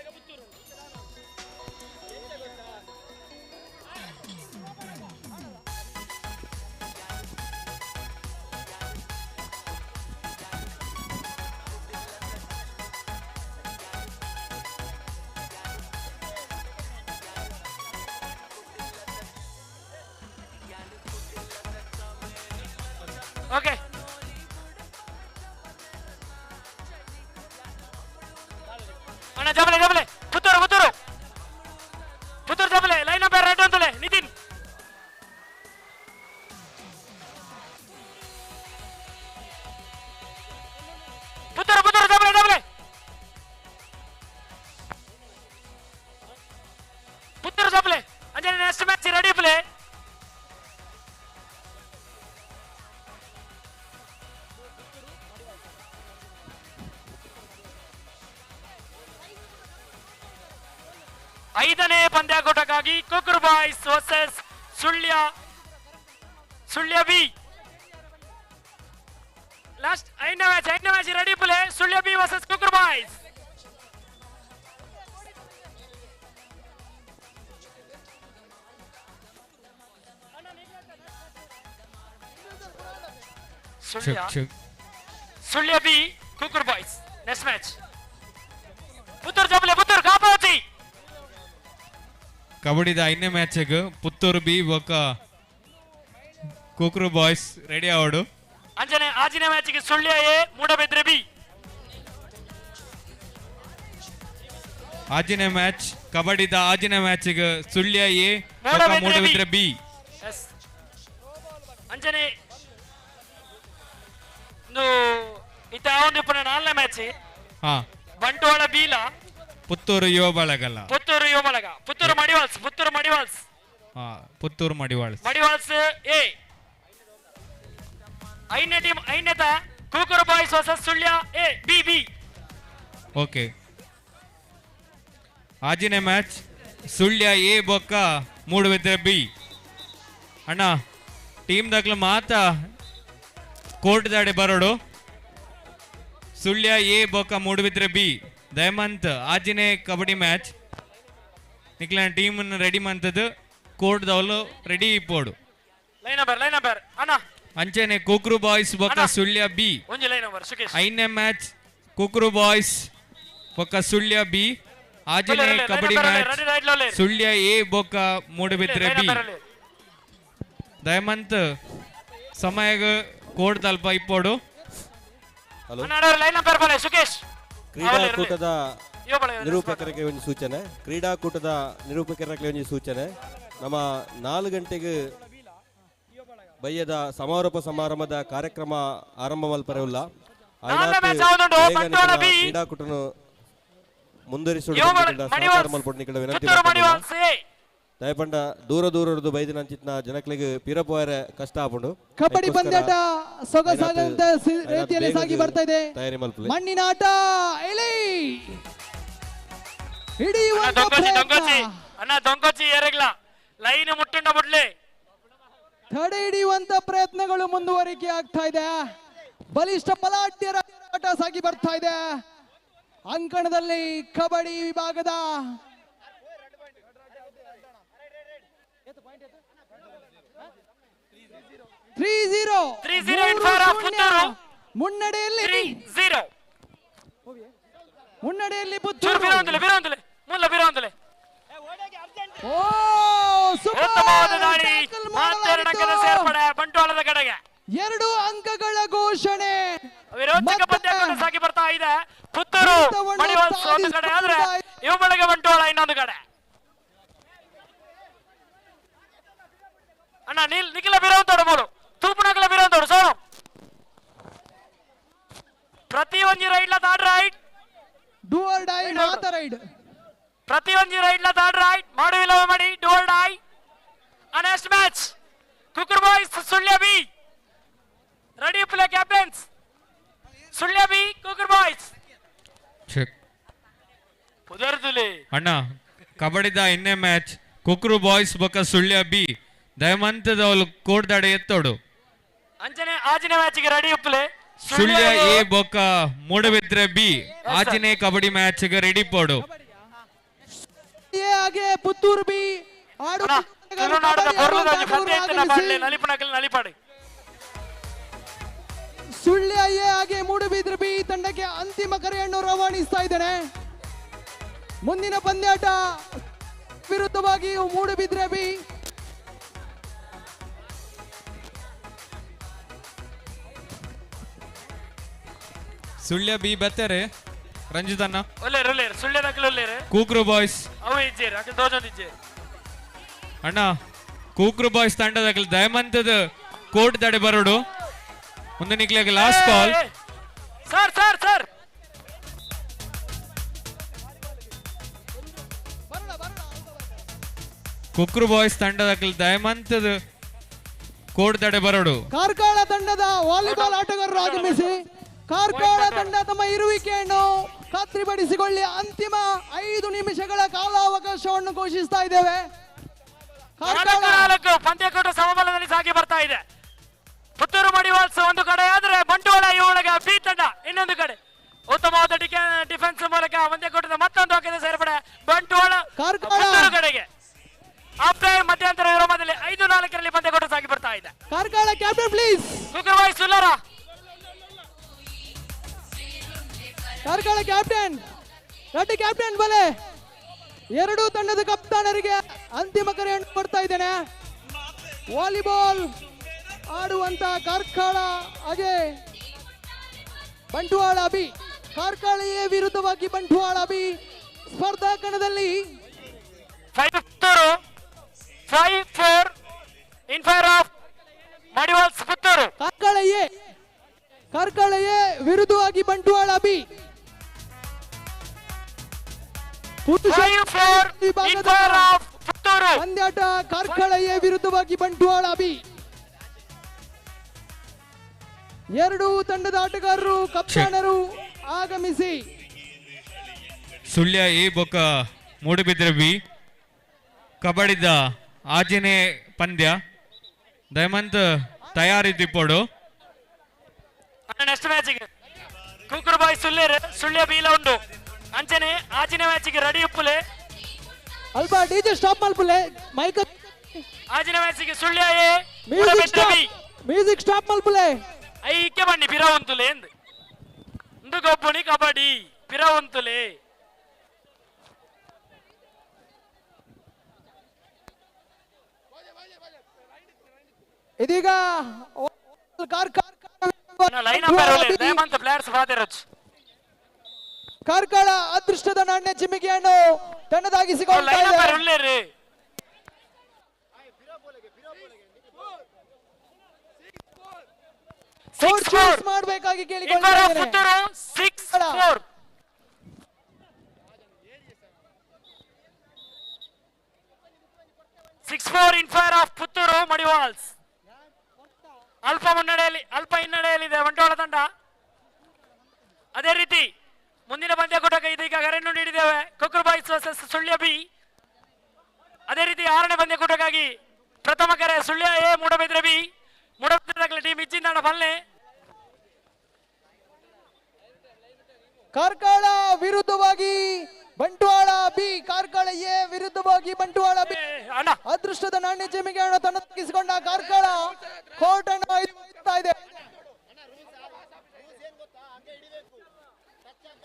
ಓಕೆ ಅಣ್ಣ ಜಬಲೆ ಪುತ್ತೂರು ಜಬಲೆ ಲೈನ್ ನಂಬರ್ ರೈಟ್ ಅಂತಲೇ ನಿತಿನ್ ಪುತ್ತೂರು ಜಬಲೆ ಪುತ್ತೂರು ಜಬಲೆ ಅಂಜನೆ ನೆಕ್ಸ್ಟ್ ಮ್ಯಾಚ್ ರೆಡಿ ಪ್ಲೇ. ಐದನೇ ಪಂದ್ಯಾಕೂಟಕ್ಕಾಗಿ Kukkar boys versus Sullia B. Last ಐದನೇ match ready play. Sullia B versus Kukkar boys. Sullia B Kukkar boys next match. Puttur ಕಾಪಾಚಿ ಕಬಡ್ಡಿದ 5ನೇ ಮ್ಯಾಚ್ಗೆ ಪುತ್ತೂರು ಬಿ ఒక ಕುಕ್ರು ಬಾಯ್ಸ್ ರೆಡಿ ಆವಡು. ಅಂಜನೆ ಆಜಿನ ಮ್ಯಾಚ್ಗೆ ಸುಳ್ಯ ಎ ಮೂಡಬಿದ್ರೆ ಬಿ. ಆಜಿನ ಮ್ಯಾಚ್ ಕಬಡ್ಡಿದ ಆಜಿನ ಮ್ಯಾಚ್ಗೆ ಸುಳ್ಯ ಎ ಮೂಡಬಿದ್ರೆ ಬಿ. ಅಂಜನೆ ಇತ್ತ 4ನೇ ಮ್ಯಾಚ್ ಬಂಟ್ವಾಳ ಬೀಲ ಪುತ್ತೂರು ಯುವ ಬಳಗಲ್ಲ ಪುತ್ತೂರು ಮಡಿವಾಳ್ಸ್ ಎ. ಐದನೇತ Kukkar boys versus Sullia A B. Okay ಆಜಿನ ಮ್ಯಾಚ್ ಸುಳ್ಯ ಎ ಬೊಕ್ಕ ಮೂಡಬಿದ್ರೆ ಬಿ. ಅಣ್ಣ ಟೀಮ್ ದಾಖಲೆ ಮಾತ ಕೋರ್ಟ್ ದಾಡೆ ಬರೋಡು. ಸುಳ್ಯ ಎ ಬೊಕ್ಕ ಮೂಡಬಿದ್ರೆ ಬಿ. ದಯಮಂತ್ ಆಜಿನೇ ಕಬಡ್ಡಿ ಮ್ಯಾಚ್ ನಿಕ್ಲ ಟೀಮ್ ರೆಡಿ ಮಂತದ್ದು ಕೋರ್ಟ್ ದವಲು ರೆಡಿ ಇಪ್ಪೋಡು. ಲೈನ್ ನಂಬರ್ ಅಣ್ಣ ಅಂಚೆನೆ ಕುಕ್ರು ಬಾಯ್ಸ್ ಬೊಕ್ಕ ಸುಳ್ಯ ಬಿ. 5ನೇ ಮ್ಯಾಚ್ ಕುಕ್ರು ಬಾಯ್ಸ್ ಬೊಕ್ಕ ಸುಳ್ಯ ಬಿ. ಆಜಿನೇ ಕಬಡ್ಡಿ ಮ್ಯಾಚ್ ಸುಳ್ಯ ಎ ಬೊಕ್ಕ ಮೂಡಬಿದ್ರೆ ಬಿ. ದಯಮಂತ್ ಸಮಯ ಕೋರ್ಟ್ ತಲ್ಪ ಇಪ್ಪೋಡು. ಲೈನ್ ನಂಬರ್ ಬಲೆ ಸುಕೇಶ್. ಕ್ರೀಡಾಕೂಟದ ನಿರೂಪಕರಿಗೆ ಒಂದು ಸೂಚನೆ ನಮ್ಮ 4 ಗಂಟೆಗೆ ಬಯ್ಯದ ಸಮಾರೋಪ ಸಮಾರಂಭದ ಕಾರ್ಯಕ್ರಮ ಆರಂಭ ಮಲ್ಪರೆಲ್ಲ ಕ್ರೀಡಾಕೂಟನು ಮುಂದುವರಿಸುವುದು ವಿನಂತಿ ದಯಪಂಡ ದೂರದ್ದು ಬೈದಿನ ಅಂಚಿತ್ನ ಜನಕ್ಲಿಗೆ ಪಿರಪೋಯರ ಕಷ್ಟ ಆಪುಂಡು ಕಬಡ್ಡಿ ಪಂದ್ಯಾಟ ಸೊಗಸಾದಂತ ರೀತಿಯಲ್ಲಿ ಸಾಗಿ ಬರ್ತಾ ಇದೆ. ತಯಾರಿ ಮಲ್ಪಲೆ ಮಣ್ಣಿನ ಆಟ ಎಲೆ ಲೈನ್ ಮುಟ್ಟುಂಡ ಬಿಡ್ಲಿ ತಡೆ ಹಿಡಿಯುವಂತ ಪ್ರಯತ್ನಗಳು ಮುಂದುವರಿಕೆ ಆಗ್ತಾ ಇದೆ. ಬಲಿಷ್ಠ ಬಲಾಢ್ಯರ ಆಟ ಸಾಗಿ ಬರ್ತಾ ಇದೆ. ಅಂಕಣದಲ್ಲಿ ಕಬಡ್ಡಿ ವಿಭಾಗದ ಮುನ್ನಡೆಯಲ್ಲಿ ಪುತ್ತೂರು ಬಂಟ್ವಾಳದ ಕಡೆಗೆ 2 ಅಂಕಗಳ ಘೋಷಣೆ. ವಿರೋಚಕ ಪಂದ್ಯ ಸಾಗಿ ಬರ್ತಾ ಇದೆ. ಪುತ್ತೂರು ಒಂದು ಕಡೆ ಆದ್ರೆ ಯುವಬಳಗ ಬಂಟ್ವಾಳ ಇನ್ನೊಂದು ಕಡೆ. ಅಣ್ಣ ನಿಖಿಲ ಬೀರವಂತೋಡು ಮೂರು ತೂಪುನಕಲ ಬೀರವಂತೋಡು ಸೋನು ಪ್ರತಿ ಒಂಜಿ ರೈಡ್ ಲ ತಾಡ್ raid do or die not raid ಪ್ರತಿ ಒಂಜಿ ರೈಡ್ ಲ ತಾಡ್ ರೈಡ್ ಮಾಡುವಿಲ್ಲವ ಮಾಡಿ do or die next match Kukkar boys Sullia B ready play captains Sullia B Kukkar boys ಕುದರ್ದುಲೆ ಅಣ್ಣ ಕಬಡ್ಡಿದ ಇನ್ನೇ ಮ್ಯಾಚ್ ಕುಕ್ರು ಬಾಯ್ಸ್ ಬೊಕ್ಕ ಸುಳ್ಯ ಬಿ ದಯಮಂತದವಳು ಕೋಡ್ದಾಡೆ ಎತ್ತೋಡು ಅಂಚನೆ ಆಜಿನ ಮ್ಯಾಚ್ಗೆ ರೆಡಿ ಉಪ್ಪಲೆ ಸುಳ್ಯ ಎ ಬೊಕ್ಕ ಮೂಡಬಿದ್ರೆ ಬಿ ಆಜಿನೇ ಕಬಡ್ಡಿ ಮ್ಯಾಚ್ ಗೆ ರೆಡಿ ಪೋಡು ಹಾಗೆ ಪುತ್ತೂರು ಬಿ ಸುಳ್ಯ ಎ ಹಾಗೆ ಮೂಡಬಿದ್ರೆ ಬಿ ತಂಡಕ್ಕೆ ಅಂತಿಮ ಕರೆಯನ್ನು ರವಾನಿಸ್ತಾ ಇದ್ದಾನೆ. ಮುಂದಿನ ಪಂದ್ಯಾಟ ವಿರುದ್ಧವಾಗಿ ಮೂಡಬಿದ್ರೆ ಬಿ ಸುಳ್ಯ ಬಿ ಬತ್ತಾರೆ ರಂಜಿತನ್ನ ಒಳ್ಳೆರು ಸುಳ್ಯ ಒಳ್ಳೆರು ಕೂಕ್ರು ಬಾಯ್ಸ್ ಅವು ಇಜ್ಜೇರಿ ಅಕಲ್ ದೋಜೊಂದು ಇಜ್ಜೇರಿ ಅಣ್ಣ ಕೂಕ್ರು ಬಾಯ್ಸ್ ತಂಡದ ದಯಮಂತದ ಕೋರ್ಟ್ ದಡೆ ಬರೋಡು ಮುಂದೆ ನಿಕ್ಲಿಗೆ last call sir sir sir Kukru boys ತಂಡದ ದಯಮಂತದ ಕೋರ್ಟ್ ದಡೆ ಬರೋಡು ಕಾರ್ಕಳ ತಂಡದ ವಾಲಿಬಾಲ್ ಆಟಗಾರರು ಆಗಮಿಸಿ ಕಾರ್ಕಳ ತಂಡ ತಮ್ಮ ಇರುವಿಕೆಯನ್ನು ಖಾತ್ರಿಪಡಿಸಿಕೊಳ್ಳಿ. ಅಂತಿಮ 5 ನಿಮಿಷಗಳ ಕಾಲಾವಕಾಶವನ್ನು ಘೋಷಿಸ್ತಾ ಇದ್ದೇವೆ. ಪಂದ್ಯಕೂಟ ಸಮಬಲದಲ್ಲಿ ಸಾಗಿ ಬರ್ತಾ ಇದೆ. ಪುತ್ತೂರು ಮಡಿವಾಲ್ಸ್ ಒಂದು ಕಡೆ ಆದ್ರೆ ಬಂಟ್ವಾಳ ಒಳಗೆ ಬಿ ತಂಡ ಇನ್ನೊಂದು ಕಡೆ. ಉತ್ತಮವಾದ ಡಿಫೆನ್ಸ್ ಮೂಲಕ ಪಂದ್ಯಕೂಟದ ಮತ್ತೊಂದು ಅಂಕದ ಸೇರ್ಪಡೆ ಬಂಟ್ವಾಳ ಪುತ್ತೂರು ಕಡೆಗೆ. ಆಫ್ಟರ್ ಮಧ್ಯಂತರ ವಿರಾಮದಲ್ಲಿ 5-4 ಪಂದ್ಯಕೂಟ ಸಾಗಿ ಬರ್ತಾ ಇದೆ. Karkala captain please. Kukkar boys ಸುಲ್ಲರ ಕಾರ್ಕಳ ಕ್ಯಾಪ್ಟನ್ ರೆಡ್ಡಿ ಕ್ಯಾಪ್ಟನ್ ಬಲೆ 2 ತಂಡದ ಕಪ್ತಾನರಿಗೆ ಅಂತಿಮ ಕರೆಯನ್ನು ಕೊಡ್ತಾ ಇದ್ದೇನೆ. ವಾಲಿಬಾಲ್ ಆಡುವಂತ ಕಾರ್ಕಳ ಹಾಗೆ ಬಂಟ್ವಾಳ ಬಿ ಕಾರ್ಕಳಿಯ ವಿರುದ್ಧವಾಗಿ ಬಂಟ್ವಾಳ ಬಿ ಸ್ಪರ್ಧಾ ಕಣದಲ್ಲಿ 5-4 in favor of Madivals Puttur. Karkala A ವಿರುದ್ಧವಾಗಿ ಬಂಟ್ವಾಳ ಬಿ ಪಂದ್ಯಾಟ ಕಾರ್ಕಳ ಎ ವಿರುದ್ಧವಾಗಿ ಬಂಟ್ವಾಳ ಬಿ. 2 ತಂಡದ ಆಟಗಾರರು ಕಪ್ತಾನರು ಆಗಮಿಸಿ ಸುಳ್ಯ ಎ ಬೊಕ್ಕ ಮೂಡಬಿದ್ರೆ ಬಿ ಕಬಡ್ಡಿದ ಆಜಿನೇ ಪಂದ್ಯ ದಯಮಂತ್ ತಯಾರಿ ತಿಪ್ಪೋಡು. ನೆಕ್ಸ್ಟ್ ಮ್ಯಾಚ್ಗೆ ಕುಕ್ಕರ್ ಬಾಯ್ಸ್ ಸುಳ್ಯ ಬೀಲ ಉಂಡು ಅಂಚನೆ ಆಜಿನ ಮ್ಯಾಚ್ಗೆ ರೆಡಿ ಉಪ್ಪುಲೆ ಅಲ್ಪ ಡಿಜೆ ಸ್ಟಾಪ್ ಮಲ್ಪುಲೆ ಮೈಕ್ ಆಜಿನ ಮ್ಯಾಚ್ಗೆ ಸುಳ್ಯ ಎ ಮ್ಯೂಸಿಕ್ ಸ್ಟಾಪ್ ಮಲ್ಪುಲೆ ಐಕ್ಯ ಬನ್ನಿ ಪಿರವಂತುಲೆ ಎಂದು ಇಂದು ಗೊಬ್ಬಣಿ ಕಬಡ್ಡಿ ಪಿರವಂತುಲೆ ಇದೀಗ ಕಾರ್ಕಳ ಅದೃಷ್ಟದ ನಾಣ್ಯ ಚಿಮ್ಮಿಗೆಯನ್ನು ತನ್ನದಾಗಿಸಿಕೊಳ್ಳುತ್ತಾರೆ. ಚೂಸ್ ಮಾಡಬೇಕಾಗಿ ಕೇಳಿಕೊಳ್ಳುತ್ತೇನೆ. ಪುತ್ತೂರು 6-4. 6-4 ಇನ್ ಫೇರ್ ಆಫ್ ಪುತ್ತೂರು ಮಡಿವಾಲ್ಸ್. ಅಲ್ಪ ಹಿನ್ನಡೆಯಲ್ಲಿದೆ ಬಂಟ್ವಾಳ ತಂಡ. ಅದೇ ರೀತಿ ಮುಂದಿನ ಪಂದ್ಯಕೂಟಕ್ಕೆ ಇದೀಗ ಕರೆಯನ್ನು ನೀಡಿದ್ದೇವೆ. Kokkar boys versus Sullia B. ಅದೇ ರೀತಿ 6ನೇ ಪಂದ್ಯಕೂಟಕ್ಕಾಗಿ ಪ್ರಥಮ ಕರೆ Sullia A Moodbidri B. Moodbidri team ಇಚ್ಚಿಂದಾಣ ಬಲ್ಲೆ. ಕಾರ್ಕಳ ವಿರುದ್ಧವಾಗಿ ಬಂಟ್ವಾಳ ಬಿ. ಕಾರ್ಕಳ ಎ ವಿರುದ್ಧವಾಗಿ ಬಂಟ್ವಾಳ ಬಿ. ಅದೃಷ್ಟದ ನಾಣ್ಯ ಚಿಮ್ಮಿಗೆ ತನ್ನಗಿಸಿಕೊಂಡ ಕಾರ್ಕಳ ಕೋರ್ಟ್ ಅನ್ನು ಇಡ್ತಾ ಇದೆ.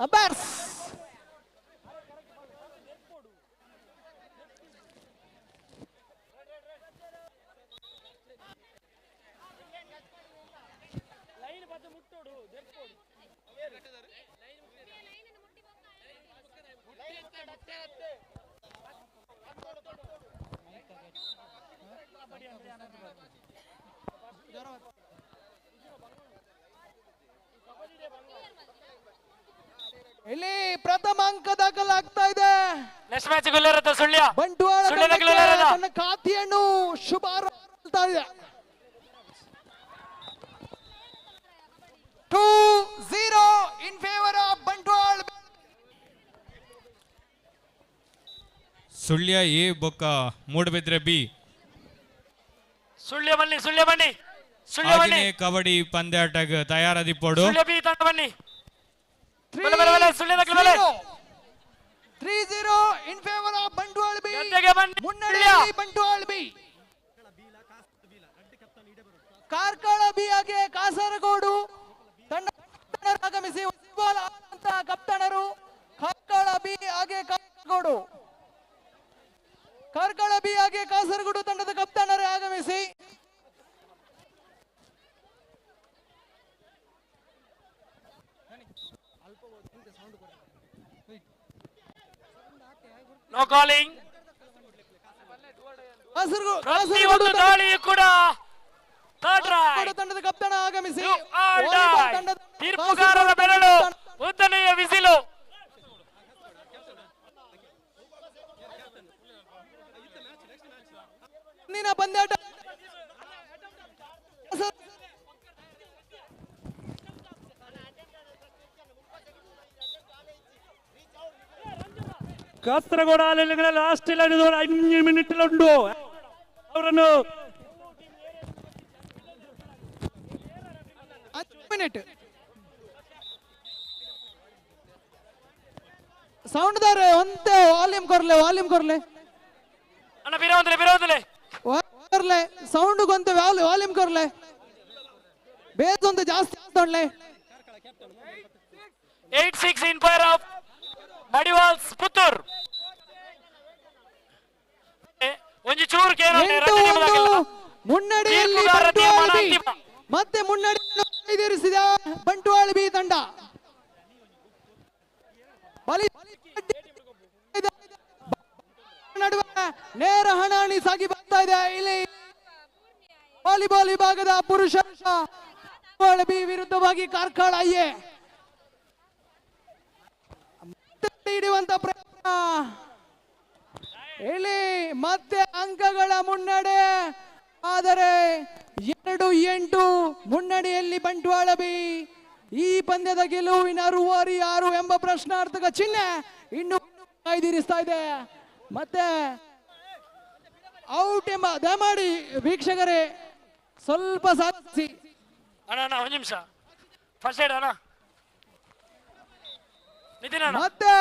ಅಂಬರ್ಸ್ ಇಲ್ಲಿ ಪ್ರಥಮ ಅಂಕ ದಾಖಲಾಗ್ತಾ ಇದೆ. ನೆಕ್ಸ್ಟ್ ಮ್ಯಾಚ್ ಗುಲ್ಲೇರದ ಸುಳ್ಯ. ಬಂಟ್ವಾಳ ತನ್ನ ಖಾತೆಯನ್ನು ಶುಭಾರಂಭಿಸ್ತಾ ಇದೆ. 2-0 in favour of Bantwal. Sullia A ಬೊಕ್ಕ ಮೂಡಬಿದ್ರೆ ಬಿ. ಸುಳ್ಯ ಬನ್ನಿ ಹಾಗೆಯೇ ಕಬಡ್ಡಿ ಪಂದ್ಯಾಟಕ್ಕೆ ತಯಾರಾದಿಪ್ಪೋಡು. ಸುಳ್ಯ ಬಿ ತಂಡ ಬನ್ನಿ. 3-0 in favour of Bantwal B. ಮುನ್ನಡೆಯಲ್ಲಿ ಬಂಟ್ವಾಳ ಬಿ. ಕಾರ್ಕಳ ಬಿ ಹಾಗೆ ಕಾಸರಗೋಡು ತಂಡ ಆಗಮಿಸಿ ಕಪ್ತಾನರು. ಕಾರ್ಕಳ ಬಿ ಹಾಗೆ ಕಾಸರಗೋಡು. ಕಾರ್ಕಳ ಬಿ ಹಾಗೆ ಕಾಸರಗೋಡು ತಂಡದ ಕಪ್ತಾನರೇ ಆಗಮಿಸಿ. No calling. ಕಾಸರಗೋಡು ದಾಳಿಯು ಕೂಡ ತಂಡದ ಕಪ್ತಾನ ಆಗಮಿಸಿ. ತೀರ್ಪುಗಾರರ ಬೆರಳು ಉದ್ದನೆಯ ವಿಸಿಲು. ಮುಂದಿನ ಪಂದ್ಯಾಟ ಕಾಸರಗೋಡು ಲಾಸ್ಟ್ 5 ಮಿನಿಟ್ಲುಂಡು. ಅವರನ್ನು ಸೌಂಡ್ ದಾರೆ ಒಂದೇ ವಾಲ್ಯೂಮ್ ಕೊರ್ಲೆ ಅಣ್ಣ ಬಿರೋಂದಲೆ ಸೌಂಡ್ ಗೊಂತ ವಾಲ್ಯೂಮ್ ಕೊರ್ಲೆ ಬೇಸ್ ಒಂದು ಜಾಸ್ತಿ ಆಗ್ತೊಳ್ಳೆ. 8-6 ಇನ್ ಫೇರ್ ಆಫ್ ಮಡಿವಾಲ್ಸ್ ಪುತ್ತೂರ್. ಒಂಜಿ ಚೂರು ಮುನ್ನಡೆಯಲ್ಲಿ ಮತ್ತೆ ಮುನ್ನಡೆಯನ್ನು ಕಾಯ್ದಿರಿಸಿದ ಬಂಟ್ವಾಳ ಬಿ ತಂಡ. ನಡುವೆ ನೇರ ಹಣಾಣಿ ಸಾಗಿ ಬರ್ತಾ ಇದೆ. ಇಲ್ಲಿ ವಾಲಿಬಾಲ್ ವಿಭಾಗದ ಪುರುಷರ ಬಿ ವಿರುದ್ಧವಾಗಿ ಕಾರ್ಕಳ ಎ ಹಿಡಿಯುವಂತ ಪ್ರಯತ್ನ. ಇಲ್ಲಿ ಮತ್ತೆ ಅಂಕಗಳ ಮುನ್ನಡೆ, ಆದರೆ 2-8 ಮುನ್ನಡೆಯಲ್ಲಿ ಬಂಟ್ವಾಳ ಬಿ. ಈ ಪಂದ್ಯದ ಗೆಲುವಿನ ರೂವಾರಿ ಯಾರು ಎಂಬ ಪ್ರಶ್ನಾರ್ಥಕ ಚಿಹ್ನೆ ಇನ್ನು ಕಾಯ್ದಿರಿಸ್ತಾ ಇದೆ. ಮತ್ತೆ ಔಟ್ ಎಂಬ ದಯಮಾಡಿ ವೀಕ್ಷಕರೇ ಸ್ವಲ್ಪ ಸಾಧಿಸಿ. ಅಣ್ಣ ಒಂದು ನಿಮಿಷ ಫಸ್ಟ್ ಏಡ್ ಅಣ್ಣ. ಮತ್ತೆ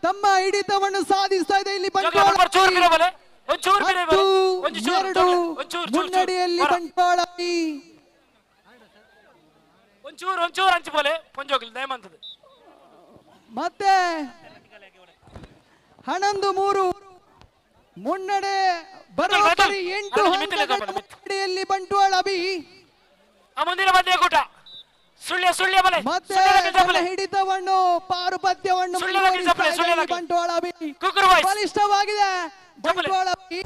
ತಮ್ಮ ಹಿಡಿತವನ್ನು ಸಾಧಿಸ್ತಾ ಇದೆ ಇಲ್ಲಿ ಬಂಟ್ವಾಳ. ಮುನ್ನಡೆಯಲ್ಲಿ ಬಂಟ್ವಾಳ ಒಂಚೂರು ಹಂಚಿ ಬೋಲೆ ಪಂಜೋಗಿಲ್ ದಯಮಂತದ. ಮತ್ತೆ 11-3 ಮುನ್ನಡೆ ಬರೋಬ್ಬರಿ 8 ಮುನ್ನಡೆಯಲ್ಲಿ ಬಂಟ್ವಾಳ ಬಿ. ಮುಂದಿನ ಪಂದ್ಯಕೂಟ ಸುಳ್ಯ ಬಲೆ ಮತ್ತೆ ಹಿಡಿತವನ್ನು ಪಾರುಪತ್ಯವನ್ನು ಬಂಟ್ವಾಳ ಬಿ ಬಲಿಷ್ಠವಾಗಿದೆ. Bantwal B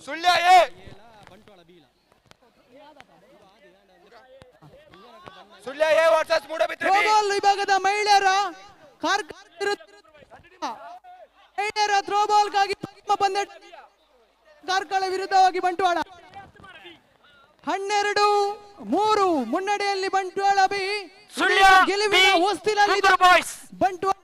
Sullia A throwball ವಿಭಾಗದ ಮಹಿಳೆಯರ ಮಹಿಳೆಯರ ಥ್ರೋಬಾಲ್ಗಾಗಿ ಪಂದ್ಯ ಕಾರ್ಕಳ ವಿರುದ್ಧವಾಗಿ ಬಂಟ್ವಾಳ 12-3 ಮುನ್ನಡೆಯಲ್ಲಿ ಬಂಟ್ವಾಳ ಬಿ ಗೆಲುವಿನ ಹೊಸ್ತಿಲಲ್ಲಿ ಬಂಟ್ವಾಳ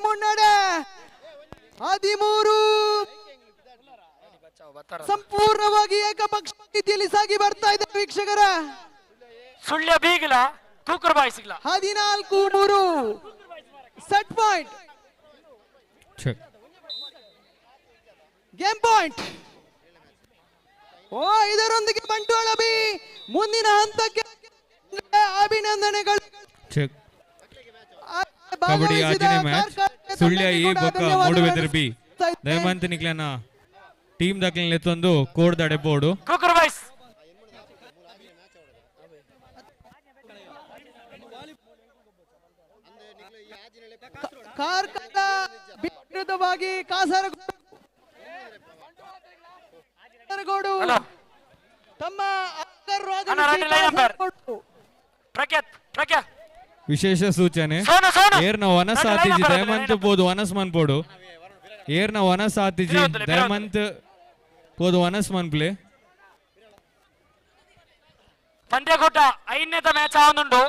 ಮುನ್ನಡೆ 13 ಸಂಪೂರ್ಣವಾಗಿ ಏಕಪಕ್ಷ ರೀತಿಯಲ್ಲಿ ಸಾಗಿ ಬರ್ತಾ ಇದೆ ವೀಕ್ಷಕರ. ಸುಳ್ಯ ಬೀಗಲ ತೂಕರ್ ಬಾಯಿಸಿಗ್ಲ 14-3 ಸೆಟ್ ಪಾಯಿಂಟ್ ಗೇಮ್ ಪಾಯಿಂಟ್. ಇದರೊಂದಿಗೆ ಬಂಟ್ವಾಳ ಬಿ ಮುಂದಿನ ಹಂತಕ್ಕೆ ಅಭಿನಂದನೆಗಳು. ಕಬಡ್ಡಿ ಆಜನೆ ಮ್ಯಾಚ್ ಸುಳ್ಯ ಎ ಬೊಕ್ಕ ಮೂಡುಬೆದರ್ ಬಿ ದಯಮಂತ ನಿಕ್ಲನ ಟೀಮ್ ದಾಖಲೆ ಎತ್ತೊಂದು ಕೋಡ್ ದಡೆ ಬೋರ್ಡು ಕಾರ್ಕಳ ವಿರುದ್ಧವಾಗಿ ಕಾಸರಗೋಡು ತಮ್ಮ ವಿಶೇಷ ಸೂಚನೆ ಏರ್ನ ವನಸ್ ಆತಿಜಿ ದಯಮಂತ್ ಪೋದು ವನಸ್ ಮನ್ ಪೋಡು ಏರ್ನ ವನಸ್ ಆತಿಜಿ ದಯಮಂತ್ ಪೋದು ವನಸ್ ಮನ್ ಪ್ಲೇ ಪಂದ್ಯಕೂಟ 5ನೇ ಮ್ಯಾಚ್ ಆವೊಂದುಂಡು.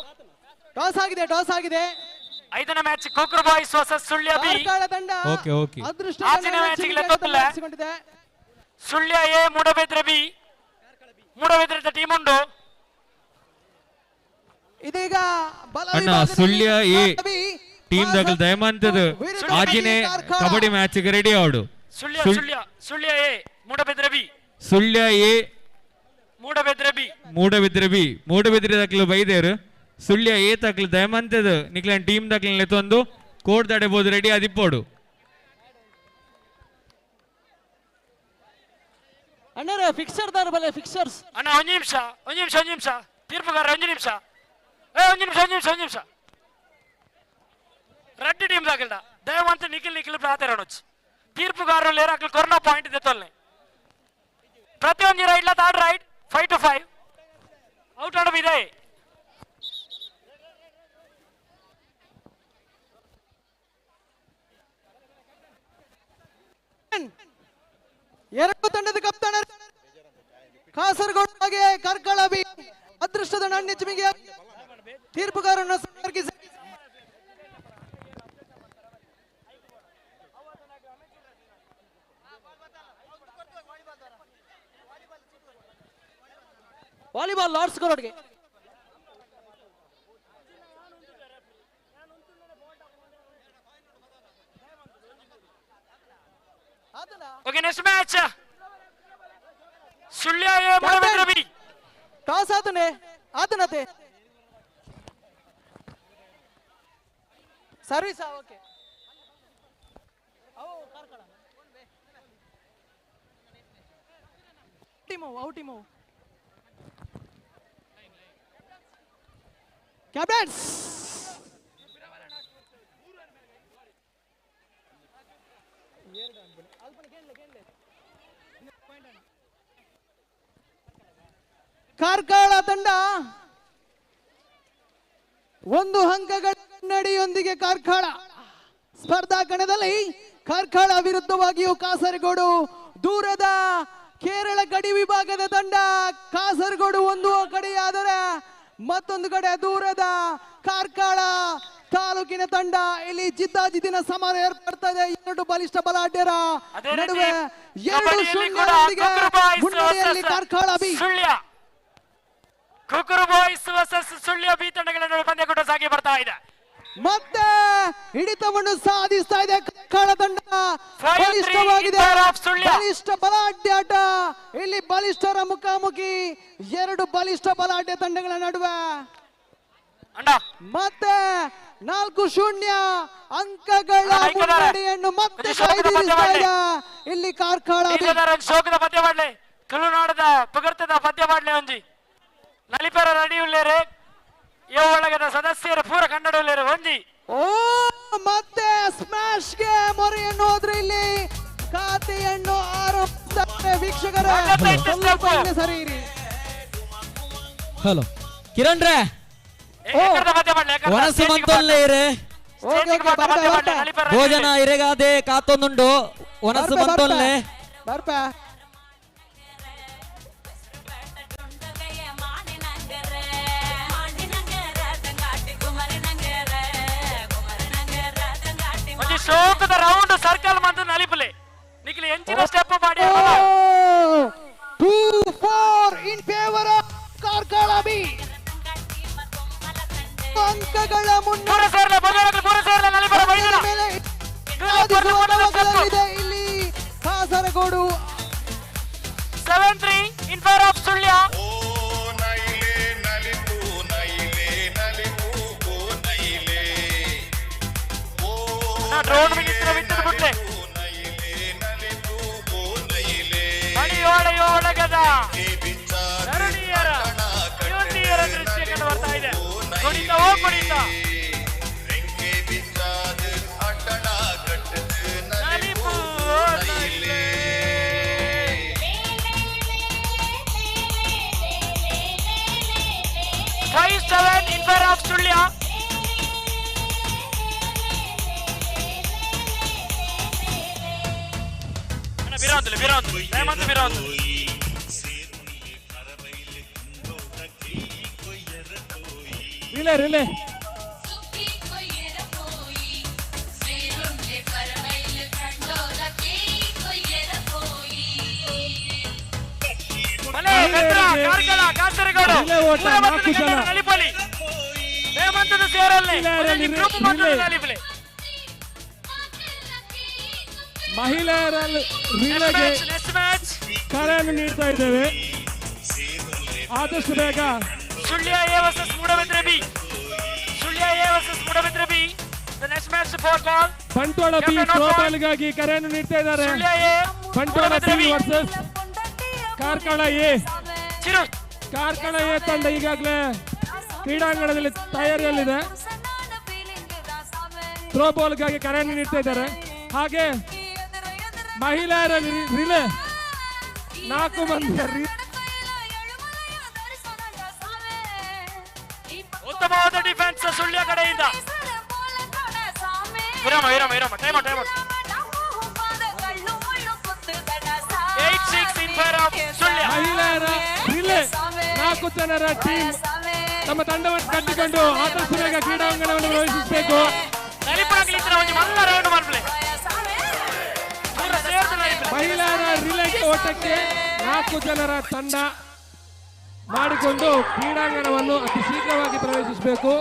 ಟಾಸ್ ಆಗಿದೆ 5ನೇ match Kokar boys versus Sullia B. Okay okay ಆಚೆನೇ ಮ್ಯಾಚ್ ಗೆ ಲೆಕ್ಕಲ್ಲ. Sullia A Moodbidri B Moodbidri team ಉಂಡು. ಇದೀಗ ಅಣ್ಣ ಸುಳ್ಯ ಎ ಟೀಮ್ ದಾಖಲೆ ದಯಮಂತದ ಆಜಿನೇ ಕಬಡ್ಡಿ ಮ್ಯಾಚ್ ಗೆ ರೆಡಿ ಆವಡು. Sullia A Moodbidri B Sullia A Moodbidri B Moodbidri ದಾಖಲೆ ಬೈದೇರು ಸುಳ್ಯ ಎ ತಕ್ಲು ದಯಮಂತದ ನಿಕ್ಲ ಟೀಮ್ ದಾಖಲೆ ಎತ್ತೊಂದು ಕೋಡ್ ತಡೆಬಹುದು ರೆಡಿ ಆದಿಪ್ಪೋಡು. ಅಣ್ಣರ ಫಿಕ್ಸರ್ ದಾರ ಬಲೆ ಫಿಕ್ಸರ್ಸ್ ಅಣ್ಣ ಒಂದು ನಿಮಿಷ ತೀರ್ಪುಗಾರ ಒಂದು ನಿಮಿಷ రెడ్ టీం దాకిల్దా దయవంత నిఖిల్ ప్రాతరణొచ్చు తీర్పుగారు లేరు అక్కడ కొరోనా పాయింట్ తెత్తోల్ని ప్రతియొంది రైట్ లా థర్డ్ రైట్ 5 to 5 అవుట్ ఆడ ఇదే ಎರಡು ತಂಡದ ಕಪ್ತಾನ ಕಾಸರಗೋಡು ಹಾಗೆ ಕಾರ್ಕಳ ಬಿ ಅದೃಷ್ಟದ ನಾಣ್ಯ ಚಿಮಿಗೆ ತೀರ್ಪುಗಾರನ್ನು ಸಂಪರ್ಕಿಸಿ ವಾಲಿಬಾಲ್ ಲಾರ್ಡ್ಸ್ ಕೋರ್ಟ್ಗೆ okay next match Sullia A Moodbidri B toss ಆತನತೆ ಸರ್ವಿಸ್ ಓಕೆ ಔಟಿಮೋ ಕ್ಯಾಪ್ಟನ್ಸ್ ಕಾರ್ಕಳ ತಂಡ ಒಂದು ಅಂಕಗಳ ಮುನ್ನಡೆಯೊಂದಿಗೆ ಕಾರ್ಕಳ ಸ್ಪರ್ಧಾ ಕಣದಲ್ಲಿ ಕಾರ್ಕಳ ವಿರುದ್ಧವಾಗಿಯೂ ಕಾಸರಗೋಡು ದೂರದ ಕೇರಳ ಗಡಿ ವಿಭಾಗದ ತಂಡ ಕಾಸರಗೋಡು ಒಂದು ಕಡೆಯಾದರೆ ಮತ್ತೊಂದು ಕಡೆ ದೂರದ ಕಾರ್ಕಳ ತಾಲೂಕಿನ ತಂಡ ಇಲ್ಲಿ ಜಿದ್ದಾಜಿದ್ದಿನ ಸಮರ ಏರ್ಪಡ್ತಾ ಇದೆ. ಎರಡು ಬಲಿಷ್ಠ ಬಲಾಢ್ಯರ ನಡುವೆ 2-0 ಮುನ್ನಡೆಯಲ್ಲಿ Karkala B Kukuru boys versus Sullia B ತಂಡಗಳ ನಡುವೆ ಪಂದ್ಯಕೂಟ ಸಾಗಿ ಬರ್ತಾ ಇದೆ. ಮತ್ತೆ ಹಿಡಿತವನ್ನು ಸಾಧಿಸ್ತಾ ಇದೆ ಕಾರ್ಕಳ ತಂಡ. ಬಲಿಷ್ಠವಾಗಿದೆ, ಬಲಿಷ್ಠ ಬಲಾಢ್ಯಾಟ. ಇಲ್ಲಿ ಬಲಿಷ್ಠರ ಮುಖಾಮುಖಿ, ಎರಡು ಬಲಿಷ್ಠ ಬಲಾಢ್ಯ ತಂಡಗಳ ನಡುವೆ ಮತ್ತೆ 4-0 ಅಂಕಗಳ ಮುನ್ನಡೆಯನ್ನು ಮತ್ತೆ ಕಾಯ್ದಿರಿಸ್ತಾ ಇದೆ ಇಲ್ಲಿ ಕಾರ್ಕಳ. ಶೋಕದ ಪದ್ಯ ಮಾಡ್ಲೆ ತುಳುನಾಡದ ಪುಗರ್ತದ ಪದ್ಯ ಮಾಡ್ಲೆ ಒಂಜಿ ನಲಿಪರ ರೆಡಿ ಉಳ್ಳೇರೆ ಯುವ ಬಳಗದ ಸದಸ್ಯರು ಪೂರ ಕನ್ನಡದಲ್ಲಿರು ಒಂಜಿ. ಓ ಮತ್ತೆ ಸ್ಮ್ಯಾಶ್ಗೆ ಮೊರೆಯನ್ನು ಹೋದ್ರೆ ಇಲ್ಲಿ ಖಾತೆಯನ್ನು ಆರೋಪಿಸ್ತಾರೆ ವೀಕ್ಷಕರ. ಸ್ವಲ್ಪ ಹಿಂದೆ ಸರಿ ಇರಿ. ಹಲೋ ಕಿರಣ್ ರೇ ವನಸು ಮಂತೊಲ್ಲೆ ಇರೆ ಭೋಜನ ಇರೆಗಾದೆ ಕಾತೊಂದುಂಡು ವನಸು ಮಂತೊಲ್ಲೆ ಬರ್ಪ ಒಂಜಿ ಶೋಕದ ರೌಂಡ್ ಸರ್ಕಲ್ ಮಂತ ನಲಿಪಲೆ ನಿಖಿಲ್ ಎಂಚಿನ ಸ್ಟೆಪ್ ಮಾಡಿ 2-4 in favour of Karkala B. ಅಂಕಗಳ ಮುನ್ನಡೆ ಇಲ್ಲಿ Kasaragod 7-3 in favour of Sullia. Drone minister ಬಿಟ್ಟದ ಬಿಟ್ಲೆ ಮಣಿಯೊಳಗದ ತರುಣಿಯರ ಯುವತಿಯರ ದೃಶ್ಯ ಕಂಡು ಬರ್ತಾ ಇದೆ. ಕುಣಿತ ಕುಣಿತ ನಲಿಪು ನಲಿಲೆ. 5-7 in favour of Sullia. Relay relay ನಲಿಪಲಿ ಹೇಮಂತದ ಸೇರಲ್ಲಿ ಮಹಿಳೆಯರ ರಿಲೇಗೆ ಕರೆಯನ್ನು ನೀಡ್ತಾ ಇದ್ದೇವೆ. ಆದಷ್ಟು ಬೇಗ Sullia A versus Moodbidri B. Sullia A versus Moodbidri B. The next match for call Bantwal B ಥ್ರೋಬಾಲ್ಗಾಗಿ ಕರೆಯನ್ನು ನೀಡ್ತಾ ಇದ್ದಾರೆ. Bantwal B versus Karkala A. Karkala A ತಂಡ ಈಗಾಗಲೇ ಕ್ರೀಡಾಂಗಣದಲ್ಲಿ ತಯಾರಿಯಲ್ಲಿದೆ. ಥ್ರೋಬಾಲ್ಗಾಗಿ ಕರೆಯನ್ನು ನೀಡ್ತಾ ಇದ್ದಾರೆ. ಹಾಗೆ ಮಹಿಳೆಯರ ರಿಲೇ 4 ಮಂದಿ ಉತ್ತಮವಾದ ಡಿಫೆನ್ಸ್ ಸುಳ್ಯ ಕಡೆಯಿಂದ. ವಿರಾಮ ವಿರಾಮ ವಿರಾಮ time out time out. 8-6 in favour of Sullia. ಮಹಿಳೆಯರ ರಿಲೇ 4 ಜನರ ಟೀಮ್ ತಮ್ಮ ತಂಡವನ್ನು ಕಟ್ಟಿಕೊಂಡು ಆದಷ್ಟು ಬೇಗ ಕ್ರೀಡಾಂಗಣವನ್ನು ಪ್ರವೇಶಿಸಬೇಕು. ಮಹಿಳೆಯರ ರಿಲೇ ಓಟಕ್ಕೆ 4 ಜನರ ತಂಡ ಮಾಡಿಕೊಂಡು ಕ್ರೀಡಾಂಗಣವನ್ನು ಅತಿ ಶೀಘ್ರವಾಗಿ ಪ್ರವೇಶಿಸಬೇಕು.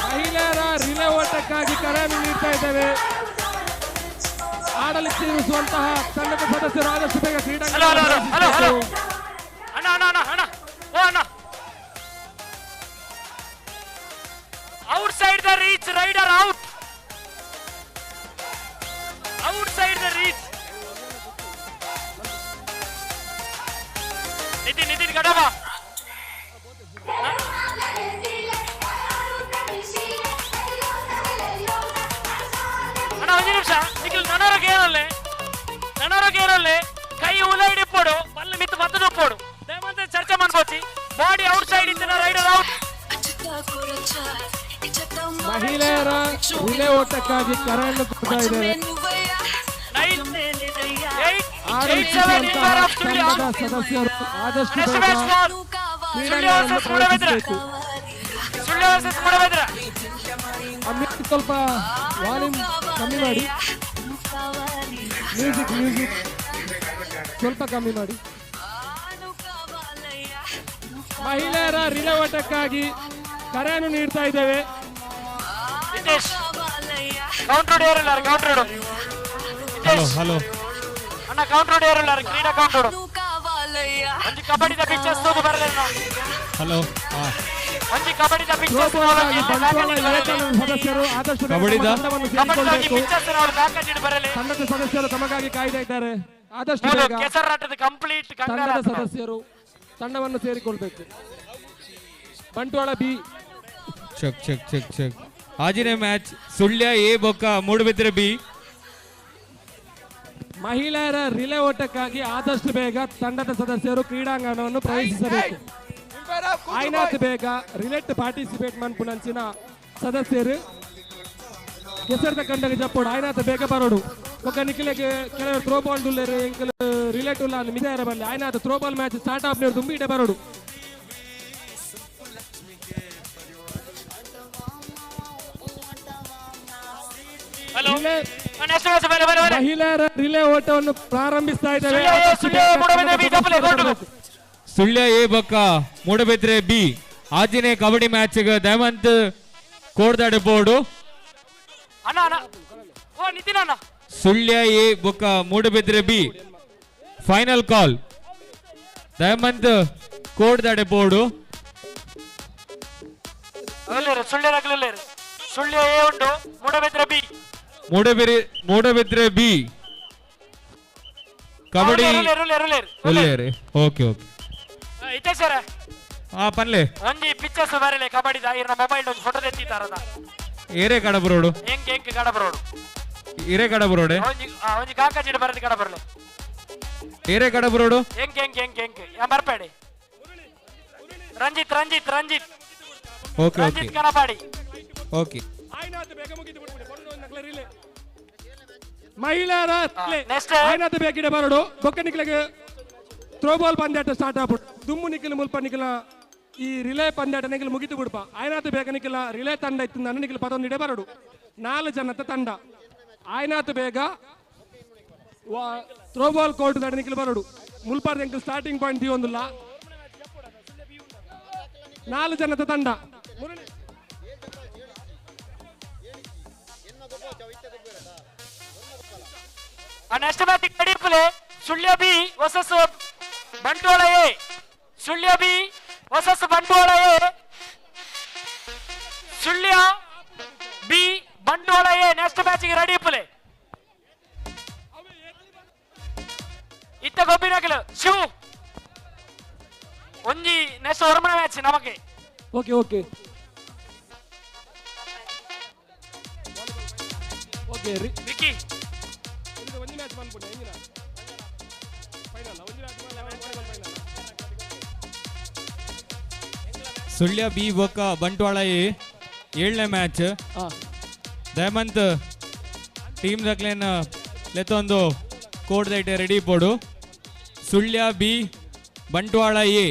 ಮಹಿಳೆಯರ ರಿಲೇ ಓಟಕ್ಕಾಗಿ ಕರೆಯನ್ನು ನೀಡ್ತಾ ಇದ್ದೇವೆ. ಆಡಲಿಕ್ಕೆ ಇರಿಸುವಂತಹ ತಂಡದ ಸದಸ್ಯರು ಆದಷ್ಟು ಬೇಗ ಕ್ರೀಡಾಂಗಣ outside the reach, rider out. Outside the reach. Nitin Kadava. ಅಣ್ಣ ಒಂದು ನಿಮಿಷ ನಿಖಿಲ್ ನನರ ಗೇರಲ್ಲೇ ಕೈ ಉಲೈಡಿ ಪೋಡು ಬಲ್ಲ ಮಿತ್ತು ಮತ್ತದು ಪೋಡು ದಯಮಾಡಿ ಚರ್ಚೆ ಮಾಡ್ಬೋತಿ ಬಾಡಿ ಔಟ್ಸೈಡ್ ಇತ್ತಿನ ರೈಡರ್ ಔಟ್. ಮಹಿಳೆಯರ ರಿಲೇ ಓಟಕ್ಕಾಗಿ ಕರೆಯನ್ನು ಕೊಡ್ತಾ ಇದ್ದೇವೆ. ತಂಡದ ಸದಸ್ಯರು ಆದಷ್ಟು ಸ್ವಲ್ಪ ವಾಲ್ಯೂಮ್ ಕಮ್ಮಿ ಮಾಡಿ. ಮ್ಯೂಸಿಕ್ ಸ್ವಲ್ಪ ಕಮ್ಮಿ ಮಾಡಿ. ಮಹಿಳೆಯರ ರಿಲೇ ಓಟಕ್ಕಾಗಿ ಕರೆಯನ್ನು ನೀಡ್ತಾ ಇದ್ದೇವೆ. ಕೌಂಟರ್ ಹಲೋ ಅಣ್ಣ ಕೌಂಟರ್ ಕ್ರೀಡಾ ಕೌಂಟರ್ ಒಂದು ಕಬಡ್ಡಿದ ಪಿಕ್ಚರ್ಸ್ ಬರಲಿಲ್ಲ. ಹಲೋ ಒಂಜಿ ಕಬಡ್ಡಿದ ಸದಸ್ಯರು ಆದಷ್ಟು ಬೇಗ ಕಬಡ್ಡಿದ? ತಂಡವನ್ನು ಸೇರಿಕೊಳ್ಬೇಕು. ಬರಲಿ ತಂಡದ ಸದಸ್ಯರು ತಮಗಾಗಿ ಕಾಯ್ತಾ ಇದ್ದಾರೆ. ಆದಷ್ಟು ಬೇಗ ಕೆಸರಾಟದ ಕಂಪ್ಲೀಟ್ ತಂಡದ ಸದಸ್ಯರು ತಂಡವನ್ನು ಸೇರಿಕೊಳ್ಬೇಕು. Bantwal B check check check check ಆಜಿನ ಮ್ಯಾಚ್ ಸುಳ್ಯ ಎ ಬೊಕ್ಕ ಮೂಡುಬಿದ್ರೆ ಬಿ. ಮಹಿಳೆಯರ ರಿಲೇ ಓಟಕ್ಕಾಗಿ ಆದಷ್ಟು ಬೇಗ ತಂಡದ ಸದಸ್ಯರು ಕ್ರೀಡಾಂಗಣವನ್ನು ಪ್ರವೇಶಿಸಬೇಕು. ಆಯ್ನಾತ್ ಬೇಗ ರಿಲೇಟ್ ಪಾರ್ಟಿಸಿಪೇಟ್ ಮನ್ಪುನಂಚಿನ ಸದಸ್ಯರು ಕೆಸರದ ಕಂಡಗೆ ಜಪ್ಪೋಡು ಆಯ್ನಾತ್ ಬೇಗ ಬರೋಡು ಒಕ್ಕ ನಿಖಿಲೆಗೆ ಕೆಲವರು ಥ್ರೋ ಬಾಲ್ ಡುಲ್ಲೇರು ಎಂಕಲ್ ರಿಲೇಟ್ ಉಲ್ಲ ಮಿದ ಇರಬಲ್ಲಿ ಆಯ್ನಾತ್ ಥ್ರೋ ಬಾಲ್ ಮ್ಯಾಚ್ ಸ್ಟಾರ್ಟ್ ಆಫ್ನೇರು ತುಂಬಿ ಇಡೆ ಬರೋಡು. ಮಹಿಳೆಯರ ರಿಲೇ ಓಟವನ್ನು ಪ್ರಾರಂಭಿಸ್ತಾ ಇದ್ದೇವೆ. ಸುಳ್ಯ ಎ ಬೊಕ್ಕ ಮೂಡಬಿದ್ರೆ ಬಿ ಆಜಿನೇ ಕಬಡ್ಡಿ ಮ್ಯಾಚ್ ದಯವಂತ್ ಕೋಡ್ದಾಡೆ ಬೋರ್ಡು. ಸುಳ್ಯ ಎ ಬೊಕ್ಕ Moodbidri B final call Dayavant ಕೋಡ್ದಾಡೆ ಬೋರ್ಡು. ಸುಳ್ಯ ಎ ಉಂಟು ಮೂಡಬಿದ್ರೆ ಬಿ ಮೂಡಬಿದ್ರೆ ಬಿ ಕಬಡ್ಡಿ ಒಳ್ಳೆಯರೆ. ಓಕೆ ಓಕೆ ಇತ್ತೀಸರ ಪನ್ಲೆ ಒಂಜಿ ಪಿಕ್ಚರ್ಸ್ ಬರಲೆ ಕಬಡ್ಡಿದ ಇರ್ನ ಮೊಬೈಲ್ ಒಂದು ಫೋಟೋ ತೆತ್ತಿತಾರದ ಏರೆ ಕಡಬರೋಡು ಹೆಂಗ್ ಕಡಬರೋಡು ಏರೆ ಕಡಬರೋಡೆ ಒಂಜಿ ಕಾಕಾಜಿಡ ಬರದಿ ಕಡಬರಲೆ ಏರೆ ಕಡಬರೋಡು ಹೆಂಗ್ ಯಾ ಬರ್ಬೇಡಿ. ರಂಜಿತ್ ಓಕೆ ಓಕೆ ಕನಪಾಡಿ ಓಕೆ ಮಹಿಳೆಯರ ಆಯ್ನಾತ್ ಬೇಕಿಡೆ ಬರೋಡು ಬೊಕ್ಕ ನಿಖಿಲೆಗೆ ಥ್ರೋ ಬಾಲ್ ಪಂದ್ಯಾಟ ಸ್ಟಾರ್ಟ್ ಆಗ್ಬಿಟ್ಟು ದುಮ್ಮು ನಿಖಿಲ್ ಮುಲ್ಪ ನಿಖಿಲ ಈ ರಿಲೇ ಪಂದ್ಯಾಟ ನಿಖಿಲ್ ಮುಗಿತು ಬಿಡ್ಪ ಆಯ್ನಾತ್ ಬೇಗ ನಿಖಿಲ ರಿಲೇ ತಂಡ ಇತ್ತು ನನ್ನ ನಿಖಿಲ್ ಪದೊಂದು ಇಡೆ ಬರೋಡು 4 ಜನದ ತಂಡ ಆಯ್ನಾತ್ ಬೇಗ ಥ್ರೋ ಬಾಲ್ ಕೋರ್ಟ್ ದಾಡ ನಿಖಿಲ್ ಬರೋಡು ಮುಲ್ಪಾರ್ದ ನಿಖಿಲ್ ಸ್ಟಾರ್ಟಿಂಗ್ ಪಾಯಿಂಟ್ ದಿಯೊಂದಿಲ್ಲ 4 ಜನದ ತಂಡ. ನೆಕ್ಸ್ಟ್ ಮ್ಯಾಚ್ ಕಡಿಪಲೆ Sullia B versus Bantwal A. Sullia B versus Bantwal A. Sullia B Bantwal A next match ಗೆ ರೆಡಿ ಇಪ್ಪಲೆ. ಇತ್ತ ಗೊಬ್ಬಿನಕಲು ಶಿವು ಒಂಜಿ ನೆಕ್ಸ್ಟ್ ಹೊರಮಣ ಮ್ಯಾಚ್ ನಮಗೆ. Okay okay okay Vicky Sullia B ಬೊಕ್ಕ ಬಂಟ್ವಾಳ ಎ 7ನೇ ಮ್ಯಾಚ್ ದಯಮಂತ್ ಟೀಮ್ ದಕ್ಲೇನ ಲೆತ್ತೊಂದು ಕೋಡ್ ದೈಟೆ ರೆಡಿ ಪೋಡು. ಸುಳ್ಯ ಬಿ ಬಂಟ್ವಾಳ ಎ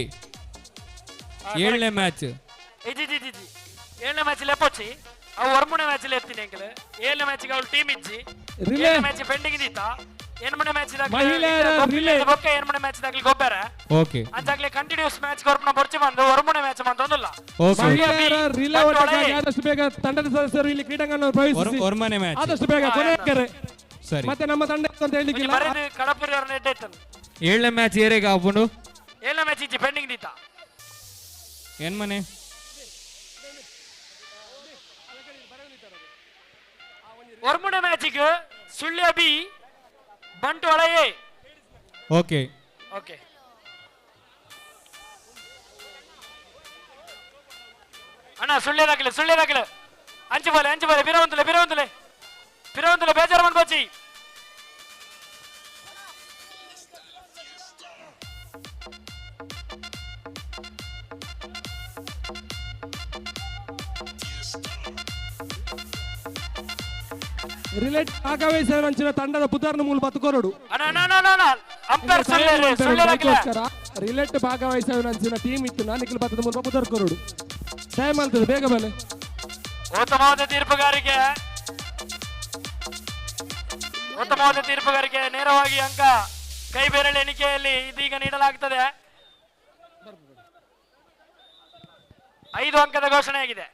7ನೇ ಮ್ಯಾಚ್ 7ನೇ ಮ್ಯಾಚ್ ಲೆಪ್ಪೊಚ್ಚಿ ಅವು ಹೊರಮುನೆ ಮ್ಯಾಚ್ ಎತ್ತೀನಿ ಅಂಕಲ್ 7ನೇ ಮ್ಯಾಚ್ ಗೆ ಅವ್ರು ಟೀಮ್ ಇಜ್ಜಿ ರಿಲೇ ಮ್ಯಾಚ್ ಪೆಂಡಿಂಗ್ ಇದ್ದಿತ್ತ 8ನೇ ಮ್ಯಾಚ್ ಮಹಿಳೆಯರ ರಿಲೇ ಬೊಕ್ಕ 8ನೇ ಮ್ಯಾಚ್ ದಾಗಲಿ ಗೊಬ್ಬರ ಓಕೆ ಅಂತಾಗ್ಲೇ ಕಂಟಿನ್ಯೂಸ್ ಮ್ಯಾಚ್ ಕೊರ್ಪನ ಬರ್ಚಿ ಬಂದು ಹೊರಮುನೆ ಮ್ಯಾಚ್ ಬಂದೊಂದಿಲ್ಲ. ಮಹಿಳೆಯರ ರಿಲೇ ಓಟಕ್ಕಾಗಿ ಆದಷ್ಟು ಬೇಗ ತಂಡದ ಸದಸ್ಯರು ಇಲ್ಲಿ ಕ್ರೀಡಾಂಗಣವನ್ನು ಪ್ರವೇಶಿಸಿ ಹೊರಮನೆ ಮ್ಯಾಚ್ ಆದಷ್ಟು ಬೇಗ ಕೊನೆಗೆ ಸರಿ ಮತ್ತೆ ನಮ್ಮ ತಂಡ ಅಂತ ಹೇಳಿಕ್ಕಿಲ್ಲ. ಕಡಪುರಿ ಅವ್ರನ್ನ ಎಡ್ಡೈತನು 7ನೇ ಮ್ಯಾಚ್ ಏರೆಗ ಆಪುಂಡು 7ನೇ ಮ್ಯಾಚ್ ಇಜ್ಜಿ ಪೆಂಡಿಂಗ್ ಇದ್ದಿತ್ತ ಏನ್ ಮನೆ ಹೊರಮುನೆ ಮ್ಯಾಚಿಗೆ Sullia B Bantwal A. Okay okay ಅಣ್ಣ ಸುಳ್ಳ್ಯದಾಗಲಿ ಅಂಚು ಬಾಲೆ ಬಿರವಂತಲೆ ಬೇಜಾರು ಬಂದ್ಬೋಚಿ. ರಿಲೇಟ್ ಭಾಗವಹಿಸುವ ತಂಡದ ಪುದರ್ನ ಮೂಲ ಬದುಕೋರಡು ರಿಲೇಟ್ ಭಾಗವಹಿಸುವ ಟೀಮ್ ಇತ್ತು ನಿಖಿಲ್ ಬತ್ತದ ಮೂಲ ಪುದರ್ಕೋರಡು ಟೈಮ್ ಅಂತದೆ ಬೇಗ ಬಲೆ. ಉತ್ತಮವಾದ ತೀರ್ಪುಗಾರಿಕೆ ನೇರವಾಗಿ ಅಂಕ ಕೈ ಬೆರಳು ಎಣಿಕೆಯಲ್ಲಿ ಇದೀಗ ನೀಡಲಾಗುತ್ತದೆ. 5 ಅಂಕದ ಘೋಷಣೆಯಾಗಿದೆ.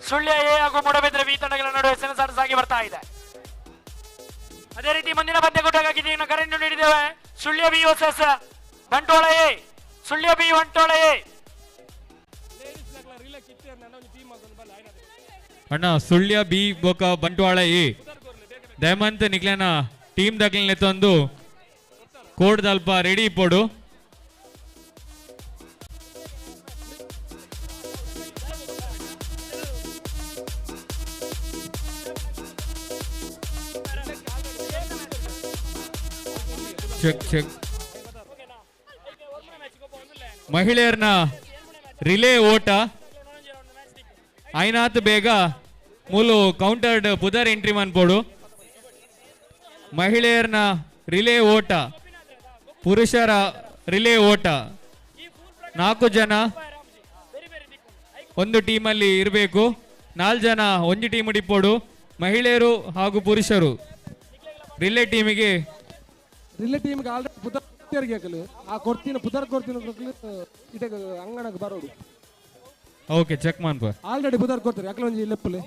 ಸುಳ್ಯ ಎ ಹಾಗೂ ಮೂಡಬಿದ್ರೆ ಬಿ ತಂಡಗಳ ನಡುವೆ ಸೆಣಸಾಟ ಸಾಗಿ ಬರ್ತಾ ಇದೆ. ಅದೇ ರೀತಿ ಮುಂದಿನ ಪಂದ್ಯಕೂಟಕ್ಕಾಗಿ ಕರೆಯನ್ನು ನೀಡಿದ್ದೇವೆ. Sullia B versus Bantwal A. Sullia B Bantwal A. ಅಣ್ಣ ಸುಳ್ಯ ಬಿ ಬೊಕ ಬಂಟ್ವಾಳ ಎ ದಯಮಂತ ನಿಕ್ಲೆನ ಟೀಮ್ ದಕ್ಲೆನೆ ತಂದು ಕೋಡ್ ದಲ್ಪ ರೆಡಿ ಇಪ್ಪೋಡು. Check check. ಮಹಿಳೆಯರನ್ನ ರಿಲೇ ಓಟ ಐನಾತ್ ಬೇಗ ಮೂಲು ಕೌಂಟರ್ಡ್ ಪುದರ್ ಎಂಟ್ರಿ ಮನ್ಪೋಡು. ಮಹಿಳೆಯರನ್ನ ರಿಲೇ ಓಟ ಪುರುಷರ ರಿಲೇ ಓಟ 4 ಜನ ಒಂದು ಟೀಮಲ್ಲಿ ಇರಬೇಕು. 4 ಜನ ಒಂದು ಟೀಮ್ ಹಿಡಿಪೋಡು. ಮಹಿಳೆಯರು ಹಾಗೂ ಪುರುಷರು ರಿಲೇ ಟೀಮಿಗೆ ಆಲ್ರೆಡಿ ಪುದರ್ ಆ ಕೊಡ್ತೀನಿ ಪುದರ್ ಕೊಡ್ತೀನಿ ಇದೇ ಅಂಗಣಕ್ಕೆ ಬರೋಡು. ಓಕೆ ಚೆಕ್ ಮಾಡ್ಪ ಆಲ್ರೆಡಿ ಪುದರ್ ಕೊಡ್ತಾರೆ ಅಕಲ ಒಂಜಿ ಲೆಪ್ಪಲೆ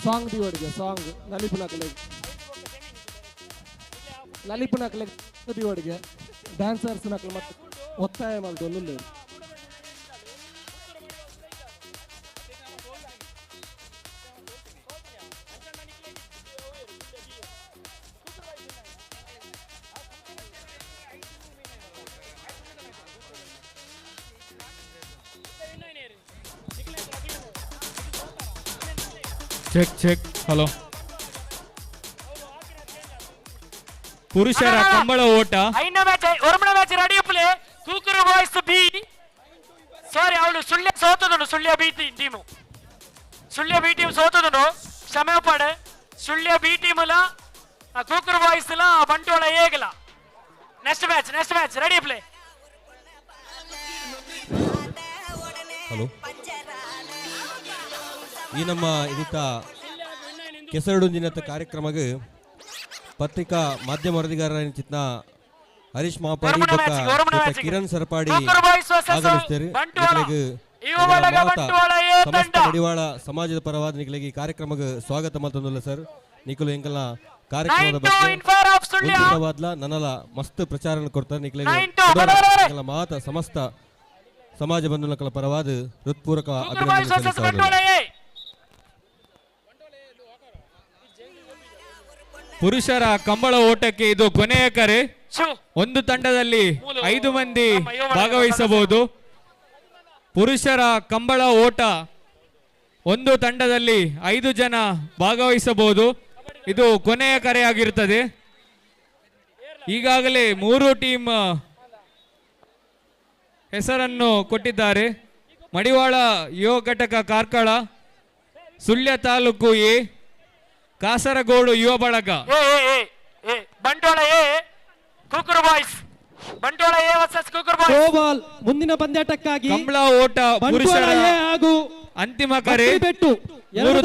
ಸಾಂಗ್ ದಿವಡಿಗೆ ಸಾಂಗ್ ಲಲಿಪು ನಕಲೆ ದಿವಡಿಗೆ ಡ್ಯಾನ್ಸರ್ಸ್ ನಕಲೆ ಮತ್ತೆ ಒತ್ತಾಯ ಮಾಡ್ದು. Check check. ಹಲೋ. ಪುರುಷರ ಕಂಬಳ ಓಟ ಒರಮಣ match ready play. Kookaru boys B sorry ಅವಳು ಸುಳ್ಯ ಸೋತದನು. Sullia B team Sullia B team ಸೋತದನು. ಕ್ಷಮೆ ಪಡೆ. ಸುಳ್ಯ ಬಿ ಟೀಮ್ಲ ಕೂಕರು ಬಾಯ್ಸ್ ಬಂಟ್ವಾಳ ಏಗಲ. Next match ready play. Hello. ಈ ನಮ್ಮ ಇದಿತ್ತ ಕೆಸರಡುಂಜಿನತ್ತ ಕಾರ್ಯಕ್ರಮಕ್ಕೆ ಪತ್ರಿಕಾ ಮಾಧ್ಯಮ ವರದಿಗಾರ ಚಿತ್ನ ಹರೀಶ್ ಮಾಪಾಡಿ ಕಿರಣ್ ಸರ್ಪಾಡಿ ಆಗಮಿಸ್ತಾರೆ. ಸಮಸ್ತ ಮಡಿವಾಳ ಸಮಾಜದ ಪರವಾದ ನಿಖಿಲಿಗೆ ಈ ಕಾರ್ಯಕ್ರಮಕ್ಕೆ ಸ್ವಾಗತ ಮತ್ತೊಂದಿಲ್ಲ ಸರ್. ನಿಖಿಲು ಎಂಕಲ್ನ ಕಾರ್ಯಕ್ರಮದ ಬಗ್ಗೆ ನನ್ನಲ್ಲ ಮಸ್ತ್ ಪ್ರಚಾರ ಕೊಡ್ತಾರೆ. ನಿಖಿಲಿಗೆ ಮಾತ ಸಮಸ್ತ ಸಮಾಜ ಬಂಧುಗಳ ಪರವಾದ ಹೃತ್ಪೂರ್ವಕ ಅಭಿನಂದನೆ. ಪುರುಷರ ಕಂಬಳ ಓಟಕ್ಕೆ ಇದು ಕೊನೆಯ ಕರೆ. ಒಂದು ತಂಡದಲ್ಲಿ 5 ಮಂದಿ ಭಾಗವಹಿಸಬಹುದು. ಪುರುಷರ ಕಂಬಳ ಓಟ ಒಂದು ತಂಡದಲ್ಲಿ 5 ಜನ ಭಾಗವಹಿಸಬಹುದು. ಇದು ಕೊನೆಯ ಕರೆಯಾಗಿರುತ್ತದೆ. ಈಗಾಗಲೇ 3 ಟೀಮ್ ಹೆಸರನ್ನು ಕೊಟ್ಟಿದ್ದಾರೆ. ಮಡಿವಾಳ ಯುವ ಘಟಕ ಕಾರ್ಕಳ, ಸುಳ್ಯ ತಾಲೂಕು ಎ, ಕಾಸರಗೋಡು ಯುವ ಬಳಗ. Bantwal A Kookaru boys. Bantwal A versus Kookaru boys. ಮುಂದಿನ ಪಂದ್ಯಾಟಕ್ಕಾಗಿ ಕಂಬಳ ಓಟ ಪುರುಷರ ಹಾಗೂ ಅಂತಿಮ ಕರೆ. 3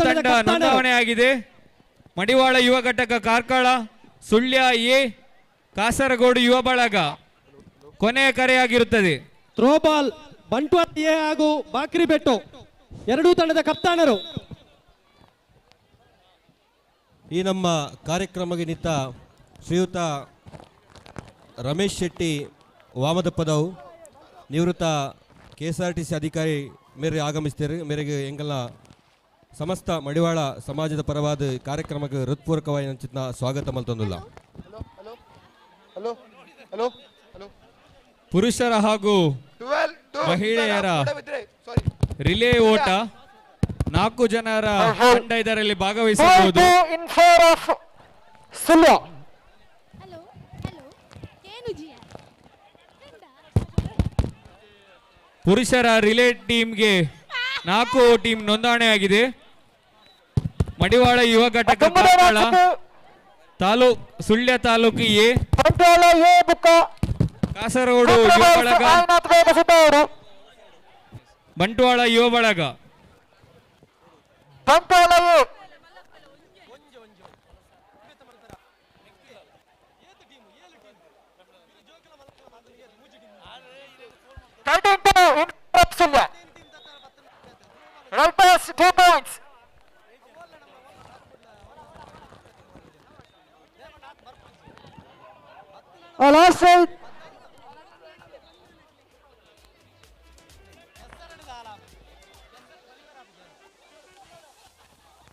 ತಂಡ ನೋಂದಾವಣೆ ಆಗಿದೆ. ಮಡಿವಾಳ ಯುವ ಘಟಕ ಕಾರ್ಕಳ, ಸುಳ್ಯ ಎ, ಕಾಸರಗೋಡು ಯುವ ಬಳಗ ಕೊನೆಯ ಕರೆಯಾಗಿರುತ್ತದೆ. ಥ್ರೋಬಾಲ್ ಬಂಟ್ವಾಳ ಎ ಹಾಗೂ ಬಾಕ್ರಿಬೆಟ್ಟು ಎರಡೂ ತಂಡದ ಕಪ್ತಾನರು. ಈ ನಮ್ಮ ಕಾರ್ಯಕ್ರಮಕ್ಕೆ ನಿಂತ ಶ್ರೀಯುತ ರಮೇಶ್ ಶೆಟ್ಟಿ ವಾಮದಪ್ಪದವು ನಿವೃತ್ತ KSRTC ಅಧಿಕಾರಿ ಮೇರೆ ಆಗಮಿಸ್ತಾರೆ. ಮೇರೆಗೆ ಎಂಗಲ್ನ ಸಮಸ್ತ ಮಡಿವಾಳ ಸಮಾಜದ ಪರವಾದ ಕಾರ್ಯಕ್ರಮಕ್ಕೆ ಹೃತ್ಪೂರ್ವಕವಾಗಿ ನಂಚಿನ ಸ್ವಾಗತ ಮಲ್ತೊಂದಿಲ್ಲ. ಪುರುಷರ ಹಾಗೂ ಮಹಿಳೆಯರ ರಿಲೇ ಓಟ 4 ಜನರ ತಂಡ ಇದರಲ್ಲಿ ಭಾಗವಹಿಸಬಹುದು. ಪುರುಷರ ರಿಲೇ ಟೀಮ್ಗೆ 4 ಟೀಮ್ ನೋಂದಣಿ ಆಗಿದೆ. ಮಡಿವಾಳ ಯುವ ಘಟಕ ಕಾರ್ಕಳ, ಸುಳ್ಯ ತಾಲೂಕು ಎ, ಕಾಸರಗೋಡು ಯುವ ಬಳಗ, ಬಂಟ್ವಾಳ ಯುವ ಬಳಗ.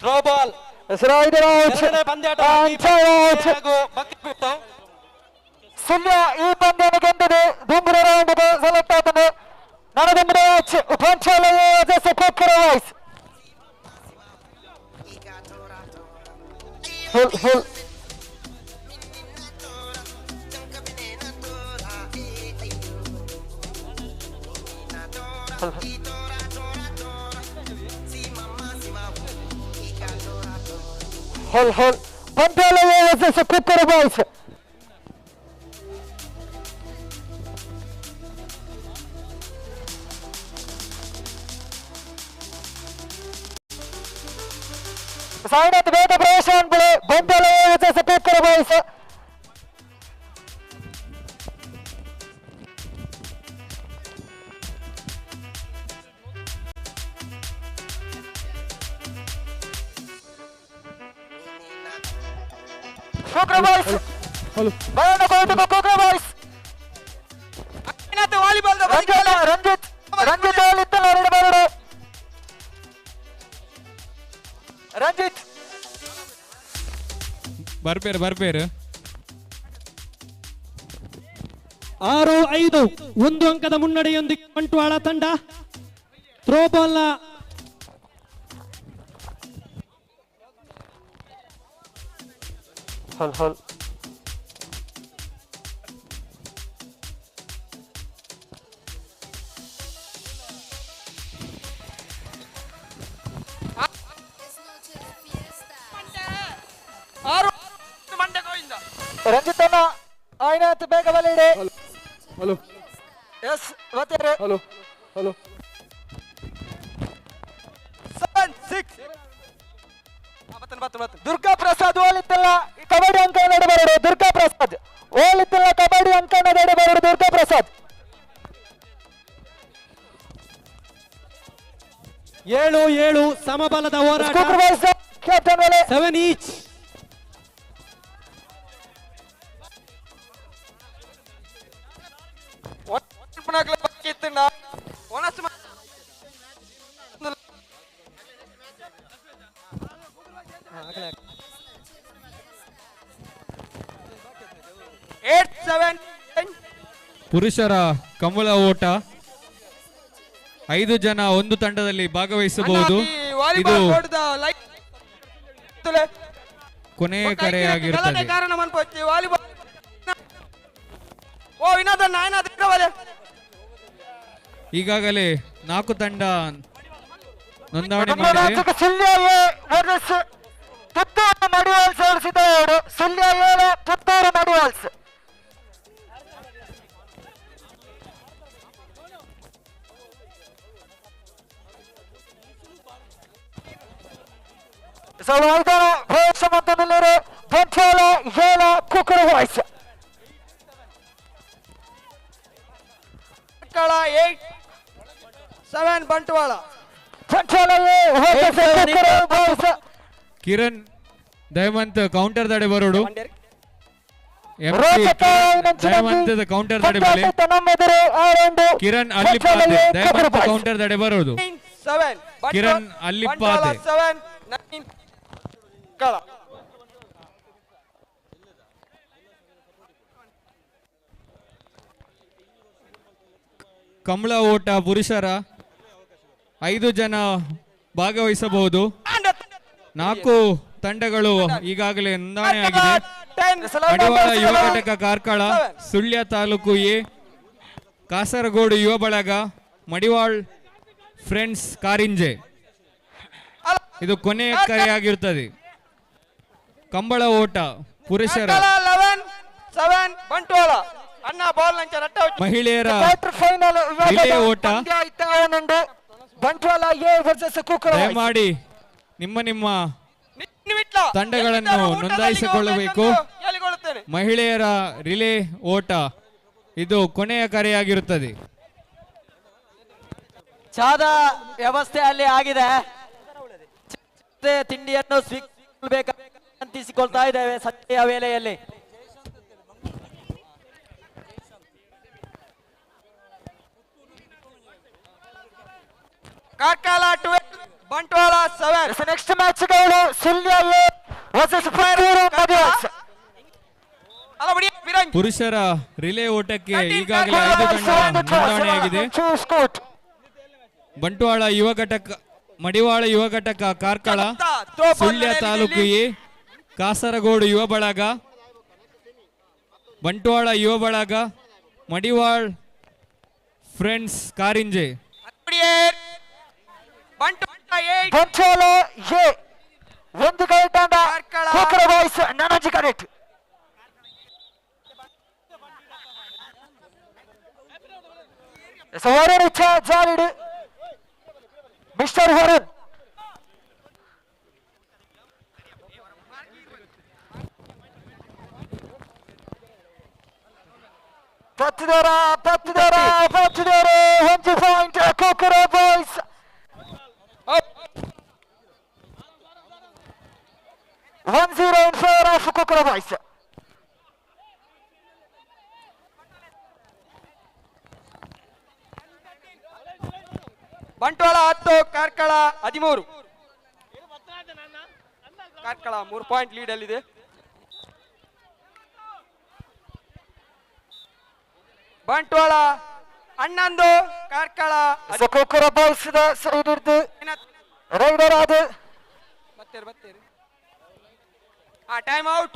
ಥ್ರೋ ಬಾಲ್ ಎರಡನೇ ಪಂದ್ಯಾಟ ಸುಳ್ಯ ಈ ಪಂದ್ಯ ಗೆದ್ದಿದೆ. ದುಂಗುರ ರೌಂಡ್ಗೆ ಸೆಲೆಕ್ಟ್ ಆದನು. ನಡೆದ ಮ್ಯಾಚ್ ಪಂಚಾಲಯ ಕುಕ್ಕರ ವಾಯ್ಸ್ ಪಂಚಾಲಯ ಕುಕ್ಕರ ವಾಯ್ಸ್ ಸಾಯಿನಾಥ್ ವೇದ ಪ್ರವೇಶ ಅನ್ಬಿಡಿ. ಪಂಚಾಲಯ ಕುಕ್ಕರ ವಾಯ್ಸ್ ಕುಕ್ಕರ ವಾಯ್ಸ್ ಬರೋಣ ಕೋರ್ಟ್ಗೆ ಕುಕ್ಕರ ವಾಯ್ಸ್ ವಾಲಿಬಾಲ್ ರಂಜಿತ್ ಇತ್ತಲ್ಲ ಎರಡು ಬರೋಣ ರಂಜಿತ್ ಬರ್ಪೇರು 6-5 1 ಅಂಕದ ಮುನ್ನಡೆಯೊಂದಿಗೆ ಬಂಟ್ವಾಳ ತಂಡ. ಥ್ರೋ ಬಾಲ್ನ ರಂಜಿತನ ಆಯ್ನಾಥ್ ಬೇಗ ಬಲಿಡೆ. ಹಲೋ ಎಸ್ ಗೊತ್ತೇರಿ. ಹಲೋ ಹಲೋ 7-6 ದುರ್ಗಾ ಪ್ರಸಾದ್ ಓಲಿತ್ತಲ್ಲ ಕಬಡ್ಡಿ ಅಂಕ ನಡೆಬಾರದು. ದುರ್ಗಾ ಪ್ರಸಾದ್ ಓಲಿತ್ತಲ್ಲ ಕಬಡ್ಡಿ ಅಂಕ ನಡೆಬಾರದು. ದುರ್ಗಾ ಪ್ರಸಾದ್ 7-7 ಸಮಬಲದ ಹೋರಾಟ. 7 ಈಚ್. ಪುರುಷರ ಕಮಲ ಓಟ 5 ಜನ ಒಂದು ತಂಡದಲ್ಲಿ ಭಾಗವಹಿಸಬಹುದು. ಇದು ಕೊನೆಯ ಕರೆಯಾಗಿರುತ್ತದೆ. ಈಗಾಗಲೇ 4 ತಂಡ ನೋಂದಣಿ ಮಾಡಿದೆ. ಪುತ್ತೂರು ಮಡಿವಾಲ್ಸ್ ಓಡಿಸಿದವರು ಸುಳ್ಯ 7 ಪುತ್ತೂರು ಮಡಿವಾಲ್ಸ್. ಪ್ರವೇಶ ಮಟ್ಟದಲ್ಲಿ ಬಂಟ್ವಾಳ 7 ಕುಕ್ಕರ ವಾಯ್ಸ್. 8-7 ಬಂಟ್ವಾಳ. ಕಿರಣ್ ದಯಮಂತ್ ಕೌಂಟರ್ ದಡೆ ಬರೋಡು. ದಯಮಂತದ ಕೌಂಟರ್ ದಡೆ ಮೇಲೆ ಕಿರಣ್ ಅಲ್ಲಿ ಪಾದೆ. ದಯಮಂತ ಕೌಂಟರ್ ದಡೆ ಬರೋದು. ಕಿರಣ್ ಅಲ್ಲಿ ಪಾದೆ. ಕಮಲ ಓಟ ಪುರುಷರ 5 ಜನ ಭಾಗವಹಿಸಬಹುದು. 4 ತಂಡಗಳು ಈಗಾಗಲೇ ನೋಂದಣಿಯಾಗಿದೆ. ಮಡಿವಾಳ ಯುವ ಘಟಕ ಕಾರ್ಕಳ, ಸುಳ್ಯ ತಾಲೂಕು ಎ, ಕಾಸರಗೋಡು ಯುವ ಬಳಗ, ಮಡಿವಾಳ್ ಫ್ರೆಂಡ್ಸ್ ಕಾರಿಂಜೆ. ಇದು ಕೊನೆಯ ಕರೆಯಾಗಿರುತ್ತದೆ. ಕಂಬಳ ಓಟ ಪುರುಷರ ಮಹಿಳೆಯರ ರಿಲೇ ಓಟ. ದಯಮಾಡಿ ನಿಮ್ಮ ತಂಡಗಳನ್ನು ನೋಂದಾಯಿಸಿಕೊಳ್ಳಬೇಕು. ಮಹಿಳೆಯರ ರಿಲೇ ಓಟ ಇದು ಕೊನೆಯ ಕರೆಯಾಗಿರುತ್ತದೆ. ಚಾದ ವ್ಯವಸ್ಥೆ ಅಲ್ಲಿ ಆಗಿದೆ. ತಿಂಡಿಯನ್ನು ಸ್ವೀಕರಿಸಿಕೊಳ್ತಾ ಇದ್ದೇವೆ ಸಂಜೆಯ ವೇಳೆಯಲ್ಲಿ. ಕಾರ್ಕಳ 12 ಬಂಟ್ವಾಳ 7. ನೆಕ್ಸ್ಟ್ ಮ್ಯಾಚ್ ಗಳು ಸುಳ್ಯ ವರ್ಸಸ್ ಪುರುಷರ ರಿಲೇ ಓಟಕ್ಕೆ ಈಗಾಗಲೇ 5 ತಂಡ ನೋಂದಣಿಯಾಗಿದೆ. ಬಂಟ್ವಾಳ ಯುವ ಘಟಕ, ಮಡಿವಾಳ ಯುವ ಘಟಕ ಕಾರ್ಕಳ, ಸುಳ್ಯ ತಾಲೂಕು ಎ, ಕಾಸರಗೋಡು ಯುವ ಬಳಗ, ಬಂಟ್ವಾಳ ಯುವ ಬಳಗ, ಮಡಿವಾಳ್ ಫ್ರೆಂಡ್ಸ್ ಕಾರಿಂಜೆ. ಬಂಟ್ವಾಳ ಎ ಒಂದು ಕೈ ತಂಡ ಕೋಕರ ಬಾಯ್ಸ್ ನಾನಾಜಿ ಕರೆಕ್ಟ್. ವರುಣ್ ಜಾಲಿಡ್ ಮಿಸ್ಟರ್ ವರುಣ್ ಪತ್ತಿದಾರ 1 point Kokara boys. 1-0 in favor of Kokoro Boys. Bantwal 10 Karkala 13. Karkala 3 point lead ಅಲ್ಲಿದೆ. ಬಂಟ್ವಾಳ 11 ಕಾರ್ಕಳ. ಕೊಕ್ಕರ ಬಾಯ್ಸ್ ಸೈಡ್ ಇರ್ದು ರೈಡರ್ ಆದ ಬತ್ತೇರಿ ಟೈಮ್ ಔಟ್.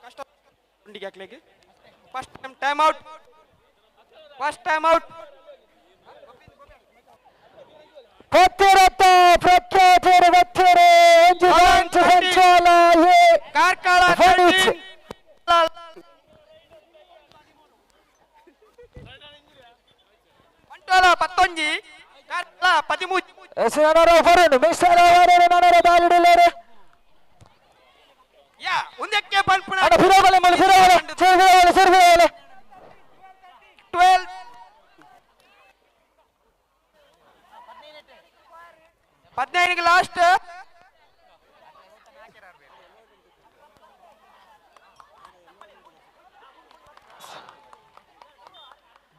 ಕಷ್ಟ ಹುಂಡಿಗೆ ಹಾಕ್ಲಿಕ್ಕೆ first time out. Karkala 11 Karkala 13. ಒಂದಕ್ಕೆ ಬಂದ್ಪುಣ 15 last.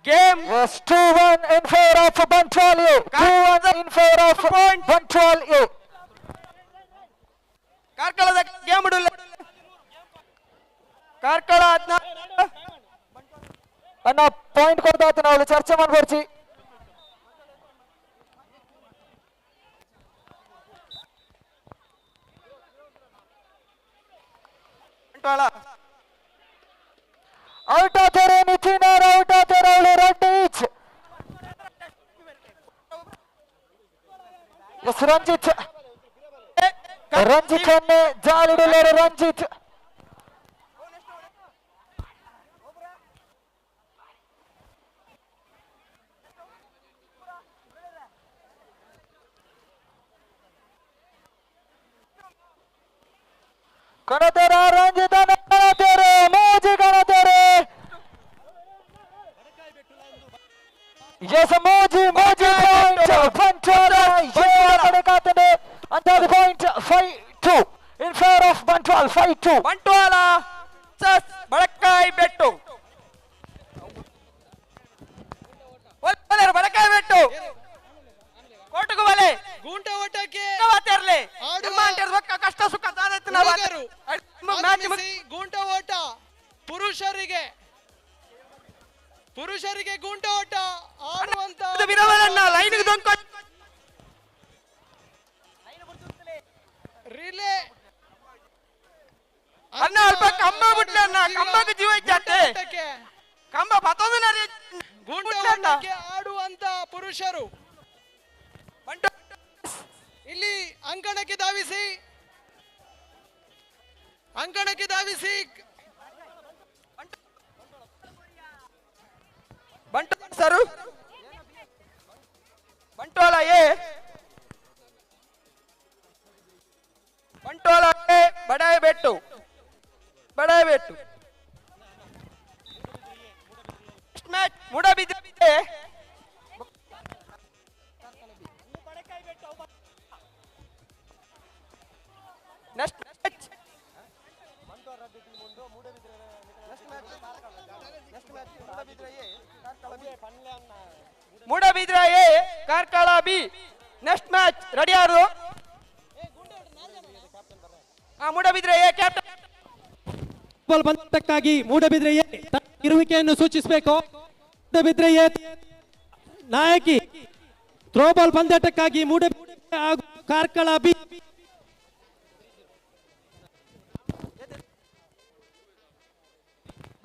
Game was 2-1 in favor of Bantrol A. 2-1 in favor of Bantrol A. ಕಾರ್ಕಳದ ಗೇಮ್ ಕಾರ್ಕಳ 14 ಅನ್ನ ಪಾಯಿಂಟ್ ಕೊಡ್ತಾ ನಾವು ಚರ್ಚೆ ಮಾಡ್ಕೊಡ್ಸಿ. ಬಂಟ್ವಾಳ ಔಟ್ ಆತಾರೆ. ನಿತಿನ್ ಅವರು ಔಟ್ ಆತಾರೆ. ಅವಳು ರೆಡ್ ಈಚ್. ಎಸ್ ರಂಜಿತ್ ಅನ್ನೇ ಜಾಲಿಡಲೇರು ರಂಜಿತ್. ಕಣತೆರ ರಂಜಿತ ಕಣತೆರೆ ಮೋಜಿ ಕಣತೆರೆ ಎಸ್ ಮೋಜಿ ಪಾಯಿಂಟ್ ಬಂಟ್ವಾಳ ಕಡೆ ಕಾತದೆ ಅಂದಾಜು point 5-2 in favour of Bantwal. 5-2 Bantwal Badakayi Bettu Badakayi Bettu ಕೋಟುಕು ಬಲೆ ಗೂಂಟ ಓಟಕ್ಕೆ ಕಷ್ಟ ಸುಖ ಗೂಂಟ ಓಟ ಪುರುಷರಿಗೆ ಗೂಂಟ ಓಟ ಆಡುವಂತ ರಿಲೇ ಅಣ್ಣ ಅಲ್ಪ ಕಂಬ ಬಿಟ್ಲೆ ಅಣ್ಣ ಕಂಬಕ್ಕೆ ಜೀವ ಇಚ್ಚಾತೆ ಕಂಬ ಮತ್ತೊಂದು ಗೂಂಟ ಓಟಕ್ಕೆ ಆಡುವಂತ ಪುರುಷರು ಇಲ್ಲಿ ಅಂಕಣಕ್ಕೆ ಧಾವಿಸಿ Bantwal A Badayibettu match Moodbidri Moodbidri A Karkala B next match ready ಯಾರು ಮೂಡಬಿದ್ರೆ ಕ್ಯಾಪ್ಟನ್ ಬಾಲ್ ಬಂದಕ್ಕಾಗಿ ಮೂಡಬಿದ್ರೆ ಇರುವಿಕೆಯನ್ನು ಸೂಚಿಸಬೇಕು. ಮೂಡಬಿದ್ರೆ ನಾಯಕಿ ಥ್ರೋ ಬಾಲ್ ಪಂದ್ಯಾಟಕ್ಕಾಗಿ ಮೂಡಬಿದ್ರೆ ಹಾಗೂ ಕಾರ್ಕಳ ಬಿ.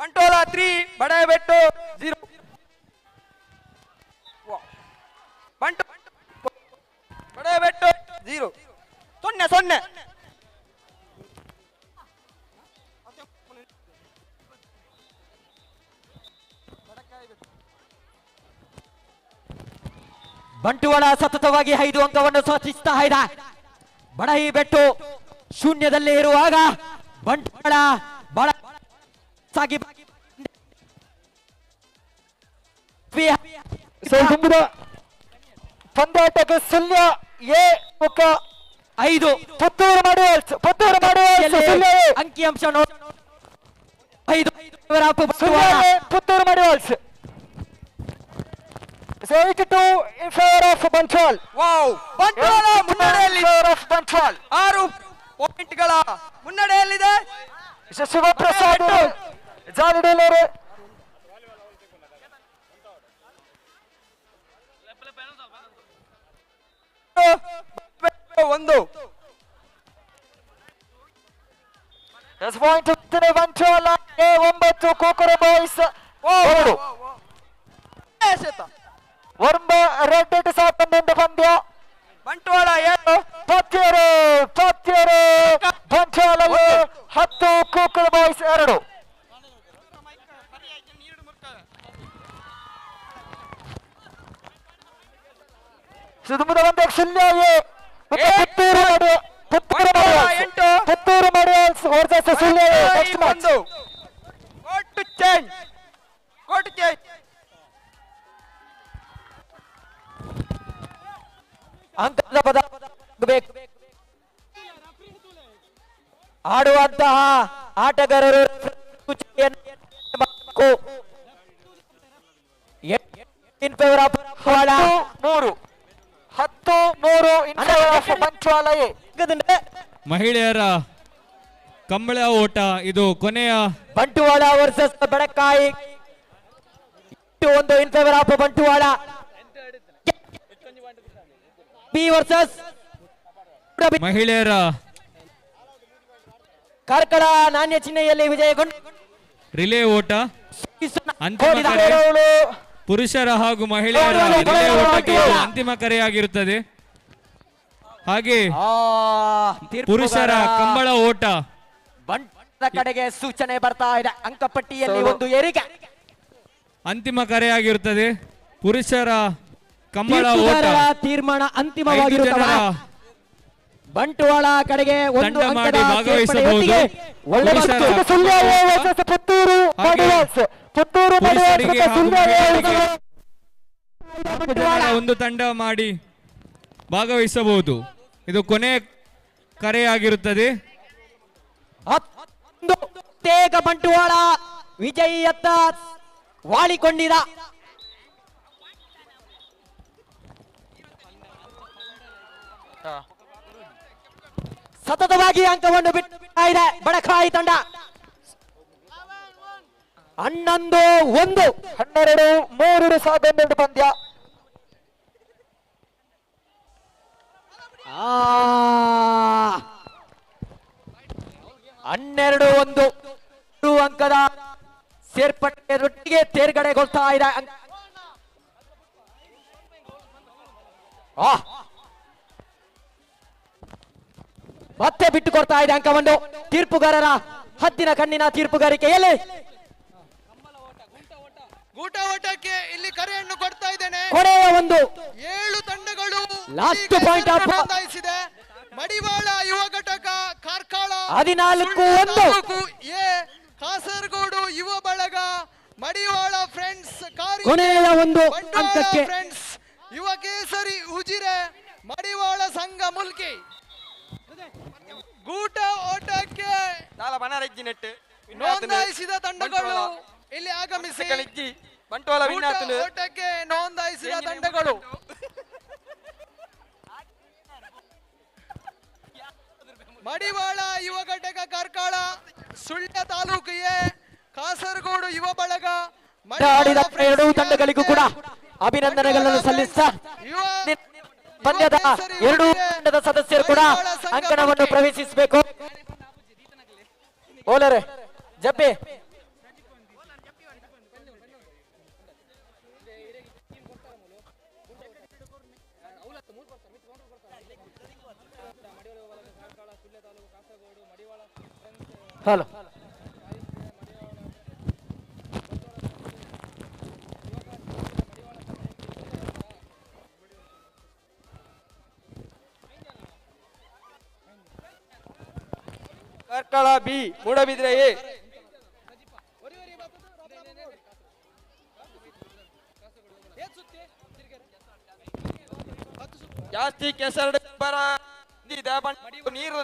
ಬಂಟೋಲ 3 ಬಡಾಯಬೆಟ್ಟು 0 ಬಡಾಯಬೆಟ್ಟು 0 0 ಬಂಟ್ವಾಳ ಸತತವಾಗಿ 5 ಅಂಕವನ್ನು ಸಾಧಿಸ್ತಾ ಇದೆ. ಬಡಹಿ ಬೆಟ್ಟು ಶೂನ್ಯದಲ್ಲೇ ಇರುವಾಗ ಬಂಟ್ವಾಳ ಬಹಳ ಸಾಗಿ ಪಂದ್ಯಾಟಕ್ಕೆ ಸುಳ್ಯ ಮುಖ 5 Puttur ಮಾಡುವಲ್ಸ್ ಅಂಕಿಅಂಶ 5 Puttur ಮಾಡುವಲ್ಸ್ 82 in favor of Banchwal. Wow! Bantwal ಮುನ್ನಡೆಯಲ್ಲಿ 6 ಪಾಯಿಂಟ್ಗಳ ಮುನ್ನಡೆಯಲ್ಲಿದೆ. ಶಿವಪ್ರಸಾದ್ ಜಾಲಿಡೇಲರು 1 point Bantwal 9 Kokara boys 2 Varma raid ಇಟ್ ಸಾಕಂದ ಪಂದ್ಯ ಬಂಟ್ವಾಳ 7 ಪತ್ಯರು ಬಂಟ್ವಾಳ 10 ಕೋಕರ ಬಾಯ್ಸ್ 2 ಸುಧುಮುದ ಒಂದು Sullia Puttur Madivals versus Sullia next match court change ಅಂಕದ ಪದ ಆಡುವಂತಹ ಆಟಗಾರರು 10-3 ಮಹಿಳೆಯರ ಕಂಬಳ ಓಟ ಇದು ಕೊನೆಯ Bantwal versus Badakayi 1 in favour of Bantwal. B versus ಮಹಿಳೆಯರ ಕಾರ್ಕಳ ನಾಣ್ಯ ಚಿಹ್ನೆಯಲ್ಲಿ ವಿಜಯಗೊಂಡ ರಿಲೇ ಓಟ ಅಂತಿಮ ಕರೆ ಪುರುಷರ ಹಾಗೂ ಮಹಿಳೆಯರ ರಿಲೇ ಓಟಕ್ಕೆ ಅಂತಿಮ ಕರೆಯಾಗಿರುತ್ತದೆ. ಹಾಗೆ ಪುರುಷರ ಕಂಬಳ ಓಟ ಬಂಟ್ವಾಳದ ಕಡೆಗೆ ಸೂಚನೆ ಬರ್ತಾ ಇದೆ. ಅಂಕಪಟ್ಟಿಯಲ್ಲಿ ಒಂದು ಏರಿಕೆ ಅಂತಿಮ ಕರೆಯಾಗಿರುತ್ತದೆ. ಪುರುಷರ ಕಂಬಳ ಓಟ ತೀರ್ಮಾನ ಅಂತಿಮವಾಗಿರುತ್ತದೆ. ಬಂಟ್ವಾಳ ಕಡೆಗೆ ಒಂದು ತಂಡ ಮಾಡಿ ಭಾಗವಹಿಸಬಹುದು. ಒಂದು ತಂಡ ಮಾಡಿ ಭಾಗವಹಿಸಬಹುದು. ಇದು ಕೊನೆ ಕರೆಯಾಗಿರುತ್ತದೆ. ಬಂಟ್ವಾಳ ವಿಜಯಿಯತ್ತ ವಾಳಿಕೊಂಡಿದ ಸತತವಾಗಿ ಅಂಕವನ್ನು ಬಿಡ್ತಾ ಇದೆ ಬಡಕಾಯಿ ತಂಡ. 11-1 12-3 12 ಪಂದ್ಯ. 12-1 ಅಂಕದ ಸೇರ್ಪಡೆಯೊಟ್ಟಿಗೆ ತೇರ್ಗಡೆಗೊಳ್ತಾ ಇದೆ. ಮತ್ತೆ ಬಿಟ್ಟು ಕೊಡ್ತಾ ಇದೆ ಅಂಕವನ್ನು. ತೀರ್ಪುಗಾರರ ಹದ್ದಿನ ಕಣ್ಣಿನ ತೀರ್ಪುಗಾರಿಕೆಯಲ್ಲಿ ಗೂಟ ಓಟಕ್ಕೆ ಇಲ್ಲಿ ಕರೆಯನ್ನು ಕೊಡ್ತಾ ಇದ್ದೇನೆ. ಕೊನೆಯ ಒಂದು 7 ತಂಡಗಳು ಲಾಸ್ಟ್ ಪಾಯಿಂಟ್ ನೋಂದಾಯಿಸಿದೆ. ಮಡಿವಾಳ ಯುವ ಘಟಕ ಕಾರ್ಕಳ 14-1 ಕಾಸರಗೋಡು ಯುವ ಬಳಗ ಮಡಿವಾಳ ಫ್ರೆಂಡ್ಸ್ ಕೊನೆಯ ಒಂದು ಅಂಕಕ್ಕೆ ಫ್ರೆಂಡ್ಸ್ ಯುವ ಕೇಸರಿ ಉಜಿರೆ ಮಡಿವಾಳ ಸಂಘ ಮುಲ್ಕಿ. ಗೂಟ ಓಟಕ್ಕೆ ನೋಂದಾಯಿಸಿದ ತಂಡಗಳು ಇಲ್ಲಿ ಆಗಮಿಸಿ ಬಂಟ್ವಾಳ ಓಟಕ್ಕೆ ನೋಂದಾಯಿಸಿದ ತಂಡಗಳು ಮಡಿವಾಳ ಯುವ ಘಟಕ ಕಾರ್ಕಳ, ಸುಳ್ಯ ತಾಲೂಕು ಎ, ಕಾಸರಗೋಡು ಯುವ ಬಳಗ, ಆಡಿದ ಎರಡೂ ತಂಡಗಳಿಗೂ ಕೂಡ ಅಭಿನಂದನೆಗಳನ್ನು ಸಲ್ಲಿಸ್ತಾ ಪಂದ್ಯದ ಎರಡೂ ತಂಡದ ಸದಸ್ಯರು ಕೂಡ ಅಂಕಣವನ್ನು ಪ್ರವೇಶಿಸಬೇಕು. ಓಲರೆ ಜಪ್ಪೆ hello Karkala B, Moodbidri A. ಜಾಸ್ತಿ ಕೆಸರು ಬರ ನೀರು.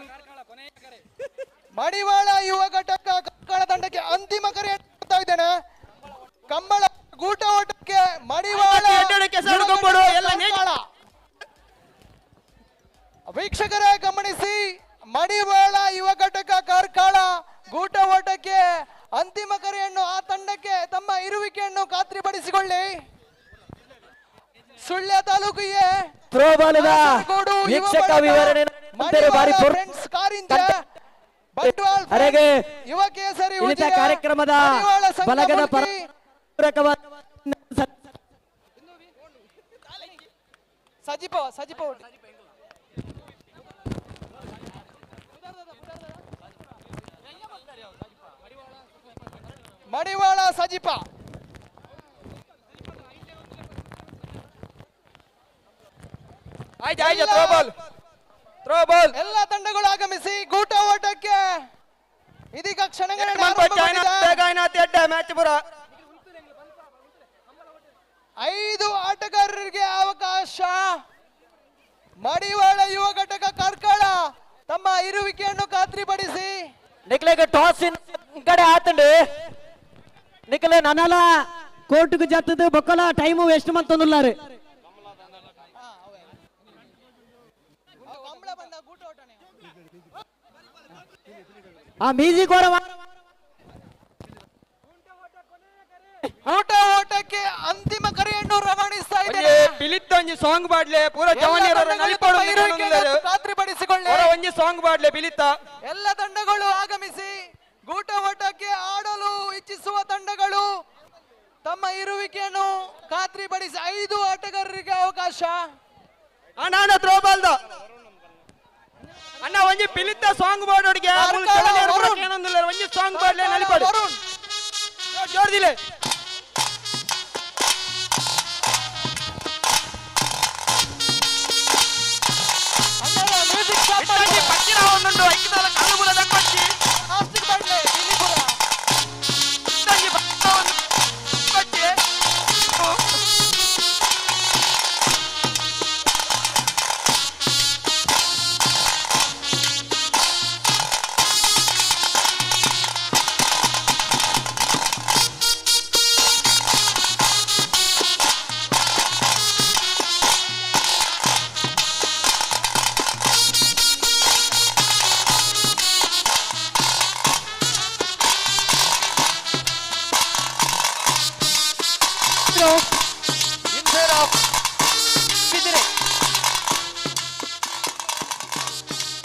ಮಡಿವಾಳ ಯುವ ಘಟಕ ಕಾರ್ಕಳ ತಂಡಕ್ಕೆ ಅಂತಿಮ ಕರೆ ಇದ್ದೇನೆ. ಕಂಬಳ ಗೂಟ ಓಟಕ್ಕೆ ಮಡಿವಾಳ ವೀಕ್ಷಕರೇ ಗಮನಿಸಿ, ಮಡಿವಾಳ ಯುವ ಘಟಕ ಕಾರ್ಕಳ ಗೂಟ ಓಟಕ್ಕೆ ಅಂತಿಮ ಕರೆಯನ್ನು ಆ ತಂಡಕ್ಕೆ ತಮ್ಮ ಇರುವಿಕೆಯನ್ನು ಖಾತ್ರಿಪಡಿಸಿಕೊಳ್ಳಿ. ಸುಳ್ಯ ತಾಲೂಕಿಗೆ ವೀಕ್ಷಕ ವಿವರಣೆ ಯುವ ಕೇಸರಿ ಕಾರ್ಯಕ್ರಮದ ಬಲಗದ ಸಜಿಪ ಮಡಿವಾಳ ಸಜಿಪ ಎಲ್ಲ ತಂಡಗಳು ಆಗಮಿಸಿ ಗೂಟ ಓಟಕ್ಕೆ ಇದೀಗ ಕ್ಷಣಗಳ 5 ಆಟಗಾರರಿಗೆ ಅವಕಾಶ. ಮಡಿವಾಳ ಯುವ ಘಟಕ ಕಾರ್ಕಳ ತಮ್ಮ ಇರುವಿಕೆಯನ್ನು ಖಾತ್ರಿಪಡಿಸಿ. ನಿಕ್ಲೆಗೆ ಟಾಸ್ ಕಡೆ ಆತಂಡು ನಿಕ್ಲೆ ನನ್ನಲ ಕೋರ್ಟ್ಗೆ ಜತ್ತದು ಬೊಕ್ಕಲ ಟೈಮು ವೇಸ್ಟ್ ಮಂತೊಂದುಲ್ಲಾರು. ಆ ಮ್ಯೂಸಿಕ್ ಊಟ ಓಟಕ್ಕೆ ಅಂತಿಮ ಕರೆಯನ್ನು ರವಾನಿಸ್ತಾ ಇದ್ದಾರೆ. ಬಿಲಿತ್ತೊಂಜಿ ಸಾಂಗ್ ಬಾಡ್ಲೆ ಪೂರ ಜವಾನಿಯರ ಖಾತ್ರಿಪಡಿಸಿಕೊಳ್ಳಿ. ಒಂಜಿ ಸಾಂಗ್ ಬಾಡ್ಲೆ ಬಿಲಿತ್ತ. ಎಲ್ಲ ತಂಡಗಳು ಆಗಮಿಸಿ ಗೂಟ ಓಟಕ್ಕೆ ಆಡಲು ಇಚ್ಛಿಸುವ ತಂಡಗಳು ತಮ್ಮ ಇರುವಿಕೆಯನ್ನು ಖಾತ್ರಿಪಡಿಸಿ. 5 ಆಟಗಾರರಿಗೆ ಅವಕಾಶ. ಅಣ್ಣ ಥ್ರೋಬಾಲ್ದ ಅಣ್ಣ ಒಂಜಿ ಪಿಲಿತ್ತ ಸಾಂಗ್ ಬಾಡ್ ಒಟ್ಟಿಗೆ ಏನೊಂದಿಲ್ಲ ಒಂಜಿ ಸಾಂಗ್ ಬಾಡ್ಲೆ ನಲಿಪಾಡು ಜೋರ್ದಿಲೆ ಪಕ್ಕಿರಾವೊಂದುಂಡು ಐದಾಲ ಕಲ್ಲುಬುಲ ದಕ್ಕಿ ಆಸ್ತಿಕ್ ಬಾಡ್ಲೆ ಬಿಲಿಪುರ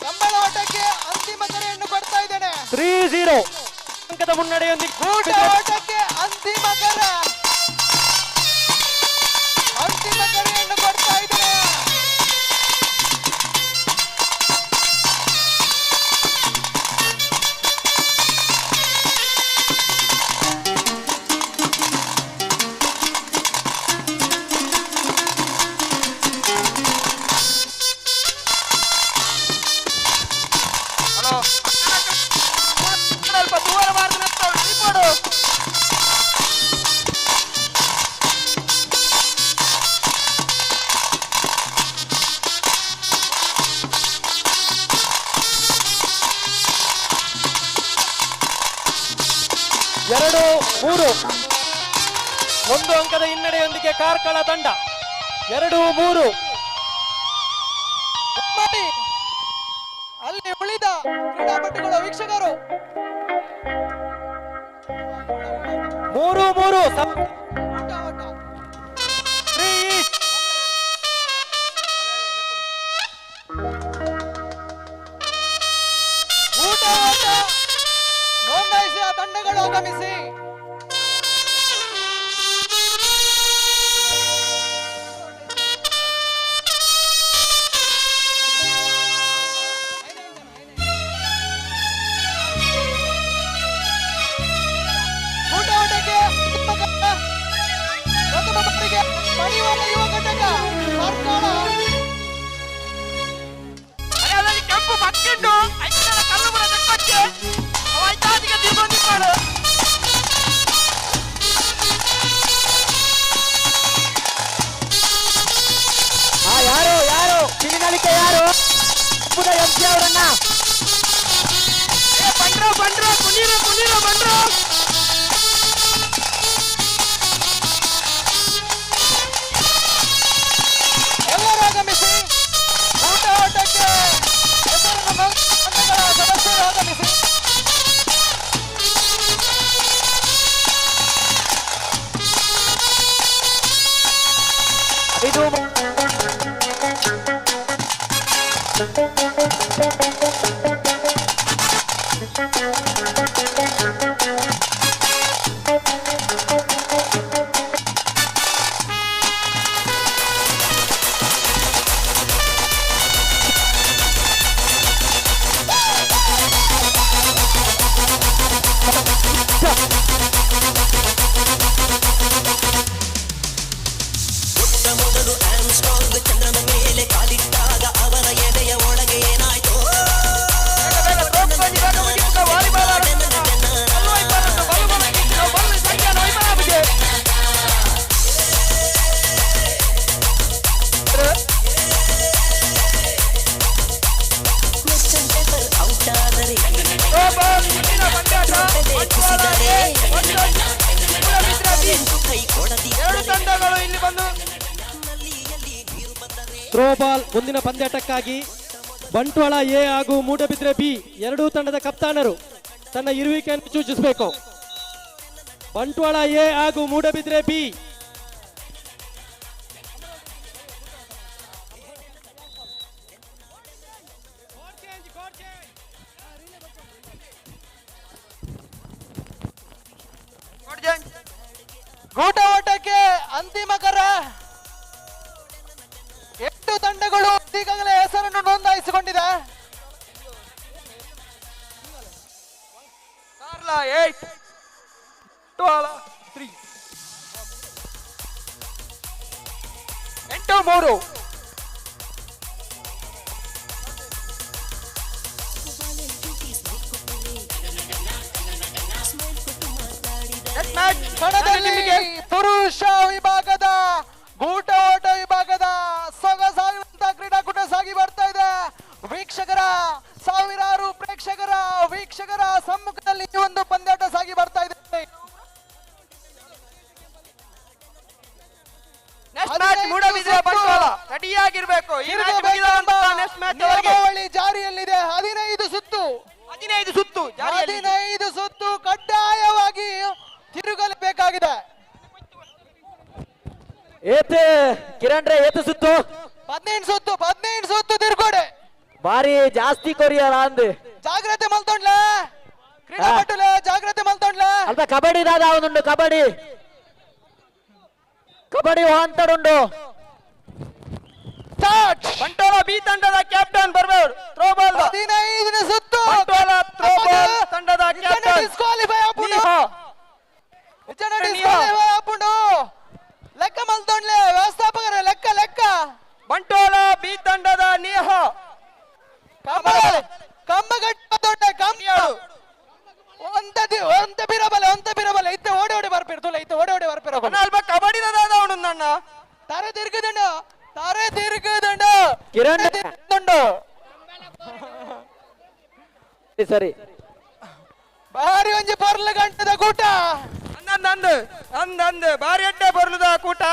ಕಂಬಳ ಓಟಕ್ಕೆ ಅಂತಿಮ ಕರೆಯನ್ನು ಕೊಡ್ತಾ ಇದ್ದೇನೆ. 3-0 ಅಂಕದ ಮುನ್ನಡೆಯೊಂದಿಗೆ ಗೂಟ ಓಟಕ್ಕೆ ಅಂತಿಮ ಕರೆಯನ್ನು ಕೊಡ್ತಾ ಇದ್ದೇನೆ. ಎರಡು ಮೂರು ಒಂದು ಅಂಕದ ಹಿನ್ನಡೆಯೊಂದಿಗೆ ಕಾರ್ಕಳ ತಂಡ 2-3 ಅಲ್ಲಿ ಉಳಿದ ಕ್ರೀಡಾಪಟುಗಳು ವೀಕ್ಷಕರು 3-3 ಊಟ ನೋಂದಾಯಿಸಿ ಆ ತಂಡಗಳು ಆಗಮಿಸಿ. ಊಟಕ್ಕೆ ಪ್ರಥಮ ಬಾರಿಗೆ ಮಡಿವಾಳ ಯುವ ಘಟಕ ಸರ್ಕಾರ ಕೆಂಪು ಬಕ್ಕಿಟ್ಟು ಕಲ್ಲು ಬರ ತಕ್ಕಕ್ಕೆ ಅವೈತಾದಿಗೆ ತಿರ್ಬಂದಿದ್ದಾಳು. ಯಾರು ಚಿಲಿನಳಿಕೆ ಯಾರು ಎಂಸಿ ಅವರನ್ನ ಬಂಡ್ರ ಕುನೀರ ಬಂಡ್ರ ಎಲ್ಲರೂ ಆಗಮಿಸಿ. ಊಟಕ್ಕೆ ತಂಡಗಳ ಸದಸ್ಯರು ಆಗಮಿಸಿ. ಇದು ಚಂದ್ರನ ಮೇಲೆ ಕಾಲಿಟ್ಟಾಗ ಅವರ ಎದೆಯ ಒಳಗೆ ಏನಾಯ್ತು ತಂಡಗಳು ಇಲ್ಲಿ ಬಂದು ಥ್ರೋಬಾಲ್ ಮುಂದಿನ ಪಂದ್ಯಾಟಕ್ಕಾಗಿ ಬಂಟ್ವಾಳ ಎ ಹಾಗೂ ಮೂಡಬಿದ್ರೆ ಬಿ ಎರಡೂ ತಂಡದ ಕಪ್ತಾನರು ತನ್ನ ಇರುವಿಕೆಯನ್ನು ಸೂಚಿಸಬೇಕು. ಬಂಟ್ವಾಳ ಎ ಹಾಗೂ ಮೂಡಬಿದ್ರೆ ಬಿ ಗೂಟ ಓಟಕ್ಕೆ ಅಂತಿಮ ಕರ. 8 ತಂಡಗಳು ಈಗಾಗಲೇ ಹೆಸರನ್ನು ನೋಂದಾಯಿಸಿಕೊಂಡಿದೆ. 8-3 ಕಣದಲ್ಲಿ ಪುರುಷ ವಿಭಾಗದ ಗೂಟ ಓಟ ವಿಭಾಗದ ಸೊಗಸಾಗಿರುವಂತ ಕ್ರೀಡಾಕೂಟ ಸಾಗಿ ಬರ್ತಾ ಇದೆ. ವೀಕ್ಷಕರ ಸಾವಿರಾರು ಪ್ರೇಕ್ಷಕರ ವೀಕ್ಷಕರ ಸಮ್ಮುಖದಲ್ಲಿ ಈ ಒಂದು ಪಂದ್ಯಾಟ ಸಾಗಿ ಬರ್ತಾ ಇದೆ. ರೆಡಿಯಾಗಿರ್ಬೇಕು. ಜಾರಿಯಲ್ಲಿದೆ. 15 ಸುತ್ತು ಕಡ್ಡಾಯವಾಗಿ ತಿರುಗಲೇಬೇಕಾಗಿದೆ. ಕಿರಣ್ ರೇ ಏತು ಸುತ್ತು 15 ಸುತ್ತು ತಿರುಗೋಡೆ ಬಾರಿ ಜಾಸ್ತಿ ಕೊರಿಯರ ಅಂದ್ ಜಾಗ್ರತೆ ಮಲ್ತೊಂಡ್ಲ ಕ್ರೀಡಾಪಟುಲೆ ಜಾಗ್ರತೆ ಮಲ್ತೊಂಡ್ಲ ಅಲ್ದ ಕಬಡ್ಡಿ ದಾದ ಅವನುಂಡು ಕಬಡ್ಡಿ ಅಂತಡುಂಡು ಬಂಟ್ವಾಳ ಬಿ ತಂಡದ ಕ್ಯಾಪ್ಟನ್ ಬರ್ಬೇರು ಥ್ರೋಬಾಲ್ 15ನೇ ಸುತ್ತು ಬಂಟ್ವಾಳ ಥ್ರೋಬಾಲ್ ತಂಡದ ಕ್ಯಾಪ್ಟನ್ ಡಿಸ್ಕ್ವಾಲಿಫೈ ಆಪುಂಡು ಲೆಕ್ಕ ಮಲ್ತೊಂಡ್ಲೆ ವ್ಯವಸ್ಥಾಪಕರ ಲೆಕ್ಕ ಬಂಟ್ವಾಳ ಬಿ ತಂಡದ ನೇಹ ಕಮ್ಮಗಟ್ಟೆ ಒಂತ ಬಿರಬಲೆ ಇತ್ತೆ ಓಡಿ ಬರ್ಪಿರ್ತುಲ ಇತ್ತೆ ಓಡಿ ಬರ್ಪಿರೋ ಕಬಡ್ಡಿ ದಾದ ಅವನುಂದಣ್ಣ ತಾರೆ ತಿರುಗುದಂಡ ಕಿರಣ್ ಸರಿ ಬಾರಿ ಒಂಜಿ ಪರ್ಲ ಗಂಟದ ಕೂಟ ಅಂದ್ ಬಾರಿ ಅಡ್ಡೆ ಬರ್ಲದ ಕೂಟ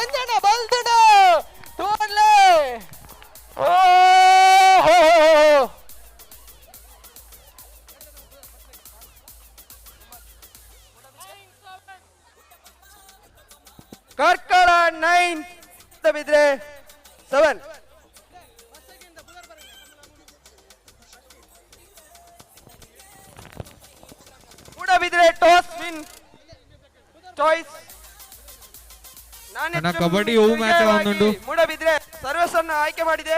ಒಂಜನ ಬಲ್ತುಡ ತೋಡ್ಲೆ ಕಾರ್ಕಳ 9 ಬಿದ್ರೆ 7 ಮೂಡಬಿದ್ರೆ ಟಾಸ್ ವಿನ್ ಚಾಯ್ಸ್ ಅಣ್ಣ, ಕಬಡ್ಡಿ ಹೂ ಮ್ಯಾಚ್ ಆಗುന്നുಂಡು. ಮೂಡಬಿದ್ರೆ ಸರ್ವಿಸ್ ಅನ್ನು ಆಯ್ಕೆ ಮಾಡಿದೆ.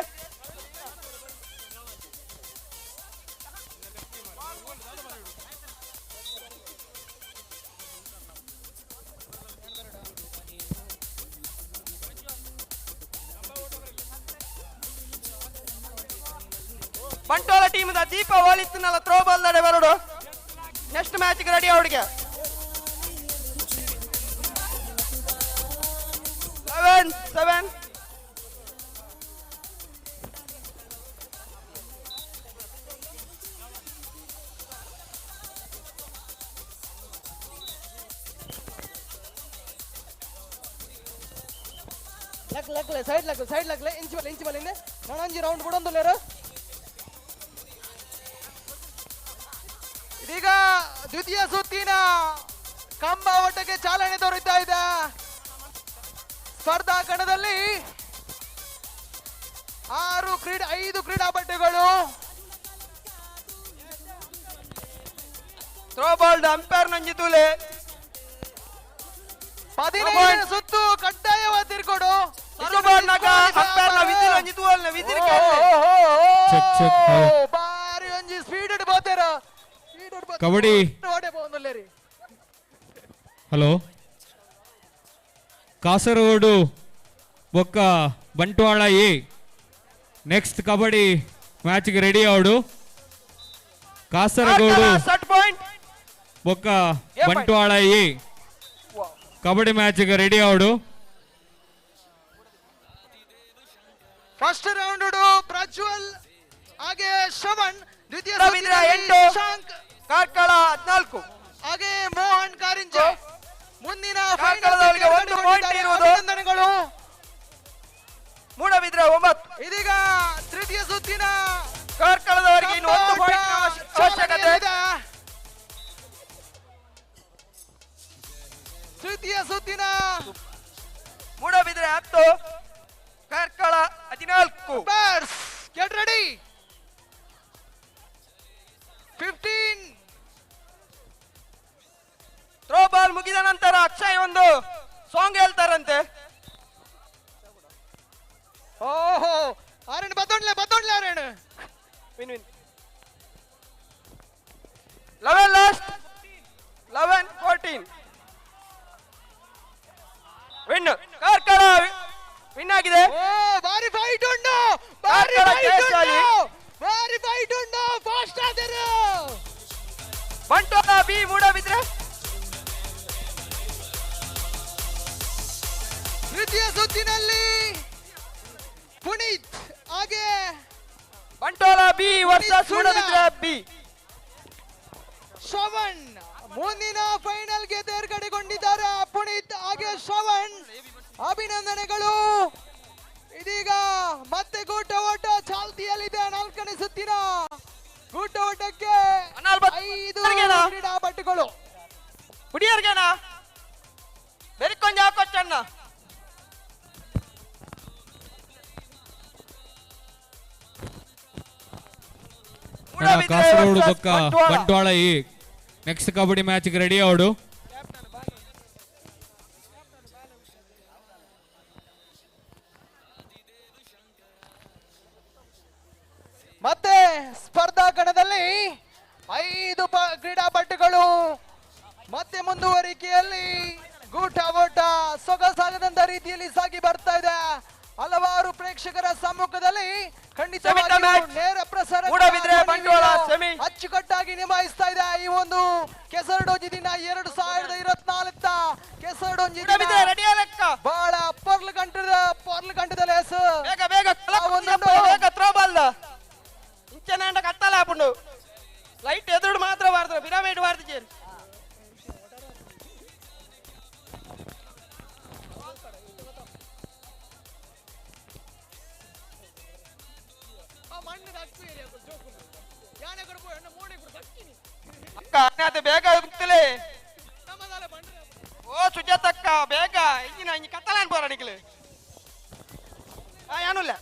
ಬಂಟ್ವಾಳ ಟೀಮ್ ದೀಪ ವಾಲಿತ್ತಿನಲ್ಲ ಥ್ರೋ ಬಾಲ್ ದಡೆ ಬರೋಡು. ನೆಕ್ಸ್ಟ್ ಮ್ಯಾಚ್ ರೆಡಿ ಅವಳಿಗೆ 7 ಲಗ್ಲೆ ಸೈಡ್ ಲಗ್ಲೆ ಇಂಚು ಬಲ್ ಹಿಂದೆ ನಣಂಜಿ ರೌಂಡ್ ಬಿಡೊಂದು ಲೇರು. ಇದೀಗ ದ್ವಿತೀಯ ಸುತ್ತಿನ ಕಂಬ ಓಟಕ್ಕೆ ಚಾಲನೆ ದೊರೆತಾ ಇದೆ. ಸ್ಪರ್ಧಾ ಕಣದಲ್ಲಿ 5 ಕ್ರೀಡಾಪಟುಗಳು ಥ್ರೋ ಬಾಲ್ ಅಂಪೈರ್ ನಂಜಿತೂಲೆ 15 ಸುತ್ತು ಕಡ್ಡಾಯವಾದ ತಿರ್ಕೊಡು. ಬಾರಿ ಒಂಜಿ ಸ್ಪೀಡ್ ಬೋತೇರ ಕಬಡ್ಡಿ ಹಲೋ ಕಾಸರಗೋಡು ಬೊಕ್ಕ ಬಂಟ್ವಾಳ ಎ ನೆಕ್ಸ್ಟ್ ಕಬಡ್ಡಿ ಮ್ಯಾಚ್ಗೆ ರೆಡಿ ಅವಡು. ಕಾಸರಗೋಡು ಬೊಕ್ಕ ಬಂಟ್ವಾಳ ಎ ಕಬಡ್ಡಿ ಮ್ಯಾಚ್ಗೆ ರೆಡಿ ಅವಡು. ಫಸ್ಟ್ ರೌಂಡ್ ಪ್ರಜ್ವಲ್ ಹಾಗೆ ಶ್ರವಣ್, ದ್ವಿತೀಯ 8 ಕಾರ್ಕಳ 14 ಹಾಗೆ ಮೋಹನ್ ಕಾರಿಂಜೆ. ಮುಂದಿನ ಕಾರ್ಕಳದವರಿಗೆ 1 ಪಾಯಿಂಟ್ ಇರುವುದು. ಅಭಿನಂದನೆಗಳು. ಮೂಡಬಿದ್ರೆ 9. ಇದೀಗ ತೃತೀಯ ಸುತ್ತಿನ ಕಾರ್ಕಳದವರಿಗೆ ಇನ್ನು 1 ಪಾಯಿಂಟ್ ಅವಶ್ಯಕತೆ ಇದೆ. ತೃತೀಯ ಸುತ್ತಿನ Moodbidri 10 Karkala 14. Get ready 15. Throw ball ಮುಗಿದ ನಂತರ ಅಕ್ಷಯ್ ಒಂದು ಸಾಂಗ್ ಹೇಳ್ತಾರಂತೆ. ಓಹೋ ಆರಣ ಬತ್ತೊಂಡ್ಲೆ ಆರಣ win 11 last 11-14 win Karkala win ಆಗಿದೆ. ಓ ಬಾರಿ ಫೈಟ್ ಉಂಟು, ಫಾಸ್ಟ್ ಆದರು. ಬಂಟ್ವಾಳ ಬಿ ಮೂಡಬಿದ್ರೆ ತೃತೀಯ ಸುತ್ತಿನಲ್ಲಿ ಪುನೀತ್ ಹಾಗೆ Bantwal B versus Moodbidri B. Shravan ಮುಂದಿನ ಫೈನಲ್ಗೆ ತೇರ್ಗಡೆಗೊಂಡಿದ್ದಾರೆ. ಪುನೀತ್ ಹಾಗೆ ಶ್ರವಣ್, ಅಭಿನಂದನೆಗಳು. ಇದೀಗ ಮತ್ತೆ ಗೂಟ ಓಟ ಚಾಲ್ತಿಯಲ್ಲಿದೆ. 4ನೇ ಸುತ್ತಿನ ಗೂಟ ಓಟಕ್ಕೆ 5 ಕ್ರೀಡಾಪಟುಗಳು. ಹುಡಿಯರ್ಗೇನ ಬೆರಿಕೊಂಜ ಹಾಕೊಚ್ಚಣ್ಣ. ಕಾಸರಗೋಡು ಬೊಕ್ಕ ಬಂಟ್ವಾಳ ಎ ನೆಕ್ಸ್ಟ್ ಕಬಡ್ಡಿ ಮ್ಯಾಚ್ಗೆ ರೆಡಿ ಅವಡು. ಮತ್ತೆ ಸ್ಪರ್ಧಾ ಕಣದಲ್ಲಿ 5 ಕ್ರೀಡಾಪಟುಗಳು ಮತ್ತೆ ಮುಂದುವರಿಕೆಯಲ್ಲಿ ಗೂಟ ಓಟ ಸೊಗಸಾಗದಂತ ರೀತಿಯಲ್ಲಿ ಸಾಗಿ ಬರ್ತಾ ಇದೆ. ಹಲವಾರು ಪ್ರೇಕ್ಷಕರ ಸಮ್ಮುಖದಲ್ಲಿ ಖಂಡಿತವಾಗಿ ನೇರ ಪ್ರಸಾರ ಅಚ್ಚುಕಟ್ಟಾಗಿ ನಿಭಾಯಿಸ್ತಾ ಇದೆ. ಈ ಒಂದು ಕೆಸರಡೋಂಜಿ ದಿನ 2024 ಕೆಸರಡೋಂಜಿ ಬಹಳ ಪೊರ್ಲು ಗಂಟದ ಲೇಸು ಇಂಚನ ಕಟ್ಟಲ್ಲ ಹಾಪುಂಡು ಲೈಟ್ ಎದುರು ಮಾತ್ರ ಬಾರ್ದು ಪಿರಾಮಿಡ್ ಬಾರ್ದು. ಬೇಗ ಹೋಗ್ತಲೇ ಓ ಸುಜಾತಕ್ಕ ಬೇಗ ಇಂಜಿನ ಇಂಜಿ ಕತ್ತಲಾನ್ ಬೋರ ನಿಕ್ಲು ಏನಿಲ್ಲ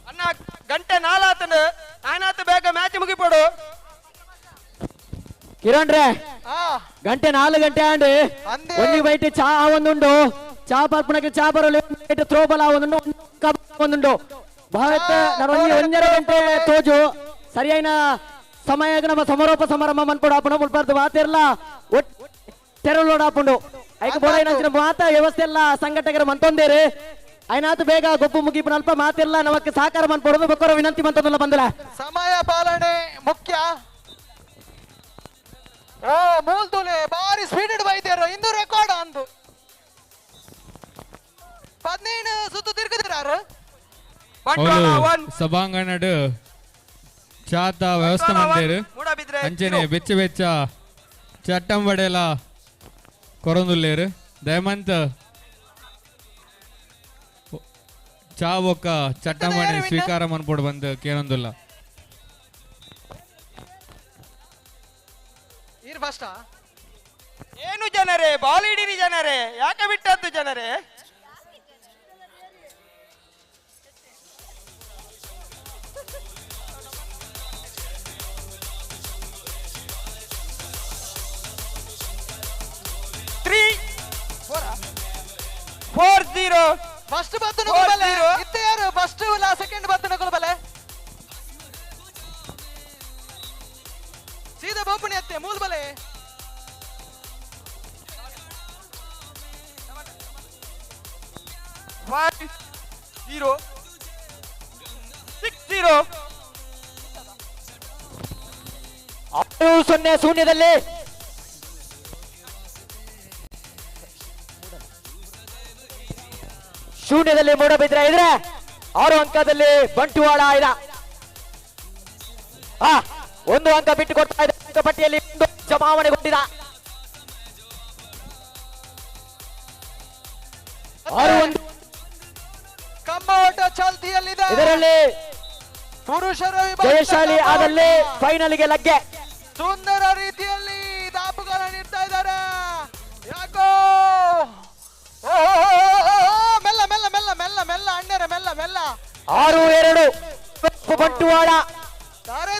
ಅಣ್ಣ ಗಂಟೆ 4 ಆತನು ಆಯ್ನಾತು ಬೇಗ ಮ್ಯಾಚ್ ಮುಗಿಪೋಡು ಕಿರಣ್ ರೇ ಗಂಟೆ 4 ಗಂಟೆ ಆಂಡ್ ಒಂದು ಬೈಟ್ ಚಾ ಒಂದುಂಡು ಚಾ ಪರ್ಪಣಕ್ಕೆ ಚಾ ಬರಲು ಥ್ರೋ ಬಾಲ್ ಒಂದುಂಡು ಒಂದುಂಡು ಭಾರತ ಒಂದರ ಗಂಟೆ ತೋಜು ಸರಿಯಾದ ಸಮಯ ನಮ್ಮ ಸಮಾರೋಪ ಸಮಾರಂಭ ಮನ್ಪಡು ಆಪಣ ಮುಲ್ಪಾರ್ದು ಮಾತೆಲ್ಲ ತೆರಳು ಆಪುಂಡು ಐಕ ಬೋಡ ಏನ ಮಾತ ವ್ಯವಸ್ಥೆ ಎಲ್ಲ ಸಂಘಟಕರು ಮಂತೊಂದೇರು ಐನಾತು ಬೇಗ ಗೊಬ್ಬು ಮುಗಿಪು ಅಲ್ಪ ಮಾತೆಲ್ಲ ನಮಕ್ಕೆ ಸಹಕಾರ ಮನ್ಪಡೋದು ಬಕ್ಕೋರ ವಿನಂತಿ ಮಂತೊಂದಲ್ಲ ಬಂದಲ ಸಮಯ ಪಾಲನೆ ಮುಖ್ಯ ಮೂಲ್ತುಲೆ ಬಾರಿ ಸ್ಪೀಡ್ ಬೈದ್ಯಾರ ಇಂದು ರೆಕಾರ್ಡ್ ಅಂದು 15 ಸುತ್ತು ತಿರುಗಿದಾರು ಸಭಾಂಗಣಡು ಚಾತ ವ್ಯವಸ್ಥೆ ಮಾಡಿರು ಅಂಚನೆ ಬೆಚ್ಚ ಬೆಚ್ಚ ಚಟ್ಟಂ ಬಡೆಲ ಕೊರೊಂದುಲ್ಲೇರು ದಯಮಂತ ಚಾ ಒಕ್ಕ ಚಟ್ಟಂ ಬಡೆ ಸ್ವೀಕಾರ ಮನ್ಪೋಡು ಬಂದು ಕೇಳೊಂದುಲ್ಲ ಏನು ಜನರೇ ಬಾಲ್ ಹಿಡೀರಿ ಜನರೇ ಯಾಕೆ ಬಿಟ್ಟದ್ದು ಜನರೇ ಫಸ್ಟ್ ಬತ್ತನ ಇತ್ತೆ ಯಾರು ಫಸ್ಟ್ ಸೆಕೆಂಡ್ ಬತ್ತನ ಕೊಲ್ಬಲೆ ಸೀದಾ ಬೋಪಣಿ ಅತ್ತೆ ಮೂಲ ಬಲೆ ಸೊನ್ನೆ ಶೂನ್ಯದಲ್ಲಿ ಮೂಡಬಿದ್ರೆ ಇದ್ರೆ 6 ಅಂಕದಲ್ಲಿ ಬಂಟ್ವಾಳ ಇದ 1 ಅಂಕ ಬಿಟ್ಟು ಕೊಡ್ತಾ ಇದೆ ಅಂಕ ಪಟ್ಟಿಯಲ್ಲಿ ಜಮಾವಣೆಗೊಂಡಿದ 6-1 ಕಮ್ಮೋಟ ಚಾಲ್ತಿಯಲ್ಲಿದೆ ಇದರಲ್ಲಿ ಪುರುಷರ ಜಯಶಾಲಿ ಆದಲ್ಲಿ ಫೈನಲ್ಗೆ ಲಗ್ಗೆ ಸುಂದರ ರೀತಿಯಲ್ಲಿ ದಾಪುಗಾಲ ನೀಡ್ತಾ ಇದ್ದಾರೆ ಯಾಕೋ ಮೆಲ್ಲ ಮೆಲ್ಲ ಮೆಲ್ಲ ಮೆಲ್ಲ ಮೆಲ್ಲ ಅಣ್ಣರ ಮೆಲ್ಲ ಮೆಲ್ಲ 6-2 ಬಂಟ್ವಾಳ ತಾರೆ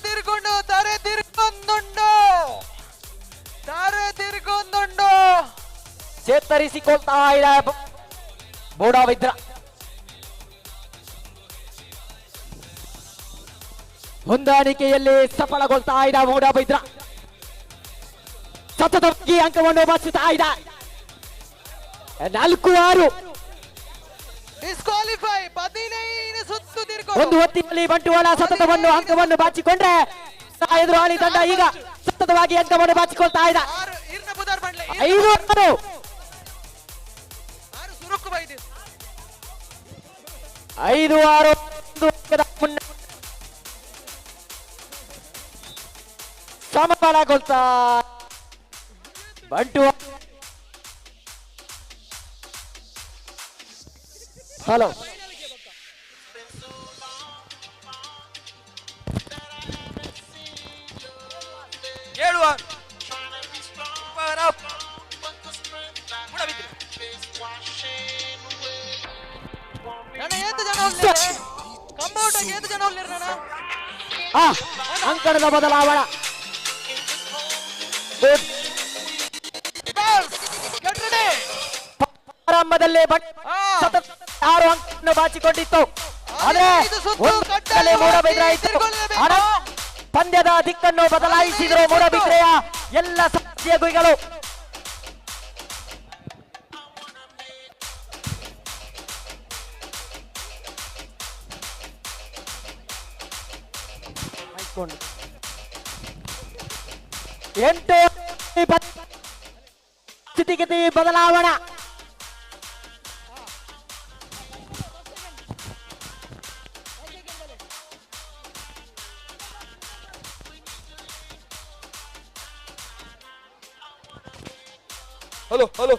ತಿರ್ಗೊಂದುಂಡು ಚೇತರಿಸಿಕೊಳ್ತಾ ಇದೆ ಮೂಡಬಿದ್ರ ಹೊಂದಾಣಿಕೆಯಲ್ಲಿ ಸಫಲಗೊಳ್ತಾ ಇದ್ದ ಮೂಡಬಿದ್ರ ಸತತವಾಗಿ ಅಂಕವನ್ನು ಬಾರಿಸುತ್ತಾ ಇದ್ದ 4-6 ಡಿಸ್ಕ್ವಾಲಿಫೈ 15 ಸುತ್ತು ತಿರ್ಕೊಂಡು ಒಂದು ಹೊತ್ತಿನಲ್ಲಿ ಬಂಟ್ವಾಳ ಸತತವನ್ನು ಅಂಕವನ್ನು ಬಾಚಿಕೊಂಡ್ರೆ ಎದುರಾಳಿ ತಂಡ ಈಗ ಸತತವಾಗಿ ಅಂಕವನ್ನು ಬಾಚಿಕೊಳ್ತಾ ಇದ್ದ 5-6 ಸುರುಕು ಬೈದಿ 5-6 ಸಮಬಲಗೊಳ್ತಾ ಬಂಟ್ವಾಳ ಹಲೋ ಹೇಳುವ ಅಂಕಣದ ಬದಲಾವಣೆ ಆರಂಭದಲ್ಲಿ ಸತತ 6 ಅಂಕವನ್ನು ಬಾಚಿಕೊಂಡಿತ್ತು ಆದರೆ ಪಂದ್ಯದ ದಿಕ್ಕನ್ನು ಬದಲಾಯಿಸಿದರು ಮೂಡಬಿದ್ರೆಯ ಎಲ್ಲ ಸಹಯೋಗಿಗಳು ಎಂಟು ಸ್ಥಿತಿಗತಿ ಬದಲಾವಣೆ ಹಲೋ ಹಲೋ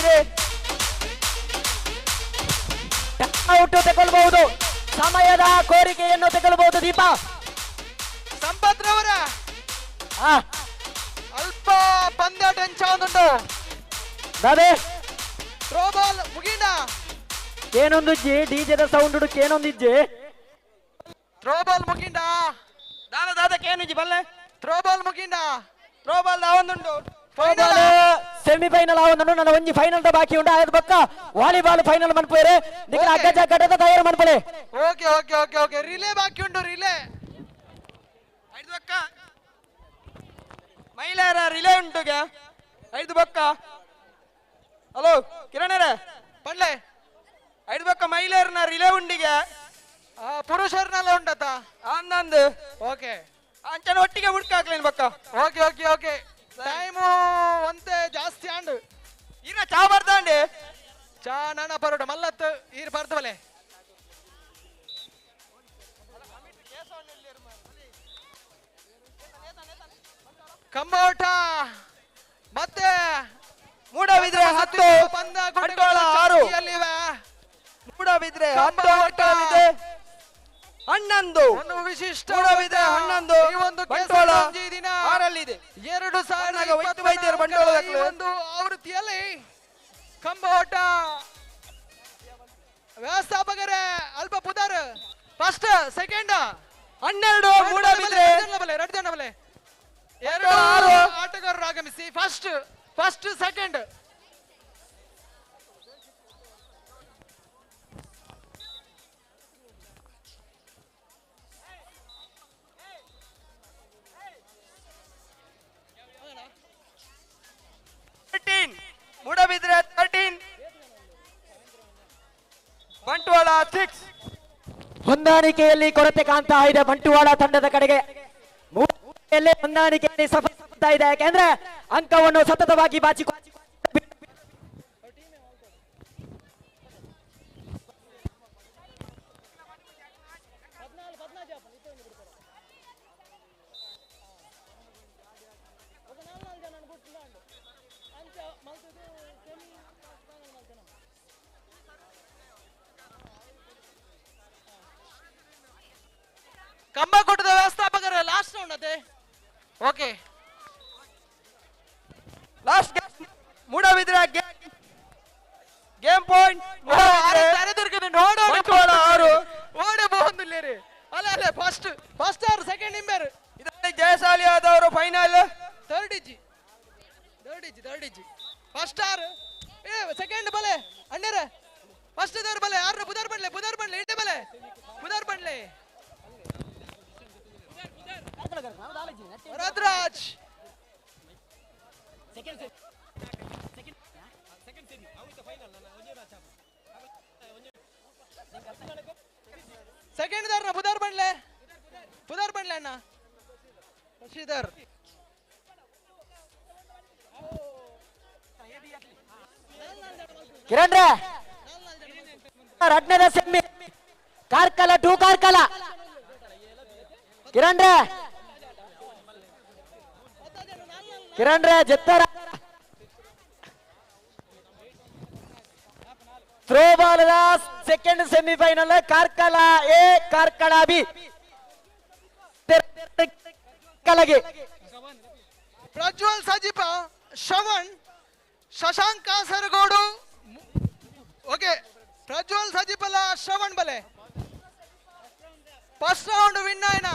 ಆಗಿದೆ. ಔಟ್ ತಗೊಳ್ಬಹುದು, ಸಮಯದ ಕೋರಿಕೆಯನ್ನು ತಗೊಳ್ಬಹುದು. ದೀಪ ಸಂಪತ್ ರವರ ಅಲ್ಪ ಪಂದ್ಯಾಟ ಎಂಚಾವುದುಂಟು ದಾದೆ ಥ್ರೋ ಬಾಲ್ ಮುಗಿಂಡ ಏನೊಂದಿಜ್ಜಿ ಡಿಜೆದ ಸೌಂಡ್ ಹುಡುಕಿ ಏನೊಂದಿಜ್ಜಿ ಥ್ರೋ ಬಾಲ್ ಮುಗಿಂಡ ದಾದಕ್ಕೆ ಏನಿಜ್ಜಿ ಬಲ್ಲೆ ಥ್ರೋ ಬಾಲ್ ಮುಗಿಂಡ ಥ್ರೋ ಬಾಲ್ ಆವೊಂದುಂಡು ಸೆಮಿಫೈನಲ್ ಆವೊಂದುಂಡು ನನ್ನ ಒಂಜಿ ಫೈನಲ್ ಬಾಕಿ ಉಂಡು ಆಯ್ತು ಬಕ್ಕ ವಾಲಿಬಾಲ್ ಫೈನಲ್ ಮನ್ಪುವೆರೆ ನಿಖಿಲ ಅಗ್ಗಜ ಘಟದ ತಯಾರು ಮನ್ಪಲೆ. Okay okay okay okay relay ಬಾಕಿ ಉಂಟು ರಿಲೇ ಐದು ಬಕ್ಕ ಮಹಿಳೆಯರ ರಿಲೇ ಉಂಟು ಐದು ಬಕ್ಕ. ಹಲೋ ಕಿರಣರೇ ಪಡ್ಲೆ ಐದು ಬಕ್ಕ ಮಹಿಳೆಯರನ್ನ ರಿಲೇ ಉಂಡಿಗೆ ಪುರುಷರನ್ನೆಲ್ಲ ಉಂಟತ್ತ ಅಂದಂದು ಓಕೆ ಅಂಚನ ಒಟ್ಟಿಗೆ ಹುಡ್ಕಾಕ್ಲೇನು ಬಕ್ಕ. ಓಕೆ ಓಕೆ ಓಕೆ ಟೈಮು ಒಂತೆ ಜಾಸ್ತಿ ಆಂಡು ಈಗ ಚಾ ಬರ್ದಾಂಡೆ ಚಾ ನಾನ ಪರೋಟ ಮಲ್ಲತ್ತು ಈರ್ ಬರ್ತವಲೆ ಕಂಬೋಟ ಮತ್ತೆ ಮೂಡಬಿದ್ರೆ 10 ಬಂಟ್ವಾಳ 6 ಮೂಡಬಿದ್ರೆ 10 11 ಒಂದು ವಿಶಿಷ್ಟ ಮೂಡಬಿದ್ರೆ 11 ಈ ಒಂದು ಬಂಟ್ವಾಳ ದಿನ 6 ಇದೆ. 2025 ವೈದ್ಯರು ಬಂಟ್ವಾಳದಲ್ಲಿ ಒಂದು ಆವೃತ್ತಿಯಲ್ಲಿ ಕಂಬೋಟ ವ್ಯವಸ್ಥಾಪಕರೇ ಅಲ್ಪ ಪುದರ್ ಫಸ್ಟ್ ಸೆಕೆಂಡ್ 12 ಮೂಡಬಿದ್ರೆ ಎರಡು ಜನ ಬಲೆ 2 ಆಟಗಾರರು ಆಗಮಿಸಿ ಫಸ್ಟ್ ಸೆಕೆಂಡ್ ಮೂಡಬಿದ್ರೆ 13 ಬಂಟ್ವಾಳ 6. ಹೊಂದಾಣಿಕೆಯಲ್ಲಿ ಕೊರತೆ ಕಾಣ್ತಾ ಇದೆ ಬಂಟ್ವಾಳ ತಂಡದ ಕಡೆಗೆ. ಹೊಂದಾಣಿಕೆಯಲ್ಲಿ ಸಫಲ ಇದೆ, ಯಾಕೆಂದ್ರೆ ಅಂಕವನ್ನು ಸತತವಾಗಿ ಬಾಚಿಕೊಂಡು ಕಂಬ ಕೊಟ್ಟದ ವ್ಯವಸ್ಥಾಪಕರ ಲಾಸ್ಟ್ ರೌಂಡ್ ಅದೇ okay last Moodbidri game point ಓಡಬಹುದಿಲ್ಲ ಅಲ್ಲ ಫಸ್ಟ್ ಆರ್ ಸೆಕೆಂಡ್ ಇಂಬೇರು ಇದರಲ್ಲಿ ಜಯಶಾಲಿ ಆದವರು ಫೈನಲ್ ಥರ್ಡ್ ಇಜ್ಜಿ ಫಸ್ಟ್ ಆರ್ ಸೆಕೆಂಡ್ ಬಲೆ ಅಣ್ಣರ ಫಸ್ಟ್ ದರ್ ಬಲೆ ಆರು ಬುಧರ್ ಬಂಡ್ಲೆ ಇಂಟೆ ಬಲೆ ಬುಧರ್ ಬಂಡ್ಲೆ ವರದ್ರಾಜ್ ಸೆಕೆಂಡ್ ದರ್ ಬುಧರ್ ಬಂಡ್ಲೆ ಅಣ್ಣ ಶಶಿಧರ್ ಕಿರಣ್ ರೇ ರಡ್ನೆದ ಸೆಮ್ಮಿ ಕಾರ್ಕಳ 2 ಕಾರ್ಕಳ ಕಿರಣ್ ರೇ ಜತ್ತರ throw ball second semifinal Karkala A Karkala B ಕಲಗೆ ಪ್ರಜ್ವಲ್ ಸಜಿಪ ಶ್ರವಣ್ ಶಶಾಂಕ್ ಕಾಸರಗೋಡು ಓಕೆ ಪ್ರಜ್ವಲ್ ಸಜಿಪಲ ಶ್ರವಣ್ ಬಲೆ ಫಸ್ಟ್ ರೌಂಡ್ ವಿನ್ ಆಯ್ನ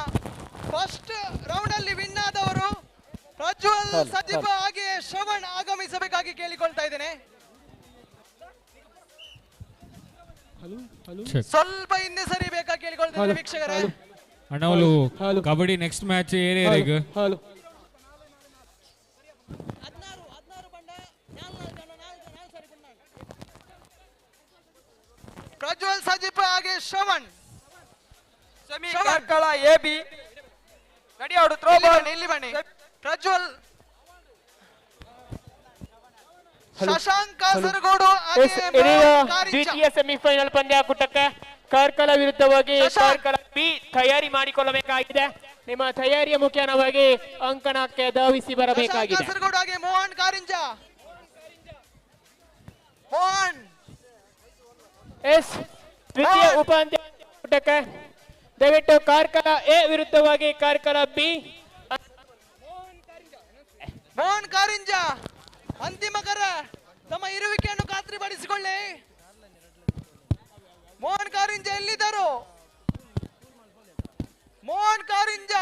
ಫಸ್ಟ್ ರೌಂಡ್ ಅಲ್ಲಿ ವಿನ್ ಆದವರು ಪ್ರಜ್ವಲ್ ಸಜಿಪ ಹಾಗೆ ಶ್ರವಣ್ ಆಗಮಿಸಬೇಕಾಗಿ ಕೇಳಿಕೊಳ್ತಾ ಇದ್ದೇನೆ. ಸ್ವಲ್ಪ ಹಿಂದೆ ಸರಿಬೇಕಾಗಿ ಕೇಳಿಕೊಳ್ತೇನೆ ವೀಕ್ಷಕರೇ. ಅಣ್ಣವಲು ಕಬಡ್ಡಿ ನೆಕ್ಸ್ಟ್ ಮ್ಯಾಚ್ ಏರಿಯಾರಿಗೆ ಪ್ರಜ್ವಲ್ ಸಜಿಪ ಹಾಗೆ Shravan semi Karkala A B ready out throw ball ಇಲ್ಲಿ ಬನ್ನಿ ಪ್ರಜ್ವಲ್ ಶಶಾಂಕ್ ಕಾಸರಗೋಡು ದ್ವಿತೀಯ ಸೆಮಿಫೈನಲ್ ಪಂದ್ಯಾಕೂಟಕ್ಕೆ ಕಾರ್ಕಳ ವಿರುದ್ಧವಾಗಿ ಕಾರ್ಕಳ ಬಿ ತಯಾರಿ ಮಾಡಿಕೊಳ್ಳಬೇಕಾಗಿದೆ. ನಿಮ್ಮ ತಯಾರಿಯ ಮುಖೇನವಾಗಿ ಅಂಕಣಕ್ಕೆ ಧಾವಿಸಿ ಬರಬೇಕಾಗಿದೆ. ಕಾಸರಗೋಡು ಹಾಗೆ ಮೋಹನ್ ಕಾರಿಂಜ ಮೋಹನ್ ಎಸ್ ದ್ವಿತೀಯ ಉಪಾಂತ್ಯಕ್ಕೆ ದಯವಿಟ್ಟು ಕಾರ್ಕಳ ಎ ವಿರುದ್ಧವಾಗಿ ಕಾರ್ಕಳ ಬಿ. ಮೋಹನ್ ಕಾರಿಂಜ ಅಂತಿಮ ಕರ, ತಮ್ಮ ಇರುವಿಕೆಯನ್ನು ಖಾತ್ರಿಪಡಿಸಿಕೊಳ್ಳಿ. ಮೋಹನ್ ಕಾರಿಂಜ ಎಲ್ಲಿದ್ದರು? ಮೋಹನ್ ಕಾರಿಂಜ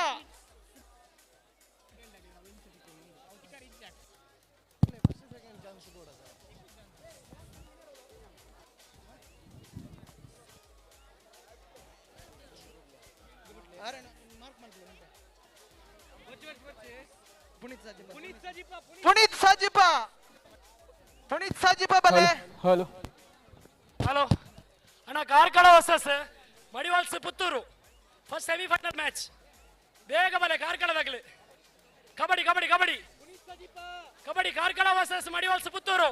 ಪುನೀತ್ ಸಾಜಿಪ ಬಲೆ. ಹಲೋ ಹಲೋ ಅಣ್ಣ, Karkala versus Madivals Puttur first semifinal match. ಬೇಗ ಬಲೆ ಕಾರ್ಕಳದಾಗಲಿ. ಕಬಡ್ಡಿ ಕಬಡ್ಡಿ ಕಬಡ್ಡಿ ಕಬಡ್ಡಿ ಕಾರ್ಕಳ ವರ್ಸಸ್ ಮಡಿವಾಳ್ಸ್ ಪುತ್ತೂರು.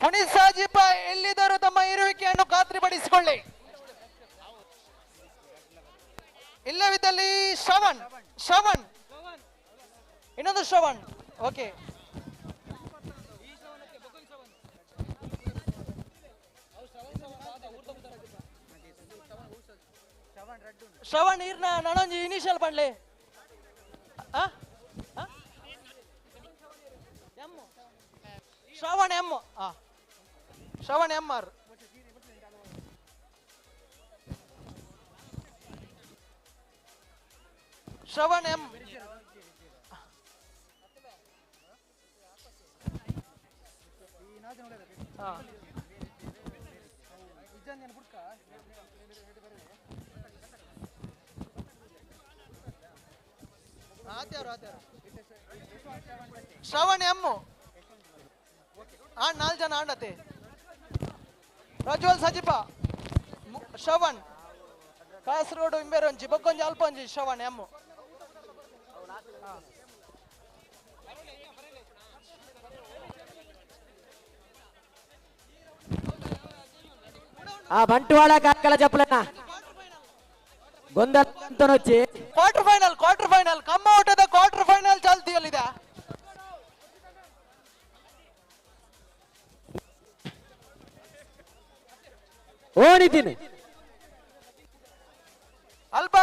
ಪುನೀತ್ ಸಾಜಿಪ ಎಲ್ಲಿದ್ದರೂ ತಮ್ಮ ಇರುವಿಕೆಯನ್ನು ಖಾತ್ರಿಪಡಿಸಿಕೊಳ್ಳಿ. ಇಲ್ಲವಿದ್ದಲ್ಲಿ ಶ್ರವಣ್ ಇನ್ನೊಂದು ಶ್ರವಣ್. ಓಕೆ, ಶ್ರವಣ್ ಇರ್ನ ನಾನೊಂದು ಇನಿಷಿಯಲ್ ಪಡ್ಲೆ. Shravan M R. Shravan M. Shravan M. ನಾಲ್ಕು ಜನ ಆಂಡತೆ. ಪ್ರಜ್ವಲ್ ಸಜಿಪ, ಶ್ರವಣ್ ಕಾಸರಗೋಡು ಇಂಬೇರೊಂಜಿ ಬೊಕ್ಕೊಂಜಿ ಅಲ್ಪೊಂಜಿ ಶ್ರವಣ್ ಎಂ. ಬಂಟ್ವಾಳ ಕಾರ್ಕಳ ಜಪ್ಪಲನ ಗೊಂದಲೊಚ್ಚಿ ಕ್ವಾರ್ಟರ್ ಫೈನಲ್ ಕಮ್ಮ ಊಟದ ಕ್ವಾರ್ಟರ್ ಫೈನಲ್ ಚಾಲ್ತಿಯಲ್ಲಿದೆ. ಓಣಿದ್ದೀನಿ ಅಲ್ಪ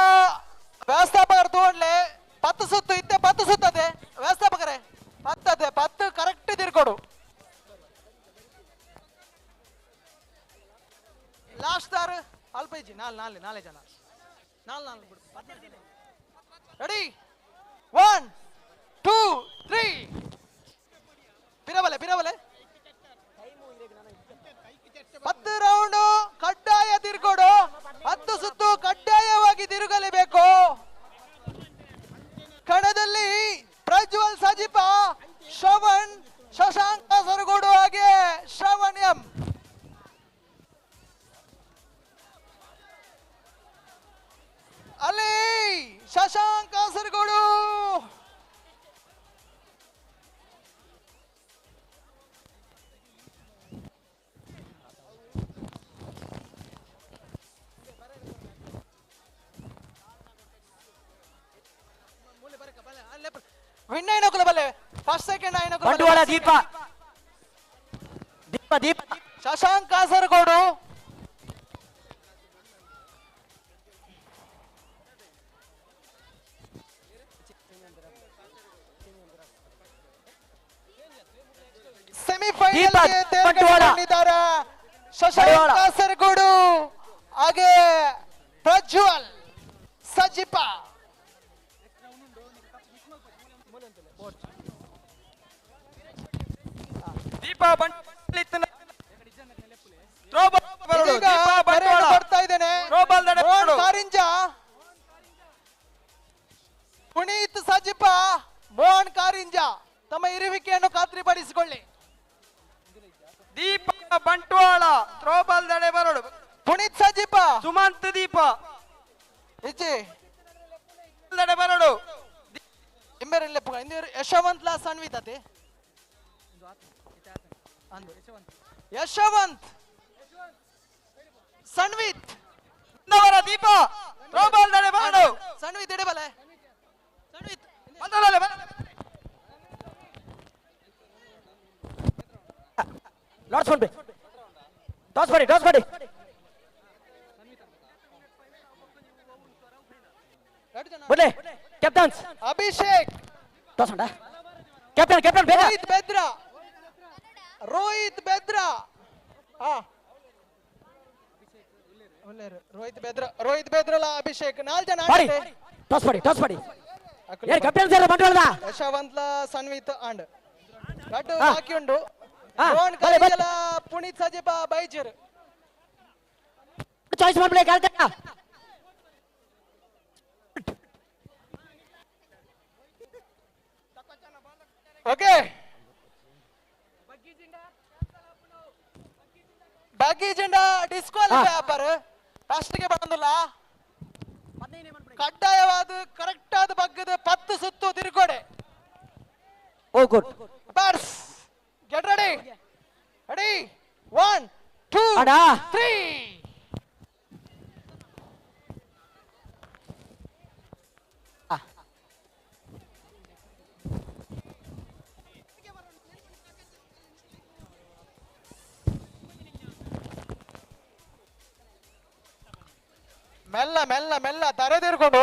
ವ್ಯವಸ್ಥಾಪಕರು ತಗೊಂಡ್ಲೆ 10 ಸುತ್ತು ಇತ್ತೆ 10 ಸುತ್ತದೆ. ವ್ಯವಸ್ಥಾಪಕರೇ 10 ಕರೆಕ್ಟ್ ತಿರ್ಕೊಡು. ಲಾಸ್ಟ್ ದಾರ್ ಅಲ್ಪ ಇಜ್ಜಿ ನಾಲ್ಕು ಜನ ನಾಲ್ಕು ರೆಡಿ 1 2 3 ಪಿರವಲೆ 10 ರೌಂಡ್ ಕಡ್ಡಾಯ ತಿರ್ಕೊಡು. 10 ಸುತ್ತು ಕಡ್ಡಾಯವಾಗಿ ತಿರುಗಲೇಬೇಕು. ಕಣದಲ್ಲಿ ಪ್ರಜ್ವಲ್ ಸಜಿಪ, ಶ್ರವಣ್, ಶಶಾಂಕ್ ಕಾಸರಗೋಡು ಹಾಗೆ ಶ್ರವಣ್ ಎಂ. ಅಲ್ಲಿ ಶಶಾಂಕ್ ಕಾಸರಗೋಡು. ವಿನ್ನೈನಕುಲ ಬಲ್ಲೆ ಫಸ್ಟ್ ಸೆಕೆಂಡ್ ಬಂಟ್ವಾಳ ದೀಪ ಶಶಾಂಕ್ ಕಾಸರಗೋಡು. ಸೆಮಿಫೈನಲ್ ತೇರ್ಗಡೆಗೊಂಡಿದ್ದಾರೆ ಶಶಾಂಕ್ ಕಾಸರಗೋಡು ಹಾಗೆ ಪ್ರಜ್ವಲ್ ಸಜಿಪ. ಬರ್ತಾ ಇದ್ದೇನೆ. ಕಾರಿಂಜ, ಪುನೀತ್ ಸಜಿಪ, ಮೋಹನ್ ಕಾರಿಂಜ ತಮ್ಮ ಇರುವಿಕೆಯನ್ನು ಖಾತ್ರಿಪಡಿಸಿಕೊಳ್ಳಿ. ದೀಪ ಬಂಟ್ವಾಳ ಥ್ರೋಬಾಲ್ ದಡೆ ಬರೋಡು. ಪುನೀತ್ ಸಜಿಪ, ಸುಮಂತ್ ದೀಪ ಇಜ್ಜಿ ದಡೆ ಬರೋಡು. ಯಶವಂತ್ ಲಾ ಸನ್ವಿತತೆ ಯಶವಂತ್ ಸನ್ವಿತ್ ದೀಪ ಥ್ರೋಬಾಲ್ ದಡೆ ಬರೋಡು. ಸಣ್ವಿತ್ ಇಡಬಲೆ ಸಣ್ವಿತ್ ಲಾರ್ಡ್ಸ್ ಫೋನ್ ಟಾಸ್ ಮಾಡಿ ಬನ್ನಿ ಕ್ಯಾಪ್ಟನ್ಸ್ ಅಭಿಷೇಕ್ ಟಾಸ್ ಮಾಡ ಕ್ಯಾಪ್ಟನ್ ಬೇಗ ರೋಹಿತ್ ಬೆದ್ರಾ ರೋಹಿತ್ ಬೆದ್ರಲ್ಲ ಅಭಿಷೇಕ್ 4 ಜನ ಮಾಡಿ ಟಾಸ್ ಮಾಡಿ ಯಾರು ಕ್ಯಾಪ್ಟನ್ಸ್ ಯಾರು ಬಂಟ್ವಾಳದ ಯಶವಂತ ಸನ್ವಿತ್ ಅಂಡ್ ಗಡ್ಡು ಬಾಕಿ ಉಂಡು ರೋಹನ್ ಕರಿಜಲ ಪುನೀತ್ ಸಜಿಬ ಬೈಜರ್ ಚಾಯ್ಸ್ ಮಾಡ್ಬಿಡಿ ಕ್ಯಾಪ್ಟನ್ ಓಕೆ ಬಗ್ಗಿ ಜೆಂಡ ಡಿಸ್ಕ್ವಾಲಿಫೈ ಆಪರ್ ಫಸ್ಟ್ಗೆ ಬಂದಿಲ್ಲ ಕಡ್ಡಾಯವಾದ ಕರೆಕ್ಟ್ ಆದ ಬಗ್ಗದ 10 ಸುತ್ತು ತಿರುಗೋಡೆ ಓ ಗುಡ್ ಬರ್ಸ್ ಗೆಟ್ ರೆಡಿ 1 2 3 ಮೆಲ್ಲ ತರೆದಿರ್ಕೊಂಡು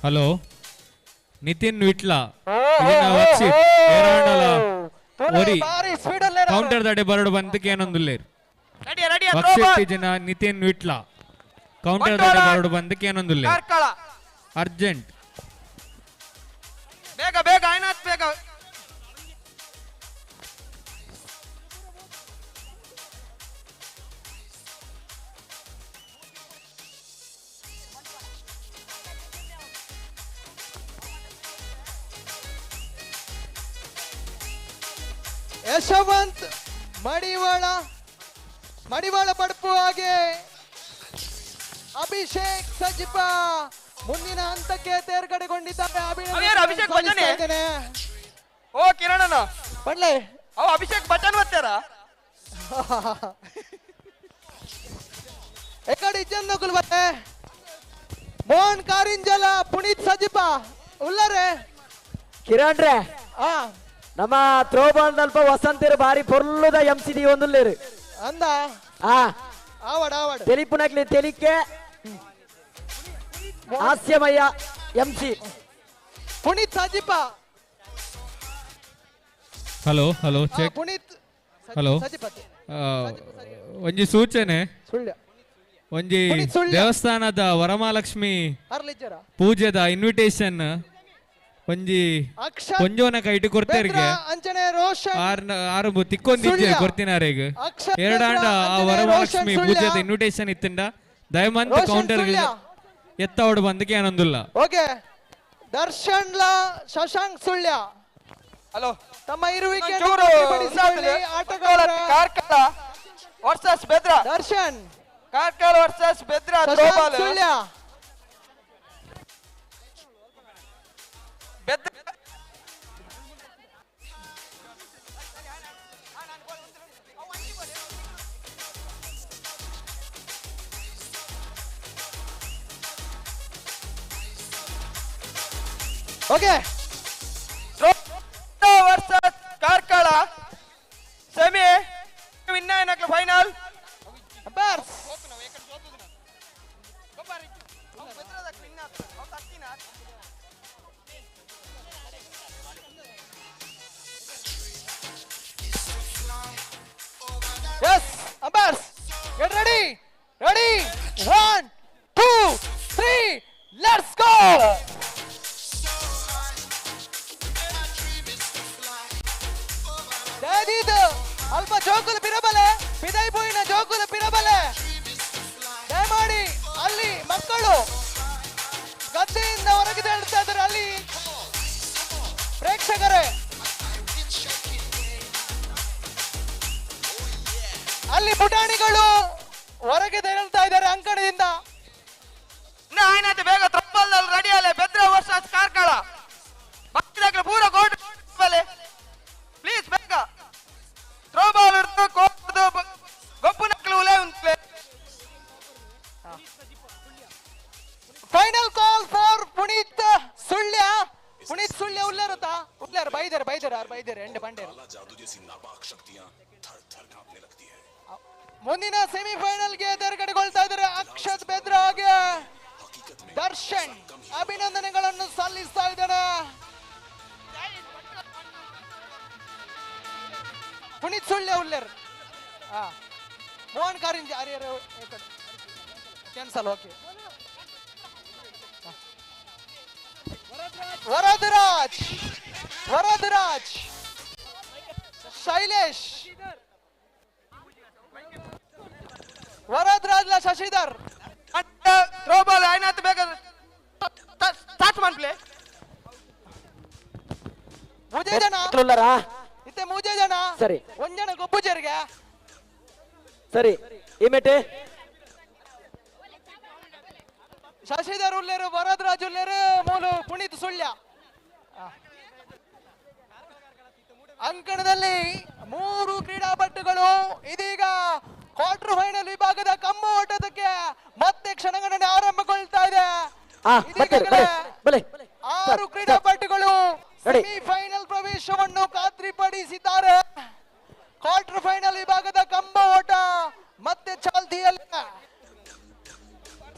హలో నితిన్ విట్ల ಇದನ್ನ వచ్చి ಏರಾಂಡಲ ಓರಿ ಕೌಂಟರ್ ದಡೆ ಬರಡು ಬಂದಕ್ಕೆ ಏನೊಂದುಲ್ಲೇರು ವಕ್ಷೆಟ್ಟಿ ಜನ ನಿತಿನ್ ವಿಟ್ಲ ಕೌಂಟರ್ ದಡೆ ಬರಡು ಬಂದಕ್ಕೆ ಏನೊಂದುಲ್ಲೇರು ಅರ್ಜೆಂಟ್ ಬೇಗ ಆಯ್ನಾತ್ ಬೇಗ ಯಶವಂತ್ ಮಡಿವಾಳ ಪಡಪು ಹಾಗೆ ಅಭಿಷೇಕ್ ಸಜಿಪ ಮುಂದಿನ ಹಂತಕ್ಕೆ ತೇರ್ಗಡೆಗೊಂಡಿದ್ದಾರೆ. ಅಭಿಷೇಕ್ ಓ ಕಿರಣನ ಬಡ್ಲೆ ಅವ ಅಭಿಷೇಕ್ ಬಟನ್ ಒತ್ತಾರ ಎಕಡೆ ಇಜ್ಜಂದೋಗುಲ್ ಬತ್ತೆ ಮೋಹನ್ ಕಾರಿಂಜಲ ಪುನೀತ್ ಸಜಿಪ ಉಲ್ಲರೆ ಕಿರಣ್ ರೇ ನಮ್ಮ ಥ್ರೋಬಾಲ್ ನಲ್ಪ ವಸಂತರು ಬಾರಿ ಪೊರ್ಲುದ ಎಂಸಿದಿ ಒಂದುಲ್ಲೇರು ಅಂದ ಆವಡ ತೆಲಿಪುನಕ್ಲಿ ತೆಲಿಕೆ ಹಾಸ್ಯಮಯ MC Puneeth Sajipa hello check Puneeth hello ಒಂಜಿ ಸೂಚನೆ ಒಂಜಿ ದೇವಸ್ಥಾನದ ವರಮಹಾಲಕ್ಷ್ಮಿ ಪೂಜೆದ ಇನ್ವಿಟೇಷನ್ ಒಂಜಿ ಕೊಂಜೋನ ಕೈಟ್ ಕೊಡ್ತೇರ್ಗೆ ಆರು ತಿಕ್ಕೊಂದಿದ್ದೆ ಕೊಡ್ತಿನಾರೆಗ್ ಎರಡಾಂಡ ಆ ವರಮಹಾಲಕ್ಷ್ಮಿ ಪೂಜೆದ ಇನ್ವಿಟೇಷನ್ ಇತ್ತಂಡ ದಯಮಂತ್ ಕೌಂಟರ್ ಎತ್ತವಡು ಬಂದಕ್ಕೆ ಏನೊಂದಿಲ್ಲ ಓಕೆ ದರ್ಶನ್ ಶಶಾಂಕ್ ಸುಳ್ಯ ಹಲೋ ತಮ್ಮ ಇರುವಿಕೆ ಆಟಗಾರ Karkala versus Bedra Darshan Karkala versus Bedra throwball Sullia okay versus Karkala semi winner final ಬರ್ಸ್ Yes, umpires, get ready. 1, 2, 3, let's go. ದಯದಿದ್ದು ಅಲ್ಪ ಜೋಕುಲು ಪಿರಬಲೆ ಪಿದೈ ಪೋಯಿನ ಜೋಕುಲು ಪಿರಬಲೆ ದಯಮಾಡಿ ಅಲ್ಲಿ ಮಕ್ಕಳು ಗದ್ದೆಯಿಂದ ಹೊರಗೆ ತಳ್ತಾ ಇದ್ದಾರೆ ಅಲ್ಲಿ ಪ್ರೇಕ್ಷಕರೇ ಅಲ್ಲಿ ಪುಟಾಣಿಗಳು ಹೊರಗೆ ತೆರಳ್ತಾ ಇದ್ದಾರೆ ಅಂಕಣದಿಂದ ಬೇಗ ತ್ರೋಬಾಲ್ ರೆಡಿ ಅಲ್ಲ ಬೆದ್ರಾ ವರ್ಸಸ್ ಕಾರ್ಕಳ ಪೂರ ಕೋಟ್ ಪ್ಲೀಸ್ ಬೇಗ ತ್ರೋಬಾಲ್ ಗೊಪ್ಪು ನಕ್ಕಲು ಫೈನಲ್ ಕಾಲ್ ಮುಂದಿನ ಸೆಮಿಫೈನಲ್ಗೆ ತೆರಗಡೆಗೊಳ್ತಾ ಇದ್ದಾರೆ ಅಕ್ಷತ್ ಬೆದ್ರ ಹಾಗೆ ದರ್ಶನ್. ಅಭಿನಂದನೆಗಳನ್ನು ಸಲ್ಲಿಸ್ತಾ ಇದ್ದಾನೆ. ಪುನೀತ್ ಸುಳ್ಳೆ ಉಲ್ಲೇರ್, ಮೋಹನ್ ಕಾರಿಂಜಿ ಹರಿಹರ ಕ್ಯಾನ್ಸಲ್. ಓಕೆ, ವರದರಾಜ್, ವರದರಾಜ್, ಶೈಲೇಶ್, ವರದರಾಜ್ಲ ಶಶಿಧರ್ ಥ್ರೋ ಬಾಲ್ ಐನಾತ್ ಬೇಕಾದ್ರೆ ಸ್ಟಾರ್ಟ್ ಮಾಡ್ಲೇ. ಮುಜೆ ಜನ ಇತ್ತೆ, ಮುಜೆ ಜನ ಸರಿ, ಒಂದ್ ಜನ ಗೊಬ್ಬುಜರ್ಗೆ ಸರಿ. ಏಮೇಟೆ ಶಶಿಧರ್ ಉಲ್ಲೇರು, ವರದರಾಜ್ ಉಲ್ಲೇರು, ಮೂಲು ಪುನೀತ್ ಸುಳ್ಯ. ಅಂಕಣದಲ್ಲಿ 3 ಕ್ರೀಡಾಪಟುಗಳು ಇದೀಗ ಕ್ವಾರ್ಟರ್ ಫೈನಲ್ ವಿಭಾಗದ ಕಂಬ ಓಟದಕ್ಕೆ ಮತ್ತೆ ಕ್ಷಣಗಣನೆ ಆರಂಭಗೊಳ್ತಾ ಇದೆ. 6 ಕ್ರೀಡಾಪಟುಗಳು ಸೆಮಿಫೈನಲ್ ಪ್ರವೇಶವನ್ನು ಖಾತ್ರಿಪಡಿಸಿದ್ದಾರೆ. ಕ್ವಾರ್ಟರ್ ಫೈನಲ್ ವಿಭಾಗದ ಕಂಬ ಓಟ ಮತ್ತೆ ಚಾಲ್ತಿಯಲ್ಲಿ.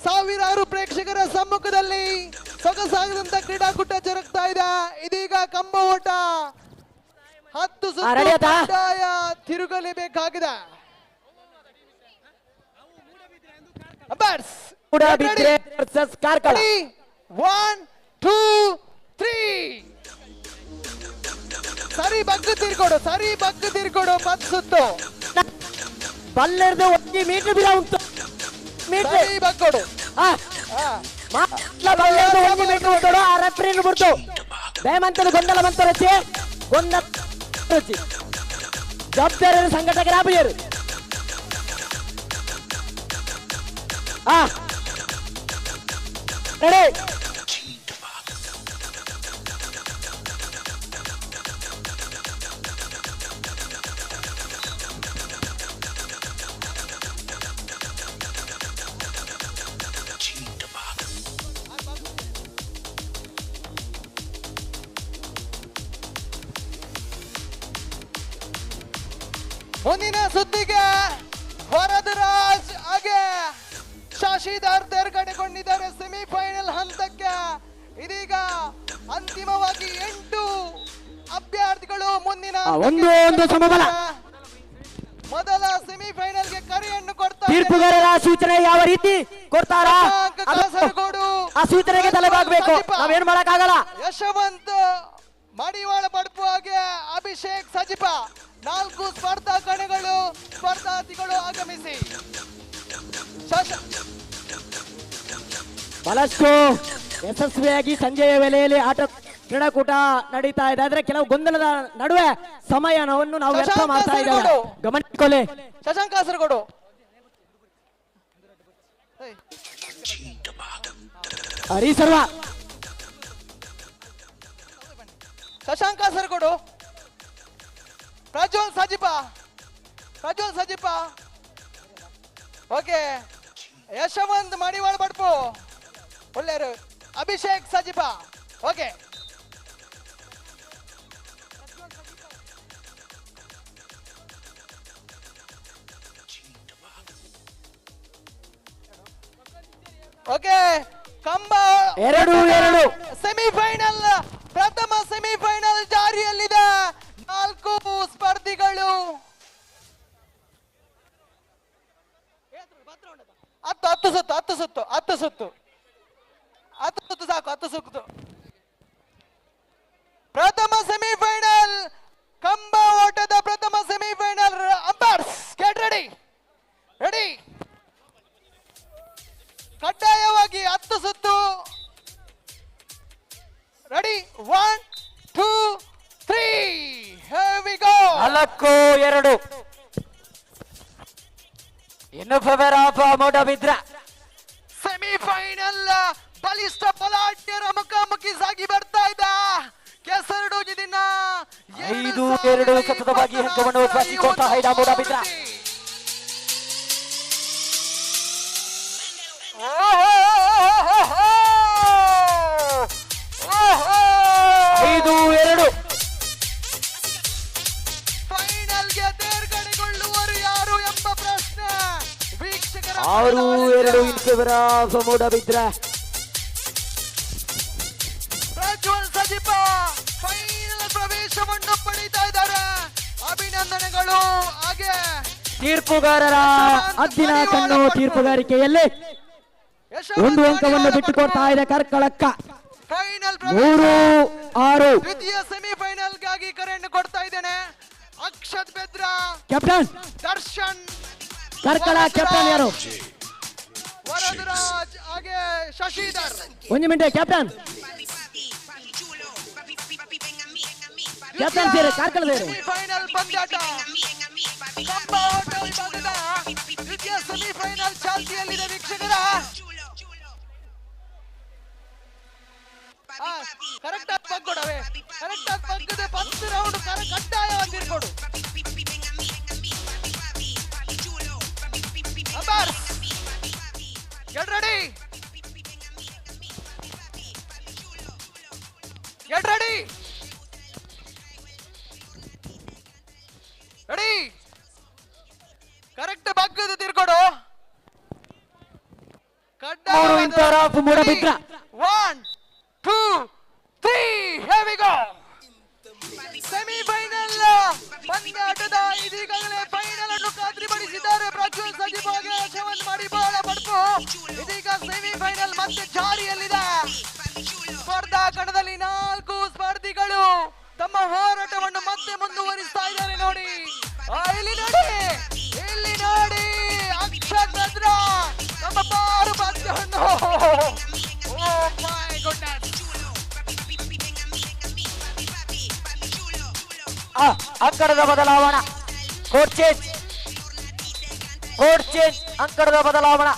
ಸಾವಿರಾರು ಪ್ರೇಕ್ಷಕರ ಸಮ್ಮುಖದಲ್ಲಿ ಸೊಗಸಾಗದಂತ ಕ್ರೀಡಾಕೂಟ ಜರುಗ್ತಾ ಇದೆ. ಇದೀಗ ಕಂಬ ಓಟ 10 ಸುತ್ತು ಕಡ್ಡಾಯ ತಿರುಗಲೇಬೇಕಾಗಿದೆ. ಅಂಪೈರ್ಸ್ 1 2 3 ಸರಿ ಬಗ್ಗು ತಿರ್ಕೊಡು, ಸರಿ ಬಗ್ಗು ತಿರ್ಕೊಡು. 10 ಸುತ್ತು ಬಲ್ಲೆರ್ದು 1 ಮೀಟರ್ ಬಿಡ ಉಂಟು. ಸರಿ ಬಗ್ಗೊಡು. ಬಲ್ಲೆರ್ದು 1 ಮೀಟರ್ ಉಂಟು. ಆ ರೆಫ್ರಿಯನ್ನು ಬಿಡ್ತು ಬೇಮಂತದ ಗೊಂದಲ ಮಂತರಚಿ ಗೊಂದಲ ರಚಿ ಜವಾಬ್ದಾರಿ ಸಂಘಟಕರ ಅಭಿಯರು. ರೆಡಿ. ಮುಂದಿನ ಸುದ್ದಿಗೆ ವರದರಾಜ್ ಹಾಗೆ ಶಶಿಧರ್ ತೆರಗಡೆಗೊಂಡಿದ್ದಾರೆ ಸೆಮಿಫೈನಲ್ ಹಂತಕ್ಕೆ. ಇದೀಗ ಅಂತಿಮವಾಗಿ 8 ಅಭ್ಯರ್ಥಿಗಳು ಮುಂದಿನ ಮೊದಲ ಸೆಮಿಫೈನಲ್ಗೆ ಕರೆಯನ್ನು ಕೊಡ್ತಾರೆ. ತೀರ್ಪುಗಾರರ ಸೂಚನೆ ಯಾವ ರೀತಿ ಕೊಡ್ತಾರ ಕಾಸರಗೋಡು ಆ ಸೂಚನೆಗೆ ತಲೆಬಾಗಬೇಕು. ನಾವೇನ್ ಮಾಡಕ್ಕಾಗಲ್ಲ. ಯಶವಂತ್ ಮಡಿವಾಳ ಬಡ್ಪು ಹಾಗೆ ಅಭಿಷೇಕ್ ಸಜಿಪ 4 ಸ್ಪರ್ಧಾ ಕಣಗಳು ಸ್ಪರ್ಧಾರ್ಥಿಗಳು ಆಗಮಿಸಿ. ಬಹಳಷ್ಟು ಯಶಸ್ವಿಯಾಗಿ ಸಂಜೆಯ ವೇಳೆಯಲ್ಲಿ ಕ್ರೀಡಾಕೂಟ ನಡೀತಾ ಇದೆ. ಆದ್ರೆ ಕೆಲವು ಗೊಂದಲದ ನಡುವೆ ಸಮಯವನ್ನು ನಾವು ವ್ಯರ್ಥ ಮಾಡ್ತಾ ಇದ್ದೇವೆ. ಗಮನಿಸಿಕೊಳ್ಳಿ. ಶಶಾಂಕ್ ಕಾಸರಗೋಡು, ಹರಿಸರ್ವ, ಶಶಾಂಕ್ ಕಾಸರಗೋಡು, ಪ್ರಜ್ವಲ್ ಸಜಿಪ, ಪ್ರಜ್ವಲ್ ಸಜಿಪ. ಓಕೆ, ಯಶವಂತ್ ಮಡಿವಾಳ ಬಡ್ಪು ಒಳ್ಳೆಯರು, ಅಭಿಷೇಕ್ ಸಜಿಪ. Okay, okay. ಕಂಬ 2-2 ಸೆಮಿಫೈನಲ್, ಪ್ರಥಮ ಸೆಮಿಫೈನಲ್ ಜಾರಿಯಲ್ಲಿದೆ. 4 ಸ್ಪರ್ಧಿಗಳು 10 ಸುತ್ತು ಸಾಕು. 10 ಸುತ್ತು ಪ್ರಥಮ ಸೆಮಿಫೈನಲ್ ಕಂಬ ಓಟದ ಪ್ರಥಮ semifinal. Umpires get ready, ready. ಕಡ್ಡಾಯವಾಗಿ 10 ಸುತ್ತು. Ready, 1 2 3 here we go. 4-2 ಇನ್ನು ಫೇವರ್ ಆಫ್ ಮೂಡಬಿದ್ರ. ಸೆಮಿಫೈನಲ್ ಬಲಿಷ್ಠ ಬಲಾಢ್ಯರ ಮುಖಾಮುಖಿ ಸಾಗಿ ಬರ್ತಾ ಇದೆ. ಕೆಸರಡು ದಿನ 5-2 ಸತತವಾಗಿ ಹಂತವನ್ನು ಉತ್ಪಾದಿಸಿಕೊಳ್ತಾ ಇದೆ ಮೂಡಬಿದ್ರ. 5-2 6-2 in favor of Mudabidra. Prajwal Sajipa final ಪ್ರವೇಶವನ್ನು ಪಡಿತಾ ಇದ್ದಾರೆ. ಅಭಿನಂದನೆಗಳು. ಹಾಗೆ ತೀರ್ಪುಗಾರರ ಅದ್ದಿನ ಕಣ್ಣು ತೀರ್ಪುಗಾರಿಕೆಯಲ್ಲಿ 1 ಅಂಕವನ್ನು ಬಿಟ್ಟುಕೊಡ್ತಾ ಇದೆ ಕಾರ್ಕಳಕ್ಕ. ಫೈನಲ್ 3-6 ದ್ವಿತೀಯ ಸೆಮಿಫೈನಲ್ ಗಾಗಿ ಕರೆಯನ್ನು ಕೊಡ್ತಾ ಇದ್ದೇನೆ. ಅಕ್ಷತ್ ಬೆದ್ರಾ ಕ್ಯಾಪ್ಟನ್, ದರ್ಶನ್ ಕಾರ್ಕಳ ಕ್ಯಾಪ್ಟನ್ ಯಾರು? ವರದರಾಜ್ ಹಾಗೆ ಶಶಿಧರ್. 1 ಮಿನಿಟ್ ಕ್ಯಾಪ್ಟನ್, ಕ್ಯಾಪ್ಟನ್ ಸೇರಿ ಕಾರ್ಕಳ ಸೇರಿ. ಫೈನಲ್ ಪಂದ್ಯಾಟ ಕಂಬಾಟ ವಿಭಾಗದ ದ್ವಿತೀಯ ಸೆಮಿಫೈನಲ್ ಚಾಲ್ತಿಯಲ್ಲಿದೆ ವೀಕ್ಷಕರ. ಕರೆಕ್ಟ್ ಆಗಿ ಪಗ್ಗೊಡವೆ, ಕರೆಕ್ಟ್ ಆಗಿ ಪಗ್ಗದೆ 10 ರೌಂಡ್ ಕಡ್ಡಾಯವಾಗಿ ತಿರ್ಕೊಡು. Umpire get ready, get ready, ready. Correct ಬಗ್ಗದ ತಿರ್ಕೊಡು. Moodbidri 1 2 3 here we go. Semifinal ಪಂದ್ಯಾಟದ ಇದೀಗಾಗಲೇ ಫೈನಲ್ ಅನ್ನು ಖಾತ್ರಿಪಡಿಸಿದ್ದಾರೆ ಪ್ರಜ್ವಲ್ ಸಜಿಪ್ ಹಾಗೆ ಯಶವಂತ್ ಮಡಿವಾಳ ಬಡ್ಪು. ಇದೀಗ ಸೆಮಿಫೈನಲ್ ಮತ್ತೆ ಜಾರಿಯಲ್ಲಿದೆ. ಸ್ಪರ್ಧಾ ಕಣದಲ್ಲಿ 4 ಸ್ಪರ್ಧಿಗಳು ತಮ್ಮ ಹೋರಾಟವನ್ನು ಮತ್ತೆ ಮುಂದುವರಿಸ್ತಾ ಇದ್ದಾರೆ. ನೋಡಿ ಇಲ್ಲಿ ನೋಡಿ, ಇಲ್ಲಿ ನೋಡಿ, ಅಕ್ಷತ್ ಭದ್ರಾ ತಮ್ಮ ಪಾರು ಪಂದ್ಯವನ್ನು. ಓ ಮೈ ಗುಡ್ನೆಸ್. ಅಂಕಣದ ಬದಲಾವಣೆ, ಕೋಡ್ ಚೇಂಜ್, ಅಂಕಣದ ಬದಲಾವಣೆ.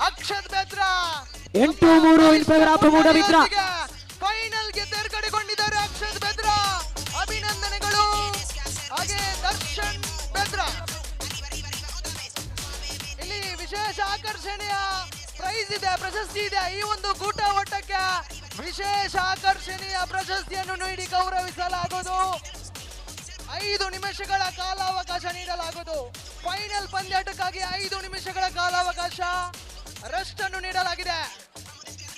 Akshath Bhadra 8-3 in favor of Moodbidri. Final ಗೆ ತೇರ್ಗಡೆಗೊಂಡಿದ್ದಾರೆ ಅಕ್ಷತ್ ಭದ್ರಾ. ಅಭಿನಂದನೆಗಳು. ಹಾಗೆ ದರ್ಶನ್ ಭದ್ರಾ ಇಲ್ಲಿ ವಿಶೇಷ ಆಕರ್ಷಣೆಯ ಪ್ರೈಸ್ ಇದೆ, ಪ್ರಶಸ್ತಿ ಇದೆ. ಈ ಒಂದು ಕೂಟ ಓಟಕ್ಕೆ ವಿಶೇಷ ಆಕರ್ಷಣೀಯ ಪ್ರಶಸ್ತಿಯನ್ನು ನೀಡಿ ಗೌರವಿಸಲಾಗುವುದು. 5 ನಿಮಿಷಗಳ ಕಾಲಾವಕಾಶ ನೀಡಲಾಗುವುದು. ಫೈನಲ್ ಪಂದ್ಯಾಟಕ್ಕಾಗಿ 5 ನಿಮಿಷಗಳ ಕಾಲಾವಕಾಶ ರೆಸ್ಟ್ ಅನ್ನು ನೀಡಲಾಗಿದೆ.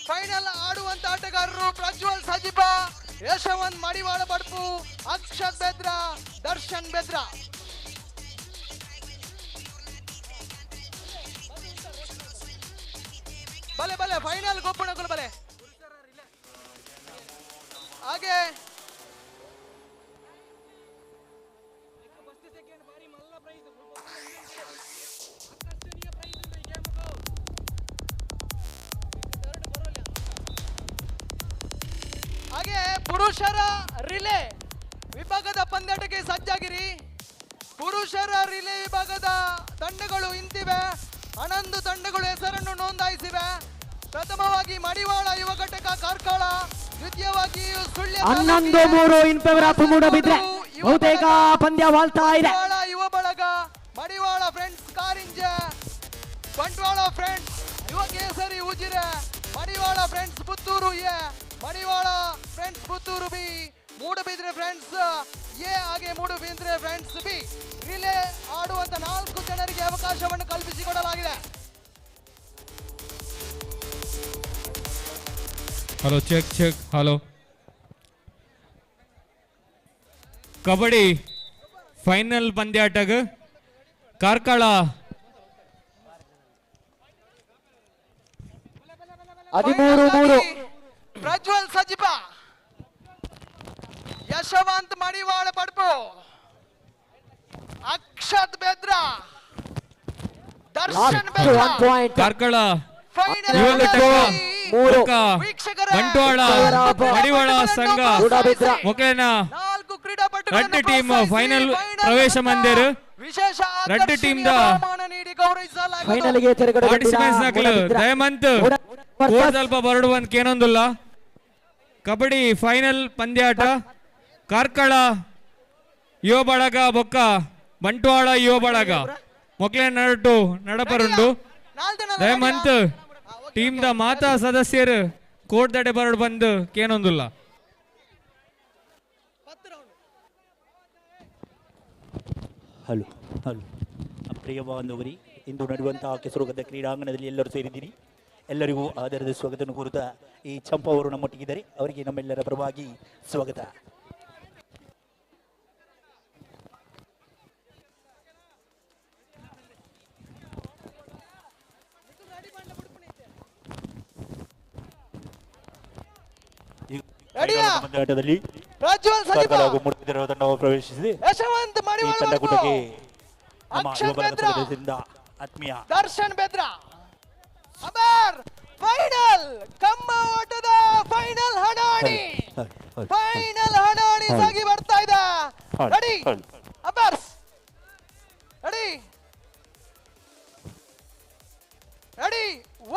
ಫೈನಲ್ ಆಡುವಂತ ಆಟಗಾರರು ಪ್ರಜ್ವಲ್ ಸಜಿಪ, ಯಶವಂತ್ ಮಡಿವಾಳ ಬಡ್ಪು, ಅಕ್ಷತ್ ಬೆದ್ರಾ, ದರ್ಶನ್ ಬೆದ್ರಾ. ಬಲೆ ಬಲೆ ಫೈನಲ್ ಗೋಪಣಗಳು ಬಲೆ. ಹಾಗೆ ಹಾಗೆ ಪುರುಷರ ರಿಲೇ ವಿಭಾಗದ ಪಂದ್ಯಾಟಕ್ಕೆ ಸಜ್ಜಾಗಿರಿ. ಪುರುಷರ ರಿಲೇ ವಿಭಾಗದ ತಂಡಗಳು ಇಂತಿವೆ. 11 ತಂಡಗಳು ಹೆಸರನ್ನು ನೋಂದಾಯಿಸಿವೆ. ಪ್ರಥಮವಾಗಿ ಮಡಿವಾಳ ಯುವ ಘಟಕ Karkala, ದ್ವಿತೀಯವಾಗಿ Sullia 11-3 in favor of Moodbidri. ಬಹುತೇಕ ಪಂದ್ಯ ವಾಲ್ತಾ ಇದೆ. ಯುವ ಬಳಗ, ಮಡಿವಾಳ ಫ್ರೆಂಡ್ಸ್ ಕಾರಿಂಜೆ, ಬಂಟ್ವಾಳ ಫ್ರೆಂಡ್ಸ್ ಯುವ Kesari Ujire, Madivala friends Puttur A, Madivala friends Puttur B, Moodbidri friends A ಹಾಗೆ ಮೂಡಬಿದ್ರೆ ಫ್ರೆಂಡ್ಸ್ ಬಿ. ರಿಲೇ ಆಡುವಂತ 4 ಜನರಿಗೆ ಅವಕಾಶವನ್ನು ಕಲ್ಪಿಸಿಕೊಡಲಾಗಿದೆ. Hello check check. Hello kabaddi final ಪಂದ್ಯಾಟಗ ಕಾರ್ಕಳ 13-3 ಪ್ರಜ್ವಲ್ ಸಜಿಪ, ಯಶವಂತ್ ಮಡಿವಾಳ ಬಡ್ಪು, ಅಕ್ಷತ್ ಬೆದ್ರಾ, ದರ್ಶನ್ ಬೆದ್ರಾ. ಕಾರ್ಕಳ ಫೈನಲ್ ಯುವ ಘಟಕ ಬಂಟ್ವಾಳ ಮಡಿವಾಳ ಸಂಘ ಮೊಕೇನ ರೆಡ್ ಟೀಮ್ ಫೈನಲ್ ಪ್ರವೇಶ ಮಂದಿರ. ರೆಡ್ ಟೀಮ್ ದ ಪಾರ್ಟಿಸಿಪೆಂಟ್ಸ್ ನಕಲು ದಯಮಂತ್ ಕೋಡ್ ಸ್ವಲ್ಪ ಬರಡು ಅಂತ ಕೇನೊಂದಿಲ್ಲ. ಕಬಡ್ಡಿ ಫೈನಲ್ ಪಂದ್ಯಾಟ ಕಾರ್ಕಳ ಯುವ ಬಳಗ ಬೊಕ್ಕ ಬಂಟ್ವಾಳ ಯುವ ಬಳಗ ಮೊಕ್ಲೆ ನರಟು ನಡಪರುಂಡು. ದಯಮಂತ್ ಟೀಮ್ ದ ಮಾತಾ ಸದಸ್ಯರು ಕೋಟ್ ದಡೆ ಬರಡು ಬಂದು ಕೇನೊಂದಿಲ್ಲ. ಹಲೋ ಪ್ರಿಯ ಬಾಂಧವರಿ, ಇಂದು ನಡೆಯುವಂತಹ ಕೆಸರುಗದ್ದೆ ಕ್ರೀಡಾಂಗಣದಲ್ಲಿ ಎಲ್ಲರೂ ಸೇರಿದ್ದೀರಿ. ಎಲ್ಲರಿಗೂ ಆಧಾರದ ಸ್ವಾಗತ ಕೋರುತ್ತಾ ಈ ಚಂಪಾ ಅವರು ನಮ್ಮೊಟ್ಟಿಗಿದ್ದಾರೆ. ಅವರಿಗೆ ನಮ್ಮೆಲ್ಲರ ಪರವಾಗಿ ಸ್ವಾಗತ. ಆಟದಲ್ಲಿ ತಂಡವು ಪ್ರವೇಶಿಸಿದೆ. ಈ ತಂಡಕೂಟಕ್ಕೆ ನಮ್ಮ ಯುವ ಬಳಗದ ಸದಸ್ಯರಿಂದ ಆತ್ಮೀಯ ದರ್ಶನ್ ಬೆದ್ರಾ ಅಮರ್ ಫೈನಲ್ ಕಂಬ ಓಟದ ಫೈನಲ್ ಹಣಾಣಿ ಸಾಗಿ ಬರ್ತಾ ಇದೆ. Ready umpires, ready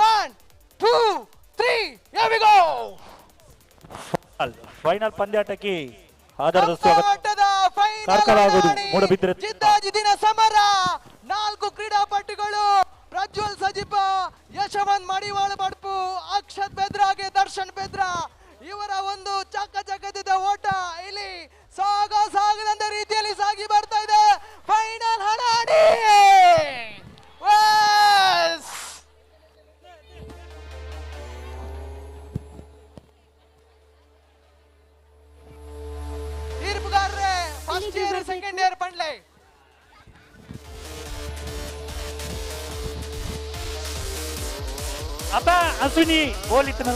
1 2 3 here we go. Final ಪಂದ್ಯಾಟಕ್ಕೆ ಆಧಾರದ ಸ್ವಾಗತ. ಕಾರ್ಕಳಾಗುವುದು ಮೂಡಬಿದ್ರೆ ಜಿದ್ದಾಜಿದ್ದಿನ ಸಮರ. 4 ಕ್ರೀಡಾಪಟುಗಳು ಪ್ರಜ್ವಲ್ ಸಜಿಪ, ಯಶವಂತ್ ಮಡಿವಾಳ ಬಡ್ಪು, ಅಕ್ಷತ್ ಬೆದ್ರಾಗೆ ದರ್ಶನ್ ಬೆದ್ರಾ ಇವರ ಒಂದು ಚಕಚಕದ ಓಟ ಇಲ್ಲಿ ಸಾಗದಂತ ರೀತಿಯಲ್ಲಿ ಸಾಗಿ ಬರ್ತಾ ಇದೆ. ಫೈನಲ್ ಹಣಾಡಿ ತೀರ್ಪುಗಾರರೇ, ಫಸ್ಟ್ ಇಯರ್ ಸೆಕೆಂಡ್ ಇಯರ್ ಪಂಡ್ಲೆ ಅಬ್ಬ ಅಶ್ವಿನಿ ಹೋಲಿತನ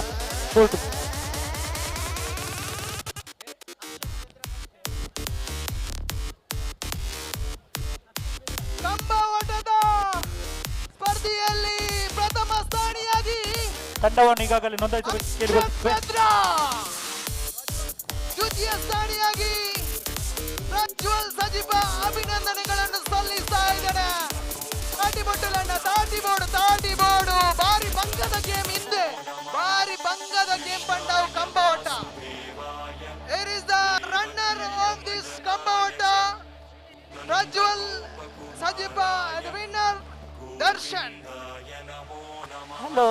ಕೋರ್ಟ್ ಕಂಬ ಓಟದ ಸ್ಪರ್ಧೆಯಲ್ಲಿ ಪ್ರಥಮ ಸ್ಥಾನಿಯಾಗಿ ತಂಡವನ್ನು ಈಗಾಗಲೇ ನೋಂದಾಯಿಸಬೇಕು. ದ್ವಿತೀಯ ಸ್ಥಾನಿಯಾಗಿ ಪ್ರಜ್ವಲ್ ಸಜಿಪ ಅಭಿನಂದನೆಗಳನ್ನು ಸಲ್ಲಿಸ್ತಾ ಇದ್ದಾನೆ. ತಾಟಿ ಬೋರ್ಡು ಬಾರಿ ಬಂಗದ ಗೇಮ್ ಹಿಂದೆ, ಬಾರಿ ಬಂಗದ ಗೇಮ್ ಪಂಡವು ಕಂಬ ಓಟ. Here is the runner of this ಕಂಬ ಓಟ, Prajwal Sajipa, and winner Darshan. Hello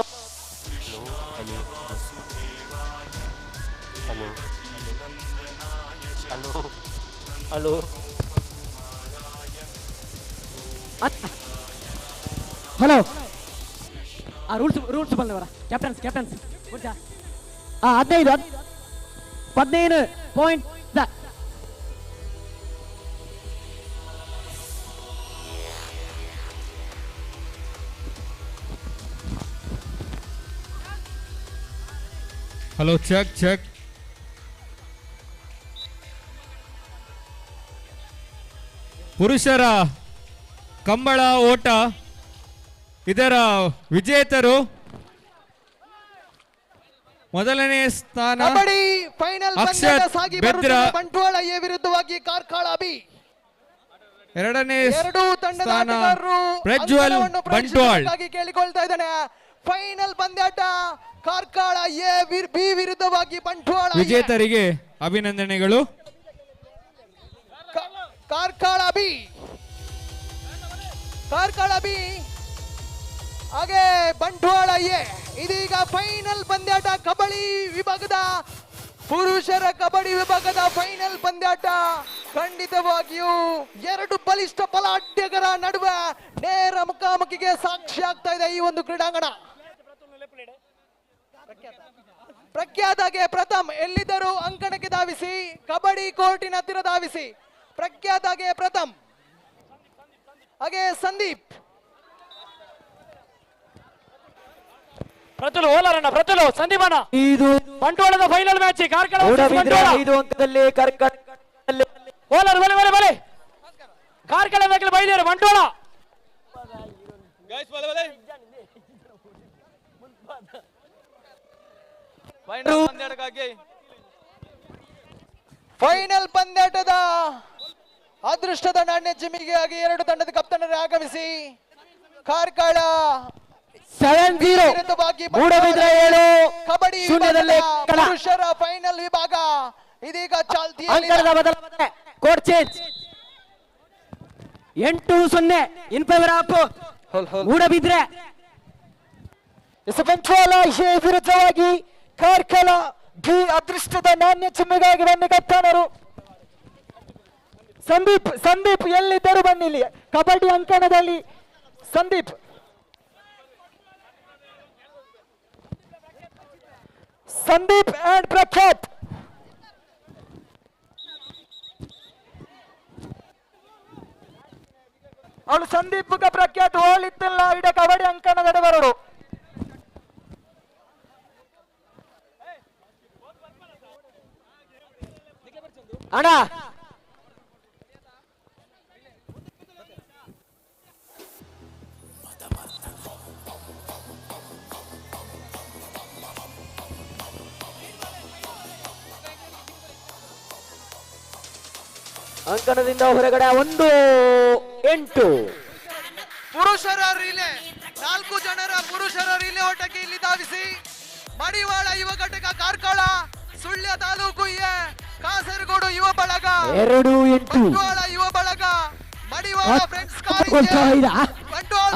hello hello rules ಬಂದವರ ಕ್ಯಾಪ್ಟನ್ಸ್ 15 ಪಾಯಿಂಟ್. ಹಲೋ ಚೆಕ್ ಪುರುಷರ ಕಂಬಳ ಓಟ ಇದರ ವಿಜೇತರು ಮೊದಲನೇ ಸ್ಥಾನ ಕಬಡ್ಡಿ ಫೈನಲ್ ಪಂದ್ಯದ ಸಾಗಿ ಬೆದ್ರಾ, ಬರುತ್ತಿರುವ ಬಂಟ್ವಾಳ ಎ ವಿರುದ್ಧವಾಗಿ ಕಾರ್ಕಳ ಬಿ. ಎರಡನೇ ಎರಡು ತಂಡದ ಸ್ಥಾನ ಆಟಗಾರರು ಪ್ರಜ್ವಲ್ ಬಂಟ್ವಾಳ್. ಕೇಳಿಕೊಳ್ತಾ ಇದ್ದಾನೆ. ಫೈನಲ್ ಪಂದ್ಯಾಟ ಕಾರ್ಕಳ ಎ ಬಿ ವಿರುದ್ಧವಾಗಿ ಬಂಟ್ವಾಳ ಎ. ವಿಜೇತರಿಗೆ ಅಭಿನಂದನೆಗಳು. ಕಾರ್ಕಳ ಬಿ ಹಾಗೆ ಬಂಟ್ವಾಳ ಎ. ಇದೀಗ ಫೈನಲ್ ಪಂದ್ಯಾಟ ಕಬಡ್ಡಿ ವಿಭಾಗದ ಪುರುಷರ ಕಬಡ್ಡಿ ವಿಭಾಗದ ಫೈನಲ್ ಪಂದ್ಯಾಟ. ಖಂಡಿತವಾಗಿಯೂ ಎರಡು ಬಲಿಷ್ಠ ಬಲಾಢ್ಯಗರ ನಡುವೆ ನೇರ ಮುಖಾಮುಖಿಗೆ ಸಾಕ್ಷಿ ಆಗ್ತಾ ಇದೆ ಈ ಒಂದು ಕ್ರೀಡಾಂಗಣ. ಪ್ರಖ್ಯಾತಗೆ ಪ್ರಥಮ್ ಎಲ್ಲಿದ್ದರೂ ಅಂಕಣಕ್ಕೆ ಧಾವಿಸಿ, ಕಬಡ್ಡಿ ಕೋರ್ಟಿನ ಹತ್ತಿರ ಧಾವಿಸಿ. ಪ್ರಖ್ಯಾತಗೆ ಪ್ರಥಮ್, ಹಾಗೆ ಸಂದೀಪ್. ಪ್ರತುಲು ಓಲಾರಣ್ಣ, ಪ್ರತುಲು ಸಂದೀಪಣ್ಣ. ಇದು ಬಂಟ್ವಾಳದ ಫೈನಲ್ ಮ್ಯಾಚ್. ಕಾರ್ಕಳ 5 ಅಂಕದಲ್ಲಿ ಓಲಾರ್ ಬಲೆ ಕಾರ್ಕಳ ಬೈದೇರು ಬಂಟ್ವಾಳ. ಫೈನಲ್ ಪಂದ್ಯಾಟದ ಅದೃಷ್ಟದ ನಾಣ್ಯ ಚಿಮ್ಮಿಗೆಯಾಗಿ ಎರಡು ತಂಡದ ಕಪ್ತಾನರು ಆಗಮಿಸಿ ಕಾರ್ಕಳ 7-0 ಮೂಡಬಿದ್ರೆ 7 ಕಬಡ್ಡಿ ಶೂನ್ಯದಲ್ಲಿ ಪುರುಷರ ಫೈನಲ್ ವಿಭಾಗ ಇದೀಗ ಚಾಲ್ತಿಯಲ್ಲಿ. ಅಂಕಣದ ಬದಲಾವಣೆ, code change. 8-0 in favour of Moodbidri. Bantwal A ವಿರುದ್ಧವಾಗಿ ಕಾರ್ಕಳ ಬಿ ಅದೃಷ್ಟದ ನಾಣ್ಯ ಚಿಮ್ಮಿಗಾಗಿ ಬಂದ ಕಪ್ತಾನರು ಸಂದೀಪ್ ಎಲ್ಲಿದ್ದರೂ ಬನ್ನಿಲ್ಲಿ ಕಬಡ್ಡಿ ಅಂಕಣದಲ್ಲಿ ಸಂದೀಪ್ ಅಂಡ್ ಪ್ರಖ್ಯಾತ್ ಅವಳು ಸಂದೀಪ್ ಪ್ರಖ್ಯಾತ್ ಹೋಲಿತ್ತಲ್ಲ ಇಡ ಕಬಡ್ಡಿ ಅಂಕಣದ ಬರೋಡು ಅಣ್ಣ ಅಂಕಣದಿಂದ ಹೊರಗಡೆ 1-8 ಪುರುಷರ ರಿಲೇ 4 ಜನರ ಪುರುಷರ ರಿಲೇ ಓಟಕ್ಕೆ ಇಲ್ಲಿ ಧಾವಿಸಿ ಮಡಿವಾಳ ಯುವ ಘಟಕ ಕಾರ್ಕಳ ಸುಳ್ಯ ತಾಲೂಕು ಕಾಸರಗೋಡು ಯುವ ಬಳಗ 2-8 ಬಂಟ್ವಾಳ ಯುವ ಬಳಗ ಮಡಿವಾಳ ಫ್ರೆಂಡ್ಸ್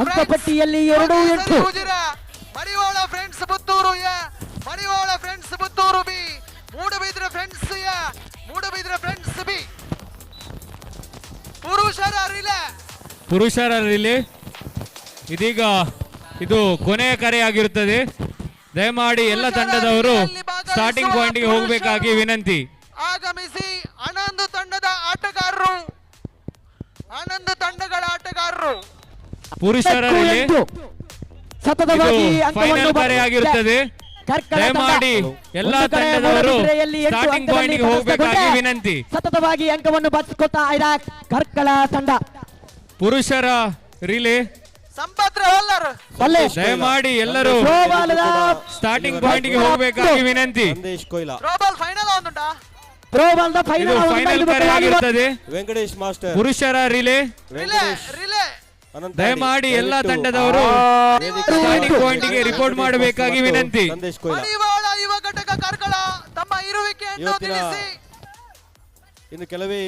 ಅಂಕಪಟ್ಟಿಯಲ್ಲಿ 2-8 Madivala friends Puttur Madivala friends Puttur B Moodbidri friends Moodabidri friends B ಪುರುಷರ ರಿಲೇ ಇದೀಗ ಇದು ಕೊನೆಯ ಕರೆಯಾಗಿರುತ್ತದೆ. ದಯಮಾಡಿ ಎಲ್ಲ ತಂಡದವರು ಸ್ಟಾರ್ಟಿಂಗ್ ಪಾಯಿಂಟ್ಗೆ ಹೋಗಬೇಕಾಗಿ ವಿನಂತಿ. ಆಗಮಿಸಿ 11 ತಂಡದ ಆಟಗಾರರು 11 ತಂಡಗಳ ಆಟಗಾರರು ಪುರುಷರ ರಿಲೇ ಫೈನಲ್ ಕರೆಯಾಗಿರುತ್ತದೆ. ದಯಮಾಡಿ ಎಲ್ಲ ತಂಡದವರು ಸ್ಟಾರ್ಟಿಂಗ್ ಪಾಯಿಂಟ್ಗೆ ಹೋಗಬೇಕಾಗಿ ವಿನಂತಿ. ಸತತವಾಗಿ ಅಂಕವನ್ನು ಬಚ್ಚಿಕೊಳ್ತಾ ಇದೆ ಕಾರ್ಕಳ ತಂಡ. ಪುರುಷರ ರಿಲೇ ದಯಮಾಡಿ ಎಲ್ಲರೂ ಸ್ಟಾರ್ಟಿಂಗ್ ಪಾಯಿಂಟ್ಗೆ ಹೋಗಬೇಕಾಗಿ ವಿನಂತಿ. ಫೈನಲ್ ಕರೆಯಾಗಿರುತ್ತದೆ. ವೆಂಕಟೇಶ್ ಮಾಸ್ಟರ್ ಪುರುಷರ ರಿಲೇ ದಯಮಾಡಿ ಎಲ್ಲ ತಂಡದವರು ಸ್ಟಾರ್ಟಿಂಗ್ ಪಾಯಿಂಟ್ಗೆ ರಿಪೋರ್ಟ್ ಮಾಡಬೇಕಾಗಿ ವಿನಂತಿ. ಯುವ ಘಟಕ ಕಾರ್ಕಳ ತಮ್ಮ ಇರುವಿಕೆಯನ್ನು ತಿಳಿಸಿ ಇನ್ನು ಕೆಲವೇ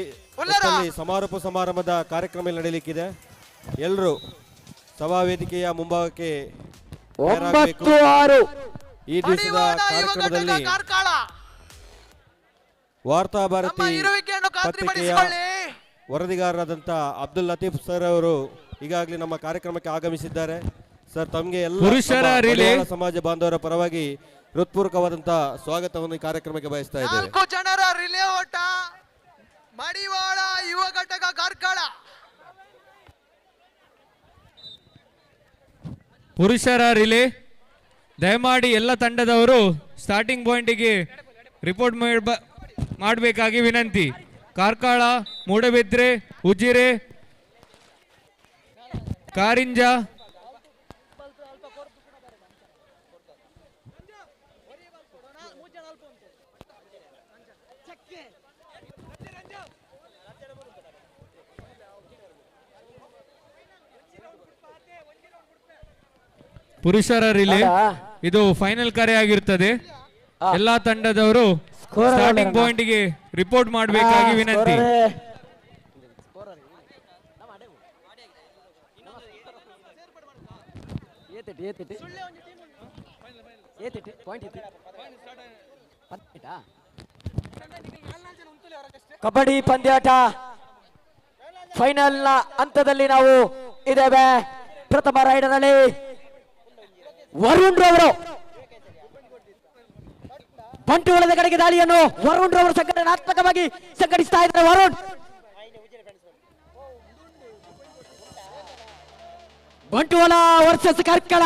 ಸಮಾರೋಪ ಸಮಾರಂಭದ ಕಾರ್ಯಕ್ರಮ ನಡೆಯಲಿಕ್ಕಿದೆ. ಎಲ್ಲರೂ ಸಭಾ ವೇದಿಕೆಯ ಮುಂಭಾಗಕ್ಕೆ ಈ ದಿವಸದ ಕಾರ್ಯಕ್ರಮದಲ್ಲಿ ವಾರ್ತಾ ಭಾರತಿ ಪತ್ರಿಕೆಯ ವರದಿಗಾರರಾದಂಥ ಅಬ್ದುಲ್ ಲತೀಫ್ ಸರ್ ಅವರು ಈಗಾಗಲೇ ನಮ್ಮ ಕಾರ್ಯಕ್ರಮಕ್ಕೆ ಆಗಮಿಸಿದ್ದಾರೆ. ಸರ್ ತಮಗೆ ಎಲ್ಲ ಸಮಾಜ ಬಾಂಧವರ ಪರವಾಗಿ ಹೃತ್ಪೂರ್ವಕವಾದಂತಹ ಸ್ವಾಗತವನ್ನು ಈ ಕಾರ್ಯಕ್ರಮಕ್ಕೆ ಬಯಸ್ತಾ ಇದ್ದೇವೆ. 4 ಜನರ ರಿಲೇ ಓಟ ಮಡಿವಾಳ ಯುವ ಘಟಕ ಕಾರ್ಕಳ. ಪುರುಷರ ರಿಲೇ ದಯಮಾಡಿ ಎಲ್ಲ ತಂಡದವರು ಸ್ಟಾರ್ಟಿಂಗ್ ಪಾಯಿಂಟ್ಗೆ ರಿಪೋರ್ಟ್ ಮಾಡಬೇಕಾಗಿ ವಿನಂತಿ. ಕಾರ್ಕಳ, ಮೂಡಬಿದ್ರೆ, ಉಜಿರೆ, ಕಾರಿಂಜ, ಪುರುಷರ ರಿಲೇ ಇದು ಫೈನಲ್ ಕರೆಯಾಗಿರುತ್ತದೆ. ಎಲ್ಲಾ ತಂಡದವರು ಸ್ಟಾರ್ಟಿಂಗ್ ಪಾಯಿಂಟ್ಗೆ ರಿಪೋರ್ಟ್ ಮಾಡಬೇಕಾಗಿ ವಿನಂತಿ. ಕಬಡ್ಡಿ ಪಂದ್ಯಾಟ ಫೈನಲ್ ನ ಹಂತದಲ್ಲಿ ನಾವು ಇದ್ದೇವೆ. ಪ್ರಥಮ ರೈಡರ್ ಅಲ್ಲಿ ವರುಣ್ ರವರು ಬಂಟ್ವಾಳದ ಕಡೆಗೆ ದಾಳಿಯನ್ನು ವರುಣ್ ರವರು ಸಂಘಟನಾತ್ಮಕವಾಗಿ ಸಂಘಟಿಸ್ತಾ ಇದ್ದಾರೆ. ವರುಣ್ ಬಂಟ್ವಾಳ ವರ್ಸಸ್ ಕಾರ್ಕಳ.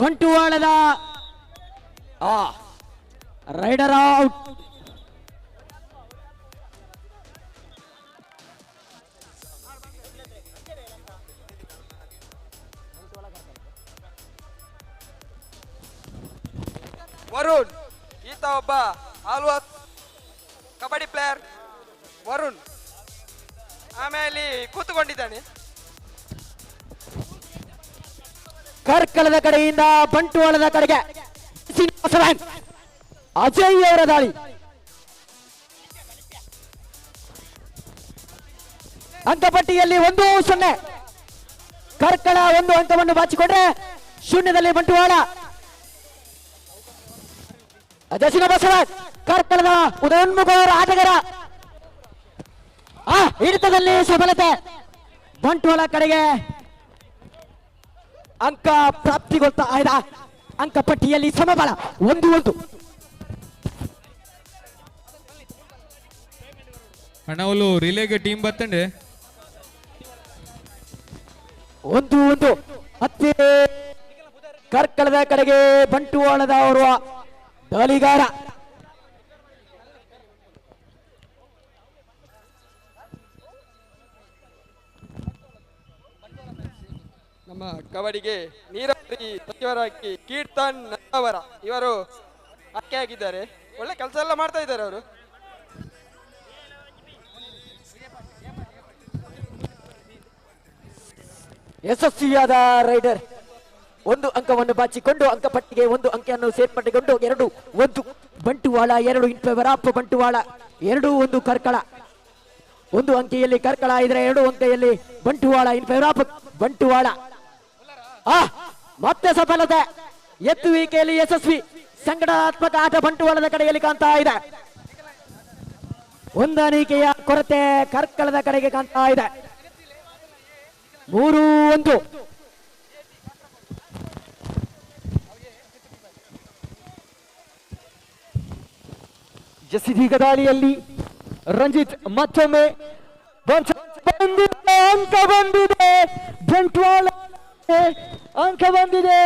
ಬಂಟ್ವಾಳದ ರೈಡರ್ ಔಟ್. ವರುಣ್ ಈತ ಒಬ್ಬ ಆಲ್ವಾಸ್ ಕಬಡ್ಡಿ ಪ್ಲೇಯರ್ ವರುಣ್. ಆಮೇಲೆ ಕೂತ್ಕೊಂಡಿದ್ದಾನೆ. ಕಾರ್ಕಳದ ಕಡೆಯಿಂದ ಬಂಟ್ವಾಳದ ಕಡೆಗೆ ಅಜಯ್ ಅವರ ದಾಳಿ. ಅಂಕಪಟ್ಟಿಯಲ್ಲಿ 1-0. ಕಾರ್ಕಳ 1 ಅಂಕವನ್ನು ಬಾಚಿಕೊಂಡ್ರೆ ಶೂನ್ಯದಲ್ಲಿ ಬಂಟ್ವಾಳ. ದಕ್ಷಿಣ ಬಸವರಾಜ್ ಕಾರ್ಕಳದ ಉದಯೋನ್ಮುಖ ಆಟಗಾರ ಹಿಡಿತದಲ್ಲಿ ಸಫಲತೆ. ಬಂಟ್ವಾಳ ಕಡೆಗೆ ಅಂಕ ಪ್ರಾಪ್ತಿಗೊಳ್ತಾ ಇದೆ. ಅಂಕ ಪಟ್ಟಿಯಲ್ಲಿ ಸಮಬಲ 1-1. ಅಣ್ಣ వాళ్ళు ರಿಲೇಗೆ ಟೀಮ್ ಬತ್ತಂಡೆ 1-1. ಮತ್ತೆ ಕಾರ್ಕಳದ ಕಡೆಗೆ ಬಂಟ್ವಾಳದ ಅವರು ದಾಳಿಗಾರ. ನಮ್ಮ ಕಬಡ್ಡಿಗೆ ನೀರಾವರಿ ಸಚಿವರಾಗಿ ಕೀರ್ತನ್ ಅವರ ಇವರು ಆಯ್ಕೆಯಾಗಿದ್ದಾರೆ. ಒಳ್ಳೆ ಕೆಲಸ ಎಲ್ಲ ಮಾಡ್ತಾ ಇದ್ದಾರೆ ಅವರು. ಯಶಸ್ವಿಯಾದ ರೈಡರ್ 1 ಅಂಕವನ್ನು ಬಾಚಿಕೊಂಡು ಅಂಕಪಟ್ಟಿಗೆ 1 ಅಂಕೆಯನ್ನು ಸೇರ್ಪಡೆಗೊಂಡು 2-1. Bantwal 2 in favour of Bantwal. 2-1 Karkala. 1 ಅಂಕೆಯಲ್ಲಿ ಕಾರ್ಕಳ ಇದ್ರೆ 2 ಅಂಕೆಯಲ್ಲಿ Bantwal in favour of Bantwal. ಮತ್ತೆ ಸಫಲತೆ. ಎತ್ತುವಿಕೆಯಲ್ಲಿ ಯಶಸ್ವಿ. ಸಂಘಟನಾತ್ಮಕ ಆಟ ಬಂಟ್ವಾಳದ ಕಡೆಯಲ್ಲಿ ಕಾಣ್ತಾ ಇದೆ. ಹೊಂದಾಣಿಕೆಯ ಕೊರತೆ ಕಾರ್ಕಳದ ಕಡೆಗೆ ಕಾಣ್ತಾ ಇದೆ. 3-1. ಜಸಿದೀಗ ದಾಳಿಯಲ್ಲಿ ರಂಜಿತ್ ಮತ್ತೊಮ್ಮೆ ಅಂಕ ಬಂದಿದೆ. ಬಂಟ್ವಾಳ ಅಂಕ ಬಂದಿದೆ.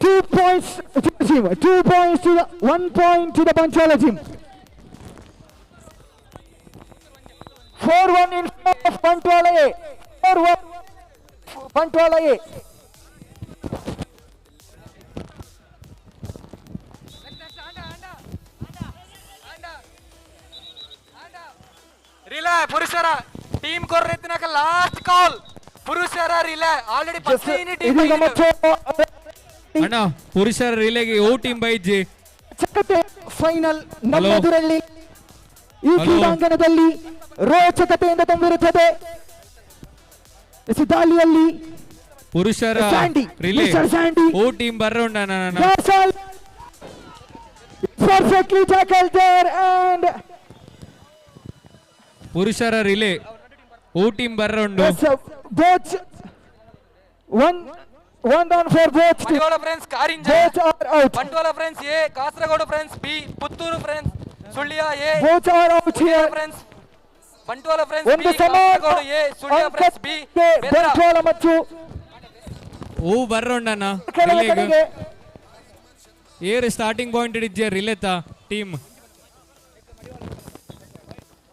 2 points to the team. 2 points to the 1 point to the Banchwala team. 4-1 in favor of Banchwala A. 4-1 Banchwala A. Relay ಪುರುಷರ ಟೀಮ್ ಕೊರ್ರೆತ್ತಿನಾಕ ಲಾಸ್ಟ್ ಕಾಲ್. ಪುರುಷರ ರಿಲೇ ಆಲ್ರೆಡಿ 15 ಟೀಮ್ ಅಣ್ಣ ಪುರುಷರ ರಿಲೇಗೆ ಓ ಟೀಮ್ ಬೈಜಿ ಫೈನಲ್ ನಮ್ಮದುರಲ್ಲಿ ಈ ಕ್ರೀಡಾಂಗಣದಲ್ಲಿ ರೋಚಕತೆಯಿಂದ ತುಂಬಿರುತ್ತದೆ. ದಾಳಿಯಲ್ಲಿ ಪುರುಷರ ರಿಲೇ ಓ ಟೀಮ್ ಬರ್ರೋಂಡ perfectly tackled there and ಪುರುಷರ ರಿಲೇ ಓ ಟೀಮ್ ಬರ್ರೋಂಡು both one down for both. Bantwal friends Karinja. Bantwal friends A, Kasaragod friends B, Puttur friends Sullia A. both are out here. Friends Bantwal friends B, Kasaragod A, Sullia friends B. Bantwal ಮತ್ತು ಓ ಬರ್ರೋಂಡನ ರಿಲೇಗೆ ಏರ್ ಸ್ಟಾರ್ಟಿಂಗ್ ಪಾಯಿಂಟ್ ಇದ್ದೆ ರಿಲೇತ team.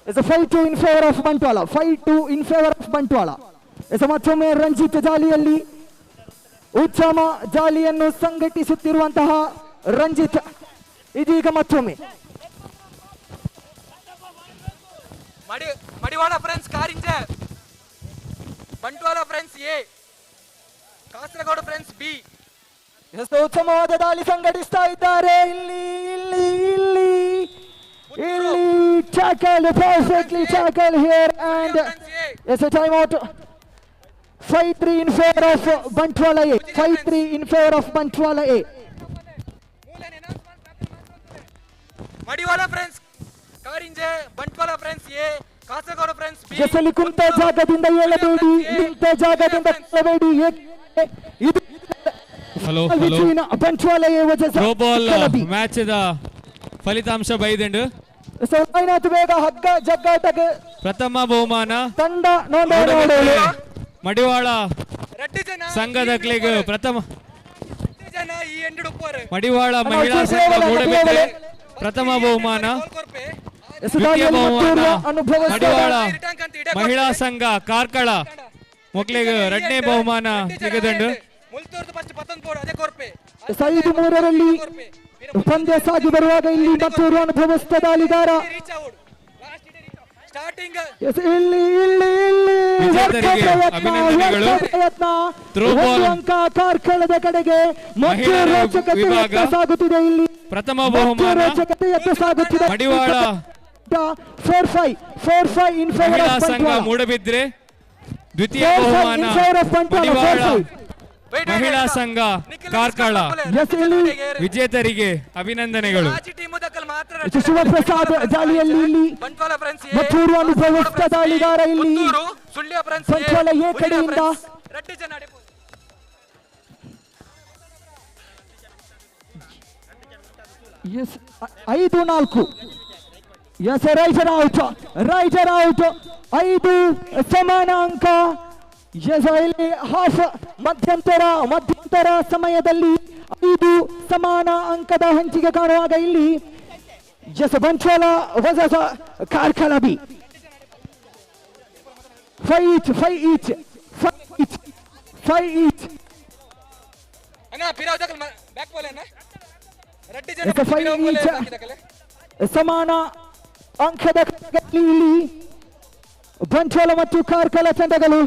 It's a 5-2 in favor of Bantwala. 5-2 in favor of Bantwala. It's a ಮತ್ತೊಮ್ಮೆ ರಂಜಿತ್ ಜಾಲಿಯಲ್ಲಿ ಉತ್ತಮ ಜಾಲಿಯನ್ನು ಸಂಘಟಿಸುತ್ತಿರುವಂತಹ ರಂಜಿತ್ ಇದೀಗ ಮತ್ತೊಮ್ಮೆ Madivala friends Karinje, Bantwal friends A, Kasaragod friends B. ಎಷ್ಟು ಉತ್ತಮವಾದ ದಾಳಿ ಸಂಘಟಿಸ್ತಾ ಇದ್ದಾರೆ. ಇಲ್ಲಿ tackle, perfectly tackle here and it's a timeout. 5-3 in favor of Bantwala A. 5-3 in favor of Bantwala A. Madivala friends Karinje, Bantwal friends A, Kasaragod friends B. ಜಸಲಿ ಕುಂತ ಜಾಗದಿಂದ ಏಳಬೇಡಿ, ನಿಂತ ಜಾಗದಿಂದ ಏಳಬೇಡಿ. ಇದು hello Bantwala A was throw ball match ದ ಫಲಿತಾಂಶ ಬೈದಂಡು ಬೇಗ ಹಗ್ಗ ಜಗ್ಗಾಟಕ್ಕೆ ಪ್ರಥಮ ಬಹುಮಾನ ತಂಡ ನೋಡೋಣ. ಮಡಿವಾಳ ಸಂಘದ ಕ್ಲೇಗ್ ಪ್ರಥಮ ಮಡಿವಾಳ ಮಹಿಳಾ ಸಂಘ ಮೂಡಬಿದ್ರೆ ಪ್ರಥಮ ಬಹುಮಾನ. ದ್ವಿತೀಯ ಬಹುಮಾನ ಮಡಿವಾಳ ಮಹಿಳಾ ಸಂಘ ಕಾರ್ಕಳ ಮೊಕ್ಲಿಗೆ 2ನೇ ಬಹುಮಾನ ಸಿಗದಂಡು. 5-3ರಲ್ಲಿ ಪಂದ್ಯ ಸಾಗಿ ಬರುವಾಗ ಇಲ್ಲಿ ಮತ್ತೂರು ಅನುಭವಿಸಿದ ದಾಳಿಗಾರ ಪ್ರಯತ್ನ. ಅಂಕ ಕಾರ್ಕಳದ ಕಡೆಗೆ ಮತ್ತೆ ರೋಚಕತೆ ಸಾಗುತ್ತಿದೆ. ಇಲ್ಲಿ ಪ್ರಥಮ ಬಹುಮಾನ ಮಡಿವಾಳ 4-5 ಇನ್ ಫೇವರ್ ಮಹಿಳಾ ಸಂಘ ಮೂಡಬಿದ್ರೆ. ದ್ವಿತೀಯ ಬಹುಮಾನ ಮಡಿವಾಳ ಮಹಿಳಾ ಸಂಘ ಕಾರ್ಕಳ ವಿಜೇತರಿಗೆ ಅಭಿನಂದನೆಗಳು. ಶಿವಪ್ರಸಾದ್ ದಾಳಿಯಲ್ಲಿ ಇಲ್ಲಿ ಮತ್ತೂರು ಅನುಭವಸ್ಥ ದಾಳಿಗಾರ ಇಲ್ಲಿ ಬಂಟ್ವಾಳ ಎ ಕಡೆಯಿಂದ ಎಸ್ 5-4 ಎಸ್ ರೈಟರ್ ಔಟ್ 5 ಸಮಾನ ಅಂಕ. ಎಸ್ ಇಲ್ಲಿ ಹಾಫ್ ಮಧ್ಯಂತರ ಸಮಯದಲ್ಲಿ 5 ಸಮಾನ ಅಂಕದ ಹಂಚಿಕೆ ಕಾಣುವಾಗ ಇಲ್ಲಿ ಎಸ್ Bantwal versus Karkala B 5 each ಸಮಾನ ಅಂಕದ ಇಲ್ಲಿ ಬಂಟ್ವಾಳ ಮತ್ತು ಕಾರ್ಕಳ ತಂಡಗಳು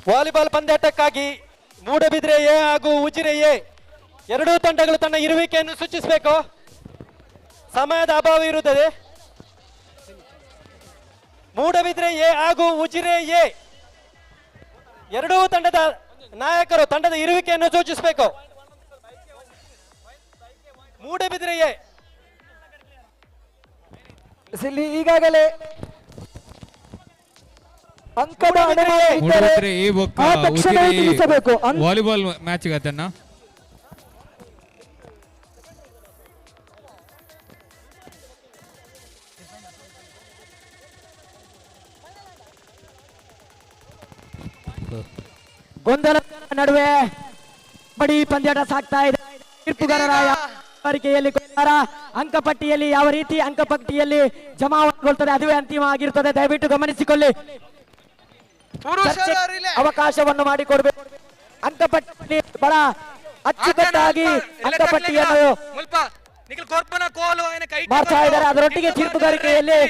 ವಾಲಿಬಾಲ್ ಪಂದ್ಯಾಟಕ್ಕಾಗಿ ಮೂಡಬಿದ್ರೆ ಎ ಹಾಗೂ ಉಜಿರೆ ಎ ಎರಡೂ ತಂಡಗಳು ತನ್ನ ಇರುವಿಕೆಯನ್ನು ಸೂಚಿಸಬೇಕು. ಸಮಯದ ಅಭಾವ ಇರುತ್ತದೆ. ಮೂಡಬಿದ್ರೆ ಎ ಹಾಗೂ ಉಜಿರೆ ಎ ಎರಡೂ ತಂಡದ ನಾಯಕರು ತಂಡದ ಇರುವಿಕೆಯನ್ನು ಸೂಚಿಸಬೇಕು. ಮೂಡಬಿದ್ರೆ ಎ ಈಗಾಗಲೇ ಅಂಕದ ತಿಳಿಸಬೇಕು. ವಾಲಿಬಾಲ್ ಮ್ಯಾಚ್ ಗತನ್ನ ಗೊಂದಲ ನಡುವೆ ಬಡಿ ಪಂದ್ಯಾಟ ಸಾಗ್ತಾ ಇದೆ. ತೀರ್ಪುಗಾರರ ಅರಿಕೆಯಲ್ಲಿ ಅಂಕಪಟ್ಟಿಯಲ್ಲಿ ಯಾವ ರೀತಿ ಅಂಕಪಟ್ಟಿಯಲ್ಲಿ ಜಮಾವಣೆಗೊಳ್ಳುತ್ತದೆ ಅದುವೇ ಅಂತಿಮ ಆಗಿರುತ್ತದೆ. ದಯವಿಟ್ಟು ಗಮನಿಸಿಕೊಳ್ಳಿ. ಅವಕಾಶವನ್ನು ಮಾಡಿಕೊಡ್ಬೇಕು. ಅಂಕಪಟ್ಟಿ ಬಹಳ ಅಚ್ಚುಕಟ್ಟಾಗಿ ಅಂಕಪಟ್ಟಿಯನ್ನು ಮಾಡ್ತಾ ಇದ್ದಾರೆ. ಅದರೊಟ್ಟಿಗೆ ತೀರ್ಪುಗಾರಿಕೆಯಲ್ಲಿ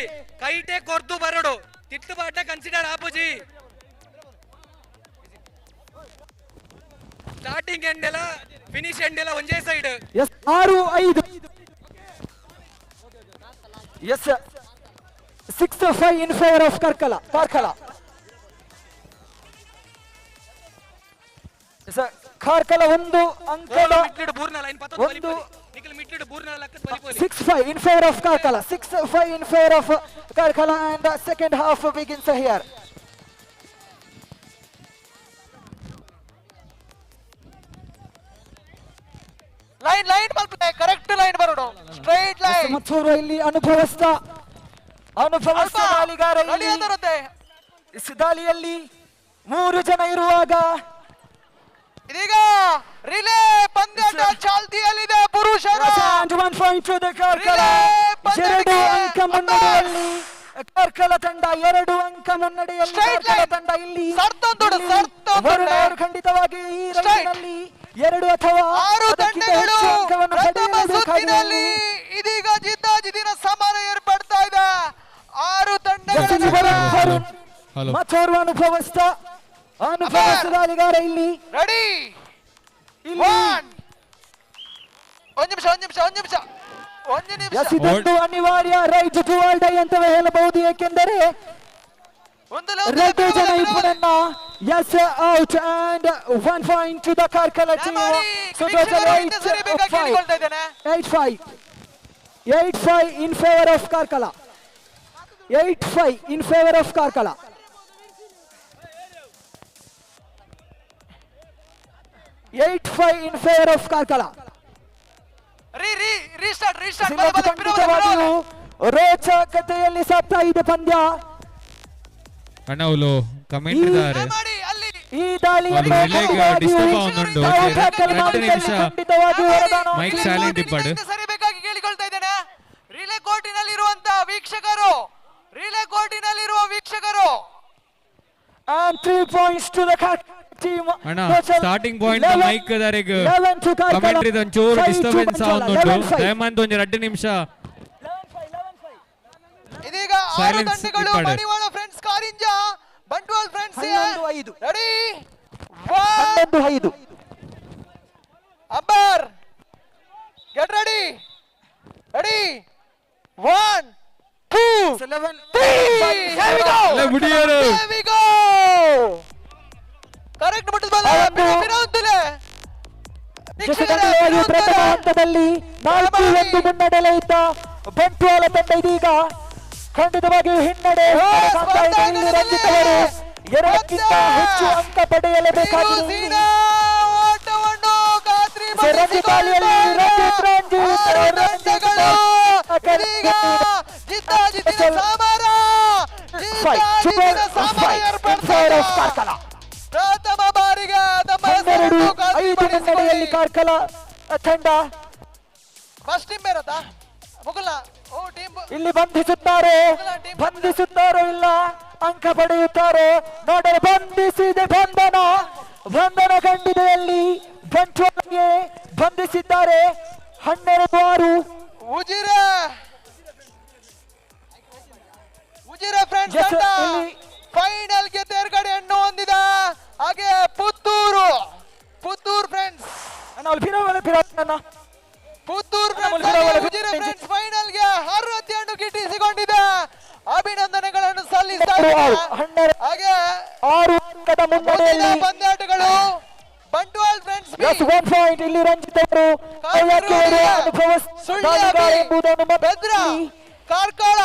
ಕೈಟೆ ಕೊರ್ದು ಬರಡು ತಿಟ್ಟುಪಾಟ ಕನ್ಸಿಡರ್ ಆಪುಜಿ ಸ್ಟಾರ್ಟಿಂಗ್ ಎಂಡ್ ಎಲ್ಲ ಫಿನಿಶ್ ಎಂಡ್ ಎಲ್ಲ ಒಂದೇ side. 6-5 yes 6-5 in favour of Karkala. Karkala ಒಂದು ಅಂಕದ 6-5 in favor of Karkala. 6-5 in favor of Karkala, and the second half begins here. Line correct line ಬರೋಡು ಸ್ಟ್ರೈಟ್ ಲೈನ್. ಮತ್ತೂರು ಇಲ್ಲಿ ಅನುಭವಸ್ಥ ದಾಳಿಗಾರ ದಾಳಿಯಲ್ಲಿ 3 ಜನ ಇರುವಾಗ ಇದೀಗ ರಿಲೇ ಪಂದ್ಯಾಟ ಚಾಲ್ತಿಯಲ್ಲಿದೆ. ಪುರುಷರ 1 point to the Karkala. 2 ಅಂಕ ಮುನ್ನಡೆಯಲ್ಲಿ ಕಾರ್ಕಳ ತಂಡ 2 ಅಂಕ ಮುನ್ನಡೆಯಲ್ಲಿ ಕಾರ್ಕಳ ತಂಡ ಇಲ್ಲಿ ಖಂಡಿತವಾಗಿ ಈ ರೈಲಿನಲ್ಲಿ 2 ಅಥವಾ 6 ತಂಡಗಳು ಪ್ರಥಮ ಸುತ್ತಿನಲ್ಲಿ ಇದೀಗ ಜಿದ್ದಾಜಿದ್ದಿನ ಸಮರ ಏರ್ಪಡ್ತಾ ಇದೆ. 6 ತಂಡಗಳು ಮತ್ತೋರ್ವ ಅನುಭವಸ್ಥ ದಾಳಿಗಾರ ಇಲ್ಲಿ ರೆಡಿ. ಒಂದು ನಿಮಿಷ ಇದೊಂದು ಅನಿವಾರ್ಯ ರೈಟ್ ಟು ಆಲ್ ಡೈ ಅಂತವೇ ಹೇಳಬಹುದು. ಏಕೆಂದರೆ 2 ಜನ ಇಬ್ಬರನ್ನ ಎಸ್ out and 1 point to the Karkala team. So total 8-5 in favor of Karkala. 8-5 in favor of Karkala. ರೋಚಕತೆಯಲ್ಲಿ ಸಾಗ್ತಾ ಇದೆ ಪಂದ್ಯ. ಅಣ್ಣವಲು ಕಮೆಂಟ್ ಇದ್ದಾರೆ ಈ ದಾಳಿಯಲ್ಲಿ ಮೈಕ್ ಸೈಲೆಂಟ್ ಇಪ್ಪಡು ಸರಿಬೇಕಾಗಿ ಕೇಳಿಕೊಳ್ತಾ ಇದ್ದೇನೆ. ರಿಲೇ ಕೋರ್ಟಿನಲ್ಲಿರುವಂತಹ ವೀಕ್ಷಕರು and 3 points to the team ಅಣ್ಣ total ಸ್ಟಾರ್ಟಿಂಗ್ ಪಾಯಿಂಟ್ 11 ಮೈಕ್ ದಾರಿಗೆ 11 to Karkala. ಕಮೆಂಟ್ರಿ ಒಂಚೂರು 5 to ಡಿಸ್ಟರ್ಬೆನ್ಸ್ Banchwala. ಆಗುಂಟು 11-5. ದಯಮಾಡಿ ಒಂದು 2 ನಿಮಿಷ ಇದೀಗ 6 Silence ತಂಡಗಳು ಇಟ್ಟಾರೆ. Madivala friends Karinja Bantwal friends 11-5. Ready 11-5. ಅಂಬರ್ get ready ready 1 2 3 here we go ಅಲ್ಲ ಬಿಡಿಯೋರು here we go ಕರೆಕ್ಟ್ ಬಿಟ್ಟದ ಬಿರೌಂತಲೆ ಪ್ರಥಮ ಹಂತದಲ್ಲಿ 4-1 ಮುನ್ನಡೆಯಲ್ಲೇ ಇದ್ದ ಬಂಟ್ವಾಳ ತಂಡ ಇದೀಗ ಖಂಡಿತವಾಗಿಯೂ ಹಿನ್ನಡೆ ಕಾಣ್ತಾ ಇದೆ. ಇಲ್ಲಿ ರಂಜಿತ್ ಅವರು 2ಕ್ಕಿಂತ ಹೆಚ್ಚು ಅಂಕ ಪಡೆಯಲೇಬೇಕಾಗಿದೆ. ಓಟವನ್ನು ಖಾತ್ರಿ ರಂಜಿತ್ ಅಲಿಯಲ್ಲಿ ರಂಜಿತ್ ಜಿದ್ದಾಜಿದ್ದಿನ ಸಾಮರ ಕಾರ್ಕಳ ಪ್ರಥಮ ಬಾರಿಗೆ ತಮ್ಮ 12-5 ಮುನ್ನಡೆಯಲ್ಲಿ ಕಾರ್ಕಳ ತಂಡ ಫಸ್ಟ್ ಟೀಮ್ ಬೇರತ್ತಾ ಮುಗುಲ ಓ ಟೀಮ್ ಇಲ್ಲಿ ಬಂಧಿಸುತ್ತಾರೋ ಇಲ್ಲ ಅಂಕ ಪಡೆಯುತ್ತಾರೋ ನೋಡಲು ಬಂಧಿಸಿದೆ ಬಂಧನ ಖಂಡಿತೆಯಲ್ಲಿ ಬಂಟ್ವಾಳಗೆ ಬಂಧಿಸಿದ್ದಾರೆ 12-6 ಉಜಿರೆ ಫ್ರೆಂಡ್ಸ್ ತಂಡ ಫೈನಲ್ ಗೆ ತೇರ್ಗಡೆಯನ್ನು ಹೊಂದಿದ ಹಾಗೆ Puttur friends Puttur Ujire friends final ಗೆ 62 ಗಿಟ್ಟಿಸಿಕೊಂಡಿದೆ ಅಭಿನಂದನೆಗಳನ್ನು ಸಲ್ಲಿಸ್ತಾರೆ ಹಾಗೆ 6 ಅಂಕದ ಮುನ್ನಡೆಯಲ್ಲಿ ಪಂದ್ಯಾಟಗಳು ಬಂಟ್ವಾಳ ಫ್ರೆಂಡ್ಸ್ 1 ಪಾಯಿಂಟ್ ಇಲ್ಲಿ ರಂಜಿತ್ ಅವರು ಎಂಬುದನ್ನು ಬೆದ್ರ ಕಾರ್ಕಳ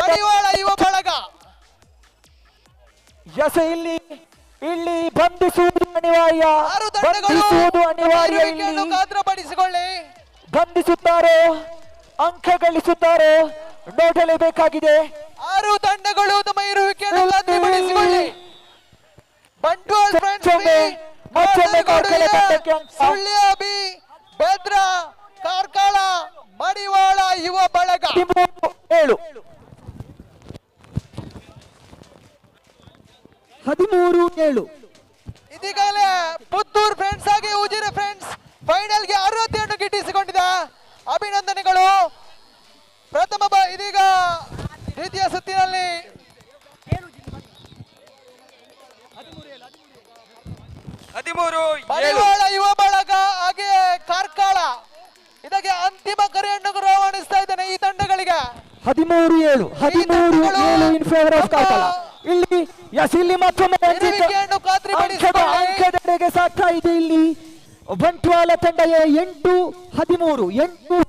ಮಡಿವಾಳ ಯುವ ಬಳಗ ಇಲ್ಲಿ ಬಂಧಿಸುವುದು ಅನಿವಾರ್ಯ ಇಲ್ಲಿ ಖಾತ್ರಪಡಿಸಿಕೊಳ್ಳಿ ಬಂಧಿಸುತ್ತಾರೋ ಅಂಕ ಗಳಿಸುತ್ತಾರೋ ನೋಡಲೇಬೇಕಾಗಿದೆ 6 ತಂಡಗಳು ತಮ್ಮ ಇರುವಿಕೆಯನ್ನು ಖಾತ್ರಿಪಡಿಸಿಕೊಳ್ಳಿ ಬಂಟ್ವಾಳ ಫ್ರೆಂಡ್ಸ್ ಸುಳ್ಯ ಬಿ ಬೆದ್ರ ಕಾರ್ಕಳ ಮಡಿವಾಳ ಯುವ ಬಳಗ 13-7 ಇದೀಗಲೇ ಪುತ್ತೂರು ಫ್ರೆಂಡ್ಸ್ ಆಗಿ ಉಜಿರೆ ಫ್ರೆಂಡ್ಸ್ ಫೈನಲ್ ಗೆ 68 ಗಿಟ್ಟಿಸಿಕೊಂಡಿದೆ ಅಭಿನಂದನೆಗಳು ಇದೀಗ ದ್ವಿತೀಯ ಸುತ್ತಿನಲ್ಲಿ ಮಡಿವಾಳ ಯುವ ಬಳಗ ಹಾಗೆ ಕಾರ್ಕಳ ಇದಕ್ಕೆ ಅಂತಿಮ ಕರೆಯನ್ನು ರವಾನಿಸ್ತಾ ಇದ್ದೇನೆ ಈ ತಂಡಗಳಿಗೆ 13-7 ಇನ್ ಫೇವರ್ ಆಫ್ ಕಾರ್ಕಳ ಇಲ್ಲಿ ಮತ್ತೊಮ್ಮೆ ಅಂಕದೆಡೆಗೆ ಸಾಗ್ತಾ ಇದೆ ಇಲ್ಲಿ ಬಂಟ್ವಾಳ ತಂಡ 8-13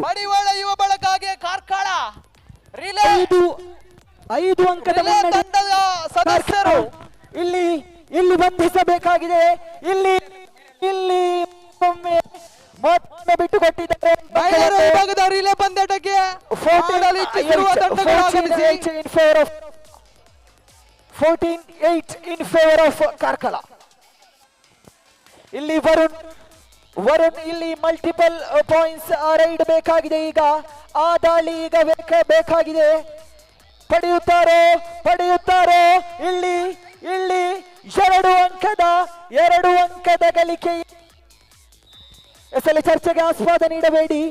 ಮಡಿವಾಳ ಯುವ ಬಳಗ ಹಾಗೆ ಕಾರ್ಕಳ 5 ಅಂಕದ ತಂಡದ ಸದಸ್ಯರು ಇಲ್ಲಿ ಬಂಧಿಸಬೇಕಾಗಿದೆ ಇಲ್ಲಿ ಮತ್ತೊಮ್ಮೆ ಬಿಟ್ಟು ಕೊಟ್ಟಿದ್ದಾರೆ ಮಹಿಳೆಯರ ವಿಭಾಗದ ರಿಲೇ ಪಂದ್ಯಾಟಕ್ಕೆ 14-8 in favor of ಕಾರ್ಕಳ ಇಲ್ಲಿ ವರುಣ್ ಇಲ್ಲಿ ಮಲ್ಟಿಪಲ್ ಪಾಯಿಂಟ್ಸ್ ರೈಡ್ ಬೇಕಾಗಿದೆ ಈಗ ಆ ದಾಳಿ ಈಗ ಬೇಕಾಗಿದೆ ಪಡೆಯುತ್ತಾರೋ ಇಲ್ಲಿ 2 ಅಂಕದ ಗಳಿಕೆ ಎಸಲಿ ಚರ್ಚೆಗೆ ಆಸ್ಪದ ನೀಡಬೇಡಿ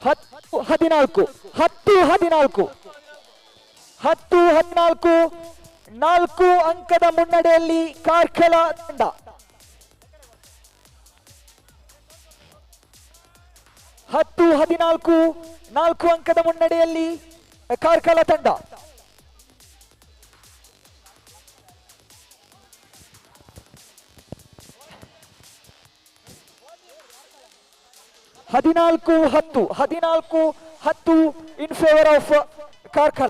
10-14 4 ಅಂಕದ ಮುನ್ನಡೆಯಲ್ಲಿ ಕಾರ್ಕಳ ತಂಡ 10-14 4 ಅಂಕದ ಮುನ್ನಡೆಯಲ್ಲಿ ಕಾರ್ಕಳ ತಂಡ 14-10 in favor of ಕಾರ್ಕಳ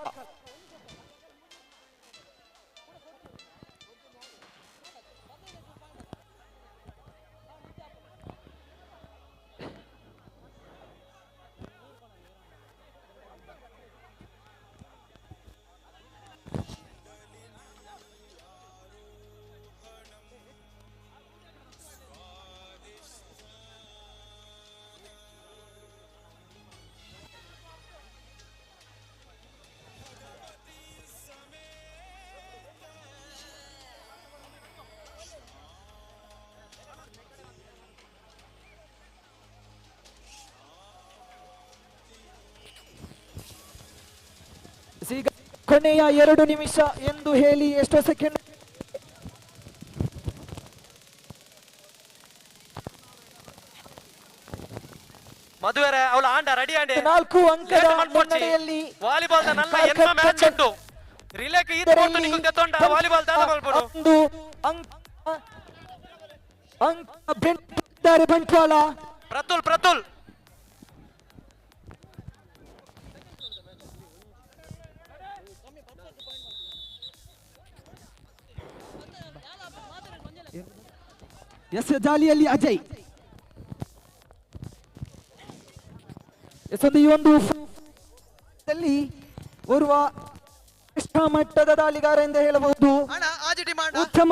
ಕೊನೆಯ 2 ನಿಮಿಷ ಎಂದು ಹೇಳಿ ಎಷ್ಟೋ ಸೆಕೆಂಡ್ ಮದುವೆ ಅವಳ ಆಂಡ ರೆಡಿ ಆಂಡೆ 4 ಅಂಕದ ಮುನ್ನಡೆಯಲ್ಲಿ ವಾಲಿಬಾಲ್ ನಲ್ಲ ಎನ್ನ ಮ್ಯಾಚ್ ಉಂಟು ರಿಲೇಕ್ ಈ ತೋಟ ನಿಮಗೆ ತೆತ್ತೊಂಡ ವಾಲಿಬಾಲ್ ದಾದ ಮಾಡ್ಬೋದು ಒಂದು ಅಂಕ ಬೆಂಟಾರೆ ಬಂಟ್ವಾಳ ಪ್ರತುಲ್ ಎಸ್ ಜಾಲಿಯಲ್ಲಿ ಅಜಯ್ ಈ ಒಂದು ಓರ್ವ ಶ್ರೇಷ್ಠ ಮಟ್ಟದ ದಾಳಿಗಾರ ಎಂದು ಹೇಳಬಹುದು. ಉತ್ತಮ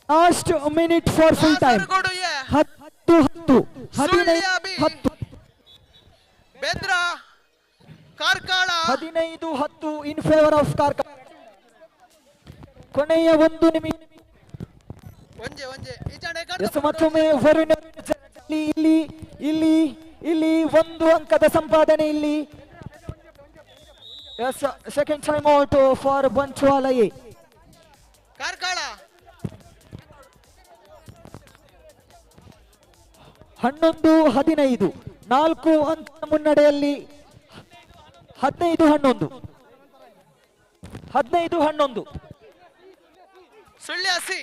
last minute for full time 10 Bedra Karkala 15-10 in favour of Karkala. ಕೊನೆಯ 1 ನಿಮಿಷ ಮತ್ತೊಮ್ಮೆ ಇಲ್ಲಿ 1 ಅಂಕದ ಸಂಪಾದನೆ. ಇಲ್ಲಿ second time out for Bantwal A. Karkala 11-15 4 ಅಂಕದ ಮುನ್ನಡೆಯಲ್ಲಿ 15-11 Sullia C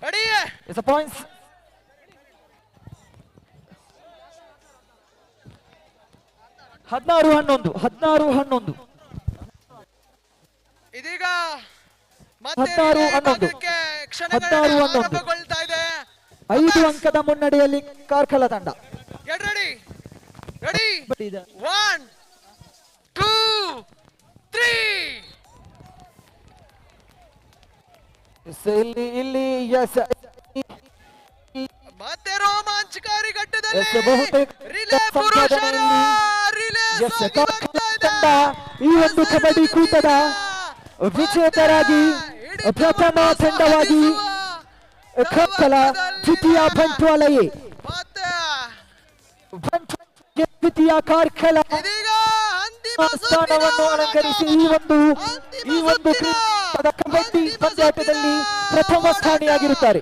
ready is a points. ಹದಿನಾರು ಇದೀಗ 16-11 5 ಅಂಕದ ಮುನ್ನಡೆಯಲ್ಲಿ ಕಾರ್ಕಳ ತಂಡ. ಗೆಟ್ ರೆಡಿ 1 2 3 ಇಲ್ಲಿ ಎಸ್ ಮತ್ತೆ ರೋಮಾಂಚಕಾರಿ ಘಟ್ಟದಲ್ಲಿ ರಿಲೇ ಪುರುಷರ ರಿಲೇ ತಂಡ ಈ ಒಂದು ಕಬಡ್ಡಿ ಕೂಟದ ವಿಜೇತರಾಗಿ ಪ್ರಥಮ ತಂಡವಾಗಿ ಕಾರ್ಕಳ, ದ್ವಿತೀಯ ಬಂಟ್ವಾಳ ಎ, ದ್ವಿತೀಯ ಕಾರ್ಕಳ ಸ್ಥಾನವನ್ನು ಅಲಂಕರಿಸಿ ಈ ಒಂದು ಕಬಡ್ಡಿ ಪಂದ್ಯಾಟದಲ್ಲಿ ಪ್ರಥಮ ಸ್ಥಾನಿಯಾಗಿರುತ್ತಾರೆ.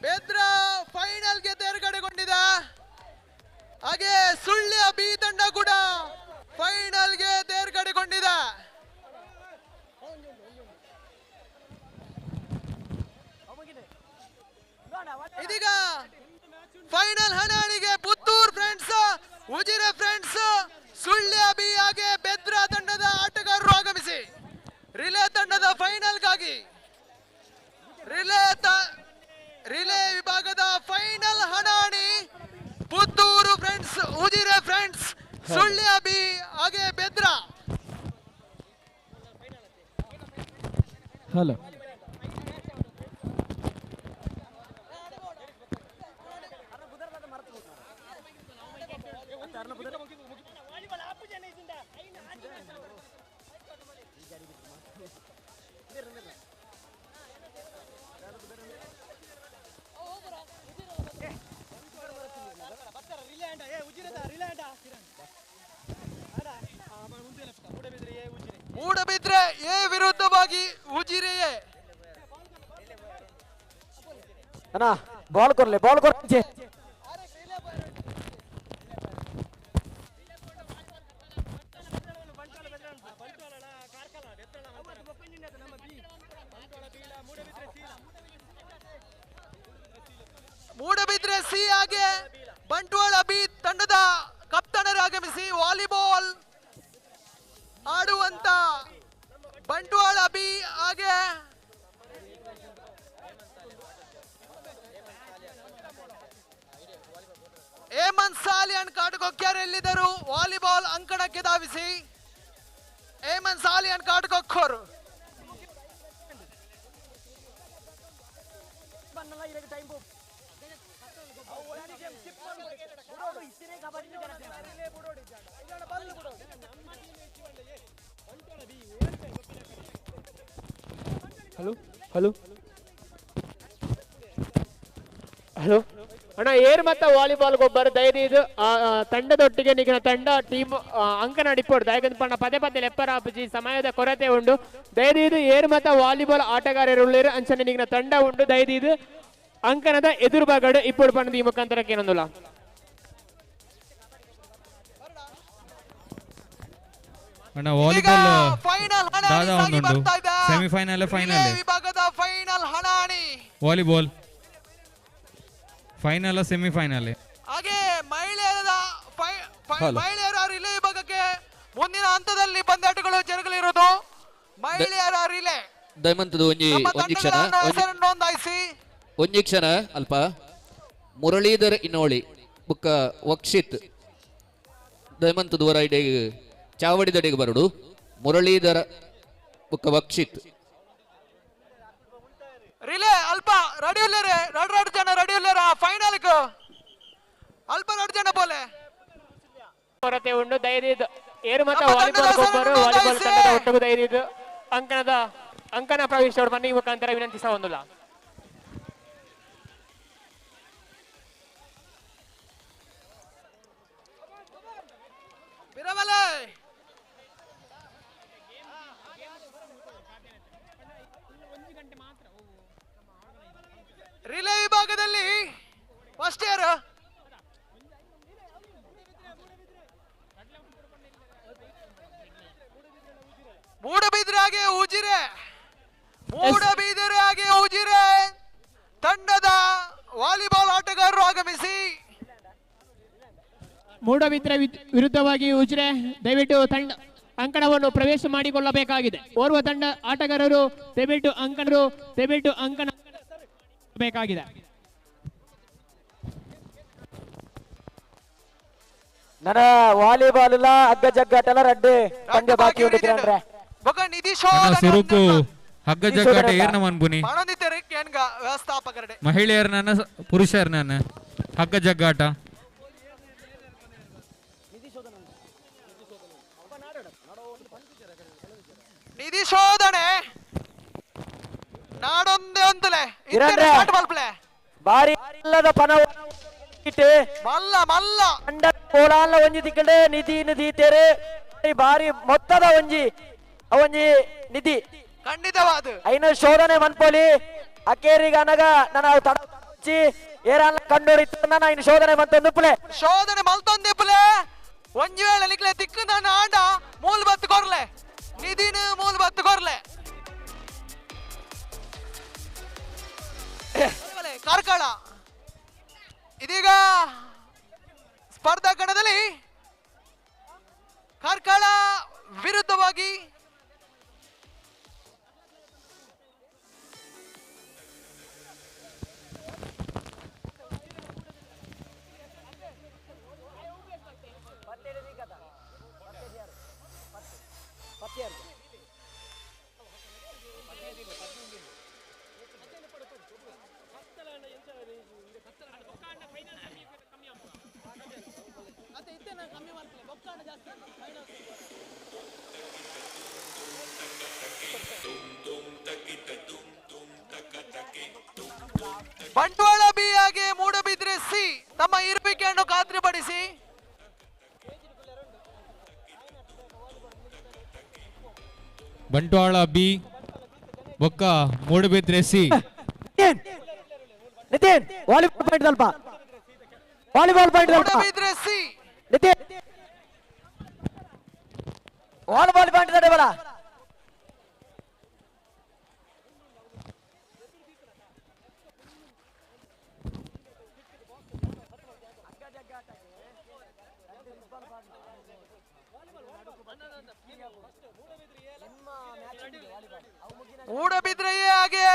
ಬೆದ್ರಾ ಫೈನಲ್ಗೆ ತೇರ್ಗಡೆಗೊಂಡಿದೆ. ಹಾಗೆ ಸುಳ್ಯ ಬಿ ತಂಡ ಕೂಡ ಫೈನಲ್ಗೆ ತೇರ್ಗಡೆಗೊಂಡಿದೆ. ಇದೀಗ ಫೈನಲ್ ಹಣಾಣಿಗೆ Puttur friends, Ujire friends, Sullia B ಹಾಗೆ ಬೆದ್ರಾ ತಂಡದ ಆಟಗಾರರು ಆಗಮಿಸಿ ರಿಲೇ ತಂಡದ ಫೈನಲ್ಗಾಗಿ ರಿಲೇ ವಿಭಾಗದ ಫೈನಲ್ ಹಣಾಣಿ Puttur friends, Ujire friends, Sullia B ಹಾಗೆ ಬೆದ್ರಾ. ಹಲೋ ಮೂಡಬಿದ್ರೆ ಎ ವಿರುದ್ಧವಾಗಿ ಉಜಿರೆಯೇ ಬಾಲ್ ಕೊರ್ಲೆ ಮೂಡಬಿದ್ರೆ ಸಿ ಹಾಗೆ ಬಂಟ್ವಾಳ ಬಿ ತಂಡದ ಕಪ್ತಾನರು ಆಗಮಿಸಿ ವಾಲಿಬಾಲ್ ಆಡುವಂತ ಬಂಟ್ವಾಳ ಬಿ ಹಾಗೆ ಹೇಮಂತ್ ಸಾಲಿ ಅಂಡ್ ಕಾಟುಕೊಕ್ಕ್ಯಾರ್ ಎಲ್ಲಿದ್ದರು ವಾಲಿಬಾಲ್ ಅಂಕಣಕ್ಕೆ ಧಾವಿಸಿ ಹೇಮಂತ್ ಸಾಲಿ ಅಂಡ್ ಕಾಟುಕೊಕ್ಕರು ಹಲೋ ಹಲೋ ಹಲೋ ಅಣ್ಣ ಏರ್ ಮತ್ತು ವಾಲಿಬಾಲ್ ಗೊಬ್ಬರ ದಯವಿದು ತಂಡದೊಟ್ಟಿಗೆ ನಿಗಿನ ತಂಡ ಟೀಮ್ ಅಂಕನ ಡಿಪೋಡ್ ದಯಗಂದು ಪಣ್ಣ ಪದೇ ಪದೇ ಲೆಪ್ಪರ ಆಪುಜಿ ಸಮಯದ ಕೊರತೆ ಉಂಡು ದಯವಿದು ಏರ್ ಮತ್ತು ವಾಲಿಬಾಲ್ ಆಟಗಾರರುಳ್ಳೇರು ಅಂಚನೆ ನಿಗಿನ ತಂಡ ಉಂಡು ದಯವಿದು ಅಂಕನದ ಎದುರು ಭಾಗಡು ఇప్పుడు ಪಣ್ಣದ ಈ ಮುಖಾಂತರಕ್ಕೆ ಏನೊಂದುಲ್ಲ ಅಣ್ಣ ವಾಲಿಬಾಲ್ ಫೈನಲ್ ದಾದಾ ಒಂದುಂಟು ಸೆಮಿಫೈನಲ್ ಫೈನಲ್ ವಿಭಾಗದ ಫೈನಲ್ ಹಣಾಣಿ ವಾಲಿಬಾಲ್ ಫೈನಲ್ ಸೆಮಿಫೈನಲ್ ಹಾಗೆ ಮಹಿಳೆಯರ ರಿಲೇ ವಿಭಾಗಕ್ಕೆ ಮುಂದಿನ ಹಂತದಲ್ಲಿ ಪಂದ್ಯಾಟಗಳು ಜರುಗಲಿರುವುದು ಮಹಿಳೆಯರ ರಿಲೇ ದಯಮಂತದು ಒಂಜಿ ಕ್ಷಣ ನೋಂದಾಯಿಸಿ ಒಂಜಿ ಕ್ಷಣ ಅಲ್ಪ ಮುರಳೀಧರ್ ಇನ್ನೋಳಿ ಬುಕ್ಕ ವಕ್ಷಿತ್ ದಯಮಂತದು ವರೈಡೆ ಚಾವಡಿ ದಡೆಗೆ ಬರಡು ಮುರಳೀಧರ ಬುಕ್ಕ ವಕ್ಷಿತ್ ರಿಲೇ ಅಲ್ಪ ರೆಡಿ ಉಳ್ಳೇರೆ ಎರಡು ಜನ ರೆಡಿ ಉಳ್ಳೇರ ಫೈನಲ್ ಅಲ್ಪ 2 ಜನ ಬೋಲೆ ಕೊರತೆ ಉಂಡು ದಯವಿದು ಏರು ಮತ್ತು ವಾಲಿಬಾಲ್ ಗೊಬ್ಬರ ವಾಲಿಬಾಲ್ ತಂಡದ ಒಟ್ಟಿಗೆ ದಯವಿದು ಅಂಕನ ಪ್ರವೇಶ ಬನ್ನಿ ಮುಖಾಂತರ ವಿನಂತಿಸ ಹೊಂದಿಲ್ಲ ರಿಲೇ ವಿಭಾಗದಲ್ಲಿ ಫಸ್ಟ್ ಇಯರ್ ಮೂಡಬಿದ್ರೆ ಉಜಿರೆ ತಂಡದ ವಾಲಿಬಾಲ್ ಆಟಗಾರರು ಆಗಮಿಸಿ ಮೂಡಬಿದ್ರೆ ವಿರುದ್ಧವಾಗಿ ಉಜಿರೆ ದಯವಿಟ್ಟು ತಂಡ ಅಂಕಣವನ್ನು ಪ್ರವೇಶ ಮಾಡಿಕೊಳ್ಳಬೇಕಾಗಿದೆ ಓರ್ವ ತಂಡ ಆಟಗಾರರು ದಯವಿಟ್ಟು ಅಂಕಣ ಬೇಕಾಗಿದೆ ನನ್ನ ವಾಲಿಬಾಲ್ ಅಗ್ಗ ಜಗ್ಗಾಟೆಲ್ಲ ರಡ್ಡು ಪಂದ್ಯ ಬಾಕಿ ಉಂಟು ಕಿರಣ್ರೆ ಸುರುಕು ಹಗ್ಗ ಜಗ್ಗಾಟ ಏರ್ನ ಮನ್ಬುನಿ ಮಹಿಳೆಯರ್ನ ಪುರುಷರ್ನ ಹಗ್ಗ ಜಗ್ಗಾಟ ನಿಧಿ ಶೋಧನೆ ನಾಡೊಂದೇ ಅಂತಲೇ ಬಾರಿ ಅಲ್ಲದ ಪನ ಮಲ್ಲ ಮಲ್ಲ ಅಂಡ ಕೋಲಾಲ ಒಂಜಿ ತಿಕ್ಕಡೆ ನಿಧಿ ತೇರೆ ಬಾರಿ ಮೊತ್ತದ ಒಂಜಿ ನಿಧಿ ಖಂಡಿತವಾದ ಐನ ಶೋಧನೆ ಮನ್ಪೋಲಿ ಅಕೇರಿಗ ಅನಗ ನನ್ನ ತಡಚಿ ಏರಲ್ಲ ಕಂಡೋರಿತ್ತು ನಾನು ಐನ ಶೋಧನೆ ಮಂತೊಂದುಪ್ಪಲೆ ಶೋಧನೆ ಮಲ್ತೊಂದಿಪ್ಪಲೆ ಒಂಜಿ ವೇಳೆ ನಿಕ್ಲೆ ತಿಕ್ಕ ನನ್ನ ಆಂಡ ಮೂಲ್ ಬತ್ತು ಕೊರ್ಲೆ ನಿಧಿನ ಮೂಲ್ ಬತ್ತು ಕೊರ್ಲೆ ಕಾರ್ಕಳ ಇದೀಗ ಸ್ಪರ್ಧಾ ಕಣದಲ್ಲಿ ಕಾರ್ಕಳ ವಿರುದ್ಧವಾಗಿ ಬಂಟ್ವಾಳ ಬಿ ಹಾಗೆ ಮೂಡಬಿದ್ರೆ ಸಿ ತಮ್ಮ ಇರುವಿಕೆಯನ್ನು ಖಾತ್ರಿಪಡಿಸಿ ಬಂಟ್ವಾಳ ಬಿ ಬೊಕ್ಕ Moodabidri C Nithin volleyball point ಸ್ವಲ್ಪ volleyball point Moodabidri C Nithin volleyball point ತಡೆ ಬೇಡ ಮೂಡಬಿದ್ರೆಯೇ ಹಾಗೆ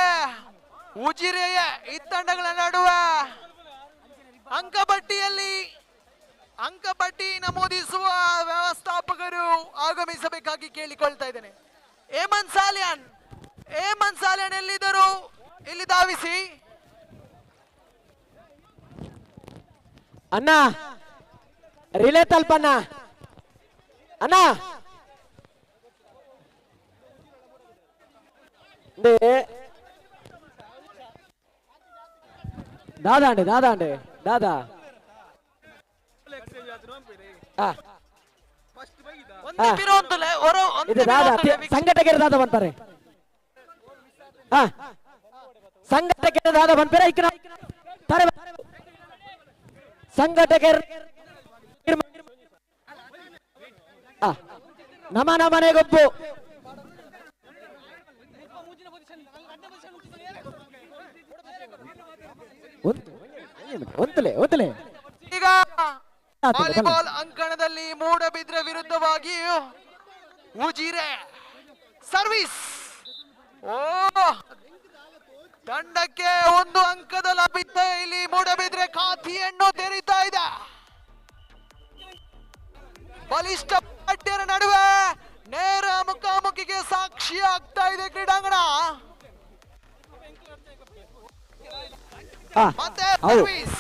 ಉಜಿರೆಯ ಈ ತಂಡಗಳ ನಡುವೆ ಅಂಕಪಟ್ಟಿ ನಮೂದಿಸುವ ವ್ಯವಸ್ಥಾಪಕರು ಆಗಮಿಸಬೇಕಾಗಿ ಕೇಳಿಕೊಳ್ತಾ ಇದ್ದೇನೆ. ಏಮನ್ ಸಾಲಿಯಾನ್ ಎಲ್ಲಿದ್ದರು ಇಲ್ಲಿ ಧಾವಿಸಿ. ಅಣ್ಣ ರಿಲೇ ತಲ್ಪಣ್ಣ ಅಣ್ಣ ದಾದಾ ಅಂಡೆ ದಾದಾ ಇದು ದಾದಾ ಸಂಘಟಕರ ದಾದಾ ಬಂತಾರೆ ಸಂಘಟಕರ ದಾದಾ ಬಂತಾರೆ ಇಕ್ಕ ಸಂಘಟಕರ ನಮನೆ ಗೊಬ್ಬು ಈಗ ವಾಲಿಬಾಲ್ ಅಂಕಣದಲ್ಲಿ ಮೂಡಬಿದ್ರೆ ವಿರುದ್ಧವಾಗಿ ಉಜಿರೆ ಸರ್ವಿಸ್. ಓ ತಂಡಕ್ಕೆ 1 ಅಂಕದ ಲಭ್ಯತೆ. ಇಲ್ಲಿ ಮೂಡಬಿದ್ರೆ ಖಾತೆಯನ್ನು ತೆರೀತಾ ಇದೆ. ಬಲಿಷ್ಠ ಪಟ್ಯರ ನಡುವೆ ನೇರ ಮುಖಾಮುಖಿಗೆ ಸಾಕ್ಷಿ ಆಗ್ತಾ ಇದೆ ಕ್ರೀಡಾಂಗಣ. ಮತ್ತೆ ಸರ್ವಿಸ್.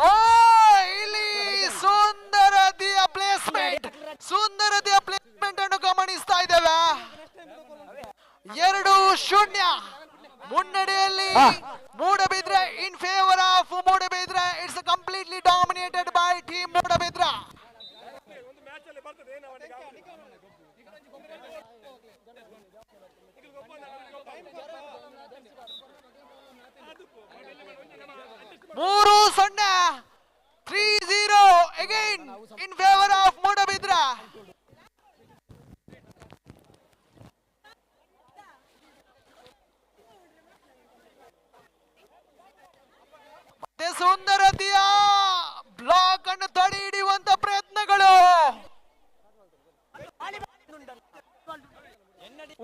ಓ ಇಲ್ಲಿ ಸುಂದರತೆಯ ಪ್ಲೇಸ್ಮೆಂಟ್ ಅನ್ನು ಗಮನಿಸ್ತಾ ಇದ್ದೇವೆ. 2-0 ಮುನ್ನಡೆಯಲ್ಲಿ Moodabidri in favour of Moodabidri. It's completely dominated by team Moodabidri. ಮೂರು 3-0 again in favor of Moodbidri. ಮತ್ತೆ ಸುಂದರತೆಯ ಬ್ಲಾಕ್ ಅನ್ನು ತಡೆ ಹಿಡಿಯುವಂತ ಪ್ರಯತ್ನಗಳು.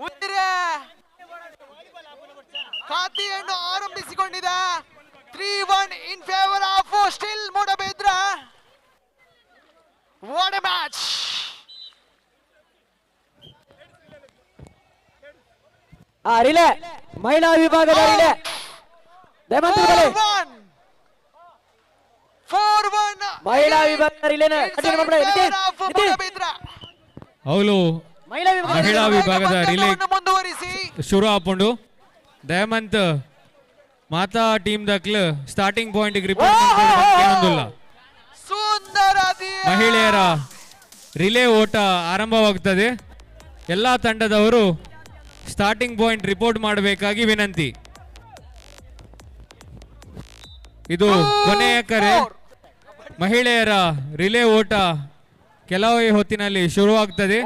ಉಜಿರೆ ಖಾತೆಯನ್ನು ಆರಂಭಿಸಿಕೊಂಡಿದೆ. 3-1 in favor of still Moodbidri. What a match! Relay ಮಹಿಳಾ ವಿಭಾಗದ ರಿಲೇ 4-1 ಮಹಿಳಾ ವಿಭಾಗದ ರಿಲೇನ ಅವಳು ಮಹಿಳಾ ವಿಭಾಗದ ರಿಲೇ ಶುರು ಆಪುಂಡು. ದಯಮಂತ್ ಮಾತಾ ಟೀಮ್ ದಕ್ಲು ಸ್ಟಾರ್ಟಿಂಗ್ ಪಾಯಿಂಟ್ ರಿಪೋರ್ಟ್ ಮಹಿಳೆಯರ ರಿಲೇ ಓಟ ಆರಂಭವಾಗುತ್ತದೆ. ಎಲ್ಲ ತಂಡದವರು ಸ್ಟಾರ್ಟಿಂಗ್ ಪಾಯಿಂಟ್ ರಿಪೋರ್ಟ್ ಮಾಡಬೇಕಾಗಿ ವಿನಂತಿ. ಇದು ಕೊನೆಯ ಕರೆ. ಮಹಿಳೆಯರ ರಿಲೇ ಓಟ ಕೆಲವೇ ಹೊತ್ತಿನಲ್ಲಿ ಶುರುವಾಗ್ತದೆ.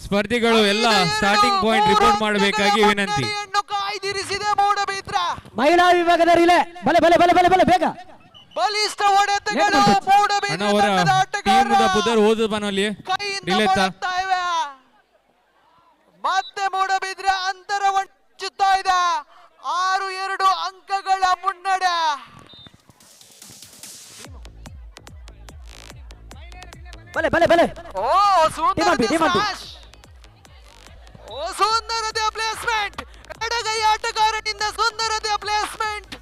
ಸ್ಪರ್ಧಿಗಳು ಎಲ್ಲ ಸ್ಟಾರ್ಟಿಂಗ್ ಪಾಯಿಂಟ್ ರಿಪೋರ್ಟ್ ಮಾಡಬೇಕಾಗಿ ವಿನಂತಿ. ಮಹಿಳಾ ವಿಭಾಗದ ರಿಲೇ ಬಲೆ ಬಲೆ ಬಲೆ ಬಲೆ ಬಲೆ ಬೇಗ ಬಲಿಷ್ಠ ಹೊಡೆತಗಳು ಮೂಡಬಿದ್ರೆ ಟೀಮದ ಪುದರ್ ಓದು ಬನಲಿ ರಿಲೇ ಮತ್ತೆ ಮೂಡಬಿದ್ರೆ ಅಂತರವನ್ನು ಹೆಚ್ಚುತ್ತಾ ಇದೆ. 6-2 ಅಂಕಗಳ ಮುನ್ನಡೆ. ಬಲೆ ಬಲೆ ಬಲೆ ಓ ಸುಂದರತೆಯ ಪ್ಲೇಸ್ಮೆಂಟ್. ಎಡಗೈ ಆಟಗಾರನಿಂದ ಸುಂದರತೆಯ ಪ್ಲೇಸ್ಮೆಂಟ್.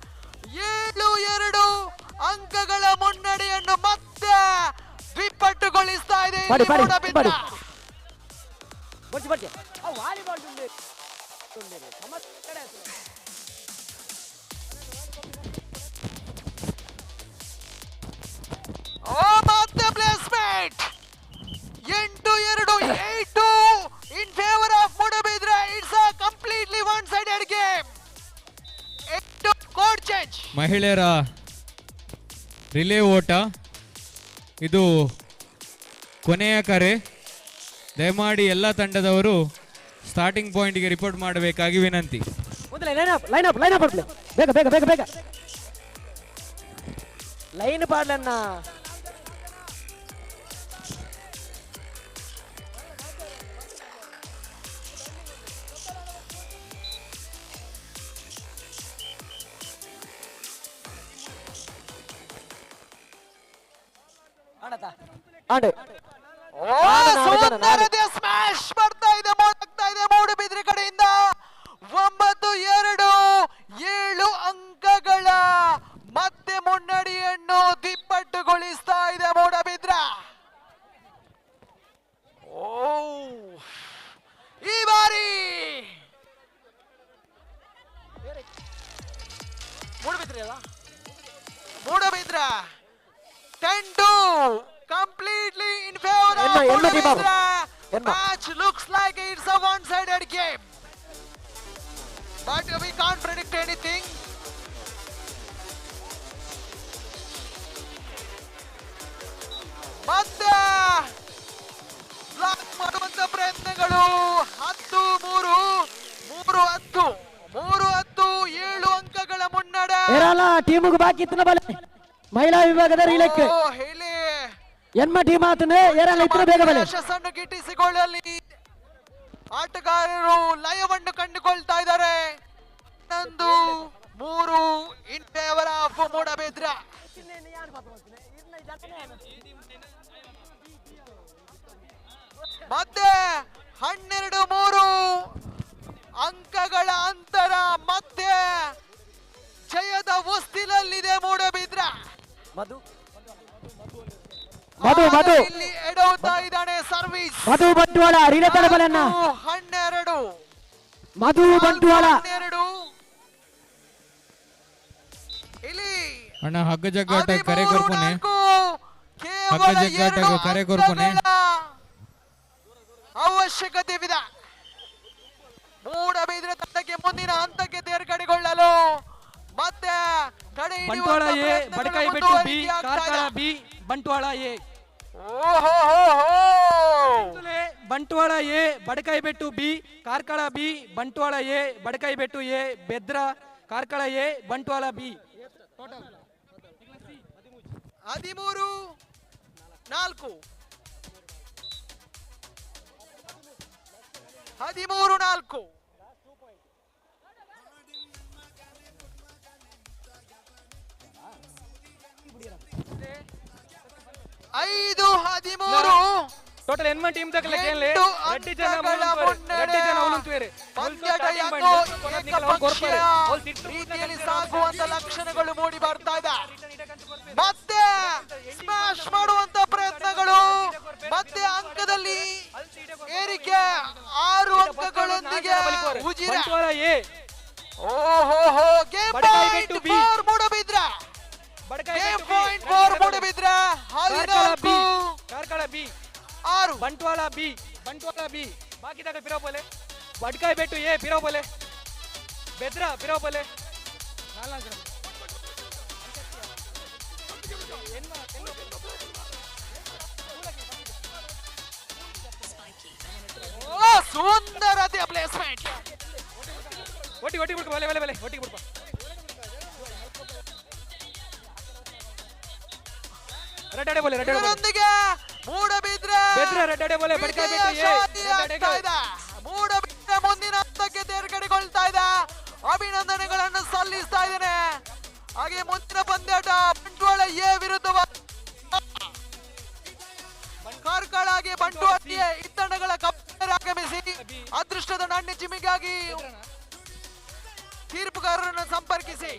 7-2 ಅಂಕಗಳ ಮುನ್ನಡೆಯನ್ನು ಮತ್ತೆ ದ್ವಿಪಟ್ಟುಗೊಳಿಸ್ತಾ ಇದೆ ಮೂಡಬಿದ್ರೆ. ಮತ್ತೆ placement. 8-2 in favor of Moodbidri. It's a completely one-sided game. Court change. ಮಹಿಳೆಯರ ರಿಲೇ ಓಟ ಇದು ಕೊನೆಯ ಕರೆ. ದಯಮಾಡಿ ಎಲ್ಲ ತಂಡದವರು ಸ್ಟಾರ್ಟಿಂಗ್ ಪಾಯಿಂಟ್ಗೆ ರಿಪೋರ್ಟ್ ಮಾಡಬೇಕಾಗಿ ವಿನಂತಿ. ಬೇಗ ಬೇಗ ಬೇಗ ಬೇಗ line ಪಾಡ್ಲನ್ನ ಸುಂದರತೆಯ smash ಮೂಡಬಿದ್ರ 10-2 completely in favor of Mudabidra. Match looks like it's a one-sided game, but we can't predict anything. ಮತ್ತೆ ಬ್ಲಾಕ್ ಮಾಡುವಂತ ಪ್ರಯತ್ನಗಳು 10-3 7 ಅಂಕಗಳ ಮುನ್ನಡೆ. ಟೀಮ್ಗೆ ಬಾಕಿ ಇತ್ತು ಬಲೆ ಮಹಿಳಾ ವಿಭಾಗದ ರೀಲೆಕ್ ಎನ್ಮ ಟೀಮ್ ಆತಂದ್ರೆ ಏರಲ್ಲ ಇತ್ತು ಬೇಗ ಬಲೆ ಯಶಸ್ಸನ್ನು ಗಿಟ್ಟಿಸಿಕೊಳ್ಳಲಿ ಆಟಗಾರರು ಲಯವನ್ನು ಕಂಡುಕೊಳ್ತಾ ಇದ್ದಾರೆ. 11-3 ಇನ್ ಫೇವರ್ ಆಫ್ ಮೂಡಬಿದ್ರ. ಮತ್ತೆ 12-3 ಅಂಕಗಳ ಅಂತರ ಮತ್ತೆ ಜಯದ ಹೊಸ್ತಿಲಲ್ಲಿದೆ ಮೂಡಬಿದ್ರ. ಮಧು ಇಲ್ಲಿ ಎಡವುತ್ತಾ ಇದ್ದಾನೆ ಸರ್ವಿಸ್. ಮಧು ಬಂಟ್ವಾಳ ರೀಲೆ ತಡಬಲನ್ನ 12 ಮಧು ಬಂಟ್ವಾಳ 12 ಇಲ್ಲಿ ಅಣ್ಣ ಹಗ್ಗ ಜಗ್ಗಾಟ ಕರೆ ಕೊರ್ಕೊನೆ ಹಗ್ಗ ಜಗ್ಗಾಟ ಕರೆ ಕೊರ್ಕೊನೆ ಅವಶ್ಯಕತೆವಿದೆ. ಮೂಡಬಿದ್ರೆ ತಂಡಕ್ಕೆ ಮುಂದಿನ ಹಂತಕ್ಕೆ ತೇರ್ಗಡೆಗೊಳ್ಳಲು ಮತ್ತೆ ತಡೆ Bantwal A Badakai Bettu B Karkala B Bantwal A. Bantwal A Badakai Bettu B Karkala B Bantwal A Badakai Bettu A Bedra Karkala A Bantwal B. 13-4 13-4 5-13 total ಎನ್ಮ ಟೀಮ್ ತಕಲೆ ಕೇಳಲೆ ರೆಡ್ಡಿ ಜನ ಅವಲಂತುವೇರೆ ರೀತಿಯಲ್ಲಿ ಸಾಗುವಂತ ಲಕ್ಷಣಗಳು ಮೂಡಿ ಬರ್ತಾ ಇದೆ. ಮತ್ತೆ ಸ್ಮ್ಯಾಶ್ ಮಾಡುವಂತ ಪ್ರಯತ್ನಗಳು ಮತ್ತೆ ಅಂಕದಲ್ಲಿ ಏರಿಕೆ 6 ಅಂಕಗಳೊಂದಿಗೆ ಉಜಿರ. ಓಹೋ game point for Moodabidri. Game point for Moodabidri. Karkala B 6 Bantwal B ಬಾಕಿ ತಗ ಪಿರೋಬೋಲೆ ಬಡ್ಕಾಯಿ ಬೆಟ್ಟು ಎ ಪಿರೋಬೋಲೆ ಬೆದ್ರ ಪಿರೋಬೋಲೆ 4 ಜನ ಸುಂದರತೆಯ ಪ್ಲೇಸ್ಮೆಂಟ್. ಒಟ್ಟಿ ಬಿಡ್ಕೊ ಬಲೆ ಒಟ್ಟಿಗೆ ಬಿಡ್ಕೊ. ರೆಡ್ಡೆ ಬೋಲೆ ಇದರೊಂದಿಗೆ ಮೂಡಬಿದ್ರೆ ರೆಡ್ಡೆ ಬೋಲೆ ಬಡ್ಕಾಯಿ ಬೆಟ್ಟು ಎ ಮೂಡಬಿದ್ರೆ ಮುಂದಿನ ಹಂತಕ್ಕೆ ತೇರ್ಗಡೆಗೊಳ್ತಾ ಇದೆ. ಅಭಿನಂದನೆಗಳನ್ನು ಸಲ್ಲಿಸ್ತಾ ಇದ್ದೇನೆ. ಹಾಗೆ ಮುಂದಿನ ಪಂದ್ಯಾಟ ಬಂಟ್ವಾಳ ಎ ವಿರುದ್ಧ ಕಾರ್ಕಳಗೆ ಬಂಟ್ವಾಳ ಎ ಇತ್ತಂಡಗಳ ಕಪ್ಪೆಗೆ ಆಗಮಿಸಿ ಅದೃಷ್ಟದ ನಾಣ್ಯ ಚಿಮ್ಮಿಗಾಗಿ ತೀರ್ಪುಗಾರರನ್ನು ಸಂಪರ್ಕಿಸಿ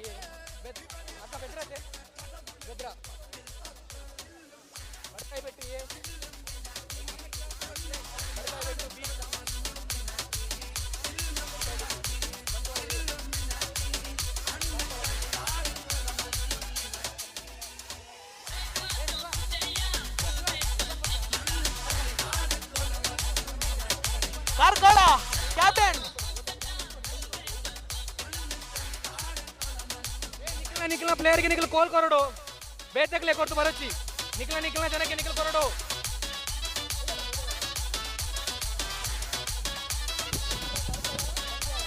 ಕಾರ್ಕಳ ಕ್ಯಾಪ್ಟನ್ ನಿಖಿಲ ಪ್ಲೇಯರ್ಗೆ ನಿಖಿಲ್ ಕೋಲ್ ಕೊರಡು ಬೇತಕ್ಲೆ ಕೊರ್ತು ಬರಚ್ಚಿ ನಿಖಿಲ ಜನಕ್ಕೆ ನಿಖಿಲ್ ಕೊರಡು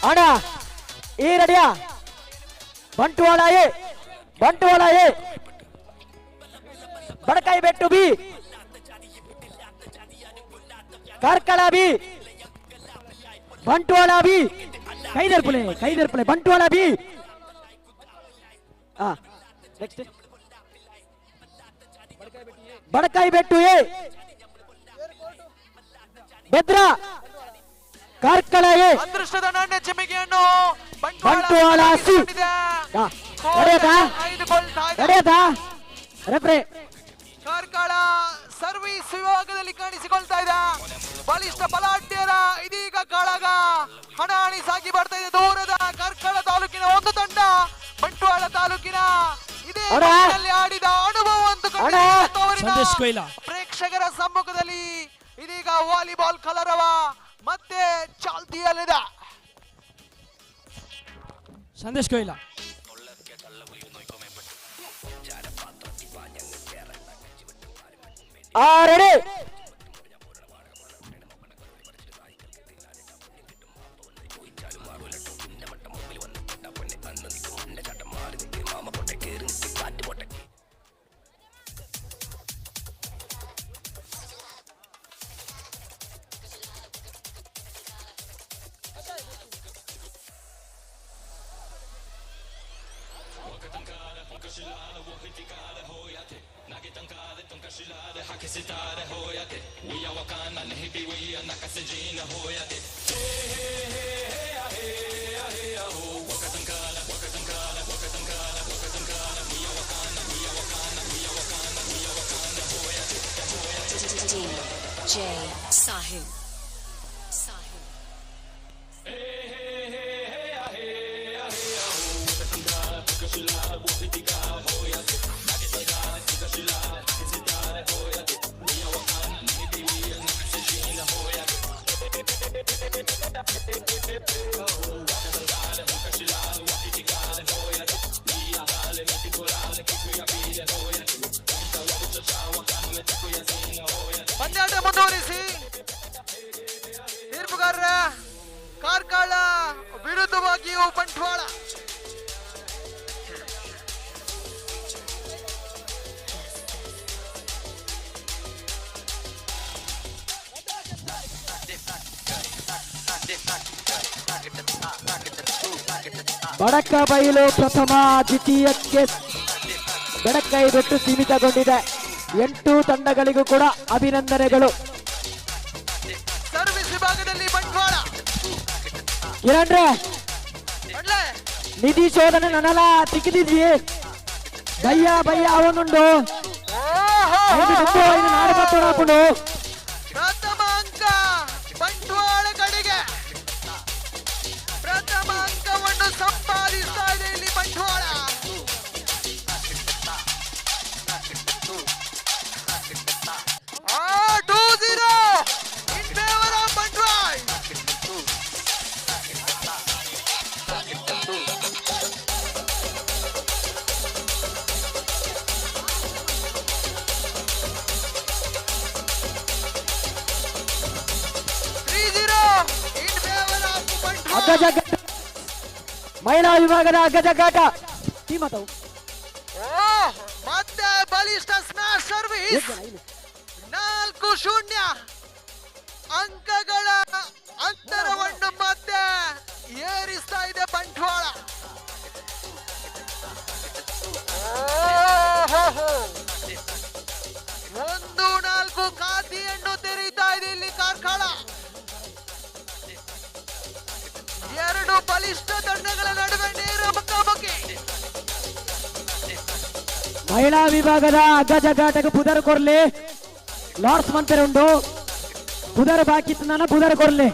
ಅಣ್ಣ ಈ ರೆಡಿಯಾ Bantwal A Badakai Bettu B Karkala B Bantwal B ಕೈದರ್ಪುಲೆ Bantwal B. Next Badakai Bettu A Bedra Karkala A ಅದೃಷ್ಟದ ನಾಣ್ಯ ಚಿಮ್ಮಿಗೆಯನ್ನು ಬಂಟ್ವಾಳ ಸಿ ಕಾರ್ಕಳ ಸರ್ವಿಸ್ ವಿಭಾಗದಲ್ಲಿ ಕಾಣಿಸಿಕೊಳ್ತಾ ಇದೆ. ಬಲಿಷ್ಠ ಬಲಾಢ್ಯರ ಇದೀಗ ಕಾಳಗ ಹಣಾಣಿ ಸಾಗಿ ಬರ್ತಾ ಇದೆ. ದೂರದ ಕಾರ್ಕಳ ತಾಲೂಕಿನ ಒಂದು ತಂಡ ಬಂಟ್ವಾಳ ತಾಲೂಕಿನ ಇದೇ ಅಣ್ಣ. ಮಣ್ಣಿನಲ್ಲಿ ಆಡಿದ ಅನುಭವ ಒಂದು ಸಂದೇಶ್ ಕೊಯ್ಲ. ಪ್ರೇಕ್ಷಕರ ಸಮ್ಮುಖದಲ್ಲಿ ಇದೀಗ ವಾಲಿಬಾಲ್ ಕಲರವ ಮತ್ತೆ ಚಾಲ್ತಿಯಲ್ಲಿದೆ. ಸಂದೇಶ್ ಕೊಯ್ಲ. Ready DJ Sahil. ಪಂದ್ಯಾಟ ಮುಂದುವರಿಸಿ ತೀರ್ಪುಗಾರರ ಕಾರ್ಕಳ ವಿರುದ್ಧವಾಗಿಯೂ ಬಂಟ್ವಾಳ. ಬಡಕ ಬಯಲು ಪ್ರಥಮ ದ್ವಿತೀಯಕ್ಕೆ ಬೆಡಕೈ ಬಿಟ್ಟು ಸೀಮಿತಗೊಂಡಿದೆ. 8 ತಂಡಗಳಿಗೂ ಕೂಡ ಅಭಿನಂದನೆಗಳು. ಸರ್ವಿಸ್ ವಿಭಾಗದಲ್ಲಿ ಬಂಟ್ವಾಳ ಕಿರಣ್ರೆ ನಿಧಿ ಶೋಧನೆ ನನಲ ತಿಕ್ಕಿದಿದ್ವಿ ಭಯ್ಯ ಭಯ್ಯ ಅವನುಂಡು ನಾಡಕಟ್ಟು ಪ್ರಥಮ ಅಂಕ ಬಂಟ್ವಾಳ ಕಡೆಗೆ. ಪ್ರಥಮ ಅಂಕವನ್ನು ಸಂಪಾದಿಸ್ತಾ ಇದೆ ಇಲ್ಲಿ ಬಂಟ್ವಾಳ. ಮಹಿಳಾ ವಿಭಾಗದ ಅಗ್ಗಜಗ್ಗಾಟ ಮತ್ತೆ ಬಲಿಷ್ಠ ಸ್ಮ್ಯಾಶ್ ಸರ್ವಿಸ್. 4-0 ಅಂಕಗಳ ಅಂತರವನ್ನು ಮತ್ತೆ ಏರಿಸ್ತಾ ಇದೆ ಬಂಟ್ವಾಳ. 1-4 ಖಾತೆಯನ್ನು ತೆರೀತಾ ಇದೆ ಇಲ್ಲಿ ಕಾರ್ಕಳ. 2 ಬಲಿಷ್ಠ ತಂಡಗಳ ನಡುವೆ ನೇರ ಮುಖಾಮುಖಿ. ಮಹಿಳಾ ವಿಭಾಗದ ಅಗ್ಗಜಗ್ಗಾಟకు పుదర్ కొర్లే లార్డ్స్ మంతర్ ఉండు పుదర్ బాకితున్నాన పుదర్ కొర్లే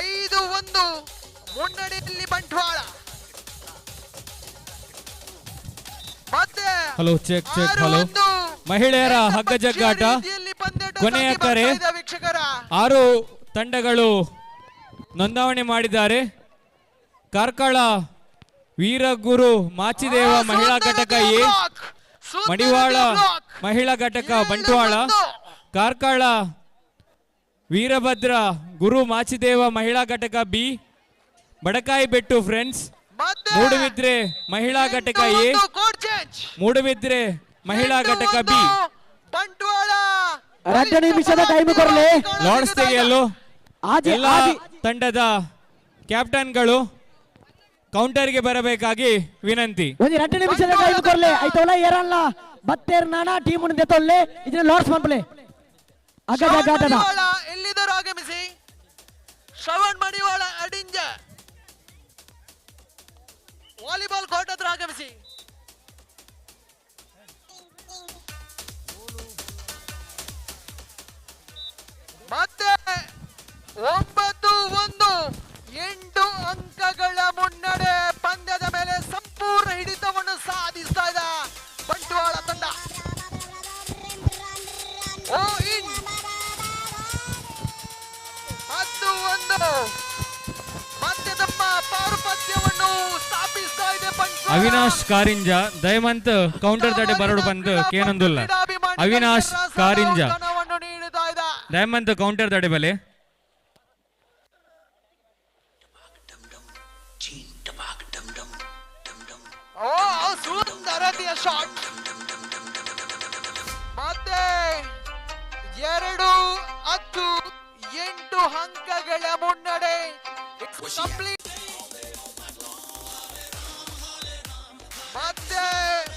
5-1 ಮುನ್ನಡೆಯಲ್ಲಿ ಬಂಟ್ವಾಳ. ಮತ್ತೆ ಹಲೋ ಚೆಕ್ ಚೆಕ್ ಹಲೋ ಮಹಿಳೆಯರ ಹಗ್ಗ ಜಗ್ಗಾಟ ಕೊನೆಯ ಕರೆ. 6 ತಂಡಗಳು ನೋಂದಾವಣೆ ಮಾಡಿದ್ದಾರೆ. ಕಾರ್ಕಳ ವೀರಗುರು ಮಾಚಿದೇವ ಮಹಿಳಾ ಘಟಕ ಎ, ಮಡಿವಾಳ ಮಹಿಳಾ ಘಟಕ ಬಂಟ್ವಾಳ, ಕಾರ್ಕಳ ವೀರಭದ್ರ ಗುರು ಮಾಚಿದೇವ ಮಹಿಳಾ ಘಟಕ ಬಿ, ಬಡಕಾಯಿ ಬೆಟ್ಟು ಫ್ರೆಂಡ್ಸ್, ಮೂಡುಬಿದ್ರೆ ಮಹಿಳಾ ಘಟಕ ಎ, ಮೂಡುಬಿದ್ರೆ ಮಹಿಳಾ ಘಟಕ ಬಿ. ಲಾರ್ಡ್ಸ್ ತೆಗೆಯಲು ಎಲ್ಲ ತಂಡದ ಕ್ಯಾಪ್ಟನ್ಗಳು ಕೌಂಟರ್ಗೆ ಬರಬೇಕಾಗಿ ವಿನಂತಿ. 2 ನಿಮಿಷದ ಟೈಮ್ ಕೊರ್ಲೆ ಐತವಲ್ಲ ಏರಲ್ಲ ಬತ್ತೇರ್ ನಾನ ಟೀಮ್ ಉಂಡೆ ತೊಲ್ಲೆ ಇದನ್ನ ಲಾರ್ಡ್ಸ್ ಮಾಡ್ಲೆ ಅಗಜಗಾಟದ ಎಲ್ಲಿದರೂ ಆಗಮಿಸಿ. ಶ್ರವಣ್ ಮಡಿವಾಳ ಅಡಿಂಜ ವಾಲಿಬಾಲ್ ಕೋರ್ಟ್ ಹತ್ರ ಆಗಮಿಸಿ. ಮತ್ತೆ 9-1 8 ಅಂಕಗಳ ಮುನ್ನಡೆ. ಪಂದ್ಯದ ಮೇಲೆ ಸಂಪೂರ್ಣ ಹಿಡಿತವನ್ನು ಸಾಧಿಸ್ತಾ ಇದೆ ಬಂಟ್ವಾಳ ತಂಡ. ಅದು ಒಂದು ಮತ್ತೆ ತಮ್ಮ ಪಾರುಪತ್ಯವನ್ನು ಸ್ಥಾಪಿಸ್ತಾ ಇದೆ ಬಂಟ್ವಾಳ. ಅವಿನಾಶ್ ಕಾರಿಂಜ ದಯಮಂತ್ ಕೌಂಟರ್ ತಡೆ ಬರೋಡು ಬಂದು ಕೇನೊಂದುಲ್ಲ. ಅವಿನಾಶ್ ಕಾರಿಂಜ ದಯಮಂತ್ ಕೌಂಟರ್ ತಡೆ ಬಲೆ. ಸುಂದರತೆಯ ಶಾಟ್. ಮತ್ತೆ 2 10 8 ಅಂಕಗಳ ಮುನ್ನಡೆ. ಮತ್ತೆ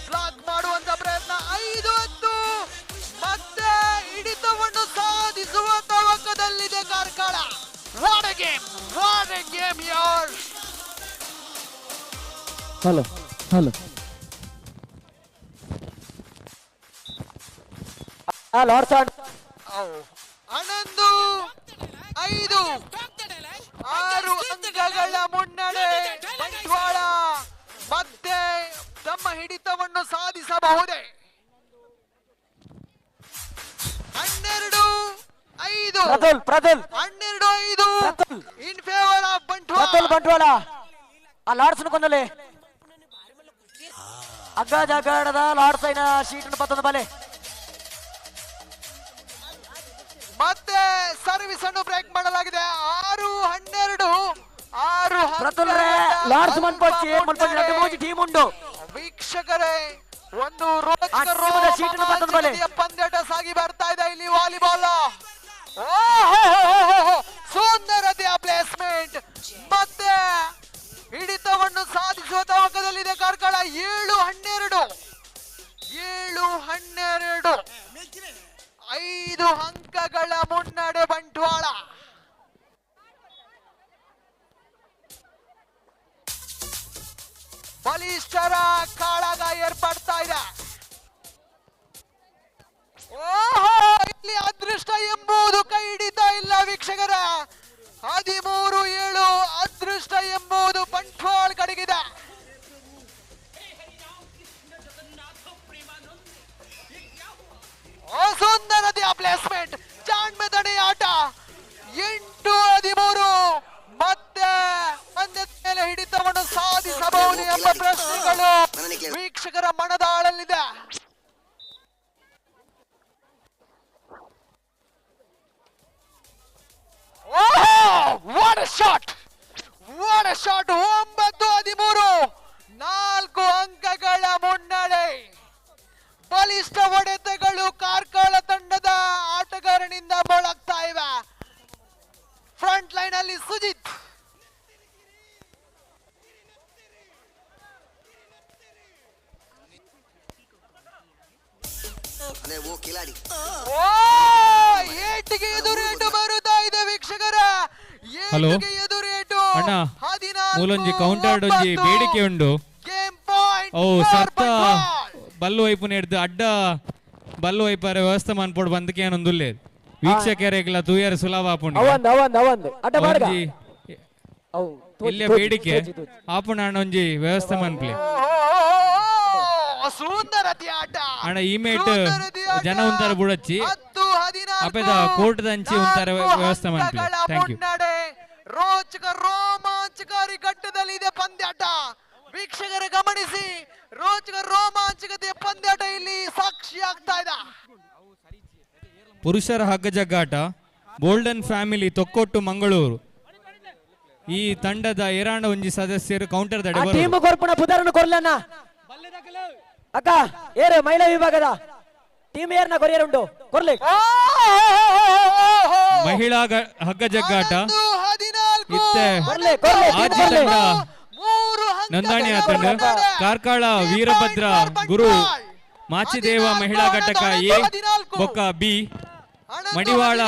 ಬ್ಲಾಕ್ ಮಾಡುವಂತ ಪ್ರಯತ್ನ. 5-10 ಮತ್ತೆ ಹಿಡಿತವನ್ನು ಸಾಧಿಸುವ ತವಕದಲ್ಲಿದೆ ಕಾರ್ಕಳ. ವಾಟ್ ಎ ಗೇಮ್ ಯಾರ್. ಹಲೋ ಲಾರ್ಡ್ಸ್ 11 5 6 ಅಂಕಗಳ ಮುನ್ನಡೆ. ಬಂಟ್ವಾಳ ಮತ್ತೆ ತಮ್ಮ ಹಿಡಿತವನ್ನು ಸಾಧಿಸಬಹುದೇ. 12 5 12 5 ಇನ್ ಫೇವರ್ ಆಫ್ ಬಂಟ್ವಾಳ. ಆ ಲಾರ್ಡ್ಸ್ ಕೊಂದಲೆ ಅಗ್ಗ ಜಾಗದ ಲಾರ್ಡ್ಸ್ ಐನ ಶೀಟ್ ಪತ್ತೊಂದು ಬಲೆ. ಮತ್ತೆ ಸರ್ವಿಸ್ ಅನ್ನು ಬ್ರೇಕ್ ಮಾಡಲಾಗಿದೆ. 6-12 ಲಾರ್ಡ್ಸ್ ಮನ್ಪೋಚಿ ಟೀಮ್ ಉಂಡು. ವೀಕ್ಷಕರೇ, ಒಂದು ರೋಚಕ ಪಂದ್ಯಾಟ ಸಾಗಿ ಬರ್ತಾ ಇದೆ ಇಲ್ಲಿ. ವಾಲಿಬಾಲ್ ಸುಂದರತೆಯ ಪ್ಲೇಸ್ಮೆಂಟ್ ಮತ್ತೆ ಹಿಡಿತವನ್ನು ಸಾಧಿಸುವ ತವಕದಲ್ಲಿದೆ ಕಾರ್ಕಳ. 7-12 5 ಅಂಕಗಳ ಮುನ್ನಡೆ ಬಂಟ್ವಾಳ. ಬಲಿಷ್ಠರ ಕಾಳಗ ಏರ್ಪಡ್ತಾ ಇದೆ. ಇಲ್ಲಿ ಅದೃಷ್ಟ ಎಂಬುದು ಕೈ ಹಿಡಿತಾ ಇಲ್ಲ ವೀಕ್ಷಕರ. 13-7 ಅದೃಷ್ಟ ಎಂಬುದು ಬಂಟ್ವಾಳ ಕಡೆಗಿದೆ. ಸುಂದರತೆಯ ಪ್ಲೇಸ್ಮೆಂಟ್, ಜಾಣ್ಮೆದಣೆ ಆಟ. 8-13 ಮತ್ತೆ ಪಂದ್ಯದ ಮೇಲೆ ಹಿಡಿತವನ್ನು ಸಾಧಿಸಬಹುದು ಎಂಬ ಪ್ರಶ್ನೆಗಳು ವೀಕ್ಷಕರ ಮನದಾಳಲ್ಲಿದೆ. ವಾಟ್ ಎ ಶಾಟ್ 9-13 4 ಅಂಕಗಳ ಮುನ್ನಡೆ. ಬಲಿಷ್ಠ ಹೊಡೆತಗಳು ಕಾರ್ಕಳ ತಂಡದ ಆಟಗಾರನಿಂದ ಮೊಳಗ್ತಾ ಇವೆ. ಫ್ರಂಟ್ ಲೈನ್ ಅಲ್ಲಿ ಸುಜಿತ್, ಏಟಿಗೆ ಎದುರೇಟು ಬರುತ್ತಾ ಇದೆ ವೀಕ್ಷಕರ. ಹಲೋ ಎದುರೇಟು ಅಣ್ಣ ಮೂಲೊಂಜಿ ಕೌಂಟರ್ ಒಂಜಿ ಬೇಡಿಕೆ ಉಂಡು. ಓ ಸರ್ತ ಬಲ್ಲು ವೈಪುನ ಹಿಡ್ದು ಅಡ್ಡ ಬಲ್ಲು ವೈಪರ ವ್ಯವಸ್ಥೆ ಮನ್ಪೋಡು ಬಂದಕ್ಕೆ ಏನೊಂದುಲ್ಲೆ ವೀಕ್ಷಕರಿಗೆಲ್ಲ ತೂಯರ ಸುಲಭ ಆಪುಂಡು. ಇಲ್ಲೇ ಬೇಡಿಕೆ ಆಪುಣ ಅಣ್ಣ ಒಂಜಿ ವ್ಯವಸ್ಥೆ ಮನ್ಪ್ಲೆ ಅಣ್ಣ ಇಮೇಟ್ ಜನ ಉಂತಾರ ಬುಡಚ್ಚಿ ಅಪೆದ ಕೋರ್ಟ್ ದಂಚಿ ಉಂತಾರ ವ್ಯವಸ್ಥೆ ಮನ್ಪ್ಲೆ. Thank you. ರೋಚಕ ರೋಮಾಂಚಕಾರಿ ಘಟ್ಟದಲ್ಲಿದೆ ಪಂದ್ಯಾಟ. ವೀಕ್ಷಕರ ಗಮನಿಸಿ, ರೋಚಕ ರೋಮಾಂಚಕತೆಯ ಪಂದ್ಯಾಟ ಇಲ್ಲಿ ಸಾಕ್ಷಿ ಆಗ್ತಾ ಇದೆ. ಪುರುಷರ ಹಗ್ಗ ಜಗ್ಗಾಟ ಗೋಲ್ಡನ್ ಫ್ಯಾಮಿಲಿ ತೊಕ್ಕೊಟ್ಟು ಮಂಗಳೂರು ಈ ತಂಡದ ಏರಾಂಡ ಒಂಜಿ ಸದಸ್ಯರು ಕೌಂಟರ್ ತಡೆ ಟೀಮ್ ಕೊರ್ಪುಣ ಪುದರನ್ನು ಕೊರ್ಲನ್ನ ಅಕ್ಕ ಏರು ಮಹಿಳಾ ವಿಭಾಗದ ಟೀಮ್ ಏರ್ನ ಕೊರಿಯರುಂಟು ಕೊರ್ಲಿ. ಮಹಿಳಾ ಹಗ್ಗ ಜಗ್ಗಾಟ ಇತ್ತೆ ಆಜಿ ತಂಡ ನೋಂದಣಿ ಆತಂಡ ಕಾರ್ಕಳ ವೀರಭದ್ರ ಗುರು ಮಾಚಿದೇವ ಮಹಿಳಾ ಘಟಕ ಎ ಬೊಕ್ಕ ಬಿ, ಮಡಿವಾಳ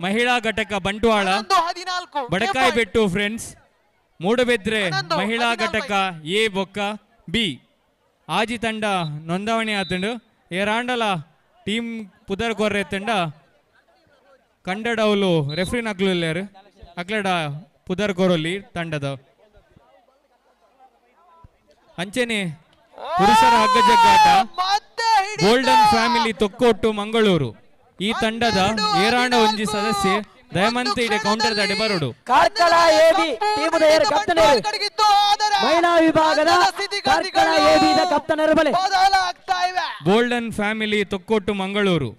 ಮಹಿಳಾ ಘಟಕ ಬಂಟ್ವಾಳ ಬಡಕಾಯಿ ಬೆಟ್ಟು ಫ್ರೆಂಡ್ಸ್ ಮೂಡಬೆದ್ರೆ ಮಹಿಳಾ ಘಟಕ ಎ ಬೊಕ್ಕ ಬಿ. ಆಜಿ ತಂಡ ನೋಂದಣಿ ಆತಂಡು ಏರಾಂಡಲ ಟೀಮ್ ಪುದರ್ ಕೊರ್ರೆ ತಂಡ ಕಂಡಡವಲು ರೆಫ್ರಿ ನಕ್ಲು ಅಕ್ಲಡ ಪುದರ್ಕೊರೊಲಿ ತಂಡದ ಅಂಚೆನೆ ಪುರುಷರ ಹಗ್ಗ ಜಗ್ಗಾಟ ಗೋಲ್ಡನ್ ಫ್ಯಾಮಿಲಿ ತೊಕ್ಕೋಟು ಮಂಗಳೂರು ಈ ತಂಡದ ಏರಾಂಡ ಒಂಜಿ ಸದಸ್ಯೆ ದಯಮಂತ ಇಡೆ ಕೌಂಟರ್ ದಾಡಿ ಬರೋಡು ಕಾರ್ಕಳ ಎಬಿ ಟೀಮದ ಕಪ್ತಾನರು ಮಹಿಳಾ ವಿಭಾಗದ ಕಾರ್ಕಳ ಎಬಿದ ಕಪ್ತಾನರು ಬಲೆ ಗೋಲ್ಡನ್ ಫ್ಯಾಮಿಲಿ ತೊಕ್ಕೋಟು ಮಂಗಳೂರು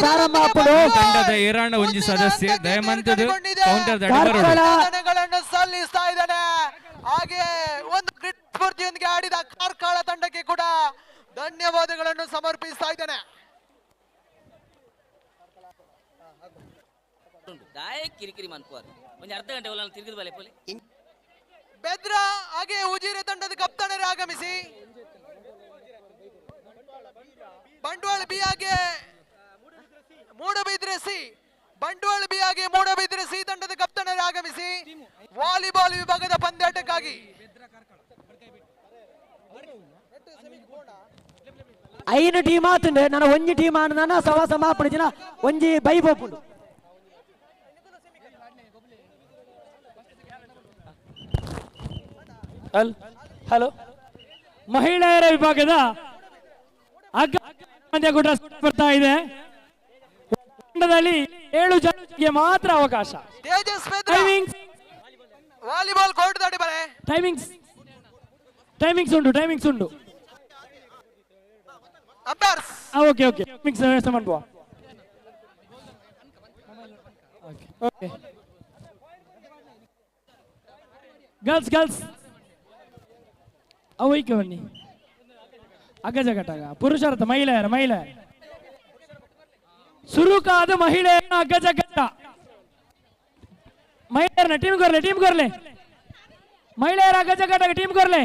ಪ್ರಾರಂಭ ಅಪ್ಪಡು ತಂಡದ ಏರಾಂಡ ಒಂಜಿ ಸದಸ್ಯೆ ದಯಮಂತದ ಕೌಂಟರ್ ದಾಡಿ ಬರೋಡು ಸಲ್ಲಿಸ್ತಾ ಇದ್ದಾನೆ. ಹಾಗೆ ಒಂದು ಗ್ರಿಟ್ ಸ್ಫೂರ್ತಿಯೊಂದಿಗೆ ಆಡಿದ ಕಾರ್ಕಳ ತಂಡಕ್ಕೆ ಕೂಡ ಧನ್ಯವಾದಗಳನ್ನು ಸಮರ್ಪಿಸ್ತಾ ಇದ್ದೇನೆ. ಕಿರಿಕಿರಿ ಮನ್ಪುವಾರು ಒಂದು ಅರ್ಧ ಗಂಟೆ ಒಲ್ಲ ತಿರುಗಿದ ಬಲೆ ಪೋಲಿ ಬೆದ್ರ ಹಾಗೆ ಉಜಿರೆ ತಂಡದ ಕಪ್ತಾನರು ಆಗಮಿಸಿ ಬಂಟ್ವಾಳ ಬಿ ಹಾಗೆ ಮೂಡಬಿದ್ರೆ ಸಿ ಬಂಟ್ವಾಳ ಬಿ ಹಾಗೆ ಮೂಡಬಿದ್ರೆ ಸಿ ತಂಡದ ಕಪ್ತಾನರು ಆಗಮಿಸಿ ವಾಲಿಬಾಲ್ ವಿಭಾಗದ ಪಂದ್ಯಾಟಕ್ಕಾಗಿ ಐನು ಟೀಮ್ ಆತುಂಡು ನಾನು ಒಂಜಿ ಟೀಮ್ ಆಡಿನ ಸವಾ ಸಮಾಪನ ಜನ ಒಂಜಿ ಬೈ ಪೋಪುಂಡು ಹಲೋ ಮಹಿಳೆಯರ ವಿಭಾಗದ ಪಂದ್ಯ ಕೂಡ ಬರ್ತಾ ಇದೆ. ತಂಡದಲ್ಲಿ 7 ಜನರಿಗೆ ಮಾತ್ರ ಅವಕಾಶ. ವಾಲಿಬಾಲ್ ಕೋರ್ಟ್ ದಾಟಿ ಬರೆ ಟೈಮಿಂಗ್ಸ್ ಉಂಟು ಓಕೆ ಟೈಮಿಂಗ್ಸ್ ವ್ಯವಸ್ಥೆ ಮಾಡ್ಬೋ. ಓಕೆ ಗರ್ಲ್ಸ್ ಅವೈಕೆ ಬನ್ನಿ ಅಗ್ಗಜಗಟ್ಟಾಗ ಪುರುಷರತ ಮಹಿಳೆಯರ ಸುರುಕಾದ ಮಹಿಳೆಯರ ಅಗ್ಗಜಗಟ್ಟ ಮಹಿಳೆಯರನ್ನ ಟೀಮ್ ಕೊರ್ಲೆ ಮಹಿಳೆಯರ ಅಗ್ಗಜಗಟ್ಟಾಗ ಟೀಮ್ ಕೊರ್ಲೆ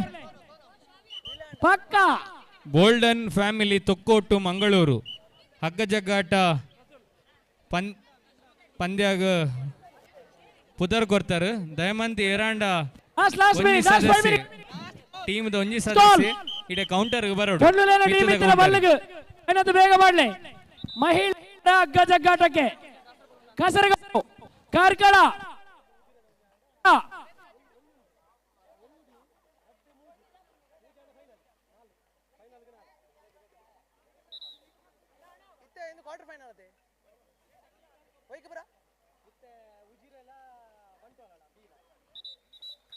ಪಕ್ಕ ಗೋಲ್ಡನ್ ಫ್ಯಾಮಿಲಿ ತೊಕ್ಕೋಟು ಮಂಗಳೂರು ಹಗ್ಗ ಜಗ್ಗಾಟ ಪಂದ್ಯಾಗ ಪುದರ್ ಕೊರ್ತಾರ ದಯಮಂತಿ ಏರಾಂಡ ಟೀಮ್ದ ಒಂಜಿ ಸದಸ್ಯೆ ಇಡೆ ಕೌಂಟರ್ ಬರೋಡು ಬೇಗ ಮಾಡ್ಲಿ ಮಹಿಳೆಯರ ಹಗ್ಗ ಜಗ್ಗಾಟಕ್ಕೆ ಕಾಸರಗೋಡು ಕಾರ್ಕಳ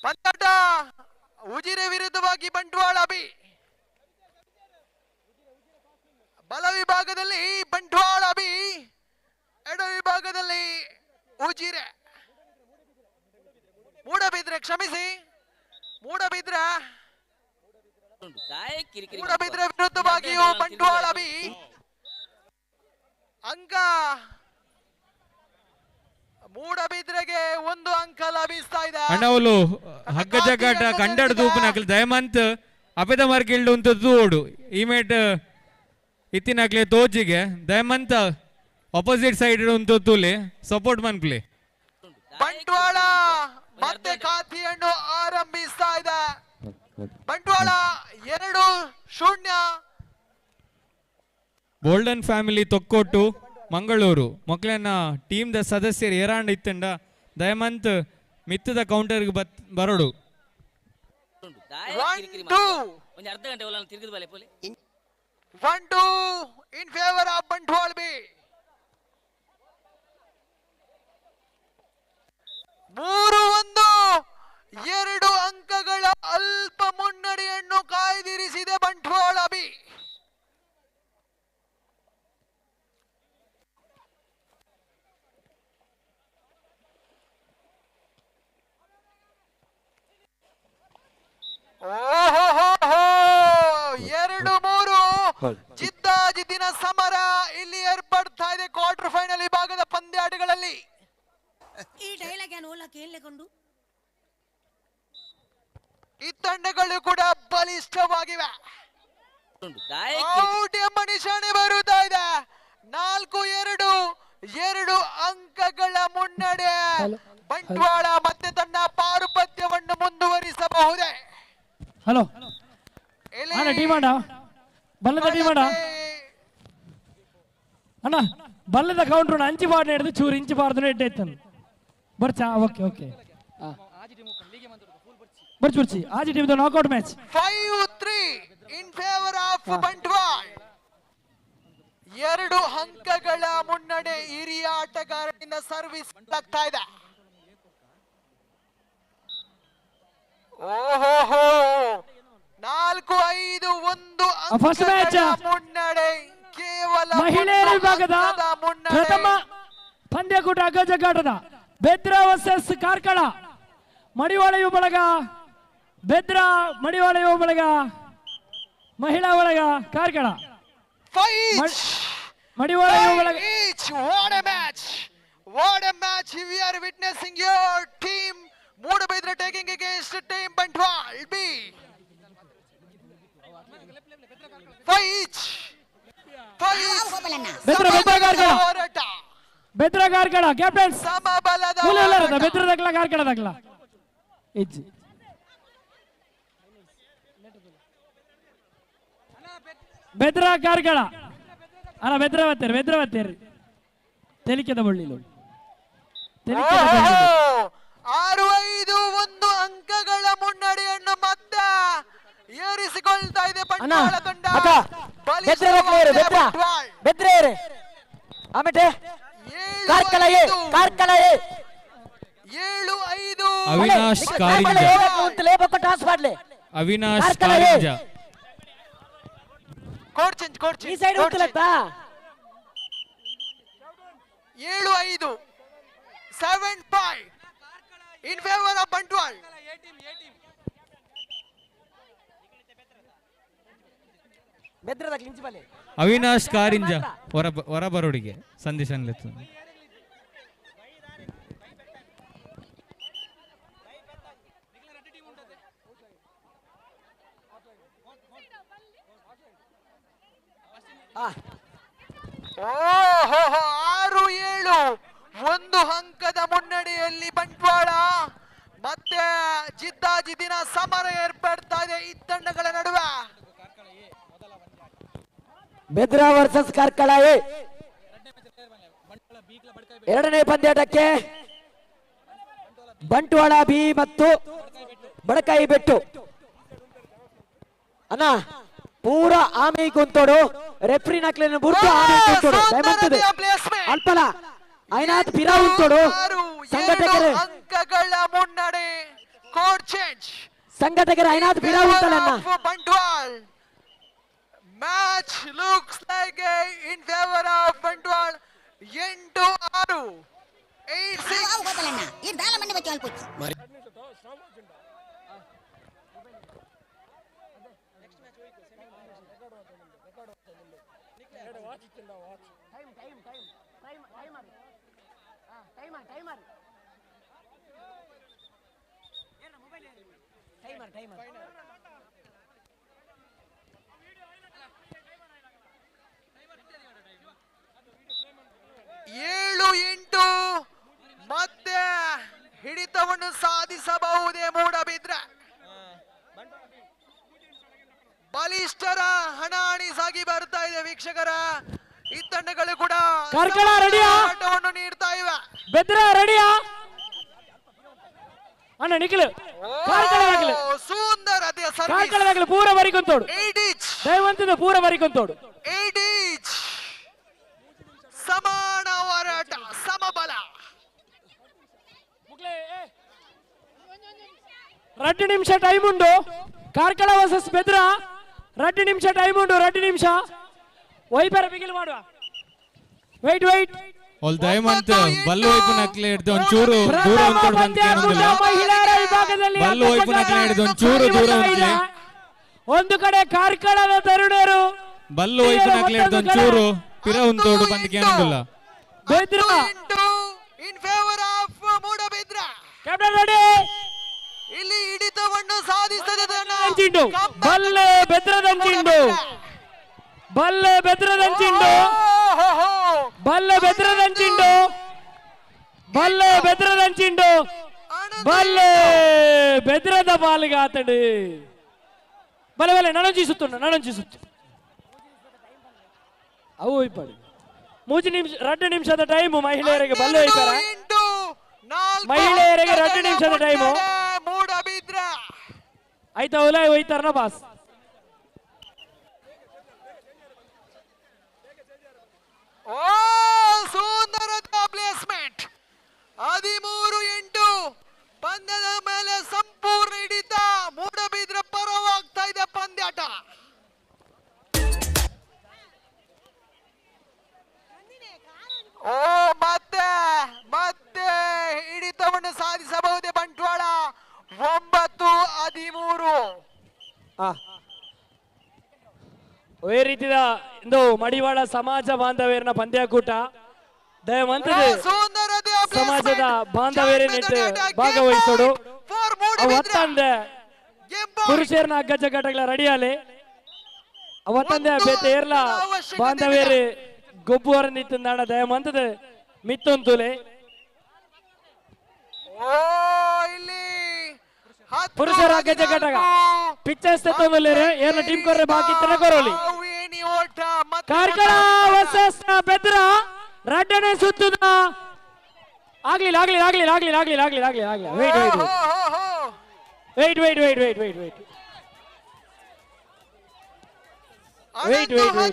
ಪಂದ್ಯಾಟ ಉಜಿರೆ ವಿರುದ್ಧವಾಗಿ ಬಂಟ್ವಾಳ ಬಿ ಬಲ ವಿಭಾಗದಲ್ಲಿ ಬಂಟ್ವಾಳ ಬಿ ಎಡ ವಿಭಾಗದಲ್ಲಿ ಉಜಿರೆ ಮೂಡಬಿದ್ರೆ ಕ್ಷಮಿಸಿ ಮೂಡಬಿದ್ರೆ ವಿರುದ್ಧವಾಗಿಯೂ ಬಂಟ್ವಾಳ ಬಿ ಅಂಕ ಮೂಡಬಿದ್ರೆಗೆ 1 ಅಂಕ ಲಭಿಸ್ತಾ ಇದೆ. ಅಣ್ಣವಲು ಹಗ್ಗ ಜಗ್ಗಾಟ ಕಂಡಡ ದೂಪನಾಗ್ಲಿ ದಯಮಂತ್ ಅಪೆದ ಮಾರ್ಕೆಲ್ಡು ಅಂತ ತೂಡು ಇಮೇಟ್ ಇತ್ತಿನಾಗ್ಲಿ ತೋಜಿಗೆ ದಯಮಂತ ಆಪೋಸಿಟ್ ಸೈಡ್ ಅಂತ ತೂಲೆ ಸಪೋರ್ಟ್ ಮನ್ಪ್ಲೆ ಬಂಟ್ವಾಳ ಮತ್ತೆ ಖಾತೆಯನ್ನು ಆರಂಭಿಸ್ತಾ ಇದೆ. ಬಂಟ್ವಾಳ 2-0 ಗೋಲ್ಡನ್ ಫ್ಯಾಮಿಲಿ ತೊಕ್ಕೋಟು ಮಂಗಳೂರು ಮಕ್ಕಳನ್ನ ಟೀಮ್ದ ಸದಸ್ಯರು ಏರಾಂಡ್ ಇತ್ತಂಡ ದಯಮಂತ್ ಮಿತ್ತದ ಕೌಂಟರ್ಗೆ ಬರೋಡು ಒಂದು ಅರ್ಧ ಗಂಟೆ ಒಲ್ಲ ತಿರುಗಿದ ಬಲೆ ಪೋಲಿ 1-2 ಇನ್ ಫೇವರ್ ಆಫ್ ಬಂಟ್ವಾಳ ಬಿ. 3-1 2 ಅಂಕಗಳ ಅಲ್ಪ ಮುನ್ನಡೆಯನ್ನು ಕಾಯ್ದಿರಿಸಿದೆ ಬಂಟ್ವಾಳ ಬಿ. ಜಿದ್ದಾಜಿದ್ದಿನ ಸಮರ ಇಲ್ಲಿ ಏರ್ಪಡ್ತಾ ಇದೆ ಕ್ವಾರ್ಟರ್ ಫೈನಲ್ ವಿಭಾಗದ ಪಂದ್ಯಾಟಗಳಲ್ಲಿ. ಈ ಡೈಲಾಗ್ ಏನು ಓಲಾ ಕೇಳಲೇಕೊಂಡು ಈ ತಂಡಗಳು ಕೂಡ ಬಲಿಷ್ಠವಾಗಿವೆ. ಔಟ್ ಎಂಬ ನಿಶಾನೆ ಬರುತ್ತಾ ಇದೆ. 4-2 2 ಅಂಕಗಳ ಮುನ್ನಡೆ. ಬಂಟ್ವಾಳ ಮತ್ತೆ ತನ್ನ ಪಾರುಪತ್ಯವನ್ನು ಮುಂದುವರಿಸಬಹುದೇ? ಹಲೋ ಟೀಮ್ ಆಡ ಬಲ್ಲದ ಟೀಮ್ ಆಡ ಅಣ್ಣ ಬಲ್ಲದ ಕೌಂಟ್ರ್ ಅಂಚಿ ಬಾರ್ದು ಹಿಡಿದು ಚೂರು ಇಂಚು ಬಾರ್ದು ಎಡ್ಡೆ ಇತ್ತು ಬರ್ಚಾ ಓಕೆ ಓಕೆ ಬರ್ಚಿ ಆಜಿ team knockout match 5-3 in favour of Bantwal. 2 ಅಂಕಗಳ ಮುನ್ನಡೆ ಹಿರಿಯ ಆಟಗಾರರಿಂದ ಸರ್ವಿಸ್ ಆಗ್ತಾ ಇದೆ. ಓಹೋ 4-5 ಫಸ್ಟ್ ಮ್ಯಾಚ್ ಮುನ್ನಡೆ ಕೇವಲ ಮಹಿಳೆಯರ ವಿಭಾಗದ ಪ್ರಥಮ ಪಂದ್ಯಕೂಟ ಅಗ್ಗಜಗ್ಗಾಟದ ಬೆದ್ರಾ ವರ್ಸಸ್ ಕಾರ್ಕಳ. ಮಡಿವಾಳ ಯುವ ಬಳಗ ಬೆದ್ರಾ, ಮಡಿವಾಳ ಯುವ ಬಳಗ ಮಹಿಳಾ ಬಳಗ ಕಾರ್ಕಳ. ಮಡಿವಾಳ ಯುವ ಬಳಗ. What a match we are witnessing your team Moodabiದ್ರೆ taking against team Bandwal B. 5 Bedra Karkala captain Bedra ದಕ್ಲ ಕಾರ್ಕಳ ದಕ್ಲ ಇಜ್ಜಿ ಬೆದ್ರಾ ಕಾರ್ಕಳ ಅಲ್ಲ ಬೆದ್ರಾ ಬತ್ತೇರಿ ತೆಲಿಕೆದ ಬಳ್ಳಿಲು 6-5 ಅಂಕಗಳ ಮುನ್ನಡೆಯನ್ನು ಮತ್ತೆ ಏರಿಸಿಕೊಳ್ತಾ ಇದೆ ಬಂಟ್ವಾಳ ತಂಡ. Avinash Karinja 7-5 in favor of Bandwal. Avinash Karinja ಹೊರ ಬರೋಡಿಗೆ ಸಂದೇಶ ಅನ್ಲಿತ್ತು. ಓಹೋ 6-7 1 ಅಂಕದ ಮುನ್ನಡೆಯಲ್ಲಿ ಬಂಟ್ವಾಳ. ಮತ್ತೆ ಜಿದ್ದಾಜಿದ್ದಿನ ಸಮರ ಏರ್ಪಡ್ತಾ ಇದೆ ಈ ತಂಡಗಳ ನಡುವೆ. ಬೆದ್ರಾ ವರ್ಸಸ್ ಕಾರ್ಕಳ ಎರಡನೇ ಪಂದ್ಯಾಟಕ್ಕೆ ಬಂಟ್ವಾಳ ಬಿ ಮತ್ತು ಬಡಕಾಯಿ ಬೆಟ್ಟು. ಅಣ್ಣ ಪೂರ ಆಮಿ ಕುಂತೋಡು ರೆಫ್ರಿ ನಕ್ಲಿನ ಬುರ್ತು ಆಮಿ ಕುಂತೋಡು ದಯಮಂತದೆ ಅಲ್ಪಲ ಐನಾಥ್ ಪಿರಾ ಉಂತೋಡು ಸಂಘಟಕರು ಅಂಕಗಳ ಮುನ್ನಡೆ ಕೋಡ್ ಚೇಂಜ್ ಸಂಘಟಕರು ಐನಾಥ್ ಪಿರಾ ಉಂಟಲಣ್ಣ. Bantwal match looks like in favor of Bandwal. 8-6 7-8 ಮತ್ತೆ ಹಿಡಿತವನ್ನು ಸಾಧಿಸಬಹುದೇ ಮೂಡಬಿದ್ರೆ. ಬಲಿಷ್ಠರ ಹಣಾಣಿ ಸಾಗಿ ಬರ್ತಾ ಇದೆ ವೀಕ್ಷಕರ. ಈ ತಂಡಗಳು ಕೂಡ ಆಟವನ್ನು ನೀಡ್ತಾ ಇವೆ. ಬೆದ್ರಾ ರೆಡಿಯಾ ಅಣ್ಣ ನಿಖಿಲ್ ಸುಂದರತೆ ಕಾರ್ಕಳದಾಗಲು ಪೂರ ಬರಿಕೊಂತೋಡು ದಯವಂತದ ಪೂರ ಬರಿಕೊಂತೋಡು. 8 ಸಮಾನ ಹೋರಾಟ ಸಮಬಲ. 2 ನಿಮಿಷ ಟೈಮ್ ಉಂಡು. ಕಾರ್ಕಳ ವರ್ಸಸ್ ಬೆದ್ರಾ 2 ನಿಮಿಷ ಟೈಮ್ ಉಂಡು. 2 ನಿಮಿಷ ವೈಪರ ಬಿಗಿಲ್ ಮಾಡುವ. ವೈಟ್ ಒಲ್ ದಯಮಂತ ಬಲ್ಲು ವೈಪು ನಕ್ಲೆ ಹಿಡಿದು ಒಂಚೂರು ದೂರ ಉಂಟೋಡು ಬಂತ ಏನಂದಿಲ್ಲ. ಬಲ್ಲು ವೈಪು ನಕ್ಲೆ ಹಿಡಿದು ಒಂಚೂರು ದೂರ ಉಂಟ್ಲೆ. ಒಂದು ಕಡೆ ಕಾರ್ಕಳದ ತರುಣರು ಬಲ್ಲು ವೈಪು ನಕ್ಲೆ ಹಿಡಿದು ಒಂಚೂರು ಪಿರ ಉಂಟೋಡು ಬಂದಕ್ಕೆ ಏನಂದಿಲ್ಲ. Bedra in favour of Moodabidri captain ready. ಇಲ್ಲಿ ಹಿಡಿತವನ್ನು ಸಾಧಿಸಿದ ಬಲ್ಲೆ ಬೆದ್ರದಂಚಿಂಡು ಬಲ್ಲೆ ಬೆದ್ರದಂಚಿಂಡು ಬಲ್ಲೆ ಬೆದ್ರದಂಚಿಂಡು ಬಲ್ಲೆ ಬೆದ್ರದಂಚಿಂಡು ಬಲ್ಲೆ ಬೆದ್ರದ ಬಾಲಿಗೆ ಆತಡು ಬಲೆ ಬಲೆ ನಣಂಜಿಸುತ್ತು ಅವು ಇಪ್ಪಡಿ 3 ನಿಮಿಷ 2 ನಿಮಿಷದ ಟೈಮ್ ಮಹಿಳೆಯರಿಗೆ ಬಲ್ಲೆ ಇದ್ದಾರೆ. ಮಹಿಳೆಯರಿಗೆ 2 ನಿಮಿಷದ ಟೈಮು. ಮೂಡಬಿದ್ರೆ ಆಯ್ತಾ ಉಲಾಯ್ ಹೋಯ್ತಾರನ ಬಾಸ್. ಓ ಸುಂದರದ ಪ್ಲೇಸ್ಮೆಂಟ್. 13-8 ಪಂದ್ಯದ ಮೇಲೆ ಸಂಪೂರ್ಣ ಹಿಡಿತ. ಮೂಡಬಿದ್ರೆ ಪರವಾಗ್ತಾ ಇದೆ ಪಂದ್ಯಾಟ. ಓ ಮತ್ತೆ ಮತ್ತೆ ಹಿಡಿತವನ್ನು ಸಾಧಿಸಬಹುದೇ ಬಂಟ್ವಾಳ. 9-13. ಒಳ್ಳೆ ರೀತಿಯ ಇಂದು ಮಡಿವಾಳ ಸಮಾಜ ಬಾಂಧವ್ಯರನ ಪಂದ್ಯಾಕೂಟ ದಯವಂತದೆ ಸಮಾಜದ ಬಾಂಧವ್ಯರೇನಿಟ್ಟು ಭಾಗವಹಿಸೋಡು ಅವತ್ತಂದೆ ಪುರುಷರನ್ನ ಹಗ್ಗ ಜಗ್ಗಾಟಗಳ ರೆಡಿಯಾಲೆ ಅವತ್ತಂದೆ ಬೇತೆ ಏರ್ಲ ಬಾಂಧವ್ಯರು ಗೊಬ್ಬರ ನಿಂತು ನಾಡ ದಯವಂತದೆ ಮಿತ್ತೊಂತುಲೆ ಪುರುಷರ ಹಗ್ಗ ಜಗ್ಗಾಟಗ ಪಿಕ್ಚರ್ಸ್ ತೆತ್ತೊಂದುಲ್ಲೇರೆ ಏರ್ಲ ಟೀಮ್ ಕೊರ್ರೆ ಬಾಕಿ ತನ ಕೊರೋಲಿ ಕಾರ್ಕಳ ವರ್ಸಸ್ ಬೆದ್ರ ರಡ್ಡನೆ ಸುತ್ತುದ ಆಗ್ಲಿಲ್ಲ ಆಗ್ಲಿಲ್ಲ ಆಗ್ಲಿಲ್ಲ ಆಗ್ಲಿಲ್ಲ ಆಗ್ಲಿಲ್ಲ ಆಗ್ಲಿಲ್ಲ ಆಗ್ಲಿಲ್ಲ ಆಗ್ಲಿಲ್ಲ wait wait wait wait wait wait wait wait wait wait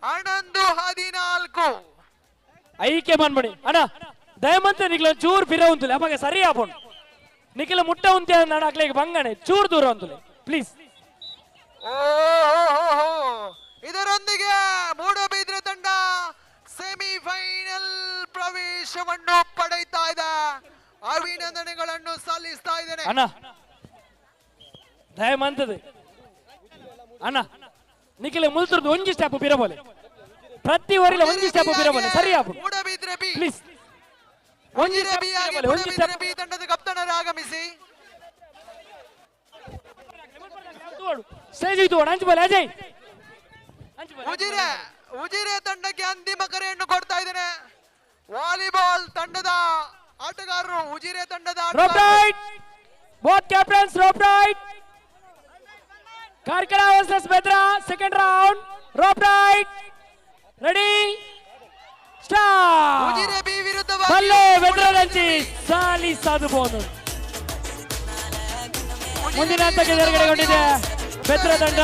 14 ಐಕೆ ಬಂದ್ಬಿಡಿ ಅಣ್ಣ ದಯಮಂತ ನಿಕ್ಲ ಚೂರ್ ಪಿರ ಉಂತುಲೆ ಅಮಗೆ ಸರಿ ಆಪೋಣ ನಿಖಿಲ ಮುಟ್ಟ ಉಂತೆ ನಾಡ ಆಗ್ಲಿಕ್ಕೆ ಬಂಗಣೆ ಚೂರ್ ದೂರ ಉಂತುಲೆ ಪ್ಲೀಸ್. ಇದರೊಂದಿಗೆ ಮೂಡಬಿದ್ರೆ ತಂಡ ಸೆಮಿಫೈನಲ್ ಪ್ರವೇಶವನ್ನು ಪಡೆಯುತ್ತಾ ಇದೆ. ಅಭಿನಂದನೆಗಳನ್ನು ಸಲ್ಲಿಸ್ತಾ ಇದ್ದೇನೆ ಅಣ್ಣ ದಯಮಂತದೆ ಅಣ್ಣ ನಿಖಿಲ ಮುಲ್ತುರ್ದು ಒಂಜಿ ಸ್ಟೆಪ್ ಪಿರಬೋಲೆ ಪ್ರತಿ ಓರಿಲ ಒಂಜಿ ಸ್ಟೆಪ್ ಪಿರಬೋಲೆ ಸರಿ ಆಪು ಮೂಡಬಿದ್ರೆ ಬಿ ಪ್ಲೀಸ್ ಒಂಜಿ ಸ್ಟೆಪ್ ಬಿ ತಂಡದ ಕಪ್ತಾನರು ಆಗಮಿಸಿ ಸ್ಟೇಜ್ ಇತ್ತು ಅಂಚು ಬಾಲ್ ಅಜಯ್ ಉಜಿರೆ ತಂಡಕ್ಕೆ ಅಂತಿಮ ಕರೆಯನ್ನು ಕೊಡ್ತಾ ಇದ್ದೇನೆ. ವಾಲಿಬಾಲ್ ತಂಡದ ಆಟಗಾರರು ಉಜಿರೆ ತಂಡದ rope right both captains rope right Karkala versus Bedra second round rope right ready start. Ujire B ವಿರುದ್ಧ ಬಲ್ಲೆ ಬೆದ್ರದಂಚಿ ಸಾಲಿ ಸಾಧುಬಹುದು ಮುಂದಿನ ಹಂತಕ್ಕೆ ತೆರೆಗಡೆಗೊಂಡಿದೆ ಬೆದ್ರ ತಂಡ.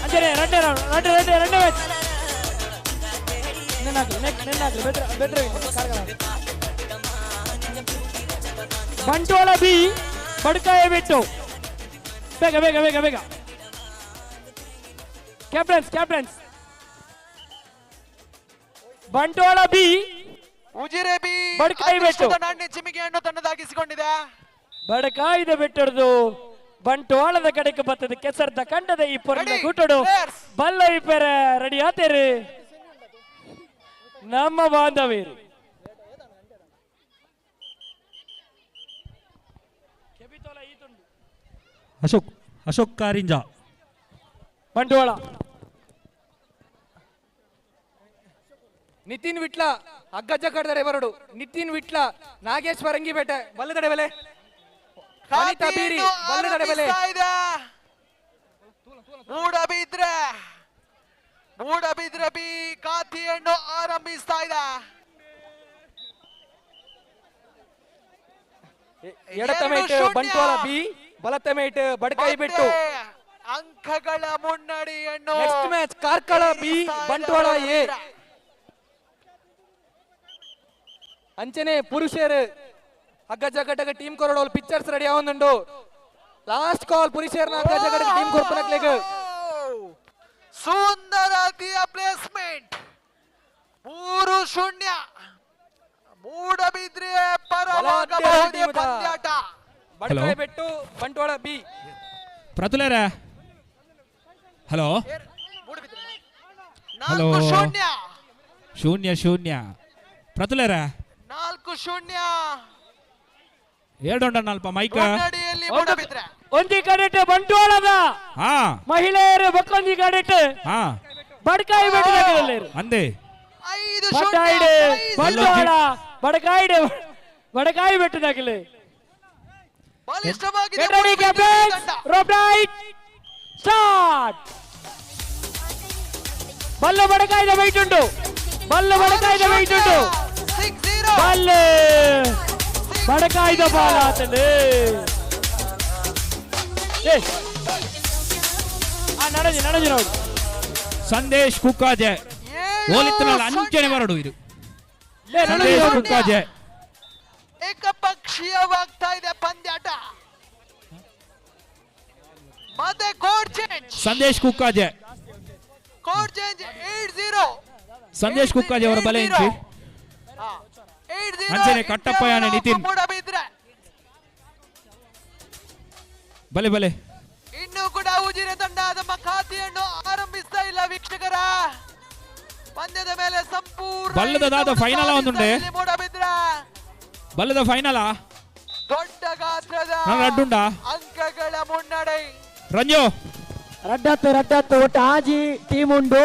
ಅಂಜನೆ ಎರಡನೇ ರೌಂಡ್ ಎರಡನೇ ಮ್ಯಾಚ್ ಬೆದ್ರ ಬಂಟ್ವಾಳ ಬಿ ಬಡ್ಕಾಯ ಬಿಟ್ಟು ಬೇಗ ಬೇಗ ಬೇಗ ಬೇಗ captains Bantwal B Ujire B Badakai ಬಿಟ್ಟು ನಾಣ್ಯ ಚಿಮಿಗೆಯನ್ನು ತನ್ನದಾಗಿಸಿಕೊಂಡಿದೆ. ಬಡಕಾಯ್ದ ಬಿಟ್ಟದ್ದು ಬಂಟ್ವಾಳದ ಕಡೆಗೆ ಬರ್ತದೆ ಕೆಸರ್ದ ಕಂಡದ ಇಬ್ಬರ ಕೂಟಡು ಬಲ್ಲ ಇಬ್ಬರ ರೆಡಿ ಆತೇರಿ ನಮ್ಮ ಬಾಂಧವೇರಿ ಅಶೋಕ್ ಕಾರಿಂಜ ಬಂಟ್ವಾಳ ನಿತಿನ್ ವಿಟ್ಲ ಅಗ್ಗಜ್ಜ ಕಡ್ದರೆ ಬರಡು ನಿತಿನ್ ವಿಟ್ಲ ನಾಗೇಶ್ ಪರಂಗಿಪೇಟೆ ಬಲ್ಲದಡೆ ಬೆಲೆ ಅನಿತಾ ಬೀರಿ ಬಲ್ಲದಡೆ ಬೆಲೆ ಮೂಡಬಿದ್ರೆ ಬಿ ಖಾತೆಯನ್ನು ಆರಂಭಿಸ್ತಾ ಇದೆ. ಎಡತಮೇಟ್ ಬಂಟ್ವಾಳ ಬಿ ಬಲತಮೇಟ್ ಬಡಕಾಯಿ ಬಿಟ್ಟು ಅಂಕಗಳ ಮುನ್ನಡೆಯನ್ನು next match Karkala B Bantwal A ಅಂಚನೆ ಪುರುಷರು ಹಗ್ಗ ಜಗಟಗ ಟೀಮ್ ಕೊರಡೋಲ್ ಪಿಕ್ಚರ್ಸ್ ರೆಡಿ ಆವೊಂದುಂಡು ಲಾಸ್ಟ್ ಕಾಲ್ ಪುರುಷರ್ನ ಹಗ್ಗ ಜಗಟಗ ಟೀಮ್ ಕೊರ್ಪನಕ್ಲೆಗ್ ಸುಂದರತೆಯ ಪ್ಲೇಸ್ಮೆಂಟ್ 3-0 ಮೂಡಬಿದ್ರೆ ಪರವಾಗಬಹುದೇ ಪಂದ್ಯಾಟ. ಬಡಕಾಯಿ ಬಿಟ್ಟು ಬಂಟ್ವಾಳ ಬಿ ಪ್ರತುಲರ ಹಲೋ ಹಲೋ 0-0 ಪ್ರತುಲರ 4-0 ಏಡೊಂಡ ನಾಲ್ಪ ಮೈಕ ಒಂದಿ ಕಡೆಟ್ ಬಂಟ್ವಾಳದ ಮಹಿಳೆಯರು ಬಕ್ಕೊಂದಿ ಕಡೆಟ್ ಬಡಕಾಯಿ ಬೆಟ್ಟದಲ್ಲಿ ಅಂದೆ ಬಂಟ್ವಾಳ ಬಡಕಾಯಿ ಬೆಟ್ಟದಾಗಲಿ ಸ್ಟಾರ್ಟ್. ಬಲ್ಲ ಬಡಕಾಯ್ದ ವೈಟ್ ಉಂಟು ಬಲ್ಲೆ ಬಡಕಾಯ್ದ ಬಾಲ ಆತಂದೆ ನಡಜಿ ನೋಡಿ ಸಂದೇಶ್ ಕುಕ್ಕಾಜೆ ಓಲಿತ್ತನಲ್ಲ ಅಂಚನೆ ಬರಡು ಇದು ಸಂದೇಶ್ ಕುಕ್ಕಾಜೆ ಏಕಪಕ್ಷೀಯವಾಗ್ತಾ ಇದೆ ಪಂದ್ಯಾಟ. ಮತ್ತೆ code change. Sandesh Kukkaje code change 8-0. Sandesh Kukkaje ಅವರ ಬಲೆ ಇಂಚಿ ಅಂಚನೆ ಕಟ್ಟಪ್ಪ ಯಾನೆ ನಿತಿನ್ ಬಲೆ ಬಲೆ. ಇನ್ನು ಕೂಡ ಉಜಿರೆ ತಂಡ ತಮ್ಮ ಖಾತೆಯನ್ನು ಆರಂಭಿಸ್ತಾ ಇಲ್ಲ ವೀಕ್ಷಕರ. ಪಂದ್ಯದ ಮೇಲೆ ಸಂಪೂರ್ಣ ಬಲ್ಲದ ಫೈನಲ್ ಒಂದುಂಡೆ ಬಲ್ಲದ ಫೈನಲ್ ದೊಡ್ಡ ಗಾತ್ರದ ರಡ್ಡುಂಡ ಅಂಕಗಳ ಮುನ್ನಡೆ. ರಂಜು ರಡ್ಡತ್ತು ಒಟ್ಟು ಆಜಿ ಟೀಮ್ ಉಂಡು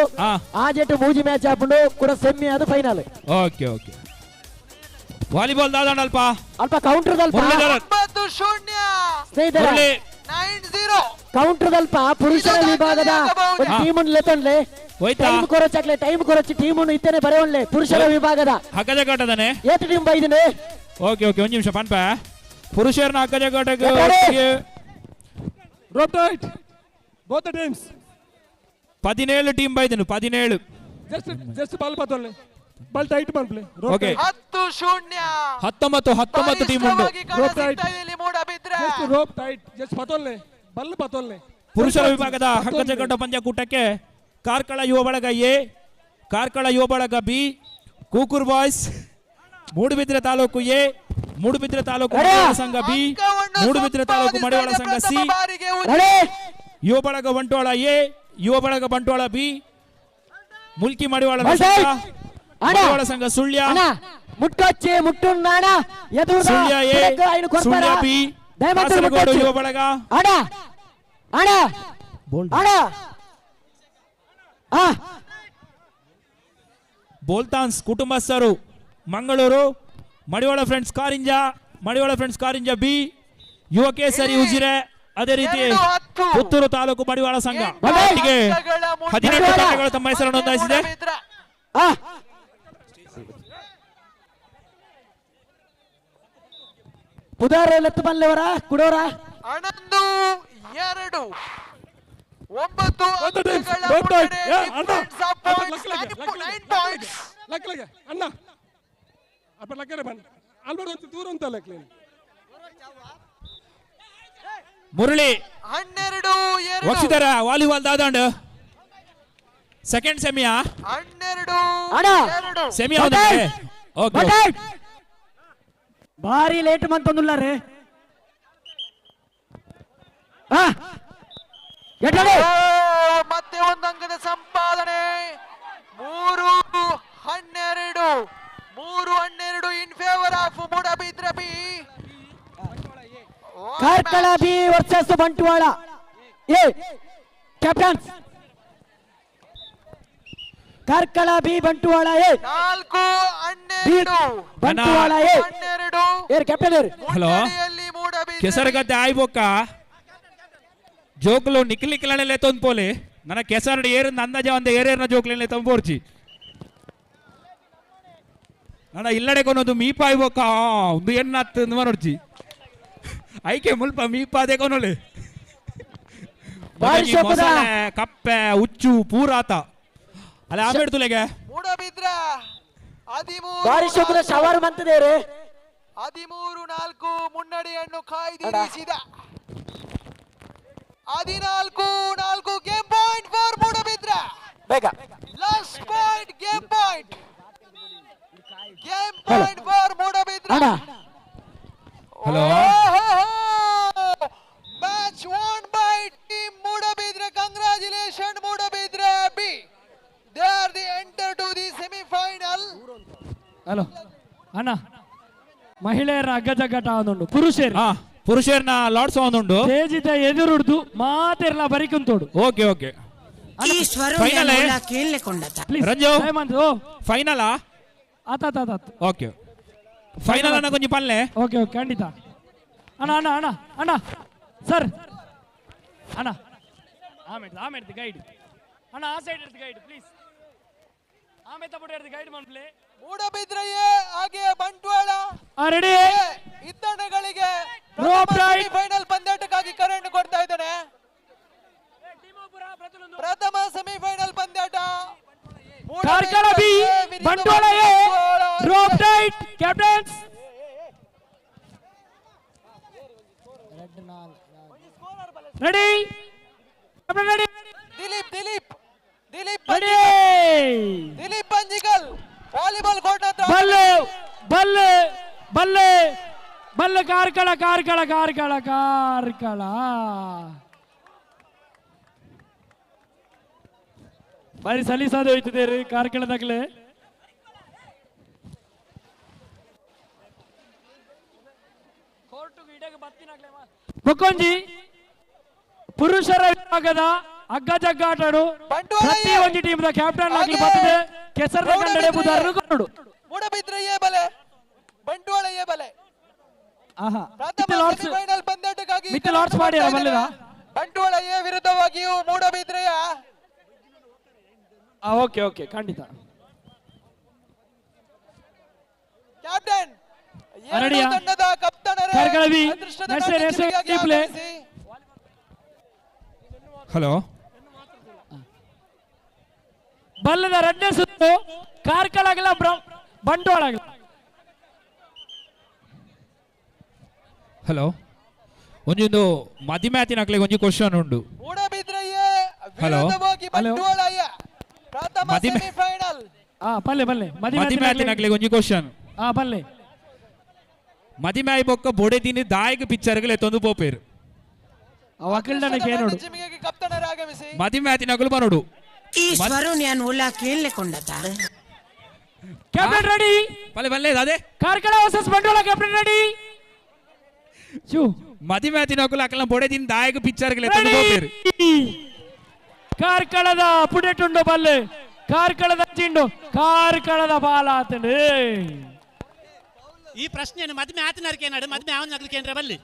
ಆಜೆಟ್ಟು ಮೂಜಿ ಮ್ಯಾಚ್ ಆಪುಂಡು ಕೂಡ ಸೆಮಿ ಅದು ಫೈನಲ್. ಓಕೆ ಓಕೆ ವಾಲಿಬಾಲ್ ದಾದಣ್ಣ ಅಲ್ಪ ಕೌಂಟರ್ ದಲ್ಪ 9-0 ಸ್ನೇಹಿತರೆ 9-0 ಕೌಂಟರ್ ದಲ್ಪ ಪುರುಷರ ವಿಭಾಗದ ಒಂದು ಟೀಮ್ ಲೆತ್ತೊಂಡ್ಲೆ ಟೈಮ್ ಕೊರಚಕ್ಲೆ ಟೈಮ್ ಕೊರಚಿ ಟೀಮ್ ಇತ್ತನೆ ಬರೆಯೊಂಡ್ಲೆ ಪುರುಷರ ವಿಭಾಗದ ಹಗ್ಗಜ ಘಟದನೆ ಏತ್ ಟೀಮ್ ಬೈದಿನೆ. ಓಕೆ ಓಕೆ ಒಂದು ನಿಮಿಷ ಪನ್ಪ ಪುರುಷರನ ಹಗ್ಗಜ ಘಟಕ rope tight both the teams 17 team ಬೈದನು 17 ಜಸ್ಟ್ ಬಾಲ್ ಬತ್ತೊಳ್ಳೆ ಬಾಲ್ ಟೈಟ್ ಮಾಡ್ಲೆ. ಓಕೆ 10-0 19 ಟೀಮ್ ಉಂಟು. Rope tight just rope tight just ಬತ್ತೊಳ್ಳೆ ಬಲ್ ಬತ್ತೊಳ್ಳೆ. ಪುರುಷರ ವಿಭಾಗದ ಹಗ್ಗಜ ಘಟ ಪಂದ್ಯಕೂಟಕ್ಕೆ ಕಾರ್ಕಳ ಯುವ ಬಳಗ ಎ, ಕಾರ್ಕಳ ಯುವ ಬಳಗ ಬಿ, ಕೂಕೂರ್ ಬಾಯ್ಸ್ ಮೂಡುಬಿದ್ರೆ ತಾಲೂಕು ಎ, ಮೂಡುಬಿದ್ರೆ ತಾಲೂಕು ಮಡಿವಾಳ ಸಂಘ ಬಿ, ಮೂಡುಬಿದ್ರೆ ತಾಲೂಕು ಮಡಿವಾಳ ಸಂಘ ಸಿ, ಯುವ ಬಳಗ ಬಂಟ್ವಾಳ ಎ, ಯುವ ಬಳಗ ಬಂಟ್ವಾಳ ಬಿ, ಮುಲ್ಕಿ ಮಡಿವಾಳ ಸಂಘ, ಮಡಿವಾಳ ಸಂಘ ಸುಳ್ಯ, ಮುಟ್ಟೊಚ್ಚಿ ಮುಟ್ಟುನ್ನಾಣ ಸುಳ್ಯ ಎ, ಸುಳ್ಯ ಬಿ, ಕಾಸರಗೋಡು ಯುವ ಬಳಗ ಬೋಲ್ತಾನ್ಸ್ ಕುಟುಂಬಸ್ಥರು ಮಂಗಳೂರು, ಮಡಿವಾಳ ಫ್ರೆಂಡ್ಸ್ ಕಾರಿಂಜ, ಮಡಿವಾಳ ಫ್ರೆಂಡ್ಸ್ ಕಾರಿಂಜ ಬಿ, ಯುವ ಕೇಸರಿ ಉಜಿರೆ, ಅದೇ ರೀತಿ ಪುತ್ತೂರು ತಾಲೂಕು ಮಡಿವಾಳ ಸಂಘ ಒಟ್ಟಿಗೆ 18 ತಂಡಗಳು ತಮ್ಮ ಹೆಸರನ್ನು ನೋಂದಾಯಿಸಿದೆ. ಪುದಾರ ಲೆತ್ತು ಬಲ್ಲವರ ಕುಡೋರ 11-2 ಅಣ್ಣ ಅಪ್ಪ ಲಕ್ಕರೆ ಬನ್ನಿ ಅಲ್ಬರ್ಟ್ ಒಂದು ದೂರ ಅಂತ ಲೆಕ್ಕ ಮುರಳಿ 12-2 ವಕ್ಷಿಧರ ವಾಲಿಬಾಲ್ ದಾದಂಡ್ ಸೆಕೆಂಡ್ ಸೆಮಿಯಾ 12-2 ಸೆಮಿಯಾ ಓಕೆ ಭಾರಿ ಲೇಟ್ ಮಂತೊಂದುಲ್ಲಾರೆ ಮತ್ತೆ ಒಂದು ಅಂಕದ ಸಂಪಾದನೆ 3-12 in favour of Moodabidri B. Karkala B versus Bantwal A. Captains Karkala B Bantwal A 4-12 Bantwal A ಏರ್ ಕ್ಯಾಪ್ಟನ್ ಏರ್. ಹಲೋ ಕೆಸರಗದ್ದೆ ಆಯ್ಬೋಕ ಜೋಕ್ಲು ನಿಕ್ಲಿಕ್ಲನೆ ತೊಂದ್ ಪೋಲೆ ನನ್ನ ಕೆಸರಡು ಏರು ಅಂದಾಜ ಒಂದು ಏರೇರ್ನ ಜೋಕ್ಲೆನೆ ತಂಬೋರ್ಚಿ ನನ್ನ ಇಲ್ಲಡೆ ಕೊನೊಂದು ಮೀಪ ಆಯ್ಬೋಕ ಒಂದು ಎನ್ನತ್ತು ನೋಡ್ಚಿ ಐಕೆ ಮುಲ್ಪ ಮೀಪ ಅದೇ ಕೊನೊಲೆ ಕಪ್ಪೆ ಹುಚ್ಚು ಪೂರಾತ ಅಲ್ಲ ಆಮೇಲೆ ತುಲೆಗೆ ಮೂಡಬಿದ್ರೆ ಬಾರಿ ಶೋಕದ ಶವರ್ ಮಂತದೇರೆ 13-4 ಮುನ್ನಡೆಯನ್ನು ಕಾಯ್ದಿರಿಸಿದ 14-4 ಗೇಮ್ ಪಾಯಿಂಟ್ ಫಾರ್ ಮೂಡಬಿದ್ರೆ. ಬೇಗ last point game point for Moodabidri. Hello match won by team Moodabidri. Congratulation Moodabidri B. They are the enter to the semi-final. Hello ಅಣ್ಣ ಮಹಿಳೆಯರ ಅಗ್ಗಜಗ್ಗಾಟ ಒಂದುಂಡು ಪುರುಷರನ ಲಾರ್ಡ್ಸ್ ಒಂದುಂಡು ತೇಜಿತ ಎದುರುಡ್ದು ಮಾತೆರ್ಲ ಬರಿಕುಂತೋಡು. ಓಕೆ ಓಕೆ ಫೈನಲ್ ರಂಜು ಫೈನಲ್ ಆತ ಓಕೆ ಫೈನಲ್ ಅನ್ನ ಕೊಂಚ ಪಲ್ಲೆ ಓಕೆ ಓಕೆ ಖಂಡಿತ ಅಣ್ಣ ಅಣ್ಣ ಅಣ್ಣ ಅಣ್ಣ ಸರ್ ಅಣ್ಣ ಆಮೇಲೆ ಗೈಡ್ ಅಣ್ಣ ಆ ಸೈಡ್ ಇರ್ದು ಗೈಡ್ ಪ್ಲೀಸ್ ಗೈಡ್ ಮಾಡ್ಲಿ ಮೂಡಬಿದ್ರೆಯೇ ಹಾಗೆ ಬಂಟ್ವಾಳ ರೆಡಿ ಇತ್ತಣಗಳಿಗೆ ಫೈನಲ್ ಪಂದ್ಯಾಟಕ್ಕಾಗಿ ಕರೆಯನ್ನು ಕೊಡ್ತಾ ಇದ್ದಾನೆ. ಪ್ರಥಮ ಸೆಮಿಫೈನಲ್ ಪಂದ್ಯಾಟ Karkala B Bantwal A drop right captains ready ready Dileep ready Dileep Panjikal volleyball court ಹತ್ರ ಬಲ್ಲೆ ಬಲ್ಲೆ ಬಲ್ಲೆ ಬಲ್ಲೆ ಕಾರ್ಕಳ ಕಾರ್ಕಳ ಕಾರ್ಕಳ ಕಾರ್ಕಳ ಬಾರಿ ಸಲೀಸಾದ ಹೋಯ್ತದೆ ರೀ ಕಾರ್ಕಳದಾಗಲೇ. ಮುಕ್ಕೊಂಜಿ ಪುರುಷರ ವಿಭಾಗದ ಹಗ್ಗ ಜಗ್ಗ ಆಟಾಡು ಪ್ರತಿ ಒಂದು ಟೀಮ್ ದ ಕ್ಯಾಪ್ಟನ್ ಆಗಿ ಬರ್ತದೆ ಕೆಸರದ ಕಂಡಡೆ ಬುಧಾರರು ಕೊಡು ಮೂಡಬಿದ್ರೆಯೇ ಬಲೆ ಬಂಟ್ವಾಳಯೇ ಬಲೆ ಆಹಾ ಪ್ರಥಮ ಸೆಮಿಫೈನಲ್ ಪಂದ್ಯಾಟಕ್ಕಾಗಿ ಮಿತ್ತಲ್ ಲಾರ್ಡ್ಸ್ ಮಾಡಿ ಬಲ್ಲದ ಬಂಟ್ವಾಳಯೇ ವಿರುದ್ಧವಾಗಿಯೂ ಮೂಡಬಿದ್ರೆಯ ಓಕೆ ಓಕೆ ಖಂಡಿತ ಕ್ಯಾಪ್ಟನ್ ರೆಡಿಯಾ ತಂಡದ ಕಪ್ತಾನರೇ ಕಾರ್ಕಳವಿ ನೆಕ್ಸ್ಟ್ ಪ್ಲೇ ಹಲೋ ಬಲ್ಲದ ಎರಡನೇ ಸುತ್ತು ಕಾರ್ಕಳಾಗಲ್ಲ ಬಂಟ್ವಾಳಾಗಲ್ಲ. ಹಲೋ ಒಂಜೊಂದು ಮದಿ ಮ್ಯಾತಿನ ಹಾಕ್ಲಿಕ್ಕೆ ಒಂಜಿ ಕ್ವಶನ್ ಉಂಡು. ಮೂಡಬಿದ್ರೆಯೇ ಹಲೋ ವಿರುದ್ಧವಾಗಿ ಬಂಟ್ವಾಳಯ ಪ್ರಥಮ ಮದಿ ಸೆಮಿಫೈನಲ್ ಪಲ್ಲೆ ಪಲ್ಲೆ ಮದಿ ಮ್ಯಾತಿನ ಹಾಕ್ಲಿಕ್ಕೆ ಒಂಜಿ ಕ್ವಶನ್ ಪಲ್ಲೆ ಮದಿ ಮ್ಯಾಯ್ ಬೊಕ್ಕ ಬೊಡೆ ದಿನ ದಾಯಿಗೆ ಪಿಕ್ಚರ್ಗಳೇ ತೊಂದು ಪೋಪೇರು ವಕೀಲ್ಡನಕ್ಕೆ ಏನೋಡು ಜಿಮ್ಮಿಗೆ ಕಪ್ತಾನರೇ ಆಗಮಿಸಿ ಮದಿ ಮ್ಯಾತಿನ ಹಗಲು ಬರೋಡು ಈಶ್ವರು ನಾನು ಉಳ್ಳ ಕೇಳಕೊಂಡತಾರ ಕ್ಯಾಪ್ಟನ್ ರೆಡಿ ಪಲ್ಲೆ ಪಲ್ಲೆ ಅದೇ Karkala versus Bantwal captain ready ಚೂ ಮದಿ ಮ್ಯಾತಿನ ಹಗಲು ಹಾಕಲ್ಲ ಬೊಡೆ ದಿನ ದಾಯಿಗೆ ಪಿಕ್ಚರ್ಗಳೇ ತೊಂದು ಪೋಪೇರು ಕಾರ್ಕಳದ ಪುಡೆಟುಂಡು ಬಲ್ಲೆ ಕಾರ್ಕಳದ ಚಿಂಡು ಕಾರ್ಕಳದ ಬಾಲ ಆತಂಡು ಈ ಪ್ರಶ್ನೆಯನ್ನು ಮದ್ಮೆ ಆತನರ್ಕೆ ಏನಾಡು ಮದ್ಮೆ ಅವನ ನಗಲಿಕ್ಕೆ ಬಲ್ಲಿ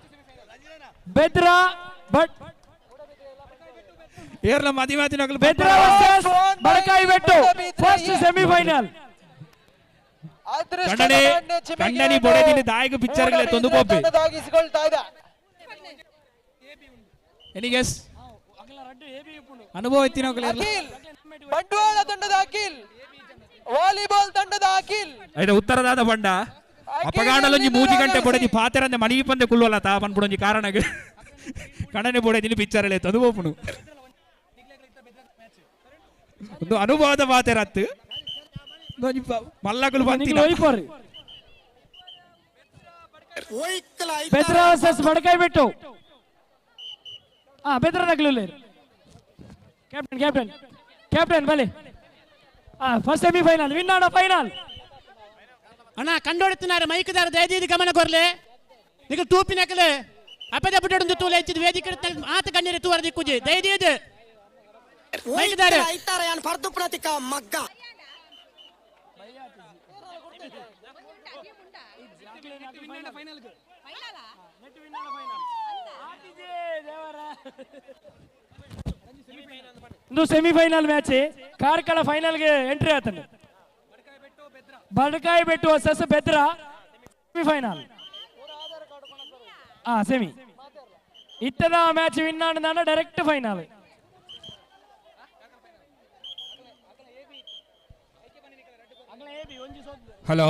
ಬೆದ್ರ ಬಟ್ ಏರ್ಲ ಮದಿ ಮ್ಯಾತಿನ ಹಗಲು ಬೆದ್ರ ವರ್ಸಸ್ ಬಡಕಾಯಿ ಬೆಟ್ಟು ಫಸ್ಟ್ ಸೆಮಿಫೈನಲ್ ಕಂಡನೆ ಕಂಡನಿ ಬೊಡೆ ದಿನ ದಾಯಿಗೆ ಪಿಕ್ಚರ್ಗಳೇ ತೊಂದು ಪೋಪೆ ತಂಡದಾಗಿಸಿಕೊಳ್ತಾ ಇದೆ. ಎನಿಗೆಸ್ ಅನುಭವ ಎತ್ತಿನ ಅಖಿಲ್ ಬಂಟ್ವಾಳ ತಂಡದ ಅಖಿಲ್ ವಾಲಿಬಾಲ್ ತಂಡದ ಅಖಿಲ್ ಐದ ಉತ್ತರದಾದ ಬಂಡ ಅಪಗಾಡಲೊಂಜಿ ಮೂಜಿ ಗಂಟೆ ಬೊಡೆದಿ ಪಾತೆರಂದೆ ಮಣಿಗೆ ಪಂದೆ ಕುಲ್ಲೋಲ್ಲ ತಾ ಪನ್ಪುಡೊಂಜಿ ಕಾರಣಗೆ ಕಣನೆ ಬೊಡೆದಿನಿ ಪಿಕ್ಚರ್ ಎಲ್ಲ ತಂದು ಹೋಪುನು ಒಂದು ಅನುಭವದ ಪಾತೆರತ್ತು ಮಲ್ಲಕಲು ಬಂತಿಲ್ಲ ಬೆದ್ರ ವರ್ಸಸ್ ಬಡಕಾಯಿ ಬೆಟ್ಟು ಬೆದ್ರ ನಗಲು ಕ್ಯಾಪ್ಟನ್ ಕ್ಯಾಪ್ಟನ್ ಕ್ಯಾಪ್ಟನ್ ಬಲೆ ಫಸ್ಟ್ ಸೆಮಿಫೈನಲ್ ವಿನ್ ಆಡ ಫೈನಲ್ ಅಣ್ಣ ಕಂಡೊಡುತ್ತಿನಾರೆ ಮೈಕದಾರ ದಯದೀದಿ ಗಮನ ಕೊರ್ಲೆ ನಿಗ ತೂಪಿನಕಲೆ ಅಪದ ಪುಟೊಂದು ತೂಲೆ ಹೆಚ್ಚಿದ ವೇದಿಕೆ ಆತ ಕಣ್ಣೀರು ತೂವರ ದಿಕ್ಕುಜಿ ದಯದೀದು ಮೈಕದಾರ ಐತಾರ ಯಾನ್ ಫರ್ದು ಪ್ರತಿಕ ಮಗ್ಗ ಇದು ಸೆಮಿಫೈನಲ್ ಮ್ಯಾಚ್ ಕಾರ್ಕಳ ಫೈನಲ್ ಗೆ ಎಂಟ್ರಿ ಆತನು Badakai Bettu versus Bedra semifinal semi ಇತ್ತದ ಮ್ಯಾಚ್ ವಿನ್ ಆಡಿದಾನ ಡೈರೆಕ್ಟ್ ಫೈನಲ್. ಹಲೋ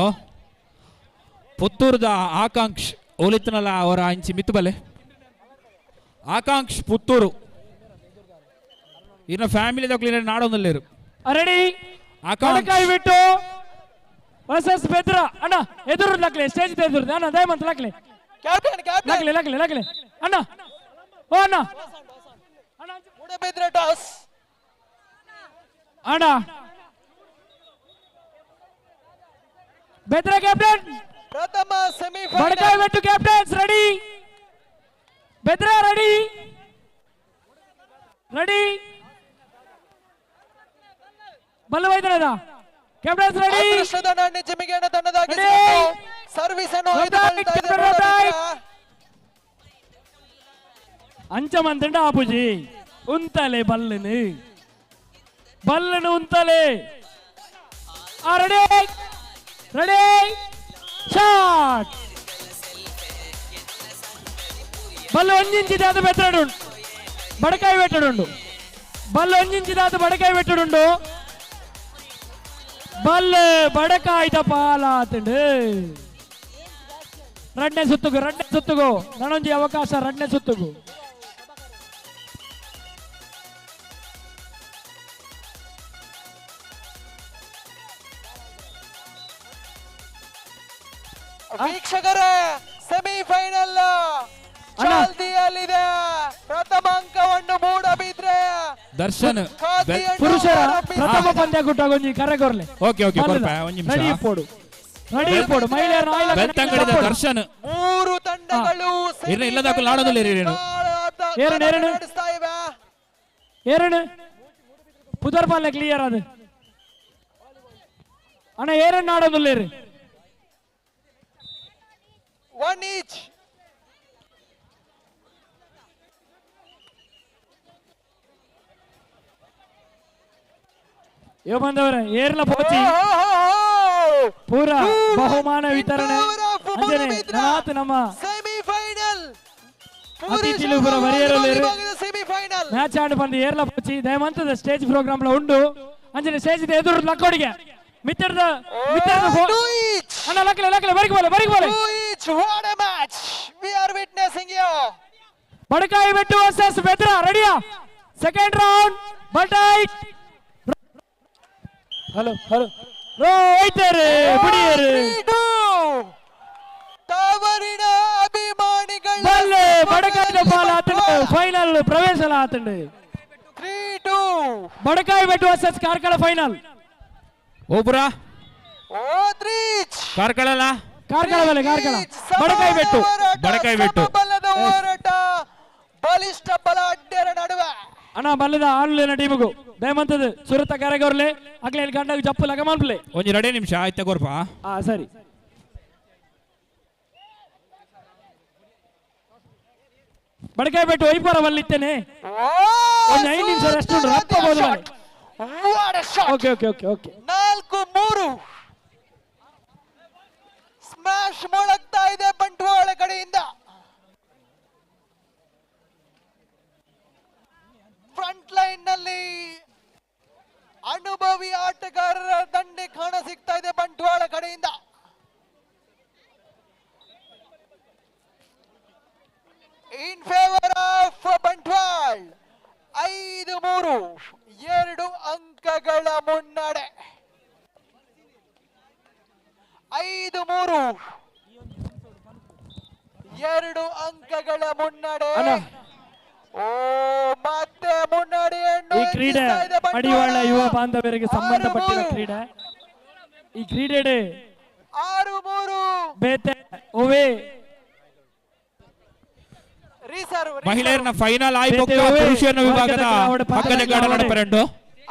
ಪುತ್ತೂರದ ಆಕಾಂಕ್ಷ್ ಓಲಿತ್ತನಲ್ಲ ಅವರ ಇಂಚಿ ಮಿತ್ತು ಬಲೆ ಆಕಾಂಕ್ಷ್ ಪುತ್ತೂರು ಇನ್ನ ಫ್ಯಾಮಿಲಿ ತಗೊಳ್ಳಿ ನಾಡೊಂದಲ್ಲೇರು ರೆಡಿ ಬಡಕಾಯಿ ಬಿಟ್ಟು ವರ್ಸಸ್ ಬೆದ್ರ ಅಣ್ಣ ಎದುರು ಲಕ್ಲೆ ಸ್ಟೇಜ್ ಎದುರು ಅಣ್ಣ ದಯಮಂತ ಲಕ್ಲೆ ಲಕ್ಲೆ ಲಕ್ಲೆ ಲಕ್ಲೆ ಅಣ್ಣ ಓ ಅಣ್ಣ ಮೂಡಬಿದ್ರೆ ಟಾಸ್ ಅಣ್ಣ ಬೆದ್ರ ಕ್ಯಾಪ್ಟನ್ ಪ್ರಥಮ ಸೆಮಿಫೈನಲ್ ಬಡಕಾಯಿ ಬೆಟ್ಟು captains ready Bedra ready ready ಬಲ್ಲವೈದನದ captains ready ಅದೃಷ್ಟದ ನಾಣ್ಯ ಜಿಮಿಗೇನ ತಂಡದಾಗಿ ಸರ್ವಿಸ್ ಅನ್ನು ಅಂಚಮಂತಂಡ ಆಪುಜಿ ಉಂತಲೆ ಬಲ್ಲನು ಬಲ್ಲನು ಉಂತಲೆ ರೆಡಿ ರೆಡಿ ಶಾಟ್ బల్ వంజించి దాత పెట్టాడు బడకాయ పెట్టాడు బల్ వంజించి దాత బడకాయ పెట్టాడు బల్ బడకాయ ತಪಾಲಾತಂಡು ರಡ್ನೆ ಸುತ್ತುಗು ನನೊಂಜಿ ಅವಕಾಶ ರಡ್ನೆ ಸುತ್ತುಗು ವೀಕ್ಷಕರೇ ಸೆಮಿಫೈನಲ್ ಚಾಲ್ತಿಯಲ್ಲಿದೆ. ಪ್ರಥಮ ಅಂಕವನ್ನು ಮೂಡಬಿದ್ರೆ ದರ್ಶನ್ ಪುರುಷರ ಪ್ರಥಮ ಪಂದ್ಯಕೂಟ ಒಂಜಿ ಕರೆಗೊರ್ಲೆ ಓಕೆ ಓಕೆ ಬರ್ಪ ಒಂಜಿ ನಿಮಿಷ ರೆಡಿ ಪೋಡು ಮಹಿಳೆಯರ ಬೆತ್ತಂಗಡಿದ ದರ್ಶನ್ ಮೂರು ತಂಡಗಳು ಇಲ್ಲದಾಕು ಆಡೋದಿಲ್ಲ ಏರಣ ಏರಣ ಪುದರ್ ಬಾಲ್ನೆ ಕ್ಲಿಯರ್ ಅದು ಅಣ್ಣ ಏರಣ್ಣ ಆಡೋದಿಲ್ಲ ರೀ 1 each. ಯೋ ಬಂದವರ ಏರ್ಲ ಪೋಚಿ ಪೂರ ಬಹುಮಾನ ವಿತರಣೆ ಅಂಜನೆ ನಾತ್ ನಮ್ಮ ಸೆಮಿಫೈನಲ್ ಅತಿಥಿಲು ಪೂರ ಬರಿಯರಲೇರು ಸೆಮಿಫೈನಲ್ ಮ್ಯಾಚ್ ಆಡಿ ಬಂದು ಏರ್ಲ ಪೋಚಿ ದಯಮಂತದ ಸ್ಟೇಜ್ ಪ್ರೋಗ್ರಾಮ್ ಲ ಉಂಡು ಅಂಜನೆ ಸ್ಟೇಜ್ ಎದುರು ಲಕ್ಕೋಡಿಗೆ ಮಿತ್ತರದ ಅಣ್ಣ ಲಕ್ಕಲೆ ಬರಿಕ್ ಬೋಲೆ what a match we are witnessing here. Badakai Bettu versus Bedra ರೆಡಿಯಾ ಸೆಕೆಂಡ್ ರೌಂಡ್ ಬಟಾಯ್ ಹಲೋ ರೋಯ್ತಾರೆ ಬಿಡಿಯರು ತಾವರಿನ ಅಭಿಮಾನಿಗಳು ಬಲ್ಲೆ ಬಡಕಾಯಿ ಬಾಲ್ ಆತಂಡು ಫೈನಲ್ ಪ್ರವೇಶಲ ಆತಂಡು 3-2 ಬಡಕಾಯಿ ಬೆಟ್ಟು ವರ್ಸಸ್ ಕಾರ್ಕಳ ಫೈನಲ್ ಓಪುರ ಕಾರ್ಕಳ ಬಡಕಾಯಿ ಬೆಟ್ಟು ಬಲದ ಹೋರಾಟ ಬಲಿಷ್ಠ ಬಲ ಅಡ್ಡರ ನಡುವೆ ಅಣ್ಣ ಬಲ್ಲದ ಆನ್ಲೈನ್ ಟೀಮಿಗೂ ದಯಮಂತದ ಸುರತ ಕರೆಗೋರ್ಲೆ ಅಗ್ಲೇಲ್ ಗಂಡಗ ಜಪ್ಪು ಲಗಮನ್ ಪ್ಲೇ ಒಂಜಿ 2 ನಿಮಿಷ ಆಯ್ತಾ ಗೋರ್ಪ ಸರಿ ಬಡಕಾಯಿ ಬೆಟ್ಟು ಐಪರ ಬಲ್ಲಿತ್ತೇನೆ ಒಂದು 5 ನಿಮಿಷ ರೆಸ್ಟ್ ಉಂಟು ರಪ್ಪಬಹುದು ಓಕೆ 4-3 ಸ್ಮ್ಯಾಶ್ ಮೊಳಗ್ತಾ ಇದೆ ಬಂಟ್ವಾಳ ಕಡೆಯಿಂದ. ಫ್ರಂಟ್ ಲೈನ್ ನಲ್ಲಿ ಅನುಭವಿ ಆಟಗಾರರ ದಂಡೆ ಕಾಣ ಸಿಗ್ತಾ ಇದೆ ಬಂಟ್ವಾಳ ಕಡೆಯಿಂದ. ಇನ್ ಫೇವರ್ ಆಫ್ ಬಂಟ್ವಾಳ್ 5-3 2 ಅಂಕಗಳ ಮುನ್ನಡೆ. 5-3 2 ಅಂಕಗಳ ಮುನ್ನಡೆ. ಮತ್ತೆ ಮುನ್ನಡೆಯನ್ನು ಈ ಕ್ರೀಡೆ ಮಡಿವಾಳ ಯುವ ಬಾಂಧವರಿಗೆ ಸಂಬಂಧಪಟ್ಟ ಕ್ರೀಡೆ. ಈ ಕ್ರೀಡೆ 6-3 ಬೇತೆ ಓವೆ ಮಹಿಳೆಯರ ಫೈನಲ್ ಆಯ್ತು ಪುರುಷರ ವಿಭಾಗದ ಪಕ್ಕದ ಗಾಡ ನಡಪರೆಂಡು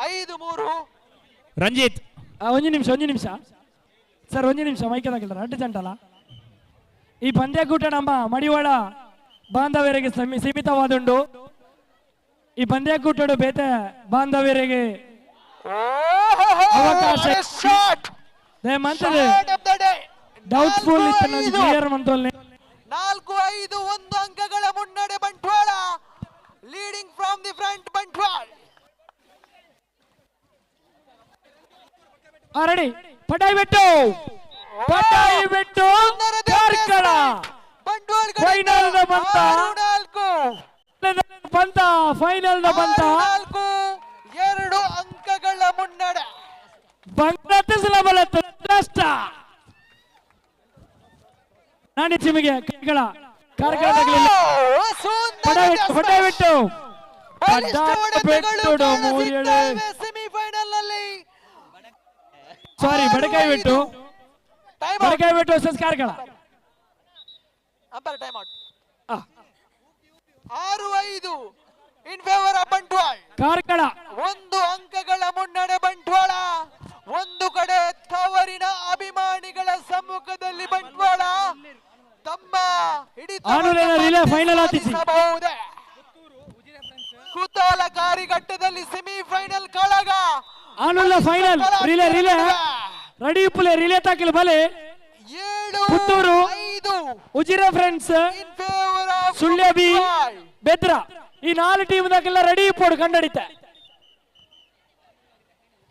5-3 ರಂಜಿತ್ ಒಂದು ನಿಮಿಷ ಸರ್ ಒಂದು ನಿಮಿಷ ಮೈಕದಾಗಿಲ್ಲ ಅಡ್ಡ ಜಂಟಲ್ಲ. ಈ ಪಂದ್ಯಕೂಟ ನಮ್ಮ ಮಡಿವಾಳ ಬಾಂಧವ್ಯರಿಗೆ ಸೀಮಿತವಾದುಂಡು. ಈ ಪಂದ್ಯಕೂಟಡು ಬೇತೆ ಬಾಂಧವ್ಯರಿಗೆ ಅವಕಾಶ ಡೌಟ್ಫುಲ್ ಇತ್ತು ಕ್ಲಿಯರ್ ಮಂತೋಲ್ನೆ 4-5 1 ಅಂಕಗಳ ಮುನ್ನಡೆ Bantwal. Leading from the front Bantwal. Ready ಪಟಾಯಿ ಬೆಟ್ಟು ಕಾರ್ಕಳ ಫೈನಲ್ ಫೈನಲ್ ಬಂತ 2 ಅಂಕಗಳ ಮುನ್ನಡೆ. ಬಂಗ್ಲಾದೇಶ ನಷ್ಟ ನಾನಿ ಚಿಮಿಗೆ ಕೈಗಳ ಕಾರ್ಕಳದಲ್ಲಿ ಪಟಾಯಿ ಬೆಟ್ಟು ಸೆಮಿಫೈನಲ್ ನಲ್ಲಿ sorry Badakai Bettu versus Karkala 6-5 in favour of Bantwal. Karkala 1 ಅಂಕಗಳ ಮುನ್ನಡೆ ಬಂಟ್ವಾಳ. ಒಂದು ಕಡೆ ತವರಿನ ಅಭಿಮಾನಿಗಳ ಸಮ್ಮುಖದಲ್ಲಿ ಬಂಟ್ವಾಳ ತಮ್ಮ ಫೈನಲ್ ಕುತೂಹಲಕಾರಿ ಘಟ್ಟದಲ್ಲಿ ಸೆಮಿಫೈನಲ್ ಕಾಳಗ ಫೈನಲ್ ರಿಲೇ ರೆಡಿ ಉಪ್ಪುಲೆ ರಿಲೇ ತಾಕಿಲ್ ಬಲೆ ಪುತ್ತೂರು ಉಜಿರೆ ಫ್ರೆಂಡ್ಸ್ ಸುಳ್ಯ ಬಿ ಬೆದ್ರ ಈ 4 ಟೀಮ್ ದಾಗೆಲ್ಲ ರೆಡಿ ಇಪ್ಪೋಡು ಕಂಡಡಿತ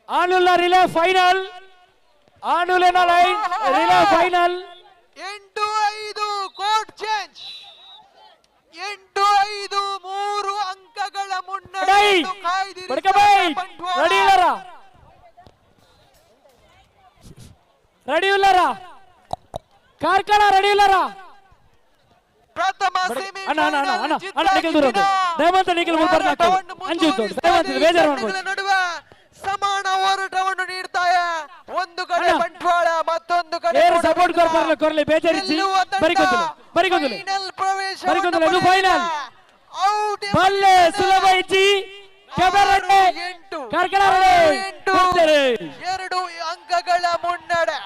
ಆನುಲ್ಲ ರಿಲೇ ಫೈನಲ್ ಆನುಲೆನ line relay final 8-5 court change 8-5 3 ಅಂಕಗಳ ಮುನ್ನಡೆ ರೆಡಿ ಇಲ್ಲರ ರೆಡಿ ಇಲ್ಲರ ಕಾರ್ಕಳ ರೆಡಿ ಇಲ್ಲರ ಪ್ರಥಮ ಅಣ್ಣ ಅಣ್ಣ ಅಣ್ಣ ಅಣ್ಣ ಅಣ್ಣ ನಿಖಿಲ್ ದೂರ ದಯವಂತ ನಿಖಿಲ್ ಮುಂದೆ ಅಂಜು ದಯವಂತ ಬೇಜಾರು ಮಾಡ್ಬೋದು ನಡುವೆ ಸಮಾನ ಹೋರಾಟವನ್ನು ನೀಡ್ತಾರೆ ಒಂದು ಕಡೆ ಬಂಟ್ವಾಳ ಮತ್ತೊಂದು ಕಡೆ ಸಪೋರ್ಟ್ ಕೊರಲಿ ಬೇಜಾರಿಸಿ ಬರಿಕೊಂತಲೆ ಇದು ಫೈನಲ್ ಬಲ್ಲೆ ಸುಲಭ ಇಚ್ಚಿ ಕಾರ್ಕಳ 2 ಅಂಕಗಳ ಮುನ್ನಡೆ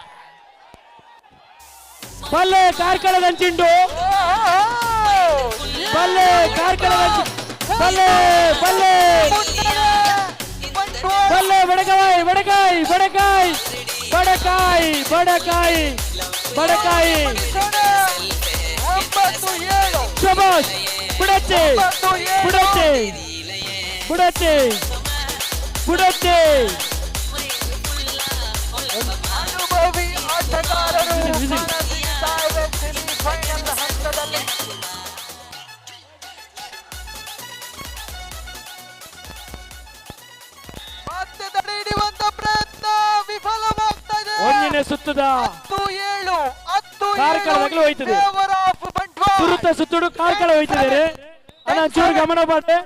ಬಲ್ಲೆ ಕಾರ್ಕಳದ ಅಂಚಿಂಡು ಬಲ್ಲೆ ಕಾರ್ಕಳದ ಬಲ್ಲೆ ಬಲ್ಲೆ ಬಲ್ಲೆ ಬಡಕಾಯಿ ಬಡಕಾಯಿ ಬಡಕಾಯಿ ಬಡಕಾಯಿ ಬಡಕಾಯಿ ಬಡಕಾಯಿ ಶಬಾಷ್ ಬಿಡಚ್ಚೆ ಬಿಡಚ್ಚೆ ಬಿಡಚ್ಚೆ ಬಿಡಚ್ಚೆ ಅನುಭವಿ ಆಟಗಾರರು ಸೆಮಿಫೈನಲ್ ಹಂತದಲ್ಲಿ ಮತ್ತೆ ತಡೆ ಹಿಡಿಯುವಂತ ಪ್ರಯತ್ನ ವಿಫಲವಾಗ್ತಾ ಇದೆ. ಒಂದನೇ ಸುತ್ತದ 10-7 ಕಾರ್ಕಳ ಮಗಳು ಹೋಯ್ತದೆ ಸುತ್ತುಡು ಕಾರ್ಕಳ ಹೋಯ್ತಿದ್ದಾರೆ ಅಣ್ಣ ಚೂರು ಗಮನ ಬಾಟೆ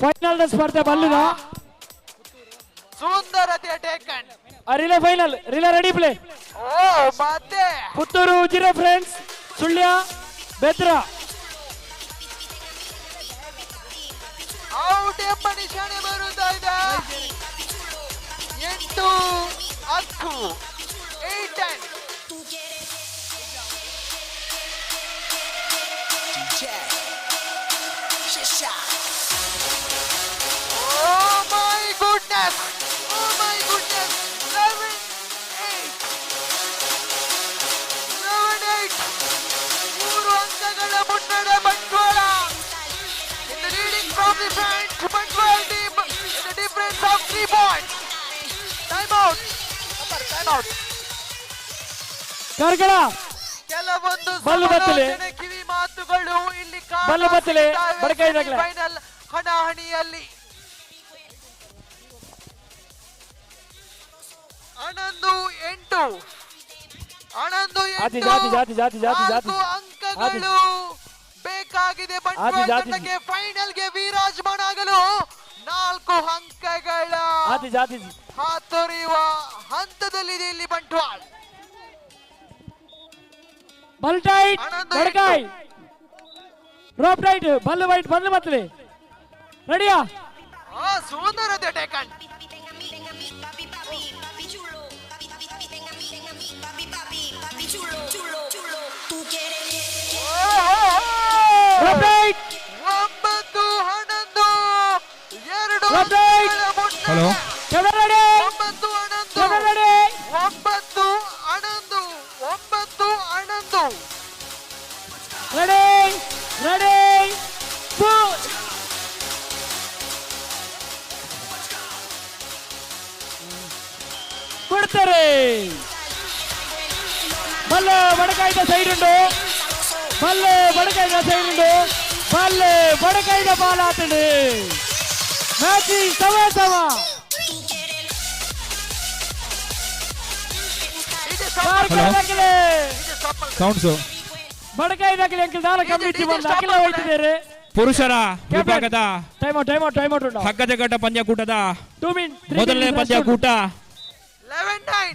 ಫೈನಲ್ ಸ್ಪರ್ಧೆ ಬಲ್ಲಿದ ಸುಂದರತೆ taken relay final relay ready play ಮತ್ತೆ ಪುತ್ತೂರು ಉಜಿರೆ ಫ್ರೆಂಡ್ಸ್ ಸುಳ್ಯ ಬೆದ್ರ ಔಟ್ ಎಂಬ ನಿಶಾನೆ ಬರುತ್ತಾ ಇದೆ 8-10 8-10 Oh my goodness! Oh my goodness! 11-8 3 ಅಂಕಗಳ ಮುನ್ನಡೆ Bantwal in the leading from the front Bantual team in the difference of 3 points. Time out. Karkala ಕೆಲವೊಂದು ಬಲ್ಲು ಬತ್ತಲೆ ಕಿವಿ ಮಾತುಗಳು ಇಲ್ಲಿ ಬಲ್ಲು ಬತ್ತಲೆ ಬಡಕಾಯಿದಾಗಲೇ ಫೈನಲ್ ಹಣಾಹಣಿಯಲ್ಲಿ 11-8 ಅಂಕಗಳು ಬೇಕಾಗಿದೆ ಬಂಟ್ವಾಳ ತಂಡಕ್ಕೆ ಫೈನಲ್ಗೆ ವಿರಾಜಮಾನ ಆಗಲು 4 ಅಂಕಗಳ ಹಾತೊರೆಯುವ ಹಂತದಲ್ಲಿದೆ ಇಲ್ಲಿ Bantwal ball tight Badakai rope tight ball white ball ಮತ್ತಲೆ ರೆಡಿಯಾ ಸುಂದರತೆ taken rope tight 9-11 hello camera ready 9-11 ready ready ಕೊಡ್ತಾರೆ ಬಲ್ಲೆ ಬಡಕಾಯ್ದ ಸೈಡ್ ಉಂಟು ಬಲ್ಲೆ ಬಡಕಾಯ್ದ ಸೈಡ್ ಉಂಟು ಬಲ್ಲೆ ಬಡಕಾಯ್ದ ಬಾಲ್ ಆತಂಡು ಮ್ಯಾಚಿಂಗ್ ಸಮ ಸೌಂಡ್ಸ್ ಬಡಕಾಯ್ದಾಗಲಿ ಅಂಕಲ್ ದಾರ ಕಮಿಟಿ ಬಂದು ಅಖಿಲ ಹೋಯ್ತಿದ್ದಾರೆ ಪುರುಷರ ವಿಭಾಗದ ಟೈಮ್ ಔಟ್ ಉಂಟು ಹಗ್ಗಜಗಟ್ಟ ಪಂದ್ಯಕೂಟದ 2 ಮಿನಿಟ್ ಮೊದಲನೇ ಪಂದ್ಯಕೂಟ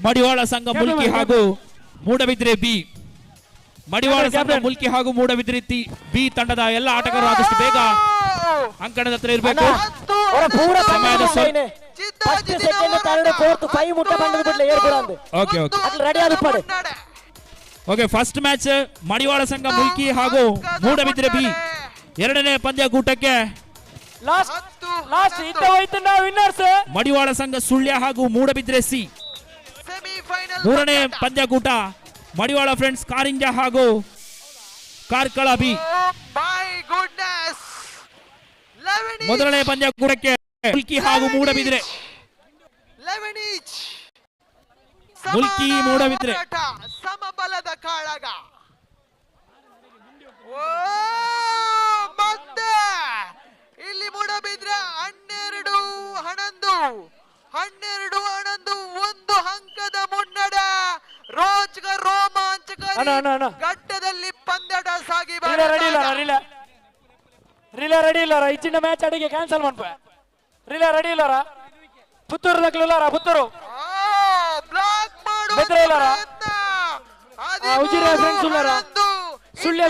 ಮಡಿವಾಳ ಸಂಘ ಮುಲ್ಕಿ ಹಾಗೂ ಮೂಡಬಿದ್ರೆ ಬಿ ಮಡಿವಾಳ ಸಂಘ ಮುಲ್ಕಿ ಹಾಗೂ ಮೂಡಬಿದ್ರೆ ಬಿ ತಂಡದ ಎಲ್ಲ ಆಟಗಾರರು ಆದಷ್ಟು ಬೇಗ ಅಂಕಣದ ಹತ್ರ ಇರಬೇಕು ಓಕೆ ಫಸ್ಟ್ ಮ್ಯಾಚ್ ಮಡಿವಾಳ ಸಂಘ ಮುಲ್ಕಿ ಹಾಗೂ ಮೂಡಬಿದ್ರೆ ಬಿ ಎರಡನೇ ಪಂದ್ಯಕೂಟಕ್ಕೆ ಮಡಿವಾಳ ಸಂಘ ಸುಳ್ಯ ಹಾಗೂ ಮೂಡಬಿದ್ರೆ ಸಿ ಸೆಮಿಫೈನಲ್ ಮೂರನೇ ಪಂದ್ಯಕೂಟ ಮಡಿವಾಳ ಫ್ರೆಂಡ್ಸ್ ಕಾರಿಂಜ ಹಾಗೂ ಕಾರ್ಕಳ ಬಿ. ಮೊದಲನೇ ಪಂದ್ಯಕೂಟಕ್ಕೆ ಮುಲ್ಕಿ ಹಾಗೂ ಮೂಡಬಿದ್ರೆ. ಮುಲ್ಕಿ ಮೂಡಬಿದ್ರೆ ಸಮಬಲದ ಕಾಳಗ. ಮತ್ತೆ ಇಲ್ಲಿ ಮೂಡಬಿದ್ರೆ 12-11 ಒಂದು ಅಂಕದ ಮುನ್ನಡೆ. ರೋಮಾಂಚಕರಿ ಘಟ್ಟದಲ್ಲಿ ಪಂದ್ಯಾಟ ಸಾಗಿ ರೆಡಿ ಇಲ್ಲಾರ ಇಚ್ಚಿನ ಮ್ಯಾಚ್ ಅಡಿಗೆ ಕ್ಯಾನ್ಸಲ್ ಮಾಡ್ಪ ರೆಡಿ ಇಲ್ಲಾರ ಪುತ್ತೂರು ಇಲ್ಲಾರ ಪುತ್ತೂರು ಬ್ಲಾಕ್ ಮಾಡು ಉಜಿರೆ ಫ್ರೆಂಡ್ಸ್ ಇಲ್ಲಾರ ಸುಳ್ಯ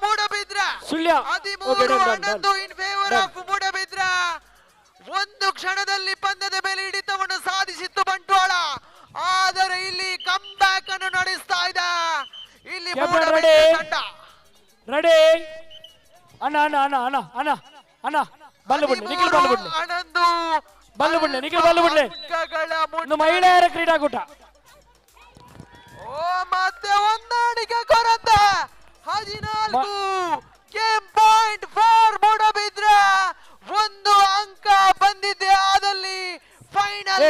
ಮೂಡಬಿದ್ರ 13-11 ಇನ್ ಫೇವರ್ ಆಫ್ ಮೂಡಬಿದ್ರ. ಒಂದು ಕ್ಷಣದಲ್ಲಿ ಪಂದ್ಯದ ಮೇಲೆ ಹಿಡಿತವನ್ನು ಸಾಧಿಸಿತ್ತು ಬಂಟ್ವಾಳ. ಆದರೆ ಇಲ್ಲಿ ಕಮ್ ಬ್ಯಾಕ್ ಅನ್ನು ನಡೆಸ್ತಾ ಇದೆ ಇಲ್ಲಿ ರೆಡಿ ಅಣ್ಣ ಬಲ್ಲು ಬಿಡ್ಲಿ ನಿಖಿಲ್ ಬಲ್ಲು ಬಿಡ್ಲಿ ಮಹಿಳೆಯರ ಕ್ರೀಡಾಕೂಟ. ಮತ್ತೆ ಹೊಂದಾಣಿಕೆ ಕೊರತೆ 14 ಗೇಮ್ ಪಾಯಿಂಟ್ ಫಾರ್ ಮೂಡಬಿದ್ರೆ. ಒಂದು ಅಂಕ ಬಂದಿದೆ ಆದಲ್ಲಿ ಫೈನಲ್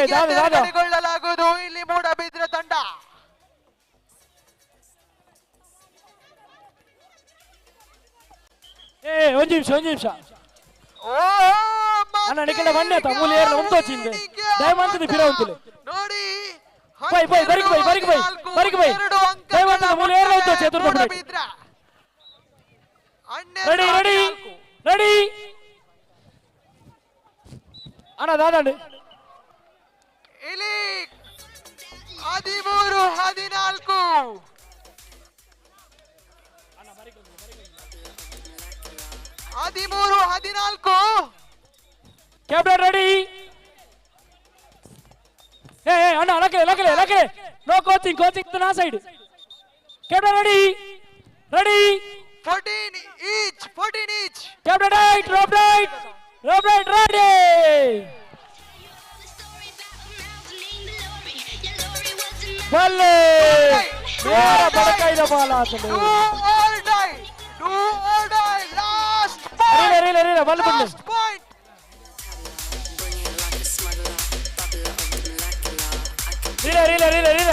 ಗೆಲ್ಲಲಾಗುವುದು ಇಲ್ಲಿ ಮೂಡಬಿದ್ರೆ ತಂಡ. ಒಂದು ನಿಮಿಷ ಅಣ್ಣ ನಿಖಿಲ ಬಣ್ಣತ ಮೂಲೆ ಏರ್ಲ ಒಂದು వచ్చింది దయమంతది ఫిరవుతులే ನೋಡಿ ಬರಿಕ್ ಬೈ ದಯమంతది ಮೂಲೆ ಏರ್ಲ ಒಂದು ಚತುರ್ಥ ರೆಡಿ ಅಣ್ಣ ದಾದಂಡು ಇಲ್ಲಿ 13-14 ಕ್ಯಾಪ್ಟನ್ ರೆಡಿ. ಅಣ್ಣ ಲಕಲೆ ನೋ ಕೋಚಿಂಗ್ ನಾ side. Captain ready 14 each captain right rope right ready. ಬಲ್ಲೆ ಬಡಕೈದ ಬಾಲ ಆತದೆ. ಬಲ್ ಬಿಡ್ಲಿ ರೀಲ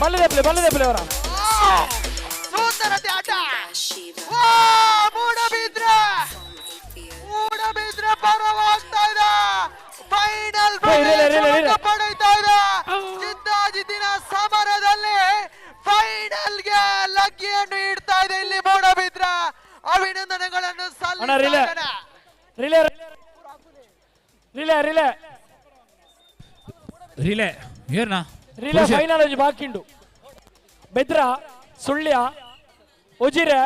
ಬಲ್ಲು ದೆಪ್ಪಲೆ ಅವರ ಸುಂದರತೆ ಆಟ. ಮೂಡಬಿದ್ರೆ ಪರವಾಗ್ತಾ ಇದೆ. ಫೈನಲ್ ಪಡೀತಾ ಇದೆ. ಜಿದ್ದಾಜಿದ್ದಿನ ಸಮರದಲ್ಲಿ ಫೈನಲ್ಗೆ ಲಗ್ಗಿಯನ್ನು ಇಡ್ತಾ ಇದೆ ಇಲ್ಲಿ ಮೂಡಬಿದ್ರ. ಅಭಿನಂದನೆಗಳನ್ನು ರಿಲೇ ಫೈನಲ್ ಬಾಕಿಂಡು ಬೆದ್ರ ಸುಳ್ಯ ಉಜಿರೆ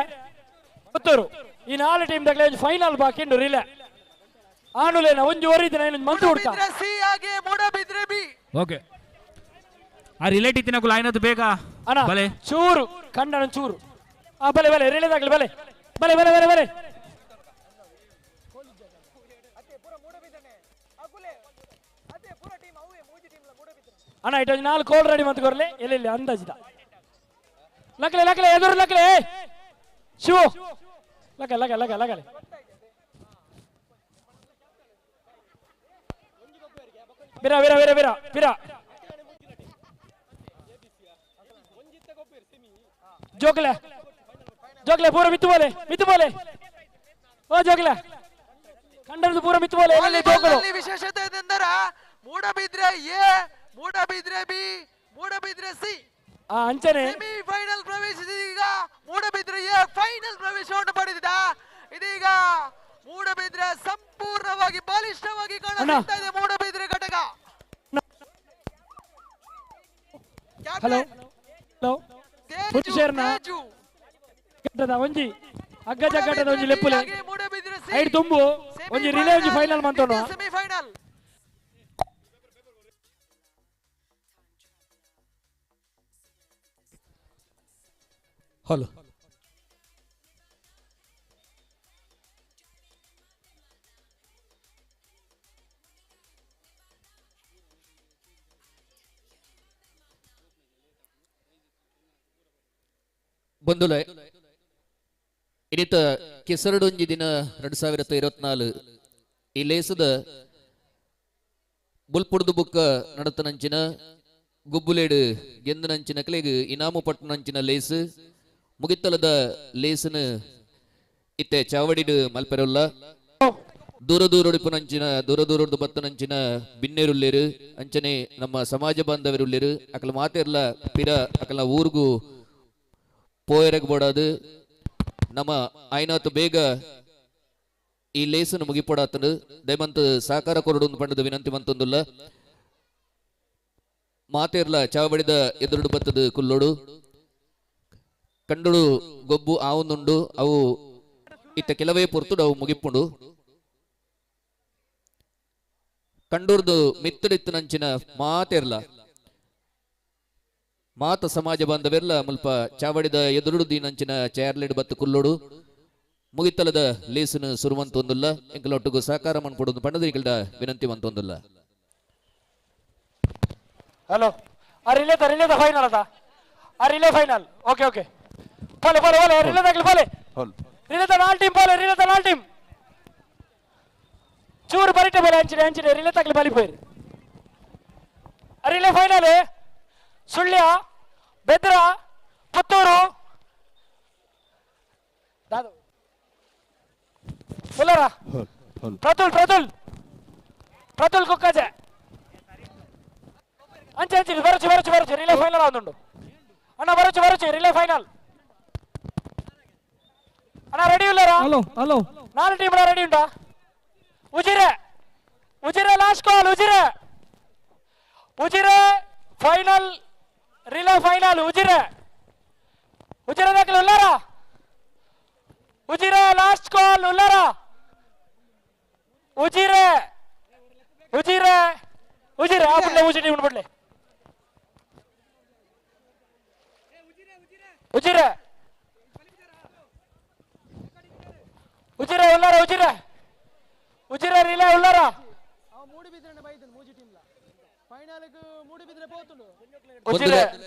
ಪುತ್ತೂರು ಈ 4 ಟೀಮ್ ದಾಗಲೇ ಫೈನಲ್ ಬಾಕಿಂಡು ರಿಲೇ ಆನುಲೇನ ಒಂಜಿ ಒರಿದಿನ ಇನ್ನೊಂದು ಮಂತು ಹುಡ್ಕ ಮೂಡಬಿದ್ರೆ ಬಿ. ಓಕೆ ಆ ರಿಲೇಟ್ ಇತ್ತಿನಕು ಲೈನ್ ಅದು ಬೇಗ ಬಲೆ ಚೂರು ಕಂಡನ ಚೂರು ಬಲೆ ರಿಲೇದಾಗಲಿ ಬಲೆ ಅಣ್ಣ ಇಟ್ಟು 4 ಕೋಲ್ ರೆಡಿ ಮತ್ತೆ ಕೊರ್ಲೆ ಎಲ್ಲೆಲ್ಲಿ ಅಂದಾಜಿದ ಲಕಲೆ ಎದುರು ಲಕಲೆ ಶಿವು ಲಕಲೆ ಬಿರ ಜೋಗ್ಲೆ ಪೂರ ಮಿತ್ತು ಬೋಲೆ ಓ ಜೋಗ್ಲೆ ಕಂಡದ್ದು ಪೂರ ಮಿತ್ತು ಬೋಲೆ ವಿಶೇಷತೆ ಏನೆಂದರೆ Moodbidri A Moodbidri B Moodbidri C ಅಂಚನೆ ಸೆಮಿಫೈನಲ್ ಪ್ರವೇಶಿಸಿದ. ಈಗ ಮೂಡಬಿದ್ರೆ ಎ ಫೈನಲ್ ಪ್ರವೇಶವನ್ನು ಪಡೆದಿದೆ. ಇದೀಗ ಮೂಡಬಿದ್ರೆ ಸಂಪೂರ್ಣವಾಗಿ ಬಲಿಷ್ಠವಾಗಿ ಕಾಣಿಸ್ತಾ ಇದೆ ಮೂಡಬಿದ್ರೆ ಘಟಕ. ಹಲೋ ಒಂಜಿ ಅಗ್ಗ ಜಗ್ಗಟ್ಟದ ಒಂಜಿ ಲೆಪ್ಪುಲೆ ಐದು ತುಂಬು ಒಂಜಿ ರಿಲೇ ಒಂಜಿ ಫೈನಲ್ ಮಂತೋಣ ಸೆಮಿಫೈನಲ್. ಹಲೋ ಬಂಧುಲೆ ಇನ್ನಿತ ಕೆಸರಡೊಂಜಿ ದಿನ 2024 ಈ ಲೇಸದ ಬುಲ್ಪುಡ್ದು ಬುಕ್ಕ ನಡತನಂಚಿನ ಗುಬ್ಬುಲೇಡು ಗೆಂದನಂಚಿನ ಕಲೆಗೆ ಇನಾಮು ಪಟ್ಟಣಂಚಿನ ಲೇಸು ಮುಗಿತ್ತಲದ ಲೇಸನ ಇತ್ತೆ ಚಾವಡಿಡು ಮಲ್ಪೆರಲ್ಲ ದೂರ ದೂರಡಿಪುನಂಚಿನ ದೂರದ ಬತ್ತನಂಚಿನ ಬಿನ್ನೇರುಲ್ಲೇರು ಅಂಚನೆ ನಮ್ಮ ಸಮಾಜ ಬಾಂಧವರುಲ್ಲೇರು ಅಕಲ ಮಾತೆರ್ಲ ಪಿರ ಅಕಲ ಊರ್ಗು ಪೋಯರಗಬೋಡಾದು ನಮ್ಮ ಆಯ್ನಾತು ಬೇಗ ಈ ಲೇಸನ್ನು ಮುಗಿಪೋಡಾತನು ದಯಮಂತ ಸಾಕಾರ ಕೊರಡು ಪಂಡದ ವಿನಂತಿ ಮಂತೊಂದುಲ್ಲ ಮಾತೆರ್ಲ ಚಾವಡಿದ ಎದುರುಡು ಬತ್ತದ ಕುಲ್ಲೋಡು ಕಂಡುಡು ಗೊಬ್ಬು ಆವೊಂದುಂಡು ಅವು ಇತ್ತ ಕೆಲವೇ ಪೊರ್ತುಡು ಅವು ಮುಗಿಪುಂಡು ಕಂಡೂರ್ದು ಮಿತ್ತಡಿತ್ತನಂಚಿನ ಮಾತೆರ್ಲ ಮಾತ ಸಮಾಜ ಬಾಂಧವೆರ್ಲ ಮುಲ್ಪ ಚಾವಡಿದ ಎದುರುಡು ದೀನಂಚಿನ ಚೇರ್ಲೆಡ್ ಬತ್ತು ಕುಲ್ಲೋಡು ಮುಗಿತಲದ ಲೇಸನು ಸುರುವಂತೊಂದುಲ್ಲ ಎಂಕಲೊಟ್ಟಿಗೂ ಸಹಕಾರ ಮನ್ಪೊಡು ಪಂಡದರಿಗಲ್ಡ ವಿನಂತಿ ಮಂತೊಂದುಲ್ಲ ಹಲೋ ಆ ರಿಲೇದ ಫೈನಲ್ ಅದ ಆ ರಿಲೇ ಫೈನಲ್ ಓಕೆ ಓಕೆ ಫಾಲೆ ರಿಲೇದಾಗ್ಲಿ ಫಾಲೆ ರಿಲೇದ ನಾಲ್ ಟೀಮ್ ಚೂರು ಬರಿಟೆ ಬೇಲೆ ಅಂಚಿನ ರಿಲೇದಾಗ್ಲಿ ಬಲಿ ಪೋಯ್ರಿ ಆ ರಿಲೇ ಫೈನಲ್ ಸುಳ್ಯ ಬೆದ್ರ ಪುತ್ತೂರು ಉಲ್ಲರ ಪ್ರತುಲ್ ಕುಕ್ಕಜೆ ಅಂಚೆ ಬರಚು ರಿಲೇ ಫೈನಲ್ ಆಗುಂಡು ಅಣ್ಣ ಬರಚು ರಿಲೇ ಫೈನಲ್ ಅಣ್ಣ ರೆಡಿ ಉಲ್ಲರ ಹಲೋ 4 ಟೀಮ್ ರೆಡಿ ಉಂಟಾ Ujire last call Ujire final relay final Ujire ದಾಖಲೆ ಉಲ್ಲರ ಉಜಿರೆ ಲಾಸ್ಟ್ ಕಾಲ್ ಉಲ್ಲರ ಉಜಿರೆ ಆ ಬಿಡ್ಲೆ ಉಜಿರೆ ಬಿಡ್ಲೆ ಉಜಿರೆ ರಿಲೇ ಉಲ್ಲರ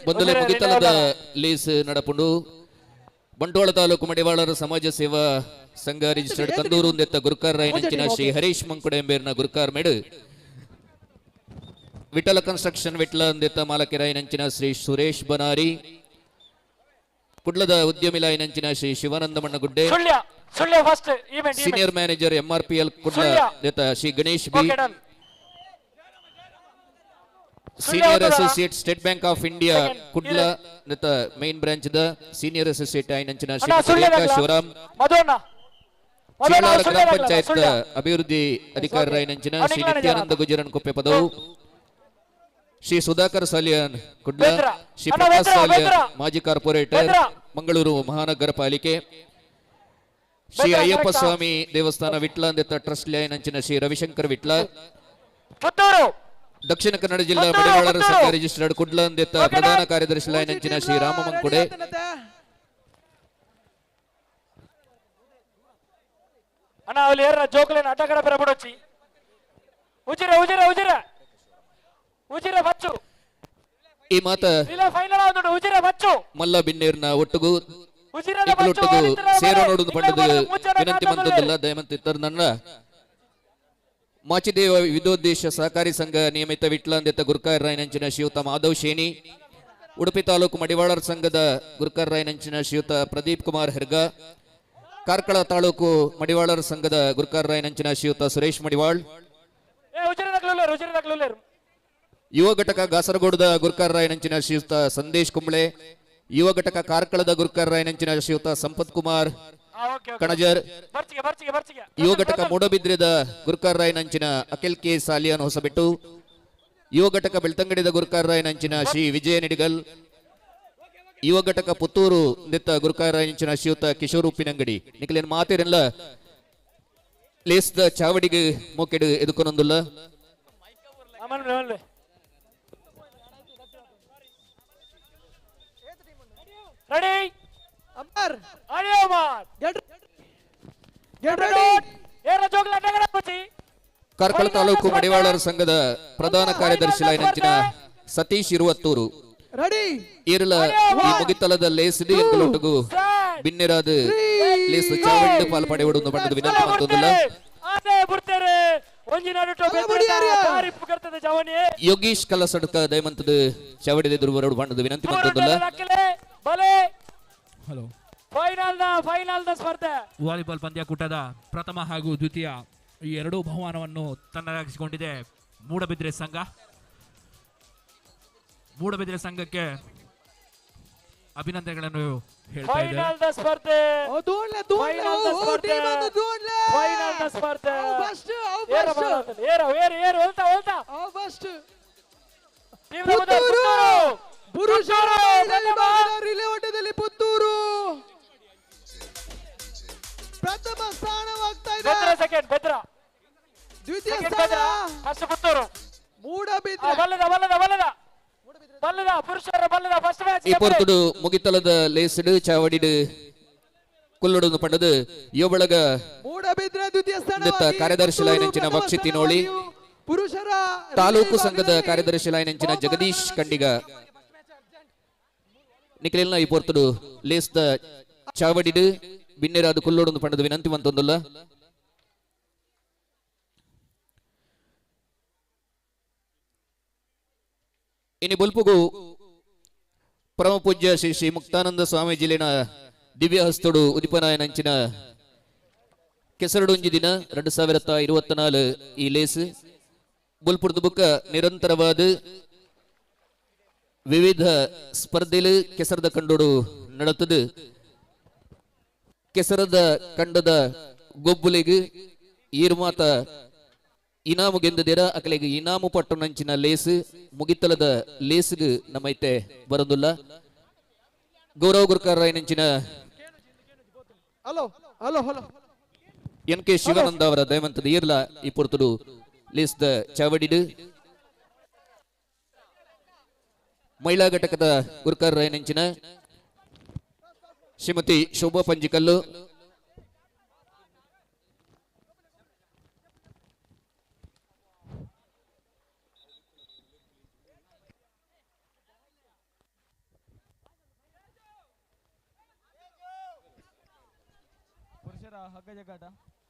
ಬಂದಲೆ ಮುಗಿತಲದ ಲೇಸ್ ನಡಪುಂಡು ಬಂಟ್ವಾಳ ತಾಲೂಕು ಮಡಿವಾಳರ ಸಮಾಜ ಸೇವಾ ಸಂಘ ರಿಜಿಸ್ಟರ್ಡ್ ಕಂದೂರು ನೆತ್ತ ಗುರುಕಾರ್ ರಾಯನಂಚಿನ ಶ್ರೀ ಹರೀಶ್ ಮಂಕುಡೆ ಎಂಬೇರ್ನ ಗುರುಕಾರ್ ಮೇಡು ವಿಠಲ ಕನ್ಸ್ಟ್ರಕ್ಷನ್ ವಿಟ್ಲ ಅಂದೆತ್ತ ಮಾಲಕಿ ರಾಯನಂಚಿನ ಶ್ರೀ ಸುರೇಶ್ ಬನಾರಿ ಕುಡ್ಲದ ಉದ್ಯಮಿ ರಾಯನಂಚಿನ Shri Shivananda Mannagudde senior manager MRPL Kudla ನೆತ್ತ Shri Ganesh B senior associate State bank of India Kudla ನೆತ್ತ ಮೇನ್ ಬ್ರಾಂಚ್ ದ ಸೀನಿಯರ್ ಅಸೋಸಿಯೇಟ್ ಆಯ್ನಂಚಿನ ಶ್ರೀ ಶಿವರಾಮ್ ಚೀಲಾರ ಗ್ರಾಮ ಪಂಚಾಯತ್ ಅಭಿವೃದ್ಧಿ ಅಧಿಕಾರಿ ರಾಯನಂಚಿನ ಶ್ರೀ ನಿತ್ಯಾನಂದ ಗುಜರನ್ ಕೊಪ್ಪೆ ಪದವು ಶ್ರೀ ಸುಧಾಕರ್ ಸಾಲಿಯನ್ ಕುಡ್ಲ ಶ್ರೀ ಪ್ರಕಾಶ್ ಸಾಲಿಯನ್ ಮಾಜಿ ಕಾರ್ಪೊರೇಟರ್ ಮಂಗಳೂರು ಮಹಾನಗರ ಪಾಲಿಕೆ ಶ್ರೀ ಅಯ್ಯಪ್ಪ ಸ್ವಾಮಿ ದೇವಸ್ಥಾನ ವಿಟ್ಲ ಅಂದೆತ್ತ ಟ್ರಸ್ಟ್ ಆಯ್ನಂಚಿನ ಶ್ರೀ ರವಿಶಂಕರ್ ವಿಟ್ಲ ದಕ್ಷಿಣ ಕನ್ನಡ ಜಿಲ್ಲಾ ಮಡಿವಾಳರ ಸಂಘ ರಿಜಿಸ್ಟರ್ಡ್ ಕುಡ್ಲ ಅಂದೆತ್ತ ಪ್ರಧಾನ ಕಾರ್ಯದರ್ಶಿ ಲಾಯನಂಚಿನ ಶ್ರೀ ರಾಮ ಮಂಕುಡೆ ಅಣ್ಣ ಅಲ್ಲಿ ಏರ ಜೋಕಲೇನ ಅಡ್ಡಗಡ ಬರಬಡೋಚಿ ಉಜಿರೆ ಬಚ್ಚು ಈ ಮಾತ ರಿಲೇ ಫೈನಲ್ ಆಗುಂಡು ಉಜಿರೆ ಬಚ್ಚು ಮಲ್ಲ ಬಿನ್ನೇರ್ನ ಒಟ್ಟುಗು ಇಕ್ಕಲೊಟ್ಟುಗು ಸೇರೋ ನೋಡುದು ಪಂಡದ ವಿನಂತಿ ಮಂತದಲ್ಲ ದಯಮಂತ ಇತ್ತರ ನನ್ನ ಮಾಚಿದೇವ ವಿಧೋದ್ದೇಶ ಸಹಕಾರಿ ಸಂಘ ನಿಯಮಿತ ವಿಟ್ಲ ಅಂದೆತ್ತ ಗುರುಕಾರ್ ರಾಯನಂಚಿನ ಶ್ರೀಯುತ ಮಾಧವ್ ಶೇನಿ ಉಡುಪಿ ತಾಲೂಕು ಮಡಿವಾಳರ ಸಂಘದ ಗುರುಕಾರ್ ರಾಯನಂಚಿನ ಶ್ರೀಯುತ ಪ್ರದೀಪ್ ಕುಮಾರ್ ಹೆರ್ಗ ಕಾರ್ಕಳ ತಾಲೂಕು ಮಡಿವಾಳರ ಸಂಘದ ಗುರುಕಾರ್ ರಾಯನಂಚಿನ ಶ್ರೀಯುತ ಸುರೇಶ್ ಮಡಿವಾಳ್ ಯುವ ಘಟಕ ಗಾಸರಗೋಡದ ಗುರುಕಾರ್ ರಾಯನಂಚಿನ ಶ್ರೀಯುತ ಸಂದೇಶ್ ಕುಂಬ್ಳೆ ಯುವ ಘಟಕ ಕಾರ್ಕಳದ ಗುರುಕಾರ್ ರಾಯನಂಚಿನ ಶ್ರೀಯುತ ಸಂಪತ್ ಕುಮಾರ್ ಕಣಜರ್ ಯುವ ಘಟಕ ಮೂಡಬಿದ್ರೆದ ಗುರುಕಾರ್ ರಾಯನಂಚಿನ ಅಖಿಲ್ ಕೆ ಸಾಲಿಯನ್ ಹೊಸಬೆಟ್ಟು ಯುವ ಘಟಕ ಬೆಳ್ತಂಗಡಿದ ಗುರುಕಾರ್ ರಾಯನಂಚಿನ ಶ್ರೀ ವಿಜಯ ನಿಡಿಗಲ್ ಯುವ ಘಟಕ ಪುತ್ತೂರು ನೆತ್ತ ಗುರುಕಾರ್ ರಾಯನಂಚಿನ ಶ್ರೀಯುತ ಕಿಶೋರ್ ಉಪ್ಪಿನಂಗಡಿ ನಿಖಲೇನ್ ಮಾತೇರೆಲ್ಲ ಲೇಸ್ದ ಚಾವಡಿಗೆ ಮೋಕೆಡು ಎದುಕೊನೊಂದುಲ್ಲ ರೆಡಿ ಅಮರ್ ಆಡಿಯೋ ಮಾರ್ ಗೆಟ್ ರೆಡಿ ಏರ ಜೋಗಲ ಅಡ್ಡಗಡ ಬಚ್ಚಿ ಕಾರ್ಕಳ ತಾಲೂಕು ಮಡಿವಾಳರ ಸಂಘದ ಪ್ರಧಾನ ಕಾರ್ಯದರ್ಶಿ ಲಾಯನಂಚಿನ ಸತೀಶ್ ಇರುವತ್ತೂರು ರೆಡಿ ಇರಲ ಈ ಮುಗಿತಲದ ಲೇಸ್ ಎಂಕಲೊಟ್ಟುಗು ಬಿನ್ನೆರಾದ ಲೇಸ್ ಚಾವಂಡ ಪಾಲ್ ಪಡೆಯುವುದು ಬಣ್ಣದ ವಿನಂತಿ ಮತ್ತೊಂದಿಲ್ಲ ಯೋಗೀಶ್ ಕಲಸಡ್ಕ ದಯಮಂತದ ಚಾವಡಿದ ಎದುರು ಬಣ್ಣದ ವಿನಂತಿ ಮತ್ತೊಂದಿಲ್ಲ. ಹಲೋ ಫೈನಲ್ ಸ್ಪರ್ಧೆ ವಾಲಿಬಾಲ್ ಪಂದ್ಯಾಕೂಟದ ಪ್ರಥಮ ಹಾಗೂ ದ್ವಿತೀಯ ಈ ಎರಡೂ ಬಹುಮಾನವನ್ನು ತನ್ನದಾಗಿಸಿಕೊಂಡಿದೆ ಮೂಡಬಿದ್ರೆ ಸಂಘ. ಮೂಡಬಿದ್ರೆ ಸಂಘಕ್ಕೆ ಅಭಿನಂದನೆಗಳನ್ನು ಹೇಳ್ತಾ ಇದ್ದಾರೆ. ಪುತ್ತೂರು ಪ್ರಥಮ ಸ್ಥಾನವಾಗ್ತಾ ಇದೆ. ದ್ವಿತೀಯ ಸ್ಥಾನ ಪುತ್ತೂರು. ಮೂಡಬಿದ್ರೆ ಈ ಪೊರ್ತುಡು ಮುಗಿತಲದ ಲೇಸಡು ಚಾವಡಿಡು ಕುಲ್ಲುಡು ಪಂಡದು ಯೋಬಳಗ ಮೂಡಬಿದ್ರೆ ದ್ವಿತೀಯ ಸ್ಥಾನ ಕಾರ್ಯದರ್ಶಿ ಲೈನಂಚಿನ ವಕ್ಷಿ ತಿನೋಳಿ ಪುರುಷರ ತಾಲೂಕು ಸಂಘದ ಕಾರ್ಯದರ್ಶಿ ಲೈನಂಚಿನ ಜಗದೀಶ್ ಕಂಡಿಗ ನಿಖಿಲ್ನ ಈ ಪೊರ್ತುಡು ಲೇಸ್ದ ಚಾವಡಿಡು ಬಿನ್ನೆರಾದ ಕುಲ್ಲೋಡು ಪಂಡದು ವಿನಂತಿ ಮಂತೊಂದುಲ್ಲ. ಇನಿ ಬುಲ್ಪುಗು ಪರಮ ಪೂಜ್ಯ ಶ್ರೀ ಶ್ರೀ ಮುಕ್ತಾನಂದ ಸ್ವಾಮೀಜಿಲಿನ ದಿವ್ಯ ಹಸ್ತುಡು ಉದಿಪನಾಯನಂಚಿನ ಕೆಸರಡೊಂಜಿ ದಿನ 2024 ಈ ಲೇಸ್ ಬುಲ್ಪುರ್ದ ಬುಕ್ಕ ನಿರಂತರವಾದ ವಿವಿಧ ಸ್ಪರ್ಧೆಲು ಕೆಸರದ ಕಂಡೋಡು ನಡತದು. ಕೆಸರದ ಕಂಡದ ಗೊಬ್ಬುಲಿಗೆ ಈರ್ಮಾತ ಇನಾಮು ಗೆಂದದಿರ ಅಕಲಿಗೆ ಇನಾಮು ಪಟ್ಟು ನಂಚಿನ ಲೇಸ್ ಮುಗಿತಲದ ಲೇಸ್ಗೆ ನಮ್ಮೈತೆ ಬರೋದಿಲ್ಲ. ಗೌರವ ಗುರುಕಾರ ನಂಚಿನ ಎನ್ ಕೆ ಶಿವಾನಂದ ಅವರ ದಯವಂತದ ಇರ್ಲ ಈ ಪೊರ್ತುಡು ಲೇಸ್ದ ಚಾವಡಿಡು ಮಹಿಳಾ ಘಟಕದ ಗುರುಕಾರ ನಂಚಿನ ಶ್ರೀಮತಿ ಶೋಭಾ ಪಂಜಿಕಲ್ಲು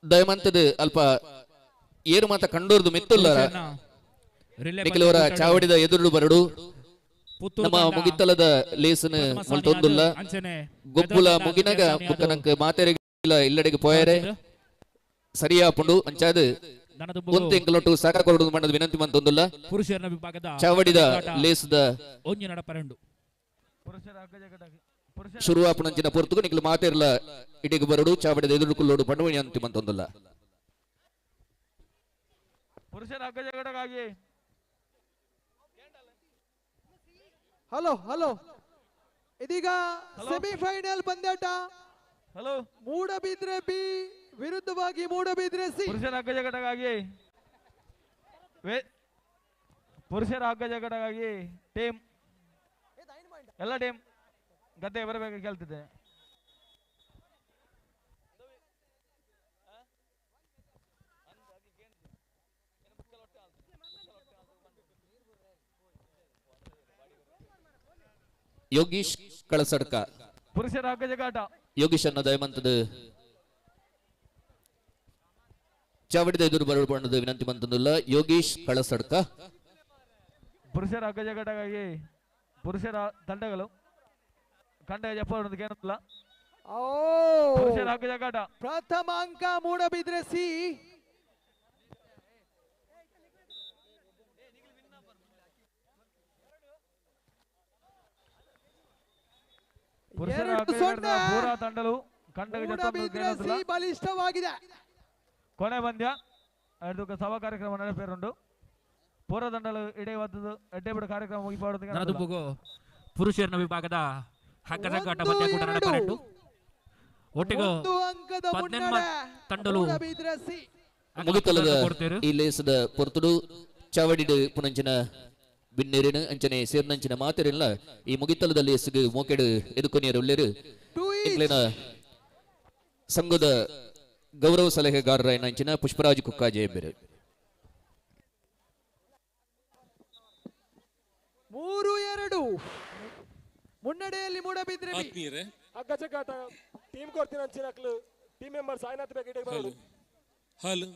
ದಯಮಂತದ ಅಲ್ಪ ಏರು ಮಾತ ಕಂಡೋರ್ದು ಮೆತ್ತುಲ್ಲ ನಿಖಿಲವರ ಚಾವಡಿದ ಎದುರು ಬರಡು ನಮ್ಮ ಮುಗಿತಲದ ಲೇಸನ ಮುಲ್ತೊಂದುಲ್ಲ ಗೊಬ್ಬುಲ ಮುಗಿನಗ ಬುಕ್ಕನಂಕ ಮಾತೆರೆಗಿಲ್ಲ ಇಲ್ಲಡೆಗೆ ಪೋಯರೆ ಸರಿಯಾಪುಂಡು ಅಂಚಾದ ಒಂದು ಎಂಕಲೊಟ್ಟು ಸಾಕಾರ ಕೊರಡು ಮಣ್ಣದ ವಿನಂತಿ ಮಂತೊಂದುಲ್ಲ. ಪುರುಷರ ವಿಭಾಗದ ಚಾವಡಿದ ಲೇಸದ ಒಂಜಿ ನಡಪರೆಂಡು ಶುರುವಾಪುನಂಚಿನ ಪೊರ್ತುಗು ನಿಖಿಲು ಮಾತೆರ್ಲ ಇಡಿಗೆ ಬರಡು ಚಾವಡಿದ ಎದುರು ಕುಲ್ಲೋಡು ಪಂಡು ವಿನಂತಿ ಮಂತೊಂದುಲ್ಲ. ಪುರುಷರ ಹಗ್ಗ ಜಗಡಗಾಗಿ ಹಲೋ ಇದೀಗ ಸೆಮಿಫೈನಲ್ ಪಂದ್ಯಾಟ. ಮೂಡಬಿದ್ರೆ ಬಿ ವಿರುದ್ಧವಾಗಿ ಮೂಡಬಿದ್ರೆ ಸಿ. ಪುರುಷರ ಹಗ್ಗ ಜಗಡಗಾಗಿ ಟೀಮ್ ಎಲ್ಲ ಟೀಮ್ ಗದ್ದೆ ಬರಬೇಕು ಕೇಳ್ತಿದ್ದೆ. ಯೋಗೀಶ್ ಕಳಸಡ್ಕ ಪುರುಷರ ಹಗ್ಗ ಜಗಾಟ ಯೋಗೀಶ್ ಅನ್ನ ದಯಮಂತದ ಚಾವಡಿದ ಎದುರು ಬರಡು ಬಣ್ಣದ ವಿನಂತಿ ಮಂತಂದುಲ್ಲ. ಯೋಗೀಶ್ ಕಳಸಡ್ಕ ಪುರುಷರ ಹಗ್ಗ ಜಗಾಟಗಾಗಿ ಪುರುಷರ ತಂಡಗಳು ಕಂಡ ಜಪ್ಪೊಂದು ಕೇಳುತ್ತಿಲ್ಲ. ಪುರುಷರ ಹಗ್ಗ ಜಗಾಟ ಪ್ರಥಮ ಅಂಕ ಮೂಡಬಿದ್ರೆ ಸಿ. ಪುರುಷರ ಪೂರಾ ತಂಡಲು ಕಂಡ ಬಲಿಷ್ಠವಾಗಿದೆ. ಕೊನೆ ಪಂದ್ಯ ಸಭಾ ಕಾರ್ಯಕ್ರಮ ನಡೆಪೇರುಂಡು ಪೂರ ತಂಡಲು ಇಡೆವದ್ದು ಎಡ್ಡೆಬಿಡು ಕಾರ್ಯಕ್ರಮ ಮುಗಿಪಾಡುವುದು. ಪುರುಷರ ವಿಭಾಗದ ಹಗ್ಗ ಜಗ್ಗಾಟ ಪಂದ್ಯಾಕೂಟ ನಡೆಪರೆಂಡು ಒಟ್ಟಿಗೆ ತಂಡಲು ಮುಗಿತಲದ ಈ ಲೇಸದ ಪೊರ್ತುಡು ಚಾವಡಿಡು ಪುನಂಚಿನ ಬಿನ್ನೇರಿನ ಅಂಚನೆ ಸೇರ್ನಂಚಿನ ಮಾತೆರಿಲ್ಲ ಈ ಮುಗಿತಲದ ಲೇಸ್ಗೆ ಮೋಕೆಡು ಎದುಕೊನಿಯರು ಉಳ್ಳೇರು ಇಂಗ್ಲಿನ ಸಂಘದ ಗೌರವ ಸಲಹೆಗಾರರ ನಂಚಿನ ಪುಷ್ಪರಾಜ್ ಕುಕ್ಕಾಜೆ ಎಂಬರು 3-2 ಮುನ್ನಡೆಯಲ್ಲಿ ಮೂಡಬಿದ್ರೆ ಆತ್ಮೀಯರೇ ಅಗ್ಗಜಗ್ಗಾಟ ಟೀಮ್ ಕೊಡ್ತೀನಿ ಅಂಚಿನಕ್ಲು ಟೀಮ್ ಮೆಂಬರ್ ಸಾಯಿನಾಥ್ ಬೇಕಿಡೆ ಬರಲು ಹಲೋ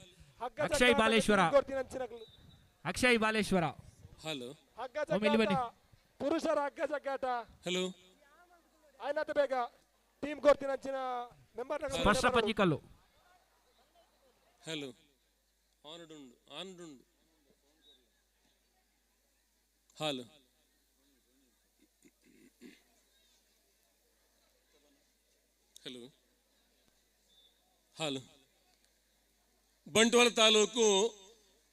ಅಕ್ಷಯ್ ಬಾಲೇಶ್ವರ ಕೊಡ್ತೀನಿ ಅಂಚಿನಕ್ಲು ಅಕ್ಷಯ್ ಬಾಲೇಶ್ವರ ಹಲೋ ಅಗ್ಗಜಗ್ಗಾಟ ಪುರುಷರ ಅಗ್ಗಜಗ್ಗಾಟ ಹಲೋ ಆಯ್ನಾಥ ಬೇಗ ಟೀಮ್ ಕೊಡ್ತೀನಿ ಅಂಚಿನ ಮೆಂಬರ್ ಸ್ಪರ್ಶ ಪಂಜಿಕಲ್ಲು ಹಲೋ ಆನುಡುಂಡು hello hello hello Bantwal taluk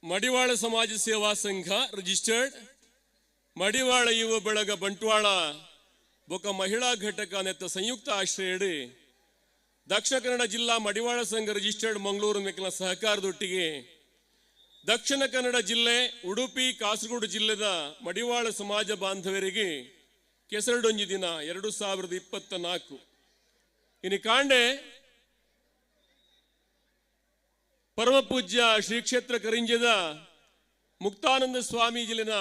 Madivala ಸಮಾಜ ಸೇವಾ ಸಂಘ ರಿಜಿಸ್ಟರ್ಡ್ ಮಡಿವಾಳ ಯುವ ಬೆಳಗ ಬಂಟ್ವಾಳ ಬೊಕ ಮಹಿಳಾ ಘಟಕ ನೆತ್ತ ಸಂಯುಕ್ತ ಆಶ್ರಯಡಿ ದಕ್ಷಿಣ ಕನ್ನಡ ಜಿಲ್ಲಾ ಮಡಿವಾಳ ಸಂಘ ರಿಜಿಸ್ಟರ್ಡ್ ಮಂಗಳೂರು ನೆಕ್ಕಿನ ಸಹಕಾರದೊಟ್ಟಿಗೆ ದಕ್ಷಿಣ ಕನ್ನಡ ಜಿಲ್ಲೆ ಉಡುಪಿ ಕಾಸರಗೋಡು ಜಿಲ್ಲೆದ ಮಡಿವಾಳ ಸಮಾಜ ಬಾಂಧವರಿಗೆ ಕೆಸರಡೊಂಜಿ ದಿನ 2024 ಇನಿ ಕಾಂಡೆ ಪರಮ ಪೂಜ್ಯ ಶ್ರೀ ಕ್ಷೇತ್ರ ಕರಿಂಜದ ಮುಕ್ತಾನಂದ ಸ್ವಾಮೀಜಿಲಿನ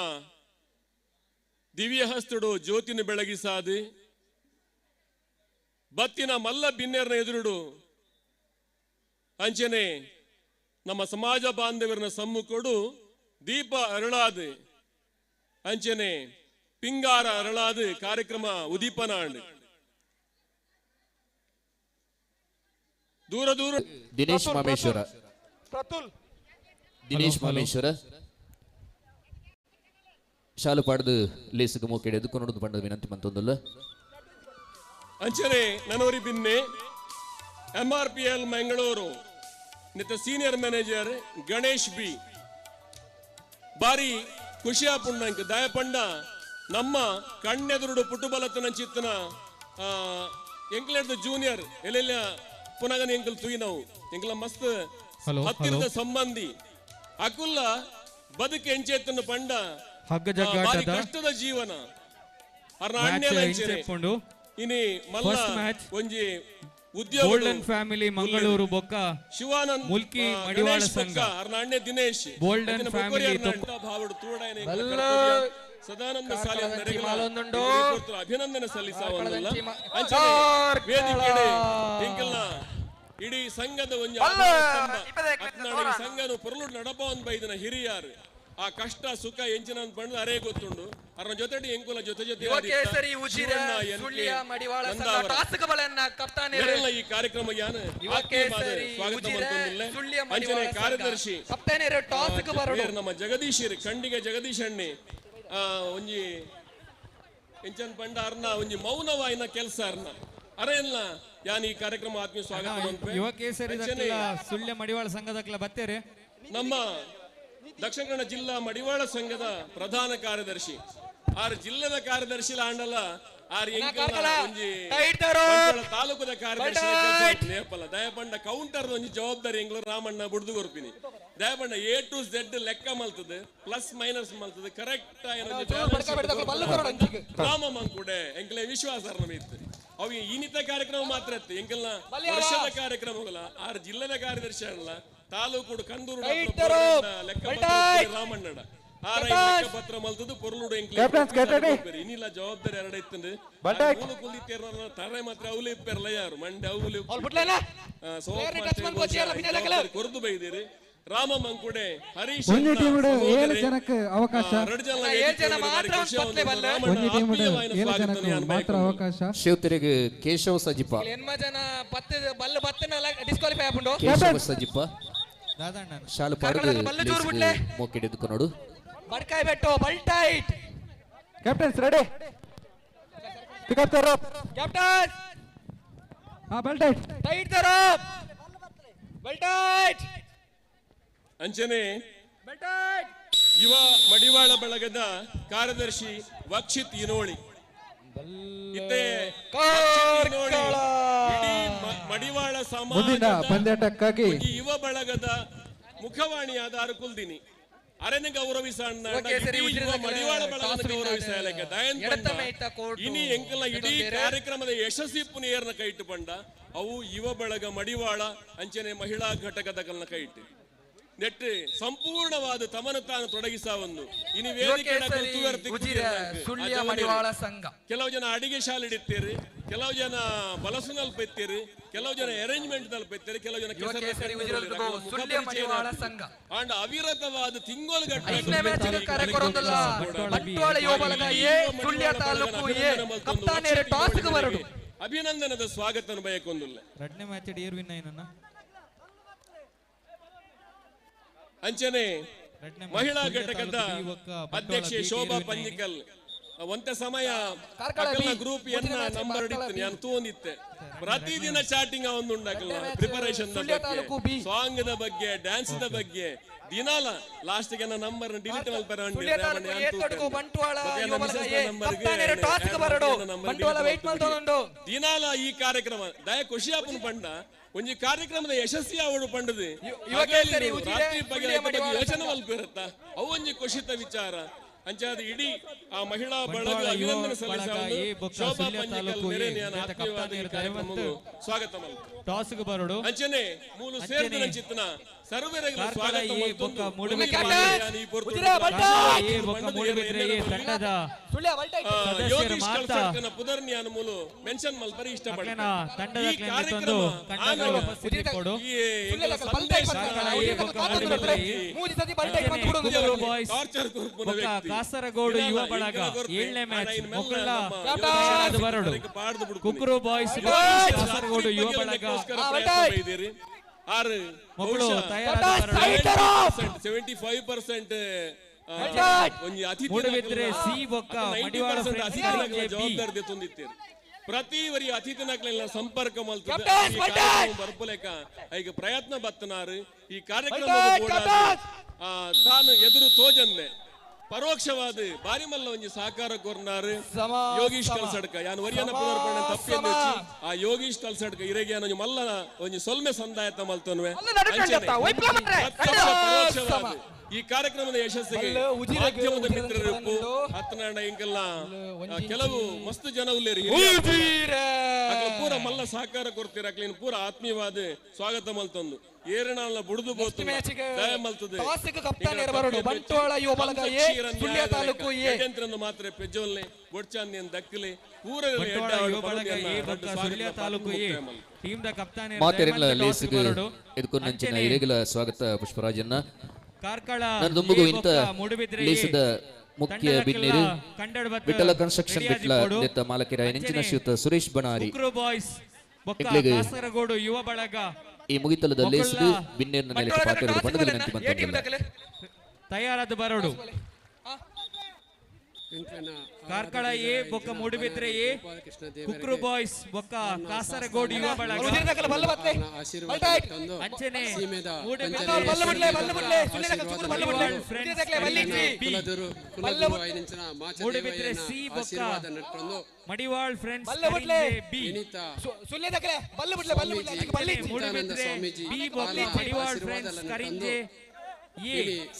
ದಿವ್ಯ ಹಸ್ತಡು ಜ್ಯೋತಿನ ಬೆಳಗಿಸಾದೆ ಬತ್ತಿನ ಮಲ್ಲ ಬಿನ್ನೆರ್ನ ಎದುರುಡು ಅಂಚನೆ ನಮ್ಮ ಸಮಾಜ ಬಾಂಧವರನ್ನ ಸಮ್ಮುಖಡು ದೀಪ ಅರಳಾದೆ ಅಂಚನೆ ಪಿಂಗಾರ ಅರಳಾದೆ ಕಾರ್ಯಕ್ರಮ ಉದೀಪನಾಂಡ್ ದೂರ ದೂರ ದಿನೇಶ್ ಮಾಮೇಶ್ವರ ದಿನೇಶ್ ಮಾಮೇಶ್ವರ ಶಾಲು ಪಾಡ್ದು ಲೇಸಿಗೆ ಮೂಕೆಡೆ ಎದುಕೊಂಡು ಪಂಡದ ವಿನಂತಿ ಮಂತೊಂದುಲ್ಲ ಅಂಚನೆ ನನವರಿ ಬಿನ್ನೆ MRPL ಮಂಗಳೂರು ನಿತ್ತ ಸೀನಿಯರ್ ಮ್ಯಾನೇಜರ್ ಗಣೇಶ್ ಬಿ ಬಾರಿ ಖುಷಿಯಾಪುಣ್ಣಂಕ ದಯಪಂಡ ನಮ್ಮ ಕಣ್ಣೆದುರುಡು ಪುಟುಬಲತನ ಚಿತ್ತನ ಎಂಕ್ಲೆಡ್ ಜೂನಿಯರ್ ಎಲ್ಲೆಲ್ಲ ಪುನಗನ ಎಂಕಲ್ ತುಯಿ ನಾವು ಎಂಕಲ ಮಸ್ತ್ ಹತ್ತಿರದ ಸಂಬಂಧಿ ಅಕುಲ್ಲ ಬದುಕು ಎಂಚೆತ್ತನ ಪಂಡ ಬಾರಿ ಕಷ್ಟದ ಜೀವನ ಅರ್ನ ಅಣ್ಣೆಲ್ಲ ಇನಿ ಮಲ್ಲ ಒಂಜಿ ಉದ್ಯೋಗ ಗೋಲ್ಡನ್ ಫ್ಯಾಮಿಲಿ ಮಂಗಳೂರು ಬೊಕ್ಕ ಶಿವಾನಂದ್ ಮುಲ್ಕಿ ಮಡಿವಾಳ ಸಂಘ ಅರ್ನ ಅಣ್ಣೆ ದಿನೇಶ್ ಗೋಲ್ಡನ್ ಫ್ಯಾಮಿಲಿ ಭಾವಡು ತೂಡಾಯನೆ ಸದಾನಂದ ಸಾಲಿ ಅಭಿನಂದನೆ ಸಲ್ಲಿಸಾವಲ್ಲ ಅಂಚನೆ ವೇದಿಕೆಡೆ ಎಂಕಲ್ನ ಇಡೀ ಸಂಘದ ಒಂಜಿ ಸಂಘನು ಪೊರ್ಲು ನಡಪವನ್ ಬೈದನ ಹಿರಿಯಾರು ಆ ಕಷ್ಟ ಸುಖ ಎಂಚಿನ ಬಂದು ಅರೇ ಗೊತ್ತುಂಡು ಅರ್ನ ಜೊತೆಡಿ ಎಂಕುಲ ಜೊತೆ ಜೊತೆ ಈ ಕಾರ್ಯಕ್ರಮ ಸ್ವಾಗತ ಅಂಚನೆ ಕಾರ್ಯದರ್ಶಿ ನಮ್ಮ ಜಗದೀಶ್ ಖಂಡಿಗೆ ಜಗದೀಶ್ ಅಣ್ಣಿ ಒಂಜಿ ಎಂಚನ್ ಪಂಡ ಅರ್ನ ಒಂಜಿ ಮೌನವಾಯಿನ ಕೆಲಸ ಅರ್ನ ಅರೆಲ್ಲ ಯಾನ್ ಈ ಕಾರ್ಯಕ್ರಮ ಆತ್ಮೀಯ ಸ್ವಾಗತ ಯುವ ಕೇಸರಿ ಸುಳ್ಯ ಮಡಿವಾಳ ಸಂಘದ ಬತ್ತೇರೆ ನಮ್ಮ ದಕ್ಷಿಣ ಕನ್ನಡ ಜಿಲ್ಲಾ ಮಡಿವಾಳ ಸಂಘದ ಪ್ರಧಾನ ಕಾರ್ಯದರ್ಶಿ ಆರ್ ಜಿಲ್ಲೆದ ಕಾರ್ಯದರ್ಶಿ ಆಂಡಲ ಆರ್ ಒಂಜಿ ತಾಲೂಕದ ಕಾರ್ಯದರ್ಶಿ ನೇಪಲ ದಯಪಂಡ ಕೌಂಟರ್ ಒಂಜಿ ಜವಾಬ್ದಾರಿ ಎಂಗ್ಲ ರಾಮಣ್ಣ ಬುಡ್ದು ಕೊರ್ಪಿನಿ ದಯಪಂಡ A to Z ಲೆಕ್ಕ ಮಲ್ತದೆ ಪ್ಲಸ್ ಮೈನಸ್ ಮಲ್ತದೆ ಕರೆಕ್ಟ್ ರಾಮ ಮಂಕುಡೆ ಎಂಕ್ಲೆ ವಿಶ್ವಾಸ ಇತ್ತು ಅವಿಗೆ ಇನ್ನಿತ ಕಾರ್ಯಕ್ರಮ ಮಾತ್ರ ಇತ್ತು ಎಂಕಲ್ನ ವರ್ಷದ ಕಾರ್ಯಕ್ರಮಗಳ ಆರ್ ಜಿಲ್ಲೆದ ಕಾರ್ಯದರ್ಶಿ ಅಲ್ಲ ತಾಲೂಕು ಕಂದೂರು ರಾಮಣ್ಣಡ ಪತ್ರ ಮಲ್ತದು ಪೊರ್ಲುಡು ಇನ್ನಿಲ್ಲ ಜವಾಬ್ದಾರಿ ಎರಡ ಇತ್ತಂದು ತರೆ ಮಾತ್ರ ಅವಲಿ ಇಪ್ಪೆರ್ಲ ಯಾರು ಮಂಡೆ ಅವಲಿ ಕೊರದು ಬೈದಿರಿ ರಾಮ ಮಂಕುಡೆ ಹರೀಶ್ ಶಿವತಿರಿಗೆ ಕೇಶವ ಸಜಿಪ ಕೇಶವ ಸಜಿಪ ಶಾಲು ಪಾಡ್ದು ಮೂಕೆ ಹಿಡಿದುಕೊಂಡು ಬಡ್ಕಾಯ್ ಬೆಟ್ಟು ಬಲ್ಟೈಟ್ captains ready pick up the rope captain ಬಲ್ಟೈಟ್ ಟೈಟ್ ದ ರೋಪ್ ಬಲ್ಟೈಟ್ ಅಂಚನೆ ಬಲ್ಟೈಟ್ ಯುವ ಮಡಿವಾಳ ಬಳಗದ ಕಾರ್ಯದರ್ಶಿ ವಕ್ಷಿತ್ ಇನೋಳಿ ಇತ್ತೆ ಇಡೀ ಮಡಿವಾಳ ಸಮಾಜ ಯುವ ಬಳಗದ ಮುಖವಾಣಿಯಾದ ಅರಕುಲ್ದಿನಿ ಅರಣ್ಯ ಗೌರವಿಸ ಮಡಿವಾಳ ಬಳಗದ ಗೌರವಿಸ ಇನಿ ಎಂಕಲ ಇಡೀ ಕಾರ್ಯಕ್ರಮದ ಯಶಸ್ವಿ ಪುನಿಯರ್ನ ಕೈಟ್ಟು ಪಂಡ ಅವು ಯುವ ಬಳಗ ಮಡಿವಾಳ ಅಂಚನೆ ಮಹಿಳಾ ಘಟಕದ ಕಲ್ನ ಕೈಟ್ಟು ನೆಟ್ಟು ಸಂಪೂರ್ಣವಾದ ತಮನ ತಾನು ತೊಡಗಿಸಾವನ್ನು ಇನ್ನು ಕೆಲವು ಜನ ಅಡಿಗೆ ಶಾಲೆ ಇಡುತ್ತೀರಿ, ಕೆಲವು ಜನ ಬಲಸುನಲ್ಲಿ ಇತ್ತೀರಿ, ಕೆಲವು ಜನ ಅರೇಂಜ್ಮೆಂಟ್ ನಲ್ಲಿ ಇತ್ತೀರಿ, ಕೆಲವು ಜನ ಅಂಡ್ ಅವಿರತವಾದ ತಿಂಗೋಲುಗಟ್ಟಲೆ ಅಭಿನಂದನದ ಸ್ವಾಗತ ಬಯಕೊಂದಿಲ್ಲ. ಅಂಚನೆ ಮಹಿಳಾ ಘಟಕದ ಅಧ್ಯಕ್ಷೆ ಶೋಭಾ ಪಂಜಿಕಲ್ ಒಂತ ಸಮಯ ಗ್ರೂಪ್ ನಂಬರ್ ಹಿಡಿತು ನಾನು ತೋಂದಿತ್ತೆ ಪ್ರತಿದಿನ ಚಾಟಿಂಗ್ ಒಂದು ಉಂಡಾಕಲ್ಲ ಪ್ರಿಪರೇಷನ್ ಸಾಂಗ್ ದ ಬಗ್ಗೆ ಡ್ಯಾನ್ಸ್ ದ ಬಗ್ಗೆ ದಿನಾಲ ಲಾಸ್ಟ್ ಗೆ ನಂಬರ್ ಡಿಲೀಟ್ ದಿನಾಲ ಈ ಕಾರ್ಯಕ್ರಮ ದಯ ಖುಷಿ ಆಪನ್ ಪಂಡ ಒಂಜಿ ಕಾರ್ಯಕ್ರಮದ ಯಶಸ್ವಿ ಅವಡು ಪಂಡದು ಯೋಚನೆ ಮಲ್ಪಿರುತ್ತ ಅವು ಒಂಜಿ ಖುಷಿತ ವಿಚಾರ ಅಂಚಾದ ಇಡೀ ಆ ಮಹಿಳಾ ಬಳಗ ಅಭಿನಂದನೆ ಸ್ವಾಗತ ಅಂಚನೆ ಮೂಲು ಸೇರಿದ ಚಿತ್ತನ ಸರ್ವರಿಗೂ ಸ್ವಾಗತ ಯೋಗೀಶ್ ಕಲ್ಸರ್ಕನ ಪುದರ್ನಿಯಾನ ಮೂಲು ಮೆನ್ಷನ್ ಮಲ್ಪರಿ ಇಷ್ಟಪಡ್ತಾರೆ. ಕಾಸರಗೋಡು ಯುವ ಬಳಗ 7ನೇ ಮ್ಯಾಚ್ ಬರಡು ಕುಕ್ರು ಬಾಯ್ಸ್ ಕಾಸರಗೋಡು ಯುವ ಬಳಗ 75% ಜವಾಬ್ದಾರಿ ತಂದಿತ್ತೀರಿ. ಪ್ರತಿ ವರಿ ಅತಿಥಿ ನಕ್ಲೆಲ್ಲ ಸಂಪರ್ಕ ಬರ್ಪಲೇಕ ಈಗ ಪ್ರಯತ್ನ ಬತ್ತನಾರು ಈ ಕಾರ್ಯಕ್ರಮ ತಾನು ಎದುರು ತೋಜನ್ನೆ ಪರೋಕ್ಷವಾದ ಬಾರಿಮಲ್ಲ ಒಂಜಿ ಸಹಕಾರ ಕೊರ್ನಾರು ಯೋಗೀಶ್ ಕಲ್ಸಡ್ಕ ಯಾನು ವರಿಯನ ಪುನರ್ಪಣೆ ತಪ್ಪೇನು ಆ ಯೋಗೀಶ್ ಕಲ್ಸಡ್ಕ ಇರೆಗೆ ಯಾನು ಮಲ್ಲ ಒಂಜಿ ಸೊಲ್ಮೆ ಸಂದಾಯತ ಮಲ್ತನ್ವೆ ಪರೋಕ್ಷವಾದ ಈ ಕಾರ್ಯಕ್ರಮದ ಯಶಸ್ಸಿಗೆ ಮಾಧ್ಯಮದ ಮಿತ್ರರು ಹತ್ತನಾಡ ಇಂಕಲ್ಲ ಕೆಲವು ಮಸ್ತ್ ಜನ ಉಲ್ಲೇರಿ ಪೂರ ಮಲ್ಲ ಸಹಕಾರ ಕೊಡ್ತೀರ ಅಕ್ಲಿನ ಪೂರ ಆತ್ಮೀಯವಾದ ಸ್ವಾಗತ ಮಲ್ತಂದು ಏರನಾಳ ಬುಡುದು ಮಲ್ತದೆ ಮಾತ್ರ ಪೆಜ್ಜೋಲ್ನೆ ಬೊಡ್ಚಾಂದಿ ದಕ್ಕಲೆ ಪೂರ ಸ್ವಾಗತ ಪುಷ್ಪರಾಜನ್ನ ದುಂಬುಗು ಇಂತ ಲೇಸದ ಮುಖ್ಯ ಬಿನ್ನಿರು ವಿಠಲ ಕನ್ಸ್ಟ್ರಕ್ಷನ್ ಬಿಟ್ಲ ದೆತ್ತ ಮಾಲಕಿರ ನೆಂಚಿನ ಶ್ರೀಯುತ ಸುರೇಶ್ ಬಣಾರಿ ಯುವ ಬಳಗ ಈ ಮುಗಿತಲದ ಲೇಸದು ಬಿನ್ನೇರ್ನ ನೆಲಕ್ಕೆ ಪಾತ್ರೆಗಳು ಬಣ್ಣದಲ್ಲಿ ನಿಂತು ಬಂದಿಲ್ಲ ತಯಾರಾದ ಬರೋಡು ಕಾರ್ಕಳ ಎ ಬೊಕ್ಕ ಮೂಡುಬಿದ್ರೆ ಎ ಕುಕ್ರು ಬಾಯ್ಸ್ ಬೊಕ್ಕ ಕಾಸರಗೋಡು ಯುವ ಬಳಗ ಅಂಚನೆ ಮೂಡುಬಿದ್ರೆ ಸಿ ಬೊಕ್ಕ Madiwal friends B Moodbidri B ಬೊಕ್ಕ ಮಡಿವಾಳ್ ಫ್ರೆಂಡ್ಸ್ ಕರಿಂಜೆ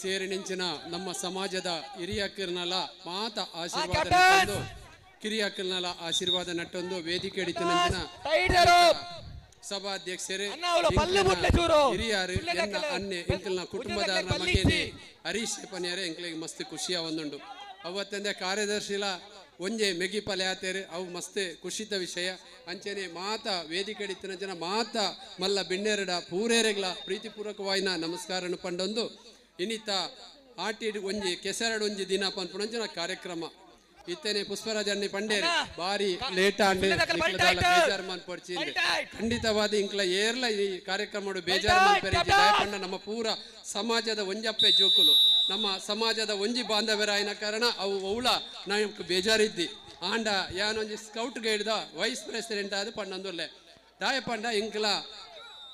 ಸೇರಿನಿಂಚಿನ ನಮ್ಮ ಸಮಾಜದ ಹಿರಿಯ ಕಿರ್ನಲ ಮಾತ ಆಶೀರ್ವಾದ ಕಿರಿಯ ಕಿರ್ನಲ ಆಶೀರ್ವಾದ ನಟ್ಟೊಂದು ವೇದಿಕೆ ಹಿಡಿತನಂಚಿನ ಸಭಾಧ್ಯಕ್ಷರೇ ಹಿರಿಯರು ಅನ್ನೆ ಇಂಕಲ್ನ ಕುಟುಂಬದಾರನ ಮಗೇನೆ ಹರೀಶ್ ಪನ್ಯಾರೆ ಇಂಕಲಿಗೆ ಮಸ್ತ್ ಖುಷಿಯ ಒಂದುಂಡು ಅವತ್ತಂದೆ ಕಾರ್ಯದರ್ಶಿಲ ಒಂಜೆ ಮೆಗಿ ಪಲ್ಯಾತೇರು ಅವು ಮಸ್ತ್ ಖುಷಿತ ವಿಷಯ ಅಂಚನೆ ಮಾತ ವೇದಿಕೆ ಹಿಡಿತಿನ ಜನ ಮಾತ ಮಲ್ಲ ಬಿಣ್ಣೆರಡ ಪೂರೇರೆಗ್ಲ ಪ್ರೀತಿಪೂರ್ವಕವಾಯಿನ ನಮಸ್ಕಾರ ಪಂಡೊಂದು ಇನ್ನಿತ ಆಟಿ ಒಂಜಿ ಕೆಸರಡು ಒಂಜಿ ದಿನ ಪನ್ಪುಣಂಚಿನ ಕಾರ್ಯಕ್ರಮ ಇತ್ತೇನೆ ಪುಷ್ಪರಾಜ್ ಅನ್ನಿ ಪಂಡೇರು ಬಾರಿ ಲೇಟ್ ಆಂಡೆ ಬೇಜಾರು ಮನ್ಪಡ್ಚಿಂದೆ ಖಂಡಿತವಾದ ಇಂಕ್ಲ ಏರ್ಲ ಈ ಕಾರ್ಯಕ್ರಮ ಬೇಜಾರು ಮನ್ಪೆರಿಜಿ ದಯಪಂಡ ನಮ್ಮ ಪೂರ ಸಮಾಜದ ಒಂಜಪ್ಪೆ ಜೋಕುಲು ನಮ್ಮ ಸಮಾಜದ ಒಂಜಿ ಬಾಂಧವ್ಯರಾಯಿನ ಕಾರಣ ಅವು ಅವಳ ನಮ್ಗೆ ಬೇಜಾರಿದ್ದಿ ಆಂಡ ಯಾನೊಂಜಿ ಸ್ಕೌಟ್ ಗೈಡ್ದ ವೈಸ್ ಪ್ರೆಸಿಡೆಂಟ್ ಆದ ಪಂಡೊಂದುಲ್ಲೆ ದಾಯಪಂಡ ಇಂಕ್ಲ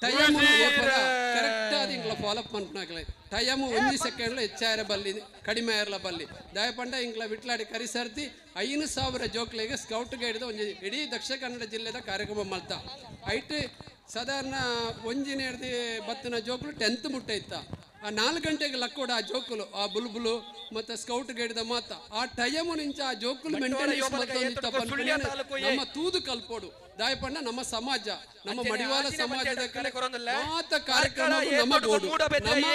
ಟೈಮ್ ಕರೆಕ್ಟ್ ಆದ ಇಂಕ್ಲ ಫಾಲೋಅಪ್ ಮನ್ಪನಾಗ್ಲೆ ಟೈಮ್ ಒಂಜಿ ಸೆಕೆಂಡ್ಲ ಹೆಚ್ಚಾಯರ ಬಲ್ಲಿ ಕಡಿಮೆ ಆಯರ್ಲ ಬಲ್ಲಿ ದಾಯಪಂಡ ಇಂಕ್ಲ ವಿಟ್ಲಾಡಿ ಕರಿಸರ್ತಿ 5,000 ಜೋಕ್ಲೆಗೆ ಸ್ಕೌಟ್ ಗೈಡ್ದ ಒಂಜಿ ಇಡೀ ದಕ್ಷಿಣ ಕನ್ನಡ ಜಿಲ್ಲೆದ ಕಾರ್ಯಕ್ರಮ ಮಲ್ತ ಐಟ್ ಸಾಧಾರಣ ಒಂಜಿನ ಹಿಡ್ದು ಬತ್ತಿನ ಜೋಕ್ಲು 10th ಮುಟ್ಟ ಇತ್ತ ಆ 4 ಗಂಟೆಗೆ ಲಕ್ಕೋಡ ಆ ಜೋಕುಲು ಆ ಬುಲ್ಬುಲು ಮತ್ತೆ ಸ್ಕೌಟ್ ಗೈಡ್ದ ಮಾತ ಆ ಟೈಮ್ ನಿಂಚ ಆ ಜೋಕುಲು ಮೆಂಟೇನೆನ್ಸ್ ನಮ್ಮ ತೂದು ಕಲ್ಪೋಡು ದಾಯಪಣ್ಣ ನಮ್ಮ ಸಮಾಜ ನಮ್ಮ ಮಡಿವಾಳ ಸಮಾಜದ ಮಾತ ಕಾರ್ಯಕ್ರಮ ನಮ್ಮ ಬೋರ್ಡು ನಮ್ಮ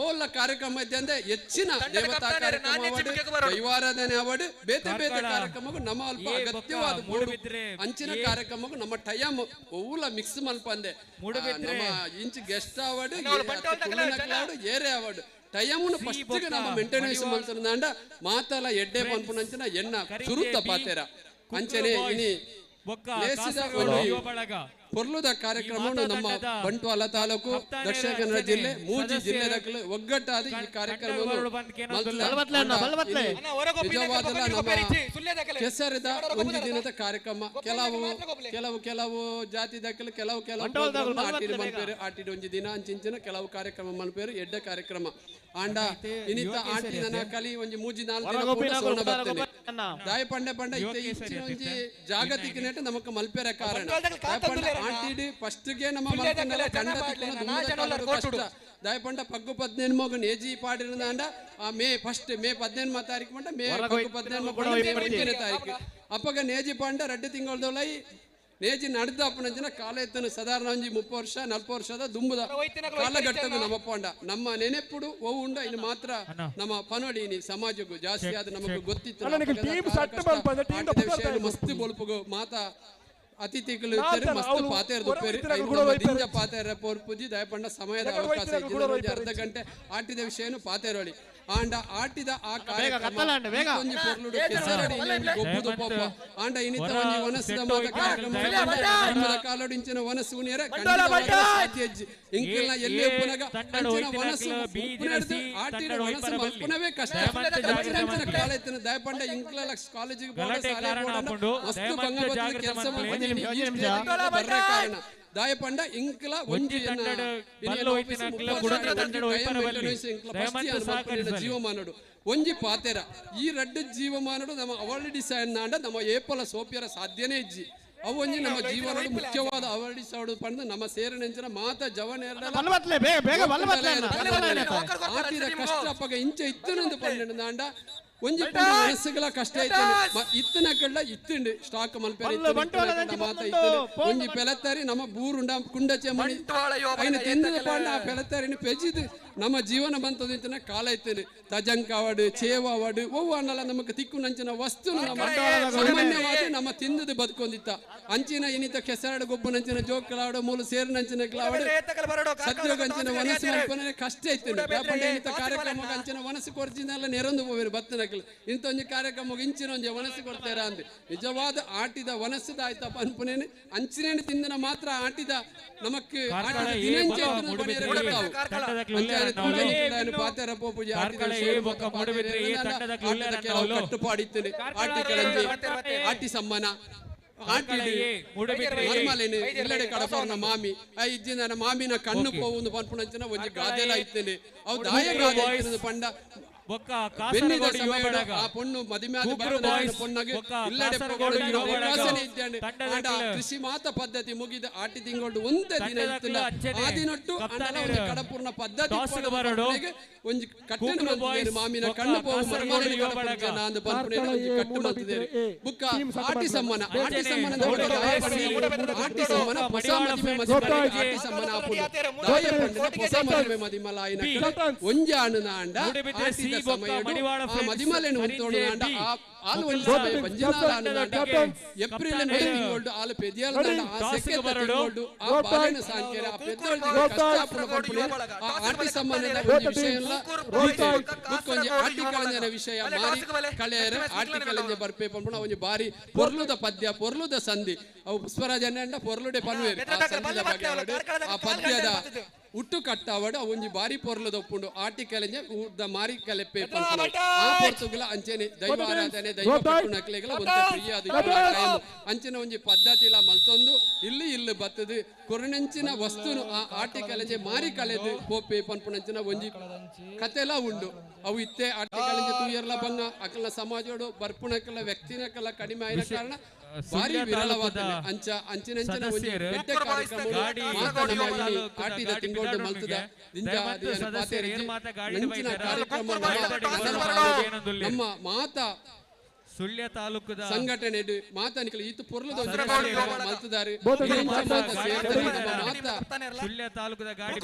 ಓಲ್ಲ ಕಾರ್ಯಕ್ರಮ ಇದ್ದಂದ್ರೆ ಹೆಚ್ಚಿನ ದೇವತಾ ಕಾರ್ಯಕ್ರಮ ಅವಾರ್ಡ್ ದೈವಾರಾಧನೆ ಅವಾರ್ಡ್ ಬೇತೆ ಬೇತೆ ಕಾರ್ಯಕ್ರಮಗೂ ನಮ್ಮ ಅಲ್ಪ ಅಗತ್ಯವಾದ ಬೋರ್ಡು ಅಂಚಿನ ಕಾರ್ಯಕ್ರಮಗೂ ನಮ್ಮ ಟೈಮ್ ಓಲ ಮಿಕ್ಸ್ ಮಲ್ಪಂದೆ ನಮ್ಮ ಇಂಚ್ ಗೆಸ್ಟ್ ಅವಾರ್ಡ್ ಏರೆ ಅವಾರ್ಡ್ ಟೈಮನ್ನು ಫಸ್ಟ್ ನಮ್ಮ ಮೇಂಟೆನೆನ್ಸ್ ಮಲ್ತಂಡ ಮಾತಲ್ಲ ಎಡ್ಡೆ ಪನ್ಪುನಂಚಿನ ಎಣ್ಣ ಸುರುತ್ತ ಪಾತೆರ ಅಂಚನೆ ಇನಿ ಪೊರ್ಲುದ ಕಾರ್ಯಕ್ರಮವನ್ನು ನಮ್ಮ ಬಂಟ್ವಾಳ ತಾಲೂಕು ದಕ್ಷಿಣ ಕನ್ನಡ ಜಿಲ್ಲೆ ಮೂಜಿ ಜಿಲ್ಲೆದ ಒಗ್ಗಟ್ಟಾದ ಈ ಕಾರ್ಯಕ್ರಮ ಕೆಸರದ ಒಂದು ದಿನದ ಕಾರ್ಯಕ್ರಮ ಕೆಲವು ಜಾತಿ ದಕ್ಕಲು ಕೆಲವು ಆಟಿದ ಒಂದು ದಿನ ಅಂಚಿಂಚಿನ ಕೆಲವು ಕಾರ್ಯಕ್ರಮ ಮನ್ಪೇರು ಎಡ್ಡ ಕಾರ್ಯಕ್ರಮ ಆಂಡ ಇನಿತ ಆಟಿ ನನ್ನ ಕಲಿ ಒಂಜಿ ಮೂಜಿ ನಾಲ್ಕು ಬರ್ತೇನೆ ದಾಯ ಪಂಡೆ ಪಂಡ ಇಚ್ಚಿನ ಒಂಜಿ ಜಾಗತಿಕ ನೆಟ್ಟು ನಮಕ್ ಮಲ್ಪೇರ ಕಾರಣ ಆಟಿಡ್ ಫಸ್ಟ್ ಗೆ ನಮ್ಮ ದಾಯ ಪಂಡ ಪಗ್ಗು 18 ಮಗನ್ ಏಜಿ ಪಾಡಿರಂದ ಮೇ 18 ತಾರೀಕು ಮಂಟ ಮೇ ಪಗ್ಗು 18 ತಾರೀಕು ಅಪ್ಪಗ ನೇಜಿ ಪಂಡ 2 ತಿಂಗಳದೊಳೈ ನೇಜಿ ನಡೆದ ಅಪ್ಪನಂಚಿನ ಕಾಲ ಎತ್ತನ ಸಾಧಾರಣ ಒಂಜಿ 30 ವರ್ಷ 40 ವರ್ಷದ ದುಂಬುದ ಕಾಲಘಟ್ಟಗೂ ನಮ್ಮ ಪಂಡ ನಮ್ಮ ನೆನೆಪುಡು ಓವು ಉಂಡ ಇನ್ನು ಮಾತ್ರ ನಮ್ಮ ಪನೋಡಿ ಸಮಾಜಕ್ಕೂ ಜಾಸ್ತಿ ಆದ ನಮಗೂ ಗೊತ್ತಿತ್ತು ಮಸ್ತ್ ಬೊಲ್ಪುಗು ಮಾತಾ ಅತಿಥಿಗಳು ಇರ್ತಾರೆ ಮಸ್ತ್ ಪಾತೆರ್ ದುಪ್ಪೇರಿ ದಿಂಜ ಪಾತೆರ ಪೋರ್ಪುಜಿ ದಯಪಂಡ ಸಮಯದ ಅವಕಾಶ ಇದ್ದಿನ ಅರ್ಧ ಗಂಟೆ ಆಟಿದ ವಿಷಯನು ಪಾತೆರೋಳಿ ಆಂಡ ಆಟಿದ ಆ ಕಾರ್ಯಕ್ರಮ ಒಂಜಿ ಪೊರ್ಲುಡು ಕೆಸರಡಿ ಗೊಬ್ಬುದು ಪಪ್ಪ ಆಂಡ ಇನಿತ ಒಂಜಿ ವನಸ್ದ ಮಾತ ಕಾರ್ಯಕ್ರಮ ಕಾಲೋಡು ಇಂಚಿನ ವನಸ್ಸು ಉನಿಯರೆ ಸಾಧ್ಯಜ್ಜಿ ಇಂಕಿಲ್ನ ಎಲ್ಲಿ ಉಪ್ಪುನಗ ಅಂಚಿನ ವನಸ್ಸು ಉಪ್ಪುನಡ್ದು ಆಟಿದ ವನಸ್ಸು ಮಲ್ಪುನವೇ ಕಷ್ಟ ಅಂಚಿನ ಕಾಲ ಎತ್ತಿನ ದಯಪಂಡ ಇಂಕ್ಲ ಕಾಲೇಜಿಗೆ ಬೋಡ ಶಾಲೆ ಬೋಡ ಮಸ್ತ್ ಭಂಗಬತ್ತು ಕೆಲಸ ಮಾಡ್ತೀನಿ ಕಾರಣ ದಾಯಪಂಡ ಇಂಕ್ಲ ಒಂಜಿ ಜೀವಮಾನಡು ಒಂಜಿ ಪಾತೆರ ಈ ರಡ್ಡು ಜೀವಮಾನಡು ನಮ್ಮ ಅವಾರ್ಡ್ ಡಿಸೈನ್ ನಾಂಡ ನಮ್ಮ ಏಪಲ ಸೋಪ್ಯರ ಸಾಧ್ಯನೇ ಇಜ್ಜಿ ಅವು ಒಂಜಿ ನಮ್ಮ ಜೀವನ ಮುಖ್ಯವಾದ ಅವಾರ್ಡ್ ಡಿಸೈಡ್ ಪಂಡ ನಮ್ಮ ಸೇರನೆಂಚಿನ ಮಾತ ಜವನ ಕಷ್ಟ ಅಪ್ಪಗ ಇಂಚೆ ಇತ್ತನಂದು ಪಂಡ ನಾಂಡ ಒಂಜಿ ಮನಸ್ಸುಗಳ ಕಷ್ಟ ಇತ್ತನ ಕಳ್ಳ ಇತ್ತುಂಡು ಸ್ಟಾಕ್ ಮಲ್ಪೇರಿ ಮಾತ ಒಂಜಿ ಪೆಲತ್ತಾರಿ ನಮ್ಮ ಬೂರುಂಡ ಕುಂಡಚೆ ಮಣಿ ಐನ ತಿಂದದ ಪಾಂಡ ಆ ಪೆಲತ್ತಾರಿನ ಪೆಜಿದು ನಮ್ಮ ಜೀವನ ಬಂತದ ಇಂತನ ಕಾಲ ಇತ್ತೇನೆ ತಜಂಕ ಅವಾರ್ಡ್ ಚೇವ ಅವಾರ್ಡ್ ಓವು ಅನ್ನಲ್ಲ ನಮಕ್ ತಿಕ್ಕು ನಂಚಿನ ವಸ್ತು ಸಾಮಾನ್ಯವಾಗಿ ನಮ್ಮ ತಿಂದದು ಬದುಕೊಂದಿತ್ತ ಅಂಚಿನ ಇನಿತ ಕೆಸರಾಡ ಗೊಬ್ಬು ನಂಚಿನ ಜೋಕಲಾವಡ ಮೂಲ ಸೇರು ನಂಚಿನ ಸದ್ಯೋಗ ಅಂಚಿನ ವನಸ್ಸು ಮಲ್ಪನೆ ಕಷ್ಟ ಇತ್ತೇನೆ ಇನಿತ ಕಾರ್ಯಕ್ರಮ ಅಂಚಿನ ವನಸ್ಸು ಕೊರ್ಚಿನೆಲ್ಲ ನೆರೊಂದು ಹೋಗಿರು ಬತ್ತನ ಇಂತ ಒಂದು ಕಾರ್ಯಕ್ರಮ ಇಂಚಿನ ಒಂಜಿ ವನಸ್ಸು ಕೊಡ್ತಾರ ಅಂದ್ ನಿಜವಾದ ಆಟಿದ ವನಸ್ಸದ ಆಯ್ತಪ್ಪ ಅನ್ಪನೇನೆ ಅಂಚಿನೇನು ತಿಂದನ ಮಾತ್ರ ಆಟಿದ ನಮಕ್ ಪಾತೆರ ಪೋಪುಜಿ ಕಟ್ಟುಪಾಡಿತ್ತೇನೆ ಆಟಿ ಕಳಂಜಿ ಆಟಿ ಸಮ್ಮನ ಇಲ್ಲಡೆ ಕಡಪರ್ನ ಮಾಮಿ ಇಜ್ಜಿನ ಮಾಮಿನ ಕಣ್ಣು ಪೋವು ಪನ್ಪುಣಂಚಿನ ಒಂಜಿ ಗಾದೆಲ ಇತ್ತೇನೆ ಅವು ದಾಯ ಗಾದೆ ಪಂಡ ಪೊಣ್ಣು ಮದಿಮೆ ಕೃಷಿ ಮಾತ ಪದ್ಧತಿ ಮುಗಿದ ಆಟಿ ತಿಂಗಳು ಒಂದೇ ದಿನ ಇತ್ತಿಲ್ಲ ಆ ದಿನಟ್ಟು ಕಡಪುರ್ನ ಪದ್ಧತಿ ಒಂಜಿ ಕಟ್ಟಣ ಮಾಮಿನ ಕಣ್ಣು ಪೋವು ಕಟ್ಟು ಮಾಡ್ತಿದ್ದೇವೆ ಬುಕ್ಕ ಆಟಿ ಸಮ್ಮನ ಆಟಿ ಸಮ್ಮನ ಆಟಿ ಸಮ್ಮನ ಹೊಸ ಮದಿಮೆ ಆಟಿ ಸಮ್ಮನ ಹೊಸ ಮದಿಮೆ ಮದಿಮಲ ಒಂಜಿ ಅಣ್ಣನ ಅಂಡ ಆಟಿ ಮದಿಮಲೆಯನ್ನು ಹೊಂದೋಣ ಆಲು ಒಂದು ಸಮಯ ಬಂಜಿನಾಲ ಏಪ್ರಿಲ್ ಮೇ ತಿಂಗಳು ಆಲು ಪೆದಿಯಾಲ ಆ ಸೆಕೆ ತಿಂಗಳು ಆ ಬಾಲಿನ ಸಾಂಕೇರ ಆ ಪೆದ್ದೊಳಗೆ ಕಷ್ಟ ಪುನಪುನೆ ಆ ಆಟಿ ಸಂಬಂಧದ ಒಂದು ವಿಷಯ ಎಲ್ಲ ಕೊಂಚ ಆಟಿ ಕಳಂಜನ ವಿಷಯ ಮಾರಿ ಕಳೆಯರ ಆಟಿ ಕಳಂಜ ಬರ್ಪೆ ಪಂಪುಣ ಒಂದು ಬಾರಿ ಪೊರ್ಲುದ ಪದ್ಯ ಪೊರ್ಲುದ ಸಂಧಿ ಅವು ಪುಷ್ಪರಾಜನ ಅಂಡ ಪೊರ್ಲುಡೆ ಪನ್ವೇರು ಆ ಸಂಧಿದ ಬಗ್ಗೆ ಆ ಪದ್ಯದ ಉಟ್ಟು ಕಟ್ಟಾವಡು ಒಂಜಿ ಬಾರಿ ಪೊರ್ಲದ ಒಪ್ಪುಂಡು ಆಟಿ ಕಲೆಂಜೆ ಊರ್ದ ಮಾರಿ ಕಲೆಪ್ಪೆ ಆ ಪೊರ್ತುಗಳ ಅಂಚೆನೆ ದೈವ ಆರಾಧನೆ ದೈವ ಪಟ್ಟು ನಕ್ಲೆಗಳ ಒಂದ ಪ್ರಿಯ ಅಂಚಿನ ಒಂಜಿ ಪದ್ಧತಿಲ ಮಲ್ತೊಂದು ಇಲ್ಲಿ ಬತ್ತದು ಕೊರನೆಂಚಿನ ವಸ್ತುನು ಆ ಆಟಿ ಕಲೆಂಜೆ ಮಾರಿ ಕಲೆದು ಪೋಪೆ ಪನ್ಪುಣಂಚಿನ ಒಂಜಿ ಕತೆಲ ಉಂಡು ಅವು ಇತ್ತೆ ಆಟಿ ಕಲೆಂಜೆ ತೂಯರ್ಲ ಬಂಗ ಅಕಲ ಸಮಾಜೋಡು ಬರ್ಪುಣಕಲ ವ್ಯಕ್ತಿನಕಲ ಕಡಿಮೆ ಆಯ್ನ ಕಾರಣ ಭಾರಿ ವಿರಳವಾದ ಅಂಚಿನಂಚಿನ ಒಂಜಿ ಬೆಟ್ಟ ಕಾರ್ಯಕ್ರಮ ಆಟಿದ ತಿಂಗಳು ಮಲ್ತದ ನಮ್ಮ ಮಾತ ಸುಳ್ಯ ತಾಲೂಕದ ಸಂಘಟನೆ ಮಾತಾನಿಕಲು ಈತ ಪೊರ್ಲದ ಮಲ್ತದಾರು ಸುಳ್ಯ ತಾಲೂಕದ ಗಾಡಿ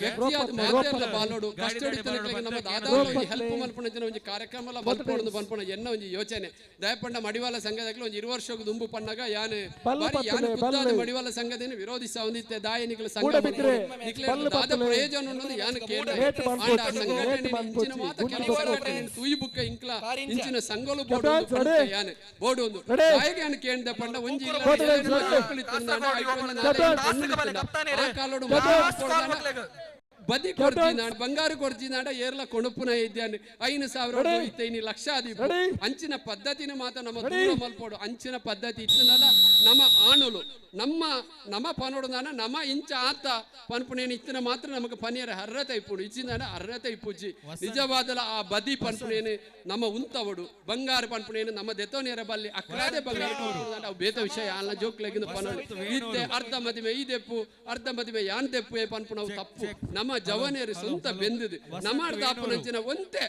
ವ್ಯಕ್ತಿಯಾದ ಮಾತಾಡಲ ಬಾಲೋಡು ಕಷ್ಟಡಿತನಗಳಿಗೆ ನಮ್ಮ ದಾದಾಲ ಹೆಲ್ಪ್ ಮಲ್ಪಣ ಒಂದು ಕಾರ್ಯಕ್ರಮ ಮಲ್ಪೊಂದು ಬನ್ಪಣ ಎನ್ನ ಒಂದು ಯೋಚನೆ ದಯಪಂಡ ಮಡಿವಾಳ ಸಂಘದಲ್ಲಿ ಒಂದು 20 ವರ್ಷ ದುಂಬು ಪಣ್ಣಾಗ ಯಾನು ಖುದ್ದಾದ ಮಡಿವಾಳ ಸಂಘದಿಂದ ವಿರೋಧಿಸ ಹೊಂದಿತ್ತೆ ದಾಯನಿಗಳ ಸಂಘ ದಾದ ಪ್ರಯೋಜನ ಅನ್ನೋದು ಯಾನು ಕೇಳ ಸಂಘಟನೆ ಇಂಚಿನ ಮಾತ ಕೆಲವು ತೂಯಿ ಬುಕ್ಕ ಇಂಕ್ಲ ಇಂಚಿನ ಸಂಘಲು ಬೋರ್ಡ್ ಯಾನೆ ಬೋರ್ಡ್ ಒಂದು ದಾಯಗಾನ ಕೇಂದ್ರ ಪಂಡ ಒಂಜಿ ಆ ಕಾಲೋಡು ಬದಿ ಕೊಡ್ತಿನಾಡ ಬಂಗಾರು ಕೊಡ್ತಿನಾಡ ಏರ್ಲ ಕೊಣುಪುನ ಇದ್ದಾನೆ 5,000 ಇತ್ತೈನಿ ಲಕ್ಷಾಧಿಪ ಅಂಚಿನ ಪದ್ಧತಿನ ಮಾತ ನಮ್ಮ ದೂರ ಮಲ್ಪೋಡು ಅಂಚಿನ ಪದ್ಧತಿ ಇತ್ತನಲ್ಲ ನಮ್ಮ ಆಣುಲು ನಮ್ಮ ಪನೋಡುದಾನ ನಮ್ಮ ಇಂಚ ಆತ ಪನ್ಪುನೇನು ಇತ್ತನ ಮಾತ್ರ ನಮಗೆ ಪನಿಯರ ಅರ್ಹತೆ ಇಪ್ಪುಡು ಇಚ್ಚಿಂದಾನ ಅರ್ಹತೆ ಇಪ್ಪುಜಿ ನಿಜವಾದಲ ಆ ಬದಿ ಪನ್ಪುನೇನು ನಮ್ಮ ಉಂತವಡು ಬಂಗಾರ ಪನ್ಪುನೇನು ನಮ್ಮ ದೆತೋನೇರ ಬಲ್ಲಿ ಅಕ್ರಾದೆ ಬಂಗಾರ ಅವು ಬೇತ ವಿಷಯ ಅಲ್ಲ ಜೋಕ್ಲೆಗಿಂದ ಪನೋಡು ಇತ್ತೆ ಅರ್ಧ ಮದುವೆ ಈ ದೆಪ್ಪು ಅರ್ಧ ಮದುವೆ ಯಾನ್ ದೆಪ್ಪು ಪನ್ಪು ನಾವು ತಪ್ಪು ನಮ್ಮ ಜವನೇರು ಸ್ವಂತ ಬೆಂದಿದು ನಮಾರ್ದ ಅಪ್ಪನಂಚಿನ ಒಂತೆ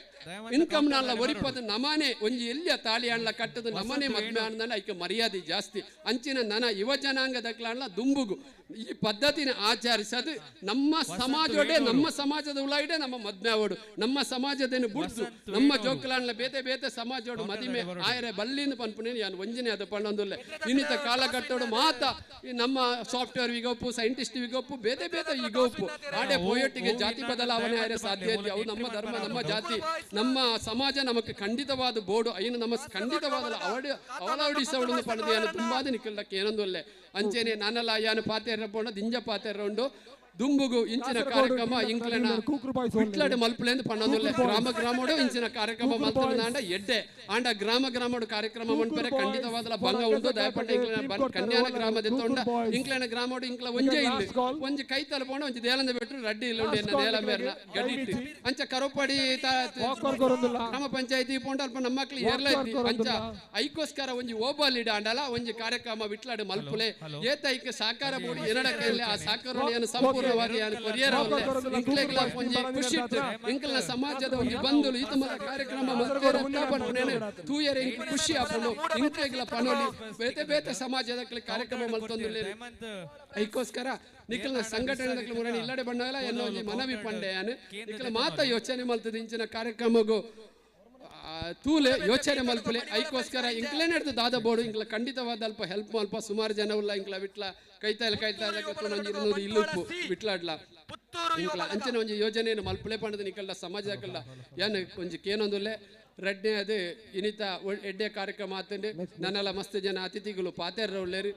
ಇನ್ಕಮ್ ನಲ್ಲ ಒರಿಪದ ನಮನೆ ಒಂಜಿ ಎಲ್ಲಿಯ ತಾಳಿ ಅಣ್ಣ ಕಟ್ಟದು ನಮನೆ ಮದ್ಮೆ ಅಣ್ಣ ಐಕ ಮರ್ಯಾದೆ ಜಾಸ್ತಿ ಅಂಚಿನ ನನ್ನ ಯುವ ಜನಾಂಗದಕ್ಲ ದುಂಬುಗು ಈ ಪದ್ಧತಿನ ಆಚರಿಸದು ನಮ್ಮ ಸಮಾಜೋಡೆ ನಮ್ಮ ಸಮಾಜದ ಉಳಾಯಿಡೆ ನಮ್ಮ ಮದ್ಮೆ ಅವಡು ನಮ್ಮ ಸಮಾಜದೇನು ಬುಡ್ದು ನಮ್ಮ ಜೋಕಲಾಣ್ಲ ಬೇತೆ ಬೇತೆ ಸಮಾಜೋಡು ಮದಿಮೆ ಆಯರೆ ಬಲ್ಲಿಂದ ಪನ್ಪುನೇನು ಯಾನು ವಂಜನೆ ಅದು ಪಣ್ಣೊಂದುಲ್ಲೆ ಇನ್ನಿತ ಕಾಲಘಟ್ಟೋಡು ಮಾತ ನಮ್ಮ ಸಾಫ್ಟ್ವೇರ್ ವಿಗೋಪು ಸೈಂಟಿಸ್ಟ್ ವಿಗೋಪು ಬೇತೆ ಬೇತೆ ವಿಗೋಪು ಆಡೆ ಪೋಯೊಟ್ಟಿಗೆ ಜಾತಿ ಬದಲಾವಣೆ ಆಯ್ರೆ ಸಾಧ್ಯ ಇದೆ ಅವು ನಮ್ಮ ಧರ್ಮ ನಮ್ಮ ಜಾತಿ ನಮ್ಮ ಸಮಾಜ ನಮಗೆ ಖಂಡಿತವಾದ ಬೋರ್ಡು ಐನು ನಮ್ಮ ಖಂಡಿತವಾದ ಅವಳವಡಿಸವಳನ್ನು ಪಡೆದು ಏನು ತುಂಬಾದ ನಿಕ್ಕಲಕ್ಕೆ ಏನೊಂದೊಲ್ಲೆ ಅಂಚೆನೆ ನಾನೆಲ್ಲ ಯಾನು ಪಾತೆರ ಬೋಣ ದಿಂಜ ಪಾತೆರ ಉಂಡು ದುಂಬುಗು ಇಂಚಿನ ಕಾರ್ಯಕ್ರಮ ಇಂಕ್ಲನ ವಿಟ್ಲಾಡು ಮಲ್ಪಲೆಂದು ಪಣ್ಣೊಂದುಲ್ಲೆ ಗ್ರಾಮೋಡು ಇಂಚಿನ ಕಾರ್ಯಕ್ರಮ ಮಲ್ಪನಾಂಡ ಎಡ್ಡೆ ಆಂಡ ಗ್ರಾಮೋಡು ಕಾರ್ಯಕ್ರಮ ಮನ್ಪರೆ ಖಂಡಿತವಾದ ಭಂಗ ಉಂಟು ದಯಪಟ್ಟ ಇಂಕ್ಲನ ಕನ್ಯಾನ ಗ್ರಾಮದ ತೊಂಡ ಇಂಕ್ಲನ ಗ್ರಾಮೋಡು ಇಂಕ್ಲ ಒಂಜೆ ಇಲ್ಲಿ ಒಂಜಿ ಕೈ ತಲಪೋಣ ಒಂಜಿ ದೇಲಂದ ಬಿಟ್ಟರು ರಡ್ಡಿ ಇಲ್ಲ ಉಂಡೆ ದೇಲ ಮೇರ್ನ ಗಡಿಟ್ಟು ಅಂಚ ಕರೋಪಡಿ ಗ್ರಾಮ ಪಂಚಾಯತಿ ಪೋಂಡ ಅಲ್ಪ ನಮ್ಮ ಮಕ್ಳು ಏರ್ಲ ಅಂಚ ಐಕೋಸ್ಕರ ಒಂಜಿ ಓಬಾಲಿಡ ಆಂಡಲ ಒಂಜಿ ಕಾರ್ಯಕ್ರಮ ವಿಟ್ಲಾಡು ಮಲ್ಪುಲೆ ಏತ ಐಕ್ಯ ಸಾಕಾರ ಬೋಡಿ ಎರಡಕ್ಕೆ ಆ ಸಾಕಾರವನ್ನು ಸಂಪೂರ್ಣ ಇಂಕಲ್ನ ಸಮಾಜದ ಒಂದು ಬಂಧುಗಳು ಈತ ಕಾರ್ಯಕ್ರಮ ತೂಯರೆ ಖುಷಿ ಆಪನು ಇಂಕ್ಲೆಗ್ಲ ಪನೋಲಿ ಬೇತೆ ಬೇತೆ ಸಮಾಜದ ಕಾರ್ಯಕ್ರಮ ಮಲ್ತೊಂದು ಐಕೋಸ್ಕರ ನಿಖಲ್ನ ಸಂಘಟನೆ ಮುರಣಿ ಇಲ್ಲಡೆ ಬಣ್ಣಲ್ಲ ಎಲ್ಲೋ ಮನವಿ ಪಂಡೆ ನಿಖಲ ಮಾತ ಯೋಚನೆ ಮಲ್ತದ ಇಂಚಿನ ಕಾರ್ಯಕ್ರಮಗೂ ತೂಲೆ ಯೋಚನೆ ಮಲ್ಪಲೆ ಐಕೋಸ್ಕರ ಇಂಕ್ಲೇ ನಡೆದು ದಾದ ಬೋರ್ಡು ಇಂಕ್ಲ ಖಂಡಿತವಾದ ಅಲ್ಪ ಹೆಲ್ಪ್ ಮಲ್ಪ ಸುಮಾರು ಜನ ಉಲ್ಲ ಇಂಕ್ಲ ವಿಟ್ಲ ಕೈತಾ ಇರುವುದು ಇಲ್ಲುಪ್ಪು ವಿಟ್ಲಾಡ್ಲ ಇಂಕ್ಲ ಅಂಚನೆ ಒಂಜಿ ಯೋಜನೆಯನ್ನು ಮಲ್ಪಲೆ ಪಂಡದ ನಿಕಲ್ಡ ಸಮಾಜದಕ್ಕಲ್ಲ ಏನು ಒಂಜಿ ಕೇನೊಂದುಲ್ಲೆ ರೆಡ್ನೆ ಅದು ಇನಿತ ಎಡ್ಡೆ ಕಾರ್ಯಕ್ರಮ ಆತಂಡೆ ನನ್ನೆಲ್ಲ ಮಸ್ತ್ ಜನ ಅತಿಥಿಗಳು ಪಾತೆರ್ರ ಉಳ್ಳೇರು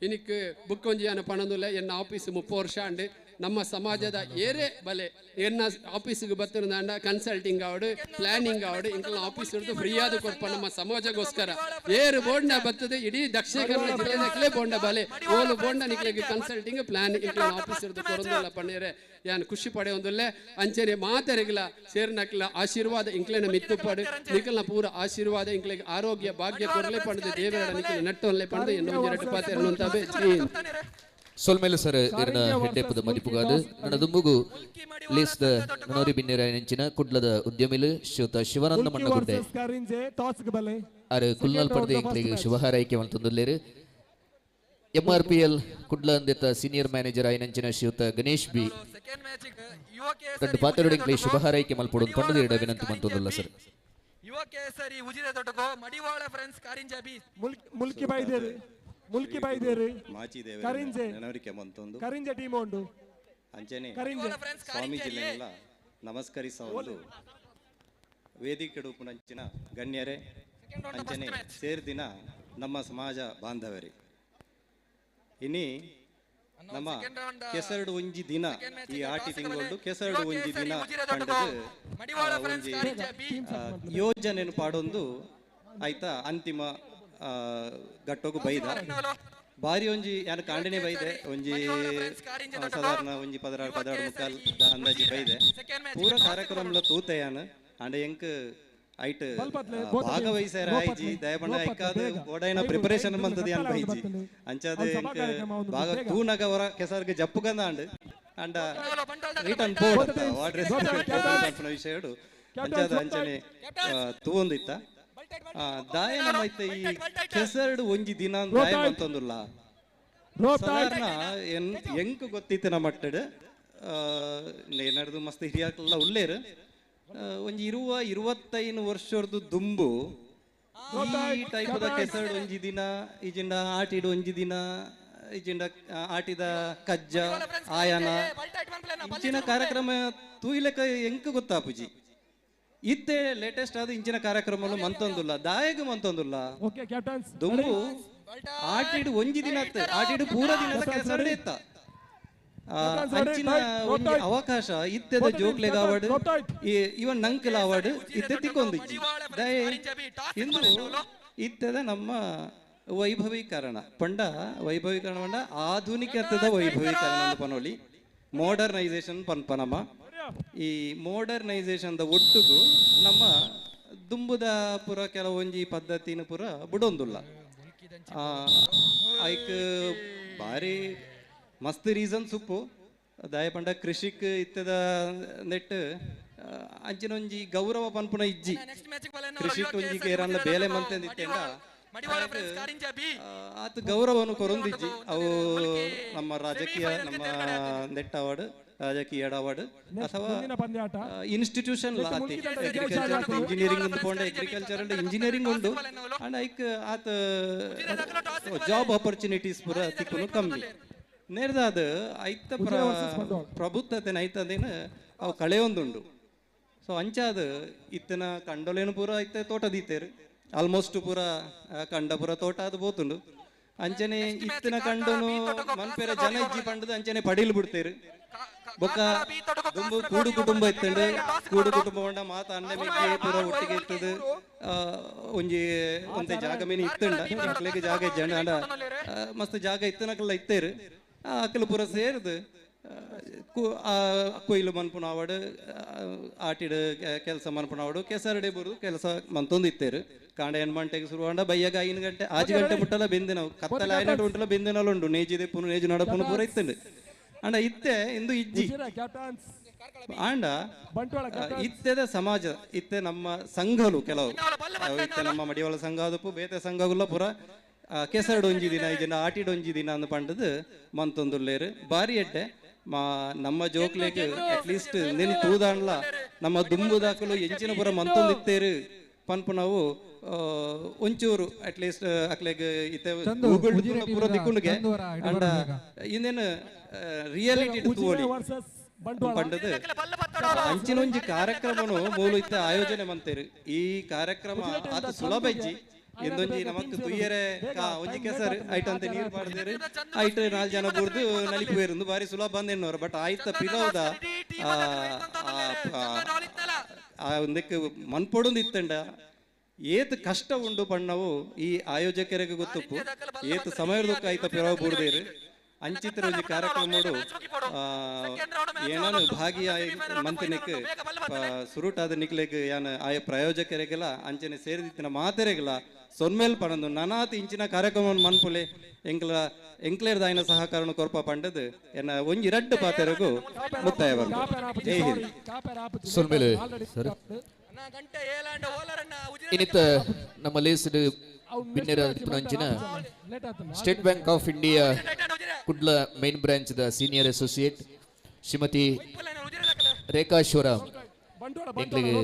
ಇನಿಕ್ ಬುಕ್ ಒಂಜಿ ಅನ್ನ ಪಣಂದುಲ್ಲೆ ಎನ್ನ ಆಫೀಸ್ 30 ವರ್ಷ ಅಂಡೆ ನಮ್ಮ ಸಮಾಜದ ಏರೇ ಬಲೆ ಎನ್ನ ಆಫೀಸಿಗೆ ಬತ್ತಿರುದಾಂಡ ಕನ್ಸಲ್ಟಿಂಗ್ ಆವಡು ಪ್ಲಾನಿಂಗ್ ಆವಡು ಇಂಕಲ್ನ ಆಫೀಸ್ ಹಿಡಿದು ಫ್ರೀ ಆದ ಕೊಡ್ಪ ನಮ್ಮ ಸಮಾಜಗೋಸ್ಕರ ಏರು ಬೋಂಡ ಬರ್ತದೆ ಇಡೀ ದಕ್ಷಿಣ ಕನ್ನಡ ಜಿಲ್ಲೆದಕ್ಕಲೇ ಬೋಂಡ ಬಲೆ ಓಲು ಬೋಂಡ ನಿಕ್ಲಿಗೆ ಕನ್ಸಲ್ಟಿಂಗ್ ಪ್ಲಾನ್ ಇಂಕಲ್ನ ಆಫೀಸ್ ಹಿಡಿದು ಕೊರೊಂದಿಲ್ಲ ಪಣ್ಣೇರೆ ಯಾನ್ ಖುಷಿ ಪಡೆ ಒಂದುಲ್ಲೆ ಅಂಚನೆ ಮಾತೆರೆಗಿಲ ಸೇರ್ನಕ್ಲ ಆಶೀರ್ವಾದ ಇಂಕ್ಲೆನ ಮಿತ್ತು ಪಡು ನಿಕಲ್ನ ಪೂರ ಆಶೀರ್ವಾದ ಇಂಕ್ಲಿಗೆ ಆರೋಗ್ಯ ಭಾಗ್ಯ ಕೊರಲೆ ಪಡೆದು ದೇವರ ನಿಕಲ ನಟ್ಟೊಲ್ಲೆ ಪಡೆದು ಎನ್ನು ಎರಡು ಪಾತೆ ಅನ್ನುವಂತಬೆ ಸೊಲ್ಮೇಲೆ ಸರ್ ಇರನ ಹೆಡ್ಡೆಪ್ಪದ ಮದಿಪುಗಾದ ನನ್ನ ದುಂಬುಗು ಲೇಸ್ದ ನನೋರಿ ಬಿನ್ನೆರ ನೆಂಚಿನ ಕುಡ್ಲದ ಉದ್ಯಮಿಲು ಶ್ರೀಯುತ ಶಿವಾನಂದ ಮಣ್ಣಗುಡ್ಡೆ ಅರೆ ಕುಲ್ನಲ್ ಪಡೆದ ಇಂಕ್ಲಿಗೆ ಶುಭ ಹಾರೈಕೆ ಅಂತಂದುಲ್ಲೇರು MRPL ಕುಡ್ಲ ಅಂದಿತ ಸೀನಿಯರ್ ಮ್ಯಾನೇಜರ್ ಆಯ್ನಂಚಿನ ಶ್ರೀಯುತ ಗಣೇಶ್ ಬಿ రెండు ಪಾತ್ರರು ಇಂಕ್ಲಿಗೆ ಶುಭ ಹಾರೈಕೆ ಮಲ್ಪಡು ಪಂಡದ ಇಡ ವಿನಂತಿ ಮಂತೊಂದುಲ್ಲ ಸರ್ ಯುವ ಕೇಸರಿ ಉಜಿರೆ ತೊಡಗೋ ಮಡಿವಾಳ ಫ್ರೆಂಡ್ಸ್ ಕಾರಿಂಜ ಬಿ ಮುಲ್ಕಿ ಬೈದೇರಿ ಕರಿಂಜೆ ಕರಿಂಜೆ ಟೀಮ್ ಉಂಟು ಅಂಚನೆ ಸ್ವಾಮೀಜಿನೆಲ್ಲ ನಮಸ್ಕರಿಸಲು ವೇದಿಕೆ ಉಪನಂಚಿನ ಗಣ್ಯರೇ ಅಂಚನೆ ಸೇರ್ದಿನ ನಮ್ಮ ಸಮಾಜ ಬಾಂಧವರೇ ಇನಿ ನಮ್ಮ ಕೆಸರಡು ಒಂಜಿ ದಿನ ಈ ಆಟಿ ತಿಂಗಳು ಕೆಸರಡು ಒಂಜಿ ದಿನ ಯೋಜನೆ ಪಾಡೊಂದು ಆಯ್ತಾ ಅಂತಿಮ ಗಟ್ಟೋಗು ಬೈದ ಬಾರಿ ಒಂಜಿ ಯಾನು ಕಾಂಡನೆ ಬೈದೆ ಒಂಜಿ ಸಾಧಾರಣ ಒಂಜಿ 16 ಮುಕ್ಕಾಲ್ ಅಂದಾಜಿ ಬೈದೆ ಪೂರ ಕಾರ್ಯಕ್ರಮ ತೂತೆಯಾನ ಅಂಡ ಎಂಕ್ ಐಟ್ ಭಾಗವಹಿಸಾರ ಐಜಿ ದಯಪಂಡ ಐಕಾದ ಓಡೈನ ಪ್ರಿಪರೇಷನ್ ಮಂತದ ಯಾನ್ ಬೈಜಿ ಅಂಚಾದ ಎಂಕ್ ಭಾಗ ತೂನಗ ಹೊರ ಕೆಸರ್ಗೆ ಜಪ್ಪುಗಂದ ಅಂಡ್ ಅಂಡ ರಿಟರ್ನ್ ಬೋರ್ಡ್ ವಾಟ್ ರೆಸ್ಪೆಕ್ಟ್ ವಿಷಯಡು ಅಂಚಾದ ಅಂಚನೆ ತೂವೊಂದಿತ್ತ ದಾಯನ ಮೈತೆ ಈ ಕೆಸರ್ಡು ಒಂಜಿ ದಿನ ದಾಯ ಅಂತಂದುಲ್ಲ ಸಾಧಾರಣ ಎಂಕ್ ಗೊತ್ತಿತ್ತು ಮಟ್ಟಡ್ ಏನಾರ್ದು ಮಸ್ತ್ ಹಿರಿಯರ್ಕೆಲ್ಲ ಉಳ್ಳೇರು ಒಂಜಿ 25 ವರ್ಷದ್ದು ದುಂಬು ಈ ಟೈಪದ ಕೆಸರ್ಡು ಒಂಜಿ ದಿನ ಈಜಿಂಡ ಆಟಿಡು ಒಂಜಿ ದಿನ ಈಜಿಂಡ ಆಟಿದ ಕಜ್ಜ ಆಯನ ಇಂಚಿನ ಕಾರ್ಯಕ್ರಮ ತೂಯಿಲೆಕ ಎಂಕ್ ಗೊತ್ತಾಪುಜಿ ಇತ್ತೆ ಲೇಟೆಸ್ಟ್ ಆದ ಇಂಚಿನ ಕಾರ್ಯಕ್ರಮ ಮಂತೊಂದುಲ್ಲ ದಾಯಗ ಮಂತೊಂದುಲ್ಲ ದುಂಬು ಆಟಿಡು ಒಂಜಿ ದಿನ ಆಟಿಡು ಪೂರ ದಿನದ ಕೆಸರಡೆ ಇತ್ತ ಅಂಚಿನ ಒಂಜಿ ಅವಕಾಶ ಇತ್ತೆದ ಜೋಕ್ಲೆಗ್ ಅವಾರ್ಡ್ ಇವನ್ ನಂಕಲ್ ಅವಾರ್ಡ್ ಇತ್ತೆ ತಿಕ್ಕೊಂದಿಜ್ಜಿ ದಯೆ ಇಂದು ಇತ್ತೆದ ನಮ್ಮ ವೈಭವೀಕರಣ ಪಂಡ ಆಧುನಿಕತೆದ ವೈಭವೀಕರಣ ಅಂತ ಪನೋಲಿ ಮಾಡರ್ನೈಸೇಷನ್ ಪನ್ಪನಮ ಈ ಮಾಡರ್ನೈಸೇಷನ್ ಒಟ್ಟುಗು ನಮ್ಮ ದುಂಬುದ ಪುರ ಕೆಲವೊಂಜಿ ಪದ್ಧತಿನ ಪುರ ಬಿಡೊಂದುಲ್ಲ ಐಕ್ ಬಾರಿ ಮಸ್ತ್ ರೀಸನ್ಸ್ ಉಪ್ಪು ದಾಯ ಪಂಡ ಕೃಷಿಕ್ ಇತ್ತದ ನೆಟ್ ಅಂಚಿನೊಂಜಿ ಗೌರವ ಪನ್ಪುನ ಇಜ್ಜಿ ಕೃಷಿಕ್ ಒಂಜಿ ಕೇರನ್ನ ಬೇಲೆ ಮಂತೆಂದಿತ್ತೇಂಡ ಆತ ಗೌರವನು ಕೊರೊಂದಿಜ್ಜಿ ಅವು ನಮ್ಮ ರಾಜಕೀಯ ನಮ್ಮ ನೆಟ್ ಅವಾರ್ಡ್ ರಾಜಕೀಯ ಅವಾರ್ಡ್ ಅಥವಾ ಇನ್ಸ್ಟಿಟ್ಯೂಷನ್ ಅಗ್ರಿಕಲ್ಚರ್ ಇಂಜಿನಿಯರಿಂಗ್ ಪೋಂಡ ಅಗ್ರಿಕಲ್ಚರ್ ಅಂಡ್ ಇಂಜಿನಿಯರಿಂಗ್ ಉಂಡು ಅಂಡ್ ಐಕ್ ಆತ ಜಾಬ್ ಆಪರ್ಚುನಿಟೀಸ್ ಪೂರ ತಿಕ್ಕುನು ಕಮ್ಮಿ ನೇರ್ದಾದ ಐತ ಪ್ರಭುತ್ವತೆನ ಐತದೇನು ಅವು ಕಳೆಯೊಂದುಂಡು ಸೊ ಅಂಚಾದ ಇತ್ತನ ಕಂಡೊಲೇನು ಪೂರ ಐತೆ ತೋಟ ದೀತೇರು ಆಲ್ಮೋಸ್ಟ್ ಪೂರ ಕಂಡ ಪೂರ ತೋಟ ಅದು ಬೋತುಂಡು ಅಂಚನೆ ಇತ್ತಿನ ಕಂಡನು ಮನ್ಪೇರ ಜನ ಇಜ್ಜಿ ಪಂಡದ ಅಂಚನೆ ಪಡೀಲ್ ಬಿಡ್ತೇರು ಬೊಕ್ಕ ದುಂಬು ಕೂಡು ಕುಟುಂಬ ಇತ್ತಂಡು ಕೂಡು ಕುಟುಂಬ ಹೊಂಡ ಮಾತ ಅಣ್ಣ ಮಿಗ್ಗೆ ಪೂರ ಒಟ್ಟಿಗೆ ಇರ್ತದೆ ಒಂಜಿ ಒಂದೇ ಜಾಗ ಮೀನು ಇತ್ತಂಡ ಮಕ್ಳಿಗೆ ಜಾಗ ಇಜ್ಜಂಡ ಅಂಡ ಮಸ್ತ್ ಜಾಗ ಇತ್ತನಕಲ್ಲ ಇತ್ತೇರು ಅಕ್ಕಲು ಪೂರ ಸೇರ್ದು ಕೊಯ್ಲು ಮನ್ಪುನ ಆವಡು ಆಟಿಡು ಕೆಲಸ ಮನ್ಪುನ ಆವಡು ಕೆಸರಡೆ ಬರುದು ಕೆಲಸ ಮಂತೊಂದು ಇತ್ತೇರು ಕಾಂಡ ಎಣ್ಮಂಟೆಗೆ ಶುರು ಹೊಂಡ ಬಯ್ಯಾಗ 5 ಗಂಟೆ 6 ಗಂಟೆ ಮುಟ್ಟಲ್ಲ ಬೆಂದಿನವು ಕತ್ತಲ 5 ಉಂಟಲ್ಲ ಬೆಂದಿನಲ್ಲ ಉಂಡು ನೇಜಿದೆ ಪುನು ನೇಜು ನಡಪುನು ಪೂರ ಇತ್ತಂಡು ಅಂಡ ಇತ್ತೆ ಇಂದು ಇಜ್ಜಿ ಆಂಡ ಇತ್ತೆದ ಸಮಾಜ ಇತ್ತೆ ನಮ್ಮ ಸಂಘಲು ಕೆಲವು ಇತ್ತೆ ನಮ್ಮ ಮಡಿವಾಳ ಸಂಘ ಅದಪ್ಪು ಬೇತೆ ಸಂಘಗುಲ್ಲ ಪೂರ ಕೆಸರಡು ಒಂಜಿ ದಿನ ಇದನ್ನ ಆಟಿಡು ಒಂಜಿ ದಿನ ಅಂದ್ ಪಂಡದು ಮಂತೊಂದುಲ್ಲೇರು ಬಾರಿ ಎಡ್ಡೆ ನಮ್ಮ ಜೋಕ್ಲೆಗ್ ಅಟ್ಲೀಸ್ಟ್ ನೆನ್ ತೂದಾಣ್ಲ ನಮ್ಮ ದುಂಬುದಾಕಲು ಎಂಚಿನ ಪುರ ಮಂತೊಂದಿತ್ತೇರು ಪನ್ಪು ನಾವು ಒಂಚೂರು ಅಟ್ಲೀಸ್ಟ್ ಅಕ್ಲೆಗ್ ಇತ್ತೆ ಗೂಗಲ್ ಪೂರ ದಿಕ್ಕುಂಡ್ಗೆ ಅಂಡ ಇನ್ನೇನು ರಿಯಾಲಿಟಿ ತೂವಳಿ ಪಂಡದು ಅಂಚಿನ ಒಂಜಿ ಕಾರ್ಯಕ್ರಮನು ಮೂಲು ಇತ್ತ ಆಯೋಜನೆ ಮಂತೇರು ಈ ಕಾರ್ಯಕ್ರಮ ಅದು ಸುಲಭ ಇಜ್ಜಿ ಇಂದೊಂಜಿ ನಮಕ್ ತುಯ್ಯರೆ ಒಂಜಿ ಕೆಸರು ಐಟ್ ಅಂತ ನೀರು ಪಾಡ್ದೇರು ಐಟ್ 4 ಜನ ಬುರ್ದು ನಲಿಪುವೇರು ಬಾರಿ ಸುಲಭ ಬಂದೇನವ್ರು ಬಟ್ ಆಯ್ತ ಪಿಲವದ ಒಂದಕ್ಕೆ ಮನ್ಪೊಡೊಂದು ಇತ್ತಂಡ ಏತ್ ಕಷ್ಟ ಉಂಡು ಪಣ್ಣವು ಈ ಆಯೋಜಕರಿಗೆ ಗೊತ್ತುಪ್ಪು ಏತ್ ಸಮಯದಕ್ಕೆ ಆಯ್ತ ಪಿರವ ಬುಡ್ದೇರು ಅಂಚಿತ್ರ ಒಂಜಿ ಕಾರ್ಯಕ್ರಮಡು ಏನಾನು ಭಾಗಿಯಾಗಿ ಮಂತಿನಿಕ್ ಸುರುಟಾದ ನಿಕ್ಲೆಗ್ ಯಾನ ಆಯ ಪ್ರಾಯೋಜಕರಿಗೆಲ್ಲ ಅಂಚನೆ ಸೇರಿದಿತ್ತಿನ ಮಾತೆರೆಗೆಲ್ಲ ಸೊನ್ಮೇಲ್ ಪಣಂದು ನನಾತ್ ಇಂಚಿನ ಕಾರ್ಯಕ್ರಮ ಮನ್ಪುಲೆ ಎಂಕ್ಲೇರ್ದ ಆಯ್ನ ಸಹಕಾರಣ ಕೊರ್ಪ ಪಂಡದು ಎನ್ನ ಒಂಜಿ 2 ಪಾತೆರೆಗೂ ಮುಕ್ತಾಯ ಬರ್ದು ಜೈ ಹಿಂದ್ ಸೊನ್ಮೇಲೆ ಸರ್ ಇನ್ನಿತ್ತ ನಮ್ಮ ಲೇಸ್ಡ್ ಬಿನ್ನೆರ ಅಂಚಿನ state bank of India Kudla main branch ದ ಸೀನಿಯರ್ ಅಸೋಸಿಯೇಟ್ ಶ್ರೀಮತಿ ರೇಖಾ ಶಿವರಾಮ್ ಎಂಕ್ಲಿಗೆ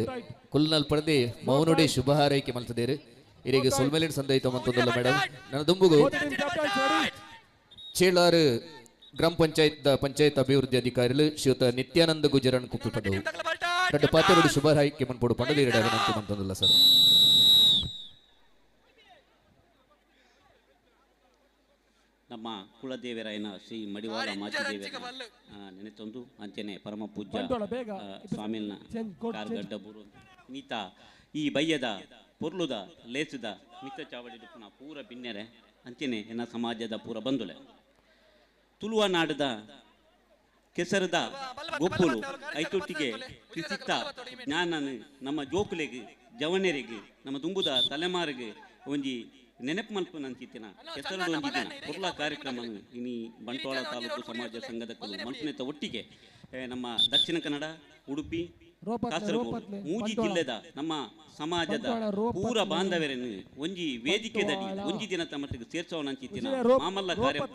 ಕುಲ್ನಲ್ ಪಡೆದಿ ಮೌನುಡೆ ಶುಭ ಹಾರೈಕೆ ಮಲ್ತದೇರು ಇರಿಗೆ ಸೊಲ್ಮೇಲಿನ ಸಂದೈತ ಮಂತೊಂದಲ್ಲ ಮೇಡಮ್ ನನ್ನ ದುಂಬುಗು ಚೇಳಾರು ಗ್ರಾಮ ಪಂಚಾಯತ್ ಅಭಿವೃದ್ಧಿ ಅಧಿಕಾರಿಗಳು ಶ್ರೀಯುತ ನಿತ್ಯಾನಂದ ಗುಜರನ್ ಕುಪ್ಪು ಪದವು 2 ಪಾತ್ರೆಗಳು ಶುಭ ಹಾರೈಕೆ ಮನ್ಪೊಡು ಪಂಡದ ನಂತು ಮಂತೊಂದಲ್ಲ ಸರ್ ನಮ್ಮ ಕುಲದೇವರಾಯನ ಶ್ರೀ ಮಡಿವಾಳ ಮಾಚಿದೇವರ ನೆನೆತೊಂದು ಅಂಚನೆ ಪರಮ ಪೂಜ್ಯ ಸ್ವಾಮಿನ ಕಾರ್ಗಡ್ಡ ಬುರು ನೀತ ಈ ಬಯ್ಯದ ಪೊರ್ಲುದ ಲೇಸುದ ಮಿತ್ತ ಚಾವಡಿ ಪೂರ ಬಿನ್ನೆರೆ ಅಂಚನೆ ಎನ್ನ ಸಮಾಜದ ಪೂರ ಬಂದುಲೆ ತುಳುವ ನಾಡದ ಕೆಸರದ ಗೊಪ್ಪುಲು ಐತೊಟ್ಟಿಗೆ ಕಿಸಿತ್ತ ಜ್ಞಾನ ನಮ್ಮ ಜೋಕುಲೆಗೆ ಜವನೆರಿಗೆ ನಮ್ಮ ದುಂಬುದ ತಲೆಮಾರಿಗೆ ಒಂಜಿ ನೆನಪು ಮಲ್ಪನ ಅಂಚಿತ್ತಿನ ಕೆಸರಡು ಒಂಜಿನ ಪುರ್ಲ ಕಾರ್ಯಕ್ರಮ ಇನಿ ಬಂಟ್ವಾಳ ತಾಲೂಕು ಸಮಾಜ ಸಂಘದ ಮಲ್ಪನೆತ ಒಟ್ಟಿಗೆ ನಮ್ಮ ದಕ್ಷಿಣ ಕನ್ನಡ ಉಡುಪಿ ಕಾಸರಗೋಡು ಮೂಜಿ ಜಿಲ್ಲೆದ ನಮ್ಮ ಸಮಾಜದ ಪೂರ ಬಾಂಧವ್ಯರನ್ನು ಒಂಜಿ ವೇದಿಕೆದಡಿ ಒಂಜಿ ದಿನದ ಮಟ್ಟಿಗೆ ಸೇರ್ಸೋಣಂಚಿತ್ತಿನ ಮಾಮಲ್ಲ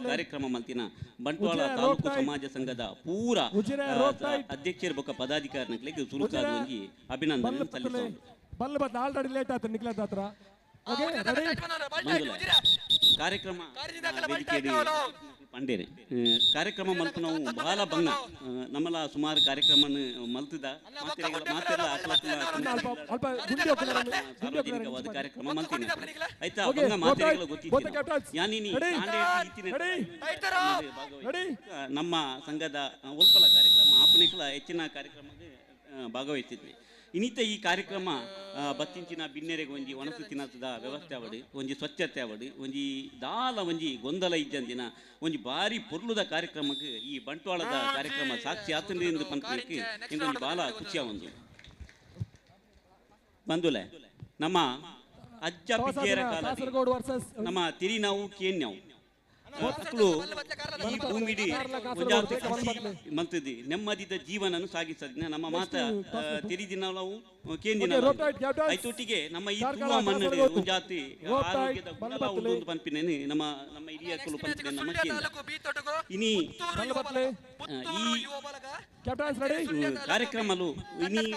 ಕಾರ್ಯಕ್ರಮ ಮಲ್ತಿನ ಬಂಟ್ವಾಳ ತಾಲೂಕು ಸಮಾಜ ಸಂಘದ ಪೂರ ಅಧ್ಯಕ್ಷರ ಬೊಕ್ಕ ಪದಾಧಿಕಾರಿಗಳಿಗೆ ಸುರುಕಾದ ಒಂಜಿ ಅಭಿನಂದನೆ ಸಲ್ಲಿಸೋಣ. ಆಲ್ರೆಡಿ ಲೇಟ್ ಆಯ್ತು ನಿಕ್ಲದ ಹತ್ರ ಕಾರ್ಯಕ್ರಮ ಪಂಡೇನೆ ಕಾರ್ಯಕ್ರಮ ಮಲ್ತು ನಾವು ಬಹಳ ಬಂಗ ನಮ್ಮಲ ಸುಮಾರು ಕಾರ್ಯಕ್ರಮ ಮಲ್ತಿದ ಸಾರ್ವಜನಿಕವಾದ ಕಾರ್ಯಕ್ರಮ ಮಲ್ತೀನಿ ಆಯ್ತಾ ಬಂಗ ಮಾತೆರೆಗಳ ಗೊತ್ತಿತ್ತು ಯಾನಿನಿ ನಮ್ಮ ಸಂಘದ ಉಲ್ಪಲ ಕಾರ್ಯಕ್ರಮ ಆಪಣಿಕಲ ಹೆಚ್ಚಿನ ಕಾರ್ಯಕ್ರಮಕ್ಕೆ ಭಾಗವಹಿಸಿದ್ವಿ. ಇನ್ನಿತ ಈ ಕಾರ್ಯಕ್ರಮ ಬತ್ತಿಂಚಿನ ಬಿನ್ನೆರೆಗೆ ಒಂಜಿ ಒಣಸು ತಿನ್ನದ ವ್ಯವಸ್ಥೆ ಅವಡು ಒಂಜಿ ಸ್ವಚ್ಛತೆ ಅವಡು ಒಂಜಿ ದಾಲ ಒಂಜಿ ಗೊಂದಲ ಇದ್ದಂದಿನ ಒಂಜಿ ಭಾರಿ ಪೊರ್ಲುದ ಕಾರ್ಯಕ್ರಮಕ್ಕೆ ಈ ಬಂಟ್ವಾಳದ ಕಾರ್ಯಕ್ರಮ ಸಾಕ್ಷಿ ಆತಂದ್ರೆ ಎಂದು ಪಂಚಕ್ಕೆ ಇಂದೊಂದು ಬಾಲ ಖುಷಿಯ ಒಂದು ಬಂದುಲೆ ನಮ್ಮ ಅಜ್ಜ ಪಿಜ್ಜೆಯರ ಕಾಲ ನಮ್ಮ ತಿರಿ ನಾವು ಕೇನ್ ನಾವು ಮಕ್ಕಳು ಈ ಭೂಮಿಡಿ ಮಲ್ತದಿ ನೆಮ್ಮದಿದ ಜೀವನನ್ನು ಸಾಗಿಸದ ನಮ್ಮ ಮಾತ ತಿರಿದಿನ ನಾವು ಕೇಂದಿನ ಐತೊಟ್ಟಿಗೆ ನಮ್ಮ ಈ ತುಳುವ ಮಣ್ಣು ಜಾತಿ ಆರೋಗ್ಯದ ಗುಣಲ ಉಂಡು ಪಂಪಿನೇನೆ ನಮ್ಮ ನಮ್ಮ ಹಿರಿಯಕ್ಕಳು ಪಂಪಿನ ನಮ್ಮ ಇನಿ ಈ ಕಾರ್ಯಕ್ರಮಲು ಇನಿ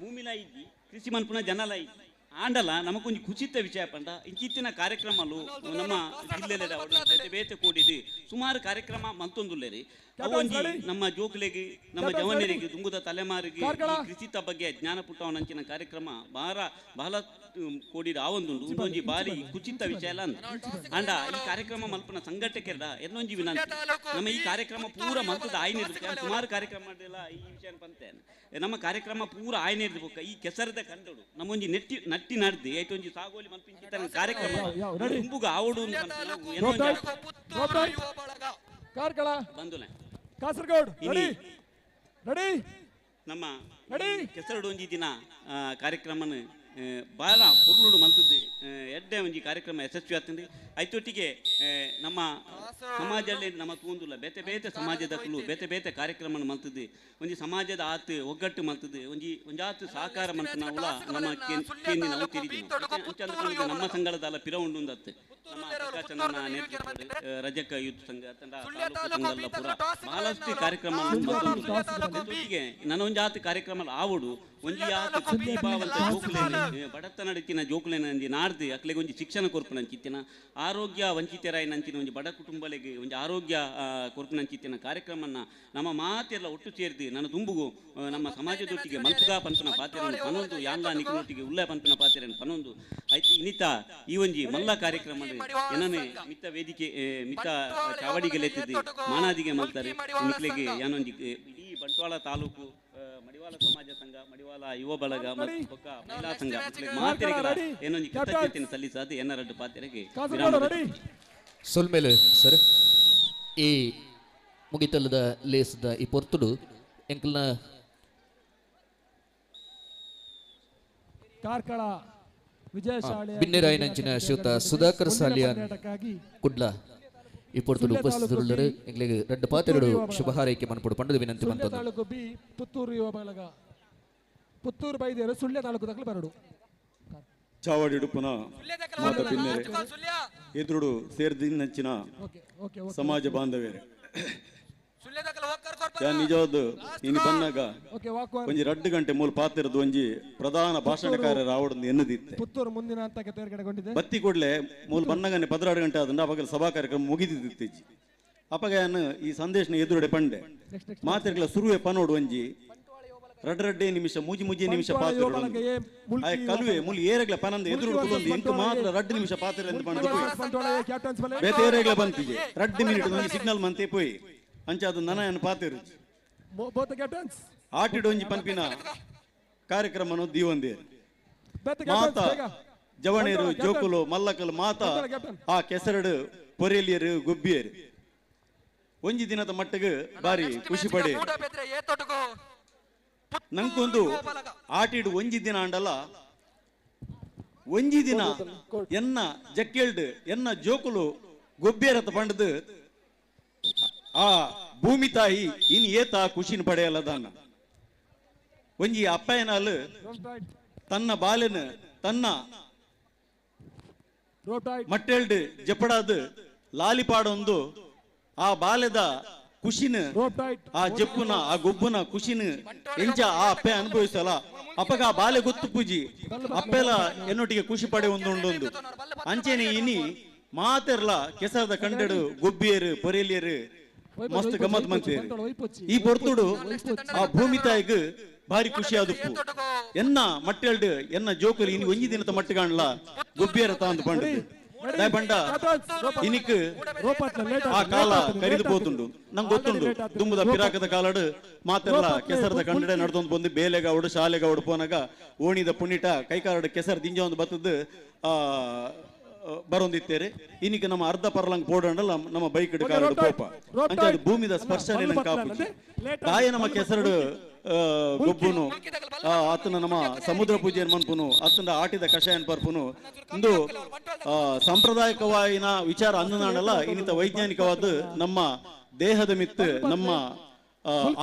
ಭೂಮಿಲ ಇದ್ದಿ ಕೃಷಿ ಮನ್ಪುನ ಜನಲ ಇದ್ದಿ ಆಂಡಲ ನಮಕೊಂದು ಖುಷಿತ ವಿಷಯ ಪಂಡ ಇಂಚಿತ್ತಿನ ಕಾರ್ಯಕ್ರಮಲು ನಮ್ಮ ಜಿಲ್ಲೆದ ಬೇತೆ ಕೂಡಿದ್ದು ಸುಮಾರು ಕಾರ್ಯಕ್ರಮ ಮಂತೊಂದುಲ್ಲೇರಿ ಅವೊಂಜಿ ನಮ್ಮ ಜೋಕುಲೆಗೆ ನಮ್ಮ ಜವನರಿಗೆ ದುಂಗುದ ತಲೆಮಾರಿಗೆ ಕೃಷಿತ ಬಗ್ಗೆ ಜ್ಞಾನ ಪುಟ್ಟವನಂಚಿನ ಕಾರ್ಯಕ್ರಮ ಬಹಳ ಕೂಡಿದ ಆವೊಂದುಂಡು ಒಂದೊಂಜಿ ಬಾರಿ ಖುಷಿತ ವಿಷಯ ಅಲ್ಲ ಅಂಡ ಈ ಕಾರ್ಯಕ್ರಮ ಮಲ್ಪನ ಸಂಘಟಕರ ಎಲ್ಲೊಂಜಿ ವಿನಂತಿ ನಮ್ಮ ಈ ಕಾರ್ಯಕ್ರಮ ಪೂರ ಮಂತದ ಆಯ್ನಿರ್ಬೇಕು ಸುಮಾರು ಕಾರ್ಯಕ್ರಮ ಮಾಡಿಲ್ಲ ಈ ವಿಷಯ ಪಂತೇನೆ ನಮ್ಮ ಕಾರ್ಯಕ್ರಮ ಪೂರ ಆಯ್ನಿರ್ಬೇಕು ಈ ಕೆಸರದ ಕಂಡೋಡು ನಮ್ಮೊಂಜಿ ನಟ್ಟಿ ನಡ್ದು ಐಟೊಂಜಿ ಸಾಗೋಲಿ ಮಲ್ಪಿಂಚಿತ ಕಾರ್ಯಕ್ರಮ ತುಂಬುಗ ಆವಡು ಬಂದುಲೆ ಕಾಸರಗೋಡು ರೆಡಿ ನಮ್ಮ ಕೆಸರಡು ಒಂಜಿ ದಿನ ಕಾರ್ಯಕ್ರಮನ ಭಾಳ ಪುರ್ಲುಡು ಮಂತದ್ದು ಎಡ್ಡೆ ಒಂಜಿ ಕಾರ್ಯಕ್ರಮ ಯಶಸ್ವಿ ಆಗ್ತದೆ ಐತೊಟ್ಟಿಗೆ ನಮ್ಮ ಸಮಾಜದಲ್ಲಿ ನಮ್ಮ ತೂಂದುಲ್ಲ ಬೇತೆ ಬೇತೆ ಸಮಾಜದಕ್ಕೂ ಬೇತೆ ಬೇತೆ ಕಾರ್ಯಕ್ರಮ ಮಂತದ್ದು ಒಂಜಿ ಸಮಾಜದ ಆತು ಒಗ್ಗಟ್ಟು ಮಂತದ್ದು ಒಂಜಾತು ಸಹಕಾರ ಮಂತ ನಾವು ನಮ್ಮ ಕೇಂದ್ರ ನಾವು ತಿರಿದು ನಮ್ಮ ಸಂಘದ ಪಿರ ಉಂಡುಂದತ್ತು ನಮ್ಮ ಪ್ರಕಾಶನ ನೇತೃತ್ವದ ರಜಕ ಯೂತ್ ಸಂಘ ತಂಡ ಪೂರ ಬಹಳಷ್ಟು ಕಾರ್ಯಕ್ರಮ ಜೊತೆಗೆ ನನೊಂಜಾತು ಕಾರ್ಯಕ್ರಮ ಆವಡು ಒಂಜಿ ಆತು ಪ್ರತಿಭಾವಂತ ಜೋಕುಲೇನೆ ಬಡತನ ನಡತಿನ ಜೋಕುಲೇನಂದಿ ನಾಡ್ದು ಅಕ್ಲೆಗೆ ಒಂಜಿ ಶಿಕ್ಷಣ ಕೊರ್ಪುನಂಚಿತ್ತಿನ ಆರೋಗ್ಯ ವಂಚಿತರಾಯಿನಂಚಿನ ಒಂಜಿ ಬಡ ಕುಟುಂಬಗಳಿಗೆ ಒಂಜಿ ಆರೋಗ್ಯ ಕೊರ್ಪುನಂಚಿತ್ತಿನ ಕಾರ್ಯಕ್ರಮನ ನಮ್ಮ ಮಾತೆಲ್ಲ ಒಟ್ಟು ಸೇರಿದು ನನ್ನ ತುಂಬುಗು ನಮ್ಮ ಸಮಾಜದೊಟ್ಟಿಗೆ ಮಲ್ಪುಗ ಪಂಪನ ಪಾತ್ರೆಯನ್ನು ಪನೊಂದು ಯಾನ್ಲ ನಿಖನೊಟ್ಟಿಗೆ ಉಳ್ಳ ಪಂಪನ ಪಾತ್ರೆಯನ್ನು ಪನೊಂದು ಆಯ್ತು ಇನ್ನಿತ ಈ ಒಂಜಿ ಮಲ್ಲ ಕಾರ್ಯಕ್ರಮ ಏನನೇ ಮಿತ್ತ ವೇದಿಕೆ ಮಿತ್ತ ಚಾವಡಿಗೆಲೆತ್ತಿದ್ದು ಮಾನಾದಿಗೆ ಮಲ್ತಾರೆ ನಿಕ್ಲೆಗೆ ಯಾನೊಂಜಿ ಇಡೀ ಬಂಟ್ವಾಳ ತಾಲೂಕು ಮಡಿವಾಳ ಸಮಾಜ ಸಂಘ ಮಡಿವಾಳ ಯುವ ಬಳಗ ಮತ್ತು ಮಹಿಳಾ ಸಂಘ ಮಾತೆರೆಗಳ ಏನೊಂದು ಕೃತಜ್ಞತೆಯನ್ನು ಸಲ್ಲಿಸದು ಎನ್ನರಡ್ಡು ಪಾತ್ರೆಗೆ ಸೊಲ್ಮೇಲೆ ಸರ್ ಈ ಮುಗಿತಲ್ಲದ ಲೇಸದ ಈ ಪೊರ್ತುಡು ಎಂಕಲ್ನ ಕಾರ್ಕಳ ವಿಜಯಶಾಲಿ ಬಿನ್ನೆರಾಯನಂಚಿನ ಶ್ರೀಯುತ ಸುಧಾಕರ್ ಸಾಲಿಯಾನ್ ಕುಡ್ಲ ಈ ಪೊರ್ತುಡು ಉಪಸ್ಥಿತರುಳ್ಳರು ಎಂಗ್ಲಿಗೆ ರೆಡ್ಡು ಪಾತ್ರೆಗಳು ಶುಭ ಹಾರೈಕೆ ಮನ್ಪಡು ಪಂಡದ ವಿನಂತಿ ಬಂತು ತಾಲೂಕು ಬಿ ಪುತ್ತೂರು ಯುವ ಬಳಗ ಪುತ್ತೂರು ಬೈದೇರು ಸುಳ್ಯ ತಾಲೂಕು ದಕ್ಕಲು ಬರಡು ಚಾವಡಿ ಉಡುಪುನ ಮಾತ ಬಿನ್ನೆರೆ ಎದುರುಡು ಸೇರ್ದಿನಂಚಿನ ಸಮಾಜ ಬಾಂಧವ್ಯರೇ ನಿಜವಾದ ಇನ್ನು ಬಂದಾಗ ಒಂಜಿ 2 ಗಂಟೆ ಮೂಲ ಪಾತ್ರದ ಒಂಜಿ ಪ್ರಧಾನ ಭಾಷಣಕಾರ ರಾವಡೊಂದು ಎನ್ನದಿತ್ತೆ ಪುತ್ತೂರು ಮುಂದಿನ ಹಂತಕ್ಕೆ ತೇರ್ಗಡೆಗೊಂಡಿದೆ ಬತ್ತಿ ಕೂಡಲೇ ಮೂಲ ಬನ್ನಗನೆ 12 ಗಂಟೆ ಆದಂಡ ಅವಾಗ ಸಭಾ ಕಾರ್ಯಕ್ರಮ ಮುಗಿದಿತ್ತಿಜ್ಜಿ ಅಪಗಾಯನ ಈ ಸಂದೇಶನ ಎದುರುಡೆ ಪಂಡೆ ಮಾತೆಗಳ ಸುರುವೆ ಪನೋಡು ಒಂಜಿ ರಡ್ಡೆ ನಿಮಿಷ ಮೂಜಿ ನಿಮಿಷ ಪಾತ್ರ ಕಲುವೆ ಮುಲಿ ಏರಗ್ಲ ಪನಂದ ಎದುರು ಕುಲೊಂದು ಎಂಟು ಮಾತ್ರ 2 ನಿಮಿಷ ಪಾತ್ರ ಎಂದು ಪಂಡ ಬೇತೆ ಏರಗ್ಲ ಬಂತಿಜೆ 2 ಮಿನಿಟ್ ಒಂಜಿ ಸಿಗ್ನಲ್ ಮಂತೆ ಪೋಯಿ ಅಂಚಾದು ನನಯನ್ನು ಪಾತಿರು ಆಟಿಡು ಒಂಜಿ ಪಂಪಿನ ಕಾರ್ಯಕ್ರಮನು ದೀವಂದೇರು ಮಾತ ಜವಣೇರು ಜೋಕುಲು ಮಲ್ಲಕಲು ಮಾತ ಆ ಕೆಸರಡು ಪೊರೆಲಿಯರು ಗುಬ್ಬಿಯರು ಒಂಜಿ ದಿನದ ಮಟ್ಟಿಗೆ ಬಾರಿ ಖುಷಿ ಪಡೆ ನಂಗೊಂದು ಆಟಿಡು ಒಂಜಿ ದಿನ ಅಂಡಲ್ಲ ಒಂಜಿ ದಿನ ಎನ್ನ ಜಕ್ಕೆಲ್ಡು ಎನ್ನ ಜೋಕುಲು ಗೊಬ್ಬಿಯರತ ಪಂಡದು ಆ ಭೂಮಿ ತಾಯಿ ಇನ್ ಏತ ಖುಷಿನ ಪಡೆಯಲ್ಲದನ್ನ ಒಂಜಿ ಅಪ್ಪಯ್ಯನಾಲು ತನ್ನ ಬಾಲೆನ ತನ್ನ ಮಟ್ಟೆಲ್ಡ್ ಜಪ್ಪಡಾದು ಲಾಲಿಪಾಡೊಂದು ಆ ಬಾಲ್ಯದ ಖುಷಿನ ಆ ಜಪ್ಪುನ ಆ ಗೊಬ್ಬುನ ಖುಷಿನ ಎಂಚ ಆ ಅಪ್ಪೆ ಅನುಭವಿಸಲ್ಲ ಅಪ್ಪಗ ಆ ಬಾಲ್ಯ ಗೊತ್ತು ಪೂಜಿ ಅಪ್ಪೆಲ್ಲ ಎನ್ನೊಟ್ಟಿಗೆ ಖುಷಿ ಪಡೆ ಒಂದೊಂದೊಂದು ಅಂಚೆನೆ ಇನಿ ಮಾತೆರ್ಲ ಕೆಸರದ ಕಂಡೆಡು ಗೊಬ್ಬಿಯರು ಪೊರೇಲಿಯರು ಮಸ್ತ್ ಗಮ್ಮತ್ ಮಂತೇರು ಈ ಪೊರ್ತುಡು ಆ ಭೂಮಿ ತಾಯಿಗ್ ಭಾರಿ ಖುಷಿ ಆದುಪ್ಪು ಎನ್ನ ಮಟ್ಟೆಲ್ಡ್ ಎನ್ನ ಜೋಕುಲು ಇನಿ ಒಂಜಿ ದಿನದ ಮಟ್ಟ ಕಾಣಲ ಗೊಬ್ಬಿಯರ ತಾಂದು ಪಂಡು ಬಂಡ ಇನಿಕ್ ಆ ಕಾಲ ಕರಿದು ಪೋತುಂಡು ನಂಗೆ ಗೊತ್ತುಂಡು ತುಂಬದ ಪಿರಾಕದ ಕಾಲಡು ಮಾತೆಲ್ಲ ಕೆಸರದ ಕಂಡಡೆ ನಡ್ದೊಂದು ಬಂದು ಬೇಲೆಗೌಡು ಶಾಲೆಗೌಡು ಪೋನಾಗ ಓಣಿದ ಪುಣ್ಣಿಟ ಕೈಕಾರಡು ಕೆಸರು ದಿಂಜ ಒಂದು ಬತ್ತದ್ದು ಬರೊಂದಿತ್ತೇರೆ ಇನಿಕ ನಮ್ಮ ಅರ್ಧ ಪರ್ಲಂಗ್ ಪೋಡಂಡಲ್ಲ ನಮ್ಮ ಬೈಕ್ ಕಾರಡು ಪೋಪ ಅಂತ ಭೂಮಿದ ಸ್ಪರ್ಶ ಕಾಪುಜಿ ತಾಯ ನಮ್ಮ ಕೆಸರಡು ಗೊಬ್ಬುನು ಆತನ ನಮ್ಮ ಸಮುದ್ರ ಪೂಜೆ ಮನ್ಪುನು ಆತನ ಆಟಿದ ಕಷಾಯನ್ ಪರ್ಪುನು ಒಂದು ಸಾಂಪ್ರದಾಯಿಕವಾಯಿನ ವಿಚಾರ ಅನ್ನನಾಡಲ್ಲ ಇನ್ನಿತ ವೈಜ್ಞಾನಿಕವಾದ ನಮ್ಮ ದೇಹದ ಮಿತ್ತು ನಮ್ಮ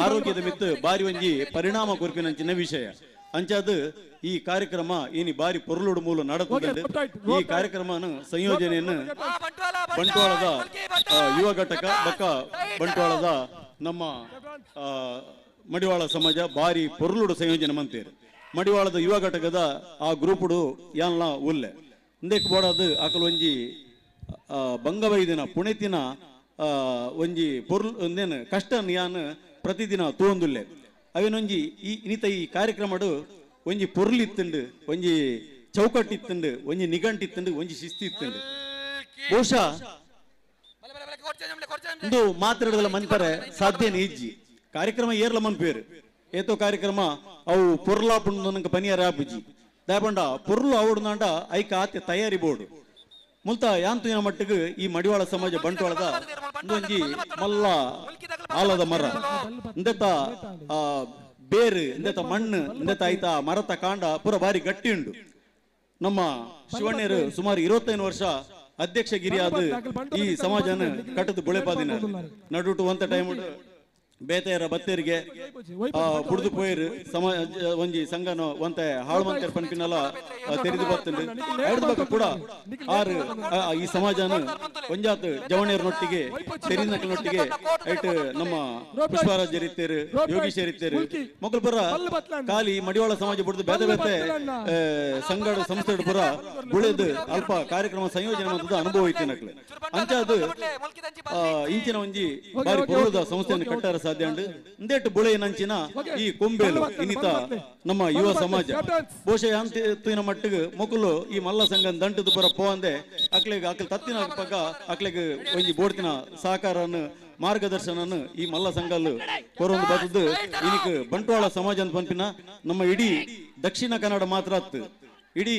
ಆರೋಗ್ಯದ ಮಿತ್ತು ಬಾರಿ ಒಂಜಿ ಪರಿಣಾಮ ಕೊರ್ಪಿನಂಚಿನ ವಿಷಯ ಅಂಚಾದ ಈ ಕಾರ್ಯಕ್ರಮ ಇನಿ ಬಾರಿ ಪೊರ್ಲುಡು ಮೂಲ ನಡೆದುಕೊಂಡು ಈ ಕಾರ್ಯಕ್ರಮನ ಸಂಯೋಜನೆಯನ್ನು ಬಂಟ್ವಾಳದ ಯುವ ಘಟಕ ಬಕ್ಕ ಬಂಟ್ವಾಳದ ನಮ್ಮ ಮಡಿವಾಳ ಸಮಾಜ ಬಾರಿ ಪೊರ್ಲುಡು ಸಂಯೋಜನೆ ಮಂತೇರು ಮಡಿವಾಳದ ಯುವ ಘಟಕದ ಆ ಗ್ರೂಪುಡು ಯಾನ್ಲ ಉಲ್ಲೆ ಇಂದಕ್ಕೆ ಬೋಡದು ಆಕಲು ಒಂಜಿ ಬಂಗವೈದಿನ ಪುಣೆತಿನ ಒಂಜಿ ಪೊರ್ಲು ಒಂದೇನು ಕಷ್ಟ ಯಾನ್ ಪ್ರತಿದಿನ ತೂಂದುಲ್ಲೆ ಅವೇನೊಂಜಿ ಈ ಇನಿತ ಈ ಕಾರ್ಯಕ್ರಮಡು ಒಂಜಿ ಪೊರ್ಲಿತ್ತುಂಡು ಒಂಜಿ ಚೌಕಟ್ಟಿತ್ತುಂಡು ಒಂಜಿ ನಿಘಂಟಿತ್ತುಂಡು ಒಂಜಿ ಶಿಸ್ತಿತ್ತುಂಡು ಬಹುಶಃ ಇಂದು ಮಾತಾಡೋದಲ್ಲ ಮನ್ಪರೆ ಸಾಧ್ಯನೇ ಇಜ್ಜಿ ಕಾರ್ಯಕ್ರಮ ಏರ್ಲ ಮನ್ಪೇರು ಏತೋ ಕಾರ್ಯಕ್ರಮ ಅವು ಪೊರ್ಲಾಪುಂಡು ನಂಗೆ ಪನಿಯಾರ ಆಪುಜಿ ದಾಪಂಡ ಪೊರ್ಲು ಅವಡುನಾಂಡ ಐಕ ಆತೆ ತಯಾರಿ ಬೋರ್ಡು ಮುಲ್ತ ಯಾಂತುವಿನ ಮಟ್ಟಿಗೆ ಈ ಮಡಿವಾಳ ಸಮಾಜ ಬಂಟ್ವಾಳದ ಒಂಜಿ ಮಲ್ಲ ಆಲದ ಮರ ಇಂದೆತ್ತ ಬೇರು ಇಂದೆತ್ತ ಮಣ್ಣು ಇಂದೆತ್ತ ಐತ ಮರತ ಕಾಂಡ ಪೂರ ಬಾರಿ ಗಟ್ಟಿ ಉಂಡು ನಮ್ಮ ಶಿವಣ್ಣರು ಸುಮಾರು 25 ವರ್ಷ ಅಧ್ಯಕ್ಷಗಿರಿಯಾದ ಈ ಸಮಾಜನ ಕಟ್ಟದು ಬುಳೆಪಾದಿನ ನಡುಟು ಒಂತ ಟೈಮ್ ಬೇತೆಯರ ಬತ್ತೇರಿಗೆ ಬುಡ್ದು ಪೋಯರು ಸಮಾಜ ಒಂಜಿ ಸಂಘನ ಒಂತೆ ಹಾಳುವಂತರ ಪನ್ಪಿನಲ್ಲ ತೆರೆದು ಬರ್ತಂಡು ಹಿಡಿದು ಕೂಡ ಆರು ಈ ಸಮಾಜನ ಒಂಜಾತ್ ಜವಣಿಯರನೊಟ್ಟಿಗೆ ತೆರಿನಕಲನೊಟ್ಟಿಗೆ ಐಟ್ ನಮ್ಮ ಪುಷ್ಪರಾಜರಿತ್ತೇರು ಯೋಗೀಶರಿತ್ತೇರು ಮಕ್ಕಳು ಪುರ ಖಾಲಿ ಮಡಿವಾಳ ಸಮಾಜ ಬಿಡ್ದು ಬೇತೆ ಬೇತೆ ಸಂಘ ಸಂಸ್ಥೆ ಪುರ ಬುಳೆದು ಅಲ್ಪ ಕಾರ್ಯಕ್ರಮ ಸಂಯೋಜನೆ ಮಾಡಿದ ಅನುಭವ ಐತಿ ನಕ್ಲೆ ಅಂಚಾದು ಇಂಚಿನ ಒಂಜಿ ಬಾರಿ ಪೂರ್ವದ ಸಂಸ್ಥೆಯನ್ನು ಕಟ್ಟಾರ ಸಾಧ್ಯ ಉಂಡು ಇಂದೇಟು ಬುಳೆ ನಂಚಿನ ಈ ಕೊಂಬೇಲು ಇನ್ನಿತ ನಮ್ಮ ಯುವ ಸಮಾಜ ಬಹುಶಃ ಅಂತಿನ ಮಟ್ಟಿಗೆ ಮೊಕಲು ಈ ಮಲ್ಲ ಸಂಘ ದಂಟದ ಪುರ ಪೋಂದೆ ಅಕ್ಲೆಗೆ ಅಕ್ಲೆ ತತ್ತಿನ ಪಕ್ಕ ಅಕ್ಲೆಗೆ ಒಂಜಿ ಬೋಡ್ತಿನ ಸಹಕಾರನ ಮಾರ್ಗದರ್ಶನ ಈ ಮಲ್ಲ ಸಂಘಲು ಕೊರೊಂದು ಬರ್ತದ್ದು ಇನಿಕ್ ಬಂಟ್ವಾಳ ಸಮಾಜ ಅಂತ ಪಂಪಿನ ನಮ್ಮ ಇಡೀ ದಕ್ಷಿಣ ಕನ್ನಡ ಮಾತ್ರ ಅತ್ತು ಇಡೀ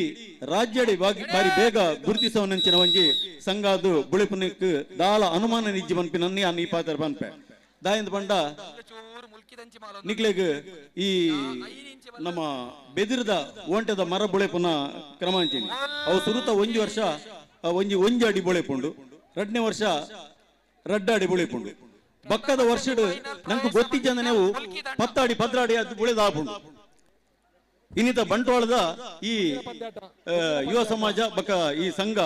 ರಾಜ್ಯಡಿ ಬಾರಿ ಬೇಗ ಗುರುತಿಸವನಂಚಿನ ಒಂಜಿ ಸಂಘ ಅದು ಬುಳಿಪುನಕ್ ದಾಳ ಅನುಮಾನ ನಿಜ್ಜಿ ಪನ್ಪಿನ ಈ ಪಾತ್ರ ಪನ್ಪೆ ದಾಯಿಂದ ಬಂಡ ನಿಕ್ಲೆಗ್ ಈ ನಮ್ಮ ಬೆದಿರದ ಓಂಟದ ಮರ ಬುಳೆಪುನ ಕ್ರಮಾಂಚಿನಿ ಅವು ಸುರುತ ಒಂಜಿ ವರ್ಷ ಒಂಜಿ ಅಡಿ ಬುಳೆಪುಂಡು 2ನೇ ವರ್ಷ ರಡ್ಡ ಅಡಿ ಬುಳೆಪುಂಡು ಬಕ್ಕದ ವರ್ಷಡ್ ನಂಗೆ ಗೊತ್ತಿದ್ದ ನೀವು 10 ಅಡಿ 15 ಅಡಿ ಅದು ಬುಳೆದಾಪುಂಡು ಇನ್ನಿತ ಬಂಟ್ವಾಳದ ಈ ಯುವ ಸಮಾಜ ಬಕ ಈ ಸಂಘ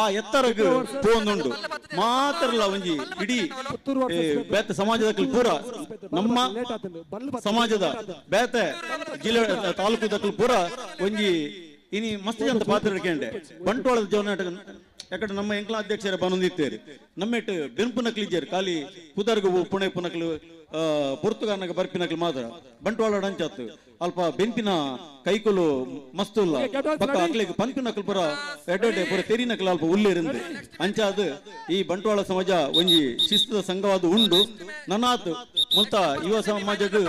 ಆ ಎತ್ತರಗ್ ಪೋಂದುಂಡು ಮಾತ್ರಲ್ಲ ಒಂಜಿ ಇಡೀ ಬೇತೆ ಸಮಾಜದ ಪೂರ ನಮ್ಮ ಸಮಾಜದ ಬೇತೆ ಜಿಲ್ಲೆ ತಾಲೂಕು ಪೂರ ಒಂಜಿ ಇನಿ ಮಸ್ತ್ ಜನ ಪಾತ್ರ ಹಿಡ್ಕೊಂಡೆ ಬಂಟ್ವಾಳದ ಜವನಾಟಕ ಯಾಕಂದ್ರೆ ನಮ್ಮ ಎಂಕ್ಲ ಅಧ್ಯಕ್ಷರ ಬಂದಿತ್ತೇರಿ ನಮ್ಮೆಟ್ಟು ಬೆಂಪು ನಕ್ಲಿಜ್ಜೇರು ಖಾಲಿ ಕುದರ್ಗು ಪುಣೆ ಪುನಕ್ಲು ಪುರ್ತುಗಾರ್ನಾಗ ಬರ್ಪಿನಕ್ಲು ಮಾತ್ರ ಬಂಟ್ವಾಳ ಅಂಚತ್ತು ಅಲ್ಪ ಬೆಂಪಿನ ಕೈಕೊಲು ಮಸ್ತುಲ್ಲ ಪಕ್ಕ ಅಕ್ಲೆಗ್ ಪಂಪಿನಕ್ಲು ಪುರ ಎಡ್ಡೆ ಪುರ ತೆರಿನಕ್ಲು ಅಲ್ಪ ಉಲ್ಲೇರಿಂದು ಅಂಚಾದ ಈ ಬಂಟ್ವಾಳ ಸಮಾಜ ಒಂಜಿ ಶಿಸ್ತದ ಸಂಘವಾದ ಉಂಡು ನನಾತ್ ಮುಲ್ತ ಯುವ ಸಮಾಜಗ್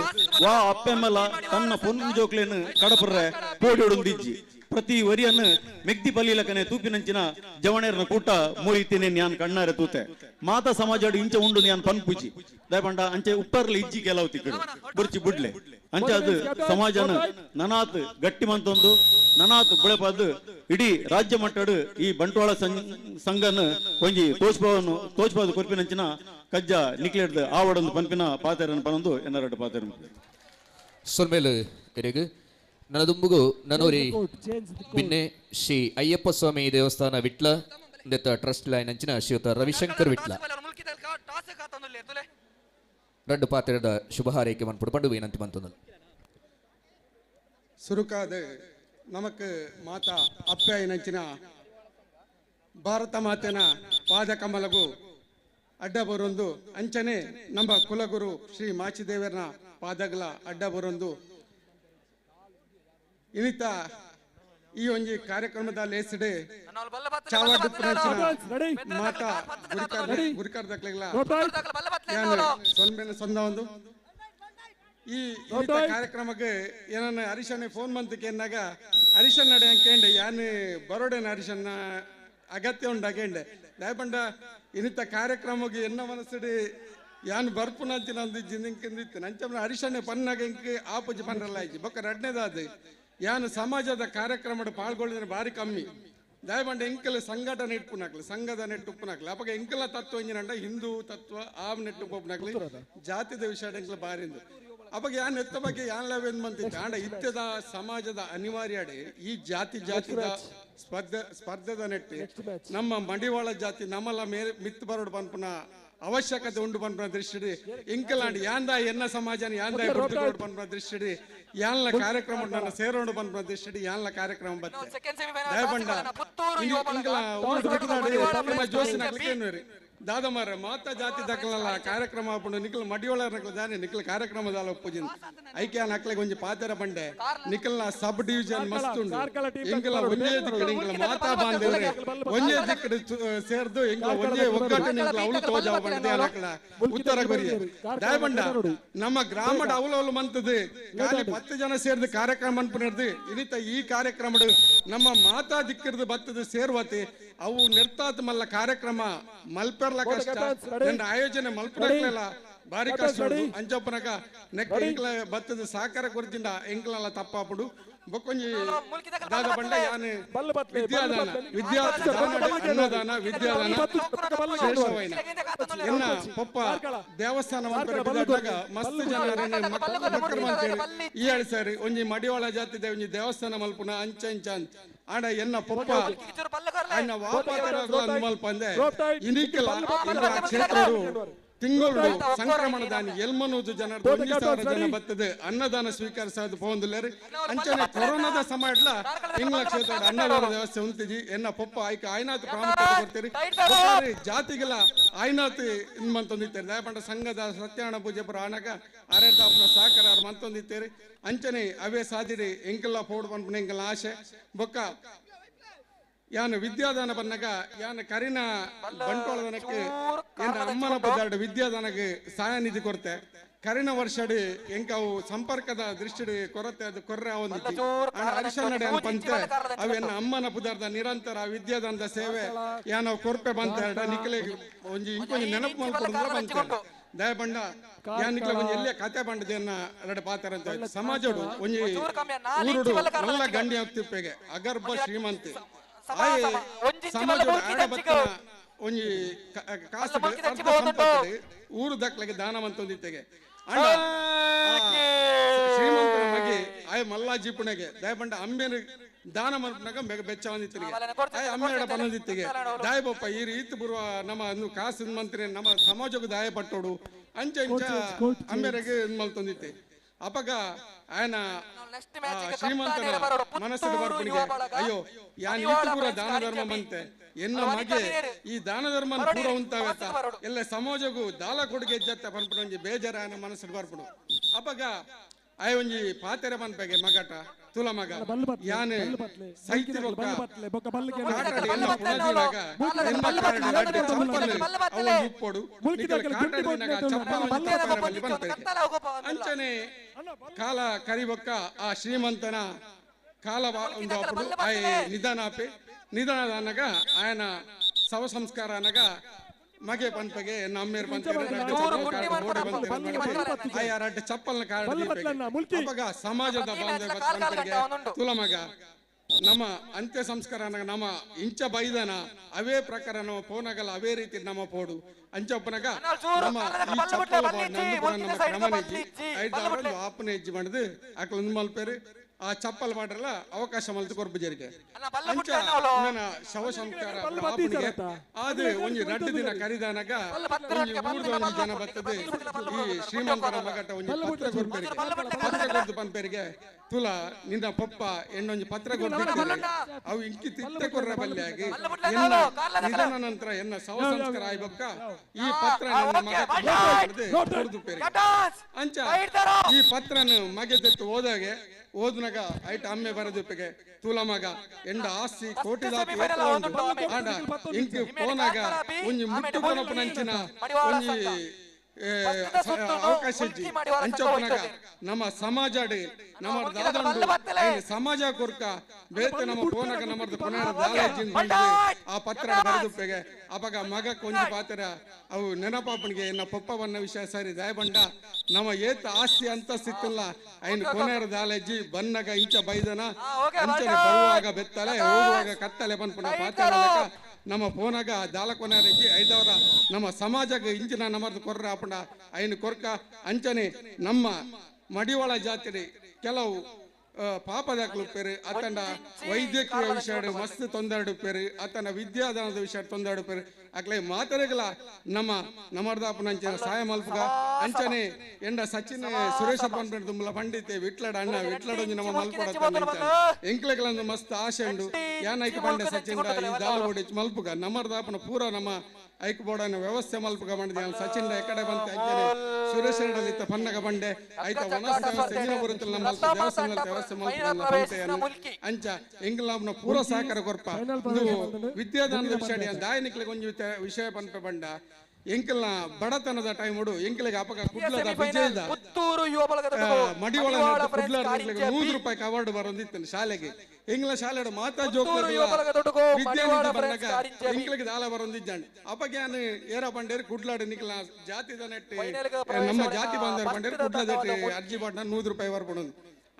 ವಾ ಅಪ್ಪೆಮ್ಮಲ ತನ್ನ ಪೊನ್ನು ಜೋಕ್ಲೇನು ಕಡಪುರ್ರೆ ಪೋಡಿ ಹೊಡೊಂದಿಜ್ಜಿ ಪ್ರತಿ ವರಿಯನ್ನು ಮೆಗ್ದಿ ಪಲ್ಲಿಲಕನೆ ತೂಪಿನಂಚಿನ ಜವಣೇರನ ಕೂಟ ಮೂಯಿತೀನಿ ನ್ಯಾನ್ ಕಣ್ಣಾರೆ ತೂತೆ ಮಾತಾ ಸಮಾಜ ಇಂಚ ಉಂಡು ನ್ಯಾನ್ ಪನ್ಪುಜಿ ದಯಪಂಡ ಅಂಚೆ ಉಪ್ಪರ್ಲಿ ಇಜ್ಜಿ ಕೆಲವು ತಿಕ್ಕಡು ಬುರ್ಚಿ ಬುಡ್ಲೆ ಅಂಚೆ ಅದು ಸಮಾಜನ ನನಾತ್ ಗಟ್ಟಿ ಮಂತೊಂದು ನನಾತ್ ಬುಳೆಪಾದು ಇಡೀ ರಾಜ್ಯ ಮಟ್ಟಡು ಈ ಬಂಟ್ವಾಳ ಸಂಘನ ಒಂಜಿ ತೋಚ್ಪಾದು ಕೊರ್ಪಿನಂಚಿನ ಕಜ್ಜ ನಿಕ್ಲೇಡ್ದು ಆವಡೊಂದು ಪನ್ಪಿನ ಪಾತೆರನ್ನು ಪನೊಂದು ಎನ್ನರಡು ಪಾತೆರ ಸೊಲ್ಮೇಲು ಎರೆಗು ನನದುಂಬುಗು ನನೂರಿ ಬಿನ್ನೆ ಶ್ರೀ ಅಯ್ಯಪ್ಪ ಸ್ವಾಮಿ ದೇವಸ್ಥಾನ ವಿಟ್ಲ ಇಂದೆತ್ತ ಟ್ರಸ್ಟ್ ಲೈನ್ ಅಂಚಿನ ಶ್ರೀಯುತ ರವಿಶಂಕರ್ ವಿಟ್ಲ రెండు పాత్ರದ ಶುಭ ಹಾರೈಕೆ ಮನ್ಪುಡು ಪಂಡು ವಿನಂತಿ ಮಂತೊಂದು ಸುರುಕಾದ ನಮಕ್ ಮಾತಾ ಅಪ್ಪಾಯಿನಂಚಿನ ಭಾರತ ಮಾತೆನ ಪಾದ ಕಮಲಗು ಅಡ್ಡ ಬರೊಂದು ಅಂಚನೆ ನಮ್ಮ ಕುಲಗುರು ಶ್ರೀ ಮಾಚಿದೇವರನ ಪಾದಗಳ ಅಡ್ಡ ಬರೊಂದು ಇನ್ನಿತ ಈ ಒಂಜಿ ಕಾರ್ಯಕ್ರಮದ ಲೇಸಿಡೆ ಮಾತಾ ಗುರಿಕಾರ್ದಕ್ಲೆಗ್ಲ ಸೊಲ್ಮೆನ ಸೊಂದ ಒಂದು ಈ ಕಾರ್ಯಕ್ರಮಕ್ಕೆ ಏನನ್ನ ಹರೀಶಣ್ಣ ಫೋನ್ ಮಂತಕ್ಕೆ ಎನ್ನಾಗ ಹರೀಶಣ್ಣ ನಡೆ ಅಂಕೇಂಡೆ ಯಾನ್ ಬರೋಡೇನ ಹರೀಶಣ್ಣ ಅಗತ್ಯ ಉಂಡಾಗೇಂಡೆ ದಯಪಂಡ ಇನ್ನಿತ ಕಾರ್ಯಕ್ರಮಕ್ಕೆ ಎನ್ನ ಮನಸ್ಸಿಡಿ ಯಾನ್ ಬರ್ಪುನಂಚಿನ ಒಂದು ಜಿಂದಿಂಕಿಂದಿತ್ತು ನಂಚಮ್ಮನ ಹರೀಶಣ್ಣ ಪನ್ನಾಗ ಇಂಕ ಆಪುಜಿ ಪನ್ನರಲ್ಲ ಆಯ್ತು ಬೊಕ್ಕ ಎರಡನೇದಾದ ಯಾನ್ ಸಮಾಜದ ಕಾರ್ಯಕ್ರಮದ ಪಾಲ್ಗೊಳ್ಳಿದ್ರೆ ಭಾರಿ ಕಮ್ಮಿ ದಯಪಂಡ ಎಂಕಲ್ ಸಂಘಟನೆ ಇಟ್ಪುನಾಕ್ಲಿ ಸಂಘದ ನೆಟ್ಟುಪ್ಪುನಾಕ್ಲಿ ಅವಾಗ ಎಂಕಲ ತತ್ವ ಎಂಜಿನಂಡ ಹಿಂದೂ ತತ್ವ ಆವ್ ನೆಟ್ಟು ಪೋಪ್ನಾಕ್ಲಿ ಜಾತಿದ ವಿಷಯ ಎಂಕಲ ಬಾರಿಂದು ಅವಾಗ ಯಾನ್ ಎತ್ತ ಬಗ್ಗೆ ಯಾನ್ ಲೆವೆನ್ ಮಂತಿತ್ತು ಆಂಡ ಇತ್ಯದ ಸಮಾಜದ ಅನಿವಾರ್ಯಡೆ ಈ ಜಾತಿದ ಸ್ಪರ್ಧೆದ ನೆಟ್ಟಿ ನಮ್ಮ ಮಡಿವಾಳ ಜಾತಿ ನಮ್ಮಲ್ಲ ಮೇಲೆ ಮಿತ್ತು ಬರೋಡು ಪನ್ಪುನ ಅವಶ್ಯಕತೆ ಉಂಡು ಪನ್ಪುನ ದೃಷ್ಟಿಡಿ ಇಂಕಲಾಂಡಿ ಯಾಂದ ಎನ್ನ ಸಮಾಜನ ಯಾಂದ ಪನ್ಪುನ ದೃಷ್ಟಿಡಿ ಯಾನ್ಲ ಕಾರ್ಯಕ್ರಮ ನನ್ನ ಸೇರೋಡು ಪನ್ಪುನ ದೃಷ್ಟಿಡಿ ಯಾನ್ಲ ಕಾರ್ಯಕ್ರಮ ಬತ್ತೆ ದಯಪಂಡ ಇಂಕಲ ಜೋಸಿನ ದಾದಮಾರ ಮಾತಾ ಜಾತಿ ದಕ್ಕಲಲ್ಲ ಕಾರ್ಯಕ್ರಮ ಹಾಕೊಂಡು ನಿಖಲ್ ಮಡಿಯೋಳ ದಾನೆ ನಿಖಲ್ ಕಾರ್ಯಕ್ರಮದ ಒಪ್ಪುಜಿನ್ ಐಕ್ಯ ನಕ್ಲೆಗೆ ಒಂಜಿ ಪಾತೆರ ಬಂಡೆ ನಿಖಲ್ನ ಸಬ್ ಡಿವಿಷನ್ ಮಸ್ತ್ ಉಂಡು ಎಂಕಲ ಒಂದೇ ದಿಕ್ಕಡಿ ಎಂಕಲ ಮಾತಾ ಬಾಂಧವ್ರೆ ಒಂದೇ ದಿಕ್ಕಡಿ ಸೇರ್ದು ಎಂಕಲ ಒಂದೇ ಒಗ್ಗಟ್ಟು ನಿಂಕಲ ಅವಳು ತೋಜಾವ ಬಂಡೆ ನಕ್ಲ ಉತ್ತರ ಕೊರಿಯ ದಯಬಂಡ ನಮ್ಮ ಗ್ರಾಮದ ಅವಲವಲು ಮಂತದ್ದು ಖಾಲಿ 10 ಜನ ಸೇರಿದ ಕಾರ್ಯಕ್ರಮ ಅನ್ಪು ಇನ್ನಿತ ಈ ಕಾರ್ಯಕ್ರಮದ ನಮ್ಮ ಮಾತಾ ದಿಕ್ಕರ್ದು ಬತ್ತದ ಸೇರ್ವತಿ ಅವು ನಿರ್ತಾತ್ ಮಲ್ಲ ಕಾರ್ಯಕ್ರಮ ಮಲ್ಪೆರ್ಲ ಕಷ್ಟ ಆಯೋಜನೆ ಮಲ್ಪೆರ್ಲ ಭಾರಿ ಕಷ್ಟ ಅಂಚಪ್ಪನಕ ನೆಕ್ ಎಂಕ್ಲ ಬತ್ತದ ಸಹಕಾರ ಕೊರ್ತಿಂಡ ಎಂಕ್ಲೆಲ್ಲ ತಪ್ಪಾಪುಡು ಬೊಕ್ಕೊಂಜಿ ದಾದ ಬಂಡ ಯಾನ್ ಅನ್ನದಾನ ವಿದ್ಯಾದಾನ ಶೇಷವೈನ ಎನ್ನ ಪಪ್ಪ ದೇವಸ್ಥಾನ ಮಸ್ತ್ ಜನ ಮಕ್ಕಳು ಅಂತೇಳಿ ಈ ಹೇಳಿ ಸರ್ ಒಂಜಿ ಮಡಿವಾಳ ಜಾತಿದ ಒಂಜಿ ದೇವಸ್ಥಾನ ಮಲ್ಪುನ ಅಂಚ ಆಡ ಎನ್ನ ಪಪ್ಪ ಅನ್ನ ವಾಪಾತರ ಮಲ್ಪ ಅಂದೆ ಇನ್ನಿಕ್ಕಲ ಕ್ಷೇತ್ರರು ತಿಂಗಳು ಸಂಕ್ರಮಣ ದಾನಿ ಎಲ್ಮನೂದು ಜನ 1,000 ಜನ ಬರ್ತದೆ ಅನ್ನದಾನ ಸ್ವೀಕರಿಸೋದು ಪೋಂದುಲ್ಲೇರಿ ಅಂಚನೆ ಕೊರೋನಾದ ಸಮಯಡ್ಲ ತಿಂಗಳ ಕ್ಷೇತ್ರ ಅನ್ನದಾನ ವ್ಯವಸ್ಥೆ ಉಂತಿಜಿ ಎನ್ನ ಪಪ್ಪ ಆಯ್ಕೆ ಆಯ್ನಾತ್ ಪ್ರಾಮುಖ್ಯತೆ ಕೊಡ್ತೀರಿ ಜಾತಿಗೆಲ್ಲ ಆಯ್ನಾತ್ ಇನ್ ಮಂತೊಂದಿತ್ತೇರಿ ದಯಪಂಡ ಸಂಘದ ಸತ್ಯನಾರಾಯಣ ಪೂಜೆ ಪುರ ಆನಗ ಆರೇತಾಪನ ಸಹಕಾರ ಮಂತೊಂದಿತ್ತೇರಿ ಅಂಚನೆ ಅವೇ ಸಾಧಿರಿ ಎಂಕೆಲ್ಲ ಪೋಡ್ ಪನ್ಪುನ ಎಂಕೆಲ್ಲ ಆಶೆ ಬೊಕ್ಕ ಯಾನು ವಿದ್ಯಾದಾನ ಬನ್ನಗ ಯಾನು ಕರಿನ ಬಂಟ್ವಾಳದನಕ್ಕೆ ಏನ ಅಮ್ಮನ ಪದಾರ್ಥ ವಿದ್ಯಾದಾನಕ್ಕೆ ಸಹಾಯ ನಿಧಿ ಕೊರತೆ ಕರಿನ ವರ್ಷಡಿ ಎಂಕವು ಸಂಪರ್ಕದ ದೃಷ್ಟಿ ಕೊರತೆ ಅದು ಕೊರ್ರೆ ಒಂದಿತ್ತು ಹರಿಶನ್ನಡೆ ಅನ್ಪಂತೆ ಅವೇನ ಅಮ್ಮನ ಪದಾರ್ಥ ನಿರಂತರ ವಿದ್ಯಾದಾನದ ಸೇವೆ ಯಾನೋ ಕೊರ್ಪೆ ಬಂತ ನಿಖಲೆ ಒಂಜಿ ಇಂಕೊಂಜಿ ನೆನಪು ಮಾಡ್ಕೊಂಡ್ರೆ ಬಂತ ದಯಬಂಡ ಯಾನಿಕ್ಲ ಒಂಜಿ ಎಲ್ಲೇ ಕತೆ ಬಂಡದನ್ನ ಎರಡು ಪಾತ್ರ ಅಂತ ಸಮಾಜಡು ಒಂಜಿ ಊರುಡು ಎಲ್ಲ ಗಂಡಿ ಆಗ್ತಿಪ್ಪೆಗೆ ಅಗರ್ಭ ಶ್ರೀಮಂತಿ ಸಮಾಜ ಒಂಜಿ ಕಾಸು ಊರು ದಕ್ಲಿಗೆ ದಾನವಂತೊಂದಿತ್ತೆಗೆ ಶ್ರೀಮಂತರ ಮಗೆ ಆಯ್ ಮಲ್ಲಾಜಿ ಪುಣೆಗೆ ದಯಪಂಡ ಅಂಬೇನ ದಾನ ಮಲ್ಪನಾಗ ಬೆಚ್ಚ ಬಂದಿತ್ತಿಗೆ ಆಯ್ ಅಮ್ಮೆಡ ಬಂದಿತ್ತಿಗೆ ದಾಯಬಪ್ಪ ಈ ರೀತಿ ಬರುವ ನಮ್ಮ ಕಾಸು ಮಂತ್ರಿ ನಮ್ಮ ಸಮಾಜಕ್ಕೆ ದಾಯ ಪಟ್ಟೋಡು ಅಂಚ ಇಂಚ ಅಂಬೇರೆಗೆ ಮಲ್ತೊಂದಿತ್ತೆ ಅಪಗ ಆಯನ ಶ್ರೀಮಂತನ ಮನಸ್ಸಿನ ಬರ್ಪಣಿಗೆ ಅಯ್ಯೋ ಯಾನ್ ಇಟ್ಟು ಪೂರ ದಾನ ಧರ್ಮ ಬಂತೆ ಎನ್ನ ಮಗೆ ಈ ದಾನ ಧರ್ಮ ಪೂರ ಉಂತಾವತ್ತ ಎಲ್ಲ ಸಮಾಜಗೂ ದಾಲ ಕೊಡುಗೆ ಇಜ್ಜತ್ತ ಪನ್ಪುಣಂಜಿ ಬೇಜಾರ ಆಯನ ಮನಸ್ಸಿನ ಬರ್ಪುಡು ಅಪಗ ಆಯ ಒಂಜಿ ಪಾತೆರ ಪನ್ಪೆಗೆ ಮಗಟ ತುಲ ಮಗ ಯಾನ್ ಸೈತಿ ಕಾಟಾಡಿ ಎಲ್ಲ ಪುಣಜಿನಾಗ ಎನ್ನ ಕಾರಣ ಅಡ್ಡೆ ಚಪ್ಪಲ್ ಅವು ಉಪ್ಪೋಡು ಕಾಟಾಡಿನಾಗ ಚಪ್ಪಲ್ ಪನ್ಪೆಗೆ ಅಂಚನೆ ಕಾಲ ಕರಿಬೊಕ್ಕ ಆ ಶ್ರೀಮಂತನ ಕಾಲ ಒಂದು ಅప్పుడు ಆಯ ನಿಧನ ಅನ್ನಗ ಆಯನ ಶವ ಸಂಸ್ಕಾರ ಅನ್ನಗ ಮಗೆ ಪಂಪಗೆ ನಮ್ಮೇರ್ ಆಯ ಚಪ್ಪಲ್ನ ಕಾರಣ ಸಮಾಜದ ಬಾಂಧವ್ಯ ತುಲ ಮಗ ನಮ್ಮ ಅಂತ್ಯ ಸಂಸ್ಕಾರ ನಮ್ಮ ಇಂಚ ಬೈದನ ಅವೇ ಪ್ರಕಾರ ನಮ್ಮ ಪೋನಗಲ ಅವೇ ರೀತಿ ನಮ್ಮ ಪೋಡು ಅಂಚಪ್ಪನಗ ನಮ್ಮ ಈ ಚಪ್ಪಲ ನಮ್ಮ ಕ್ರಮನೆಜ್ಜಿ ಐದು ಆಪನೆ ಹೆಜ್ಜೆ ಮಾಡಿದು ಆಕಲೊಂದು ಮಲ್ಪೇರು ಆ ಚಪ್ಪಲ್ ಮಾಡ್ರಲ್ಲ ಅವಕಾಶ ಮಲ್ತು ಕೊರ್ಬಜರಿಗೆ ಅಂಚ ನನ್ನ ಶವ ಸಂಸ್ಕಾರ ಅದು ಒಂದು 2 ದಿನ ಕರಿದಾನಾಗ ಒಂದು ಜನ ಬರ್ತದೆ ಈ ಶ್ರೀಮಂತರ ಮಗಟ ಒಂದು ಪತ್ರ ಕೊರ್ಪೇರಿಗೆ ಪತ್ರ ಕೊರ್ದು ಪಂಪೇರಿಗೆ ತುಲ ನಿನ್ನ ಪಪ್ಪ ಎಣ್ಣೊಂದು ಪತ್ರ ಕೊರ್ದಿದ್ದಾರೆ ಅವು ಇಂಕಿ ತಿತ್ತೆ ಕೊರ್ರ ಬಲ್ಲೆಯಾಗಿ ನಿಧನ ನಂತರ ಎನ್ನ ಶವ ಸಂಸ್ಕಾರ ಆಯ್ಬಕ್ಕ ಈ ಪತ್ರ ನನ್ನ ಮಗ ಕೊರ್ದು ಪೇರಿಗೆ ಅಂಚ ಈ ಪತ್ರನು ಮಗೆ ತೆತ್ತು ಹೋದಾಗೆ ಓದ್ನಾಗ ಐಟ ಅಮ್ಮೆ ಬರದಿಪ್ಪಗೆ ತುಲ ಮಗ ಎಂಡ ಆಸ್ತಿ ಕೋಟಿದಾತಿ ಆಡ ಇಂಕ್ ಪೋನಾಗ ಒಂಜಿ ಮುಟ್ಟು ಕೊನಪನಂಚಿನ ಒಂಜಿ ಅವಕಾಶ ಇಜ್ಜಿ ಅಂಚಪ್ಪನಾಗ ನಮ್ಮ ಸಮಾಜ ನಮ್ಮ ದಾದಂಡು ಸಮಾಜ ಕೊರ್ಕ ಬೇತೆ ನಮ್ಮ ಪೋನಾಗ ನಮ್ಮದು ಪುನಃ ಆ ಪತ್ರ ಬರೆದುಪ್ಪೆಗೆ ಅಪಗ ಮಗ ಕೊಂಚ ಪಾತ್ರ ಅವು ನೆನಪಾಪನಿಗೆ ಎನ್ನ ಪಪ್ಪವನ್ನ ವಿಷಯ ಸರಿ ದಯಬಂಡ ನಮ್ಮ ಏತ ಆಸ್ತಿ ಅಂತ ಸಿಕ್ಕಿಲ್ಲ ಐನ್ ಕೊನೆಯರ ದಾಲೆಜ್ಜಿ ಬನ್ನಗ ಇಂಚ ಬೈದನ ಅಂಚನೆ ಬರುವಾಗ ಬೆತ್ತಲೆ ಹೋಗುವಾಗ ಕತ್ತಲೆ ಬಂದ್ಪುನ ಪಾತ್ರ ನಮ್ಮ ಪೋನಾಗ ದಾಲ ಕೊನೆಯರಜ್ಜಿ ಐದವರ ನಮ್ಮ ಸಮಾಜಕ್ಕೆ ಇಂಚಿನ ನಮ್ಮದು ಕೊರ್ರ ಆಪಂಡ ಐನ್ ಕೊರ್ಕ ಅಂಚನೆ ನಮ್ಮ ಮಡಿವಾಳ ಜಾತಿ ಕೆಲವು ಪಾಪದಾಕಲು ಪೇರು ಅತನ ವೈದ್ಯಕೀಯ ವಿಷಯ ಮಸ್ತ್ ತೊಂದರೆಡು ಪೇರು ಅತನ ವಿದ್ಯಾದಾನದ ವಿಷಯ ತೊಂದರೆಡು ಪೇರು ಅಕ್ಲೆ ಮಾತರೆಗಳ ನಮ್ಮ ನಮ್ಮರ್ದಾಪನಂಚಿನ ಸಹಾಯ ಮಲ್ಪಗ ಅಂಚನೆ ಎಂಡ ಸಚಿನ್ ಸುರೇಶ ಪಂಪೆಡ್ ತುಂಬಲ ಪಂಡಿತೆ ವಿಟ್ಲಡ ಅಣ್ಣ ವಿಟ್ಲಡೊಂದು ನಮ್ಮ ಮಲ್ಪಡ ಎಂಕ್ಲೆಗಳೊಂದು ಮಸ್ತ್ ಆಸೆ ಉಂಡು ಯಾನ್ ಐಕ ಪಂಡೆ ಸಚಿನ್ ದಾಳಬೋಡಿ ಮಲ್ಪಗ ನಮ್ಮರ್ದಾಪನ ಪೂರ ನಮ್ಮ ಐಕ್ ಬೋರ್ಡನ ವ್ಯವಸ್ಥೆ ಮಲ್ಪಗ ಬಂದಿದೆ ಸಚಿನ್ ಎಕಡೆ ಬಂತ ಅಂಚನೆ ಸುರೇಶ್ ಇತ್ತ ಪನ್ನಗ ಬಂಡೆ ಐತ ವನಸ್ ವ್ಯವಸ್ಥೆ ಬರುತ್ತಿಲ್ಲ ನಮ್ಮ ದೇವಸ್ಥಾನದ ವ್ಯವಸ್ಥೆ ಮಲ್ಪಗ ಅಂಚ ಎಂಗ್ಲಾಮ್ನ ಪೂರ ಸಹಕಾರ ಕೊರ್ಪ ವಿದ್ಯಾದಾನದ ವಿಷಯ ದಾಯನಿಕ್ಲಿಗೆ ಒಂಜಿ ವಿಷಯ ಪಂಪೆ ಬಂಡ ಎಂಕಲ್ನ ಬಡತನದ ಟೈಮ್ ಉಡು ಎಂಕಲಿಗೆ ಅಪಕ ಕುಡ್ಲದ ವಿಜಯದ ಮಡಿವಾಳ ಕುಡ್ಲ ₹100 ಅವಾರ್ಡ್ ಬರೋದಿತ್ತು ಶಾಲೆಗೆ ಎಂಗ್ಲ ಶಾಲೆ ಮಾತಾ ಜೋಕ್ ವಿದ್ಯಾನಿಧಿ ಬಂದಾಗ ಎಂಕ್ಲಿಗೆ ದಾಲ ಬರೋದಿದ್ದಾನೆ ಅಪಗ್ಯಾನ ಏರ ಬಂಡೇರು ಕುಡ್ಲಾಡ ನಿಕ್ಲ ಜಾತಿದ ನೆಟ್ಟಿ ನಮ್ಮ ಜಾತಿ ಬಾಂಧವರು ಬಂಡೇರು ಕುಡ್ಲದ ಅರ್ಜಿ ಬಾಡ್ನ ₹100 ಬರ್ಬಿಡೋದು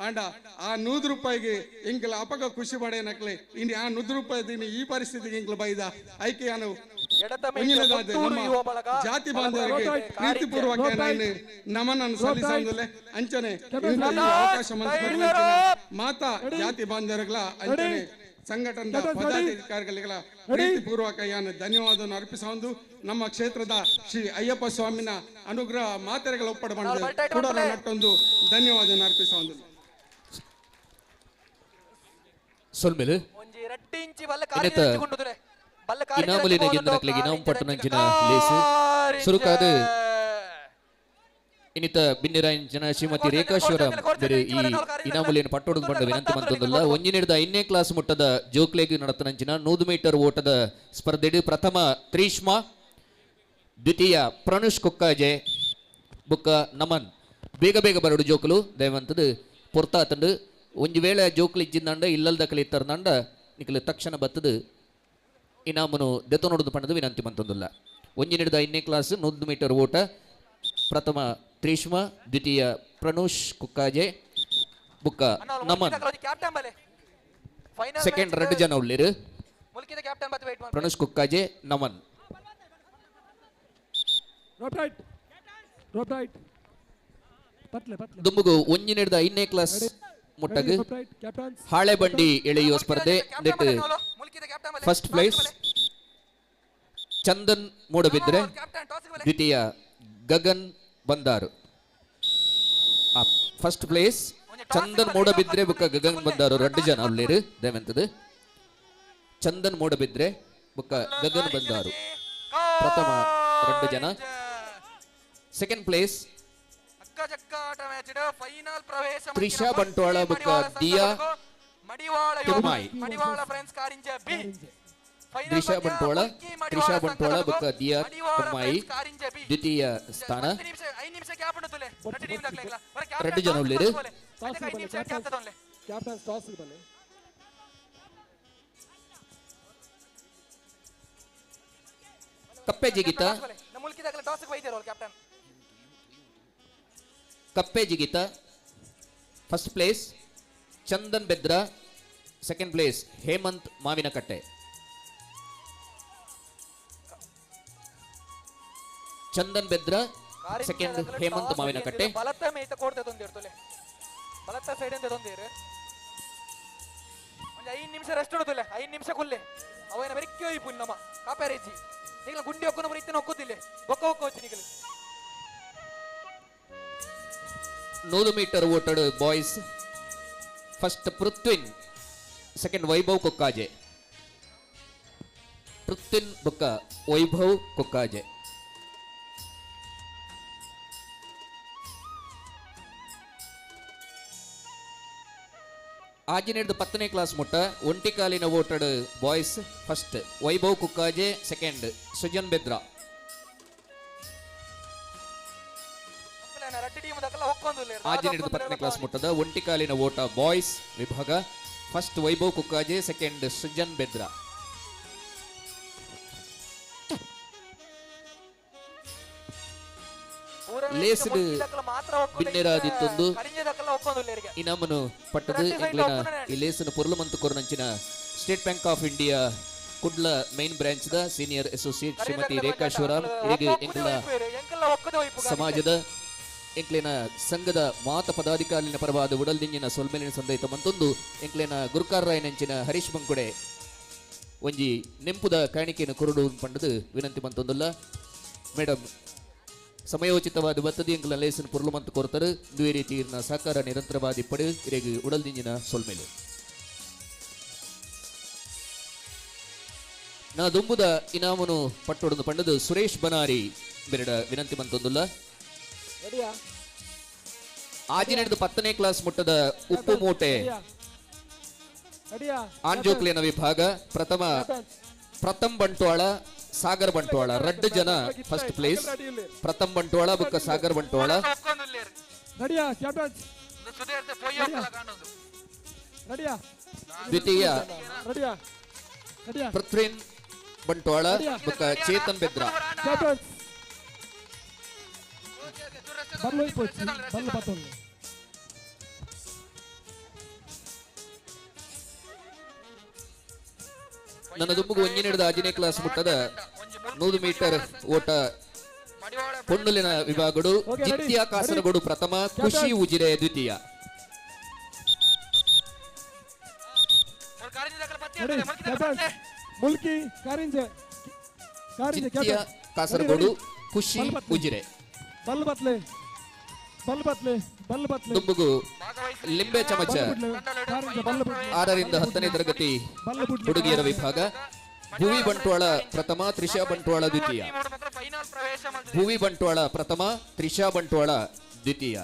ಆಂಡ ಆ ₹100 ಎಂಕಲ ಅಪಗ ಖುಷಿ ಪಡೆ ನಕ್ಲೆ ಇನ್ನು ಆ ₹100 ಈ ಪರಿಸ್ಥಿತಿಗೆ ಎಂಕಲ ಬೈದ ಐಕೆ ಯಾನು ಜಾತಿ ಬಾಂಧವರಿಗೆ ಪ್ರೀತಿಪೂರ್ವಕ ನಮನ ಸಲ್ಲಿಸಂದಲೆ ಅಂಚನೆ ಅವಕಾಶ ಮಾತಾ ಜಾತಿ ಬಾಂಧವರಿಗಳ ಅಂಚನೆ ಸಂಘಟನದ ಪದಾಧಿಕಾರಿಗಳ ಪ್ರೀತಿಪೂರ್ವಕ ಯಾನು ಧನ್ಯವಾದವನ್ನು ಅರ್ಪಿಸೊಂದು ನಮ್ಮ ಕ್ಷೇತ್ರದ ಶ್ರೀ ಅಯ್ಯಪ್ಪ ಸ್ವಾಮಿನ ಅನುಗ್ರಹ ಮಾತೆರೆಗಳ ಒಪ್ಪಡ ಮಾಡಿದ ಕೂಡ ನಟ್ಟೊಂದು ಧನ್ಯವಾದವನ್ನು ಅರ್ಪಿಸೊಂದು ಸೊಲ್ಮೆಲು ಇನಾಮಲಿನ ಗೆಂದನಕ್ಲಿಗೆ ಇನಾಮ್ ಪಟ್ಟಣಂಚಿನ ಲೇಸು ಸುರುಕಾದ ಇನ್ನಿತ ಬಿನ್ನಿರಾಂಚನ ಶ್ರೀಮತಿ ರೇಖಾಶ್ವರ ಬೇರೆ ಈ ಇನಾಮಲಿನ ಪಟ್ಟೋಡು ಬಂಡ ವಿನಂತಿ ಮಂತೊಂದಲ್ಲ ಒಂಜಿನಿಡ್ದ 5ನೇ ಕ್ಲಾಸ್ ಮುಟ್ಟದ ಜೋಕ್ಲೇಗ್ ನಡತನಂಚಿನ 100 ಮೀಟರ್ ಓಟದ ಸ್ಪರ್ಧೆಡು ಪ್ರಥಮ ತ್ರೀಷ್ಮಾ ದ್ವಿತೀಯ ಪ್ರಣುಷ್ ಕುಕ್ಕಾಜೆ ಬುಕ್ಕ ನಮನ್ ಬೇಗ ಬೇಗ ಬರಡು ಜೋಕುಲು ದಯವಂತದು ಪೊರ್ತಾತಂಡು ಒಂಜಿ ವೇಳೆ ಜೋಕುಲು ಇಜ್ಜಿಂದಂಡ ಇಲ್ಲಲ್ದಕಲಿ ಇತ್ತರ್ನಂಡ ನಿಕಲು ತಕ್ಷಣ ಬತ್ತದು ಇನಾಮನು ದೆತನೋಡು ಪಂಡದು ವಿನಂತಿ ಮಂತೊಂದುಲ್ಲ ಒಂಜಿನಿಡ್ದ 5ನೇ ಕ್ಲಾಸ್ 100 ಮೀಟರ್ ಓಟ ಪ್ರಥಮ ತ್ರೀಷ್ಮಾ ದ್ವಿತೀಯ ಪ್ರಣುಷ್ ಕುಕ್ಕಾಜೆ ಬುಕ್ಕ ನಮನ್ ಸೆಕೆಂಡ್ 2 ಜನ ಉಳ್ಳಿರು ಪ್ರಣುಷ್ ಕುಕ್ಕಾಜೆ ನಮನ್ ದುಂಬುಗು ಒಂಜಿನಿಡ್ದ 5ನೇ ಕ್ಲಾಸ್ ಮುಟ್ಟಗು ಹಾಳೆ ಬಂಡಿ ಎಳೆಯುವ ಸ್ಪರ್ಧೆ ಫಸ್ಟ್ ಪ್ಲೇಸ್ ಚಂದನ್ ಮೂಡಬಿದ್ರೆ ದ್ವಿತೀಯ ಗಗನ್ ಬಂದಾರು ಫಸ್ಟ್ ಪ್ಲೇಸ್ ಚಂದನ್ ಮೂಡಬಿದ್ರೆ ಬುಕ್ಕ ಗಗನ್ ಬಂದಾರು 2 ಜನ ಅಲ್ಲಿರು ದಯವಂತದು ಚಂದನ್ ಮೂಡಬಿದ್ರೆ ಬುಕ್ಕ ಗಗನ್ ಬಂದಾರು ಪ್ರಥಮ 2 ಜನ ಸೆಕೆಂಡ್ ಪ್ಲೇಸ್ ತ್ರಿಷಾ ಬಂಟ್ವಾಳ ಬುಕ್ಕ ದಿಯಾ ತಿರುಮಾಯಿ ತ್ರಿಷಾ ಬಂಟ್ವಾಳ ಬುಕ್ಕ ದಿಯಾ ತಿರುಮಾಯಿ ದ್ವಿತೀಯ ಸ್ಥಾನ 2 ಜನ ಉಳ್ಳಿರು ಕಪ್ಪೆ ಜಿಗಿತ first place Chandan Bedra second place Hemant Mavinakatte. Chandan Bedra second, Hemant Mavinakatte. ಬಲತ್ತ ಮೇಯ್ತ ಕೊಡ್ತೆ ತೊಂದಿರ್ತಲೆ ಬಲತ್ತ ಸೈಡ್ ಅಂತ ತೊಂದಿರು ಒಂದು 5 ನಿಮಿಷ ರೆಸ್ಟ್ ಹೊಡತಲೆ 5 ನಿಮಿಷ ಕೊಲ್ಲೆ ಅವನ ಬರಿಕೆ ಹೋಯ್ಪು ನಮ್ಮ ಕಾಪೇರೇಜಿ ನೀಗಲ ಗುಂಡಿ ಹೊಕ್ಕನ ಬರೀತಿನ ಹೊಕ್ಕುತ್ತಿಲ್ಲ ಬೊಕ್ಕ ಹೊಕ್ಕ ಹೋಗ್ತೀನಿ ನೀಗಲ 100 ಮೀಟರ್ ಓಟಡ್ boys. First Prithvin, second Vaibhav Kukkaje. Prithvin ಬೊಕ್ಕ ವೈಭವ್ ಕೊಕ್ಕಾಜೆ. ಆಂಜನೇಯದ 10ನೇ ಕ್ಲಾಸ್ ಮುಟ್ಟ ಒಂಟಿಕಾಲಿನ ಓಟಡ್ boys. First Vaibhav Kukkaje, second Sujan Bedra. ಆಂಜನೇಯದ 10ನೇ ಕ್ಲಾಸ್ ಮುಟ್ಟದ ಒಂಟಿಕಾಲಿನ ಓಟ ಬಾಯ್ಸ್ ವಿಭಾಗ. First Vaibhav Kukkaje, second Sujan Bedra. ಲೇಸ್ಡ್ ಬಿನ್ನೆರಾದಿತ್ತೊಂದು ಇನಾಮನು ಪಟ್ಟದು ಎಂಕ್ಲಿನ ಈ ಲೇಸನ್ನು ಪೊರ್ಲು ಮಂತು ಕೊರನಂಚಿನ state bank of India Kudla main branch ದ ಸೀನಿಯರ್ ಅಸೋಸಿಯೇಟ್ ಶ್ರೀಮತಿ ರೇಖಾ ಶಿವರಾಮ್ ಇರಿಗೆ ಎಂಕ್ಲ ಸಮಾಜದ ಎಂಕ್ಲಿನ ಸಂಘದ ಮಾತ ಪದಾಧಿಕಾರಿನ ಪರವಾದ ಉಡಲ್ದಿಂಜಿನ ಸೊಲ್ಮೇಲಿನ ಸಂದೈತ ಮಂತೊಂದು ಎಂಕ್ಲಿನ ಗುರುಕಾರ್ರಾಯನಂಚಿನ ಹರೀಶ್ ಬಂಕುಡೆ ಒಂಜಿ ನೆಂಪುದ ಕಾಣಿಕೆಯನ್ನು ಕೊರಡು ಪಂಡದು ವಿನಂತಿ ಮಂತೊಂದುಲ್ಲ. ಮೇಡಮ್ ಸಮಯೋಚಿತವಾದ ಬತ್ತದಿ ಎಂಕ್ಲ ಲೇಸನ್ ಪೊರ್ಲು ಮಂತು ಕೊರತರು ದುವೆ ರೀತಿ ಸಹಕಾರ ನಿರಂತರವಾದಿ ಪಡೆ ಇರೆಗೆ ಉಡಲ್ದಿಂಜಿನ ಸೊಲ್ಮೇಲೆ ನಾ ದುಂಬುದ ಇನಾಮನು ಪಟ್ಟೊಡದು ಪಂಡದು ಸುರೇಶ್ ಬನಾರಿ ಬೆರಡ ವಿನಂತಿ ಮಂತೊಂದುಲ್ಲ. ಆಂಜನೇಯದ 10ನೇ ಕ್ಲಾಸ್ ಮುಟ್ಟದ ಉಪ್ಪು ಮೂಟೆ ಆಂಜೋಕ್ಲೇನ ವಿಭಾಗ. ಪ್ರಥಮ್ ಬಂಟ್ವಾಳ, ಸಾಗರ್ ಬಂಟ್ವಾಳ. 2 ಜನ ಫಸ್ಟ್ ಪ್ಲೇಸ್. ಪ್ರಥಮ್ ಬಂಟ್ವಾಳ ಬುಕ್ಕ ಸಾಗರ್ ಬಂಟ್ವಾಳ. ದ್ವಿತೀಯ ಪೃಥ್ವಿನ್ ಬಂಟ್ವಾಳ ಬುಕ್ಕ ಚೇತನ್ ಬೆದ್ರಾ. ನನ್ನ ದುಂಬುಗು ಒಂಜಿ ನಡೆದ 5ನೇ ಕ್ಲಾಸ್ ಮುಟ್ಟದ 100 ಮೀಟರ್ ಓಟ ಪೊಣ್ಣುಲಿನ ವಿಭಾಗಡು. ಜಿತ್ಯ ಕಾಸರಗೋಡು ಪ್ರಥಮ, ಖುಷಿ ಉಜಿರೆ ದ್ವಿತೀಯ. ಜಿತ್ಯ ಕಾಸರಗೋಡು, ಖುಷಿ ಉಜಿರೆ. ದುಂಬುಗು ಲಿಂಬೆ ಚಮಚ 6ರಿಂದ 10ನೇ ತರಗತಿ ಹುಡುಗಿಯರ ವಿಭಾಗ. ಭುವಿ ಬಂಟ್ವಾಳ ಪ್ರಥಮ, ತ್ರಿಷಾ ಬಂಟ್ವಾಳ ದ್ವಿತೀಯ. ಭುವಿ ಬಂಟ್ವಾಳ ಪ್ರಥಮ, ತ್ರಿಷಾ ಬಂಟ್ವಾಳ ದ್ವಿತೀಯ.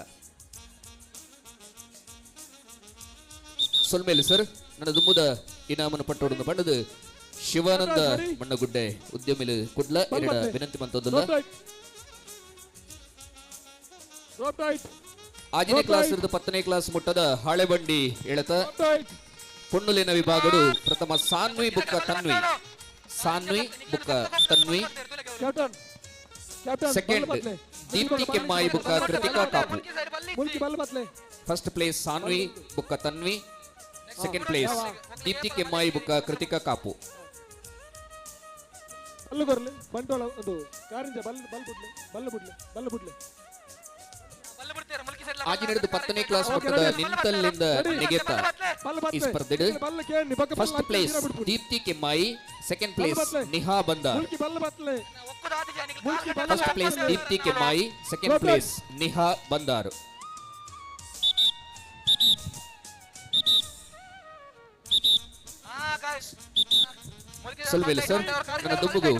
ಸೊಲ್ಮೇಲೆ ಸರ್ ನನ್ನ ದುಂಬುದ ಇನಾಮನು ಪಟ್ಟೊಡನ್ನು ಪಂಡದು ಶಿವಾನಂದ ಮಣ್ಣಗುಡ್ಡೆ ಉದ್ಯಮಿಲು ಕುಡ್ಲ ಎರಡ ವಿನಂತಿ ಮಂತೊಂದುಲ್ಲ. ಆಂಜನೇಯ ಕ್ಲಾಸ್ 10ನೇ ಕ್ಲಾಸ್ ಮುಟ್ಟದ ಹಾಳೆಬಂಡಿ ಎಳೆತ ಪೊಣ್ಣುಲಿನ ವಿಭಾಗಡು. ಪ್ರಥಮ ಸಾನ್ವಿ ಬುಕ್ಕ ತನ್ವಿ. ಸಾನ್ವಿ ಬುಕ್ಕ ತನ್ವಿ. ಸೆಕೆಂಡ್ ದೀಪ್ತಿ ಕೆಮ್ಮಾಯಿ ಬುಕ್ಕ ಕೃತಿಕಾ ಕಾಪು. ಫಸ್ಟ್ ಪ್ಲೇಸ್ ಸಾನ್ವಿ ಬುಕ್ಕ ತನ್ವಿ. ಸೆಕೆಂಡ್ ಪ್ಲೇಸ್ ದೀಪ್ತಿ ಕೆಮ್ಮಾಯಿ ಬುಕ್ಕ ಕೃತಿಕಾ ಕಾಪು. ಆಂಜನೇಯದ 10ನೇ ಕ್ಲಾಸ್ ಮುಟ್ಟದ ನಿಂತಲ್ಲಿಂದ ನಿಗೆತ ಈ ಸ್ಪರ್ಧೆಡು. First place Deepti Kemmayi, second place Niha Bandar. First place Deepti Kemmayi, second place Niha Bandar. ಸಲ್ವೇಲೆ ಸರ್ ನನ್ನ ದುಂಬುಗು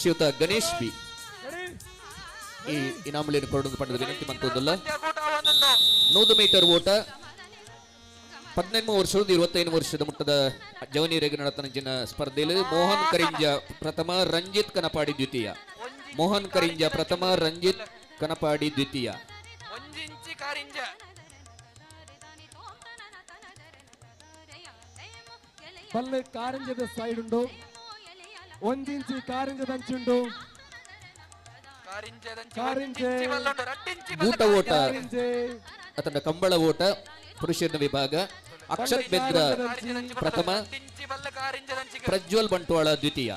ಶ್ರೀಯುತ ಗಣೇಶ್ ಬಿ ಈ ಇನಾಮುಲಿಯನ್ನು ಕೊರಡು ಪಡೆದ ವಿನಂತಿ ಮಂತೊಂದುಲ್ಲ. 100 ಮೀಟರ್ ಓಟ 18 ವರ್ಷದಿಂದ 25 ವರ್ಷದ ಮುಟ್ಟದ ಜವನಿಯರಿಗೆ ನಡೆತನಂಚಿನ ಸ್ಪರ್ಧೆಯಲ್ಲಿ ಮೋಹನ್ ಕರಿಂಜ ಪ್ರಥಮ, ರಂಜಿತ್ ಕನಪಾಡಿ ದ್ವಿತೀಯ. ಮೋಹನ್ ಕರಿಂಜ ಪ್ರಥಮ, ರಂಜಿತ್ ಕನಪಾಡಿ ದ್ವಿತೀಯ. ಬಲ್ಲೆ ಕಾರಿಂಜದ ಸೈಡ್ ಉಂಡು, 1 ಇಂಚಿ ಕಾರಿಂಜದ ಅಂಚುಂಡು. ಊಟ ಓಟ ಅತನ ಕಂಬಳ ಓಟ ಪುರುಷರ ವಿಭಾಗ. ಅಕ್ಷತ್ ಬೆದ್ರ ಪ್ರಥಮ, ಪ್ರಜ್ವಲ್ ಬಂಟ್ವಾಳ ದ್ವಿತೀಯ.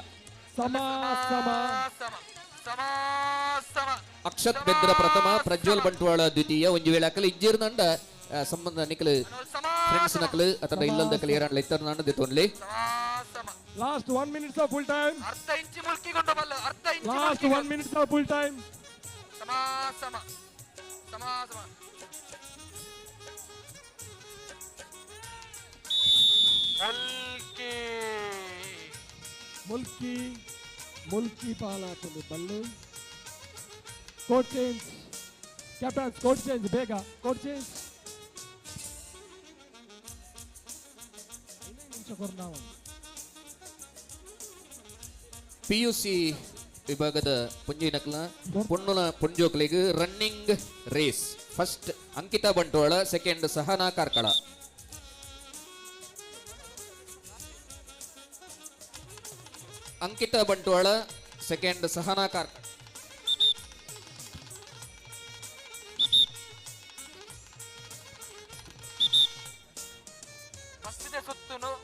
ಅಕ್ಷತ್ ಬೆದ್ರ ಪ್ರಥಮ, ಪ್ರಜ್ವಲ್ ಬಂಟ್ವಾಳ ದ್ವಿತೀಯ. ಒಂಜಿ ವೇಳೆ ಅಕಲ್ ಇಜ್ಜಿರ್ನಂಡ ಸಂಬಂಧ ನಿಕಲು ಫ್ರೆಂಡ್ಸ್ ನಕಲು ಅಥವಾ ಇಲ್ಲದ ಕಲಿ ಏರಾಂಡ್ಲ ಇತ್ತರ ನಂಡ ದಿತ್ತೊನ್ಲಿ. Last 1 minute of full time. Last 1 minute of full time. Mulki ಪಾಲಾತುಂಡು Ballu. Court change. Captains court change ಬೇಗ. Court change. PUC ವಿಭಾಗದ ಪುಂಜಿ ನಕಲ ಪೊಣ್ಣುಲ ಪುಂಜೋಕ್ಲಿಗೆ running race. First Ankita Bantwal, second Sahana Karkala. Ankita Bantwal, second Sahana Karkala.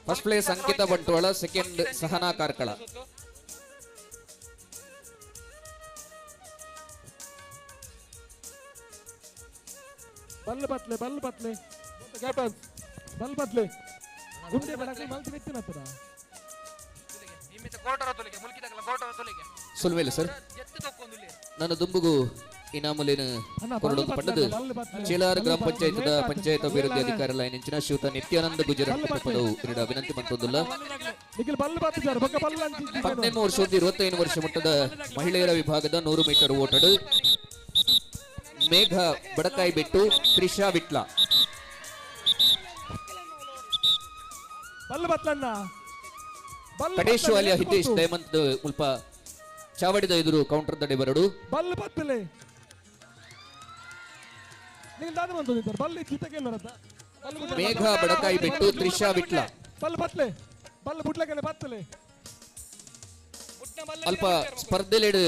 First place Ankita Bantwal, second Sahana Karkala. ಬಲ್ಲು ಬತ್ಲೆ ಕ್ಯಾಪ್ಟನ್ಸ್ ಬಲ್ಲು ಬತ್ಲೆ ಗುಂಡೆ ಬಡಕ್ಕೆ ಮಲ್ತಿ ನೆತ್ತಿನತ್ತದ ಸುಲ್ವೇಲು ಸರ್ ನನ್ನ ದುಂಬುಗು ಇನಾಮುಲಿನ ಕೊರಡೊಂದು ಪಂಡದು ಚೇಲಾರ ಗ್ರಾಮ ಪಂಚಾಯತ್ ಪಂಚಾಯತ್ ಅಭಿವೃದ್ಧಿ ಅಧಿಕಾರಿ ಲೈನಿಂಚಿನ ಶ್ರೀಯುತ ನಿತ್ಯಾನಂದ ಗುಜರಾತ್ ಪದವು ಕ್ರೀಡಾ ವಿನಂತಿ ಮಂತೊಂದುಲ್ಲ. 18 ವರ್ಷದಿಂದ 25 ವರ್ಷ ಮುಟ್ಟದ ಮಹಿಳೆಯರ ವಿಭಾಗದ 100 ಮೀಟರ್ ಓಟಡು ಮೇಘ ಬಡಕಾಯಿ ಬೆಟ್ಟು, ತ್ರಿಷಾ ವಿಟ್ಲ. ಕಡೇಶ್ವಾಲಿಯ ಹಿತೇಶ್ ದಯಮಂತ್ ಮುಲ್ಪ ಚಾವಡಿದ ಎದುರು ಕೌಂಟರ್ ದಡೆ ಬರಡು. ಮೇಘ ಬಡಕಾಯಿ ಬೆಟ್ಟು, ತ್ರಿಷಾ ವಿಟ್ಲ. ಅಲ್ಪ ಸ್ಪರ್ಧೆಲೆಡು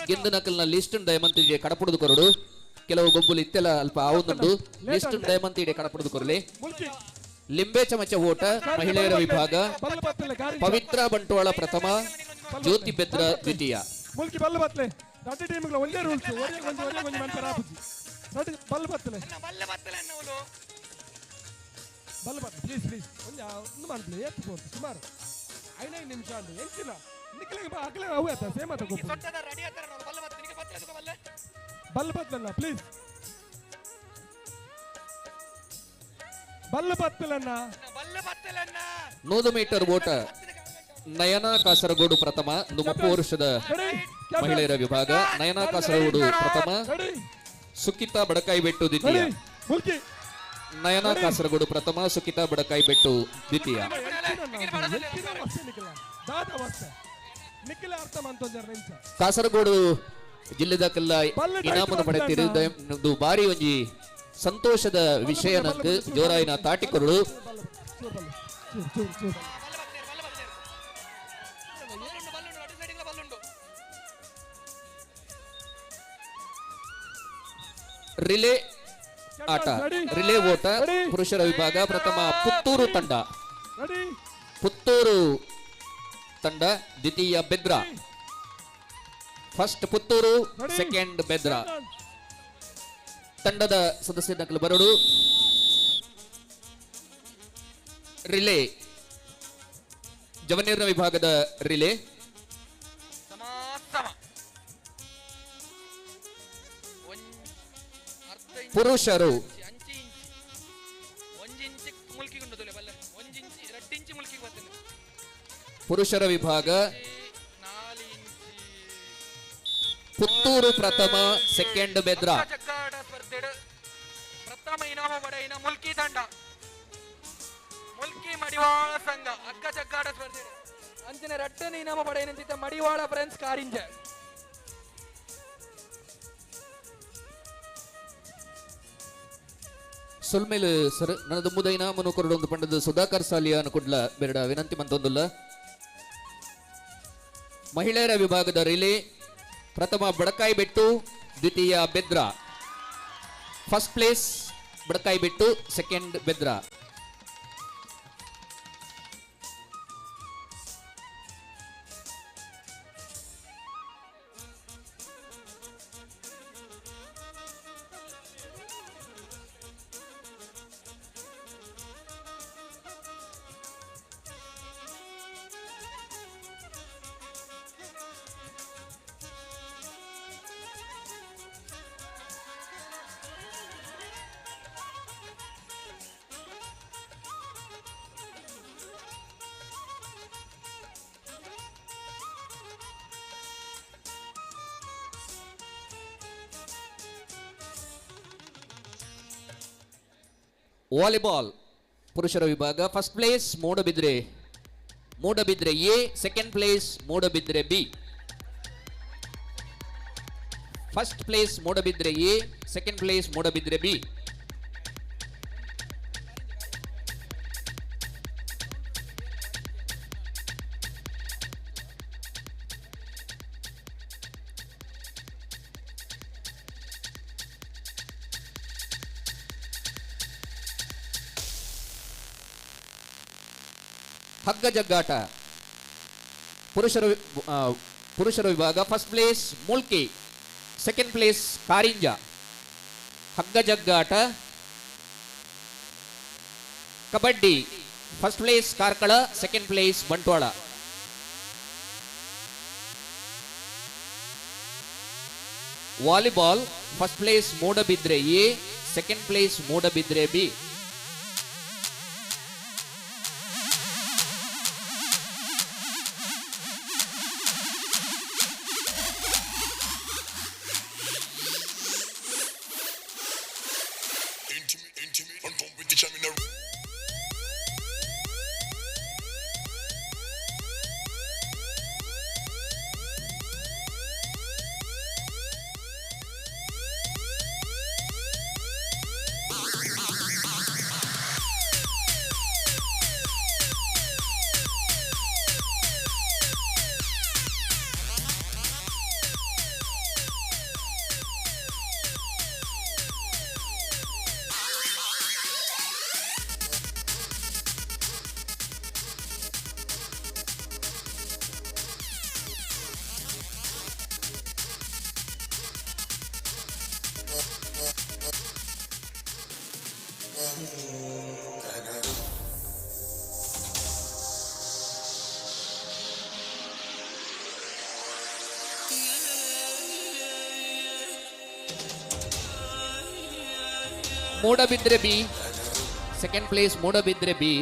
ಗೆಂದು ನಕಲ್ನ ಲಿಸ್ಟ್ ದಯಮಂತಿಗೆ ಕಡಪುಡುದು ಕೊರಡು. ಕೆಲವು ಗೊಬ್ಬುಲು ಇತ್ತೆಲ್ಲ ಅಲ್ಪ ಆವುದುಂಡು ಲಿಸ್ಟ್ ದಯಮಂತಿಗೆ ಕಡಪುಡುದು ಕೊರಲಿ. ಲಿಂಬೆ ಚಮಚ ಓಟ ಮಹಿಳೆಯರ ವಿಭಾಗ ಪವಿತ್ರ ಬಂಟ್ವಾಳ ಪ್ರಥಮ, ಜ್ಯೋತಿ ಬೆದ್ರ ದ್ವಿತೀಯ. ಸುಮಾರು 5 ನಿಮಿಷ ಎಂಚಿನ ಅಗಲೇ ಅವು ಆಯ್ತಾ ಸೇಮ್ ಆತ ಗೊಬ್ಬು ಬಲ್ಲು ಬತ್ತಲನ್ನ ಪ್ಲೀಸ್ ಬಲ್ಲು ಬತ್ತಲನ್ನ 100 ಮೀಟರ್ ಓಟ ನಯನಾ ಕಾಸರಗೋಡು ಪ್ರಥಮ, 30 ವರ್ಷದ ಮಹಿಳೆಯರ ವಿಭಾಗ. ನಯನಾ ಕಾಸರಗೋಡು ಪ್ರಥಮ, ಸುಕಿತಾ ಬಡಕಾಯಿ ಬೆಟ್ಟು ದ್ವಿತೀಯ. ನಯನಾ ಕಾಸರಗೋಡು ಪ್ರಥಮ, ಸುಕಿತಾ ಬಡಕಾಯಿ ಬೆಟ್ಟು ದ್ವಿತೀಯ. ಕಾಸರಗೋಡು ಜಿಲ್ಲೆದಕ್ಕೆಲ್ಲ ಇನಾಮನ್ನು ಪಡೆಯುತ್ತಿರುವುದು ಬಾರಿ ಒಂಜಿ ಸಂತೋಷದ ವಿಷಯ. ನಂಗೆ ಜೋರಾಯಿನ ತಾಟಿಕೊರಳು ರಿಲೇ ಆಟ, ರಿಲೇ ಓಟ ಪುರುಷರ ವಿಭಾಗ. ಪ್ರಥಮ ಪುತ್ತೂರು ತಂಡ, ಪುತ್ತೂರು ತಂಡ. ದ್ವಿತೀಯ ಬೆದ್ರಾ. First Puttur, second Bedra. ತಂಡದ ಸದಸ್ಯ ನಕಲು ಬರಡು. ರಿಲೇ ಜವನಿಯರ ವಿಭಾಗದ ರಿಲೇ. ಪುರುಷರು ಪುರುಷರ ವಿಭಾಗ ಪುತ್ತೂರು ಪ್ರಥಮ, ಸೆಕೆಂಡ್ ಬೆದ್ರಾ. ಪ್ರಥಮ ಇನಾಮ ಪಡೆಯಿನ ಮುಲ್ಕಿ ತಂಡ, ಮುಲ್ಕಿ ಮಡಿವಾಳ ಸಂಘ ಹಗ್ಗ ಜಗ್ಗಾಟ ಸ್ಪರ್ಧೆ ಅಂಚಿನ ರಟ್ಟನೆ ಇನಾಮ ಪಡೆಯಿನ ಮಡಿವಾಳ ಫ್ರೆಂಡ್ಸ್ ಕಾರಿಂಜ. ಸುಲ್ಮೇಲು ಸರ್ ನನ್ನದು ಮುದೈನ ಮನು ಕೊರಡೊಂದು ಪಂಡದ ಸುಧಾಕರ್ ಸಾಲಿಯಾ ಅನುಕೂಡ್ಲ ಬೇಡ ವಿನಂತಿ ಮಂತೊಂದುಲ್ಲ. ಮಹಿಳೆಯರ ವಿಭಾಗದ ರಿಲೇ ಪ್ರಥಮ ಬಡಕಾಯಿ ಬೆಟ್ಟು, ದ್ವಿತೀಯ Bedra. First place Badakai Bettu, second Bedra. Volleyball ಪುರುಷರ ವಿಭಾಗ first place Moodabidri A, second place Moodabidri B. First place Moodabidri A, second place Moodabidri B. ಹಗ್ಗ ಜಗ್ಗಾಟ ಪುರುಷರ ವಿಭಾಗ first place Mulki, second place Karinja. ಹಗ್ಗ ಜಗ್ಗಾಟ kabaddi first place Karkala, second place Bantwal. Volleyball first place Moodabidri A, second place Moodabidri B. Moodbidri B, second place Moodabidri B.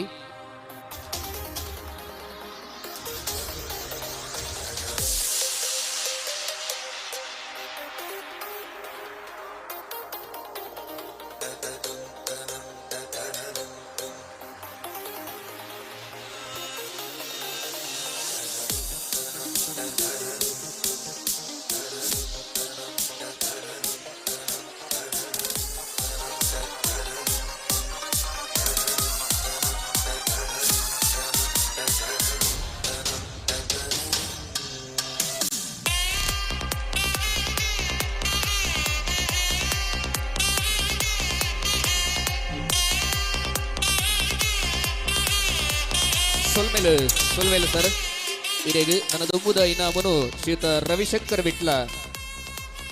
ಸೊಲ್ಮೇಲು ಸರ್ ಇರೆಗೆ ನನ್ನ ದೊಂಬುದ ಇನಾಮನು ಶ್ರೀಯುತ ರವಿಶಂಕರ್ ವಿಟ್ಲ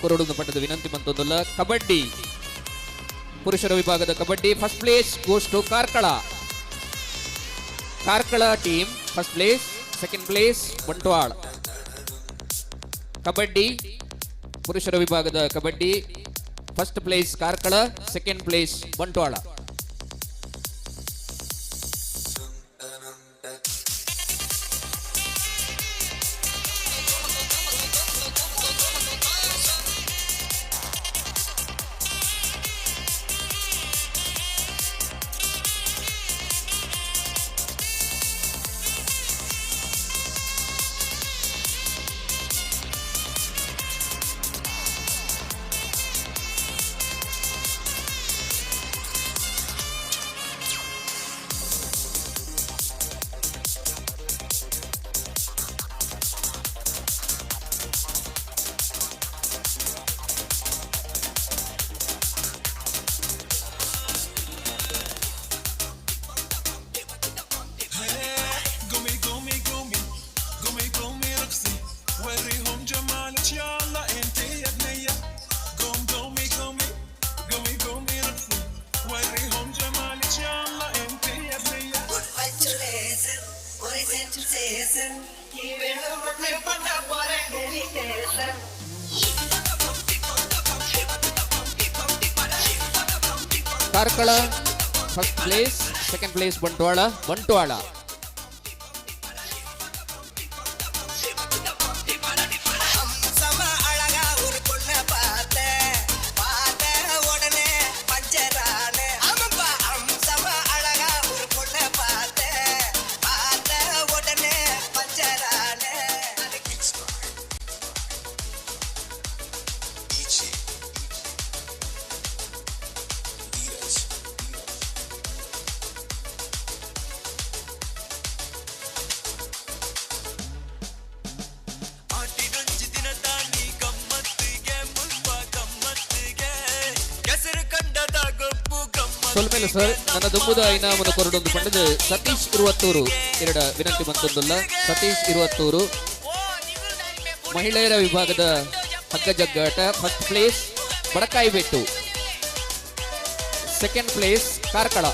ಕೊರಡುಗ ಪಟ್ಟದ ವಿನಂತಿ ಮಂತೊಂದುಲ್ಲ. ಕಬಡ್ಡಿ ಪುರುಷರ ವಿಭಾಗದ kabaddi first place goes to Karkala team first place, second place Bantwal. Kabaddi ಪುರುಷರ ವಿಭಾಗದ kabaddi first place Karkala, second place Bantwal. Karkala first place, second place Bantwal. ಸ್ವಲ್ಪ ಸರ್ ನನ್ನ ದುಂಬುದ ಇನಾಮನ್ನು ಕೊರಡೊಂದು ಪಂಡದು ಸತೀಶ್ ಇರುವತ್ತೂರು ಎರಡ ವಿನಂತಿ ಬಂತೊಂದುಲ್ಲ. ಸತೀಶ್ ಇರುವತ್ತೂರು ಮಹಿಳೆಯರ ವಿಭಾಗದ ಹಗ್ಗ ಜಗ್ಗಾಟ first place Badakaibettu, second place Karkala.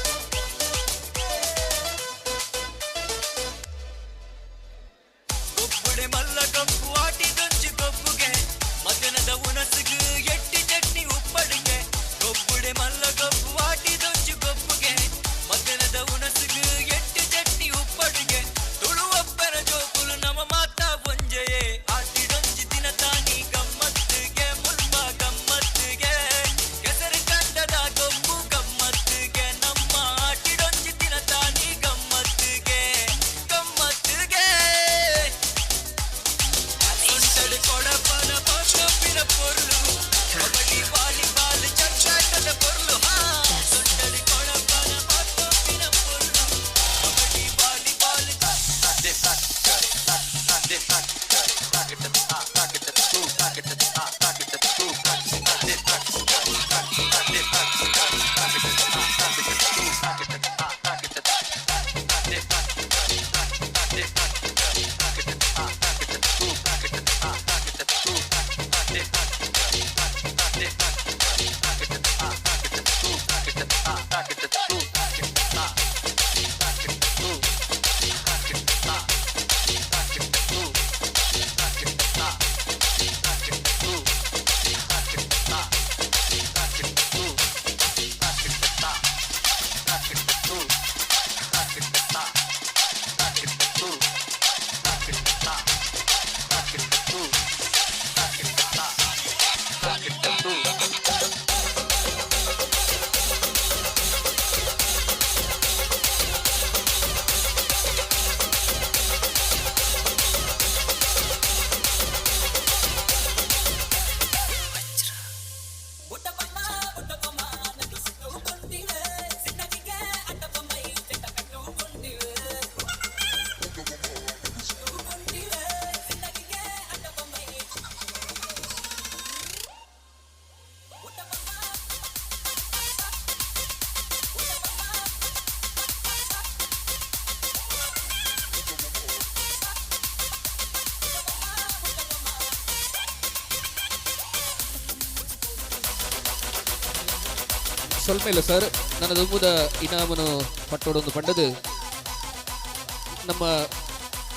ಸ್ವಲ್ಪ ಇಲ್ಲ ಸರ್ ನನ್ನ ದುಂಬುದ ಇನಾಮನು ಪಟ್ಟೊಡೊಂದು ಪಂಡದು ನಮ್ಮ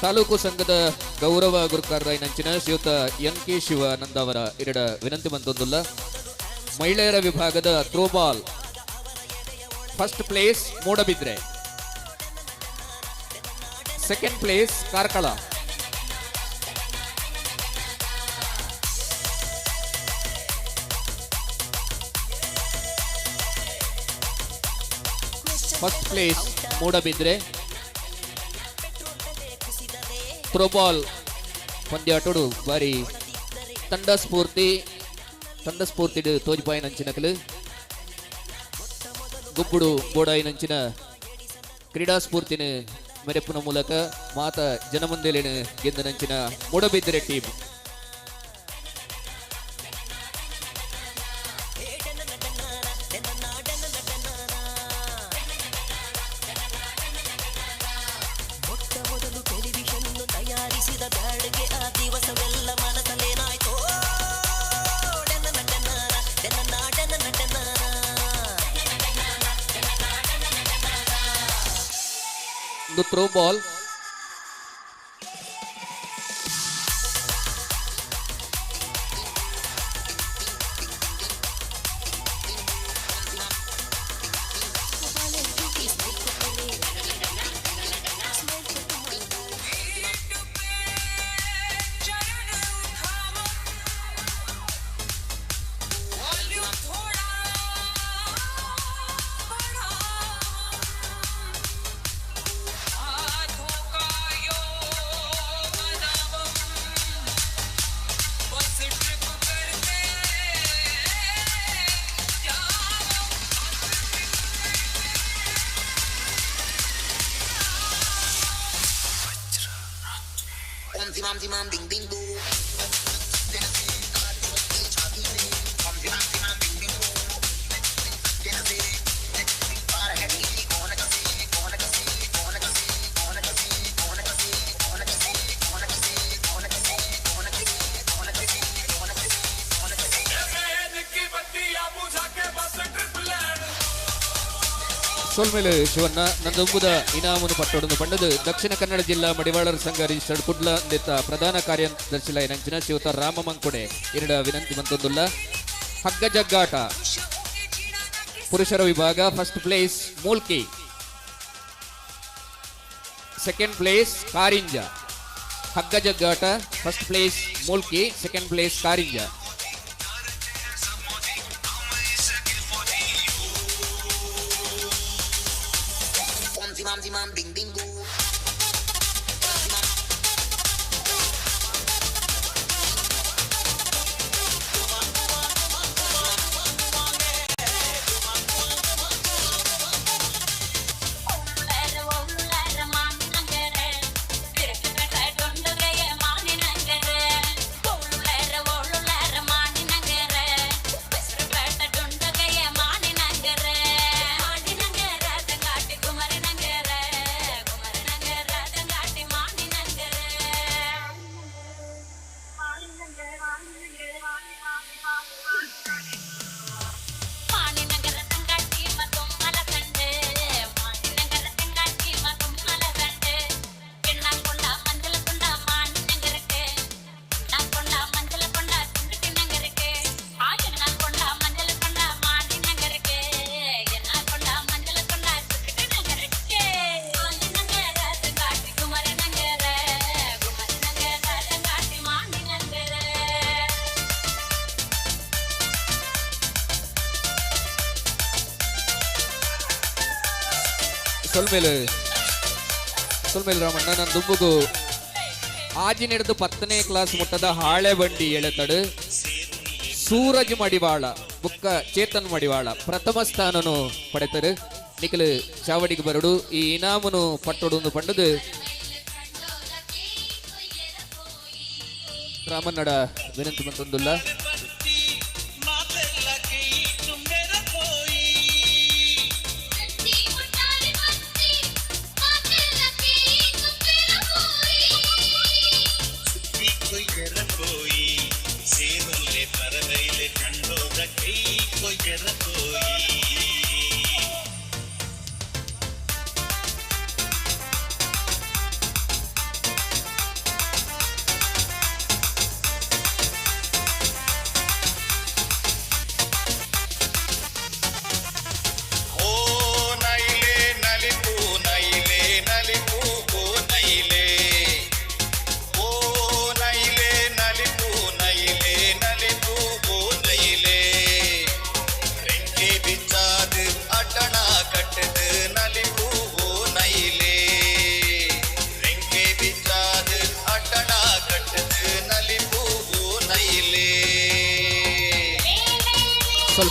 ತಾಲೂಕು ಸಂಘದ ಗೌರವ ಗುರುಕಾರರಾಯಿನಂಚಿನ ಶ್ರೀಯುತ ಎನ್ ಕೆ ಶಿವಾನಂದ ಅವರ ಎರಡ ವಿನಂತಿ ಬಂದೊಂದುಲ್ಲ. ಮಹಿಳೆಯರ ವಿಭಾಗದ throwball first place Moodabidri, second place Karkala, first place Moodabidri. Throwball ಪಂದ್ಯಾಟೋಡು ಬಾರಿ ತಂಡ ಸ್ಫೂರ್ತಿ ತೋಜಿಪಾಯಿನಂಚಿನಕಲು ಗುಬ್ಬುಡು ಬೋಡಾಯಿನಂಚಿನ ಕ್ರೀಡಾ ಸ್ಫೂರ್ತಿನ ಮೆರೆಪುನ ಮೂಲಕ ಮಾತ ಜನಮುಂದೆಲಿನ ಗೆದ್ದನಂಚಿನ Moodabidri team. The throw ball ಸೋಲ್ಮೇಲೆ ಶಿವಣ್ಣ ನಂದೊಂಬುದ ಇನಾಮನು ಪಟ್ಟೊಡನ್ನು ಪಂಡದು ದಕ್ಷಿಣ ಕನ್ನಡ ಜಿಲ್ಲಾ ಮಡಿವಾಳರ ಸಂಘ ರಿಜಿಸ್ಟರ್ಡ್ ಕುಡ್ಲ ನೆತ್ತ ಪ್ರಧಾನ ಕಾರ್ಯದರ್ಶಿ ನಂಚಿನ ಶಿವತ ರಾಮ ಮಂಕುಡೆ ಎರಡ ವಿನಂತಿ ಬಂತೊಂದುಲ್ಲ. ಹಗ್ಗ ಜಗ್ಗಾಟ ಪುರುಷರ ವಿಭಾಗ first place Mulki, second place Karinja. ಹಗ್ಗ ಜಗ್ಗಾಟ first place Mulki, second place Karinja. ಸೊಲ್ಮೇಲೆ ರಾಮಣ್ಣ ನನ್ನ ದುಂಬುಗು ಆಜಿ ನಡೆದು 10ನೇ ಕ್ಲಾಸ್ ಮುಟ್ಟದ ಹಾಳೆ ಬಂಡಿ ಎಳೆತಡು ಸೂರಜ್ ಮಡಿವಾಳ ಬುಕ್ಕ ಚೇತನ್ ಮಡಿವಾಳ ಪ್ರಥಮ ಸ್ಥಾನನು ಪಡೆತರು ನಿಖಲು ಚಾವಡಿಗೆ ಬರಡು ಈ ಇನಾಮನು ಪಟ್ಟೊಡು ಪಂಡದು ರಾಮನ್ನಡ ವಿನಂತಿ ಬಂತೊಂದುಲ್ಲ.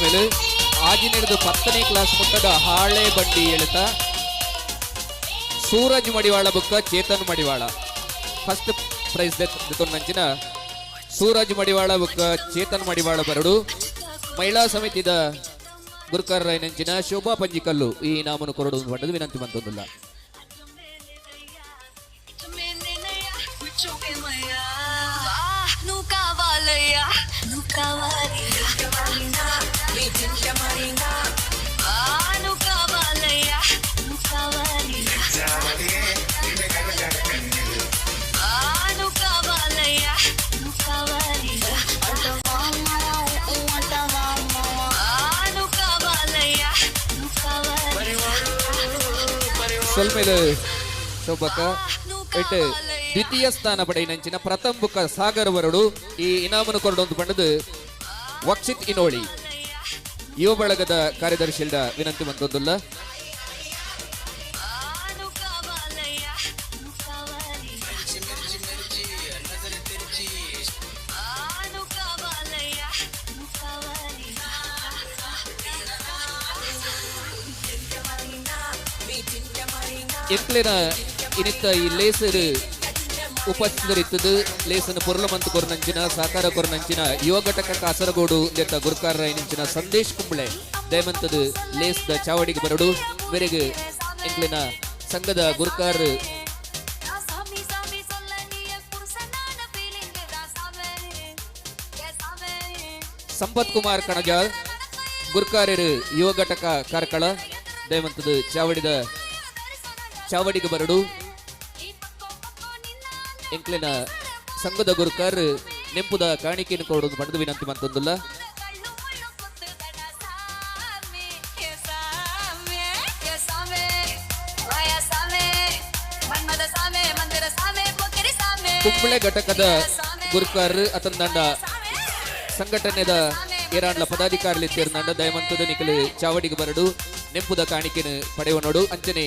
ಮೇಲೆ ಆಜಿ ನಡೆದು 10ನೇ ಕ್ಲಾಸ್ ಮುಟ್ಟದ ಹಾಳೆ ಬಂಡಿ ಎಳೆತ ಸೂರಜ್ ಮಡಿವಾಳ ಬುಕ್ಕ ಚೇತನ್ ಮಡಿವಾಳ ಫಸ್ಟ್ ಪ್ರೈಸ್ ನಂಚಿನ ಸೂರಜ್ ಮಡಿವಾಳ ಬುಕ್ಕ ಚೇತನ್ ಮಡಿವಾಳ ಬರಡು ಮಹಿಳಾ ಸಮಿತಿದ ಗುರುಕಾರ ನಂಚಿನ ಶೋಭಾ ಪಂಜಿಕಲ್ಲು ಈ ನಾಮನು ಕೊರಡು ಪಡೆದು ವಿನಂತಿ ಬಂತೊಂದಿಲ್ಲ. ಸೊಲ್ಮೇಲೆ ಶೋಭಕ ಎಟ್ಟು ದ್ವಿತೀಯ ಸ್ಥಾನ ಪಡೆಯಿನಂಚಿನ ಪ್ರಥಮ ಬುಕ್ಕ ಸಾಗರ್ ವರಡು ಈ ಇನಾಮನು ಕೊರಡೊಂದು ಪಂಡದು ವಕ್ಷಿತ್ ಇನೋಳಿ ಯುವ ಬಳಗದ ಕಾರ್ಯದರ್ಶಿಲ್ಡ ವಿನಂತಿ ಬಂತೊಂದುಲ್ಲ. ಎಕ್ಲೆನ ಇನಿತ್ತ ಈ ಲೇಸರ್ ಉಪಸ್ಥಿತರಿತ್ತದು ಲೇಸನ ಪೊರ್ಲಮಂತ್ ಕೊರ್ನಂಚಿನ ಸಾಕಾರ ಕೊರ್ನಂಚಿನ ಯುವ ಘಟಕ ಕಾಸರಗೋಡು ನೆತ್ತ ಗುರುಕಾರ ನಂಚಿನ ಸಂದೇಶ್ ಕುಂಬ್ಳೆ ದಯಮಂತದು ಲೇಸ್ ದ ಚಾವಡಿಗೆ ಬರಡು ಮೇರೆಗೆ ಎಕ್ಲೆನ ಸಂಘದ ಗುರುಕಾರ ಸಂಪತ್ ಕುಮಾರ್ ಕಣಜಾಳ್ ಗುರ್ಕಾರ್ಯರು ಯುವ ಘಟಕ ಕಾರ್ಕಳ ದಯವಂತದ ಚಾವಡಿಗೆ ಬರಡು ಎಂಕ್ಲೆನ ಸಂಘದ ಗುರುಕರ್ ನೆಂಪುದ ಕಾಣಿಕೆಯನ್ನು ಕೊಡೋದು ಪಡೆದು ವಿನಂತಿ ಮಂತೊಂದುಲ್ಲ. ಕುಂಬಳೆ ಘಟಕದ ಗುರುಕರ್ ಅತಂದಂಡ ಸಂಘಟನೆದ ಏರಾಂಡ್ಲ ಪದಾಧಿಕಾರಿ ಸೇರ್ನಂಡ ದಯವಂತದ ನಿಖಲು ಚಾವಡಿಗೆ ಬರಡು ನೆಂಪುದ ಕಾಣಿಕೆಯನ್ನು ಪಡೆಯುವನೋಡು ಅಂಚನೆ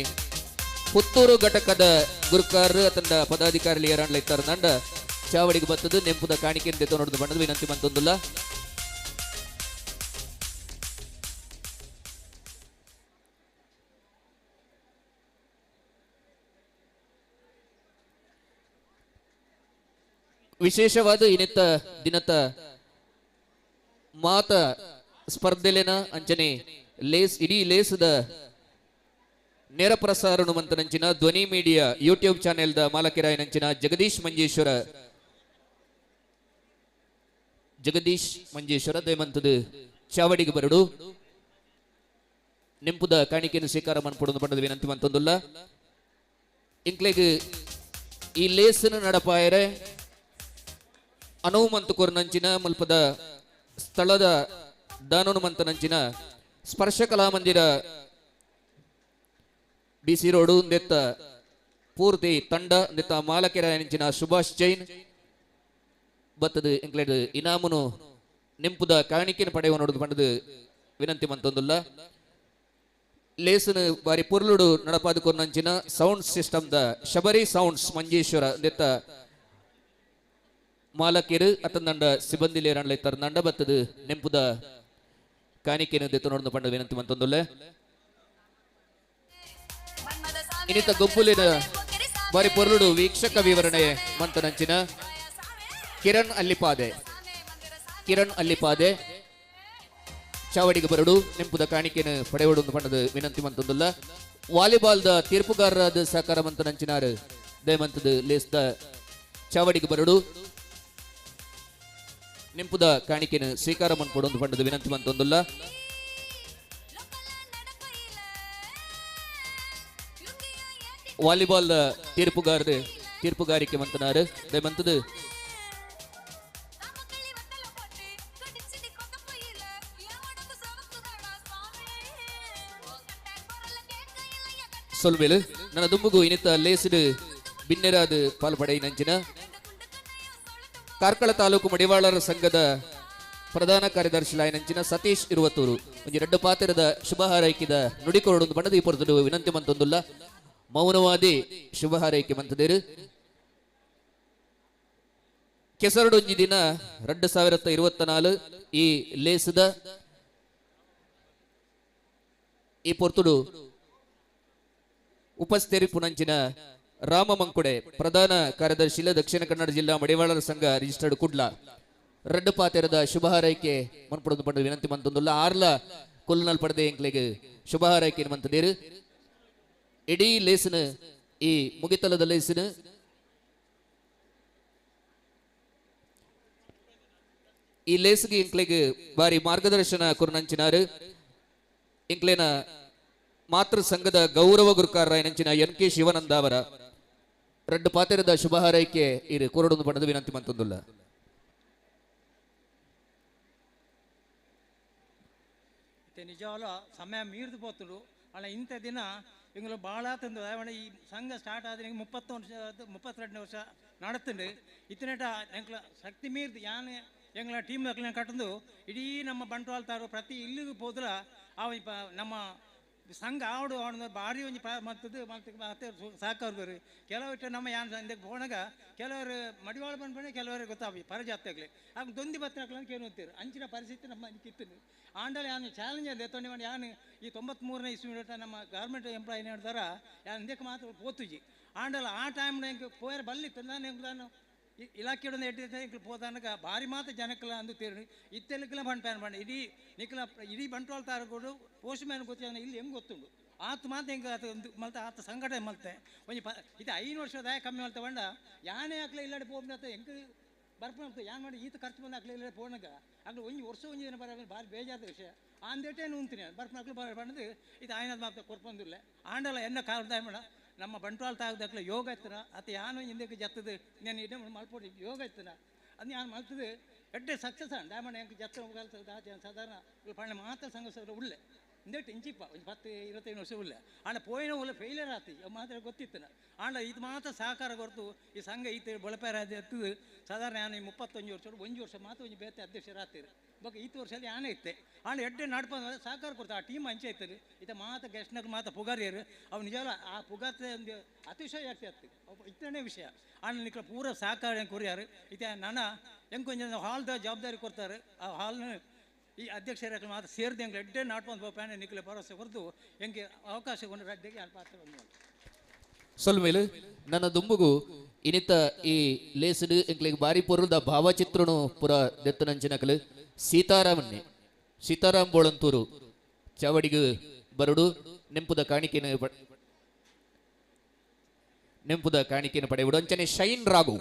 ಪುತ್ತೂರು ಘಟಕದ ಗುರುಕರ್ ಅತಂಡ ಪದಾಧಿಕಾರಿ ಏರಾಂಡ್ಲ ಇತ್ತಾರನಂಡ ಚಾವಡಿಗೆ ಬರ್ತದು ನೆಂಪುದ ಕಾಣಿಕೆಯನ್ನು ತೆತ್ತೊನೋಡು ಬಣ್ಣದ ವಿನಂತಿ ಮಂತೊಂದುಲ್ಲ. ವಿಶೇಷವಾದ ಇನ್ನಿತ್ತ ದಿನತ ಮಾತ ಸ್ಪರ್ಧೆಲೆನ ಅಂಚನೆ ಇಡೀ ಲೇಸದ ನೇರ ಪ್ರಸಾರ ಮಂತನಂಚಿನ ಧ್ವನಿ ಮೀಡಿಯಾ ಯೂಟ್ಯೂಬ್ ಚಾನೆಲ್ ದ ಮಾಲಕಿರಾಯನಂಚಿನ ಜಗದೀಶ್ ಮಂಜೇಶ್ವರ ದಯಮಂತದ ಚಾವಡಿಗೆ ಬರಡು ನೆಂಪುದ ಕಾಣಿಕೆಯನ್ನು ಸ್ವೀಕಾರ ಮಾಡ್ಕೊಡೋದು ಪಡೆದ ವಿನಂತಿ ಮಂತೊಂದುಲ್ಲ. ಇಂಕ್ಲೆಗ್ ಈ ಲೇಸನ ನಡಪಾಯರೆ ಅನುವು ಮಂತು ಕೊರ್ನಂಚಿನ ಮುಲ್ಪದ ಸ್ಥಳದ ದಾನೋನು ಮಂತನಂಚಿನ ಸ್ಪರ್ಶ ಕಲಾಮಂದಿರ ಬಿಸಿ ರೋಡು ನೆತ್ತ ಪೂರ್ತಿ ತಂಡ ನೆತ್ತ ಮಾಲಕೆರಾಯನಂಚಿನ ಸುಭಾಷ್ ಜೈನ್ ಬತ್ತದ ಎಂಕ್ಲೆಡ್ ಇನಾಮನು ನೆಂಪುದ ಕಾಣಿಕೆಯನ್ನು ಪಡೆಯುವ ನೋಡುದು ಪಂಡದು ವಿನಂತಿ ಮಂತೊಂದುಲ್ಲ. ಲೇಸನ ಬಾರಿ ಪುರ್ಲುಡು ನಡಪಾದ ಕೊರ್ನಂಚಿನ ಸೌಂಡ್ ಸಿಸ್ಟಮ್ ದ ಶಬರಿ ಸೌಂಡ್ಸ್ ಮಂಜೇಶ್ವರ ನೆತ್ತ ಮಾಲಕಿರು ಅತಂದಂಡ ಸಿಬ್ಬಂದಿ ಲೇರಾಂಡ್ಲ ಇತ್ತಾರ ಬತ್ತದು ನೆಂಪುದ ಕಾಣಿಕೆಯನ್ನು ದೆತ್ತು ನೋಡಿದ ಪಂಡ ವಿನಂತಿ ಮಂತೊಂದುಲ್ಲ. ಇನ್ನಿತ ಗೊಬ್ಬುಲಿನ ಬಾರಿ ಪೊರ್ಲುಡು ವೀಕ್ಷಕ ವಿವರಣೆ ಮಂತನಂಚಿನ ಕಿರಣ್ ಅಲ್ಲಿಪಾದೆ ಚಾವಡಿಗೆ ಬರಡು ನೆಂಪುದ ಕಾಣಿಕೆಯನ್ನು ಪಡೆಯುವುದು ಪಂಡದ ವಿನಂತಿ ಮಂತೊಂದುಲ್ಲ. ವಾಲಿಬಾಲ್ ದ ತೀರ್ಪುಗಾರರಾದ ಸಹಕಾರ ಮಂತನಂಚಿನಾರು ದಯಮಂತದ ಲೇಸ್ದ ಚಾವಡಿಗೆ ಬರಡು ನೆಂಪುದ ಕಾಣಿಕೆಯನ್ನು ಸ್ವೀಕಾರ ಮಾಡ್ಕೊಡೋದು ಪಂಡದ ವಿನಂತಿ ಮಂತೊಂದುಲ್ಲ. ವಾಲಿಬಾಲ್ ತೀರ್ಪುಗಾರಿಕೆ ಮಂತನಾರು ದಯಮಂತದ சொல்வேலு ನನ್ನ ದುಂಬುಗು ಇನ್ನಿತ ಲೇಸಿಡು ಬಿನ್ನೆರಾದ ಪಾಲ್ಪಡೆ ನಂಚಿನ ಕಾರ್ಕಳ ತಾಲೂಕು ಮಡಿವಾಳರ ಸಂಘದ ಪ್ರಧಾನ ಕಾರ್ಯದರ್ಶಿ ನಂಚಿನ ಸತೀಶ್ ಇರುವತ್ತೂರು ಒಂದು ಎರಡು ಪಾತ್ರದ ಶುಭ ಹಾರೈಕಿದ ನುಡಿಕೊರಡು ಬಣ್ಣದ ಈ ಪೊರದು ವಿನಂತಿ ಮಂತೊಂದುಲ್ಲ. ಮೌನವಾದಿ ಶುಭ ಹಾರೈಕೆ ಮಂತದೇರು ಕೆಸರಡೊಂಜಿ ದಿನ 2024 ಈ ಲೇಸದ ಈ ಪೊರ್ತುಡು ಉಪಸ್ಥಿತಿ ಪುನಂಚಿನ ರಾಮ ಮಂಕುಡೆ ಪ್ರಧಾನ ಕಾರ್ಯದರ್ಶಿ ದಕ್ಷಿಣ ಕನ್ನಡ ಜಿಲ್ಲಾ ಮಡಿವಾಳರ ಸಂಘ ರಿಜಿಸ್ಟರ್ಡ್ ಕುಡ್ಲ ರಡ್ಡು ಪಾತೆರದ ಶುಭ ಹಾರೈಕೆ ಮನ್ಪಡೋದು ಪಂಡ ವಿನಂತಿ ಮಂತೊಂದುಲ್ಲ. ಆರ್ಲ ಕೊಲ್ಲುನಲ್ ಪಡೆದೆ ಎಂಕ್ಲೆಗೆ ಶುಭ ಹಾರೈಕೆ ಮಂತದೇರು ಇಡೀ ಲೇಸಿನ ಈ ಮುಗಿತಲದ ಲೇಸಿನ ಈ ಲೇಸ್ಗೆ ಎಂಕ್ಲೆಗೆ ಬಾರಿ ಮಾರ್ಗದರ್ಶನ ಕೊರ್ನಂಚಿನಾರು ಎಂಕ್ಲೆನ ಮಾತೃ ಸಂಘದ ಗೌರವ ಗುರುಕಾರ ನಂಚಿನ ಎನ್ ಕೆ ಶಿವಾನಂದ ಅವರ ರಡ್ಡು ಪಾತೆರದ ಶುಭ ಹಾರೈಕೆ ಇರು ಕೊರಡೊಂದು ಪಡೆದ ವಿನಂತಿ ಮಂತೊಂದುಲ್ಲ. ನಿಜವಾಗ್ಲೂ ಸಮಯ ಮೀರಿದು ಪೋತುಡು ಅಲ್ಲ ಇಂಥ ದಿನ ಇವರು ಭಾಳ ತಂದು ಈ ಸಂಘ ಸ್ಟಾರ್ಟ್ ಆದ 32 ವರ್ಷ ನಡತ್ತುಂಡು ಇತ್ತಿನಟ ಎಂಕ್ಲ ಶಕ್ತಿ ಮೀರ್ದು ಯಾನೆ ಎಂಗ್ಲ ಟೀಮ್ ಕಟ್ಟಂದು ಇಡೀ ನಮ್ಮ ಬಂಟ್ವಾಳ ತಾರು ಪ್ರತಿ ಇಲ್ಲಿಗೂ ಹೋದ್ರ ನಮ್ಮ ಸಂಘ ಆವಡು ಭಾರಿ ಒಂಜಿ ಮತ್ತೆ ಸಾಕಾರ್ಗರು ಕೆಲವು ನಮ್ಮ ಯಾನ್ ಇದಕ್ಕೆ ಹೋಣಾಗ ಕೆಲವರು ಮಡಿವಾಳ ಬಂದ್ಬಂದ್ರೆ ಕೆಲವರಿಗೆ ಗೊತ್ತಾಗಿ ಪರಜಾತ್ತೆಗ್ಲಿ ಆಗ ದೊಂದಿ ಬತ್ತಾಗ್ಲಂತ ಕೇಳುತ್ತೀರು ಅಂಚಿನ ಪರಿಸ್ಥಿತಿ ನಮ್ಮ ಕಿತ್ತನು ಆಂಡಲ್ ಯಾನು ಚಾಲೆಂಜ್ ಅಲ್ಲಿ ಎತ್ತೊಂಡು ಯಾನು ಈ 93ನೇ ಇಸ್ವಿ ನಮ್ಮ ಗೌರ್ಮೆಂಟ್ ಎಂಪ್ಲಾಯಿ ಹೇಳ್ತಾರ ಯಾನು ಇದಕ್ಕೆ ಮಾತ್ರ ಪೋತುಜಿ ಆಂಡಲ್ ಆ ಟೈಮ್ ಪೋಯರ ಬಲ್ಲಿತ್ತು ನಾನು ಇಲಾಖೆ ಎಡ್ಡಿಗೆ ಹೋದಾನಾಗ ಭಾರಿ ಮಾತ್ರ ಜನಕ್ಕೆಲ್ಲ ಅಂದು ತೀರಿ ಇತ್ತೆಲ್ಲಕ್ಕೆಲ್ಲ ಬಂಡ್ ಇಡೀ ಬಂಟ್ವಾಳ ತಾರಗೋಡು ಪೋಸ್ಟ್ ಮ್ಯಾನ್ ಗೊತ್ತಿಲ್ಲ ಇಲ್ಲಿ ಹೆಂಗೆ ಗೊತ್ತುಂಡು ಆತ ಮಾತು ಹೆಂಗೆ ಒಂದು ಮಲ್ತೆ ಆತ ಸಂಘಟನೆ ಮಲ್ತೆ ಒಂಜಿ ಇದು 5 ವರ್ಷದ ಕಮ್ಮಿ ಮಲ್ತೆ ಬಂಡ ಯಾನೇ ಹಾಕ್ಲೆ ಇಲ್ಲಾಡಿ ಪೋಪ್ನತ್ತ ಹೆಂಗೆ ಬರ್ಪಡ್ತು ಯಾನ್ ಮಾಡಿ ಈತ ಖರ್ಚು ಬಂದು ಹಾಕ್ಲೆ ಇಲ್ಲ ಪೋನಾಗ ಆಗ್ಲಿ ಒಂಜಿ ವರ್ಷ ಒಂಜಿ ದಿನ ಬರ ಭಾರಿ ಬೇಜಾದ ವಿಷಯ ಆಂದೇಟೇನು ಉಂತೀನಿ ಬರ್ಪ ಮಕ್ಕಳು ಬಂದು ಇದು ಆಯ್ನದ ಮಾತ್ರ ಕೊರ್ಪಂದಿಲ್ಲ ಆಂಡಲ ಎನ್ನ ಕಾಲದ ಮೇಡ ನಮ್ಮ ಬಂಟ್ವಾಳ ತಾಗದಾಗಲ ಯೋಗ ಇತ್ತನ ಅತ ಯಾನು ಹಿಂದಕ್ಕೆ ಜತ್ತದು ನಾನು ಇಡೇ ಮಲ್ಪೊಡಿ ಯೋಗ ಇತ್ತನ ಅದು ನಾನು ಮಲ್ತದು ಎಡ್ಡೆ ಸಕ್ಸಸ್ ಡಾಮಂಡ್ ಹೆಂಗೆ ಜತ್ತ ಕಲ್ತದ ಸಾಧಾರಣ ಪಣ್ಣ ಮಾತ್ರ ಸಂಘ ಉಳ್ಳೆ ಇಂದೇಟು ಇಂಚಿಪ್ಪ ಒಂದು 10-25 ವರ್ಷ ಉಳ್ಳೆ ಆಂಡ ಪೋಯಿನ ಉಳ್ಳೆ ಫೇಲಿಯರ್ ಆತಿ ಮಾತ್ರ ಗೊತ್ತಿತ್ತನ ಆಂಡ ಇದು ಮಾತ್ರ ಸಹಕಾರ ಕೊಡ್ತು ಈ ಸಂಘ ಈತ ಬಳಪೇರ ಎತ್ತದು ಸಾಧಾರಣ ನಾನು 31 ವರ್ಷ 1 ವರ್ಷ ಮಾತ್ರ ಒಂದು ಬೇತೆ ಅಧ್ಯಕ್ಷರಾಗ್ತೀರಿ ಬಗ್ಗೆ ಈತ ವರ್ಷದಲ್ಲಿ ಆನೆ ಇತ್ತೆ ಆಂಡ ಎಡ್ಡೆ ನಡ್ಕೊಂಡು ಸಹಕಾರ ಕೊಡ್ತಾರೆ ಆ ಟೀಮ್ ಹಂಚೆ ಇರ್ತದೆ ಈತ ಮಾತ ಗೆಸ್ಟ್ನಾಗ ಮಾತ ಪುಗಾರಿಯರು ಅವ್ನು ನಿಜವಲ್ಲ ಆ ಪುಗಾರ್ತೆ ಒಂದು ಅತಿಶಯ ಆಗ್ತದೆ ಇತ್ತನೇ ವಿಷಯ ಆಂಡ ನಿಕ್ಲ ಪೂರ ಸಹಕಾರ ಕೊರಿಯಾರು ಈತ ನನ್ನ ಹೆಂಗೆ ಕೊಂಚ ಹಾಲ್ದ ಜವಾಬ್ದಾರಿ ಕೊಡ್ತಾರೆ ಆ ಹಾಲ್ನ ಈ ಅಧ್ಯಕ್ಷರ ಮಾತ್ರ ಸೇರಿದ ಹೆಂಗೆ ಎಡ್ಡೆ ನಾಟ್ಕೊಂಡು ಪ್ಯಾನೆ ನಿಕ್ಲೆ ಭರವಸೆ ಹೊರತು ಹೆಂಗೆ ಅವಕಾಶ ಕೊಂಡು ರಡ್ಡೆಗೆ ಅಲ್ಲಿ ಪಾತ್ರ ಬಂದು ಸೊಲ್ಮೇಲು ನನ್ನ ದುಂಬುಗು ಇನಿತ ಈ ಲೇಸುಡು ಎಂಕ್ಲಿಗೆ ಬಾರಿ ಪೊರುದ ಭಾವಚಿತ್ರನು ಪುರ ದೆತ್ತನಂಚಿನಕಲು ಸೀತಾರಾಮ್ ಬೋಳಂತೂರು ಚಾವಡಿಗೆ ಬರಡು ನೆಂಪುದ ಕಾಣಿಕೆಯನ್ನು ಪಡೆಯುವುದು ಅಂಚನೆ ಶೈನ್ ರಾಘು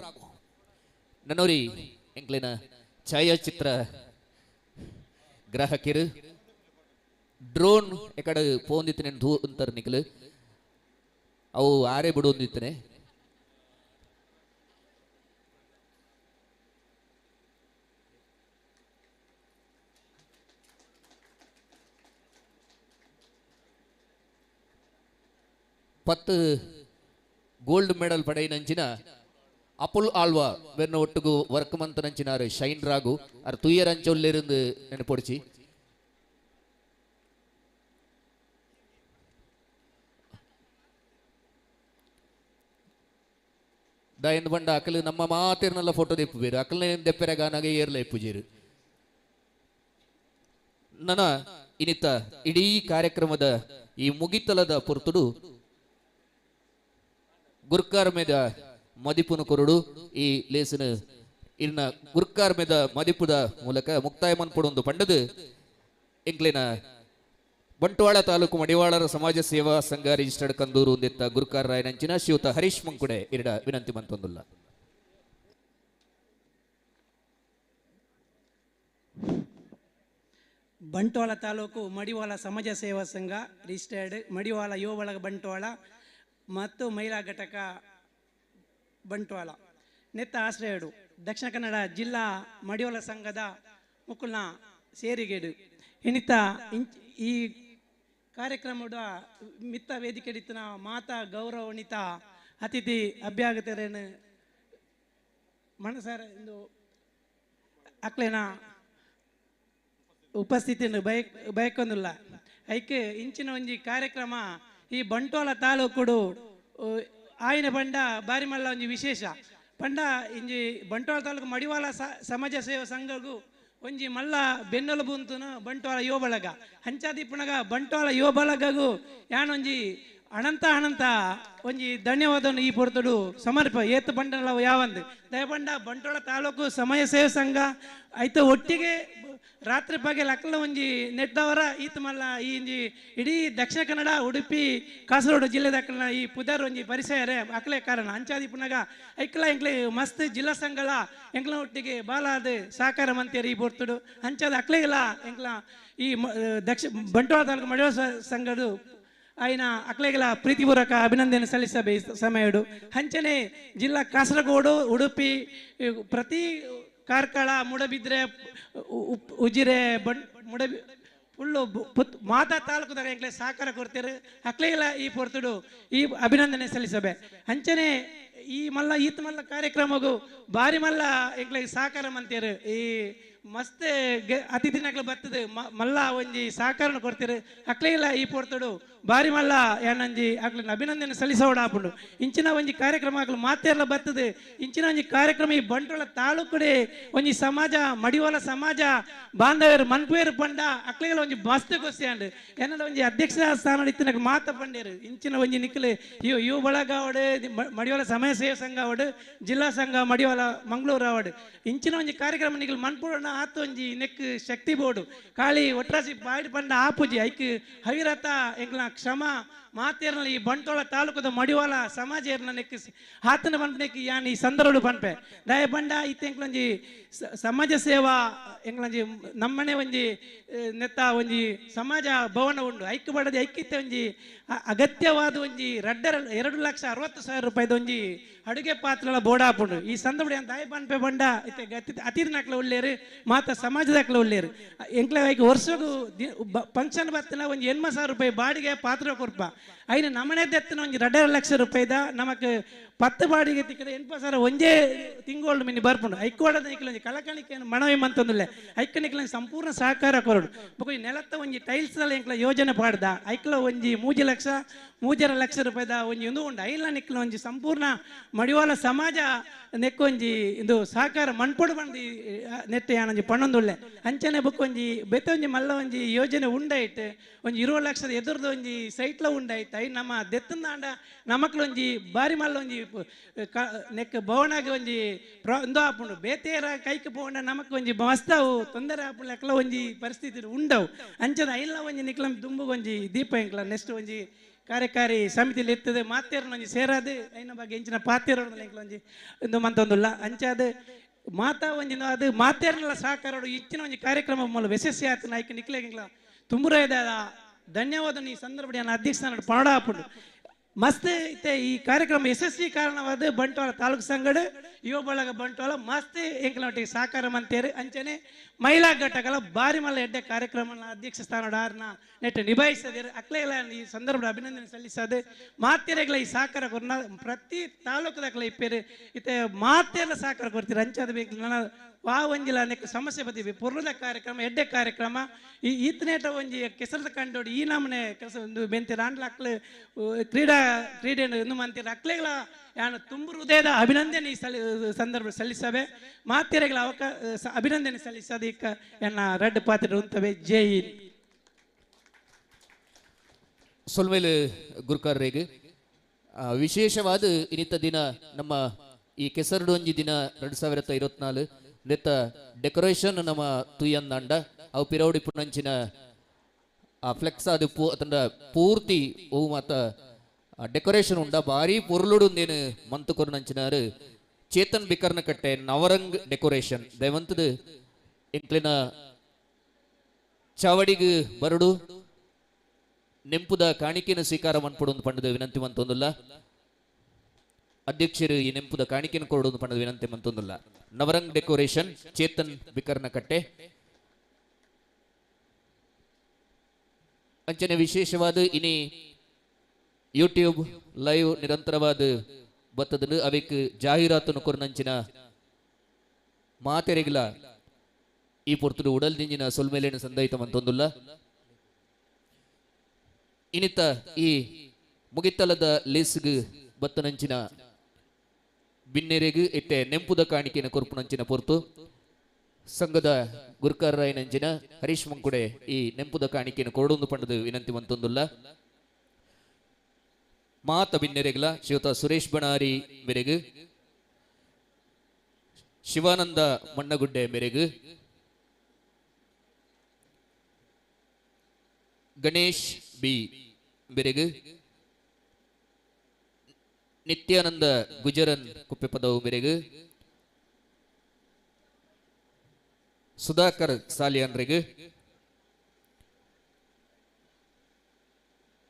ನನ್ನೋರಿ ಎಂಕ್ಲಿನ ಛಾಯಾಚಿತ್ರ ಗ್ರಾಹಕರು ಡ್ರೋನ್ ಎಕಡೆ ಪೋಂದಿತ್ತನೆ ಅಂತಾರೆ ನಿಖಲು ಅವು ಆರೆ ಬಿಡೋದಿತ್ತನೆ ಪತ್ತು ಗೋಲ್ಡ್ ಮೆಡಲ್ ಪಡೆಯಿನಂಚಿನ ಅಪುಲ್ ಆಲ್ವಾ வென்ன ஒட்டுகு வர்க்க மந்தனஞ்சினாரு ஷைன் ராகு அர் துயரஞ்சொல்லிருந்து நெனப்பொடிச்சி ದಯನ್ ಬಂಡ ಅಕಲ್ ನಮ್ಮ ಮಾತಿರ್ನೆಲ್ಲ ಫೋಟೋ ದೆಪ್ಪುಬೇರು ಅಕಲ್ನೇ ದೆಪ್ಪೆರಗ ನಗೆ ಏರ್ಲ ಎಪ್ಪುಜೇರು ನನ್ನ ಇನಿತ ಇಡೀ ಕಾರ್ಯಕ್ರಮದ ಈ ಮುಗಿತಲದ ಪುರ್ತುಡು ಗುರ್ಕಾರ್ ಮೇದ ಮದಿಪುನು ಕೊರಡು ಈ ಲೇಸಿನ ಇನ್ನ ಗುರ್ಕಾರ್ ಮೇದ ಮದಿಪುದ ಮೂಲಕ ಮುಕ್ತಾಯ ಮನ್ಪಡೊಂದು ಪಂಡದು ಎಂಕ್ಲಿನ ಬಂಟ್ವಾಳ ತಾಲೂಕು ಮಡಿವಾಳರ ಸಮಾಜ ಸೇವಾ ಸಂಘ ರಿಜಿಸ್ಟರ್ಡ್ ಕಂದೂರು ಒಂದೆತ್ತ ಗುರುಕಾರ ರಾಯನಂಚಿನ ಶ್ರೀಯುತ ಹರೀಶ್ ಮಂಕುಡೆ ಇರಡ ವಿನಂತಿ ಮಂತೊಂದುಲ್ಲ. ಬಂಟ್ವಾಳ ತಾಲೂಕು ಮಡಿವಾಳ ಸಮಾಜ ಸೇವಾ ಸಂಘ ರಿಜಿಸ್ಟರ್ಡ್ ಮಡಿವಾಳ ಯುವ ಬಳಗ ಬಂಟ್ವಾಳ ಮತ್ತು ಮಹಿಳಾ ಘಟಕ ಬಂಟ್ವಾಳ ನೆತ್ತ ಆಶ್ರಯಡು ದಕ್ಷಿಣ ಕನ್ನಡ ಜಿಲ್ಲಾ ಮಡಿವಾಳ ಸಂಘದ ಮುಕುಲ್ನ ಸೇರಿಗೇಡು ಇನ್ನಿತ ಈ ಕಾರ್ಯಕ್ರಮದ ಮಿತ್ತ ವೇದಿಕೆ ಇತ್ತಿನ ಮಾತಾ ಗೌರವಣಿತ ಅತಿಥಿ ಅಭ್ಯಾಗತರೇನು ಮನಸಾರ ಎಂದು ಅಕ್ಲೇನ ಉಪಸ್ಥಿತಿಯನ್ನು ಬಯಕೊಂದಿಲ್ಲ ಐಕೆ ಇಂಚಿನ ಒಂಜಿ ಕಾರ್ಯಕ್ರಮ ಈ ಬಂಟ್ವಾಳ ತಾಲೂಕುಡು ಆಯ್ನ ಪಂಡ ಬಾರಿ ಮಲ್ಲ ಒಂಜಿ ವಿಶೇಷ ಪಂಡ ಇಂಜಿ ಬಂಟ್ವಾಳ ತಾಲೂಕು ಮಡಿವಾಳ ಸಮಾಜ ಸೇವಾ ಸಂಘಗೂ ಒಂಜಿ ಮಲ್ಲ ಬೆನ್ನೆಲು ಬುಂತುನು ಬಂಟ್ವಾಳ ಯುವ ಬಳಗ ಹಂಚಾದಿಪ್ಪುನಗ ಬಂಟ್ವಾಳ ಯುವ ಬಳಗಗೂ ಯಾನೊಂಜಿ ಅನಂತ ಒಂಜಿ ಧನ್ಯವಾದವನ್ನು ಈ ಪೊರ್ತುಡು ಸಮರ್ಪ ಏತು ಪಂಡನಲ್ಲ ಯಾವಂದು ದಯಪಂಡ ಬಂಟ್ವಾಳ ತಾಲೂಕು ಸಮಾಜ ಸೇವಾ ಸಂಘ ಐತ ಒಟ್ಟಿಗೆ ರಾತ್ರಿ ಪಗಲ್ ಅಕ್ಕಲ ಒಂಜಿ ನೆಟ್ಟವರ ಈತ ಮಲ್ಲ ಈ ಇಂಜಿ ಇಡೀ ದಕ್ಷಿಣ ಕನ್ನಡ ಉಡುಪಿ ಕಾಸರಗೋಡು ಜಿಲ್ಲೆದ ಅಕ್ಕಲ ಈ ಪುದರ್ ಒಂಜಿ ಪರಿಚಯ ಅಕ್ಕಲೆ ಕಾರಣ ಅಂಚಾದಿಪ್ಪುನಗ ಐಕ್ಲ ಎಂಕ್ಲೆ ಮಸ್ತ್ ಜಿಲ್ಲಾ ಸಂಘಳ ಎಂಕ್ಲ ಒಟ್ಟಿಗೆ ಬಾಲಾದ ಸಹಕಾರ ಮಂತ್ರಿ ಈ ಪೊರ್ತುಡು ಅಂಚಾದ ಅಕ್ಲೆಗೆಲ್ಲ ಎಂಕ್ಲ ಈ ಬಂಟ್ವಾಳ ತಾಲೂಕು ಮಡಿವಾಳ ಸಂಘಡು ಆಯ್ನ ಅಕ್ಲೆಗೆಲ್ಲ ಪ್ರೀತಿಪೂರ್ವಕ ಅಭಿನಂದನೆ ಸಲ್ಲಿಸಬೇ ಸಮಯಡು ಹಂಚನೆ ಜಿಲ್ಲಾ ಕಾಸರಗೋಡು ಉಡುಪಿ ಪ್ರತಿ ಕಾರ್ಕಳ ಮೂಡಬಿದ್ರೆ ಉಜಿರೆ ಮೂಡಬಿ ಫುಲ್ಲು ಮಾತಾ ತಾಲೂಕುದಾಗ ಎಂಕ್ಲೆ ಸಹಕಾರ ಕೊಡ್ತಾರೆ ಅಕ್ಲೆಗೆಲ್ಲ ಈ ಪೊರ್ತುಡು ಈ ಅಭಿನಂದನೆ ಸಲ್ಲಿಸಬೇ ಹಂಚನೆ ಈ ಮಲ್ಲ ಈತ ಮಲ್ಲ ಕಾರ್ಯಕ್ರಮಗೂ ಬಾರಿ ಮಲ್ಲ ಎಂಕ್ಲೆ ಸಹಕಾರ ಮಂತ್ರಿ ಈ ಮಸ್ತ್ ಅತಿಥಿನಕ್ಲು ಬರ್ತದೆ ಮಲ್ಲ ಒಂಜಿ ಸಹಕಾರ ಕೊಡ್ತೀರಿ ಅಕ್ಲೆಲ್ಲ ಈ ಪೊರ್ತುಡು ಬಾರಿ ಮಲ್ಲ ಏನಂಜಿ ಅಕ್ಲ ಅಭಿನಂದನೆ ಸಲ್ಲಿಸೋಡ ಹಾಪುಂಡು ಇಂಚಿನ ಒಂಜಿ ಕಾರ್ಯಕ್ರಮ ಅಕ್ಲು ಮಾತೆಲ್ಲ ಬರ್ತದೆ ಇಂಚಿನ ಒಂಜಿ ಕಾರ್ಯಕ್ರಮ ಈ ಬಂಟ್ವಾಳ ತಾಲೂಕುಡೆ ಒಂಜಿ ಸಮಾಜ ಮಡಿವಾಳ ಸಮಾಜ ಬಾಂಧವರು ಮನ್ಪೇರು ಪಂಡ ಅಕ್ಲೆಲ್ಲ ಒಂಜಿ ಮಸ್ತ್ ಗೊಸ್ತಿ ಅಂಡು ಏನಂದ ಒಂಜಿ ಅಧ್ಯಕ್ಷ ಸ್ಥಾನ ಇತ್ತಿನ ಮಾತ ಪಂಡೇರು ಇಂಚಿನ ಒಂಜಿ ನಿಕ್ಲೆ ಯುವ ಬಳಗ ಅವಡು ಮಡಿವಾಳ ಸಮಾಜ ಸೇವಾ ಸಂಘ ಅವಡು ಜಿಲ್ಲಾ ಸಂಘ ಮಡಿವಾಳ ಮಂಗಳೂರು ಅವಡು ಇಂಚಿನ ಒಂಜಿ ಕಾರ್ಯಕ್ರಮ ನಿಕ್ಲು ಮನ್ಪೂರ್ಣ ಆತು ಒಂಜಿ ನೆಕ್ ಶಕ್ತಿ ಬೋರ್ಡು ಕಾಳಿ ಒಟ್ರಾಸಿ ಬಾಡಿ ಪಂಡ ಆಪುಜಿ ಐಕ್ ಹವಿರತ ಎಂಕ್ಲ ಕ್ಷಮ ಮಾತೇರ್ನ ಈ ಬಂಟೋಳ ತಾಲೂಕದ ಮಡಿವಾಳ ಸಮಾಜ ಏರ್ನ ನೆಕ್ ಹಾತನ ಪಂಪನೆಕ್ ಯಾನ್ ಈ ಸಂದರ್ಭ ಪಂಪೆ ದಯ ಬಂಡ ಇತ್ತೆ ಎಂಕ್ಲೊಂಜಿ ಸಮಾಜ ಸೇವಾ ಎಂಕ್ಲೊಂಜಿ ನಮ್ಮನೆ ಒಂಜಿ ನೆತ್ತ ಒಂಜಿ ಸಮಾಜ ಭವನ ಉಂಡು ಐಕ್ ಬಡದಿ ಐಕ್ಯತೆ ಒಂಜಿ ಅಗತ್ಯವಾದ ಒಂಜಿ 2,60,000 ರೂಪಾಯಿದ ಒಂಜಿ ಅಡುಗೆ ಪಾತ್ರಗಳ ಬೋಡಾಪುಂಡು ಈ ಸಂದರ್ಭ ದಾಯ ಪಂಪೆ ಬಂಡ ಇತ್ತೆ ಅತಿಥಿನಕ್ಲ ಒಳ್ಳೆಯರು ಮಾತ ಸಮಾಜದಕ್ಲ ಒಳ್ಳೆಯರು ಎಂಕ್ಲ ಐಕ್ ವರ್ಷಗೂ ಫಂಕ್ಷನ್ ಬತ್ತಿನ ಒಂಜಿ 80,000 ರೂಪಾಯಿ ಬಾಡಿಗೆ ಪಾತ್ರ ಕೊರ್ಪ ಐನ ನಮ್ಮನೆ ದೆತ್ತಿನ ಒಂಜಿ 2,00,000 ರೂಪಾಯಿದ ನಮಕ್ 10 ಬಾಡಿಗೆ ತಿಕ್ಕಡೆ 80,000 ಒಂಜೇ ತಿಂಗೋಲ್ಡ್ ಮಿನಿ ಬರ್ಪುಂಡು ಐಕೋಡದ ಐಕ್ಲ ಕಳಕಳಿಕೆ ಮನವಿ ಮಂತಂದುಲ್ಲೆ ಐಕ್ಕನಿಕ್ಲ ಸಂಪೂರ್ಣ ಸಹಕಾರ ಕೊರಡು ಬೊಕ ನೆಲತ್ತ ಒಂಜಿ ಟೈಲ್ಸ್ ಎಂಕ್ಲ ಯೋಜನೆ ಪಾಡ್ದ ಐಕ್ಲ ಒಂಜಿ 3 ಲಕ್ಷ ರೂಪಾಯಿದ ಒಂಜಿ ಒಂದು ಉಂಡು ಐಲ ನಿಕ್ಲ ಒಂಜಿ ಸಂಪೂರ್ಣ ಮಡಿವಾಳ ಸಮಾಜ ನೆಕ್ಕೊಂಜಿ ಇದು ಸಹಕಾರ ಮಣ್ಪೊಡು ಬಂದು ನೆಟ್ಟೆ ಯಾನೊಂಜಿ ಪಣ್ಣೊಂದುಲ್ಲೆ ಅಂಚನೆ ಬುಕ್ ಒಂಜಿ ಬೆತ್ತ ಒಂಜಿ ಮಲ್ಲ ಒಂಜಿ ಯೋಜನೆ ಉಂಡಾಯ್ತು ಒಂಜಿ 20 ಲಕ್ಷದ ಎದುರ್ದು ಒಂಜಿ ಸೈಟ್ಲ ಉಂಡಾಯ್ತು ಐ ನಮ್ಮ ದೆತ್ತಂದಾಂಡ ನಮಕ್ಲು ಒಂಜಿ ಬಾರಿ ಮಲ್ಲ ಒಂಜಿ ನೆಕ್ ಭವನಾಗ ಒಂಜಿ ಒಂದು ಆಪುಂಡು ಬೇತೇರ ಕೈಕ್ ಪೋಂಡ ನಮಕ್ ಒಂಜಿ ಮಸ್ತಾವು ತೊಂದರೆ ಆಪುಲೆಕ್ಲ ಒಂಜಿ ಪರಿಸ್ಥಿತಿ ಉಂಡವು ಅಂಚದ ಐಲ ಒಂಜಿ ನಿಕ್ಲ ದುಂಬುಗೊಂಜಿ ದೀಪ ಎಂಕ್ಲ ನೆಕ್ಸ್ಟ್ ಒಂಜಿ ಕಾರ್ಯಕಾರಿ ಸಮಿತಿಲಿ ಇರ್ತದೆ ಮಾತೇರ್ನ ಒಂಜಿ ಸೇರಾದು ಐನ ಬಗ್ಗೆ ಎಂಚಿನ ಪಾತೇರೋಡು ಒಂಜಿ ಒಂದು ಮಂತೊಂದುಲ್ಲ ಅಂಚಾದ ಮಾತಾ ಒಂಜಿ ಅದು ಮಾತೇರ್ನಲ್ಲ ಸಹಕಾರ ಇಚ್ಚಿನ ಒಂಜಿ ಕಾರ್ಯಕ್ರಮ ಮೂಲ ಯಶಸ್ವಿ ಆಯ್ತು ನಾಯ್ಕ ನಿಕ್ಲೆಗಿಂಗ್ಲ ತುಂಬುರಾಯ್ದ ಧನ್ಯವಾದ ಈ ಸಂದರ್ಭ ನಾನು ಅಧ್ಯಕ್ಷ ಪಾಡ ಹಾಪುಂಡು ಮಸ್ತ್ ಇತ್ತೆ ಈ ಕಾರ್ಯಕ್ರಮ ಯಶಸ್ವಿ ಕಾರಣವಾದ ಬಂಟ್ವಾಳ ತಾಲೂಕು ಸಂಘಡ ಯುವ ಬಳಗ ಬಂಟ್ವಾಳ ಮಸ್ತ್ ಎಂಕ್ಲೊಟ್ಟಿಗೆ ಸಹಕಾರ ಮಂತೇರು ಅಂಚನೆ ಮಹಿಳಾ ಘಟಕಗಳ ಬಾರಿ ಮಲ್ಲ ಎಡ್ಡೆ ಕಾರ್ಯಕ್ರಮ ಅಧ್ಯಕ್ಷ ಸ್ಥಾನದ ಆರ್ನ ನೆಟ್ಟು ನಿಭಾಯಿಸದಿರು ಅಕ್ಲೆಗಳ ಈ ಸಂದರ್ಭ ಅಭಿನಂದನೆ ಸಲ್ಲಿಸೋದು ಮಾತೆರೆಗಳ ಈ ಸಹಕಾರ ಕೊರ್ನ ಪ್ರತಿ ತಾಲೂಕದಾಗಲ ಇಪ್ಪೇರು ಇತ್ತೆ ಮಾತೆಲ್ಲ ಸಹಕಾರ ಕೊಡ್ತೀರಿ ಅಂಚಾದ ಬೇಕು ನನ್ನ ವಾ ಒಂಜಿಲ ನೆಕ್ ಸಮಸ್ಯೆ ಬದಿವಿ ಪುರ್ರದ ಕಾರ್ಯಕ್ರಮ ಎಡ್ಡೆ ಕಾರ್ಯಕ್ರಮ ಈ ಈತನೇಟ ಒಂಜಿ ಕೆಸರದ ಕಂಡೋಡಿ ಈ ನಮ್ಮನೆ ಕೆಲಸ ಒಂದು ಬೆಂತಿರ ಆಂಡ್ಲ ಅಕ್ಲೆ ಕ್ರೀಡೆ ಒಂದು ಮಂತಿರ ಅಕ್ಲೆಗಳ ಯಾನು ತುಂಬ ಹೃದಯದ ಅಭಿನಂದನೆ ಈ ಸಂದರ್ಭ ಸಲ್ಲಿಸವೆ ಮಾತೆರೆಗಳ ಅಭಿನಂದನೆ ಸಲ್ಲಿಸೋದು ಈಗ ಎನ್ನ ರೆಡ್ ಪಾತ್ರ ಉಂತವೆ ಜೈ ಹಿಂದ್ ಸೊಲ್ಮೇಲೆ ಗುರುಕಾರ್ರಿಗೆ ವಿಶೇಷವಾದ ಇನ್ನಿತ್ತ ದಿನ ನಮ್ಮ ಈ ಕೆಸರಡೊಂಜಿ ದಿನ 2024 ನೆತ್ತ ಡೆಕೋರೇಷನ್ ನಮ್ಮ ತುಯ್ಯಂದಾಂಡ ಅವು ಪಿರೌಡಿ ಪುಣಂಚಿನ ಆ ಫ್ಲೆಕ್ಸ್ ಅದು ಅತಂಡ ಪೂರ್ತಿ ಅವು ಮಾತ ಡೆಕೋರೇಷನ್ ಉಂಡ ಭಾರಿ ಪೊರ್ಲುಡುಂದೇನು ಮಂತು ಕೊರ್ನಂಚಿನಾರು ಚೇತನ್ ಬಿಕರ್ನ ಕಟ್ಟೆ ನವರಂಗ್ ಡೆಕೋರೇಷನ್ ದಯವಂತದು ಎಂಕ್ಲಿನ ಚಾವಡಿಗೆ ಬರಡು ನೆಂಪುದ ಕಾಣಿಕೆನ ಸ್ವೀಕಾರ ಮನ್ಪಡೊಂದು ಪಂಡದ ವಿನಂತಿ ಮಂತೊಂದುಲ್ಲ ಅಧ್ಯಕ್ಷರು ಈ ನೆಂಪುದ ಕಾಣಿಕೆನ ಕೊಡೋದು ಪಂಡದ ವಿನಂತಿ ಮಂತೊಂದುಲ್ಲ ನವರಂಗ್ ಡೆಕೋರೇಷನ್ ಚೇತನ್ ಬಿಕರ್ನ ಕಟ್ಟೆ ಅಂಚನೆ ವಿಶೇಷವಾದ ಇನಿ ಯೂಟ್ಯೂಬ್ ಲೈವ್ ನಿರಂತರವಾದ ಬತ್ತದನು ಅವಕ್ಕೆ ಜಾಹೀರಾತನ್ನು ಕೊರ್ನಂಚಿನ ಮಾತೆರೆಗಿಲ ಈ ಪೊರ್ತುಡು ಉಡಲ್ ದಿಂಜಿನ ಸೊಲ್ಮೇಲೇನ ಸಂದೈತ ಮಂತೊಂದುಲ್ಲ ಇನ್ನಿತ್ತ ಈ ಮುಗಿತ್ತಲದ ಲೇಸ್ಗ್ ಬತ್ತನಂಚಿನ ಬಿನ್ನೆರೆಗು ಇಟ್ಟೆ ನೆಂಪುದ ಕಾಣಿಕೆನ ಕೊರ್ಪುನಂಚಿನ ಪೊರ್ತು ಸಂಘದ ಗುರುಕಾರರಾಯನಂಚಿನ ಹರೀಶ್ ಮಂಕುಡೆ ಈ ನೆಂಪುದ ಕಾಣಿಕೆಯನ್ನು ಕೊಡೊಂದು ಪಂಡದು ವಿನಂತಿ ಮಂತೊಂದುಲ್ಲ ಮಾತ ಬಿನ್ನೆರೆಗಲ ಶ್ರೀಯುತ ಸುರೇಶ್ ಬಣಾರಿ ಮೇರೆಗು ಶಿವಾನಂದ ಮಣ್ಣಗುಡ್ಡೆ ಮೇರೆಗು ಗಣೇಶ್ ಬಿ ಬೆರೆಗು ನಿತ್ಯಾನಂದ ಗುಜರನ್ ಕುಪ್ಪೆಪದವು ಬೆರೆಗು ಸುಧಾಕರ್ ಸಾಲಿಯನ್ರೆಗು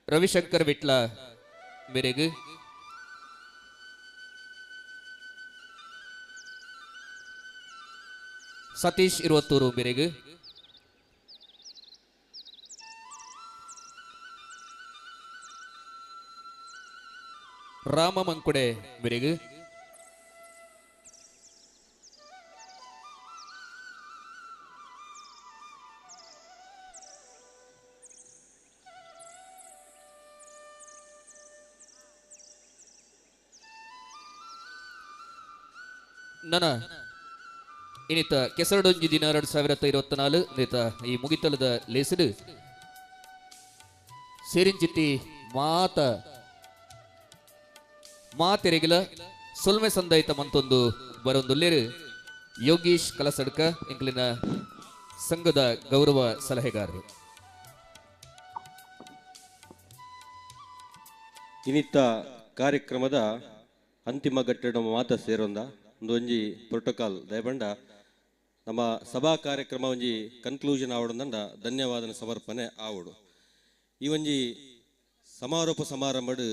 ರವಿಶಂಕರ್ ವಿಟ್ಲ ಬೆರೆಗು ಸತೀಶ್ ಇರುವತ್ತೂರು ಬೆರೆಗು ರಾಮ ಮಂಕುಡೆ ಬೆರೆಗು ನನ್ನ ಇನ್ನಿತ ಕೆಸರಡೊಂಜಿ ದಿನ 2024 ಇನ್ನಿತ ಈ ಮುಗಿತಲದ ಲೇಸಿಡು ಸೇರಿಂಚಿಟ್ಟಿ ಮಾತೆರೆಗಿಲ ಸೊಲ್ಮೆ ಸಂದೈತ ಮಂತೊಂದು ಬರೊಂದುಲ್ಲೇರು ಯೋಗೀಶ್ ಕಲಸಡ್ಕ ಇಂಕ್ಲಿನ ಸಂಘದ ಗೌರವ ಸಲಹೆಗಾರರು. ಇನ್ನಿತ್ತ ಕಾರ್ಯಕ್ರಮದ ಅಂತಿಮ ಘಟ್ಟದ ಮಾತ ಸೇರೊಂದ ಒಂದು ಒಂಜಿ ಪ್ರೋಟೋಕಾಲ್ ದಯಬಂಡ ನಮ್ಮ ಸಭಾ ಕಾರ್ಯಕ್ರಮ ಒಂಜಿ ಕನ್ಕ್ಲೂಷನ್ ಆವಡಂದ ಧನ್ಯವಾದ ಸಮರ್ಪಣೆ ಆವಡು. ಈ ಒಂಜಿ ಸಮಾರೋಪ ಸಮಾರಂಭಡು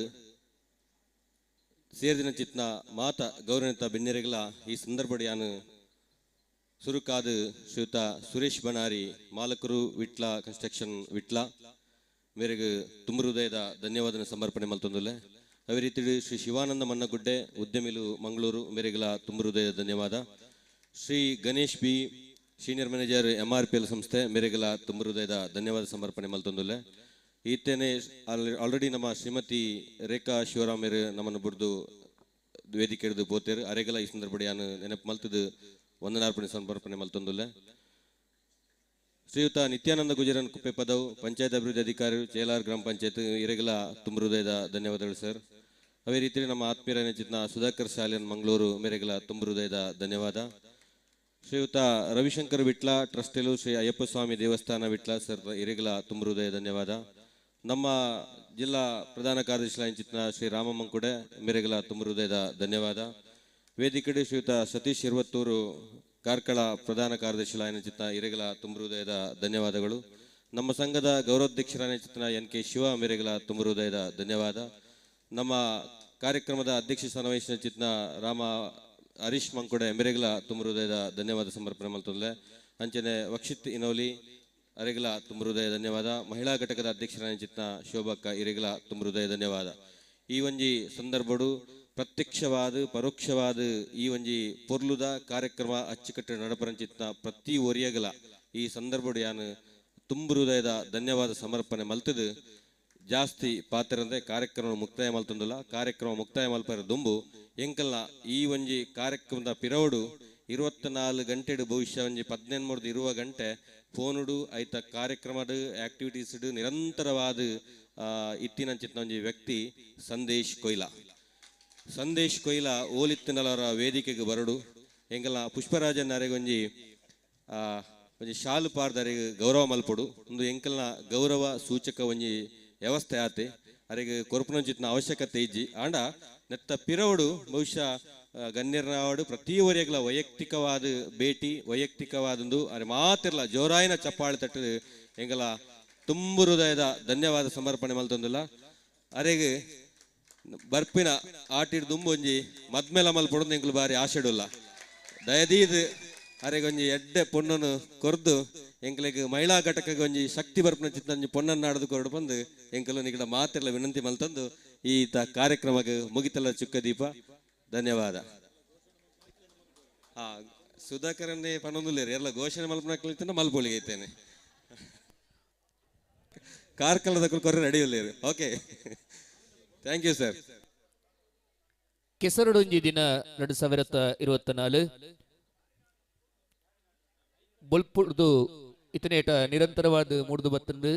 ಸೇರಿದಿನ ಚಿತ್ನ ಮಾತ ಗೌರವಿತ ಬೆನ್ನೆರೆಗಳ ಈ ಸಂದರ್ಭಡ್ ಯಾನು ಸುರುಕಾದು ಶ್ರೀಯುತ ಸುರೇಶ್ ಬನಾರಿ ಮಾಲಕರು ವಿಟ್ಲ ಕನ್ಸ್ಟ್ರಕ್ಷನ್ ವಿಟ್ಲ ಮೇರೆಗೆ ತುಂಬ ಹೃದಯದ ಧನ್ಯವಾದ ಸಮರ್ಪಣೆ ಮಲ್ತೊಂದುಲ್ಲೆ. ಅದೇ ರೀತಿ ಶ್ರೀ ಶಿವಾನಂದ ಮನ್ನಗುಡ್ಡೆ ಉದ್ಯಮಿಲು ಮಂಗಳೂರು ಮೇರೆಗಳ ತುಂಬ ಹೃದಯದ ಧನ್ಯವಾದ. Shri Ganesh B senior manager MRPL ಸಂಸ್ಥೆ ಮೇರೆಗಳ ತುಂಬ ಹೃದಯದ ಧನ್ಯವಾದ ಸಮರ್ಪಣೆ ಮಲ್ತೊಂದುಲ್ಲೆ. ಈತೇನೆ ಆಲ್ರೆಡಿ ನಮ್ಮ ಶ್ರೀಮತಿ ರೇಖಾ ಶಿವರಾಮ್ ಮೇರೆ ನಮ್ಮನ್ನು ಬಿಡ್ದು ವೇದಿಕೆ ಹಿಡಿದು ಬೋತೇರು ಅರೆಗಲ ಈ ಸಂದರ್ಭ ಯಾನು ನೆನಪು ಮಲ್ತದು ವಂದನಾರ್ಪಣೆ ಸಮರ್ಪಣೆ ಮಲ್ತೊಂದುಲ್ಲೆ. ಶ್ರೀಯುತ ನಿತ್ಯಾನಂದ ಗುಜರನ್ ಕುಪ್ಪೆ ಪದವು ಪಂಚಾಯತ್ ಅಭಿವೃದ್ಧಿ ಅಧಿಕಾರಿ ಚೇಲಾರ್ ಗ್ರಾಮ ಪಂಚಾಯತ್ ಇರೆಗಳ ತುಂಬ ಹೃದಯದ ಧನ್ಯವಾದಗಳು ಸರ್. ಅದೇ ರೀತಿ ನಮ್ಮ ಆತ್ಮೀಯರ ನೆಚ್ಚಿನ ಸುಧಾಕರ್ ಶಾಲೆಯನ್ ಮಂಗಳೂರು ಮೇರೆಗಳ ತುಂಬ ಹೃದಯದ ಧನ್ಯವಾದ. ಶ್ರೀಯುತ ರವಿಶಂಕರ್ ವಿಟ್ಲ ಟ್ರಸ್ಟೆಲು ಶ್ರೀ ಅಯ್ಯಪ್ಪ ಸ್ವಾಮಿ ದೇವಸ್ಥಾನ ವಿಟ್ಲ ಸರ್ ಇರೆಗಳ ತುಂಬ ಹೃದಯ ಧನ್ಯವಾದ. ನಮ್ಮ ಜಿಲ್ಲಾ ಪ್ರಧಾನ ಕಾರ್ಯದರ್ಶಿ ಚಿತ್ನ ಶ್ರೀ ರಾಮ ಮಂಕುಡೆ ಮೇರೆಗಳ ತುಂಬ ಹೃದಯದ ಧನ್ಯವಾದ. ವೇದಿಕೆ ಶ್ರೀಯುತ ಸತೀಶ್ ಇರುವತ್ತೂರು ಕಾರ್ಕಳ ಪ್ರಧಾನ ಕಾರ್ಯದರ್ಶಿ ಚಿತ್ನ ಇರೆಗಳ ತುಂಬ ಹೃದಯದ ಧನ್ಯವಾದಗಳು. ನಮ್ಮ ಸಂಘದ ಗೌರವಾಧ್ಯಕ್ಷರ ಚಿತ್ನ NK ಶಿವ ಮೇರೆಗಳ ತುಂಬ ಹೃದಯದ ಧನ್ಯವಾದ. ನಮ್ಮ ಕಾರ್ಯಕ್ರಮದ ಅಧ್ಯಕ್ಷ ಸ್ಥಾನವಹಿಸಿದ ಚಿತ್ನ ರಾಮ ಹರೀಶ್ ಮಂಕುಡೆ ಮೇರೆಗಳ ತುಂಬ ಹೃದಯದ ಧನ್ಯವಾದ ಸಮರ್ಪಣೆ ಮಲ್ತೊಂದೆ. ಅಂಚನೆ ವಕ್ಷಿತ್ ಇನೋಲಿ ಅರೆಗಳ ತುಂಬ ಹೃದಯ ಧನ್ಯವಾದ. ಮಹಿಳಾ ಘಟಕದ ಅಧ್ಯಕ್ಷರ ಚಿತ್ನ ಶೋಭಕ್ಕ ಇರೆಗಳ ತುಂಬ ಹೃದಯ ಧನ್ಯವಾದ. ಈ ಒಂಜಿ ಸಂದರ್ಭಡು ಪ್ರತ್ಯಕ್ಷವಾದ ಪರೋಕ್ಷವಾದ ಈ ಒಂಜಿ ಪೊರ್ಲುದ ಕಾರ್ಯಕ್ರಮ ಅಚ್ಚುಕಟ್ಟು ನಡಪರಂಚಿತ್ನ ಪ್ರತಿ ಒರಿಯಗಲ ಈ ಸಂದರ್ಭಡು ಯಾನು ತುಂಬ ಹೃದಯದ ಧನ್ಯವಾದ ಸಮರ್ಪಣೆ ಮಲ್ತದು ಜಾಸ್ತಿ ಪಾತ್ರಂದ್ರೆ ಕಾರ್ಯಕ್ರಮ ಮುಕ್ತಾಯ ಮಲ್ತೊಂದಿಲ್ಲ. ಕಾರ್ಯಕ್ರಮ ಮುಕ್ತಾಯ ಮಲ್ಪರ ದುಂಬು ಎಂಕಲ್ನ ಈ ಒಂಜಿ ಕಾರ್ಯಕ್ರಮದ ಪಿರವಡು 24 ಗಂಟೆಡು ಭವಿಷ್ಯ ಒಂಜಿ 18 ಇರುವ ಗಂಟೆ ಫೋನುಡು ಐತ ಕಾರ್ಯಕ್ರಮದ ಆಕ್ಟಿವಿಟೀಸ್ ನಿರಂತರವಾದ ಇತ್ತಿನಂಚಿತ್ನ ಒಂಜಿ ವ್ಯಕ್ತಿ ಸಂದೇಶ್ ಕೊಯ್ಲ ಓಲಿತ್ತಿನಲರ ವೇದಿಕೆಗೆ ಬರಡು ಎಂಕಲ್ನ ಪುಷ್ಪರಾಜನ್ ಅರೆಗೊಂಜಿ ಒಂಜಿ ಶಾಲು ಪಾರ್ದರಿಗೆ ಗೌರವ ಮಲ್ಪಡು ಒಂದು ಎಂಕಲ್ನ ಗೌರವ ಸೂಚಕ ಒಂಜಿ ವ್ಯವಸ್ಥೆ ಆತೆ ಅರೆಗೆ ಕೊರಪುನಂಚಿತ್ನ ಅವಶ್ಯಕತೆ ಇಜ್ಜಿ ಆಂಡ ನೆತ್ತ ಪಿರವಡು ಬಹುಶಃ ಗಣ್ಯರನಾವಡು ಪ್ರತಿ ಒರೆಗಲ ವೈಯಕ್ತಿಕವಾದ ಭೇಟಿ ವೈಯಕ್ತಿಕವಾದೊಂದು ಅರೆ ಮಾತಿರಲ್ಲ ಜೋರಾಯಿನ ಚಪ್ಪಾಳೆ ತಟ್ಟದು ಎಂಗಲ ತುಂಬ ಹೃದಯದ ಧನ್ಯವಾದ ಸಮರ್ಪಣೆ ಮಲ್ತೊಂದಿಲ್ಲ. ಅರೆಗೆ ಬರ್ಪಿನ ಆಟಿಡ್ ದುಂಬೊಂಜಿ ಮದ್ಮೆಲ ಮಲ್ಪೊಡು ಎಂಕಲು ಬಾರಿ ಆಶೆಡುಲ್ಲ ದಯದೀದ್ ಅರೆಗೊಂಜಿ ಎಡ್ಡೆ ಪೊಣ್ಣನು ಕೊರ್ದು ಎಂಕಲಿಗೆ ಮಹಿಳಾ ಘಟಕಗೆ ಒಂಜಿ ಶಕ್ತಿ ಬರ್ಪನ ಚಿತ್ತ ಪೊಣ್ಣನ್ನು ನಾಡದು ಕೊರಡು ಬಂದು ಎಂಕಲು ನಿಗಡ ಮಾತೆಲ್ಲ ವಿನಂತಿ ಮಲ್ತಂದು ಈತ ಕಾರ್ಯಕ್ರಮಕ್ಕೆ ಮುಗಿತಲ್ಲ ಚುಕ್ಕ ದೀಪ ಧನ್ಯವಾದ. ಸುಧಾಕರನ್ನೇ ಪನ್ನೊಂದುಲ್ಲೇರಿ ಎಲ್ಲ ಘೋಷಣೆ ಮಲ್ಪನ ಮಲ್ಪೊಳಿಗೆ ಐತೇನೆ ಕಾರ್ಕಳದ ಕೊರೆ ರೆಡಿಯುಲ್ಲೇರು. Okay thank you sir. ಕೆಸರಡೊಂಜಿ ದಿನ 2024 ಬೊಲ್ಪುಡ್ದು ಇತನೇಟ ನಿರಂತರವಾದ ಮೂಡ್ದು ಬತ್ತಂದು